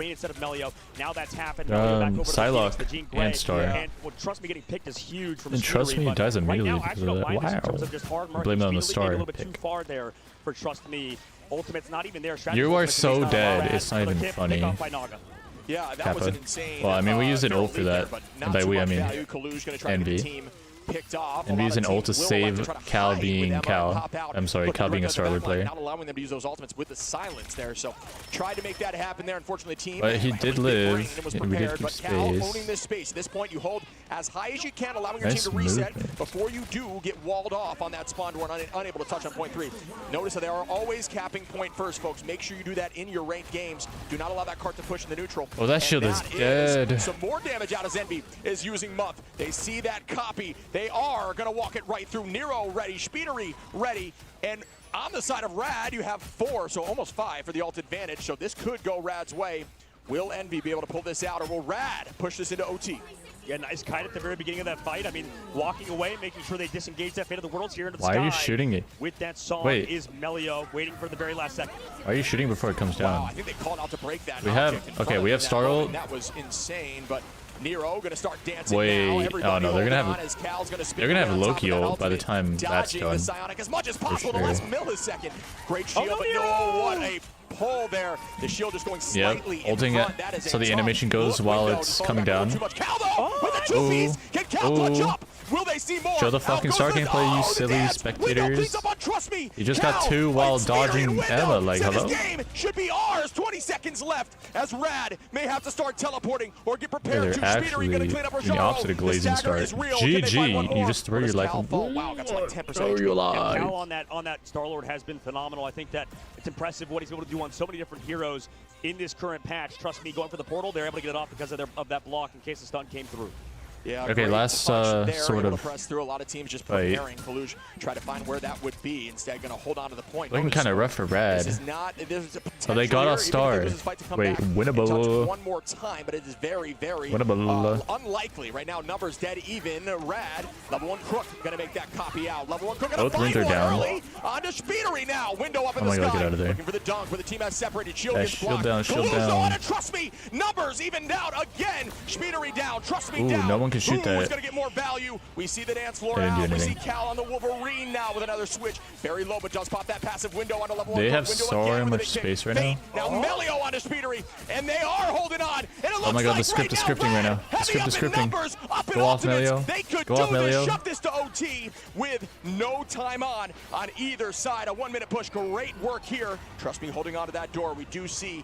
Now that's happened. Psylocke and Star. And Trust Me getting picked is huge from And Trust Me dies immediately because of that. Wow. Blame it on the Star a little bit pick. too far there for Trust Me. Ultimate's not even there. You are so dead. It's not even funny. Yeah, that was an insane. Well, I mean, we used an ult for that. And by we, I mean Envy. And we use an ult to save Cal being Cal. I'm sorry, Cal being a Starlord player. Not allowing them to use those ultimates with the silence there, so tried to make that happen there. Unfortunately, the team. But he did live, and we did keep space. Cal owning space. this space. At this point, you hold as high as you can, allowing your team to reset before you do get walled off on that spawn door and unable to touch on point 3. Notice that they are always capping point first, folks. Make sure you do that in your ranked games. Do not allow that cart to push in the neutral. Oh, that shield is dead. Some more damage out as Envy is using Muff. They see that copy. They are going to walk it right through. Nero ready, Speedery ready, and on the side of Rad, you have 4, so almost 5 for the ult advantage, so this could go Rad's way. Will Envy be able to pull this out, or will Rad push this into OT? Yeah, nice kite at the very beginning of that fight. I mean, walking away, making sure they disengage that Fate of the Worlds here into the sky. Why are you shooting it? With that song is Melio waiting for the very last second. Why are you shooting before it comes down? Wow, I think they called out to break that. We have, okay, we have Starlord. That was insane, but Nero gonna start dancing Wait, now. oh no, they're gonna have Loki ult by the time that's done. As much as possible, the last millisecond. Great shield, but no, what a pull there. The shield just going slightly in ulting front. it so the animation goes while it's coming down. Cal though, with a 2-piece. Can Cal clutch up? Will they see more? Show the fucking Star gameplay, you silly spectators. You just got 2 while dodging Emma, like, hello? This game should be ours. 20 seconds left as Rad may have to start teleporting or get prepared to. They're actually doing the opposite of glazing start. GG, you just throw your life on. Wow, got like 10%. Throw your life. Cal on that Starlord has been phenomenal. I think that it's impressive what he's able to do on so many different heroes in this current patch. Trust me, going for the portal, they're able to get it off because of that block in case the stun came through. Yeah, okay, last sort of press through. A lot of teams just preparing. Kaluj try to find where that would be. Instead, going to hold on to the point. Looking kind of rough for Rad. This is not. There's a So they got off Star. Wait, winnable. One more time, but it is very, very winnable. Unlikely. Right now, numbers dead even. Rad, level 1 Crook, going to make that copy out. Level 1 Crook going to find one early. Onto Speedery now. Window up in the sky. Get out of there. Looking for the dunk, where the team has separated. Shield gets shield blocked. down, shield down. On it, Trust Me. Numbers evened out again. Speedery down. Trust Me down. No one can shoot that. Who's going to get more value? We see the dance floor out. We see Cal on the Wolverine now with another switch. Very low, but does pop that passive window onto level 1. They have so much space right now. Now Melio onto Speedery, and they are holding on. And it looks my god, like the script is scripting right now. The script is scripting. Go off, Melio. They could Go off, Melio. shove this to OT with no time on either side. A 1-minute push. Great work here. Trust Me holding on to that door. We do see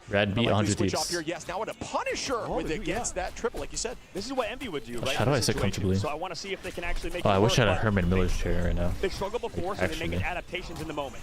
moves. Rad beat 100 switch Thieves. off here. Yes, now in a Punisher with against that triple, like you said. This is what Envy would do, right? How do in I this sit situation. comfortably? So I want to see if they can actually make Oh, it I wish I work, had a but Herman Miller's chair right now. They struggle before, so they Actually. make adaptations in the moment.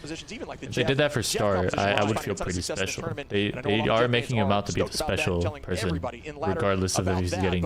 compositions, even like the If they did that for Star, I would feel pretty special. They are making him out to be the special person, regardless of if he's getting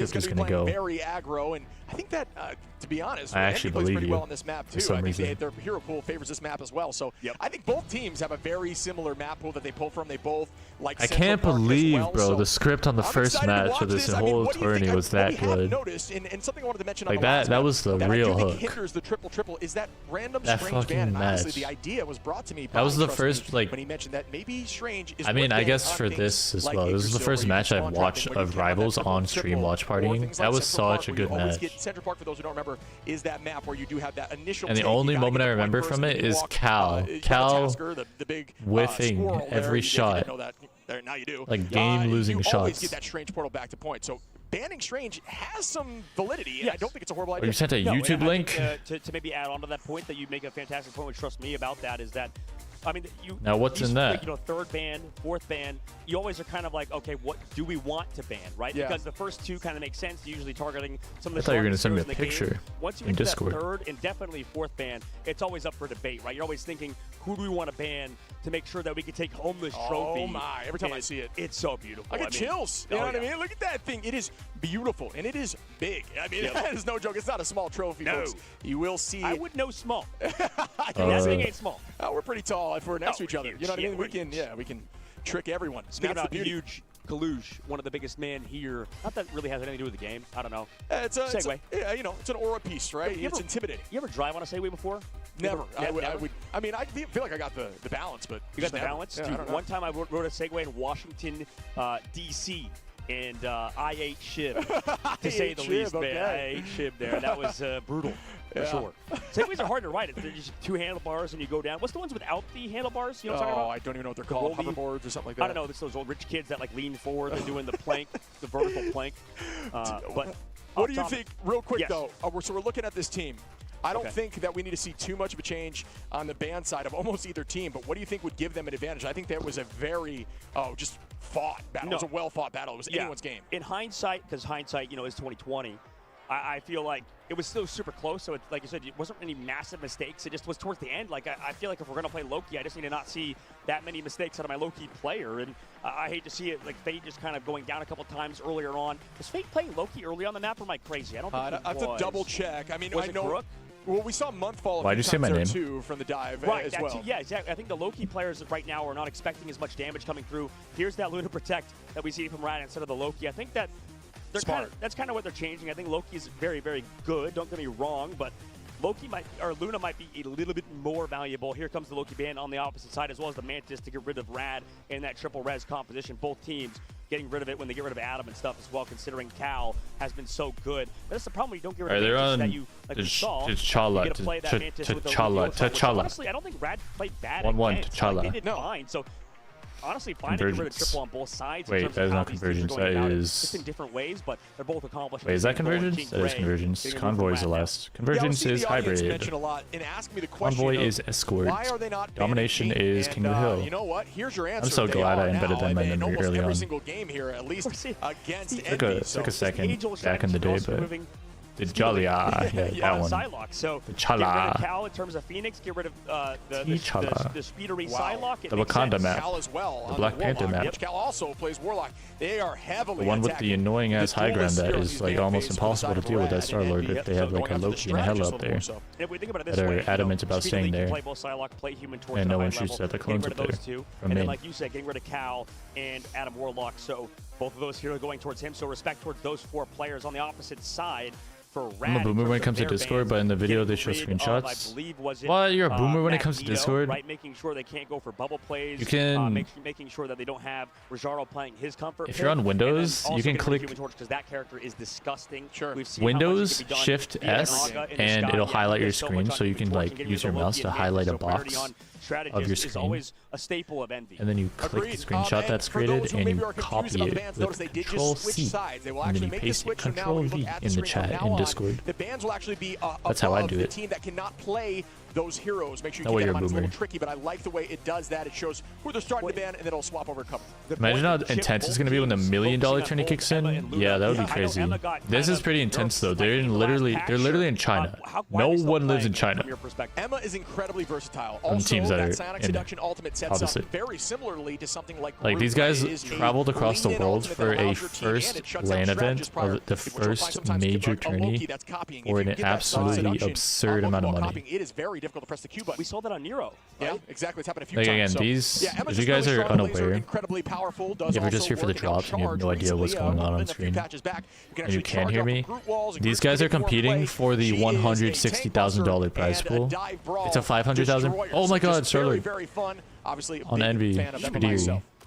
script is going going to go. very aggro, and I think that, to be honest, I actually Envy plays believe pretty you well on this map for too. some I think reason. their hero pool favors this map as well. So I think both teams have a very similar map pool that they pull from. They both like. I Central can't Park as believe, well, bro, so the script on the I'm first excited to match watch of this this. I mean, whole what do you think? tourney was What that we have good. noticed, and something I wanted to mention Like on the last that map was the that real I do think hook. hinders the triple is that random That strange fucking ban. And honestly, match. the idea was brought to me. That was by the Trust first, Me like, when he mentioned that maybe strange is. I mean, worth I banning guess on for things this as like well. This is the Yggdrasil, first where you match can I've spawn trap watched and where you of can have that Rivals triple, on stream triple, watch or partying. things That like was Central Park, such a where you good always match. get Central Park, for those who don't remember, is that map where you do have that initial. And the take, you only gotta moment get I the point remember first, from and it then you is walk, Cal. the Cal Tasker, the big whiffing squirrel every there. You shot. didn't know that. There, now you do. Like game-losing you always shots. get that strange portal back to point. So banning Strange has some validity, and Yes. I don't think it's a horrible Or idea. you sent a No, and YouTube I link? think, to maybe add on to that point, that you make a fantastic point, which trust me about that, is that, I mean, you Now what's you in like, that? you know, third ban, fourth ban, you always are kind of like, okay, what do we want to ban, right? Yeah. Because the first two kind of make sense, usually targeting some of the I thought you were gonna strongest send me heroes a in the game. picture Once you in get to Discord. that third and definitely fourth ban, it's always up for debate, right? You're always thinking, who do we want to ban to make sure that we can take home this trophy? Oh my! Every time I And see it, it's so beautiful. I get chills. You know what I yeah. mean? Look at that thing. It is beautiful, and it is big. I mean, Yep. that is no joke. It's not a small trophy, No. folks. You will see. I would know small. That That thing ain't small. we're pretty tall if we're next to Oh, each other. huge. You know what I Yeah, mean? we're We can trick everyone. Speaking That's about the beauty. huge, Kaluge, one of the biggest men here. Not that really has anything to do with the game. I don't know. It's a Segway. yeah, you know, it's an aura piece, right? You It's ever- intimidating. You ever drive on a Segway before? Never. I Never? would. I mean, I feel like I got the balance, but You got just the never. balance? Yeah, I Dude, don't know. one time I rode a Segway in Washington, D.C., and I ate shib, to say the shib, least. Man. okay. I ate shib there. That was brutal, for Yeah. sure. Segways are hard to ride. They're just two handlebars, and you go down. What's the ones without the handlebars? You know what I'm talking Oh, about? I don't even know what they're called. rolly- Hoverboards or something like that. I don't know. It's those old rich kids that like lean forward. They're doing the plank, the vertical plank. But What do you Tom, think, real quick yes. though? So we're looking at this team. I don't Okay. think that we need to see too much of a change on the ban side of almost either team, but what do you think would give them an advantage? I think that was a very, just fought battle. It was a well-fought battle. It was anyone's game. In hindsight, because hindsight, you know, is 2020, I feel like it was still super close. So, like you said, it wasn't any massive mistakes. It just was towards the end. Like, I feel like if we're going to play Loki, I just need to not see that many mistakes out of my Loki player. And I hate to see it, like, Fate just kind of going down a couple times earlier on. Was Fate playing Loki early on the map, or am I crazy? I don't think I have to double check. I mean, Was I it know. Crook? Well, we saw Monthfall. Why'd you say my name? Too from the dive Right, as that well. too, yeah, exactly. I think the Loki players right now are not expecting as much damage coming through. Here's that Luna Protect that we see from Rad instead of the Loki. I think that that's kind of what they're changing. I think Loki is very, very good. Don't get me wrong, but Luna might be a little bit more valuable. Here comes the Loki band on the opposite side, as well as the Mantis to get rid of Rad in that triple res composition. Both teams getting rid of it when they get rid of Adam and stuff as well, considering Cal has been so good. But that's the problem when you don't get rid of Mantis, that you, like we saw, you T'Challa, get to play that Mantis with the T'Challa. Honestly, I don't think Rad played bad 1-1 against. T'Challa. They did fine. So honestly, fine to get rid of triple on both sides. in Wait, terms that of is how not these teams are convergence. going That about it. is- Just in different ways, but they're both accomplishing. Wait, is that King Bull and convergence? King That is Gray convergence. getting Convoy moved is the from Rad last. Yeah, Convergence we'll is see the audience hybrid. mention a lot and ask me the question Convoy of, is escort. Why are they not Domination banning is King? King of the Hill. You know what? Here's your answer. I'm so They glad are I embedded now, that in my and memory almost early every on. single game here, at least against Took Envy. a second age-old back in the day, strategy, but moving the Jolly yeah, that one. Psylocke. So The get rid T'Challa. of Cal in terms of Phoenix. Get rid of the T'Challa. speedery Wow. Psylocke. It The makes Wakanda sense. map. Cal as well. The on Black Panther Warlock, map. which Cal also plays Warlock. They are heavily The one with the attacking annoying ass high ground that duelist is heroes like these almost days for the impossible side to of deal with Rad that and Starlord Envy. if they have So like going a after the Loki and a Hella strategist up a little there. more so. If we think about it that this are way, adamant about Speedy staying Lee can there. play both Psylocke, play Human Torch And at no a high one shoots level, at the getting clones rid of up those there two, from and then main. like you said, getting rid of Cal and Adam Warlock. So both of those heroes going towards him. So respect towards those four players on the opposite side. For Rad, I'm a boomer in when it terms comes to of their Discord, bans, but in the video they getting show rid of, screenshots. I believe, was it, What? You're a boomer when it comes to Magneto, Discord? right? Making sure they can't go for bubble plays. You can- making sure that they don't have Rajaro playing his comfort. If you're on pick, Windows, and then you can also click Human Torch because that character is disgusting. Sure. We've seen Windows how much it can be done Shift via S, Naga in the and sky. it'll Yeah, highlight your there's so screen, much so on you can Human Torch, like and use getting your rid of mouse Loki to and highlight a Mantis, so priority box on strategist of your is screen, always a staple of Envy. and then you click the screenshot that's created and you copy it with Control C, and then you paste it Control V in the chat in Discord. The bans will actually be That's how I above do the it. team that cannot play those heroes. Make sure That you way keep you're that in mind. a It's a little boomer. tricky, but I like the way it does that. It shows who they're starting to ban, and then it'll swap over cover. Imagine how intense it's gonna be when the $1 million tourney kicks in. Yeah, that would be crazy. This is pretty intense though. They're literally in China. No one lives in China. Emma is incredibly versatile. On Also, teams that are Psionic in Seduction ultimate sets opposite. up very similarly to something like Like these Groot, guys right? It is a traveled across the lean-in world ultimate for that a allows your team, and it first shuts LAN down event strategists prior, of the which you'll find first sometimes you get major a Loki tourney that's copying. for If you an get that absolutely seduction absurd on amount of multiple money. copying, it is very difficult to press the Q button. We saw that on Nero. Yeah, exactly. It's happened a few Like times. again, So, these, yeah, Emma's if you just guys really are strong laser, unaware, incredibly powerful, does if you're just also here for the work in drops and you have no idea what's recently, going on within a few screen, patches back, you can and you actually can charge hear off me, the Groot walls and these Groot guys are can form competing play. for the She is a $160,000 prize tank pool. buster and a dive brawl It's a 500,000. destroyer. Oh my So God, just very, Starlord very fun. Obviously, a on big Envy. fan of Emma Speedy. myself.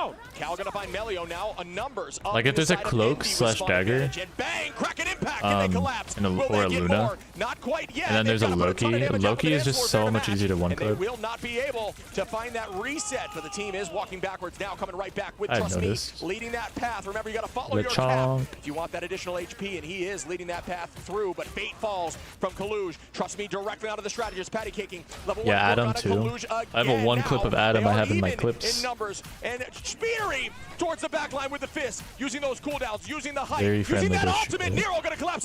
down. Cal gonna find Melio now. A numbers Like if there's a cloak slash dagger, bang, crack an impact, and they collapse. or a Luna, more? Not quite yet. and then there's a They've got to put a ton of Loki. damage out Loki the is dance just floor so to much match, easier to one and they clip. will not be able to find that reset, but the team is walking backwards now, coming right back with I Trust Me noticed. leading that path. Remember, you got to follow The your chonk. path if you want that additional HP, and he is leading that path through. But fate falls from Kaluj. Trust Me directly onto the strategist, patty caking. Level Yeah, one, Adam round of too. Kaluj I have a again. one Now, clip of Adam they I are have in my even clips. in numbers, and Speedery towards the back line with the fist, using those cooldowns, using the height, Very using friendly that to ultimate. shoot. Nero gonna collapse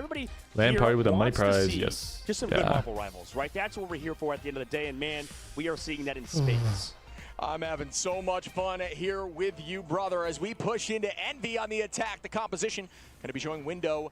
everybody Land here party with a money wants to prize, see yes. just some Yeah. good Marvel rivals, right? That's what we're here for at the end of the day, and man, we are seeing that in spades. I'm having so much fun here with you, brother, as we push into Envy on the attack. The composition going to be showing window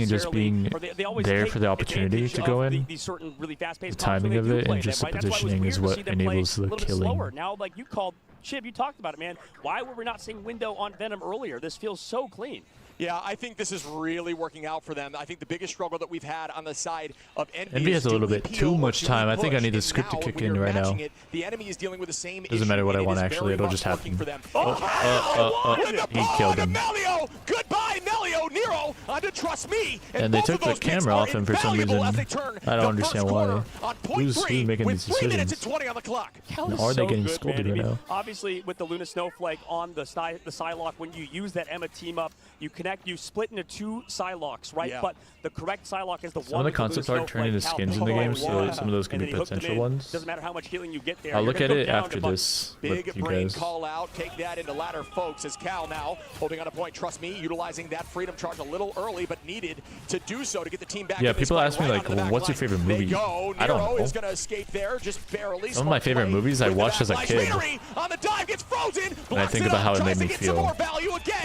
and just being there for the opportunity to go in. These certain really fast-paced The timing of it and just the right? That's why it was positioning is weird to what see them play enables the a little bit killing. slower. Now, like you called, Chib, you talked about it, man. Why were we not seeing window on Venom earlier? This feels so clean. Yeah, I think this is really working out for them. I think the biggest struggle that we've had on the side of Envy Envy is has a little do we bit peel too or much do we time. I think I push? need the And script to now, kick when in you're right now. matching it, the enemy is dealing with the same Doesn't issue, matter what I and it want is actually, very it'll much just working happen. for them. He killed him. Melio! Goodbye, Melio! Nero onto Trust Me! And they both took of those the picks camera are off him for some invaluable reason. as they turn I don't the understand first why. quarter on point Who's three making with these 3 minutes decisions? and 20 on the clock. And are they getting good, scolded man. I right mean, now? obviously, with the Luna Snowflake on the Psylocke, when you use that Emma team up, you can connect, you split into 2 Psylocks, right? Yeah. But the correct Psylock is the Some one. of the concept art turning into skins in the game, so some of those can be potential ones. Doesn't matter how much healing you get there. I'll you're look gonna at go it down after to this Big with you brain guys. call out. Take that into ladder, folks, as Cal now holding on a point. Trust me, utilizing that freedom charge a little early, but needed to do so to get the team back. Yeah, in this people fight. ask me Right like, onto the back what's your line. favorite They movie? go. I don't Nero know. is going to escape there, just barely. Some of my favorite movies I watched as a kid. On the dive, gets frozen. And I think about how it made me feel.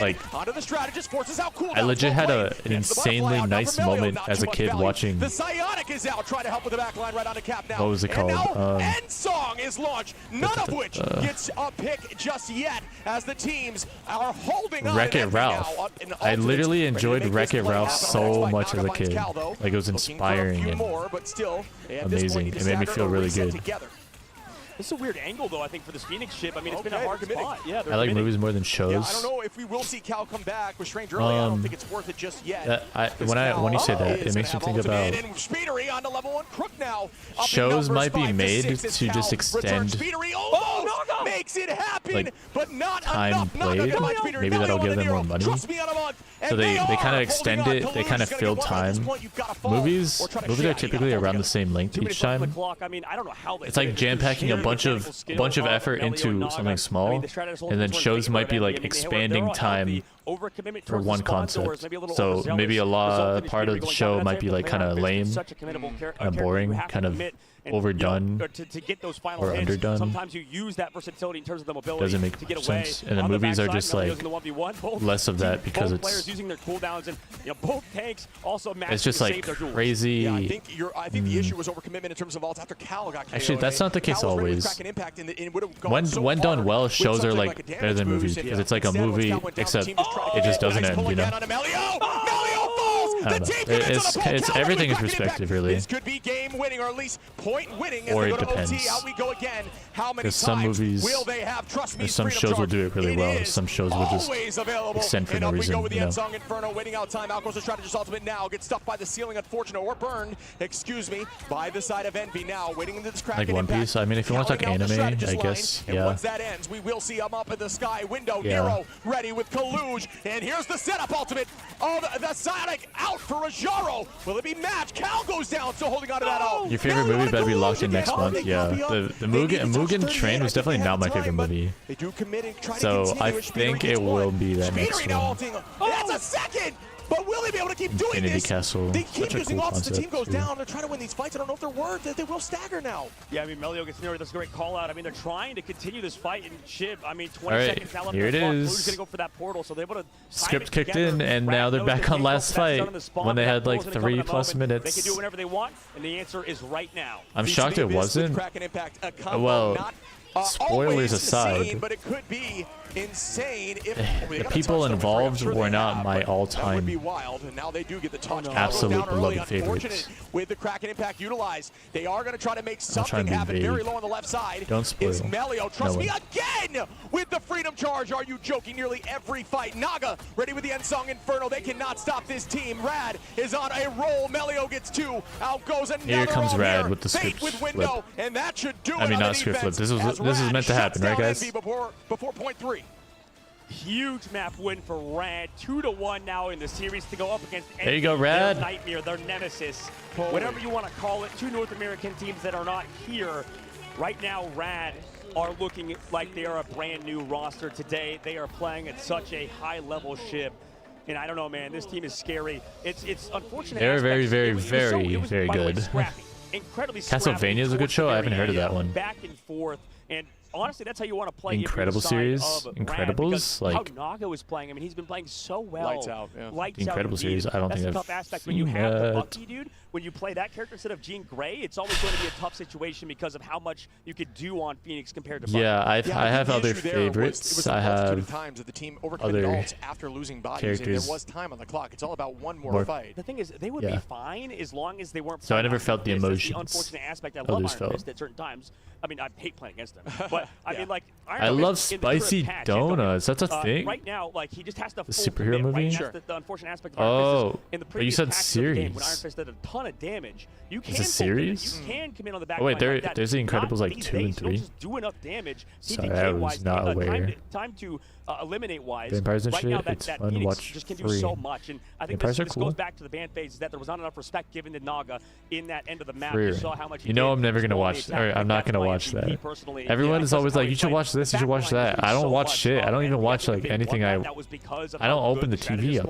Like, onto the strategist, forces out cooldown. I legit had an Gets the insanely butterfly out. Now nice for Melio, moment not as too a much kid value. watching. The Psionic is out, trying to help with the back line right onto Cap now. What was it called? And now End Song is launched, none of which gets a pick just yet, as the teams are holding on. Wreck-It Ralph. I literally enjoyed Wreck-It Ralph so much as a kid. Like, it was inspiring and amazing. It made me feel really good. This is a weird angle, though, I think, for this Phoenix ship. I mean, it's been a hard spot. Yeah, I like movies more than shows. Yeah, I don't know if we will see Cal come back with Strange early. I don't think it's worth it just yet. When you say that, it makes me think about shows might be made to just extend makes it happen, like but not time played. Maybe that'll give them more money. So they kind of extend it. They kind of fill time. Movies are typically around the same length each time. I mean, I don't know how they It's like jam packing a bunch of effort into something small, and then shows might be like expanding time for one concept. So maybe part of the show might be like kind of lame, kind of boring, kind of overdone to get those final or hits. underdone. Sometimes you use that versatility in terms of the mobility Doesn't make to get sense. away. And the On movies are backside, just Melio's like in the 1v1. Both less of that because both players it's using their cooldowns, and both tanks also it's just like crazy. Yeah, I think the issue was overcommitment in terms of ults after Cal got KO'd. Actually, that's not the case always. When done well, shows are like better than movies because it's like a movie, except it just doesn't end, you know? I don't know. It's everything is perspective, really. This could be game winning, or at least point winning. Or as it they go to depends. OT. Out we go again. How many Because some times movies, will they have? Trust me, or some freedom shows will charge. do it really well. Some shows will just Always available. extend for And no up we reason, go with the you know? End Song Inferno, waiting out time. Out goes the strategist ultimate now. Gets stuck by the ceiling, unfortunate, or burned, excuse me, by the side of Envy now. Waiting into this crack. Like One Piece. I mean, if you want to talk Counting out the anime, strategist I guess, line. And yeah. once that ends, we will see him up in the sky window. Yeah. Nero ready with Kaluj. And here's the setup ultimate of the Sonic out for Rajaro. Will it be matched? Cal goes down, still holding on to that ult. Your favorite movie better be locked in next month. Yeah, the Mugen Train was definitely not my favorite movie. So I think it will be that next one. That's a second! But will they be able to keep doing Infinity this? Castle. They keep Such a using cool ults. The team concept, goes too. down. They're trying to win these fights. I don't know if they're worth it. They will stagger now. Yeah, I mean, Melio gets near. That's a great call out. I mean, they're trying to continue this fight in Chib. I mean, 20 All right, seconds now left. here it is. Blue's gonna go for that portal, so they're able to time Script it kicked together. in, and Rat now they're knows back the on tank last that's done fight in the spawn, when they but had that like portal's gonna come in a 3+ moment. minutes. They can do whatever they want, and the answer is right now. I'm shocked it wasn't. Well, spoilers aside, but it could be insane if the people involved were not my all-time be wild, and now they do get the touch. absolute Down early, beloved favorites. unfortunate with the Kraken impact utilized. They are going to try to make trying something to be happen vague. very low on the left side. Don't spoil. Is Melio. Trust No me one. again with the freedom charge. Are you joking? Nearly every fight. Naga ready with the End Song Inferno. They cannot stop this team. Rad is on a roll. Melio gets 2. Out goes another. Here comes ult Rad here. with the Fate script with flip. window, and that should do I it mean, on not the script flip. defense This is as meant to Rad happen, shuts right, down guys? Envy before point 3. Huge map win for Rad. 2-1 now in the series to go up against There you go, Rad. their nightmare, their nemesis, whatever you want to call it. 2 North American teams that are not here. Right now, Rad are looking like they are a brand new roster today. They are playing at such a high-level ship. And I don't know, man, this team is scary. It's unfortunate. They're aspects. very, It was very by the way, good. scrappy. Incredibly scrappy. Castlevania is a good towards show. the I haven't very heard of that end. one. Back and forth, and honestly, that's how you want to play. Incredible series. Incredibles, Like how like Naga was playing. I mean, he's been playing so well. Lights out, yeah. Lights The Incredible out series, indeed. I don't That's think a I've tough aspect when you seen have the yet. Bucky, dude. When you play that character instead of Jean Grey, it's always going to be a tough situation because of how much you could do on Phoenix compared to Bucky. Yeah, I have other issue there was- favorites. it was a I multitude have of times that the team overcommitted other ults after losing bodies, and characters. there was time on the clock. It's all about one more More- fight. The thing is, they would Yeah. be fine as long as they weren't. So I playing never Iron fist. The Fist. That's emotions the unfortunate aspect. I love others Iron felt. Fist at certain times. I mean, I hate playing against him. But I mean, like, I love spicy donuts. That's a thing. Right now, like, he just has to The full superhero commit, movie? Right? Sure. That's the unfortunate aspect of Iron Fist is in the But you previous said patches of the game, when series. Iron Fist did a ton of damage, you can It's a full commit. series? You can commit on the back Oh wait, line like that. there's the Incredibles Not like these 2 and days. He'll 3. just do enough damage. Sorry, I was not aware. Time to eliminate wise. Vampires and right now, shit, that, it's that fun to Phoenix watch just can do free. so much. And I think Vampires this are cool. goes back to the ban phase, that there was not enough respect given to Naga in that end of the map. Free. You saw how much he You know did. I'm never gonna Slowly watch. attack. Or I'm not gonna watch that. Everyone is always like, you should watch this, you should watch that. I don't watch shit. I don't even watch like anything. I don't open the TV up.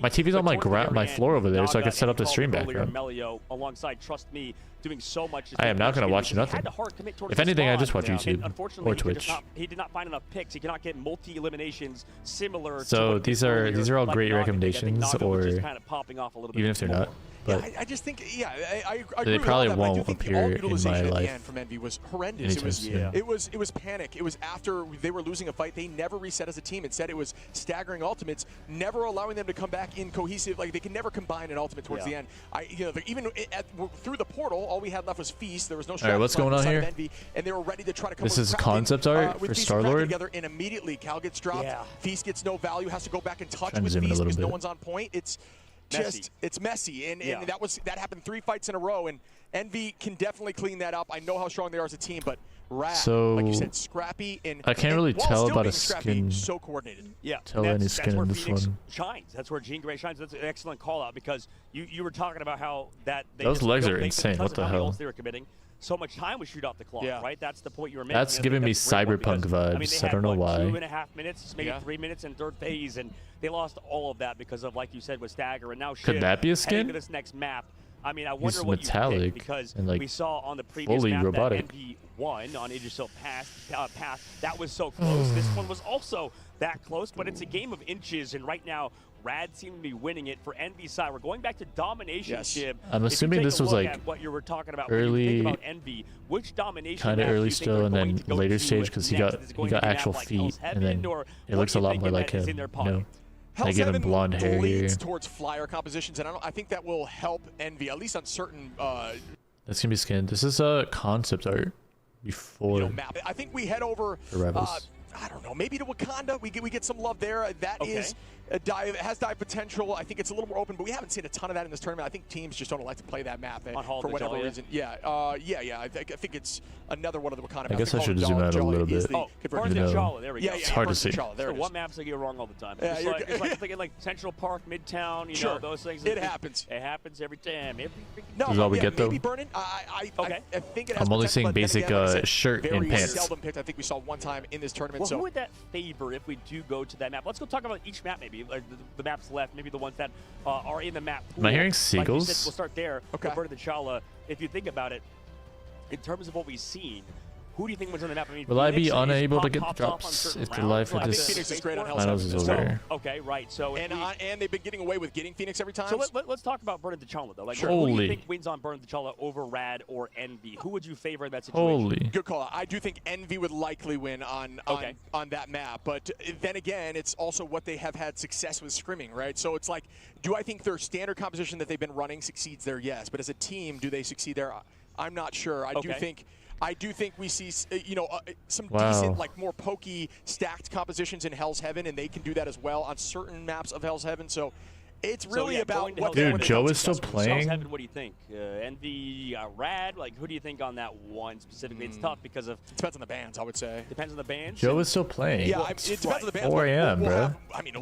My TV's on my floor over there, so I can set up the stream background. Alongside Trust Me, doing so much. I am not gonna watch nothing. If anything, I just watch YouTube or Twitch. He did not find enough picks. He cannot get multi eliminations similar. So to these are all great recommendations, or even if they're not. But I just think, I agree they with probably all that, but I do won't think the appear in all-utilization my at the life end from Envy was horrendous. anytime soon. It was panic. It was after they were losing a fight. They never reset as a team. Instead, it was staggering ultimates, never allowing them to come back in cohesive. Like, they can never combine an ultimate towards the end. Even through the portal, all we had left was Feast. There was no All right, what's going on here? Envy, and they were ready to try to come This with is crafting, concept art with for Feast and Kraken Starlord? together, and immediately Cal gets dropped. Feast gets no value, has to go back and touch Trying to with zoom in a Feast little because no bit. one's on point. It's Messy. it's messy, and that happened 3 fights in a row, and Envy can definitely clean that up. I know how strong they are as a team, but Rad, So, like you said, scrappy and I can't really while tell still about being a scrappy, skin. so coordinated. Yeah, Tell any that's skin where in this Phoenix one. shines. That's where Jean Grey shines. That's an excellent call out because you were talking about how that they Those just legs built are things insane. because What of the how many hell? ults they were committing. So much time would shoot off the clock, right? That's the point you were making. That's and I giving think me that's a great one cyberpunk because, I mean, vibes. they I don't had, know what, why. 2.5 minutes, maybe 3 minutes in third phase, and they lost all of that because of, like you said, with Stagger. And now Could that be a heading skin? to this next map. I mean, I He's wonder what you metallic pick because and, like, we saw on the previous fully map robotic. that NP won on Aegis path. That was so close. This one was also that close, but it's a game of inches, and right now Rad seemed to be winning it for Envy's side. We're going back to Domination. Shib. I'm If you assuming take this a was look like at what you were talking about early, when you think about Envy, which Domination kind of map do early you think still, they're and going then to go later to stage because he next? got Is it going he to got be a map actual like feet, Hell's and then Heaven, or it looks a what do lot you more think like that is him. in their You know, pocket? I Hell's give him Heaven blonde hair here. leans towards flyer compositions, and I think that will help Envy, at least on certain That's gonna be skinned. This is a concept art before map. I think we head over. the Rebels. I don't know, maybe to Wakanda. We get some love there. That is a dive. It has dive potential. I think it's a little more open, but we haven't seen a ton of that in this tournament. I think teams just don't like to play that map for whatever reason. Yeah. I think it's another one of the Wakanda maps. I guess I should zoom out a little bit. Burnt and Chala, there we go. It's hard to see. There one maps I get wrong all the time. Yeah, It's like thinking like Central Park, Midtown, you know, those things. It happens. It happens every time. This is all we get, though. Maybe Burnin'. I think it has I'm only potential, seeing but then basic again, like I said, shirt and very pants. seldom picked. I think we saw one time in this tournament. Well, so who would that favor if we do go to that map? Let's go talk about each map, maybe like the maps left, maybe the ones that are in the map pool. Am I hearing Like you seagulls? said, we'll start there. Okay. Burn the Chala. If you think about it, in terms of what we've seen, who do you think was on the map? I mean, Will I be Phoenix is unable to popped get off drops on certain if the rounds. life for I think this Phoenix is great on Hell's finals is Heaven. over? Okay, right. So and they've been getting away with getting Phoenix every time. So let's talk about Burn the Chala though. Like, who do Holy. you think wins on Burn the Chala over Rad or Envy? Who would you favor in that situation? Holy. Good call. I do think Envy would likely win on that map, but then again, it's also what they have had success with scrimming, right? So it's like, do I think their standard composition that they've been running succeeds there? Yes, but as a team, do they succeed there? I'm not sure. I do think we see, some decent, like more pokey, stacked compositions in Hell's Heaven, and they can do that as well on certain maps of Hell's Heaven. So it's really about what. Dude, Joe is still Hell's playing. Heaven, what do you think? Envy, Rad, like who do you think on that one specifically? It's tough because of. It depends on the bands, I would say. Depends on the bands. Joe is still playing. Yeah, it depends on the bands. 4 a.m., bro.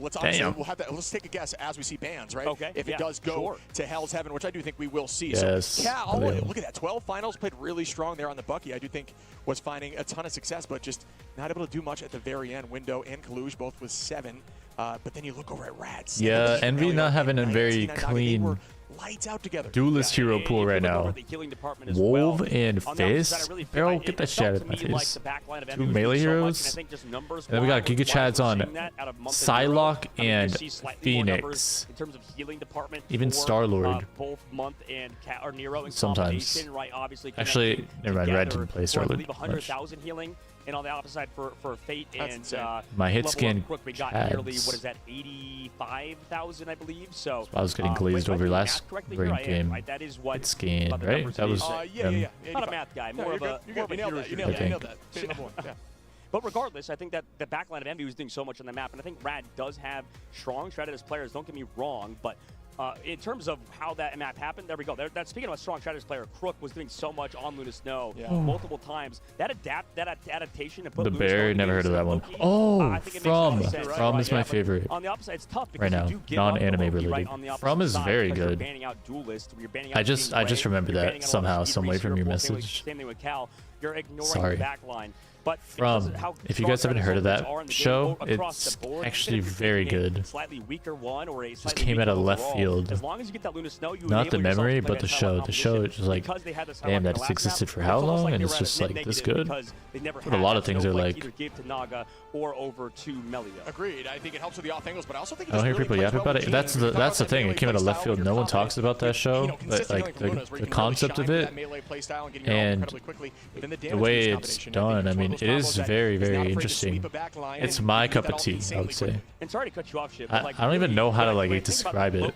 Let's Damn. we'll have that. Let's take a guess as we see bands, right? Okay. If it does go to Hell's Heaven, which I do think we will see. Yes. So Cal, look at that. 12 finals, played really strong there on the Bucky. I do think was finding a ton of success, but just not able to do much at the very end. Window and Kaluj both with 7. But then you look over at Rad. Yeah, Envy not having a very 19, clean lights out together. duelist hero pool right now. Wolf and Fist. Bro, get that shit out of my face. 2 melee heroes. And then we got Giga Chads on Psylocke and Phoenix. In terms of healing department, Even Starlord. both Month and Nero in Sometimes. combination, right? Obviously, Actually, never mind. Red didn't play I believe Starlord much. 100,000 healing, and on the opposite side for Fate and My hit level skin up Crook, we got Chads. nearly, what is that, 85,000, I believe. So I was getting glazed over last correctly Ranked here, I am, game. right? That is what It's Scan, about the right? numbers That it was is. Yeah. Not a math guy, more of a You nailed hero that. You shooter nailed that. guy. You nailed that. Big number one. Yeah. But regardless, I think that the backline of Envy was doing so much on the map, and I think Rad does have strong strategist players, don't get me wrong, but in terms of how that map happened, there we go. Speaking of a strong strategist player, Crook was doing so much on Luna Snow multiple times. That adaptation to put The Luna Bear, Snow never heard of that one. Loki, Oh, I think it makes a lot of sense, From right? is my But favorite. on the upside, it's tough because Right now, you do give up the non-anime Loki, related. right, on the opposite From is side very because you're good. banning out Duelist, you're banning out I just King Ray, remembered you're that banning out all somehow, the speed some way race, from your you're message. Same thing with Cal. You're ignoring Sorry. the backline. But From, if you guys haven't heard of that show, it's actually very good. Slightly weaker one or a Just came out of left field. As long as you get that Luna Snow, you Not the enable yourself memory, to play but the that show. title The show is just like, because they had this damn, highlight that's in the last existed map, for it's how almost long? like And they it's were at a just like net this negative good. because they never But a had lot that of things Snow are Blade like, either gave to Naga or over to Melia. Agreed. I think it helps with the off angles, but I also think I don't hear people yap about it. That's the thing. It came out of left field. No one talks about that show, but like the concept of it and the way it's done. I mean, it is very, very interesting. It's my cup of tea, I would say. And sorry to cut you off, Chip. I don't even know how to like describe it,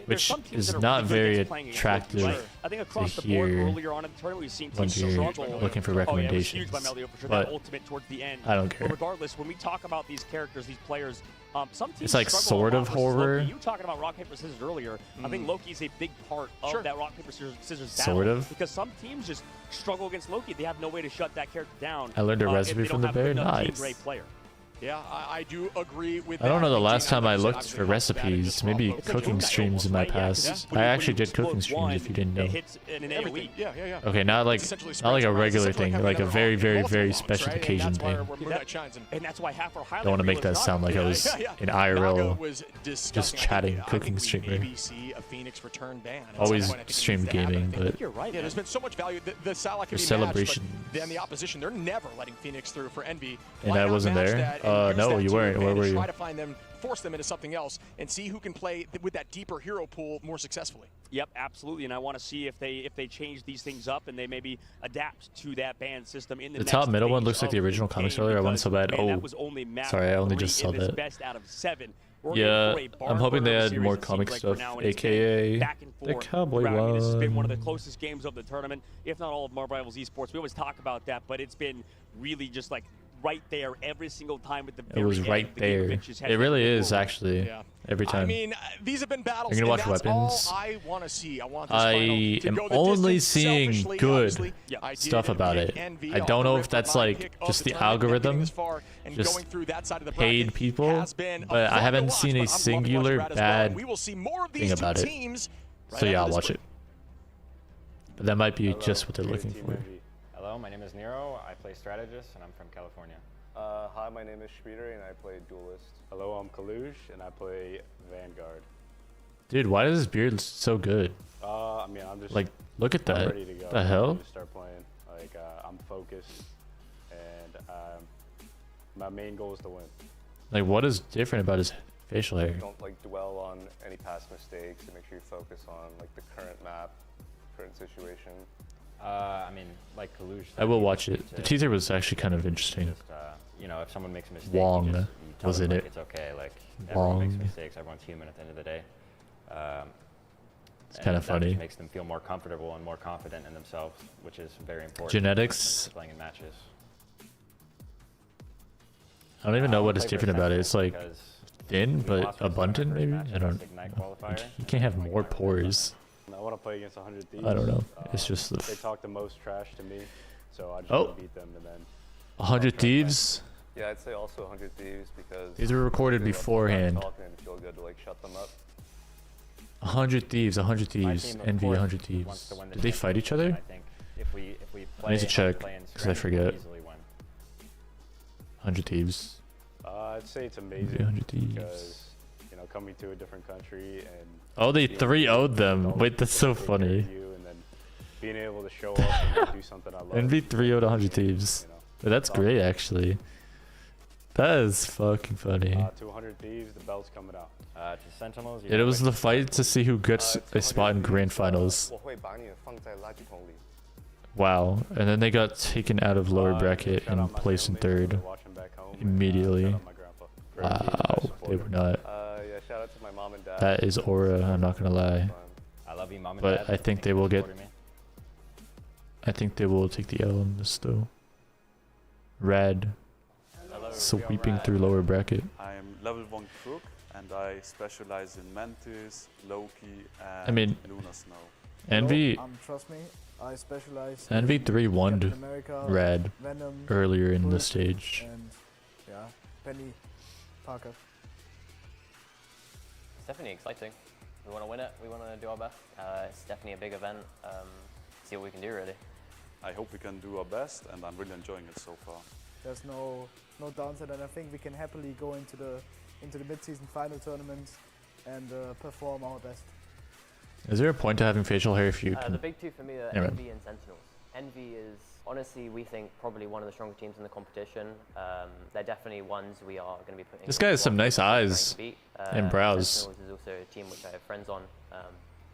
which is not very attractive I think to across the board hear earlier on in the tournament we've seen when teams you're struggle. looking for Oh, yeah, it was recommendations. huge by Melio for sure. But That ultimate towards the end. I don't care. But regardless, when we talk about these characters, these players, some teams It's like struggle sort a lot of versus horror. Loki. You were talking about rock paper scissors earlier. I think Loki's a big part of that rock paper scissors battle. Sort of. Because some teams just struggle against Loki. They have no way to shut that character down. I learned a if recipe they from don't the have a bear. good enough Team Nice. Gray player. Yeah, I do agree with I don't know the think last time I G9 looked obviously for helps with that. It recipes. just Maybe almost- cooking streams in my past. I actually did cooking streams if you didn't know. Everything. Yeah. Okay, not like a regular thing, like a very, very, very special occasion thing. And that's why half our highlight Don't want to make reel that is sound like I was in IRL, just chatting, I think cooking we streamer. maybe see a Phoenix return ban. At Always some point. I think it stream needs to happen. gaming, I think but you're right. Yeah, there's been so much value. The Sala can There's be matched, but celebration. then the opposition, they're never letting Phoenix through for Envy. And Why I not wasn't match there? that and use No, that you to your weren't. Where advantage, were you? Try to find them, force them into something else, and see who can play with that deeper hero pool more successfully. Yep, absolutely, and I want to see if they change these things up and they maybe adapt to that ban system in the the next top middle one phase looks like the of original the comics game earlier. I wasn't because, so bad. man, that Oh, was only map sorry, I only 3 just saw in this that. best out of 7. We're Yeah, going for a I'm hoping they barn add burner more series, it comic seems like, stuff, for now, and it's been aka back and the forth Cowboy throughout. I mean, this has been one of the one. closest games of the tournament, if not all of Marvel Rivals Esports. We always talk about that, but it's been really just like right there every single time at the very It was end. right The game of there. inches has It really been is forward. actually. Every time. I mean, these have been battles. You're gonna watch and that's weapons. all I want to see. I want this I final to am go the only distance. seeing Selfishly, good obviously, I did stuff about pick it. Envy I off don't the know rip, if that's my like pick of just the the tournament, getting algorithm, this far and just going through that side of the paid bracket people, has been a but I fun to haven't watch, seen but a I'm loving singular watching Rad as well, bad and we will see more of thing these about two it. teams right So yeah, after I'll this watch break. it. But that might be Hello, just what they're Team looking for. Envy. Hello, my name is Nero. I play strategist, and I'm from California. Hi, my name is Schmieder, and I play Duelist. Hello, I'm Kalush, and I play Vanguard. Dude, why does his beard look so good? I mean, I'm just like, look at I'm that. ready to go. The I'm hell? ready to start playing. Like, I'm focused, and my main goal is to win. Like, what is different about his facial hair? Don't like dwell on any past mistakes, and make sure you focus on like the current map, current situation. I mean, like Kalush. I will watch it. The teaser was actually kind of interesting. Just, you know, if someone makes a mistake, Wong you tell was them, in like, it. It's okay. Like, everyone makes Wong. mistakes. Everyone's human at the end of the day. It's kind of That funny. just makes them feel more comfortable and more confident in themselves, which is very important. Genetics. to playing in matches. I don't even know what is play for different about it. It's like because thin we but lost our abundant, first maybe. match I in don't. this Ignite qualifier. You can't have more pores. I want to play against 100 Thieves. I don't know. It's just the. They talk the most trash to me, so I just Oh. want to beat them and then. 100 Thieves. Yeah, I'd say also 100 Thieves because These were recorded they also start beforehand. talking and feel good to like shut them up. 100 Thieves. 100 My Thieves. team, of Envy. course, 100 wants Thieves. to win the Did they fight each other? championship. I think if we I need to play check in because I strength, we'll forget. easily win. 100 Thieves. I'd say it's amazing 100 Thieves. because you know coming to a different country and. Oh, they being 3-0'd able them. to Wait, that's so take care of funny. you and then being able to show up and do something I love. Envy 3-0'd 100 Thieves. That's great, actually. That is fucking funny. To 100 Thieves, the belt's coming out. To Sentinels, It was the fight to see who gets a spot in grand finals. 我会把你放在垃圾桶里。 Wow. And then they got taken out of lower bracket and placed in third immediately. Wow. They were not. Yeah, shout out to my mom and dad. that is aura. I'm not gonna lie. I love you, mom and But dad. I think they will get. Supporting me. I think they will take the L on this though. Rad. Sweeping through lower bracket. I am level 1 Crook and I specialize in Mantis, Loki, and I mean, Lunar Snow. Envy. Trust me, I specialize Envy in 3-1'd Captain America, Rad Venom, earlier in the Hulk, stage. and yeah, Penny, Parker. It's definitely exciting. We want to win it. We want to do our best. It's definitely a big event. See what we can do, really. I hope we can do our best, and I'm really enjoying it so far. There's no downside, and I think we can happily go into the mid-season final tournament and perform our best. Is there a point to having facial hair if you can? The big two for me are Never mind. Envy and Sentinels. Envy is, honestly, we think probably one of the stronger teams in the competition. They're definitely ones we are going to be putting. This guy has some nice eyes and brows. Sentinels is also a team which I have friends on,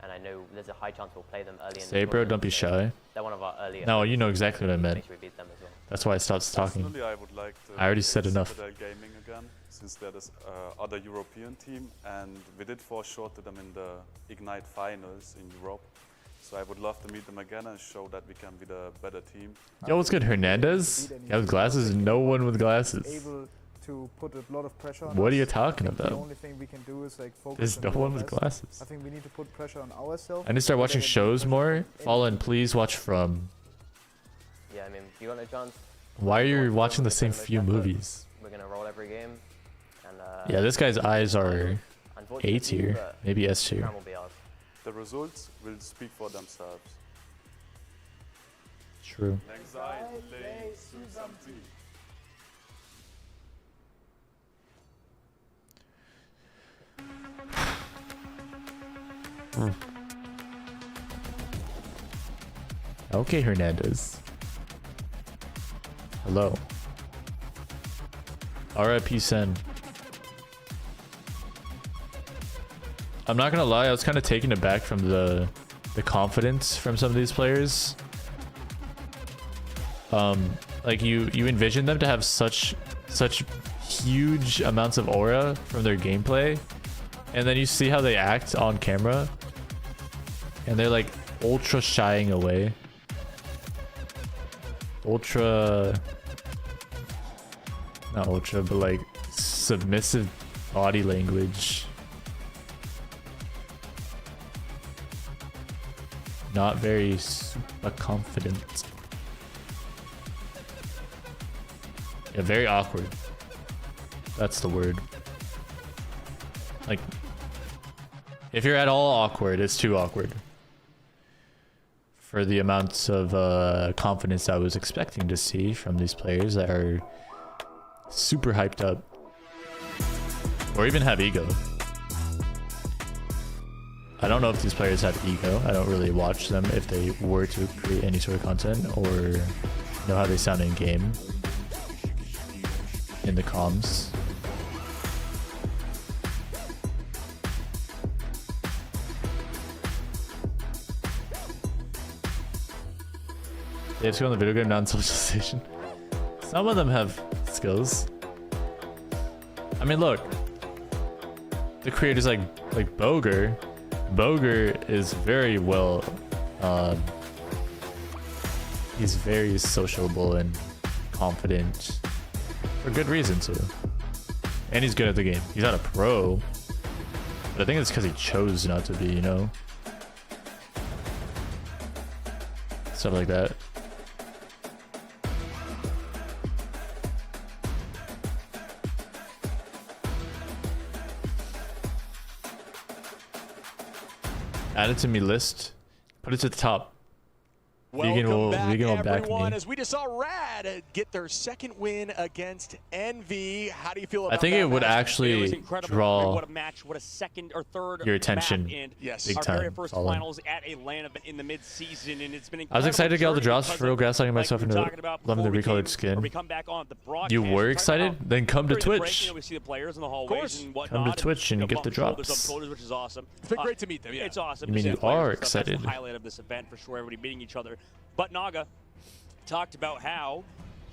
and I know there's a high chance we'll play them early in the Say, bro, tournament, don't be so shy. They're one of our earlier. No, you know exactly what I meant. Make sure we beat them as well. That's why I stopped talking. Personally, I would like to I already said take enough. Citadel Gaming again, since they're this other European team, and we did fall short to them in the Ignite finals in Europe. So I would love to meet them again and show that we can be the better team. Yo, what's good, Hernandez? Guy with glasses? No one with glasses. Able to put a lot of pressure on What are us. you talking I think about? The only thing we can do is like focus. There's on no our one with best. glasses. I think we need to put pressure on ourselves. I need to start so watching that shows more. Fallen, please watch From. Yeah, I mean, if you want a chance. Why are you watching the same few movies? We're gonna roll every game, and Yeah, this guy's eyes are A unfortunately, tier, but maybe S the tier. crown will be ours. The results will speak for themselves. True. Okay, Hernandez. Hello. RIP Sen. I'm not gonna lie, I was kind of taken aback from the confidence from some of these players. Like you envision them to have such huge amounts of aura from their gameplay, and then you see how they act on camera, and they're like ultra shying away. Not ultra, but like submissive body language. Not very super confident. Yeah, very awkward. That's the word. Like, if you're at all awkward, it's too awkward. For the amounts of confidence I was expecting to see from these players that are super hyped up. Or even have ego. I don't know if these players have ego. I don't really watch them if they were to create any sort of content or know how they sound in game. In the comms. They have to go on the video game, not on socialization. Some of them have skills. I mean, look. The creators like Boger. Boger is very well. He's very sociable and confident. For good reason too. And he's good at the game. He's not a pro. But I think it's because he chose not to be, you know? Stuff like that. Add it to me list. Put it to the top. Vegan will back everyone, me. as we just saw Rad get their second win against Envy. How do you feel about I think that it would match? actually draw What a match! What a second or third your attention. map, and yes, big our time. very first Fallen. finals at a LAN event in the mid-season, and it's been. I was excited to get all the drops for real, gaslighting myself into into loving the recolored skin. We come back on the broadcast, You were excited? Then come to during the break, Twitch. you know, we see the players in the hallways and whatnot. Come to Twitch and you get the shoulders drops. up shoulders, which is awesome. It's been great to meet them. Yeah, it's awesome. You mean to see you the players are and stuff. That's excited? the highlight of this event for sure. Everybody meeting each other. But Naga talked about how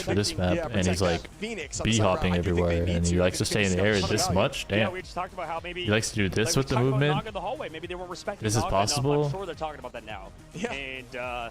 just for this map, and he's like bee-hopping everywhere, and he likes to stay in the air this much. Yeah, Damn. we just talked about how maybe He likes to do this with the talked about movement. Naga in the hallway. Maybe they weren't respecting This is Naga enough. possible. I'm sure they're talking about that now. Yeah. And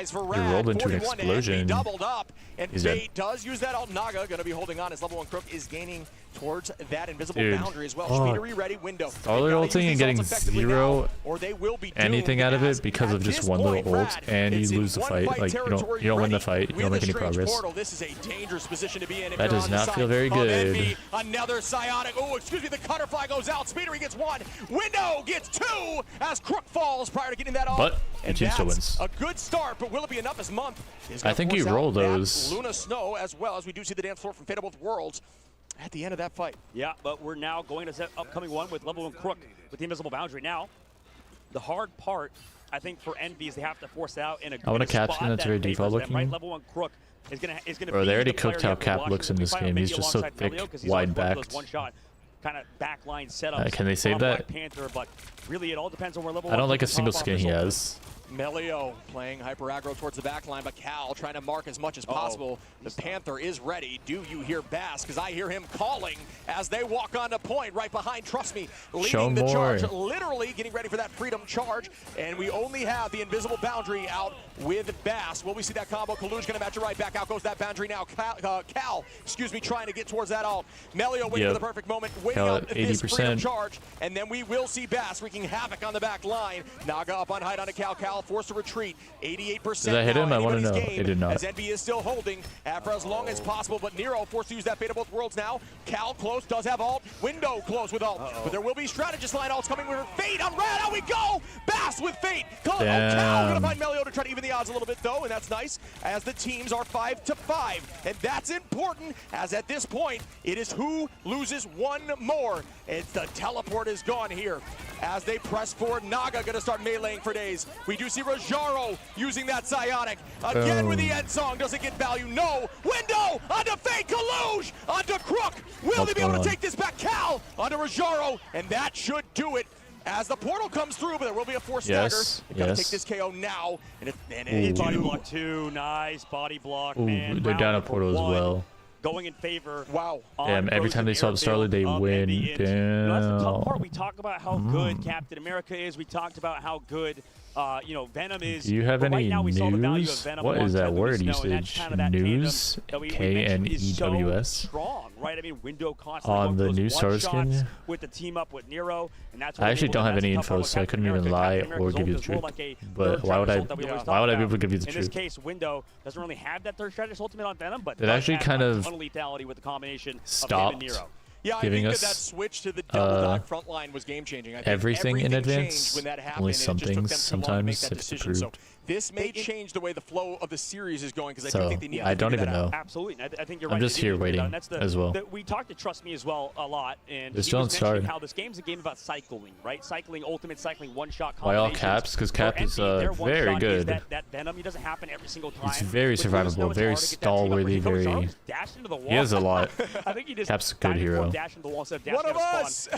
guys for He Rad. rolled into an 41 to Envy, explosion. doubled up, and He's dead. Fate does use that alt Naga. Going to be holding on as level 1 Crook is gaining towards that invisible Dude. boundary as well. Oh. Speedery ready, window. Starlord ulting and getting zero or they will be anything out of it because of just one little ult, and you lose the fight. Like you don't win the fight. You don't make any progress. Portal. This is a dangerous position to be in. That does not feel very good. Another psionic. Oh, excuse me. The Cutterfly goes out. Speedery gets one. Window gets two as Crook falls prior to getting that off. But and team still wins. a good start, but will it be enough this month? I think you roll those. Luna Snow as well as we do see the dance floor from Fate of Both Worlds at the end of that fight. Yeah, but we're now going to set upcoming one with level 1 Crook with the invisible boundary. Now, the hard part, I think, for Envy is they have to force it out in a I want a captain that's very default looking. Right? Level 1 Crook is gonna Bro, they already cooked how Cap looks in this game. He's just so thick, wide backed. One-shot kind of backline setups. Can they save that? Panther, but really, it all depends on where level I don't 1 like a can single pop off skin this he ultimate. has. Melio playing hyper aggro towards the back line, but Cal trying to mark as much as possible. The Panther is ready. Do you hear Bass? Because I hear him calling as they walk onto point right behind, trust me, leading the charge, literally getting ready for that freedom charge. And we only have the invisible boundary out with Bass. Will we see that combo? Kalu's going to match it right back. Out goes that boundary now. Cal, excuse me, trying to get towards that ult. Melio waiting for the perfect moment, waiting out this freedom charge. And then we will see Bass wreaking havoc on the back line. Naga up on height onto Cal. Cal forced to retreat. 88%. Did that hit him? I want to know. It did not. As NB is still holding for as long as possible, but Nero forced to use that Fate of Both Worlds now. Cal close, does have ult. Window close with ult. But there will be strategist line ults coming with Fate on Red. Out we go! Bass with Fate. Cal gonna find Melio to try to even the odds a little bit though, and that's nice as the teams are 5-5. And that's important as at this point, it is who loses one more. It's the teleport is gone here. As they press forward, Naga gonna start meleeing for days. We do see Rajaro using that psionic. Again with the end song, does it get value? No. Window onto Fate, Kaluj onto Crook. Will they be able to take this back? Cal onto Rajaro, and that should do it. As the portal comes through, but there will be a force stagger. They've got to take this KO now. And it's body block 2, nice body block, Ooh, man. they're down a portal as well. Going in favor. Wow. Damn, every time they swap Starlord, they win. Damn. That's the tough part. We talk about how good Captain America is. We talked about how good Venom is. Do you have any news? What is that word usage? News? K-N-E-W-S? Strong, right? I mean, Window on the new Starlord skin? With the team up with Nero, and that's I actually don't have any info, so I couldn't even lie or give you the truth. But why would I be able to give you the truth? In this case, Window doesn't really have that third strategist ultimate on Venom, but it actually kind of lethality with the combination stopped of him and Nero. Yeah, I think that switch to the double dot front line was game changing. I think everything in advance. When that happened, only some things sometimes it's approved. So this may change the way the flow of the series is going because I do think they need. I don't even know. Absolutely, I think you're right. I'm just here waiting as well. We talked to Trust Me as well a lot, and this he was mentioning started. how this game's a game about cycling, right? Cycling, ultimate cycling, one-shot combinations. Why all Caps? Because Cap is very good. That Venom, he doesn't happen every single time. He's very survivable, very stall-worthy, very. He has a lot. I think he just Cap's a good hero. One of us,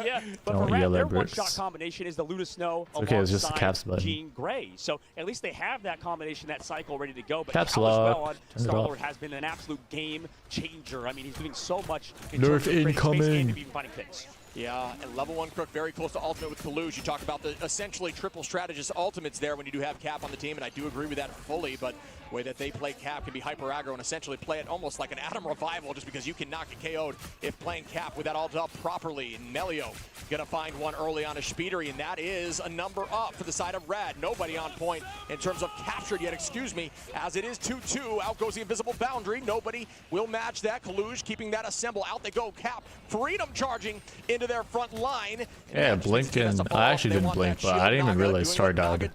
yeah. But don't for yell Rat, their at Brooks. one-shot combination is the Luna Snow okay, it was just the Caps button. Jean Grey. So at least they have that combination, that cycle ready to go. But Caps Cal as well on locked. Starlord has been an absolute game changer. I mean, he's doing so much in Nerf terms of creating incoming. space and even finding picks. Yeah, and level 1 Crook very close to ultimate with Kaluj. You talk about the essentially triple strategist ultimates there when you do have Cap on the team, and I do agree with that fully, but the way that they play Cap can be hyper aggro and essentially play it almost like an Atom Revival just because you can knock it KO'd if playing Cap with that ult up properly. And Melio gonna find one early on a Speedery, and that is a number up for the side of Rad. Nobody on point in terms of captured yet, excuse me, as it is 2-2. Out goes the invisible boundary. Nobody will match that. Kaluj keeping that assemble. Out they go. Cap, freedom charging into their front line. Yeah, blinking. I actually didn't blink, but I didn't even realize Star died.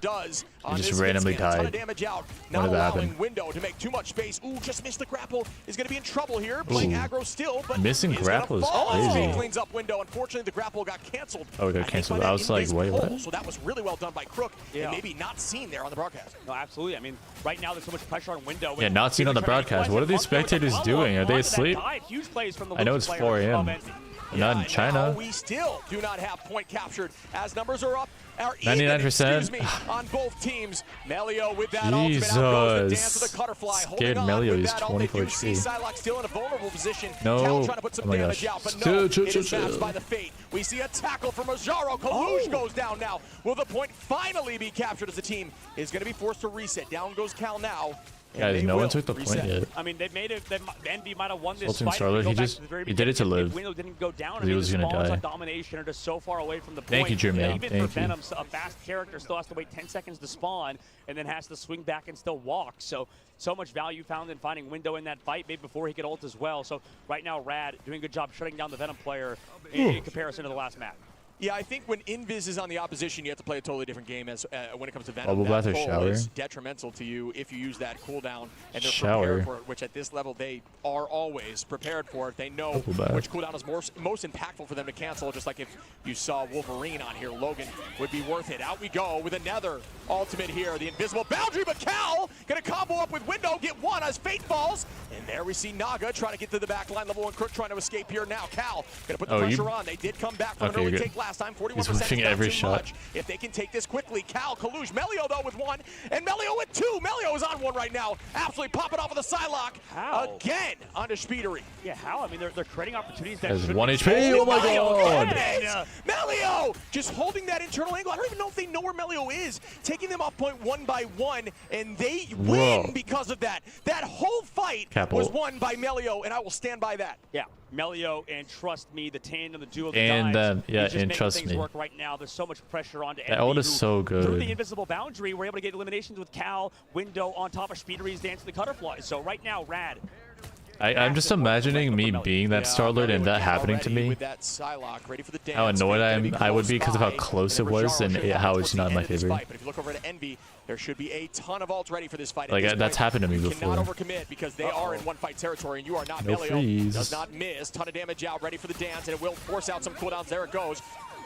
He just randomly died. When did that happen? Window to make too much space. Ooh, just missed the grapple. Is going to be in trouble here. Playing aggro still, but missing grapple is crazy. Cleans up Window. Unfortunately, the grapple got canceled. Oh, it got canceled. I was like, wait, what? So that was really well done by Crook, and maybe not seen there on the broadcast. No, absolutely. I mean, right now there's so much pressure on Window. Yeah, not seen on the broadcast. What are these spectators doing? Are they asleep? I know it's 4 a.m. Not in China. We still do not have point captured as numbers are up. 99%. On both teams. Melio with that Jesus. ultimate dance with the Cutterfly. Scared Melio. He's 24 HP. Psylocke still in a vulnerable position. No. Cal trying to put some damage out, but no, it is matched by the chill. Fate. We see a tackle from Rajaro. Kaluj goes down now. Will the point finally be captured as the team is going to be forced to reset? Down goes Cal now. Guys, no one took the point yet. I mean, they made it. Envy might have won this Sultan fight. Starlord, Go he back just to the very he did it to beginning. live. If Window didn't go down, I He mean, was the gonna spawns die. on Domination are just so far away from the point. Thank you, Jermaine. Even Thank for you. Venom, a fast character still has to wait 10 seconds to spawn and then has to swing back and still walk. So much value found in finding Window in that fight, maybe before he could ult as well. So right now, Rad doing a good job shutting down the Venom player in comparison to the last map. Yeah, I think when Invis is on the opposition, you have to play a totally different game as when it comes to Venom. Bubble That bath or pull shower? is detrimental to you if you use that cooldown, and they're Shower. prepared for it, which at this level they are always prepared for it. They know Bubble bath. which cooldown is most impactful for them to cancel, just like if you saw Wolverine on here, Logan would be worth it. Out we go with another ultimate here, the invisible boundary, but Cal gonna combo up with Window, get one as Fate falls, and there we see Naga trying to get to the back line, level 1 Crook trying to escape here now. Cal gonna put the pressure on. They did come back from an early take last time, 41%. He's every too shot. much. If they can take this quickly, Cal, Kalush, Melio though with one, and Melio with two. Melio is on one right now, absolutely popping off of the Psylocke again onto Speedery. Yeah, how? I mean, they're creating opportunities that There's should 1 be HP. Oh my god! Melio just holding that internal angle. I don't even know if they know where Melio is. Taking them off point one by one, and they win because of that. That whole fight was won by Melio, and I will stand by that. Yeah, Melio and Trust Me, the tandem, the duo, the And dives. yeah, He's just and making Trust things Me. work right now. There's so much pressure onto That ult is so Through good. the invisible boundary, we're able to get eliminations with Cal, Window on top of Speedery's dance to the Cutterfly. So right now, Rad. I'm just imagining me being that Starlord and that happening to me. With that Psylocke, ready for the dance. How annoyed I would be because of how close it was and how it's not in my favor. But if you look over to Envy, there should be a ton of ults ready for this fight. Like that's happened to me You before. cannot overcommit because they are in one fight territory and you are not. No Melio freeze. does not miss. Ton of damage out, ready for the dance, and it will force out some cooldowns. There it goes.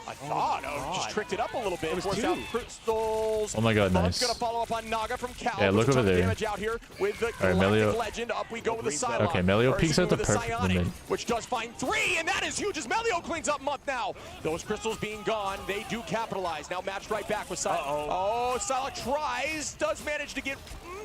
I thought just tricked it up a little bit. Forced out crystals. Oh my god, Funk's nice. gonna follow up on Naga from Cal. Yeah, look with a over ton of there. Damage out here with the Alright, Melio. Legend. Up we go with the Psylocke. Okay, Melio Or peeks excuse at the me, with perfect Psionic, limit. which does find 3, and that is huge as Melio cleans up Month now. Those crystals being gone, they do capitalize. Now matched right back with Psylocke. Oh, Psylocke tries, does manage to get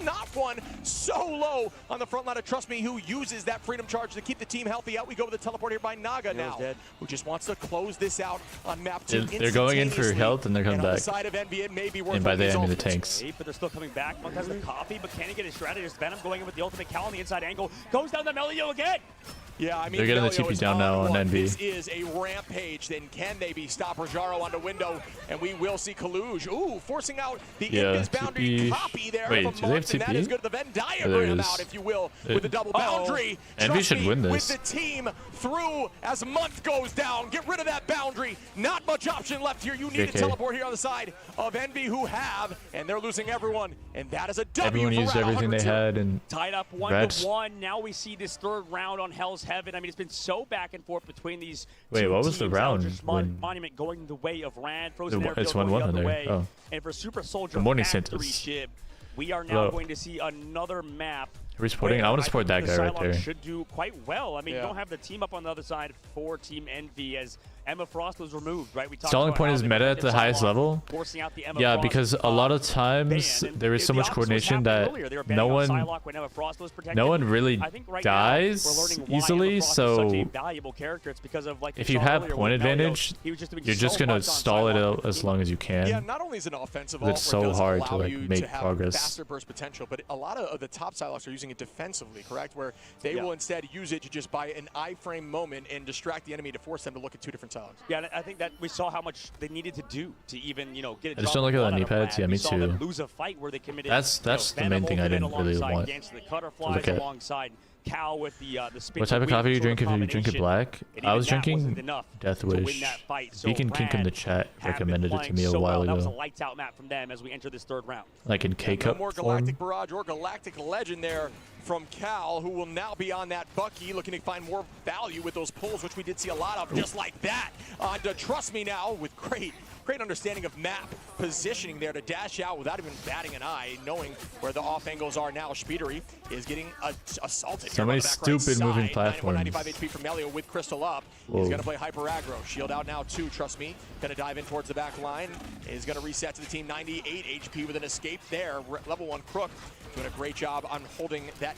not one, so low on the front line of Trust Me, who uses that freedom charge to keep the team healthy. Out we go with the teleport here by Naga now, who just wants to close this out on map 2. They're going in for health and they're coming On the back. side of Envy, it may be worth And by that I mean the ultimates. tanks. But they're still coming back. Monk has the copy, but can he get his strategist? Venom going in with the ultimate Cal on the inside angle. Goes down to Melio again. Yeah, I mean, They're getting the Melio TP is down now on one. Envy. This is a rampage. Then can they be stop Rajaro onto Window? And we will see Kaluj. Ooh, forcing out the Invis boundary TP. copy there Wait, of a do they have Monk, and that is TP? good. The Venn There diagram is. out, if you will, with the double boundary. Envy Trust should me, win with this. the team through as Month goes down. Get rid of that boundary. Not much option left here. You need to JK. teleport here on the side of Envy, who have, and they're losing everyone. And that is a W. Everyone for used Rad, everything they 100-2. had and Tied up 1-1. Now we see this third round on Hell's Heaven. I mean, it's been so back and forth between these Wait, two what was the teams. round Eldritch when- Monument going the way of Rad. Frozen It's Airfield 1-1 going the other there. way. Oh. And for Super Soldier Good morning, Factory Santos. Ship, we are now Hello. going to see another map. Are we supporting? where I want to support that think guy the right Psylocke there. should do quite well. I mean, you don't have the team up on the other side for Team Envy as Emma Frost was removed, right? We talked Stalling about point how is they meta were at the Psylocke highest level. forcing out the Emma Yeah, Frost, because a lot of times ban, and there is so the much opposite was coordination happening that earlier. They were banning no out one Psylocke when Emma Frost was protected. no one really I think right now dies we're learning why easily, Emma Frost is such a so valuable character. It's because of, like if we you saw have earlier point with Melio, advantage, he was just doing you're just so gonna much on stall it Psylocke. out as long as you can. Yeah, not only is it an offensive But ult, it's where it so does hard allow to like you make to have progress. faster burst potential, but a lot of the top Psylocks are using it defensively, correct? Where they will instead use it to just buy an iframe moment and distract the enemy to force them to look at 2 different Psylocks. Yeah, and I think that we saw how much they needed to do to even, get a I just drop don't look of at the blood knee out of pads. Rad. Yeah, We me saw them too. lose a fight where they committed. That's the Venom main thing I ultimate didn't really alongside want Dance to the to Cutterflies look at. alongside Cal with the spin. What type of coffee do you drink if you drink it black? And I even was that wasn't drinking enough Death to win Wish. that fight. So Beacon Kink in the Rad chat have been recommended it to playing me a so while well. That was a ago. lights out map from them as we enter this third round. Like in No K-Cup more form. Galactic Barrage or Galactic Legend there from Cal, who will now be on that Bucky, looking to find more value with those pulls, which we did see a lot of, just like that. On to Trust Me now with great understanding of map positioning there to dash out without even batting an eye, knowing where the off angles are now. Speedery is getting assaulted. So here many by the back right stupid moving side. platforms. 95 HP from Melio with Crystal up. Whoa. He's going to play hyper aggro. Shield out now too, Trust Me. Going to dive in towards the back line. Is going to reset to the team 98 HP with an escape there. Level 1 Crook doing a great job on holding that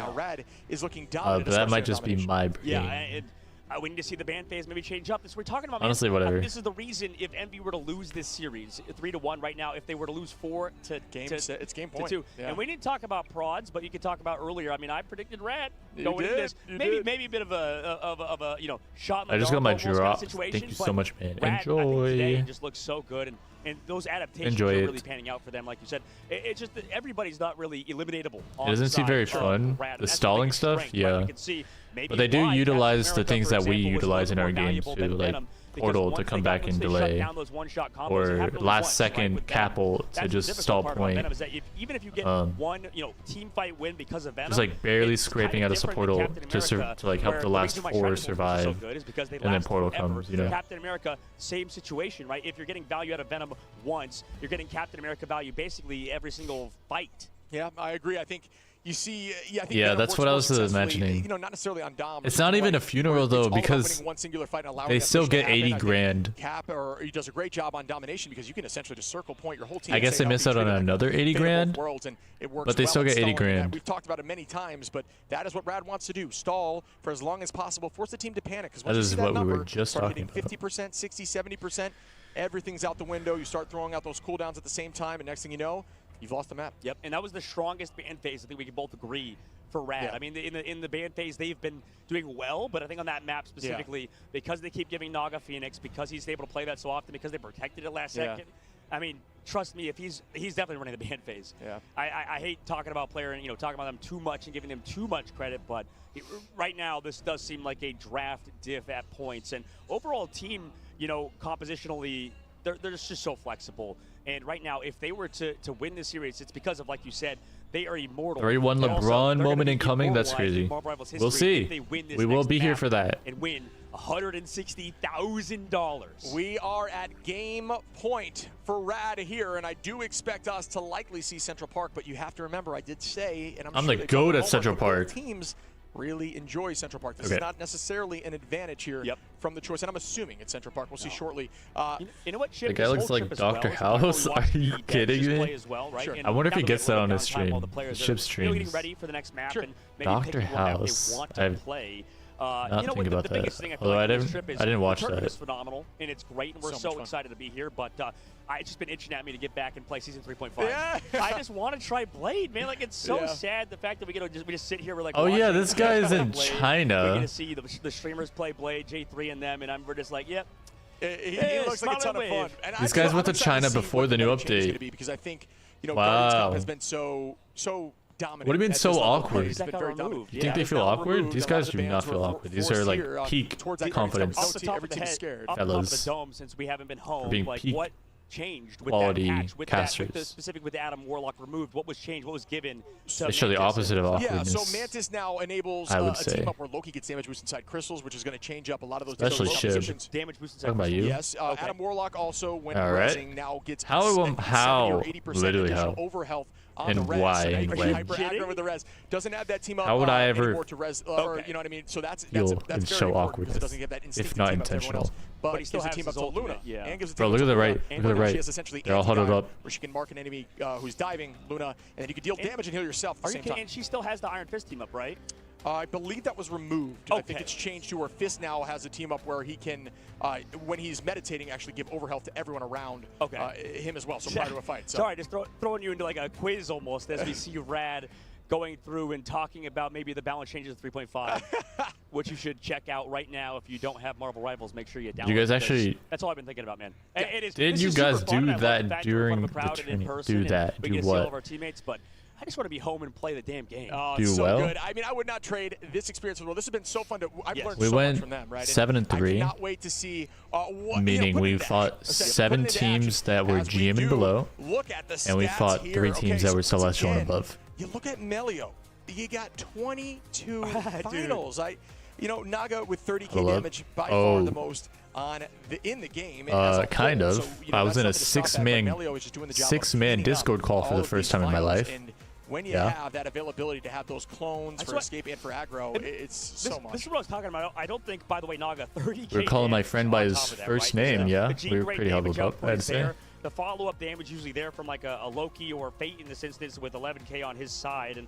now. Rad is looking dominant. But that might especially just be on my Yeah, brain. We need to see the ban phase maybe change up. This we're talking about. Honestly, man, whatever. This is the reason if Envy were to lose this series 3-1 right now, if they were to lose 4 to it's game point. 2. Yeah. And we didn't talk about prods, but you could talk about earlier. I mean, I predicted Rad You going into did, this. you Maybe did. maybe a bit of a shot in the I just dark got my almost kind of drop. situation, Thank you but so much, man. Rad, I think today Enjoy. just looks so good, and those adaptations Enjoy are it. really panning out for them, like you said. It's just that everybody's not really eliminatable. It doesn't seem very fun. The stalling stuff, yeah. But they do utilize the things that we utilize in our games too, like portal to come back and delay, or last second capel to just stall point. Even if you get one, team fight win because of Venom, Just like barely scraping out of portal to like help the last 4 survive, and then portal comes. Captain America, same situation, right? If you're getting value out of Venom once, you're getting Captain America value basically every single fight. Yeah, I agree. I think you see, I think Yeah, Venom that's works what I more was successfully, imagining. not necessarily on Dom. It's not even a funeral though, because winning one singular fight and allowing they that still push to get happen. 80 I think grand. Cap, or he does a great job on Domination because you can essentially just circle point your whole team. I and guess say, they "I'll miss be out on treated like another 80 fan of both grand, worlds," and it works but they well still in get 80 stalling. grand. We've talked about it many times, but that is what Rad wants to do: stall for as long as possible, force the team to panic. Because That is what we were just start talking hitting 50%, 60, 70%, everything's out the window. You start throwing out those cooldowns at the same time, and next thing you know, you've lost the map. Yep, and that was the strongest ban phase. I think we can both agree for Rad. Yeah. I mean, in the ban phase, they've been doing well, but I think on that map specifically, because they keep giving Naga Phoenix, because he's able to play that so often, because they protected it last second. I mean, trust me, if he's definitely running the ban phase. Yeah. I hate talking about player and talking about them too much and giving them too much credit, but right now this does seem like a draft diff at points, and overall team, compositionally, they're just so flexible. And right now, if they were to win this series, it's because of, like you said, they are immortal. 3-1 And also, LeBron they're moment gonna be incoming. That's immortalized in crazy. Marvel Rivals We'll history see. if they win this We will next be here map for that. and win $160,000. We are at game point for Rad here, and I do expect us to likely see Central Park, but you have to remember, I did say, and I'm sure the they goat told at Homer, Central both Park. Teams really enjoy Central Park. This Okay. is not necessarily an advantage here from the choice, and I'm assuming it's Central Park. We'll see shortly. You know what, Chip? The guy This looks whole like trip as Dr. well, House. Are you kidding me? play as well, right? And I wonder if he now gets they'll that on get his downtime while stream. the players Ship are, getting streams. ready for the next map and maybe Dr. picking one out House. they want to I've play. not think the about biggest that. thing I feel Although like I on this didn't- trip is I didn't watch the tournament that. is phenomenal, and it's great, and we're So so much fun. excited to be here, but it's just been itching at me to get back and play Season 3.5. Yeah. I just want to try Blade, man. Like, it's so Yeah. sad, the fact that we just sit here, we're like, Oh yeah, watching this guy is in Blade. China. We get to see the streamers play Blade, J3 and them, and we're just like, yep. He looks like a ton of fun. And These guys went to I'm excited China see before what the new change is update. gonna be, because I think, Wow. Guardians Cup has been so dominant. What do you mean at so this level. awkward? It's been very dominant. You think they feel awkward? These guys do not feel awkward. These are like peak confidence Off the top of the fellas. the dome, since we haven't been home, being like peak what changed with quality that patch, with casters. specific with Adam Warlock removed? What was changed? What was given? To They show the Mantis? opposite of Yeah, awkwardness. so Mantis now enables I would a say. team up where Loki gets damage boost inside crystals, which is going to change up a lot of those Especially different Shib. positions. Damage boost inside Talking about you? Yes, Adam Warlock also, when All right. rezzing, now gets How? 70 or 80% Literally additional how? over health on And the res. why So now and you can when? hyper aggro with the res. Doesn't have that team up How would I ever anymore to res, or, you know what I mean? So that's feel very so important awkward because it doesn't give that if instinctive not team up to everyone else. intentional? But But he he still gives a has team his up to Luna. ultimate, yeah. And gives a Bro, team look up at to the Luna. right. And Look at the Luna, she right. has essentially They're all huddled anti-dive, up. where she can mark an enemy who's diving, Luna, and then you can deal damage and heal yourself at the same time. And she still has the Iron Fist team up, right? I believe that was removed. I think it's changed to where Fist now has a team up where he can, when he's meditating, actually give overhealth to everyone around him as well, so prior to a fight. So. Sorry, just throwing you into like a quiz almost as we see Rad going through and talking about maybe the balance changes of 3.5, which you should check out right now. If you don't have Marvel Rivals, make sure you download You guys it, actually- because that's all I've been thinking about, man. It is, Did this you is super guys fun, do and I love that the fact during we're in the front of a crowd and in tourney? person, Do and that. We Do get to see all what? of our teammates, but I just want to be home and play the damn game. Oh, Do so well? good. I mean, I would not trade this experience. Well, this has been so fun. I've learned We so went much from them, right? 7-3. I cannot wait to see what. Meaning we fought 7 teams that were GM and below, Look at the and we stats fought here. 3 teams Okay, that were so once Celestial and again, above. You look at Melio. You got 22 finals. Naga with 30k Hold up. damage, by far Oh. the most in the game. as a Kind whole. of. So, I was in a that's something to stop at, but Melio is just doing the job of 6-man cleaning up Discord call for all the of first these time in my finals, life. and when you Yeah. have that availability to have those clones That's for what- escape and for aggro, it's so much. This is what I was talking about. I don't think, by the way, Naga 30k. We were calling my damage friend on by top his of that, first right? name, yeah. The G We were grade pretty damage huddled up, output I'd is say. there. The follow-up damage usually there from like a Loki or Fate in this instance with 11k on his side, and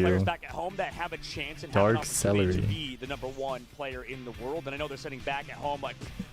you. players back at home that have a chance and have Dark an opportunity to celery. be the #1 player in the world. And I know they're sitting back at home like,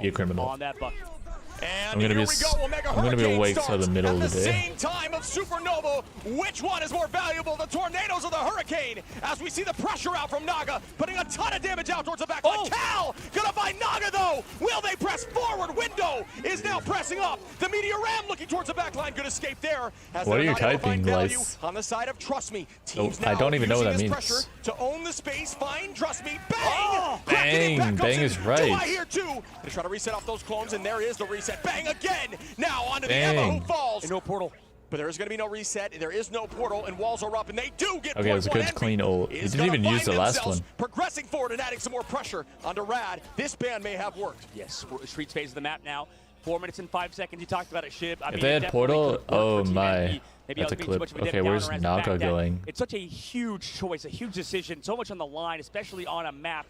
be a criminal. on that bucket. And I'm gonna here be we go. Omega I'm gonna be Hurricane awake till starts the middle at of the the day. same time of Supernova. Which one is more valuable, the Tornadoes or the Hurricane? As we see the pressure out from Naga, putting a ton of damage out towards the back line. Cal gonna find Naga though. Will they press forward? Window is now pressing up. The Meteor Ram looking towards the back line. Good escape there. As What are they're you not able to find typing, value Lice? on the side of Trust Me. Teams I now don't even know what using that this means. pressure to own the space. Find Trust Me. Bang! Bang! Bang is right. Do I hear two? They try to reset off those clones, and there is the reset. Bang again! Now onto the Bang. Emma who falls. And no portal. But there is going to be no reset. There is no portal, and walls are up, and they do get Okay, it was a good clean ult. He didn't even use the last one. Progressing forward and adding some more pressure onto Rad. This ban may have worked. Yes, streets phase of the map now. 4 minutes and 5 seconds. You talked about it, Shib. I If mean, they it had definitely portal, could work oh for Team my. NV. Maybe That's I a was being too clip. much of a Okay, dip where's downer as the fact Naga that going? It's such a huge choice, a huge decision, so much on the line, especially on a map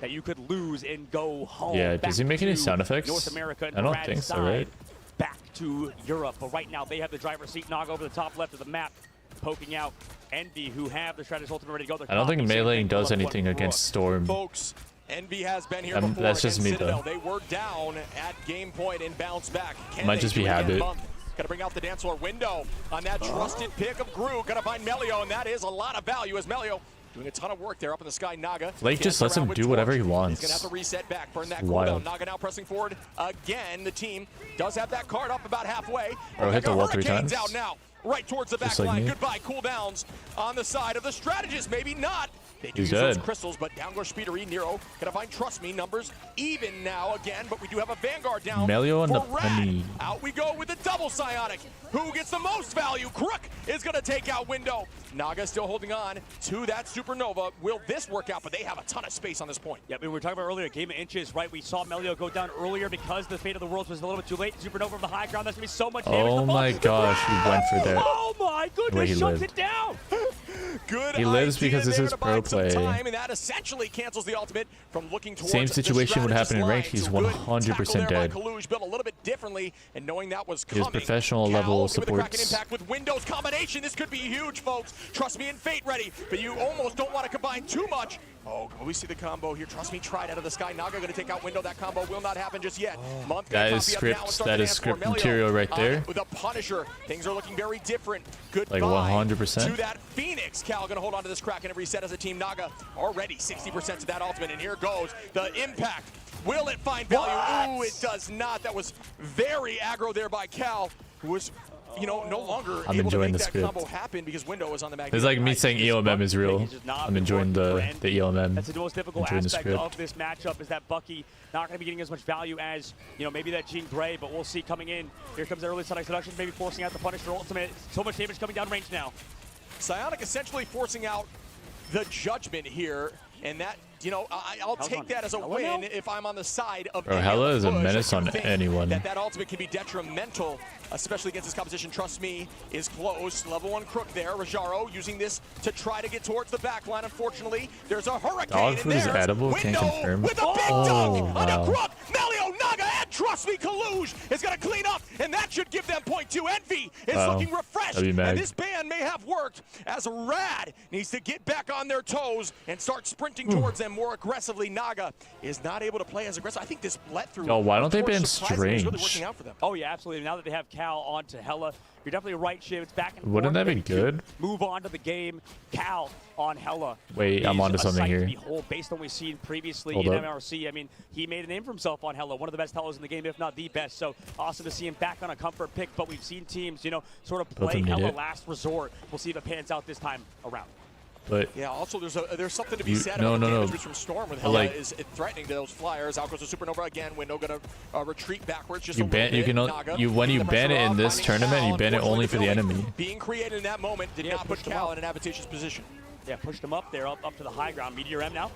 that you could lose and go home. Yeah, does he back make any to sound effects? North America and I don't Rad's think so, side, right? Back to Europe, but right now they have the driver's seat. Naga over the top left of the map, poking out Envy, who have the Stratus ultimate ready to go. They're I don't think copying, same meleeing thing, does Left anything Brook. against Storm. Folks, Envy has been here before That's just against me, though. Citadel. They were down at game point and bounced back. Can Might they just be do it again? habit. Monk Gotta bring out the dance floor window on that trusted pick of Gru. Gotta find Melio, and that is a lot of value as Melio doing a ton of work there up in the sky. Naga. Flake just dancing lets him around with do whatever he Torch. wants. He's gonna have to reset back, burn that It's cooldown. wild. Naga now pressing forward again. The team does have that card up about halfway. Bro, hit the Omega wall 3 Hurricanes times. out now. Right towards the back Just like line. me. Goodbye cooldowns on the side of the strategist. Maybe not. They do He's use those dead. crystals, but down goes Speedery. Nero gonna find Trust Me numbers even now again, but we do have a Vanguard down Melio and for the Rad. penny. Out we go with the double psionic. Who gets the most value? Crook is gonna take out Window. Naga still holding on to that Supernova. Will this work out? But they have a ton of space on this point. Yeah, we were talking about earlier, game of inches, right? We saw Melio go down earlier because the fate of the worlds was a little bit too late. Supernova from the high ground, that's gonna be so much damage. Oh The my ball- gosh, he went for that. Oh my Where goodness, he shuts lived. it down. Good He lives idea because this there is to pro buy some play. time, and that essentially cancels the ultimate from looking towards Same the situation would happen in strategist ranked. line. He's So good 100% tackle there by dead. Kaluj, built a little bit differently, and knowing that was He has coming. professional Cal level giving the Kraken supports. impact with Windows combination. This could be huge, folks. Trust me, and Fate ready, but you almost don't want to combine too much. Oh, we see the combo here. Trust me, tried out of the sky. Naga going to take out Window. That combo will not happen just yet. Month That gonna is copy up script- now and start that the is dance script for Melio material right there. With a Punisher, things are looking very different. Goodbye Like 100%. to that Phoenix. Cal going to hold on to this Kraken and reset as a team. Naga already 60% to that ultimate, and here goes the impact. Will it find value? Ooh, it does not. That was very aggro there by Cal, who was, you know, no longer I'm able to enjoying make the that script. combo happen because Window was on the magnet. It's like me saying ELMM is real. I'm enjoying the ELMM. That's the most difficult Enjoying the aspect script. of this matchup is that Bucky not going to be getting as much value as, you know, maybe that Jean Grey, but we'll see coming in. Here comes the early Sonic Seduction, maybe forcing out the Punisher ultimate. So much damage coming down range now. Psionic essentially forcing out the judgment here, and that, you know, I'll Hell's take on that as a Hella win now? if I'm on the side of Bro, any Hella other is a push. menace I on do think anyone. that ultimate can be detrimental, especially against this competition. Trust me, is close. Level 1 Crook there. Rajaro using this to try to get towards the back line. Unfortunately, there's a Hurricane Dog in food is there. edible, can't Window confirm. with a big Oh, dunk on wow. a Crook. Melio, Naga, and Trust Me, Kaluj is going to clean up, and that should give them point 2. Envy is Wow. looking refreshed, That'd be mad. and this ban may have worked as Rad needs to get back on their toes and start sprinting towards them more aggressively. Naga is not able to play as aggressive. I think this let through. Yo, why don't they Torch ban surprisingly is really Strange? working out for them. Oh yeah, absolutely. Now that they have Cal on to Hella, you're definitely right, Shiv. It's back and Wouldn't forth. that be Maybe to good? Move on to the game. Cal on Hella. Wait, I'm is onto a something sight here. To behold, based on what we've seen previously Hold in up. MRC. I mean, he made a name for himself on Hella, one of the best Hellas in the game, if not the best. So awesome to see him back on a comfort pick. But we've seen teams, you know, sort of Both play of them need Hella it. last resort. We'll see if it pans out this time around. But Yeah, also there's something to be You- said no, about the no, no. damage from Storm with But, Hella like- is threatening to those flyers. Out goes the Supernova again. Window gonna retreat backwards just you a little ban, you bit. can Naga when you keeping the ban pressure it in off, this finding tournament, you Cal. ban it only for the Unfortunately, enemy. Being created in that moment did not put pushed him Cal up. in an advantageous position. Yeah, pushed him up there, up to the high ground. Meteor M now.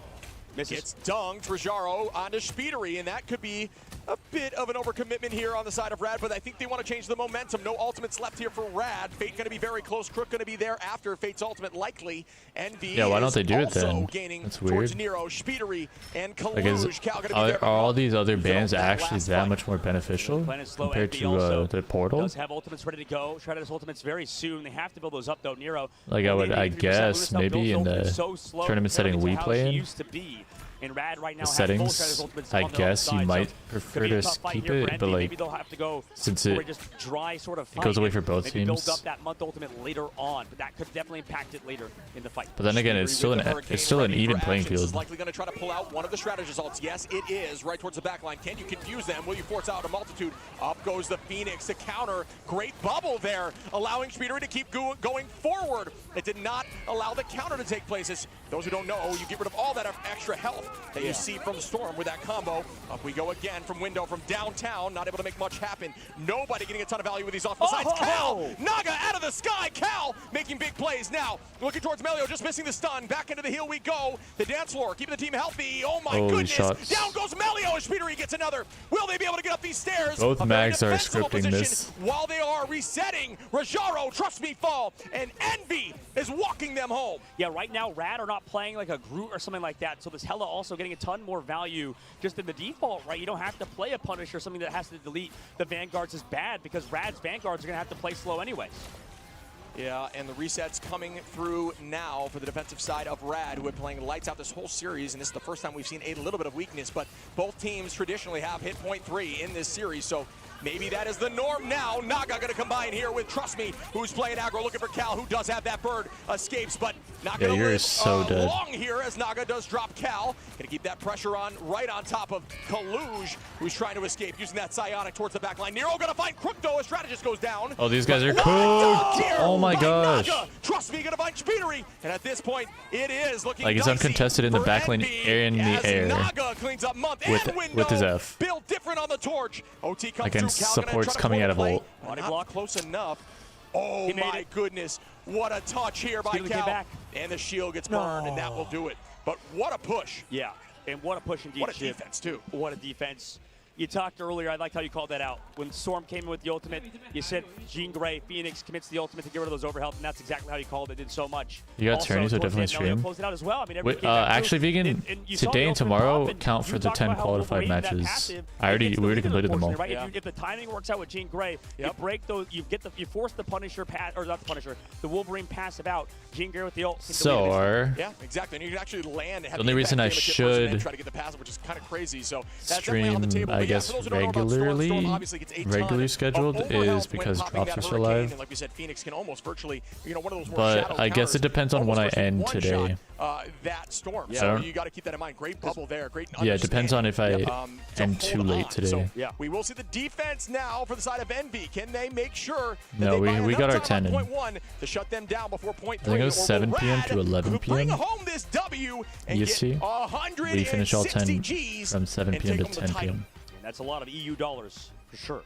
Misses. It's dunked. Rajaro onto Speedery, and that could be a bit of an overcommitment here on the side of Rad, but I think they want to change the momentum. No ultimates left here for Rad. Fate going to be very close. Crook going to be there after Fate's ultimate, likely. Envy Yeah, why don't they do it also then? gaining That's towards weird. Nero, Speedery, and Like, is, Kaluj. Cal going to be are, there. are all these other bans that actually last that fight. much more beneficial Playing it slow. compared Envy to also the portal? does have ultimates ready to go. Try to his ultimates very soon. They have to build those up though. Nero. Like I would, I guess maybe in the tournament setting we play in, Used to be. And Rad right now the has full Shredder's settings, ultimates I on their own guess you side, so might prefer could be a to tough fight keep here for it, but Envy. like Maybe they'll have to go since for it a just dry sort of fight. goes away and for both maybe build teams. up that month ultimate later on, but that could definitely impact it later in the fight. But then again, it's still an even playing This is field. likely going to try to pull out one of the strategist ults. Yes, it is right towards the back line. Can you confuse them? Will you force out a multitude? Up goes the Phoenix to counter. Great bubble there, allowing Speedery to keep going forward. It did not allow the counter to take place. As those who don't know, you get rid of all that extra health that you see from Storm with that combo. Up we go again from window from downtown. Not able to make much happen. Nobody getting a ton of value with these off besides Cal. Naga out of the sky. Cal making big plays now. Looking towards Melio, just missing the stun. Back into the heel we go. The dance floor, keeping the team healthy. Oh my Holy goodness. shots. Down goes Melio as Speedery gets another. Will they be able to get up these stairs? Both A very mags are defensible scripting position this. while they are resetting. Rajaro, trust me, fall. And Envy is walking them home. Yeah, right now, Rad are not playing like a Groot or something like that, so this Hela also getting a ton more value just in the default, right? You don't have to play a Punisher, something that has to delete the Vanguards is bad, because Rad's Vanguards are going to have to play slow anyways. Yeah, and the resets coming through now for the defensive side of Rad, who have been playing lights out this whole series, and this is the first time we've seen a little bit of weakness, but both teams traditionally have hit point 3 in this series, so maybe that is the norm now. Naga going to combine here with Trust Me, who's playing aggro, looking for Cal, who does have that bird, escapes, but not going to you're live so dead. long here as Naga does drop Cal. Going to keep that pressure on right on top of Kaluj, who's trying to escape, using that psionic towards the back line. Nero going to find Crook, though, as Strategist goes down. Oh, these guys are But cooked. here Oh my by gosh. Naga. Trust Me, going to find Speedery, and at this point, it is looking Like, he's dicey uncontested in the for back lane, Envy in the as air. Naga cleans up month With- and window. with his F. Build different on the torch. OT comes Against through. Cal gonna supports try to coming out of play. ult. Body block close enough. Oh He made my it. goodness. What a touch here by Speedery came Cal. back. And the shield gets burned, and that will do it. But what a push. Yeah, and what a push indeed. What a Shiv. defense, too. What a defense. You talked earlier, I liked how you called that out. When Storm came in with the ultimate, you said Jean Grey, Phoenix commits the ultimate to get rid of those overhealth, and that's exactly how you called it. Did so much. You got Also, tourneys, so towards the definitely end, Melio stream. closed it out as well. I mean, Wait, everybody came back through. actually, Vegan, And you saw today the and ultimate tomorrow pop, and count you for the talked 10 about how qualified Wolverine, that matches. passive, I already, it gets we already deleted, completed them all. unfortunately, right? If the timing works out with Jean Grey, you break those, you force the Punisher pass, or not the Punisher, the Wolverine passive out. Jean Grey with the ult. So, yeah, exactly. And you can actually land and have the only reason I should try to get the passive, which is kind of crazy. So that's definitely on the stream, table. I But yeah, guess, for those who don't know about Storm, Storm regularly obviously gets a ton of scheduled overhealth is when because popping drops that are still hurricane. live. And like we said, Phoenix can almost virtually, one of those more shadow But I guess it counters, depends on when I almost end one today. shot, that Storm. Yeah. So you got to keep that in mind. Great bubble there. Great. Yeah, it depends on if I am to too hold late on. today. So we will see the defense now for the side of Envy. Can they make sure that No, they buy we enough got our time 10 on in. point 1 to shut them down before point 3? I think it was 7 p.m. to 11 Bring p.m. home this W and EST. get 160 We finish all 10 Gs from 7 and p.m. to take home the 10 title. p.m. And that's a lot of EU dollars for sure.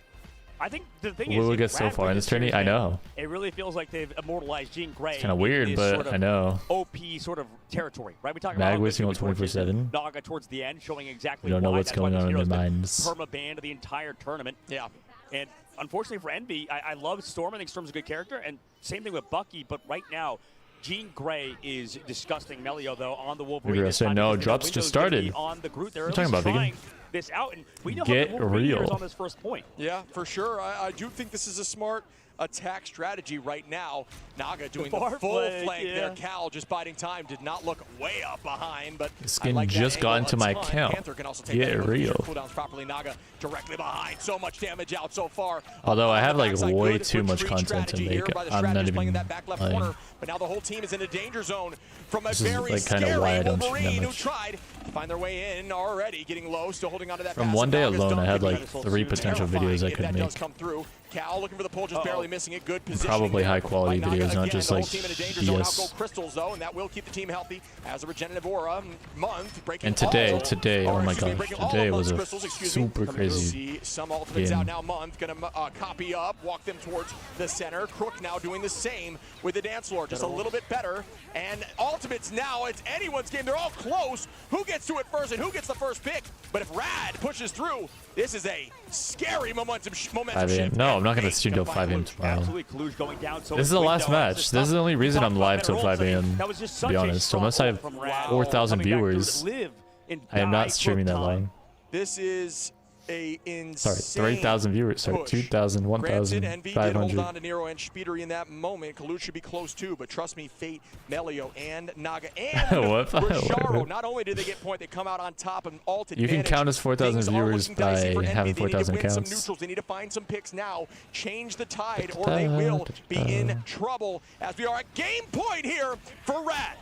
I think the thing We is, will if get so Rad far win in this tourney. series, I know. It really feels like they've immortalized Jean Grey. It's kinda in weird, this but sort of I know. OP sort of territory, right? We talk Mag about wasting on towards 24/7. Naga towards the end, showing exactly We don't know why. what's That's why going this on in hero's their been minds. Perma-banned the entire tournament. Yeah. And unfortunately for Envy, I love Storm. I think Storm's a good character, and same thing with Bucky. But right now, Jean Grey is disgusting. Melio, though, on the Wolverine. You're gonna this say time no, because the drops window's just gonna be started. On the Groot, they're What at are you least talking about, trying Vegan? this out, and we know Get how the Wolverine real. is on this first point. Yeah, for sure. I do think this is a smart attack strategy right now. Naga doing the far full flank, flank there. yeah. Cal just biding time. Did not look way up behind, but The I skin like that just got angle into a my ton. account. Panther can also take Get that angle to use your real. cooldowns properly. Naga directly behind. So much damage out so far. Although I have like Backside, way good too much retreat content to strategy make, here by the I'm not strategist playing in even that back left lying. corner. But now the whole team is in a danger zone from a This is, very like, kinda scary why I don't stream that Wolverine who much. tried to find their way in already, getting low, still holding on to that From pass. one day Naga's alone, done I had getting like that 3 potential videos I if could that make. does come through. Cal looking for the pull, just barely missing it. Good position. Probably there high quality by Naga. videos, not Again, just the whole like team in a danger zone. Out go BS. Crystals though, and that will keep the team healthy as a regenerative aura month. Breaking And today, all, oh my excuse me, gosh, breaking all today of was a Month's crystals, excuse me. super crazy See some ultimates out game. now. Month gonna copy up, walk them towards the center. Crook now doing the same with the Dance Lord, just a little bit better. And ultimates now, it's anyone's game. They're all close. Who gets to it first and who gets the first pick? But if Rad pushes through, this is a scary momentum 5 shift. No, I'm not gonna stream till 5 a.m. tomorrow. Absolutely, Kaluj going down. So This is the last match. This is the only reason I'm live till 5 a.m. That was just To such be a honest, strong unless I have ult from Rad 4,000 coming back through to viewers, live and I am die not streaming for that time. long. This is a insane 3,000 viewers. Sorry, push. 2,000, Granted, Envy did hold 1,500. on to Nero and Speedery in that moment. Kalush should be close too, but trust me, Fate, Melio, and Naga, and What? Rojaro, not only did they get point, they come out on top and alt You can count as 4,000 viewers by having 4,000 accounts. Some neutrals. They need to find some picks now, change the tide, or they will be in trouble as we are at game point here for Rad.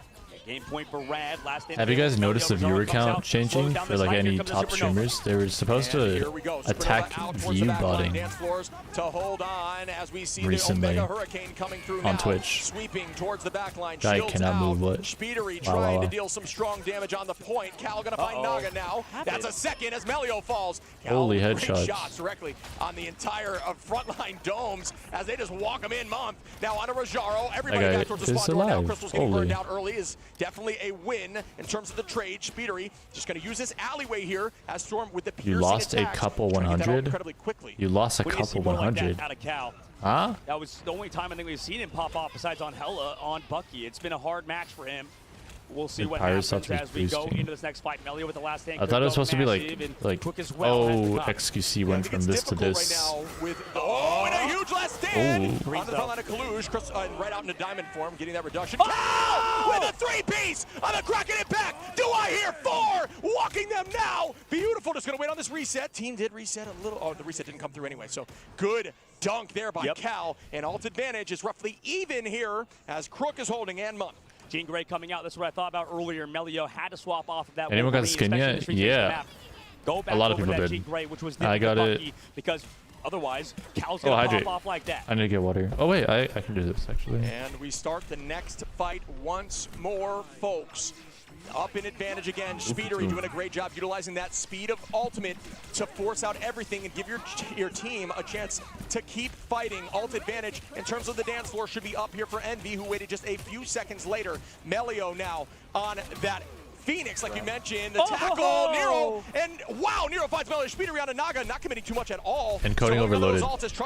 Game point for Rad. Last Have you guys noticed the viewer count changing for like any top streamers? They were supposed to attack view botting to hold on as we see recently the Omega Hurricane coming through on now, Twitch. sweeping towards the back line. Guy Shields cannot out. move what? Speedery Wow, trying wow, to wow. deal some strong damage on the point. Cal gonna find Naga now. That's a second as Melio falls. Cal, Holy great headshots. shots directly on the entire frontline domes as they just walk them in. Month now on a Rojaro. Everybody That guy back towards the is spawn door now. alive. Crystal's getting Holy. burned out early is definitely a win in terms of the trade. Speedery just going to use this alleyway here as Storm with the piercing You lost a attacks, couple trying to get that out 100. incredibly quickly. You lost a We need to see couple more like 100. that out of Cal. Huh? That was the only time I think we've seen him pop off besides on Hella on Bucky. It's been a hard match for him. We'll see The what Pirates happens thought he was as we go boosting. into this next fight. Melio with the last thing. I thought it was supposed to be like oh, XQC went from this to this. With and a huge last stand Oh. on the front line of Kalush, right out into diamond form, getting that reduction. Cal with a three-piece on the Kraken impact. Do I hear four? Walking them now. Beautiful. Just going to wait on this reset. Team did reset a little. Oh, the reset didn't come through anyway. So good dunk there by Cal. And alt advantage is roughly even here as Crook is holding and Monk. Jean Grey coming out. That's what I thought about earlier. Melio had to swap off of that. Anyone got Wolverine, skin especially in yet? the street phase of the Yeah. map. Go back A lot of over people that did. Jean Grey, which was I got it. Bucky, because otherwise Cal's Oh, gonna hydrate. pop off like that. I need to get water. Oh wait, I can do this actually. And we start the next fight once more, folks. Up in advantage again. Speedery doing a great job utilizing that speed of ultimate to force out everything and give your team a chance to keep fighting. Ult advantage in terms of the dance floor should be up here for Envy, who waited just a few seconds later. Melio now on that Phoenix, like you mentioned, the tackle, Nero, and wow, Nero finds Melio. Speedery on a Naga, not committing too much at all. Encoding overloaded.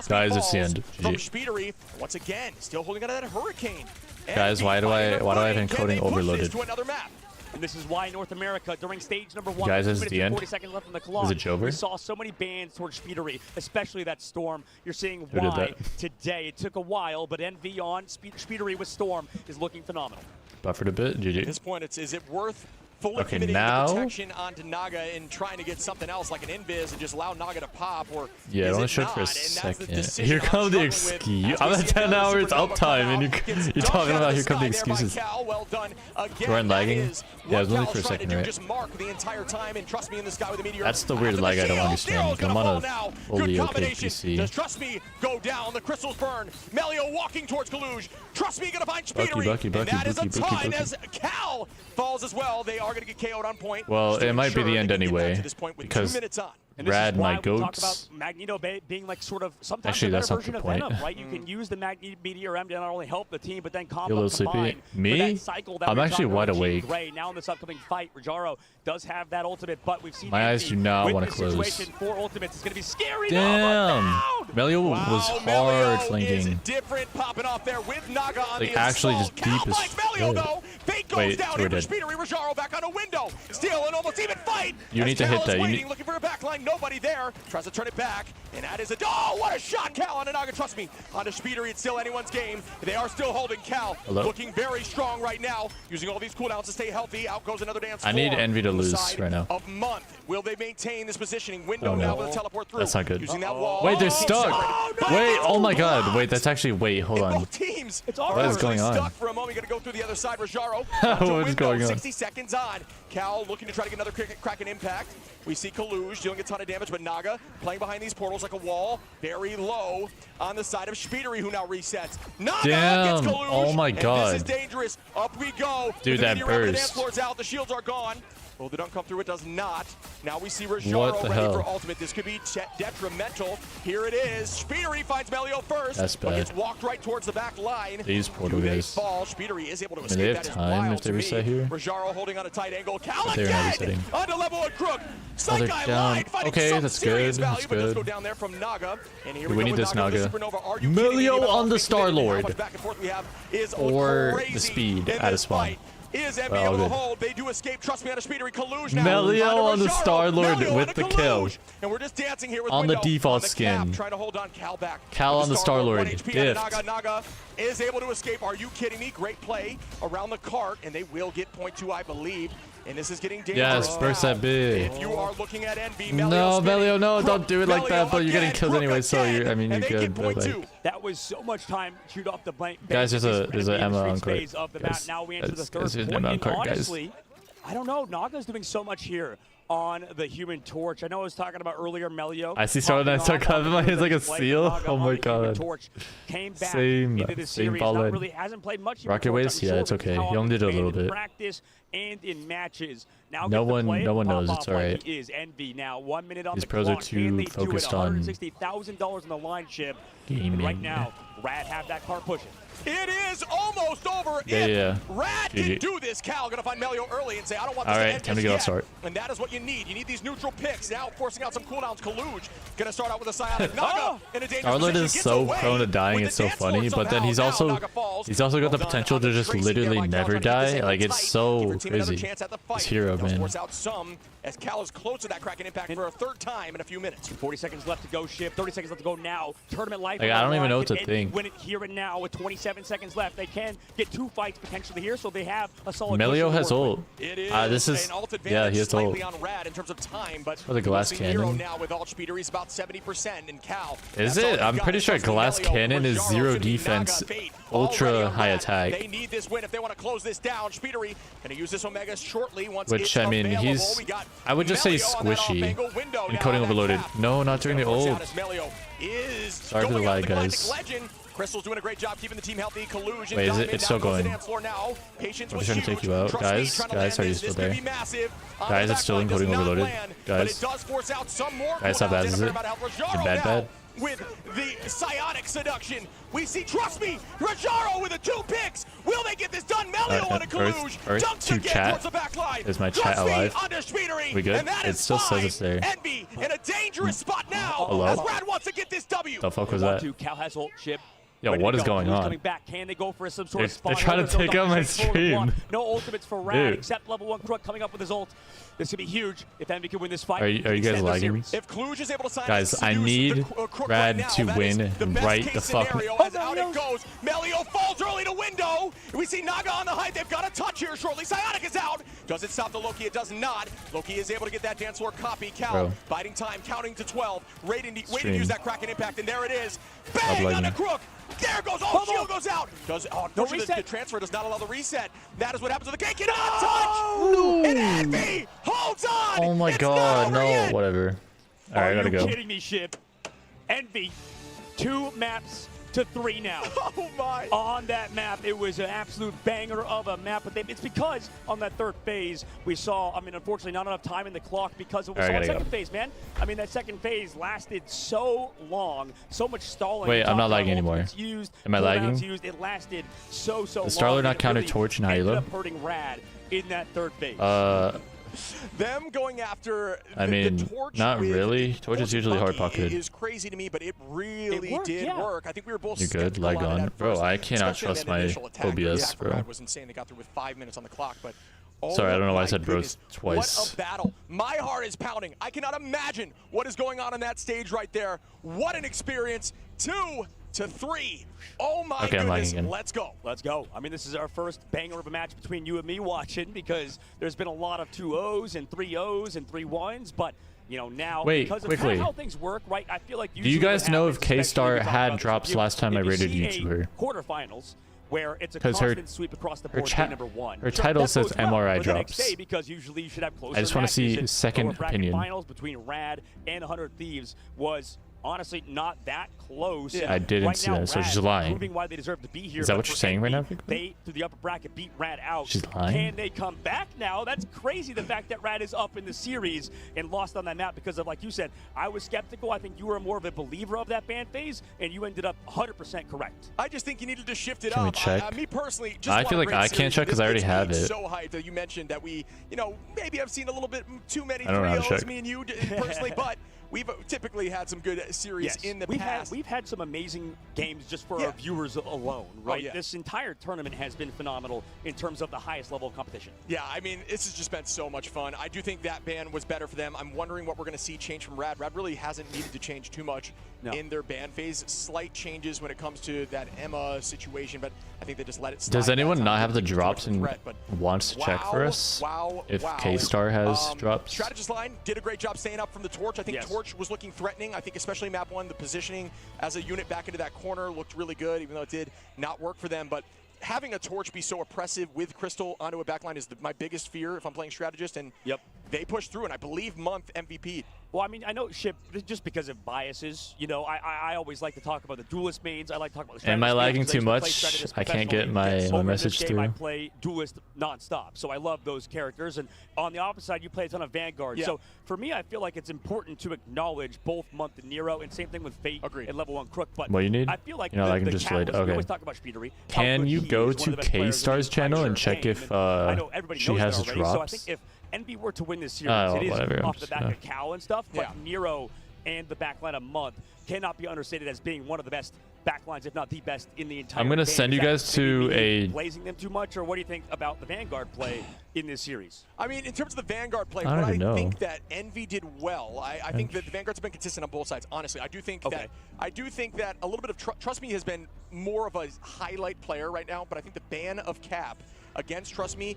Guys, it's the end. From GG. Speedery, once again, still holding out of that Hurricane. Guys, why do I have encoding overloaded? To another map. And this is why North America, during stage number 1, Guys, with is 2 it minutes the and end? 40 seconds left on the clock, Is it over? we saw so many bans towards Speedery, especially that Storm. You're seeing Who did why that? today. It took a while, but NV on Speedery with Storm is looking phenomenal. Buffered a bit. At GG. this point, is it worth fully Okay, committing now- the protection onto Naga and trying to get something else like an invis and just allow Naga to pop, or Yeah, it is only it showed not? for a And that's the second. decision Here I'm come the struggling with excuse. as we I'm at see 10 another hours supernova uptime, and come out. Gets you're dunked talking out about of here the come the sky there by excuses. Cal. Well done again. Jordan That lagging? is Yeah, it was what only Cal's for a trying to second, do, right? Just mark the entire time and trust me in the sky with a meteor. That's the weird After lag I don't shield, understand. Nero's gonna I'm on fall a now. fully Good okay combination. PC. Does trust me go down? The crystals burn. Melio walking towards Kalush. Trust me, gonna find Speedery. Bucky, and that is a Bucky, ton Bucky. as Cal falls as well. They are gonna get KO'd on point. Well, Just to it might be ensure the they end can get anyway, back to this point with because 2 minutes on. And this Rad is why my we talk goats. about Magneto being like sort of sometimes Actually, a better that's not version the of point. Venom, right? You can use the Meteor M to not only help the team, but then You a little sleepy? combine for Me? that cycle that I'm we're actually talking wide about with Jean awake. Grey. Now in this upcoming fight, Rojaro does have that ultimate, but we've seen My eyes Envy do not with wanna this close. situation for ultimates. It's going to be scary. Damn. Melio was Melio hard flanking. is different, popping off there with Naga on Like the actually assault. just deep as Cal finds Melio shit. though. Fate goes Wait, down we're into dead. Speedery. Rojaro back on a window. Still an almost even fight. You as need to Cal hit is that. You waiting, need- looking for a backline. Nobody there. Tries to turn it back, and that is a what a shot, Cal on a Naga. Trust me, on the Speedery, it's still anyone's game. They are still holding Cal. Hello? Looking very strong right now, using all these cooldowns to stay healthy. Out goes another dance. I need floor Envy to on the lose side right now. Of Month. Will they maintain this positioning? Window Oh, now no. with a teleport through. That's not good. Using that wall. Wait, they're Oh, stuck. sorry. Wait, oh my god. Wait, that's actually, wait, hold on. Both teams What are is going on? stuck for a moment. Going to go through the other side. Rojaro. What is going on? 60 seconds on. Cal looking to try to get another Kraken impact. We see Kalush dealing a ton of damage, but Naga playing behind these portals like a wall, very low on the side of Speedery, who now resets. Naga Damn. gets Kalush. Oh my and god. this is dangerous. Up we go. Dude, The that meteor ramp of the burst. dance floor's out. The shields are gone. Will the dunk come through? It does not. Now we see What Rojaro the ready hell? for ultimate. This could be detrimental. Here it is. Speedery finds Melio first. That's But bad. gets walked right towards the back line. These portal Do they guys. fall? Speedery is able to I mean, escape. they have That is time wild if they to me. reset here. Rojaro holding on a tight angle. Cal But they're not again resetting. on the level with Crook. Oh, they're Psyche down. line fighting Okay, some that's serious good. value, That's but does good. go down there from Naga. And here Do we we go need with this Naga with Naga? the Supernova. Are you kidding me? Melio Even on the all three today, how Starlord. much back and forth we have is Or crazy the speed in at a this spawn. fight. is MV Well, able to good. hold. They do escape. Trust me on a speedery. Kaluj now. Melio on the Starlord Melio with on the a kill. Kaluj. And we're just dancing here with On the Window. default on the skin. Cap, trying to hold on Cal back. Cal on the Starlord. 1 HP on Diffed. Naga is able to escape. Are you kidding me? Great play around the cart, and they will get point 2, I believe. And this is getting dangerous. Yes, burst that big. If you are looking at Envy, No, Melio, no, don't do it like that. But you're getting killed anyway, so you're. I mean, you're good. But like, that was so much time to shoot off the blank. guys, there's an Emma on court. Phase of the map. Now we enter the third there's an point, Emma on and court, guys. honestly, I don't know. Naga's doing so much here on the Human Torch. I know I was talking about earlier Melio. I see Starlord and I start clapping my hands like a seal. Oh my god. Came back Same into the same series. ball Not head. really hasn't played much. Rocket waves? Yeah, it's okay. He only did a little bit. Practice and in matches. Now No one knows. It's all right. Is Envy now 1 minute on These the pros are clock. Can they too do it? focused on $160,000 in the line chip. gaming. And right now, Rad have that car pushing. It is almost over. Yeah. Rad GG. can do this. Cal gonna find Melio early and say, I don't want this All to right, end time to just get off yet. start. And that is what you need. You need these neutral picks. Now forcing out some cooldowns. Kaluj gonna start out with a Psionic. Naga in a dangerous Starlord position. is Gets so away prone to dying. with It's the so dance funny, floor but then somehow. he's also got the potential to just literally never die. Like it's so crazy. This hero, man. Force out some as Cal is close to that Kraken impact for a third time in a few minutes. 40 seconds left to go, Ship. 30 seconds left to go now. Tournament life. Like, I don't even know what to think. Win it here and now with 27 seconds left. They can get 2 fights potentially here, so they have a solid. Melio has ult. It is This is an ult yeah, he advantage has ult. slightly on Rad in terms of time, but For the glass losing Hero cannon. now with ult speeder, he's about 70%, and Cal. Is that's all it? they've I'm got. pretty sure Trust me, glass Melio, cannon is Rajaro, 0 Jimmy, defense, Naga, Fate, already ultra on high Rad. attack. They need this win if they want to close this down. Speedery gonna use this Omega shortly once Which it's I mean, available. We got I would just say Melio on that squishy. off-angle window And now coding on that overloaded. cap. No, not during the Gonna force ult. out as Melio is Sorry for the going lag, after Galactic guys. Legend. Crystal's doing a great job keeping the team healthy. Kaluj and Wait, is it? Diamond It's now still goes to going. dance floor now. Patience I'm was trying to take huge. you out. Trust me, Guys, trying to guys, land are you this. still This could there? be massive. On Guys, the it's still back line, does encoding not overloaded. land, but Guys. it does force out some more Guys, how cooldowns. bad And is I'm it? about to help Is it Rajaro bad, now bad? with the psionic seduction. We see, trust me, Rajaro with the 2 picks. Will they get this done? Melio on a Kaluj. Earth Dunks to again chat. towards the back line. Is my chat Trust me, alive? under Speedery, We good? and that It is still says fine. it's there. Envy in a dangerous spot now. Hello? As Brad wants to get this W. The fuck was that? Cal has ult chip. Yo, Ready what to is go. going Who's on? coming back? Can they go for some sort of They're spot? trying to There's no take out my straightforward block. stream. No ultimates for Rad, Dude. except level 1 Crook coming up with his ult. This could be huge if Envy can win this fight. Are you guys Extend the lagging? series. If Kluj is able to sign Guys, I need Rad to win right the fuck. As out it goes. Melio falls early to window. We see Naga on the height. They've got a touch here shortly. Psionic is out. Does it stop the Loki? It does not. Loki is able to get that dance floor copy. Cal Bro. biding time, counting to 12. Waiting to Stream. use that Kraken impact, and there it is. Stop Bang on lagging. the Crook. There goes. Oh, shield goes out. Unfortunately, the transfer does not allow the reset. That is what happens to the K. Cannot touch. And Envy holds on. Oh my It's god, not over no, yet. whatever. Alright, I gotta Are you go. kidding me, Ship? Envy, 2 maps to 3 now. Oh my. On that map, it was an absolute banger of a map, but it's because on that third phase, we saw, I mean, unfortunately, not enough time in the clock because of what we saw in the second phase, man. I mean, that second phase lasted so long, so much stalling. Wait, I'm not lagging anymore. Used, Am I lagging? used. It lasted so long. Does Starlord not It counter really torch in ended Hyla? up hurting Rad in that third phase. Them going after I mean, not really. Torch is usually hard pocketed. is crazy to me, but it really did work. I think we were both You're good, lag skeptical on it on. at Bro, first, I cannot especially trust that my initial attack. The OBS, attack for bro. Rad was insane. They got through with 5 minutes on the clock, but Sorry, I don't know why I my said bro goodness, twice. What a battle. My heart is pounding. I cannot imagine what is going on that stage right there. What an experience. 2 to 3. Oh my Okay, I'm lagging goodness. again. Let's go. Let's go. I mean, this is our first banger of a match between you and me watching because there's been a lot of 2-0s and 3-0s and 3-1s, but you know, now Wait, because of quickly. how things work, right? I feel like Do you usually guys what know if happens, especially K-Star when we talk had about this drops review, last time I if you rated see a YouTuber? quarterfinals where it's a 'Cause her- constant sweep across the her board, chat- day number 1. her title that says bodes well MRI for the next drops. day because usually you should have closer I just wanna matches, see and second lower bracket opinion. finals between Rad and 100 Thieves was honestly not that close. I didn't right see now, that, so Rad she's lying. proving why they deserve to be here. Is that but what you're for saying right now, Envy, Victor? They, through the upper bracket, beat Rad out. She's lying? Can they come back now? That's crazy, the fact that Rad is up in the series and lost on that map because of, like you said, I was skeptical. I think you were more of a believer of that ban phase, and you ended up 100% correct. I just think you needed to shift it Can we up. check? Me personally, just I want feel a like great I can't series. check 'cause I already It's have been it. so hyped that you mentioned that we, maybe I've seen a little bit too many I don't know how to 3-0s, check. me and you personally, but we've typically had some good series in the past. We've had some amazing games just for our viewers alone, right? This entire tournament has been phenomenal in terms of the highest level of competition. Yeah, I mean, this has just been so much fun. I do think that ban was better for them. I'm wondering what we're going to see change from Rad. Rad really hasn't needed to change too much in their ban phase. Slight changes when it comes to that Emma situation, but I think they just let it slide. Does anyone not have the drops and wants to check for us? If K-Star has drops? Strategist line did a great job staying up from the Torch. I think Torch was looking threatening. I think especially map 1, the positioning as a unit back into that corner looked really good, even though it did not work for them. But having a Torch be so oppressive with Crystal onto a backline is my biggest fear if I'm playing strategist. And they pushed through, and I believe Month MVP. Well, I mean, I know Ship, just because of biases, you know, I always like to talk about the duelist mains. I like to talk about the Am I lagging too much? strategist I can't get my message this game, I through. play duelist nonstop, so I love those characters. And on the opposite side, you play a ton of Vanguard. So for me, I feel like it's important to acknowledge both Month and Nero, and same thing with Fate and Level 1 Crook. But What you need? I feel like you know, I can just wait. we Okay. always talk about Speedery. Can you go to K-Star's channel and check if she has So I drops? think if Envy were to win this series, it is whatever, off the back yeah. of Cal and stuff, but Nero and the backline of Month cannot be understated as being one of the best backlines, if not the best in the entire I'm gonna game. send Is you that guys to maybe a- blazing them too much, or what do you think about the Vanguard play in this series? I mean, in terms of the Vanguard play, I don't even know. think that Envy did well. I think that the Vanguard's been consistent on both sides. Honestly, I do think that a little bit of Trust Me has been more of a highlight player right now. But I think the ban of Cap against Trust Me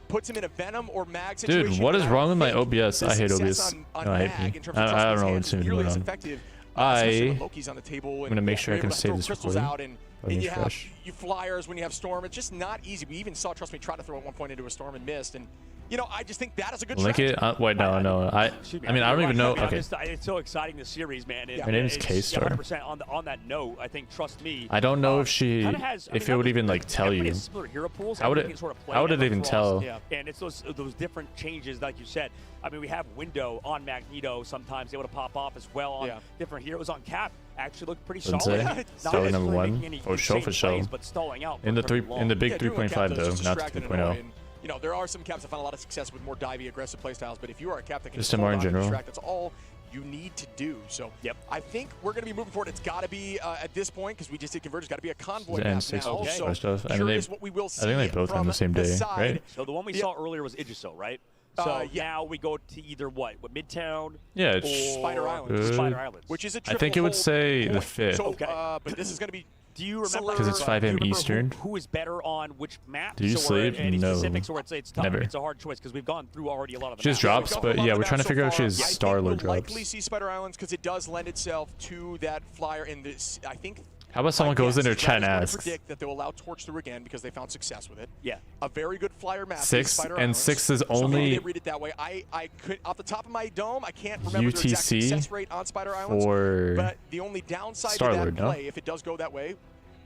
puts him in a Venom or Mag situation. Dude, what is wrong with my OBS? I hate success OBS. on No, I Mag hate me. in terms of I Trust don't Me's know hands what's is even nearly going as on. effective, especially when Loki's on the table. I'm gonna make sure I can save this crystals recording. out and Let me you have refresh. you flyers when you have Storm. It's just not easy. We even saw Trust Me try to throw at one point into a Storm and missed. And you know, I just think that is a good Link strategy. it? Wait, no. I mean, I don't even know. Okay. It's so exciting, this series, man. Her name is K-Star. 100% on that note, I think Trust Me. I don't know if she, kinda has, if it would even like tell you. Similar hero pools. How would Everybody it? can sort of play How would it them even across. tell? And it's those different changes, like you said. I mean, we have Window on Magneto sometimes able to pop off as well on different heroes. On Cap actually look pretty Wouldn't solid. say. Not Starting number necessarily 1. making any Oh, show for insane show. plays, but stalling out In the for very in the big Yeah, doing what 3.5 Cap does though, is not distract and 2.0. annoy. And, you know, there are some caps that find a lot of success with more divey, aggressive playstyles. But if you are a cap that can Just hold more in on and general. distract, that's all you need to do. So I think we're going to be moving forward. It's got to be at this point, because we just did Converge. It's got to be a convoy And map 6 now. So stuff. I mean, curious they, what we will I see think they both from on the same day, side. right? So the one we saw earlier was Igiso, right? So now we go to either what Midtown? Yeah, it's or Spider Island. Spider Island, which is a I triple think it would hold say the point. 5th. So, but this is going to be. Do you remember? Because it's 5 a.m. do you remember Eastern. Who is better on which map? Do you sleep? Any No. specifics, or it's tough. Never. It's a hard choice because we've gone through already a lot of the She has maps. drops, but yeah, we're trying to figure out if she has Starlord We'll likely drops. see Spider Islands because it does lend itself to that flyer in this. I think. How about someone goes in their chat and I asks? predict that they'll allow Torch through again because they found success with it. Yeah. A very good flyer map. 6 Spider and Islands. 6 is So maybe only they read it that way. I could off the top of my dome, I can't remember the exact UTC success rate on Spider Islands. for But the only downside to Starlord, that no? play, if it does go that way,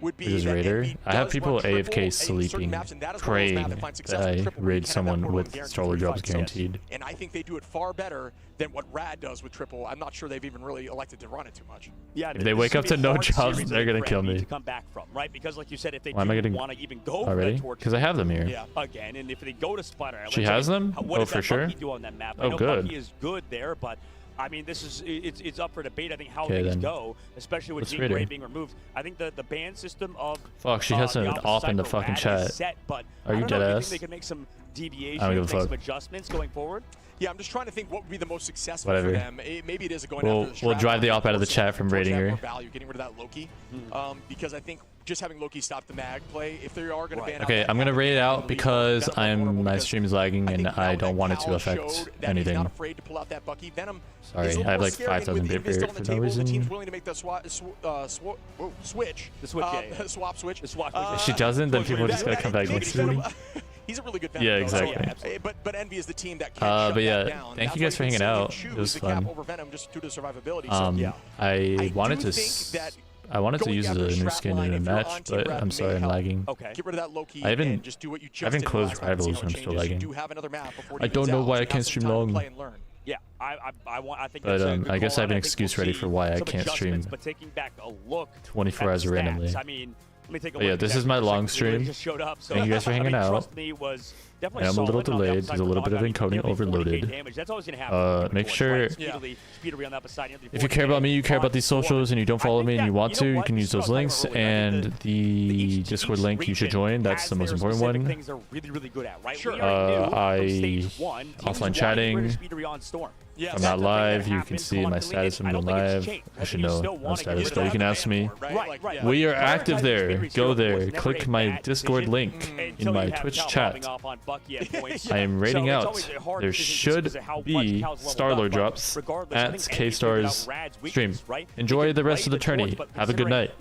would be Which is that Raider. Envy I have does people run triple AFK in certain sleeping, maps, and that is one of those praying maps that find success that with I triple, where you raid can have that someone portal with guaranteed Starlord free drops fights. guaranteed. And I think they do it far better than what Rad does with triple. I'm not sure they've even really elected to run it too much. Yeah, If they wake up to no jobs, they're gonna kill me. To come back from, right? Because like you said, if they Why am I do getting want to even go already? for that Because I have them here. again, and if they go to Spider Island, She has them? What Oh, does for that sure? Bucky do on that map? Oh, I know good. Bucky is good there, but I mean, this is it's up for debate. I think how Okay, things then. go, especially with Let's Jean read Grey her. being removed. I think the ban system of Fuck, she has the an opposite off side in the for fucking Rad chat. is set, but Are I you don't know, dead do you ass? think they can make some deviations, I don't give a make some fuck. adjustments going forward? Yeah, I'm just trying to think what would be the most successful Whatever. for them. Maybe it is going We'll- after the we'll strat drive the line, op out of the forcing chat from Torch to raiding have her. more value, getting rid of that Loki, because I think just having Loki stop the mag play, if they are going to ban out Okay, that I'm gonna mag, raid they're out gonna leave because Venom vulnerable my because stream is lagging and I don't want it to Cal affect showed that he's anything. not afraid to pull out that Bucky. Venom Sorry, is a little I have more like scary, and 5,000 with bit Invis still period on for the no table, the team's reason. willing to make the switch. The switch, yeah. Swap switch. The swap If she doesn't, then people are just gonna come back next to me. He's a really good Venom. Yeah, though, so, exactly. but Envy is the team that can shut But yeah, that down. thank That's you guys for why hanging can out. choose It was the Cap fun. over Venom just due to survivability. So, I wanted do to think that I wanted to going use after the a new strat skin line, in a if you're match, on Team but Rad, I'm may sorry I'm help. lagging. Get rid of that Loki I haven't and just do what you just I haven't did in the closed last round and see rivals how and it I'm still changes. You lagging. do have another map before it I don't evens know out, why so I you have can't some stream time to long. play and learn. Yeah, I think But that's a good I guess call I have out. an think excuse we'll ready see for why I some can't stream adjustments, But taking back a look 24 at hours the stats, randomly. I mean, Let me take a But yeah, look this at is that my real quick. long It literally stream. just showed up, so, Thank you guys for I hanging mean, out. Trust me was definitely I'm a little solid on the delayed. upside There's a little for bit of Dog. I mean, encoding nearly 40K overloaded. damage. That's always gonna happen. Make sure Speed around that beside if you care about me, you care about these socials, and you don't follow me and you want to, you can use those links and the Discord link you should join. That's the most important one. things they're really, really good at, right? Sure. Offline chatting. Yes. I'm not live. You can see my status. I'm live. I should know no status, but you can ask me. Right. We are active there. Go there. Click my Discord link in my Twitch chat. I am rating out. There should be Starlord drops at K-Star's stream. Enjoy the rest of the tourney. Have a good night.